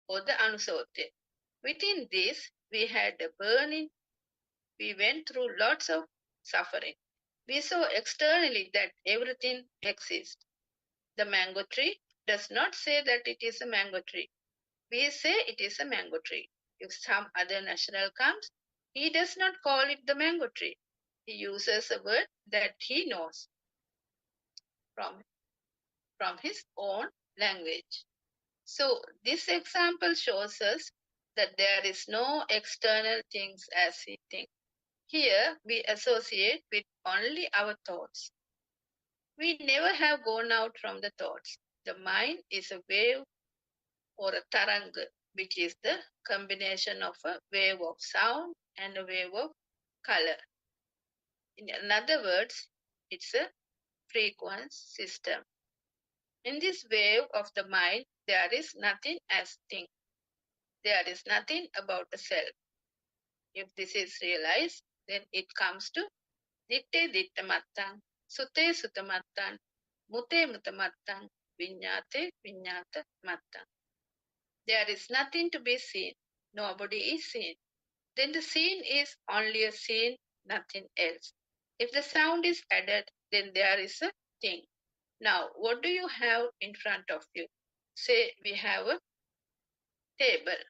or the anusote. Within this, we had a burning, we went through lots of suffering. We saw externally that everything exists. The mango tree does not say that it is a mango tree. We say it is a mango tree. If some other national comes, he does not call it the mango tree. He uses a word that he knows from his own language. So this example shows us that there is no external things as we think. Here we associate with only our thoughts. We never have gone out from the thoughts. The mind is a wave or a taranga, which is the combination of a wave of sound and a wave of color. In other words, it's a frequency system. In this wave of the mind, there is nothing as thing. There is nothing about the self. If this is realized, then it comes to ditte ditta mattan, sute sutta mattan, mute muta mattan, vinyate vinyata mattan. There is nothing to be seen. Nobody is seen. Then the seen is only a seen, nothing else. If the sound is added, then there is a thing. Now, what do you have in front of you? Say we have a table.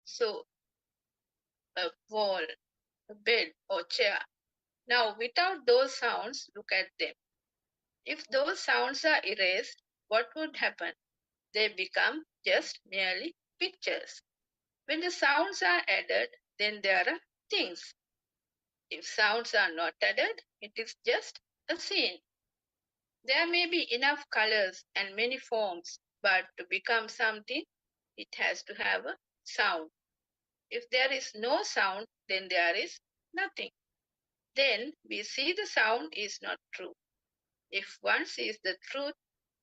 So, a wall, a bed or chair. Now, without those sounds, look at them. If those sounds are erased, what would happen? They become just merely pictures. When the sounds are added, then there are things. If sounds are not added, it is just a scene. There may be enough colors and many forms, but to become something, it has to have a sound. If there is no sound, then there is nothing. Then we see the sound is not true. If one sees the truth,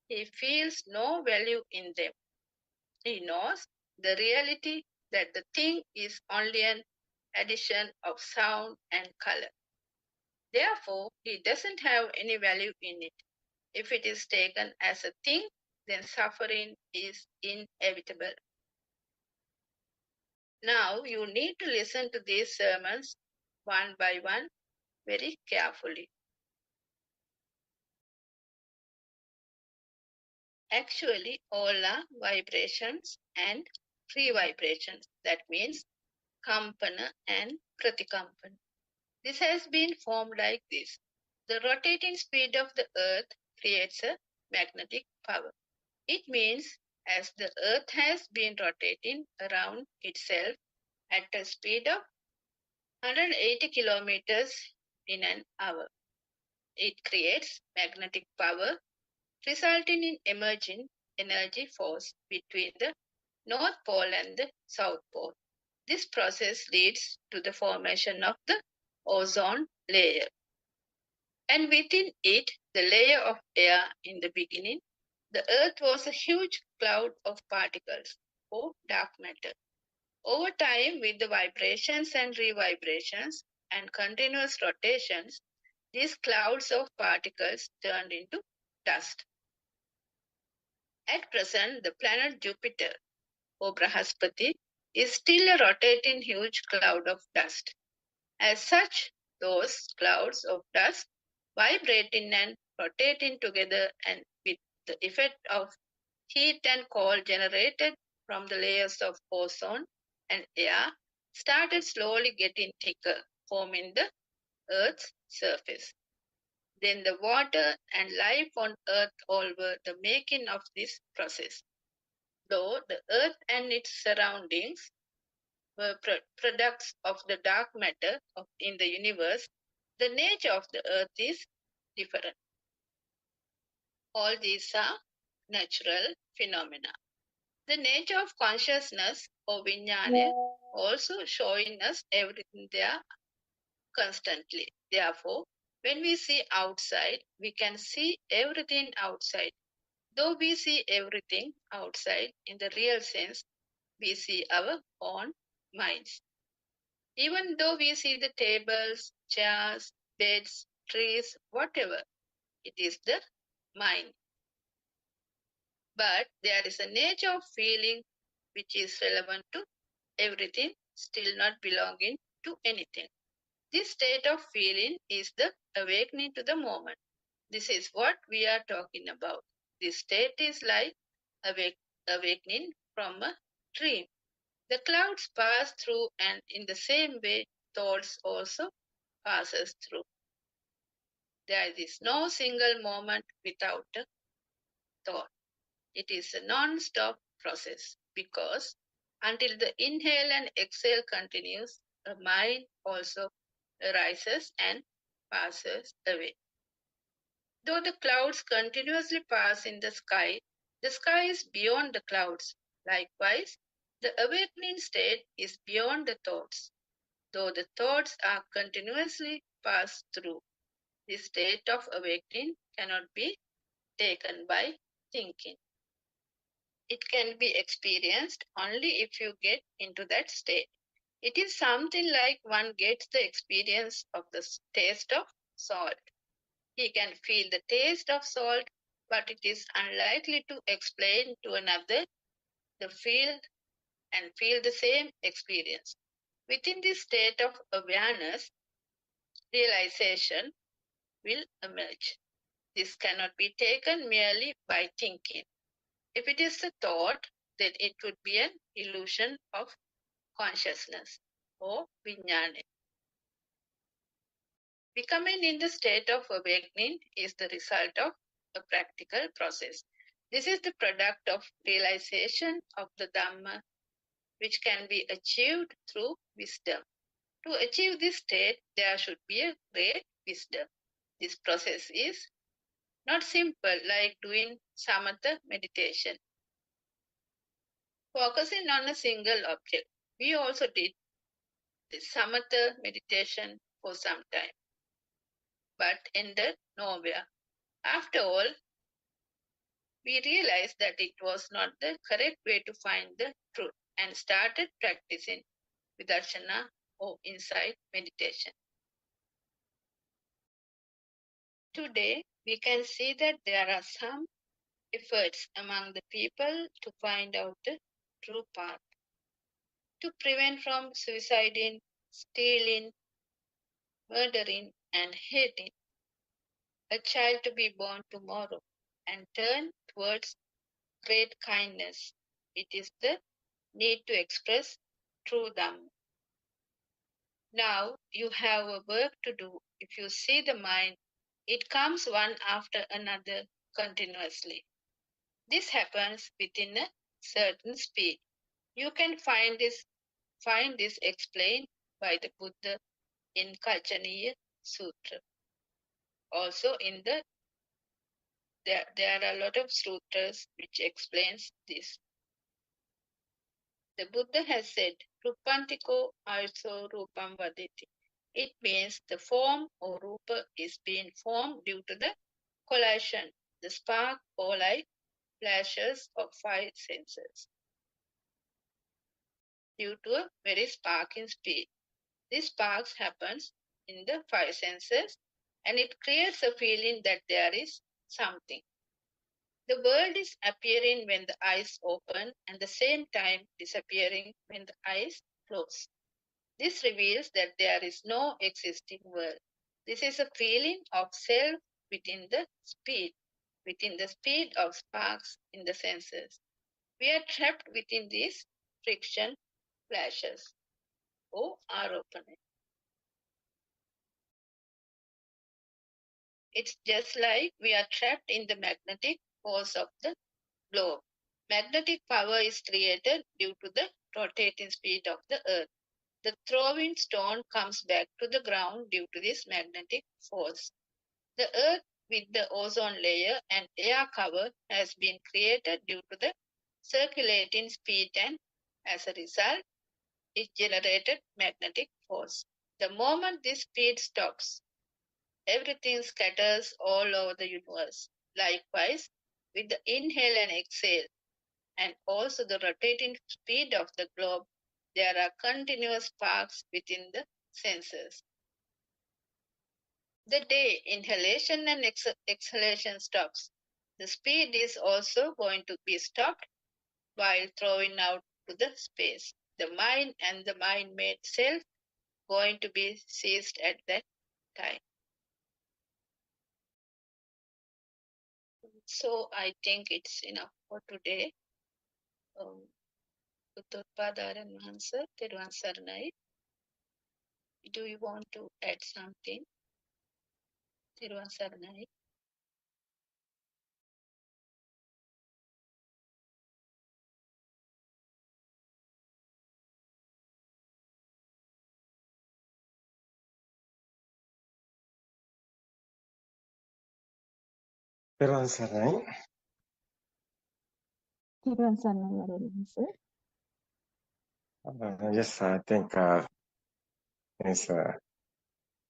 he feels no value in them. He knows the reality that the thing is only an addition of sound and color. Therefore, he doesn't have any value in it. If it is taken as a thing, then suffering is inevitable. Now you need to listen to these sermons one by one very carefully. Actually, all are vibrations and free vibrations. That means kampana and pratikampana. This has been formed like this. The rotating speed of the earth creates a magnetic power. It means as the earth has been rotating around itself at a speed of 180 kilometers in an hour, it creates magnetic power, resulting in emerging energy force between the North Pole and the South Pole. This process leads to the formation of the ozone layer. And within it, the layer of air in the beginning, the Earth was a huge cloud of particles, or dark matter. Over time, with the vibrations and revibrations and continuous rotations, these clouds of particles turned into dust. At present, the planet Jupiter, or Brahaspati, is still a rotating huge cloud of dust. As such, those clouds of dust vibrating and rotating together, and with the effect of heat and cold generated from the layers of ozone and air, started slowly getting thicker, forming the Earth's surface. Then the water and life on Earth all were the making of this process. Though the Earth and its surroundings were products of the dark matter in the universe, the nature of the Earth is different. All these are natural phenomena. The nature of consciousness or vijnana also showing us everything there constantly. Therefore, when we see outside, we can see everything outside. Though we see everything outside in the real sense, we see our own minds. Even though we see the tables, chairs, beds, trees, whatever, it is the mind. But there is a nature of feeling which is relevant to everything, still not belonging to anything. This state of feeling is the awakening to the moment. This is what we are talking about. This state is like awakening from a dream. The clouds pass through, and in the same way, thoughts also passes through. There is no single moment without a thought. It is a non-stop process because until the inhale and exhale continues, the mind also arises and passes away. Though the clouds continuously pass in the sky is beyond the clouds. Likewise, the awakening state is beyond the thoughts, though the thoughts are continuously passed through. This state of awakening cannot be taken by thinking. It can be experienced only if you get into that state. It is something like one gets the experience of the taste of salt. He can feel the taste of salt, but it is unlikely to explain to another the feel and feel the same experience. Within this state of awareness, realization will emerge. This cannot be taken merely by thinking. If it is a thought, then it would be an illusion of consciousness or vijnana. Becoming in the state of awakening is the result of a practical process. This is the product of realization of the Dhamma, which can be achieved through wisdom. To achieve this state, there should be a great wisdom. This process is not simple like doing samatha meditation, focusing on a single object. We also did the samatha meditation for some time, but ended nowhere. After all, we realized that it was not the correct way to find the truth and started practicing vidarshana or insight meditation. Today, we can see that there are some efforts among the people to find out the true path, to prevent from suiciding, stealing, murdering, and hating. A child to be born tomorrow and turn towards great kindness. It is the need to express true Dhamma. Now you have a work to do. If you see the mind, it comes one after another continuously. This happens within a certain speed. You can find this explained by the Buddha in Kalchaniya Sutra. Also in there are a lot of sutras which explains this. The Buddha has said, Rupantiko also Rupam Vaditi. It means the form or Rupa is being formed due to the collision, the spark or light flashes of five senses. Due to a very sparking speed. This spark happens in the five senses and it creates a feeling that there is something. The world is appearing when the eyes open and the same time disappearing when the eyes close. This reveals that there is no existing world. This is a feeling of self within the speed of sparks in the senses. We are trapped within these friction flashes or are open. It's just like we are trapped in the magnetic force of the globe. Magnetic power is created due to the rotating speed of the earth. The thrown stone comes back to the ground due to this magnetic force. The earth with the ozone layer and air cover has been created due to the circulating speed, and as a result, it generated magnetic force. The moment this speed stops, everything scatters all over the universe. Likewise, with the inhale and exhale, and also the rotating speed of the globe, there are continuous sparks within the sensors. The day inhalation and exhalation stops, the speed is also going to be stopped while throwing out to the space. The mind and the mind-made self going to be seized at that time. So I think it's enough for today. Buddothpado and answer, Teruvan Saranai. Do you want to add something? Teruvan Saranai. Teruvan Saranai. Teruvan Saranai වරදින් sir. Yes, I think it's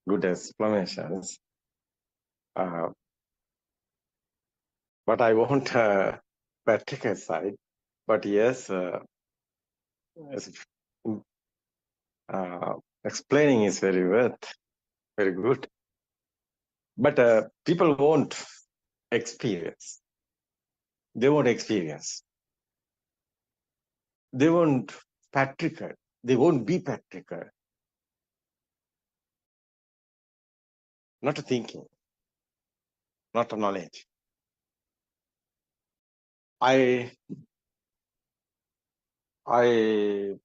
good explanations. But I want practical side. But yes, explaining is very good. But people won't experience. They won't experience. They won't practical. They won't be practical. Not a thinking, not a knowledge. I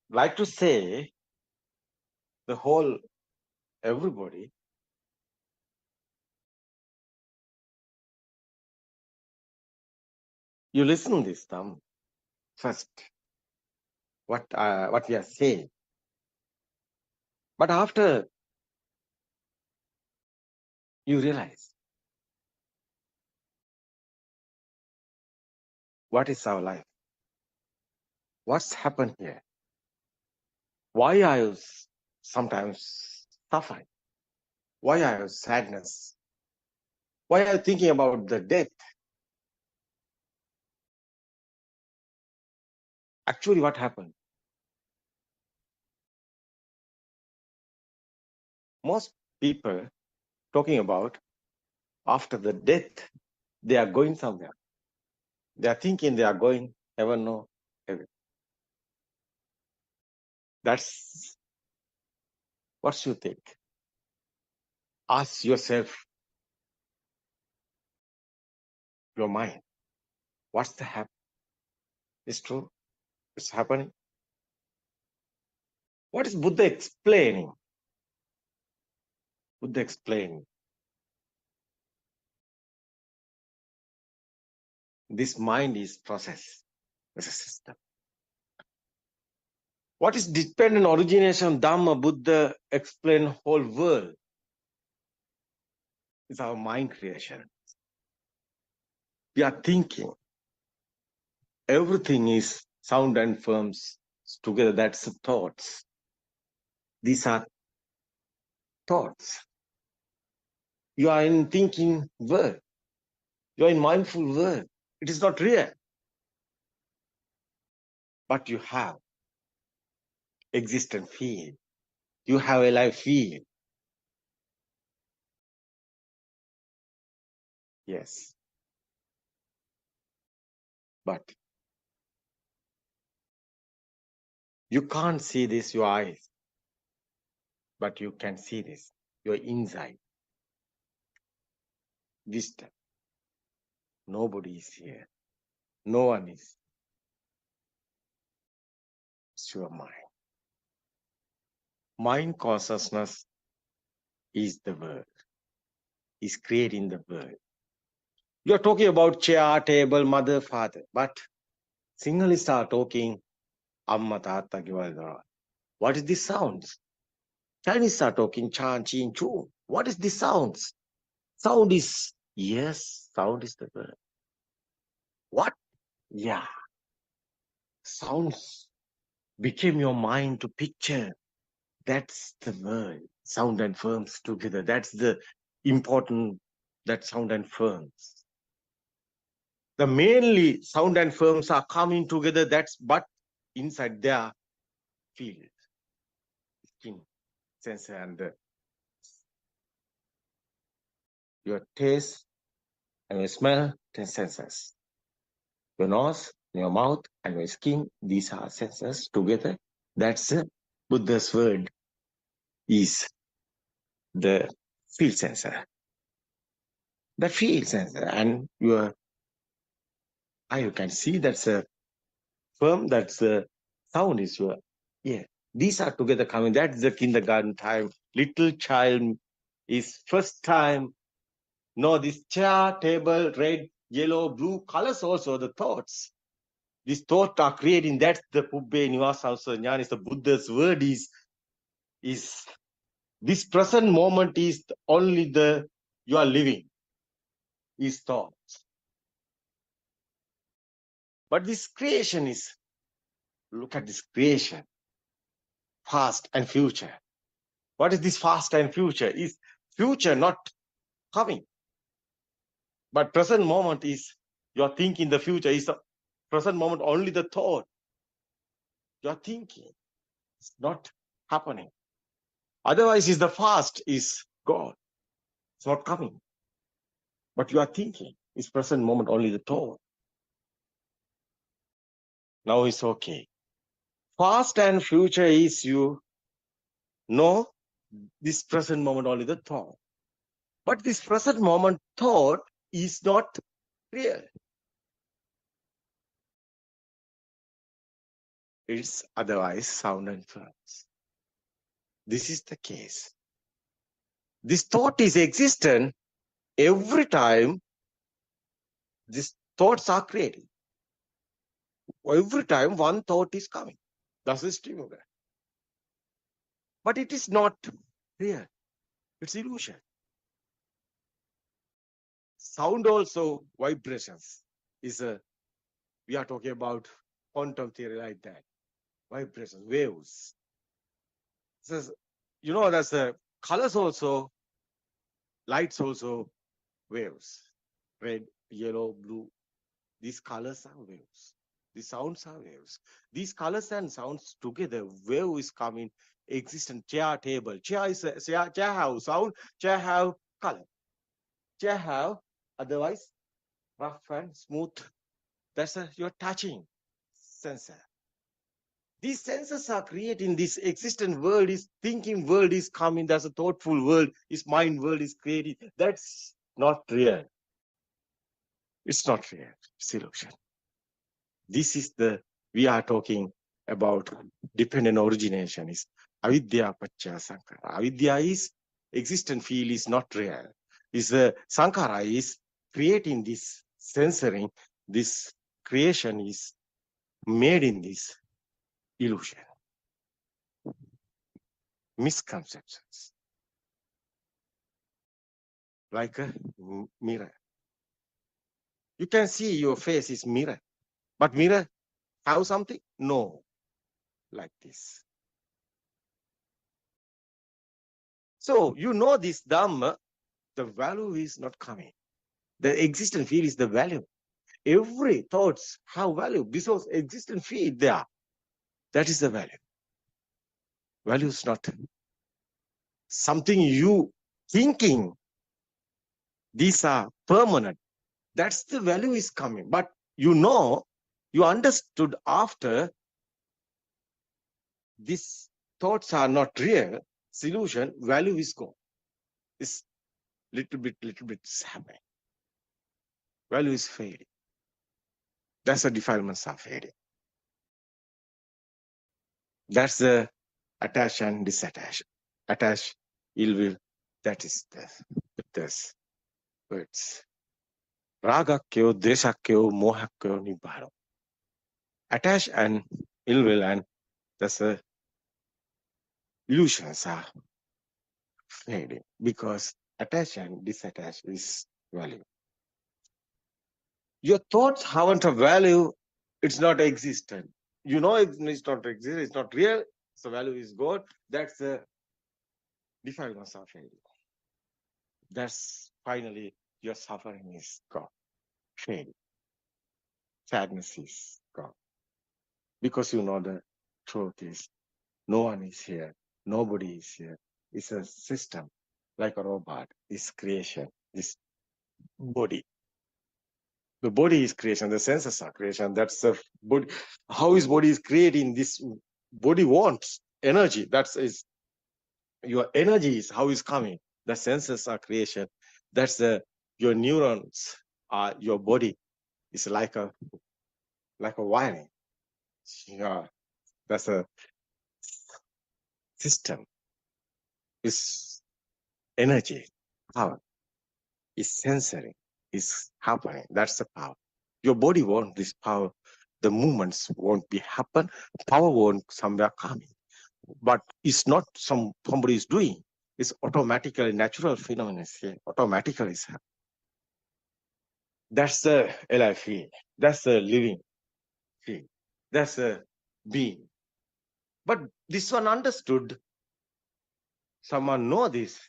like to say the whole everybody you listen this time first what we are saying, but after you realize what is our life, what's happened here, why I was sometimes suffering, why I was sadness, why I was thinking about the death. Actually, what happened? Most people talking about after the death, they are going somewhere. They are thinking they are going heaven or heaven. That's what you think. Ask yourself, your mind, what's the happen? It's true. It's happening. What is Buddha explaining? Buddha explained this mind is process. It's a system. What is dependent origination Dhamma? Buddha explained whole world is our mind creation. We are thinking. Everything is sound and forms together. That's the thoughts. These are thoughts. You are in thinking world. You are in mindful world. It is not real. But you have existent field. You have a life field. Yes. But you can't see this with your eyes. But you can see this. You're inside. Wisdom. Nobody is here. No one is. It's your mind. Mind consciousness is the world. Is creating the world. You're talking about chair, table, mother, father. But Sinhalese are talking Amma, Tata, Givalda. What is this sounds? Chinese are talking Chan, Chin, Chu. What is this sounds? Sound is, yes, sound is the word. What? Yeah. Sounds became your mind to picture. That's the word. Sound and firms together. That's the important, that sound and firms. The mainly sound and firms are coming together. That's but inside their field. Skin, sensor, and your taste and your smell, 10 senses. Your nose, your mouth, and your skin, these are senses together. That's Buddha's word is the field sensor. The field sensor, and your eye, you can see that's a firm, that's a sound is your ear. These are together coming. That's the kindergarten time. Little child is first time know this chair, table, red, yellow, blue colors also, the thoughts. These thoughts are creating, that's the Pubbe Nivasa Jnana, is the Buddha's word is this present moment is only the you are living, is thoughts. But this creation is, look at this creation, past and future. What is this past and future? Is future not coming. But present moment is, you're thinking the future is the present moment, only the thought. You're thinking, it's not happening. Otherwise, is the past is God. It's not coming. But you are thinking, it's present moment, only the thought. Now it's okay. Past and future is you know this present moment, only the thought. But this present moment thought is not real. It's otherwise sound and firms. This is the case. This thought is existent every time these thoughts are created. Every time one thought is coming. That's the stimulus. But it is not real. It's illusion. Sound also, vibrations is we are talking about quantum theory like that. Vibrations, waves. Says, you know, that's colors also, lights also, waves. Red, yellow, blue. These colors are waves. These sounds are waves. These colors and sounds together, wave is coming, existent. Chair, table. Chair is chair have sound, chair have color. Chair have otherwise rough and smooth. That's your touching sensor. These senses are creating this existent world, is thinking world is coming. There's a thoughtful world, is mind world is creating. That's not real. It's not real. It's illusion. This is we are talking about dependent origination is avidya paccaya sankhara. Avidya is existent field is not real. Is sankhara is creating this censoring, this creation is made in this illusion. Misconceptions. Like a mirror. You can see your face is mirror. But mirror have something? No. Like this. So you know this Dhamma, the value is not coming. The existent field is the value. Every thoughts have value because existent field there. That is the value. Value is not something you thinking. These are permanent. That's the value is coming. But you know, you understood after these thoughts are not real. illusion, value is gone. It's little bit happening. Value is fading. That's the defilements are fading. That's the attach and disattach. Attach, ill will, that is the words. Ragakyo, deshakyo, mohakyo, nibbano. Attach and ill will, and that's the illusions are fading because attach and disattach is value. Your thoughts haven't a value, it's not existent. You know it's not exist, it's not real, so value is God. That's the defilements are fading. That's finally your suffering is gone. Fading. Sadness is gone. Because you know the truth is no one is here, nobody is here. It's a system, like a robot, this creation, this body. The body is creation, the senses are creation. That's the body. How is body is creating? This body wants energy. That's is your energy is how is coming. The senses are creation. That's the your neurons are your body. It's like a wiring. Yeah, that's a system. It's energy, power. It's sensory. It's happening. That's the power. Your body wants this power. The movements won't be happen. Power won't somewhere coming. But it's not somebody is doing. It's automatically natural phenomenon here. Automatically is happening. That's the alive field. That's the living field. That's the being. But this one understood. Someone know this.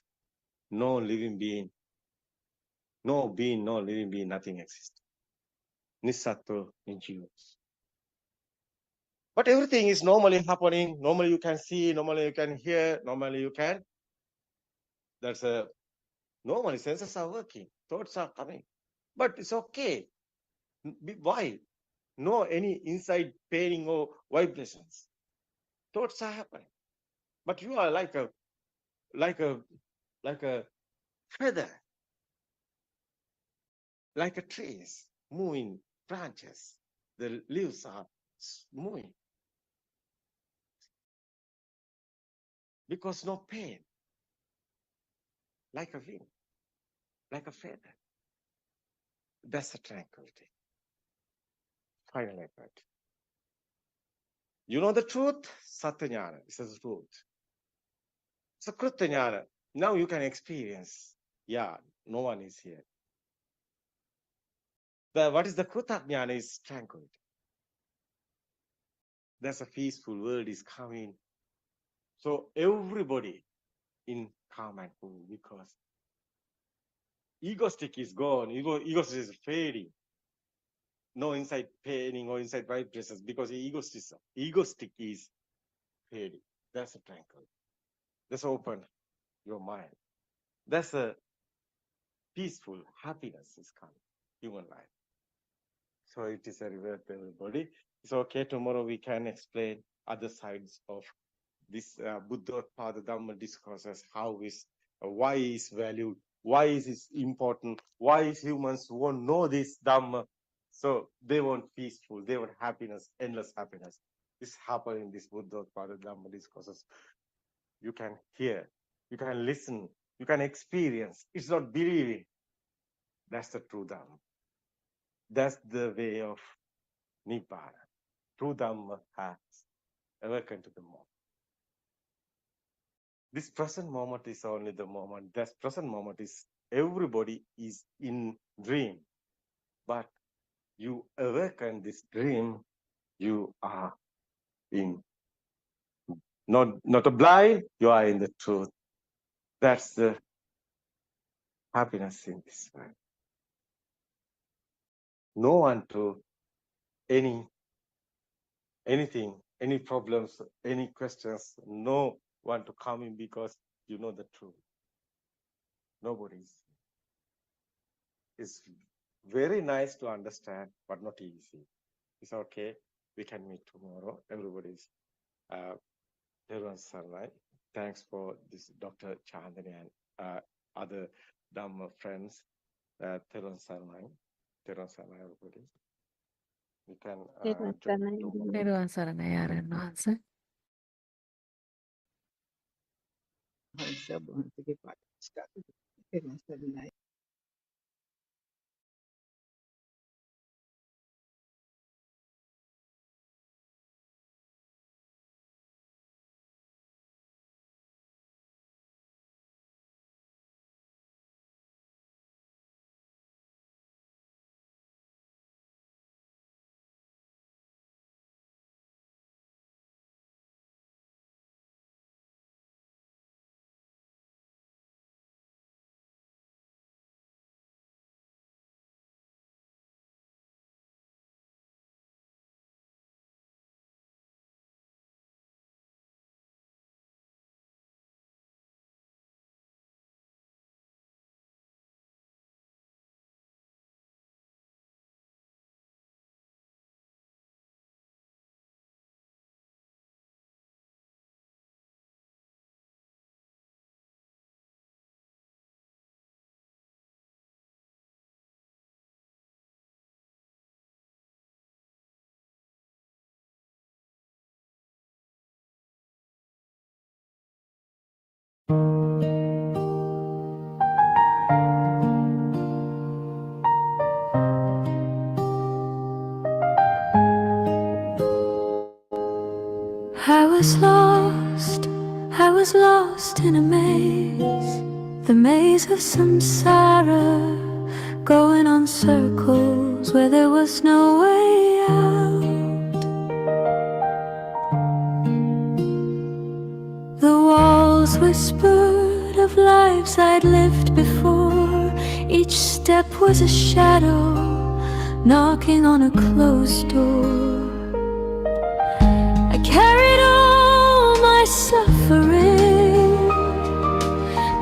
No living being. No being, no living being, nothing exists. Nisato injurious. But everything is normally happening. Normally you can see, normally you can hear, normally you can. That's a normally senses are working, thoughts are coming. But it's okay. Why? No any inside paining or vibrations. Thoughts are happening. But you are like a feather, like a trees moving branches. The leaves are moving. Because no pain. Like a wing, like a feather. That's the tranquility. Finally, but you know the truth? Satyajnana is the truth. So Krutanyana, now you can experience. Yeah, no one is here. What is the Krutanyana is tranquility. That's a peaceful world is coming. So everybody in calm and cool because egoistic is gone. Egoistic is fading. No inside paining or inside vibrations because egoistic is fading. That's a tranquility. That's open your mind. That's a peaceful happiness is coming, human life. So it is a reward to everybody. It's okay. Tomorrow we can explain other sides of this Buddothpado Dhamma discourses. How is, why is valued, why is it important, why is humans won't know this Dhamma. So they want peaceful, they want happiness, endless happiness. This happens in this Buddothpado Dhamma discourses. You can hear, you can listen, you can experience. It's not believing. That's the true Dhamma. That's the way of Nibbana. True Dhamma has awakened to the moment. This present moment is only the moment. That present moment is everybody is in dream. But you awaken this dream, you are in not a blind, you are in the truth. That's the happiness in this world. No one to anything, any problems, any questions, no one to come in because you know the truth. Nobody's. It's very nice to understand, but not easy. It's okay. We can meet tomorrow. Everybody's everyone's sunlight. thanks for this, Dr. Chandani and other Dhamma friends. Theron Saranai, everybody. We can join tomorrow. පෙරවන් සරණයි ආරයන් වහන්සේ. I was lost in a maze, the maze of samsara, going on circles where there was no way out. The walls whispered of lives I'd lived before, each step was a shadow knocking on a closed door. I carried all my suffering,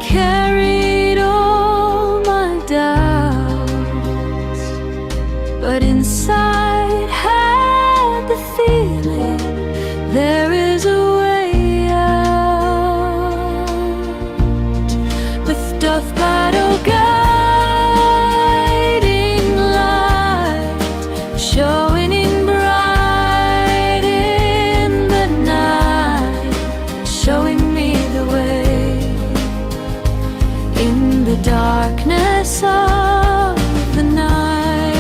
carried all my doubts, but inside had the feeling there is a way out. Buddothpado guiding light, showing in bright in the night, showing me the way in the darkness of the night.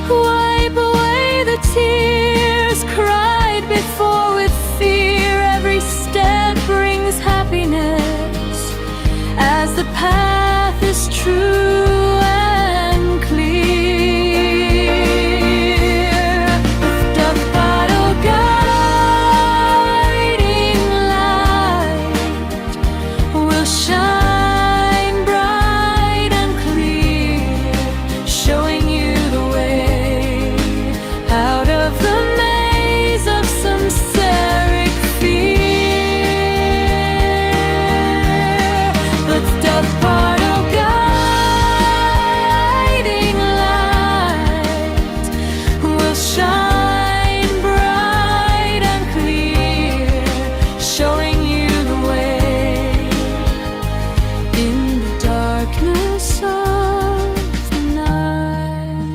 Wipe away the tears cried before with fear. Every step brings happiness as the path is true and clear. Buddothpado guiding light will shine bright and clear, showing you the way out of the maze of samsaric fear. Buddothpado guiding light will shine bright and clear, showing you the way in the darkness of the night.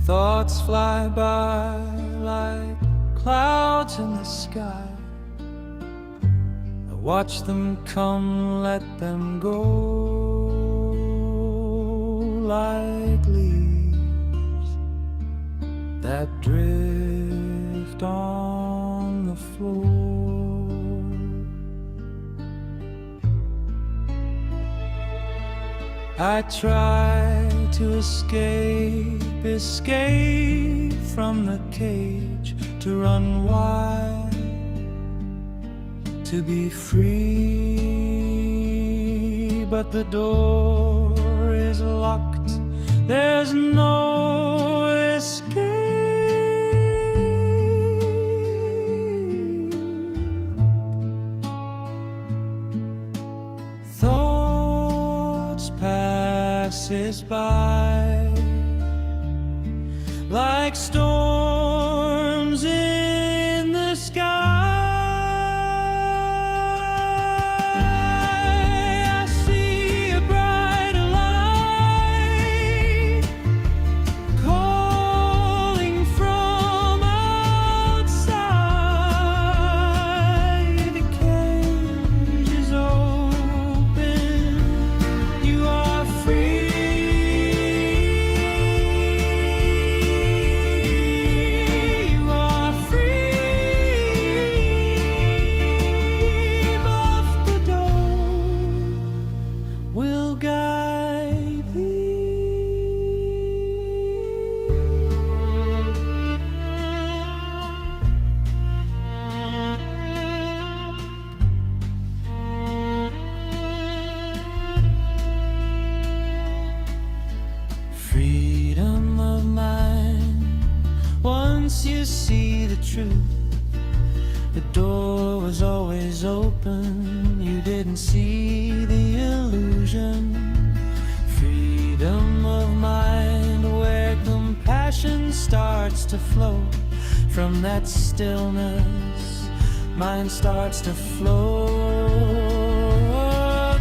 Thoughts fly by like clouds in the sky. I watch them come, let them go, like leaves that drift on the floor. I try to escape from the cage, to run wide, to be free, but the door is locked, there's no escape. Thoughts passes by like storms in the sky. I see a bright light calling from outside. The cage is open, you are free. Freedom of mind. Once you see the truth, the door was always open. You didn't see the illusion. Freedom of mind, where compassion starts to flow. From that stillness, mind starts to flow.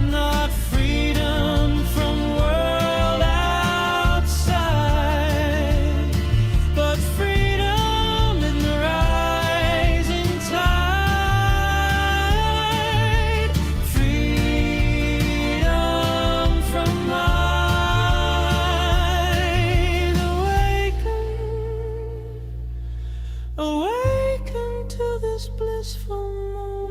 Not freedom from world outside, but freedom in the rising tide. Freedom from mind. Awaken to this blissful moment.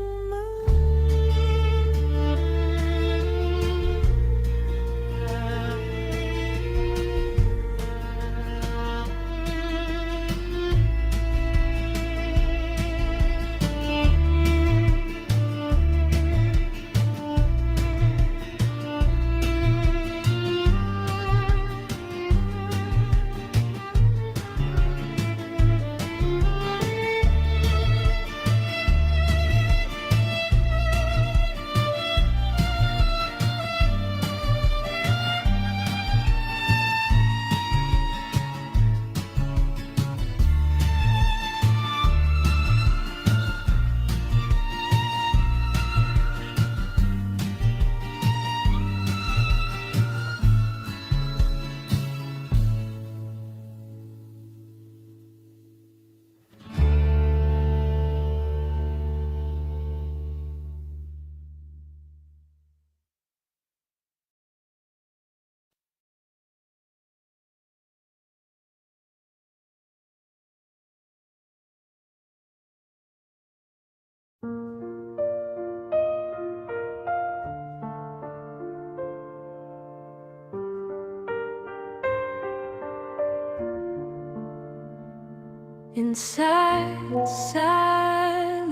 In sad silence,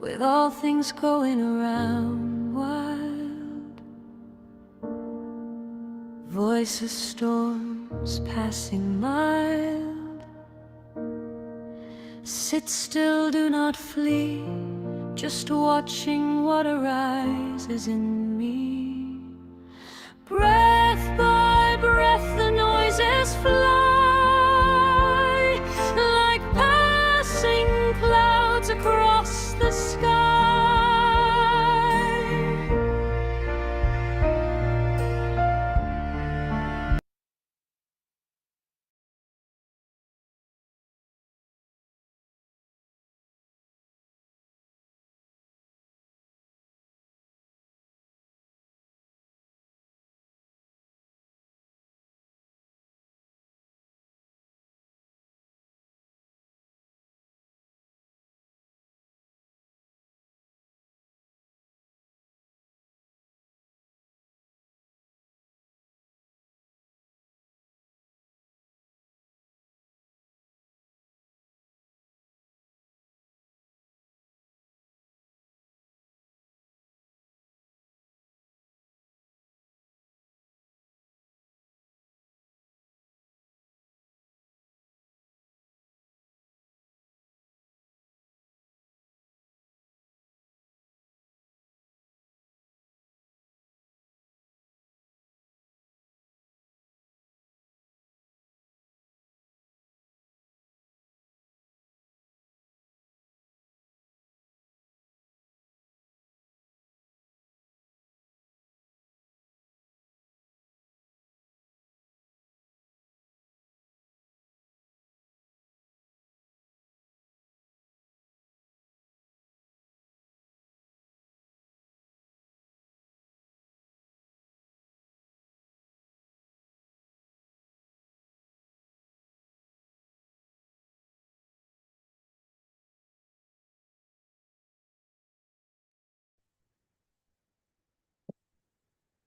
with all things going around wild, voices, storms passing mild. Sit still, do not flee, just watching what arises in me. Breath by breath the noises fly, like passing clouds across the sky.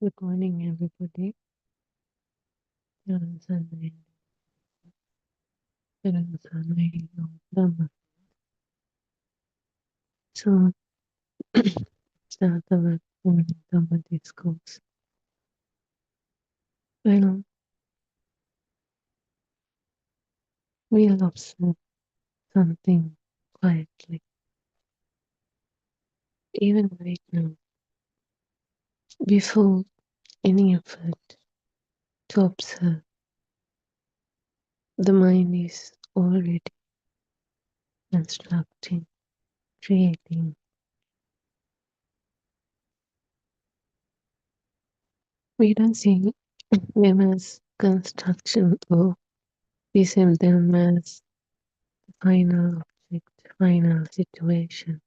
Good morning, everybody. So, start our morning Dhamma discourse. Well, we'll observe something quietly, even right now, before any effort to observe. The mind is already constructing, creating. We don't see them as construction or we see them as final object, final situation,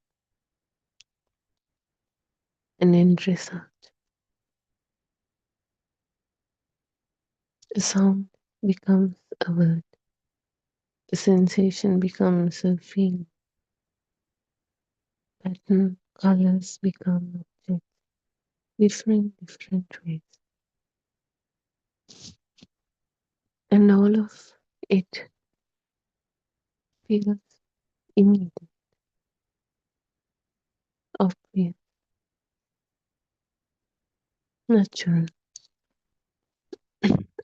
an end result. The sound becomes a word, the sensation becomes a feeling, pattern, colors become objects, different ways. And all of it feels immediate, obvious, natural,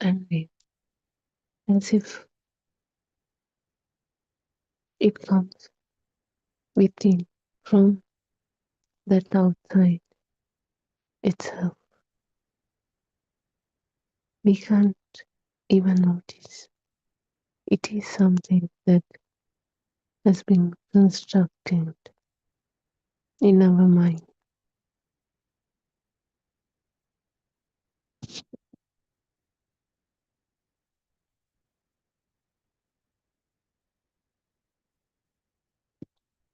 and real, as if it comes within from that outside itself. We can't even notice. It is something that has been constructed in our mind.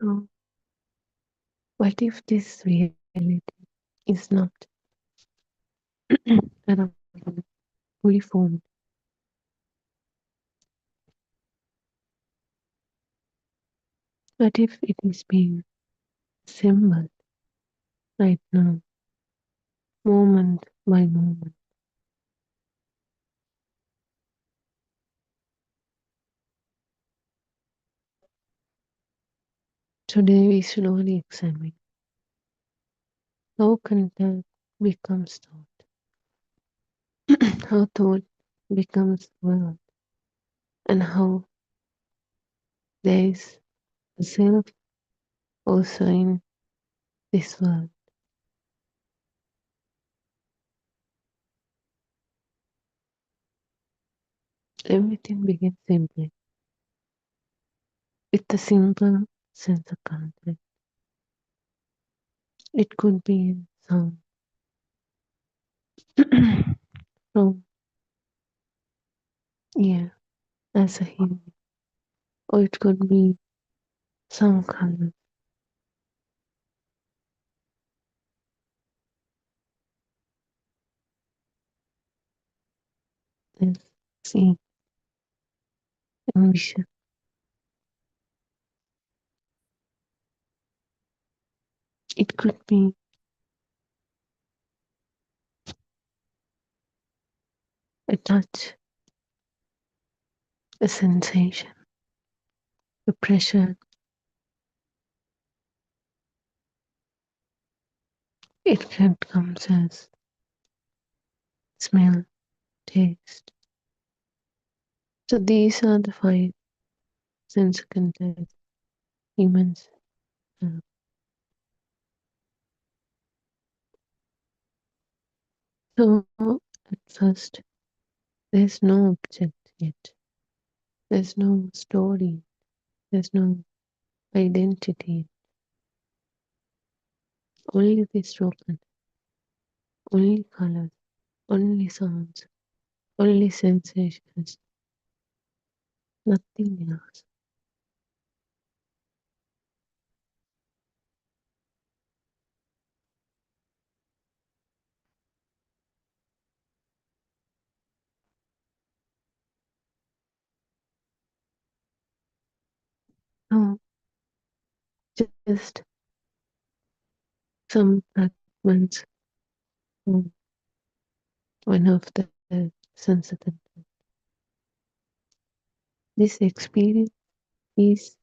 So, what if this reality is not fully formed? What if it is being assembled right now, moment by moment? Today we slowly examine how contact becomes thought, how thought becomes world, and how there is a self also in this world. Everything begins simply with a simple sense of contact. It could be a sound from ear as a hearing, or it could be some color as seen and vision. It could be a touch, a sensation, a pressure. It can come as smell, taste. So these are the five sense contacts humans have. So at first, there's no object yet. There's no story. There's no identity. Only this open. Only colors. Only sounds. Only sensations. Nothing else. No, just some fragments from one of the sensitive. This experience is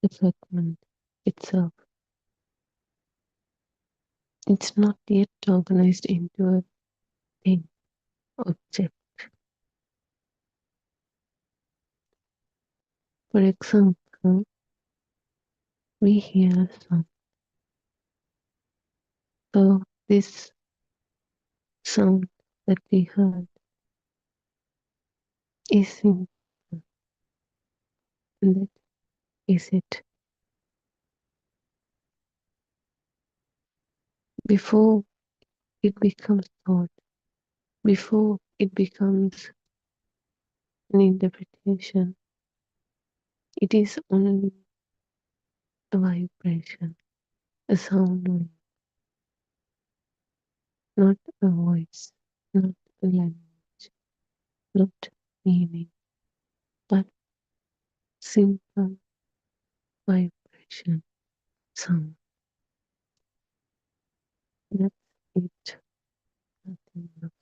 the fragment itself. It's not yet organized into a thing, object. For example, we hear a sound. So this sound that we heard is in that is it. Before it becomes thought, before it becomes an interpretation, it is only a vibration, a sound wave, not a voice, not a language, not meaning, but simple vibration, sound. That's it. Nothing else.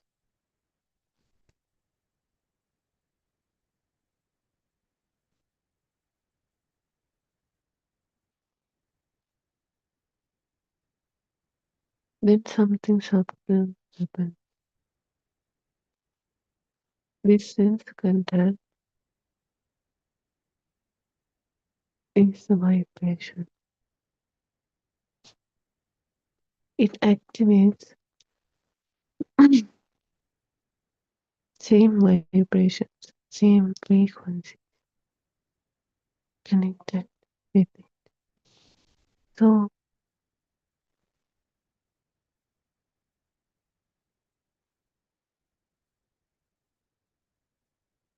Then something subtle happens. This sense contact is the vibration. It activates same vibrations, same frequency connected with it. So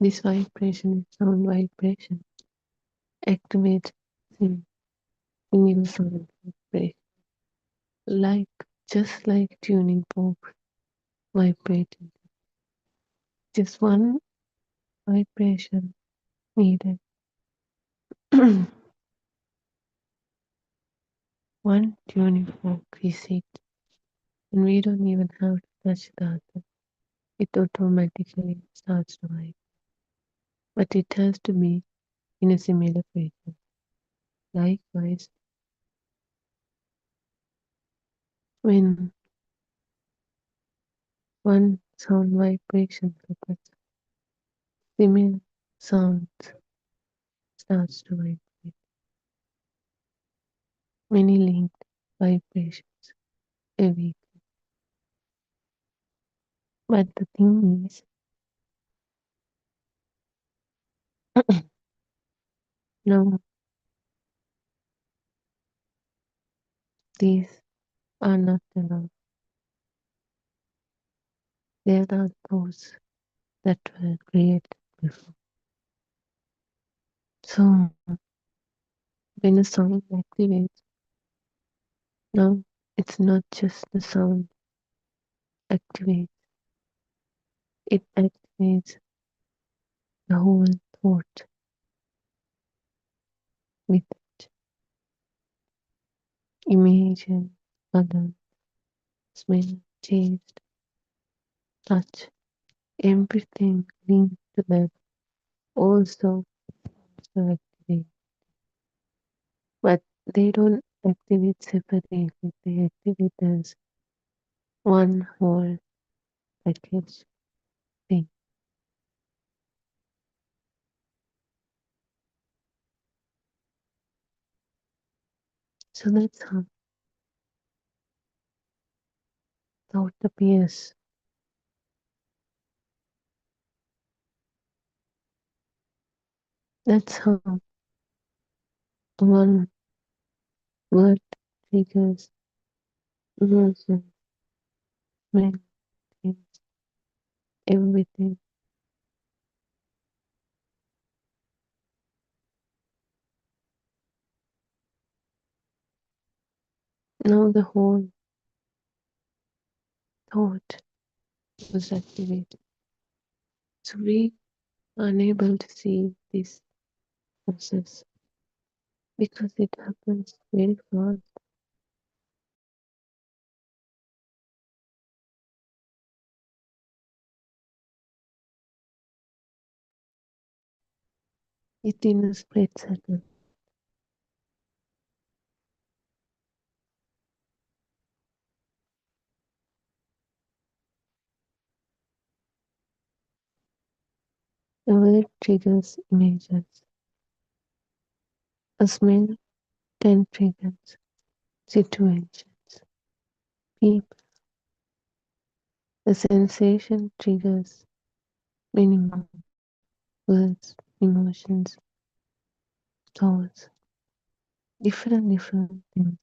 this vibration is sound vibration activates same single sound vibration. Like just like tuning forks vibrating. Just one vibration needed. One tuning fork is it. And we don't even have to touch the other. It automatically starts to vibrate. But it has to be in a similar frequency. Likewise, when one sound vibration happens, similar sounds starts to vibrate. Many linked vibrations every. But the thing is, no, these are not alone. They are not those that were created before. So when a sound activates, now it's not just the sound activates, it activates the whole thought with it. Imagine, color, smell, taste, touch, everything linked to that also activate. But they don't activate separately, they activate as one whole package thing. So that's how thought appears. That's how one word triggers emotion, smell, taste, everything. Now the whole thought was activated. So we are unable to see this process because it happens very fast. it in a split second. A word triggers images. A smell then triggers situations, people. A sensation triggers many more words, emotions, thoughts, different things.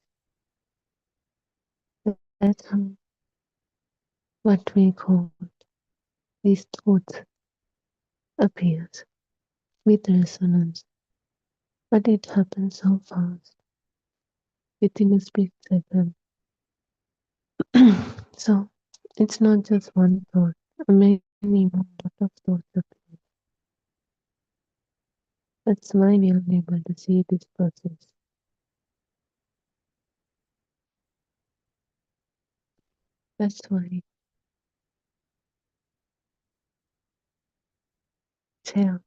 That's how what we call these thoughts appears with resonance, but it happens so fast within a split second. So it's not just one thought, many more lot of thoughts appear. That's why we are able to see this process. That's why chair,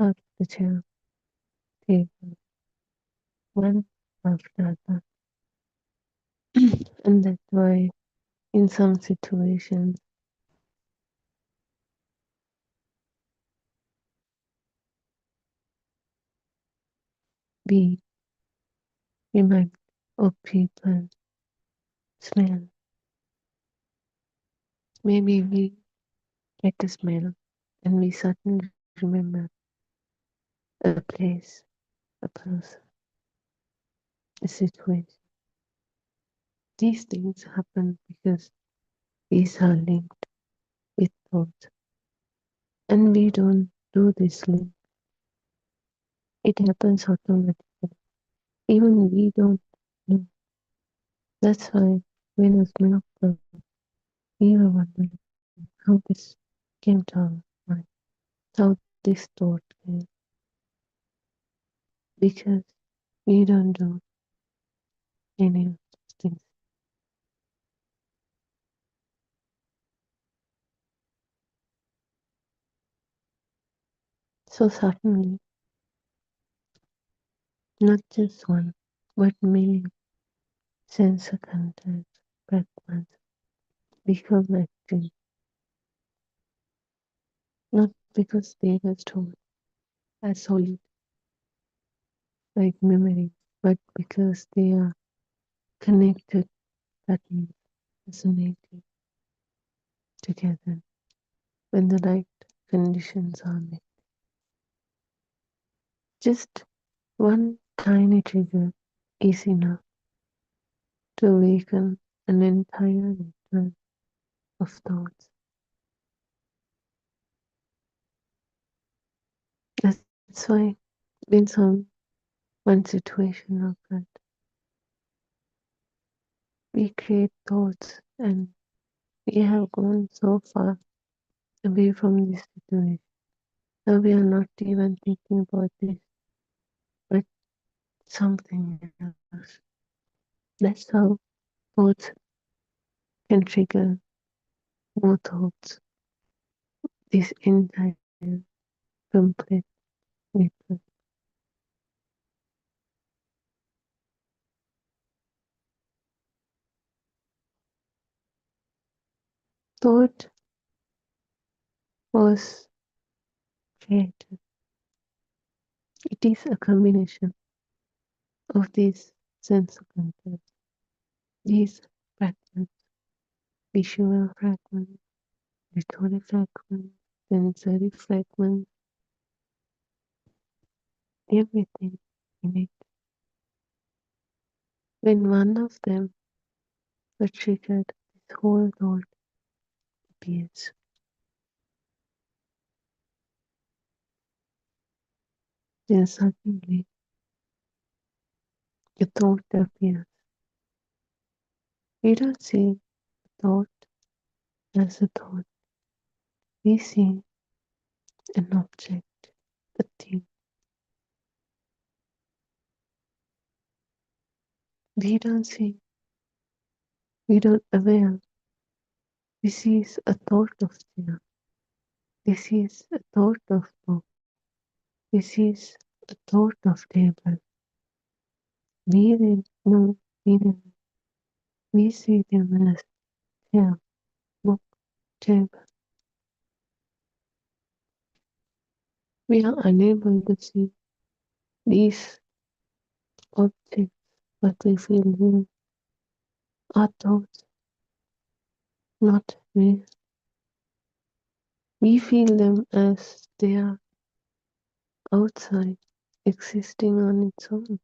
out of the chair, table, one after other. And that's why in some situations we remind of people, smell. Maybe we get a smell and we suddenly remember a place, a person, a situation. These things happen because these are linked with thoughts. And we don't do this link. It happens automatically. Even we don't know. That's why when a smell comes, we are wondering how this came to our mind, how this thought came. Because we don't do any of those things. So suddenly, not just one, but many sensor content fragments become active, not because they were stored as solid like memory, but because they are connected patterns resonating together when the right conditions are met. Just one tiny trigger is enough to awaken an entire network of thoughts. That's why when one situation occurs, we create thoughts and we have gone so far away from this situation. Now we are not even thinking about this, but something else. That's how thoughts can trigger more thoughts. This entire complete network. Thought was created. It is a combination of these sensor contents, these fragments, visual fragments, auditory fragments, sensory fragments, everything in it. When one of them was triggered, this whole thought appears. Then suddenly a thought appears. We don't see thought as a thought. We see an object, a thing. We don't see, we don't aware. We see a thought of there. This is a thought of book. This is a thought of table. We then know we see them as chair, book, table. We are unable to see these objects, but we feel them are thoughts, not real. We feel them as they are outside, existing on its own.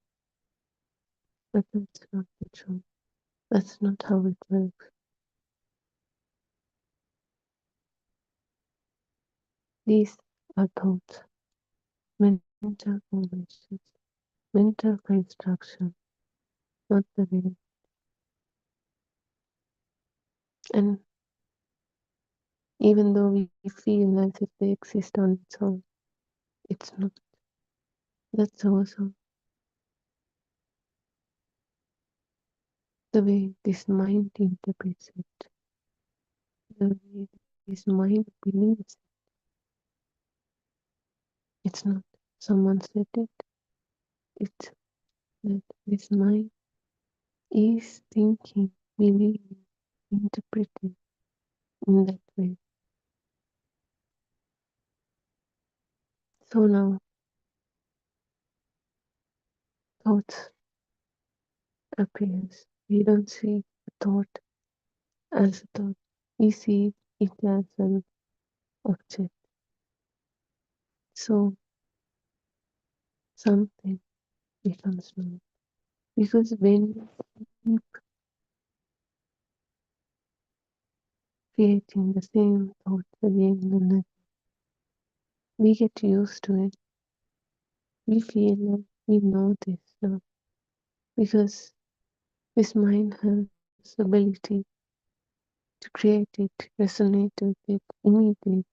But that's not the truth. That's not how it works. These are thoughts, mental formations, mental construction, not the real. And even though we feel as if they exist on its own, it's not. That's also the way this mind interprets it, the way this mind believes it. It's not someone said it, it's that this mind is thinking, believing, interpreting in that way. So now thoughts appears. We don't see a thought as a thought. We see it as an object. So something becomes known. Because when we keep creating the same thoughts again and again, we get used to it. We feel like we know this now. Because this mind has the ability to create it, resonate with it immediately.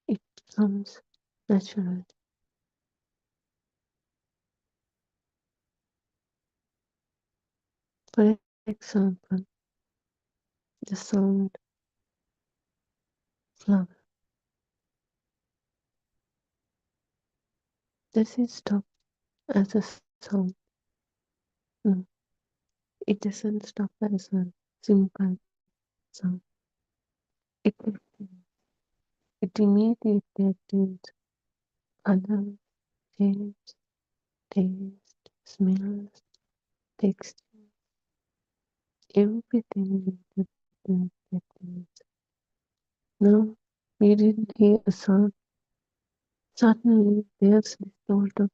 It becomes natural. For example, the sound flower. Does it stop as a sound? No, it doesn't stop as a simple sound. It immediately activates color, shapes, taste, smells, texture, everything activates. Now, we didn't hear a sound. Suddenly, there's this thought of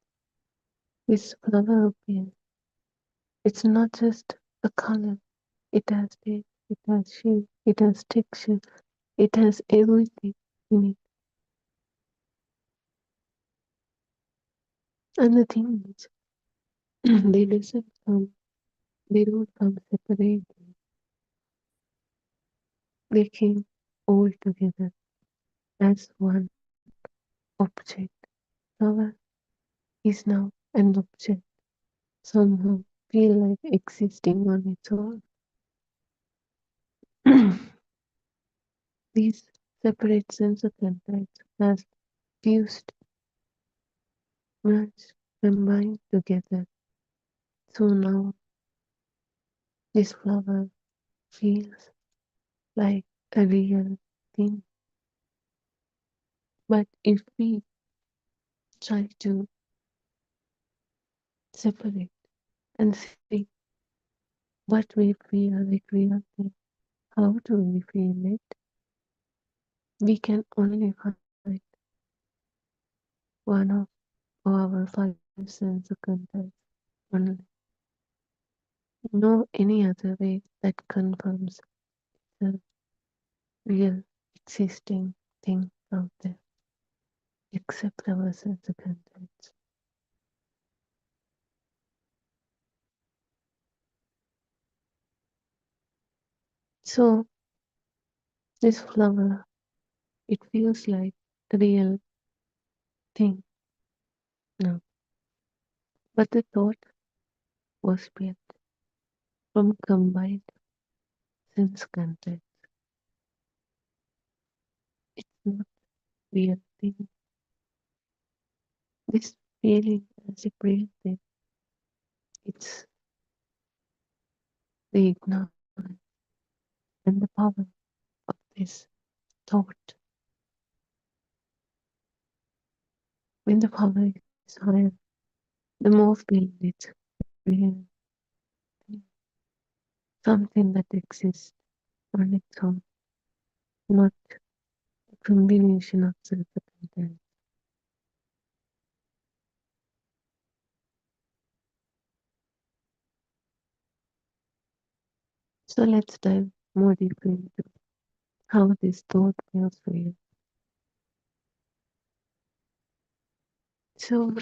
this flower appears. It's not just a color. It has taste, it has shape, it has texture, it has everything in it. And the thing is, they don't come separately. They came all together as one object. Flower is now an object, somehow feel like existing on its own. These separate sensor contacts has fused, merged, combined together. So now this flower feels like a real thing. But if we try to separate and see what we feel like real thing, how do we feel it? We can only find one of our five sense contacts only. No any other way that confirms the real existing thing out there except our sense contacts. So this flower, it feels like the real thing now. But the thought was built from combined sense contacts. not real thing. This feeling as a real thing, it's the ignorance and the power of this thought. When the power is higher, the more feeling it's real, something that exists on its own, not a combination of circumstances. So let's dive more deeply into how this thought feels real. So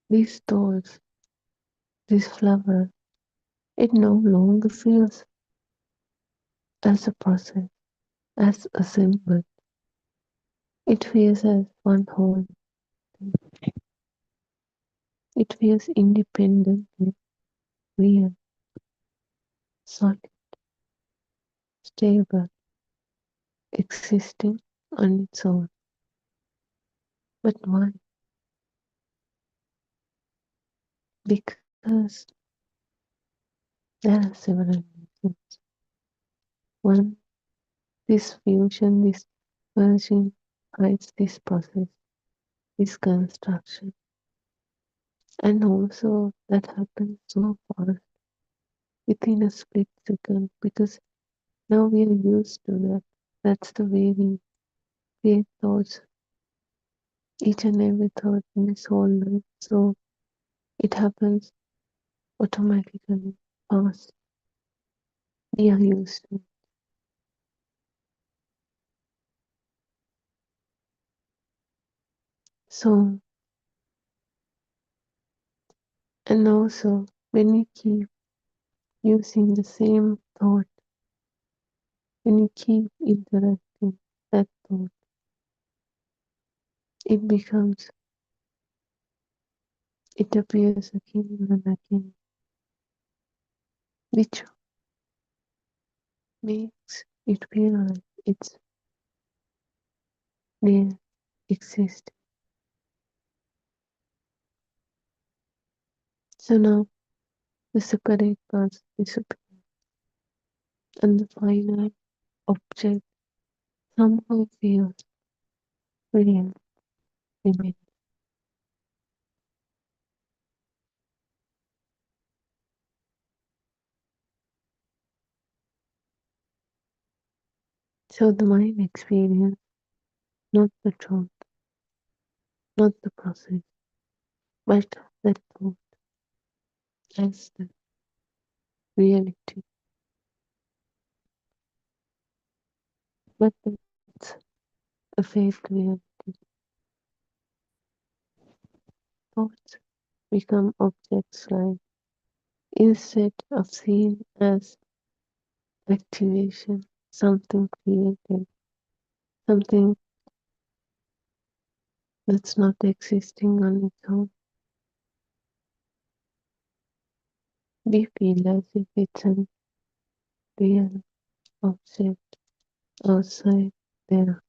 these thoughts, this flower, it no longer feels as a process, as a symbol. It feels as one whole. It feels independently real, solid, stable, existing on its own. But why? Because there are several reasons. One, this fusion, this merging hides this process, this construction. And also that happens so fast within a split second because now we are used to that. That's the way we create thoughts, each and every thought in this whole life. So it happens automatically, fast. We are used to it. So, and also when we keep using the same thought, when you keep interacting that thought, it becomes, it appears again and again, which makes it feel like it's there, existing. So now the separate parts disappear and the final object somehow feels real, remains. So the mind experience not the truth, not the process, but that thought as the reality. But that's a fake reality. Thoughts become objects like instead of seen as activation, something created, something that's not existing on its own. We feel as if it's a real object outside there.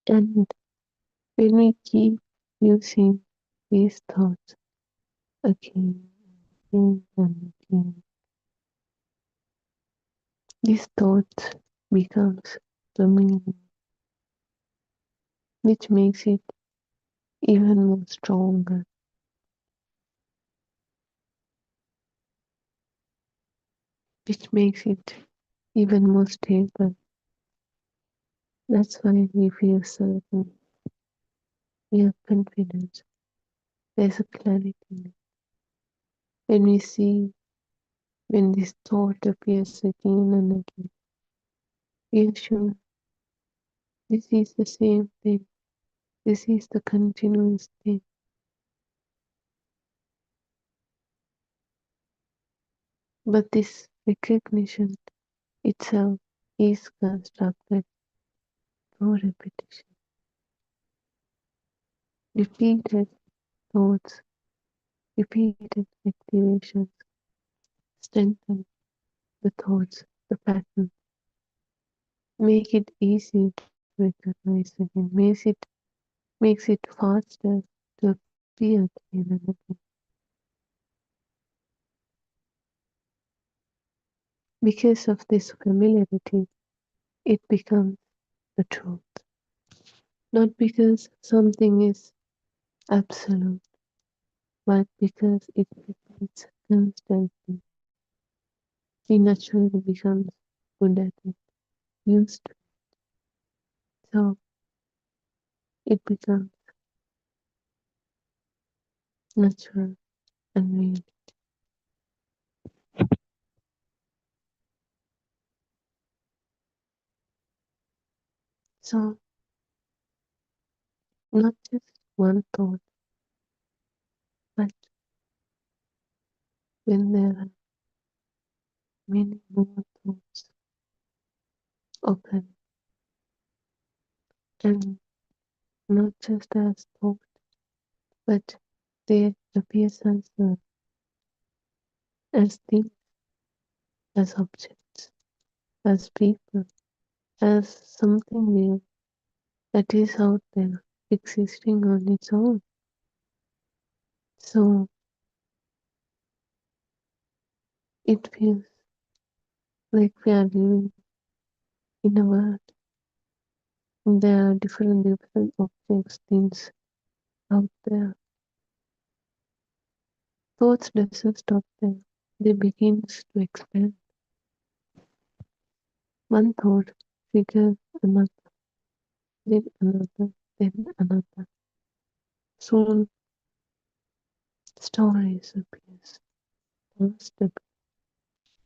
And when we keep using these thoughts again and again, these thoughts becomes the meaning, which makes it even more stronger, which makes it even more stable. That's why we feel certain, we have confidence, there's a clarity in it. When we see, when this thought appears again and again, we are sure this is the same thing, this is the continuous thing. But this recognition itself is constructed through repetition. Repeated thoughts, repeated activations strengthen the thoughts, the pattern, make it easy to recognize again, makes it faster to appear again and again. Because of this familiarity, it becomes the truth. Not because something is absolute, but because it repeats constantly. We naturally becomes good at it, used to it. So it becomes natural and real. So not just one thought, but when there are many more thoughts open and not just as thought, but they appear as things, as objects, as people, as something real that is out there, existing on its own. So it feels like we are living in a world. There are different objects, things out there. Thoughts doesn't stop there. They begins to expand. One thought triggers another, then another, then another. Soon stories appears, past appears,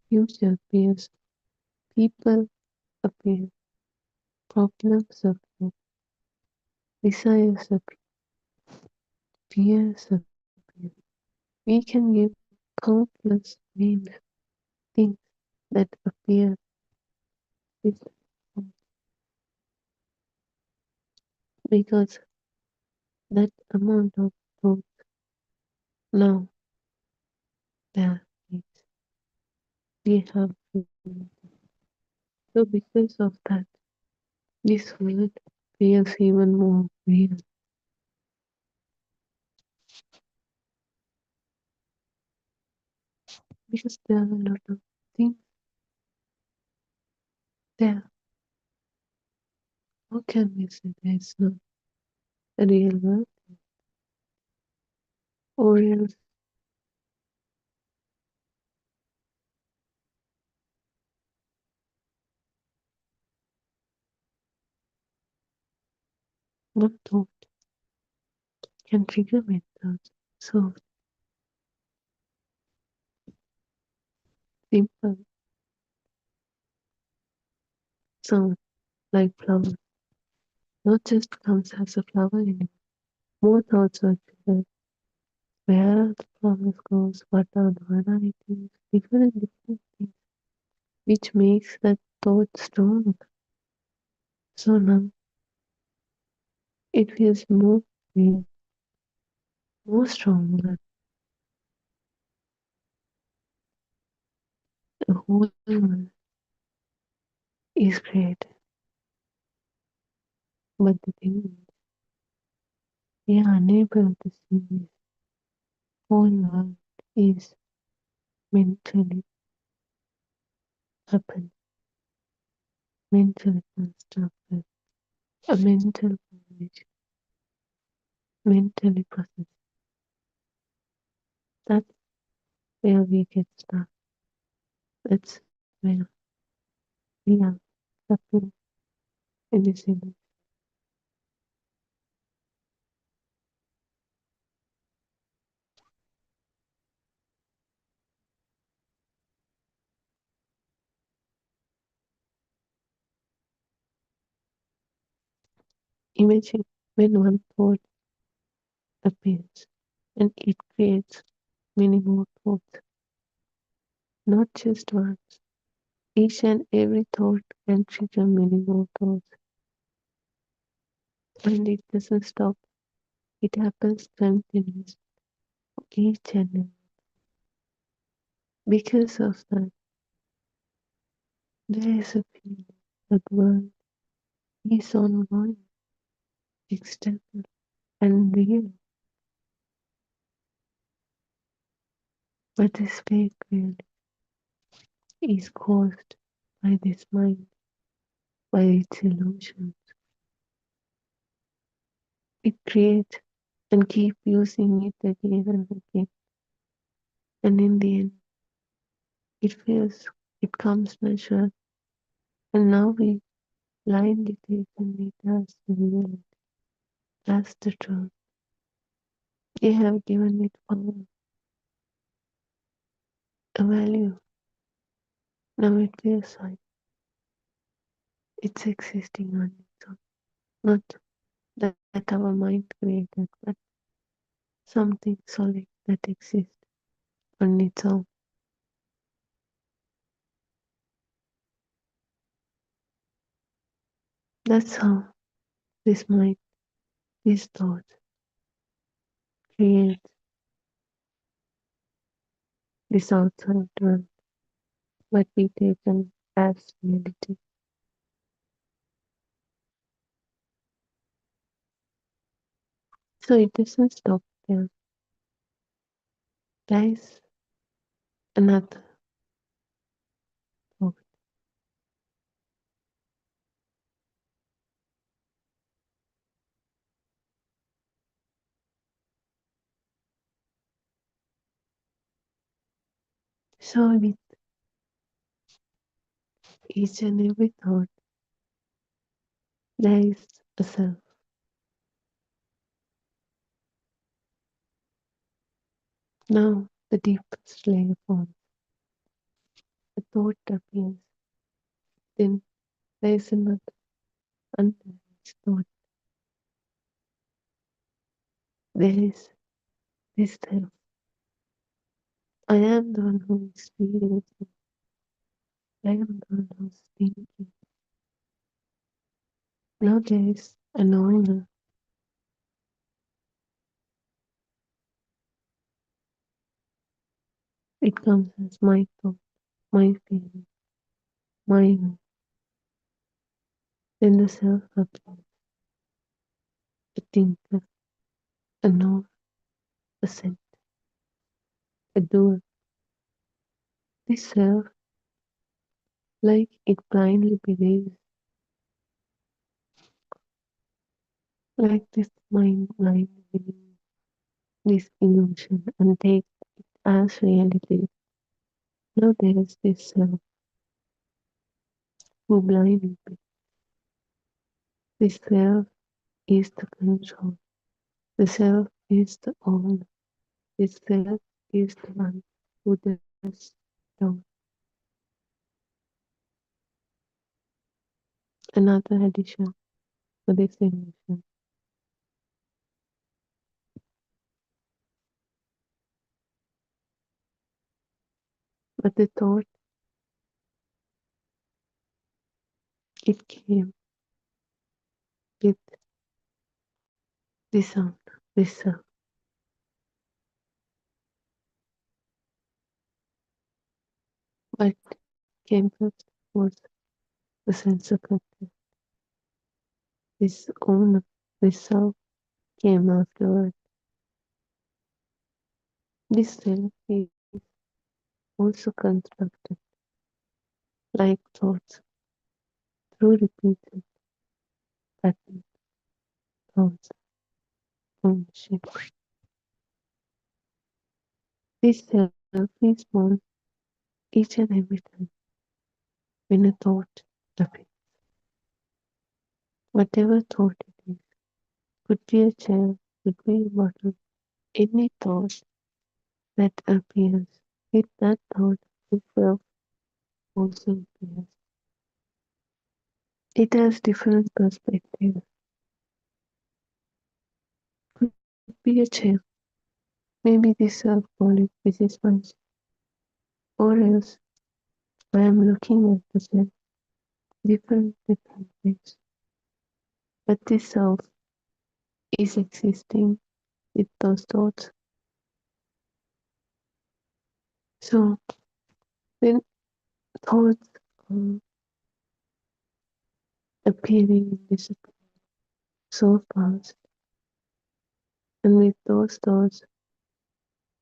future appears, people appear, problems appear, desires appear, fears appear. We can give countless names, things that appear with because that amount of thought now there is. We have so because of that this world feels even more real. Because there are a lot of things there. How can we say there is not a real world? Or else one thought can trigger my thoughts. So simple sound like flower. Not just comes as a flower anymore. More thoughts are triggered. Where are the flowers goes? What are the varieties? Different things. Which makes that thought strong. So now it feels more real, more stronger. The whole world is created. But the thing is, we are unable to see this whole world is mentally happened, mentally constructed, a mental formation, mentally processed. That's where we get stuck. That's where we are suffering in this image. Imagine when one thought appears and it creates many more thoughts, not just one. Each and every thought can trigger many more thoughts. And it doesn't stop. It happens continuously each and every. Because of that, there is a feeling that world is ongoing, external, and real. But this fake reality is caused by this mind, by its illusions. It creates and keep using it again and again. And in the end, it feels it comes natural. And now we blindly taken it as the reality, as the truth. They have given it power, a value. Now it feels like it's existing on its own. Not that our mind created, but something solid that exists on its own. That's how this mind, this thought, creates this outside world, what we taken as reality. So it doesn't stop there. There is another thought. So with each and every thought, there is a self. Now the deepest layer forms. A thought appears. Then there is another unrealized thought. There is this self. I am the one who is experiencing. I am the one who is thinking. Now there is an owner. It comes as my thought, my feeling, my will. Then the self appears. A thinker, a knower, a scent, a doer. This self, like it blindly believes, like this mind blindly believes this illusion and take it as reality. Now there is this self who blindly believes. This self is the control. The self is the owner. This self is the one who does doubt. Another addition for this illusion. But the thought, it came with this sound, this self. What came first was the sense of content. This owner, this self came afterward. This self is also constructed like thoughts through repeated pattern thoughts ownership. This self is born each and every time when a thought appears. Whatever thought it is, could be a chair, could be a bottle, any thought that appears, with that thought itself also appears. It has different perspectives. Could be a chair. Maybe this self call it this is my chair. Or else I am looking at the chair different ways. But this self is existing with those thoughts. So when thoughts are appearing and disappearing so fast, and with those thoughts,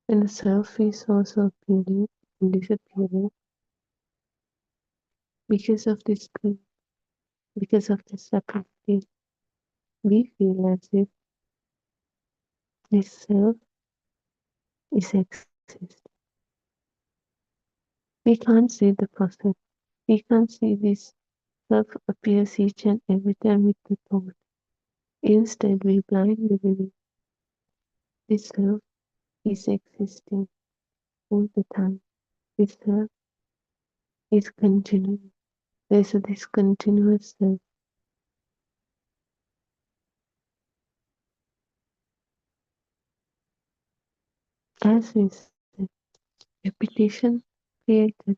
when the self is also appearing and disappearing, because of this grief, because of this separation, we feel as if this self is existing. We can't see the process. We can't see this self appears each and every time with the thought. Instead, we blindly believe this self is existing all the time. This self is continuing. There's this continuous self. As we said, repetition created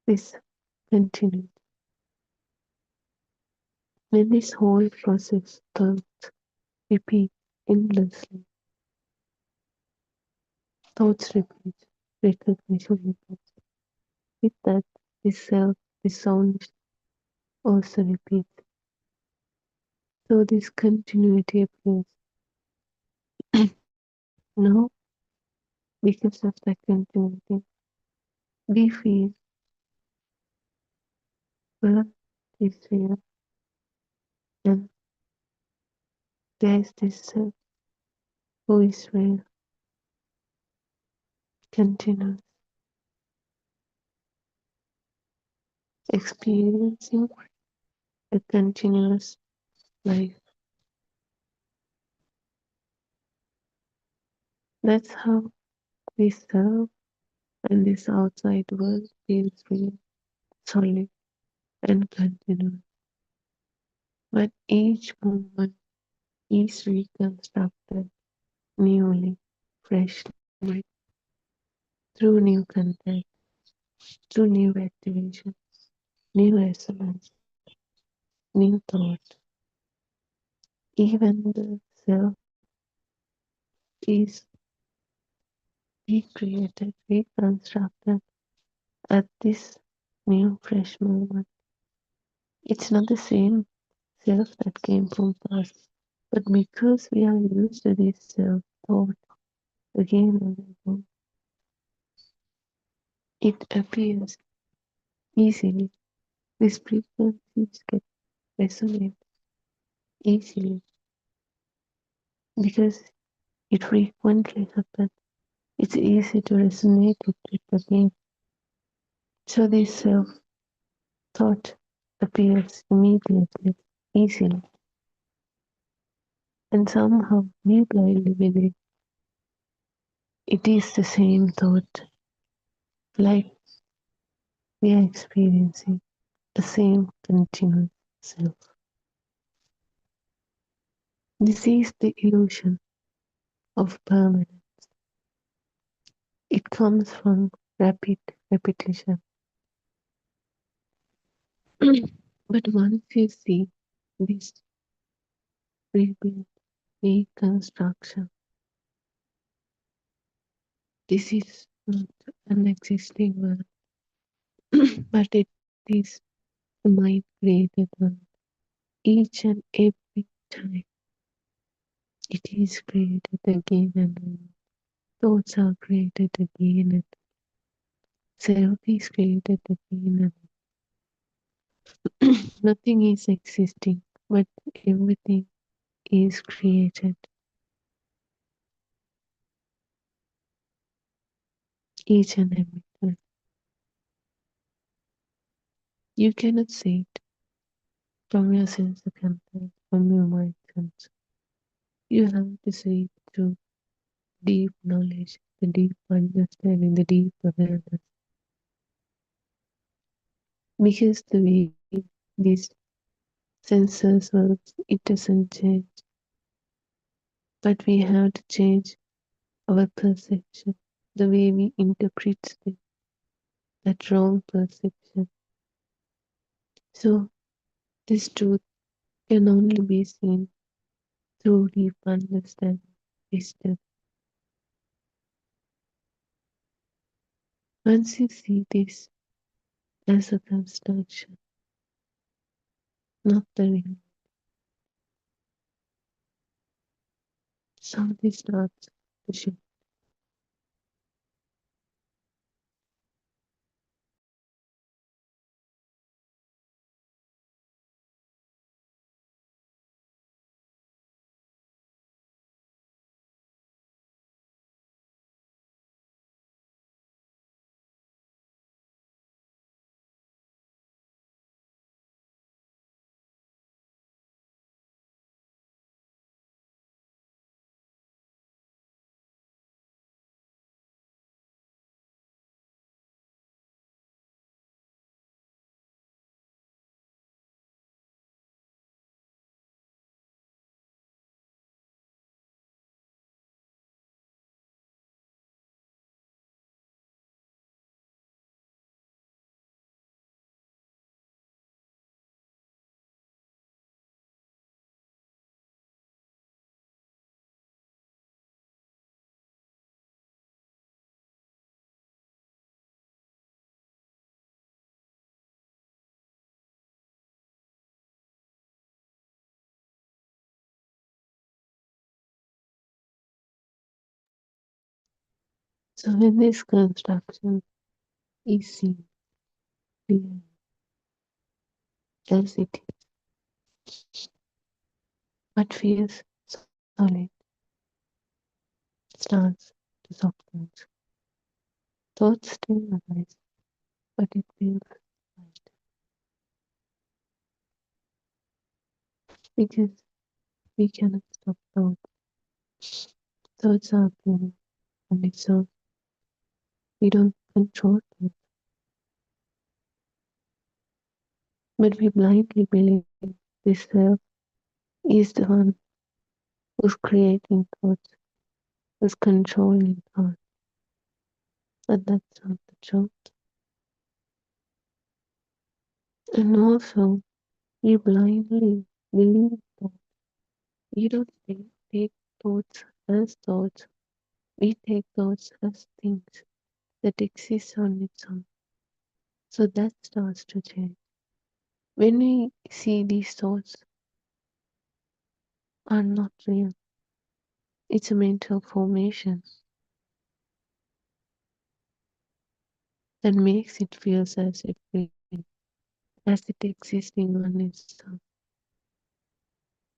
this continuity. When this whole process thoughts repeat endlessly, thoughts repeat, recognition repeats. With that, this self, this sound also repeats. So this continuity appears. Now, because of that continuity, we feel birth is real and there is this self who is real, continuous, experiencing a continuous life. That's how this self and this outside world feels real, solid, and continuous. But each moment is reconstructed newly, freshly, through new contact, through new activation, new resonance, new thought. Even the self is recreated, reconstructed at this new fresh moment. It's not the same self that came from past, but because we are used to this self thought again and again, it appears easily. These frequencies get resonate easily because it frequently happens. It's easy to resonate with it again. So this self thought appears immediately, easily, and somehow we blindly believe it is the same thought, like we are experiencing the same continuous self. This is the illusion of permanence. It comes from rapid repetition. But once you see this rebuild, reconstruction, this is not an existing world, but it is the mind created world. Each and every time it is created again and again. Thoughts are created again and self is created again and nothing is existing, but everything is created. Each and every time. You cannot see it from your sense of contact, from your mind sense. You have to see it through deep knowledge, the deep understanding, the deep awareness. Because the way these sensors work, it doesn't change. But we have to change our perception, the way we interpret things, that wrong perception. So this truth can only be seen through deep understanding. wisdom. Once you see this as a construction, not the real, something starts to shift. So when this construction is seen clearly as it is, what feels solid starts to soften. Thoughts still arise, but it feels light. Because we cannot stop thoughts. Thoughts are appearing on its own. We don't control them, but we blindly believe this self is the one who's creating thoughts, who's controlling thoughts. But that's not the truth. And also, we blindly believe that we don't take thoughts as thoughts. We take thoughts as things that exist on its own. So that starts to change. When we see these thoughts are not real, it's a mental formation that makes it feel as if as it existing on its own.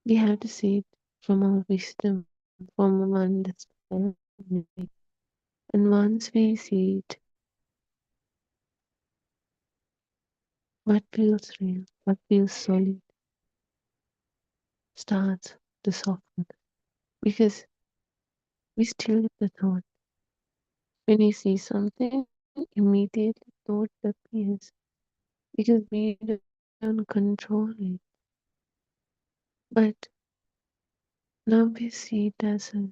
We have to see it from our wisdom, from our understanding. And once we see it, what feels real, what feels solid, starts to soften. Because we still get the thought. When you see something, immediately thought appears. Because we don't control it. But now we see it as a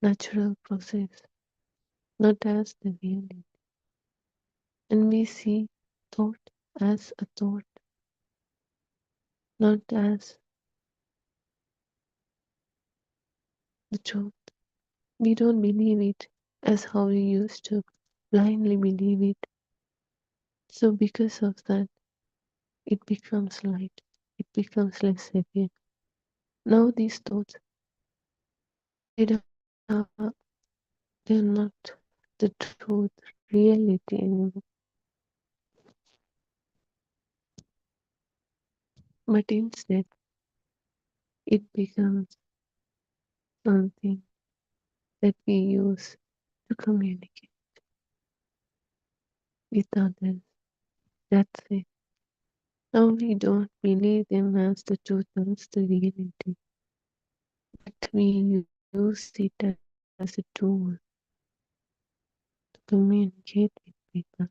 natural process, not as the reality. And we see thought as a thought, not as the truth. We don't believe it as how we used to blindly believe it. So because of that, it becomes light. It becomes less heavy. Now these thoughts, they're not the truth, reality anymore. But instead, it becomes something that we use to communicate with others. That's it. Now we don't believe them as the truth, as the reality, but we use it as a tool to communicate with people.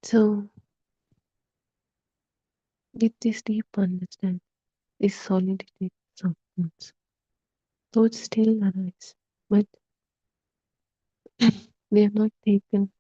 So, with this deep understanding, this solidity softens. Thoughts still arise, but they are not taken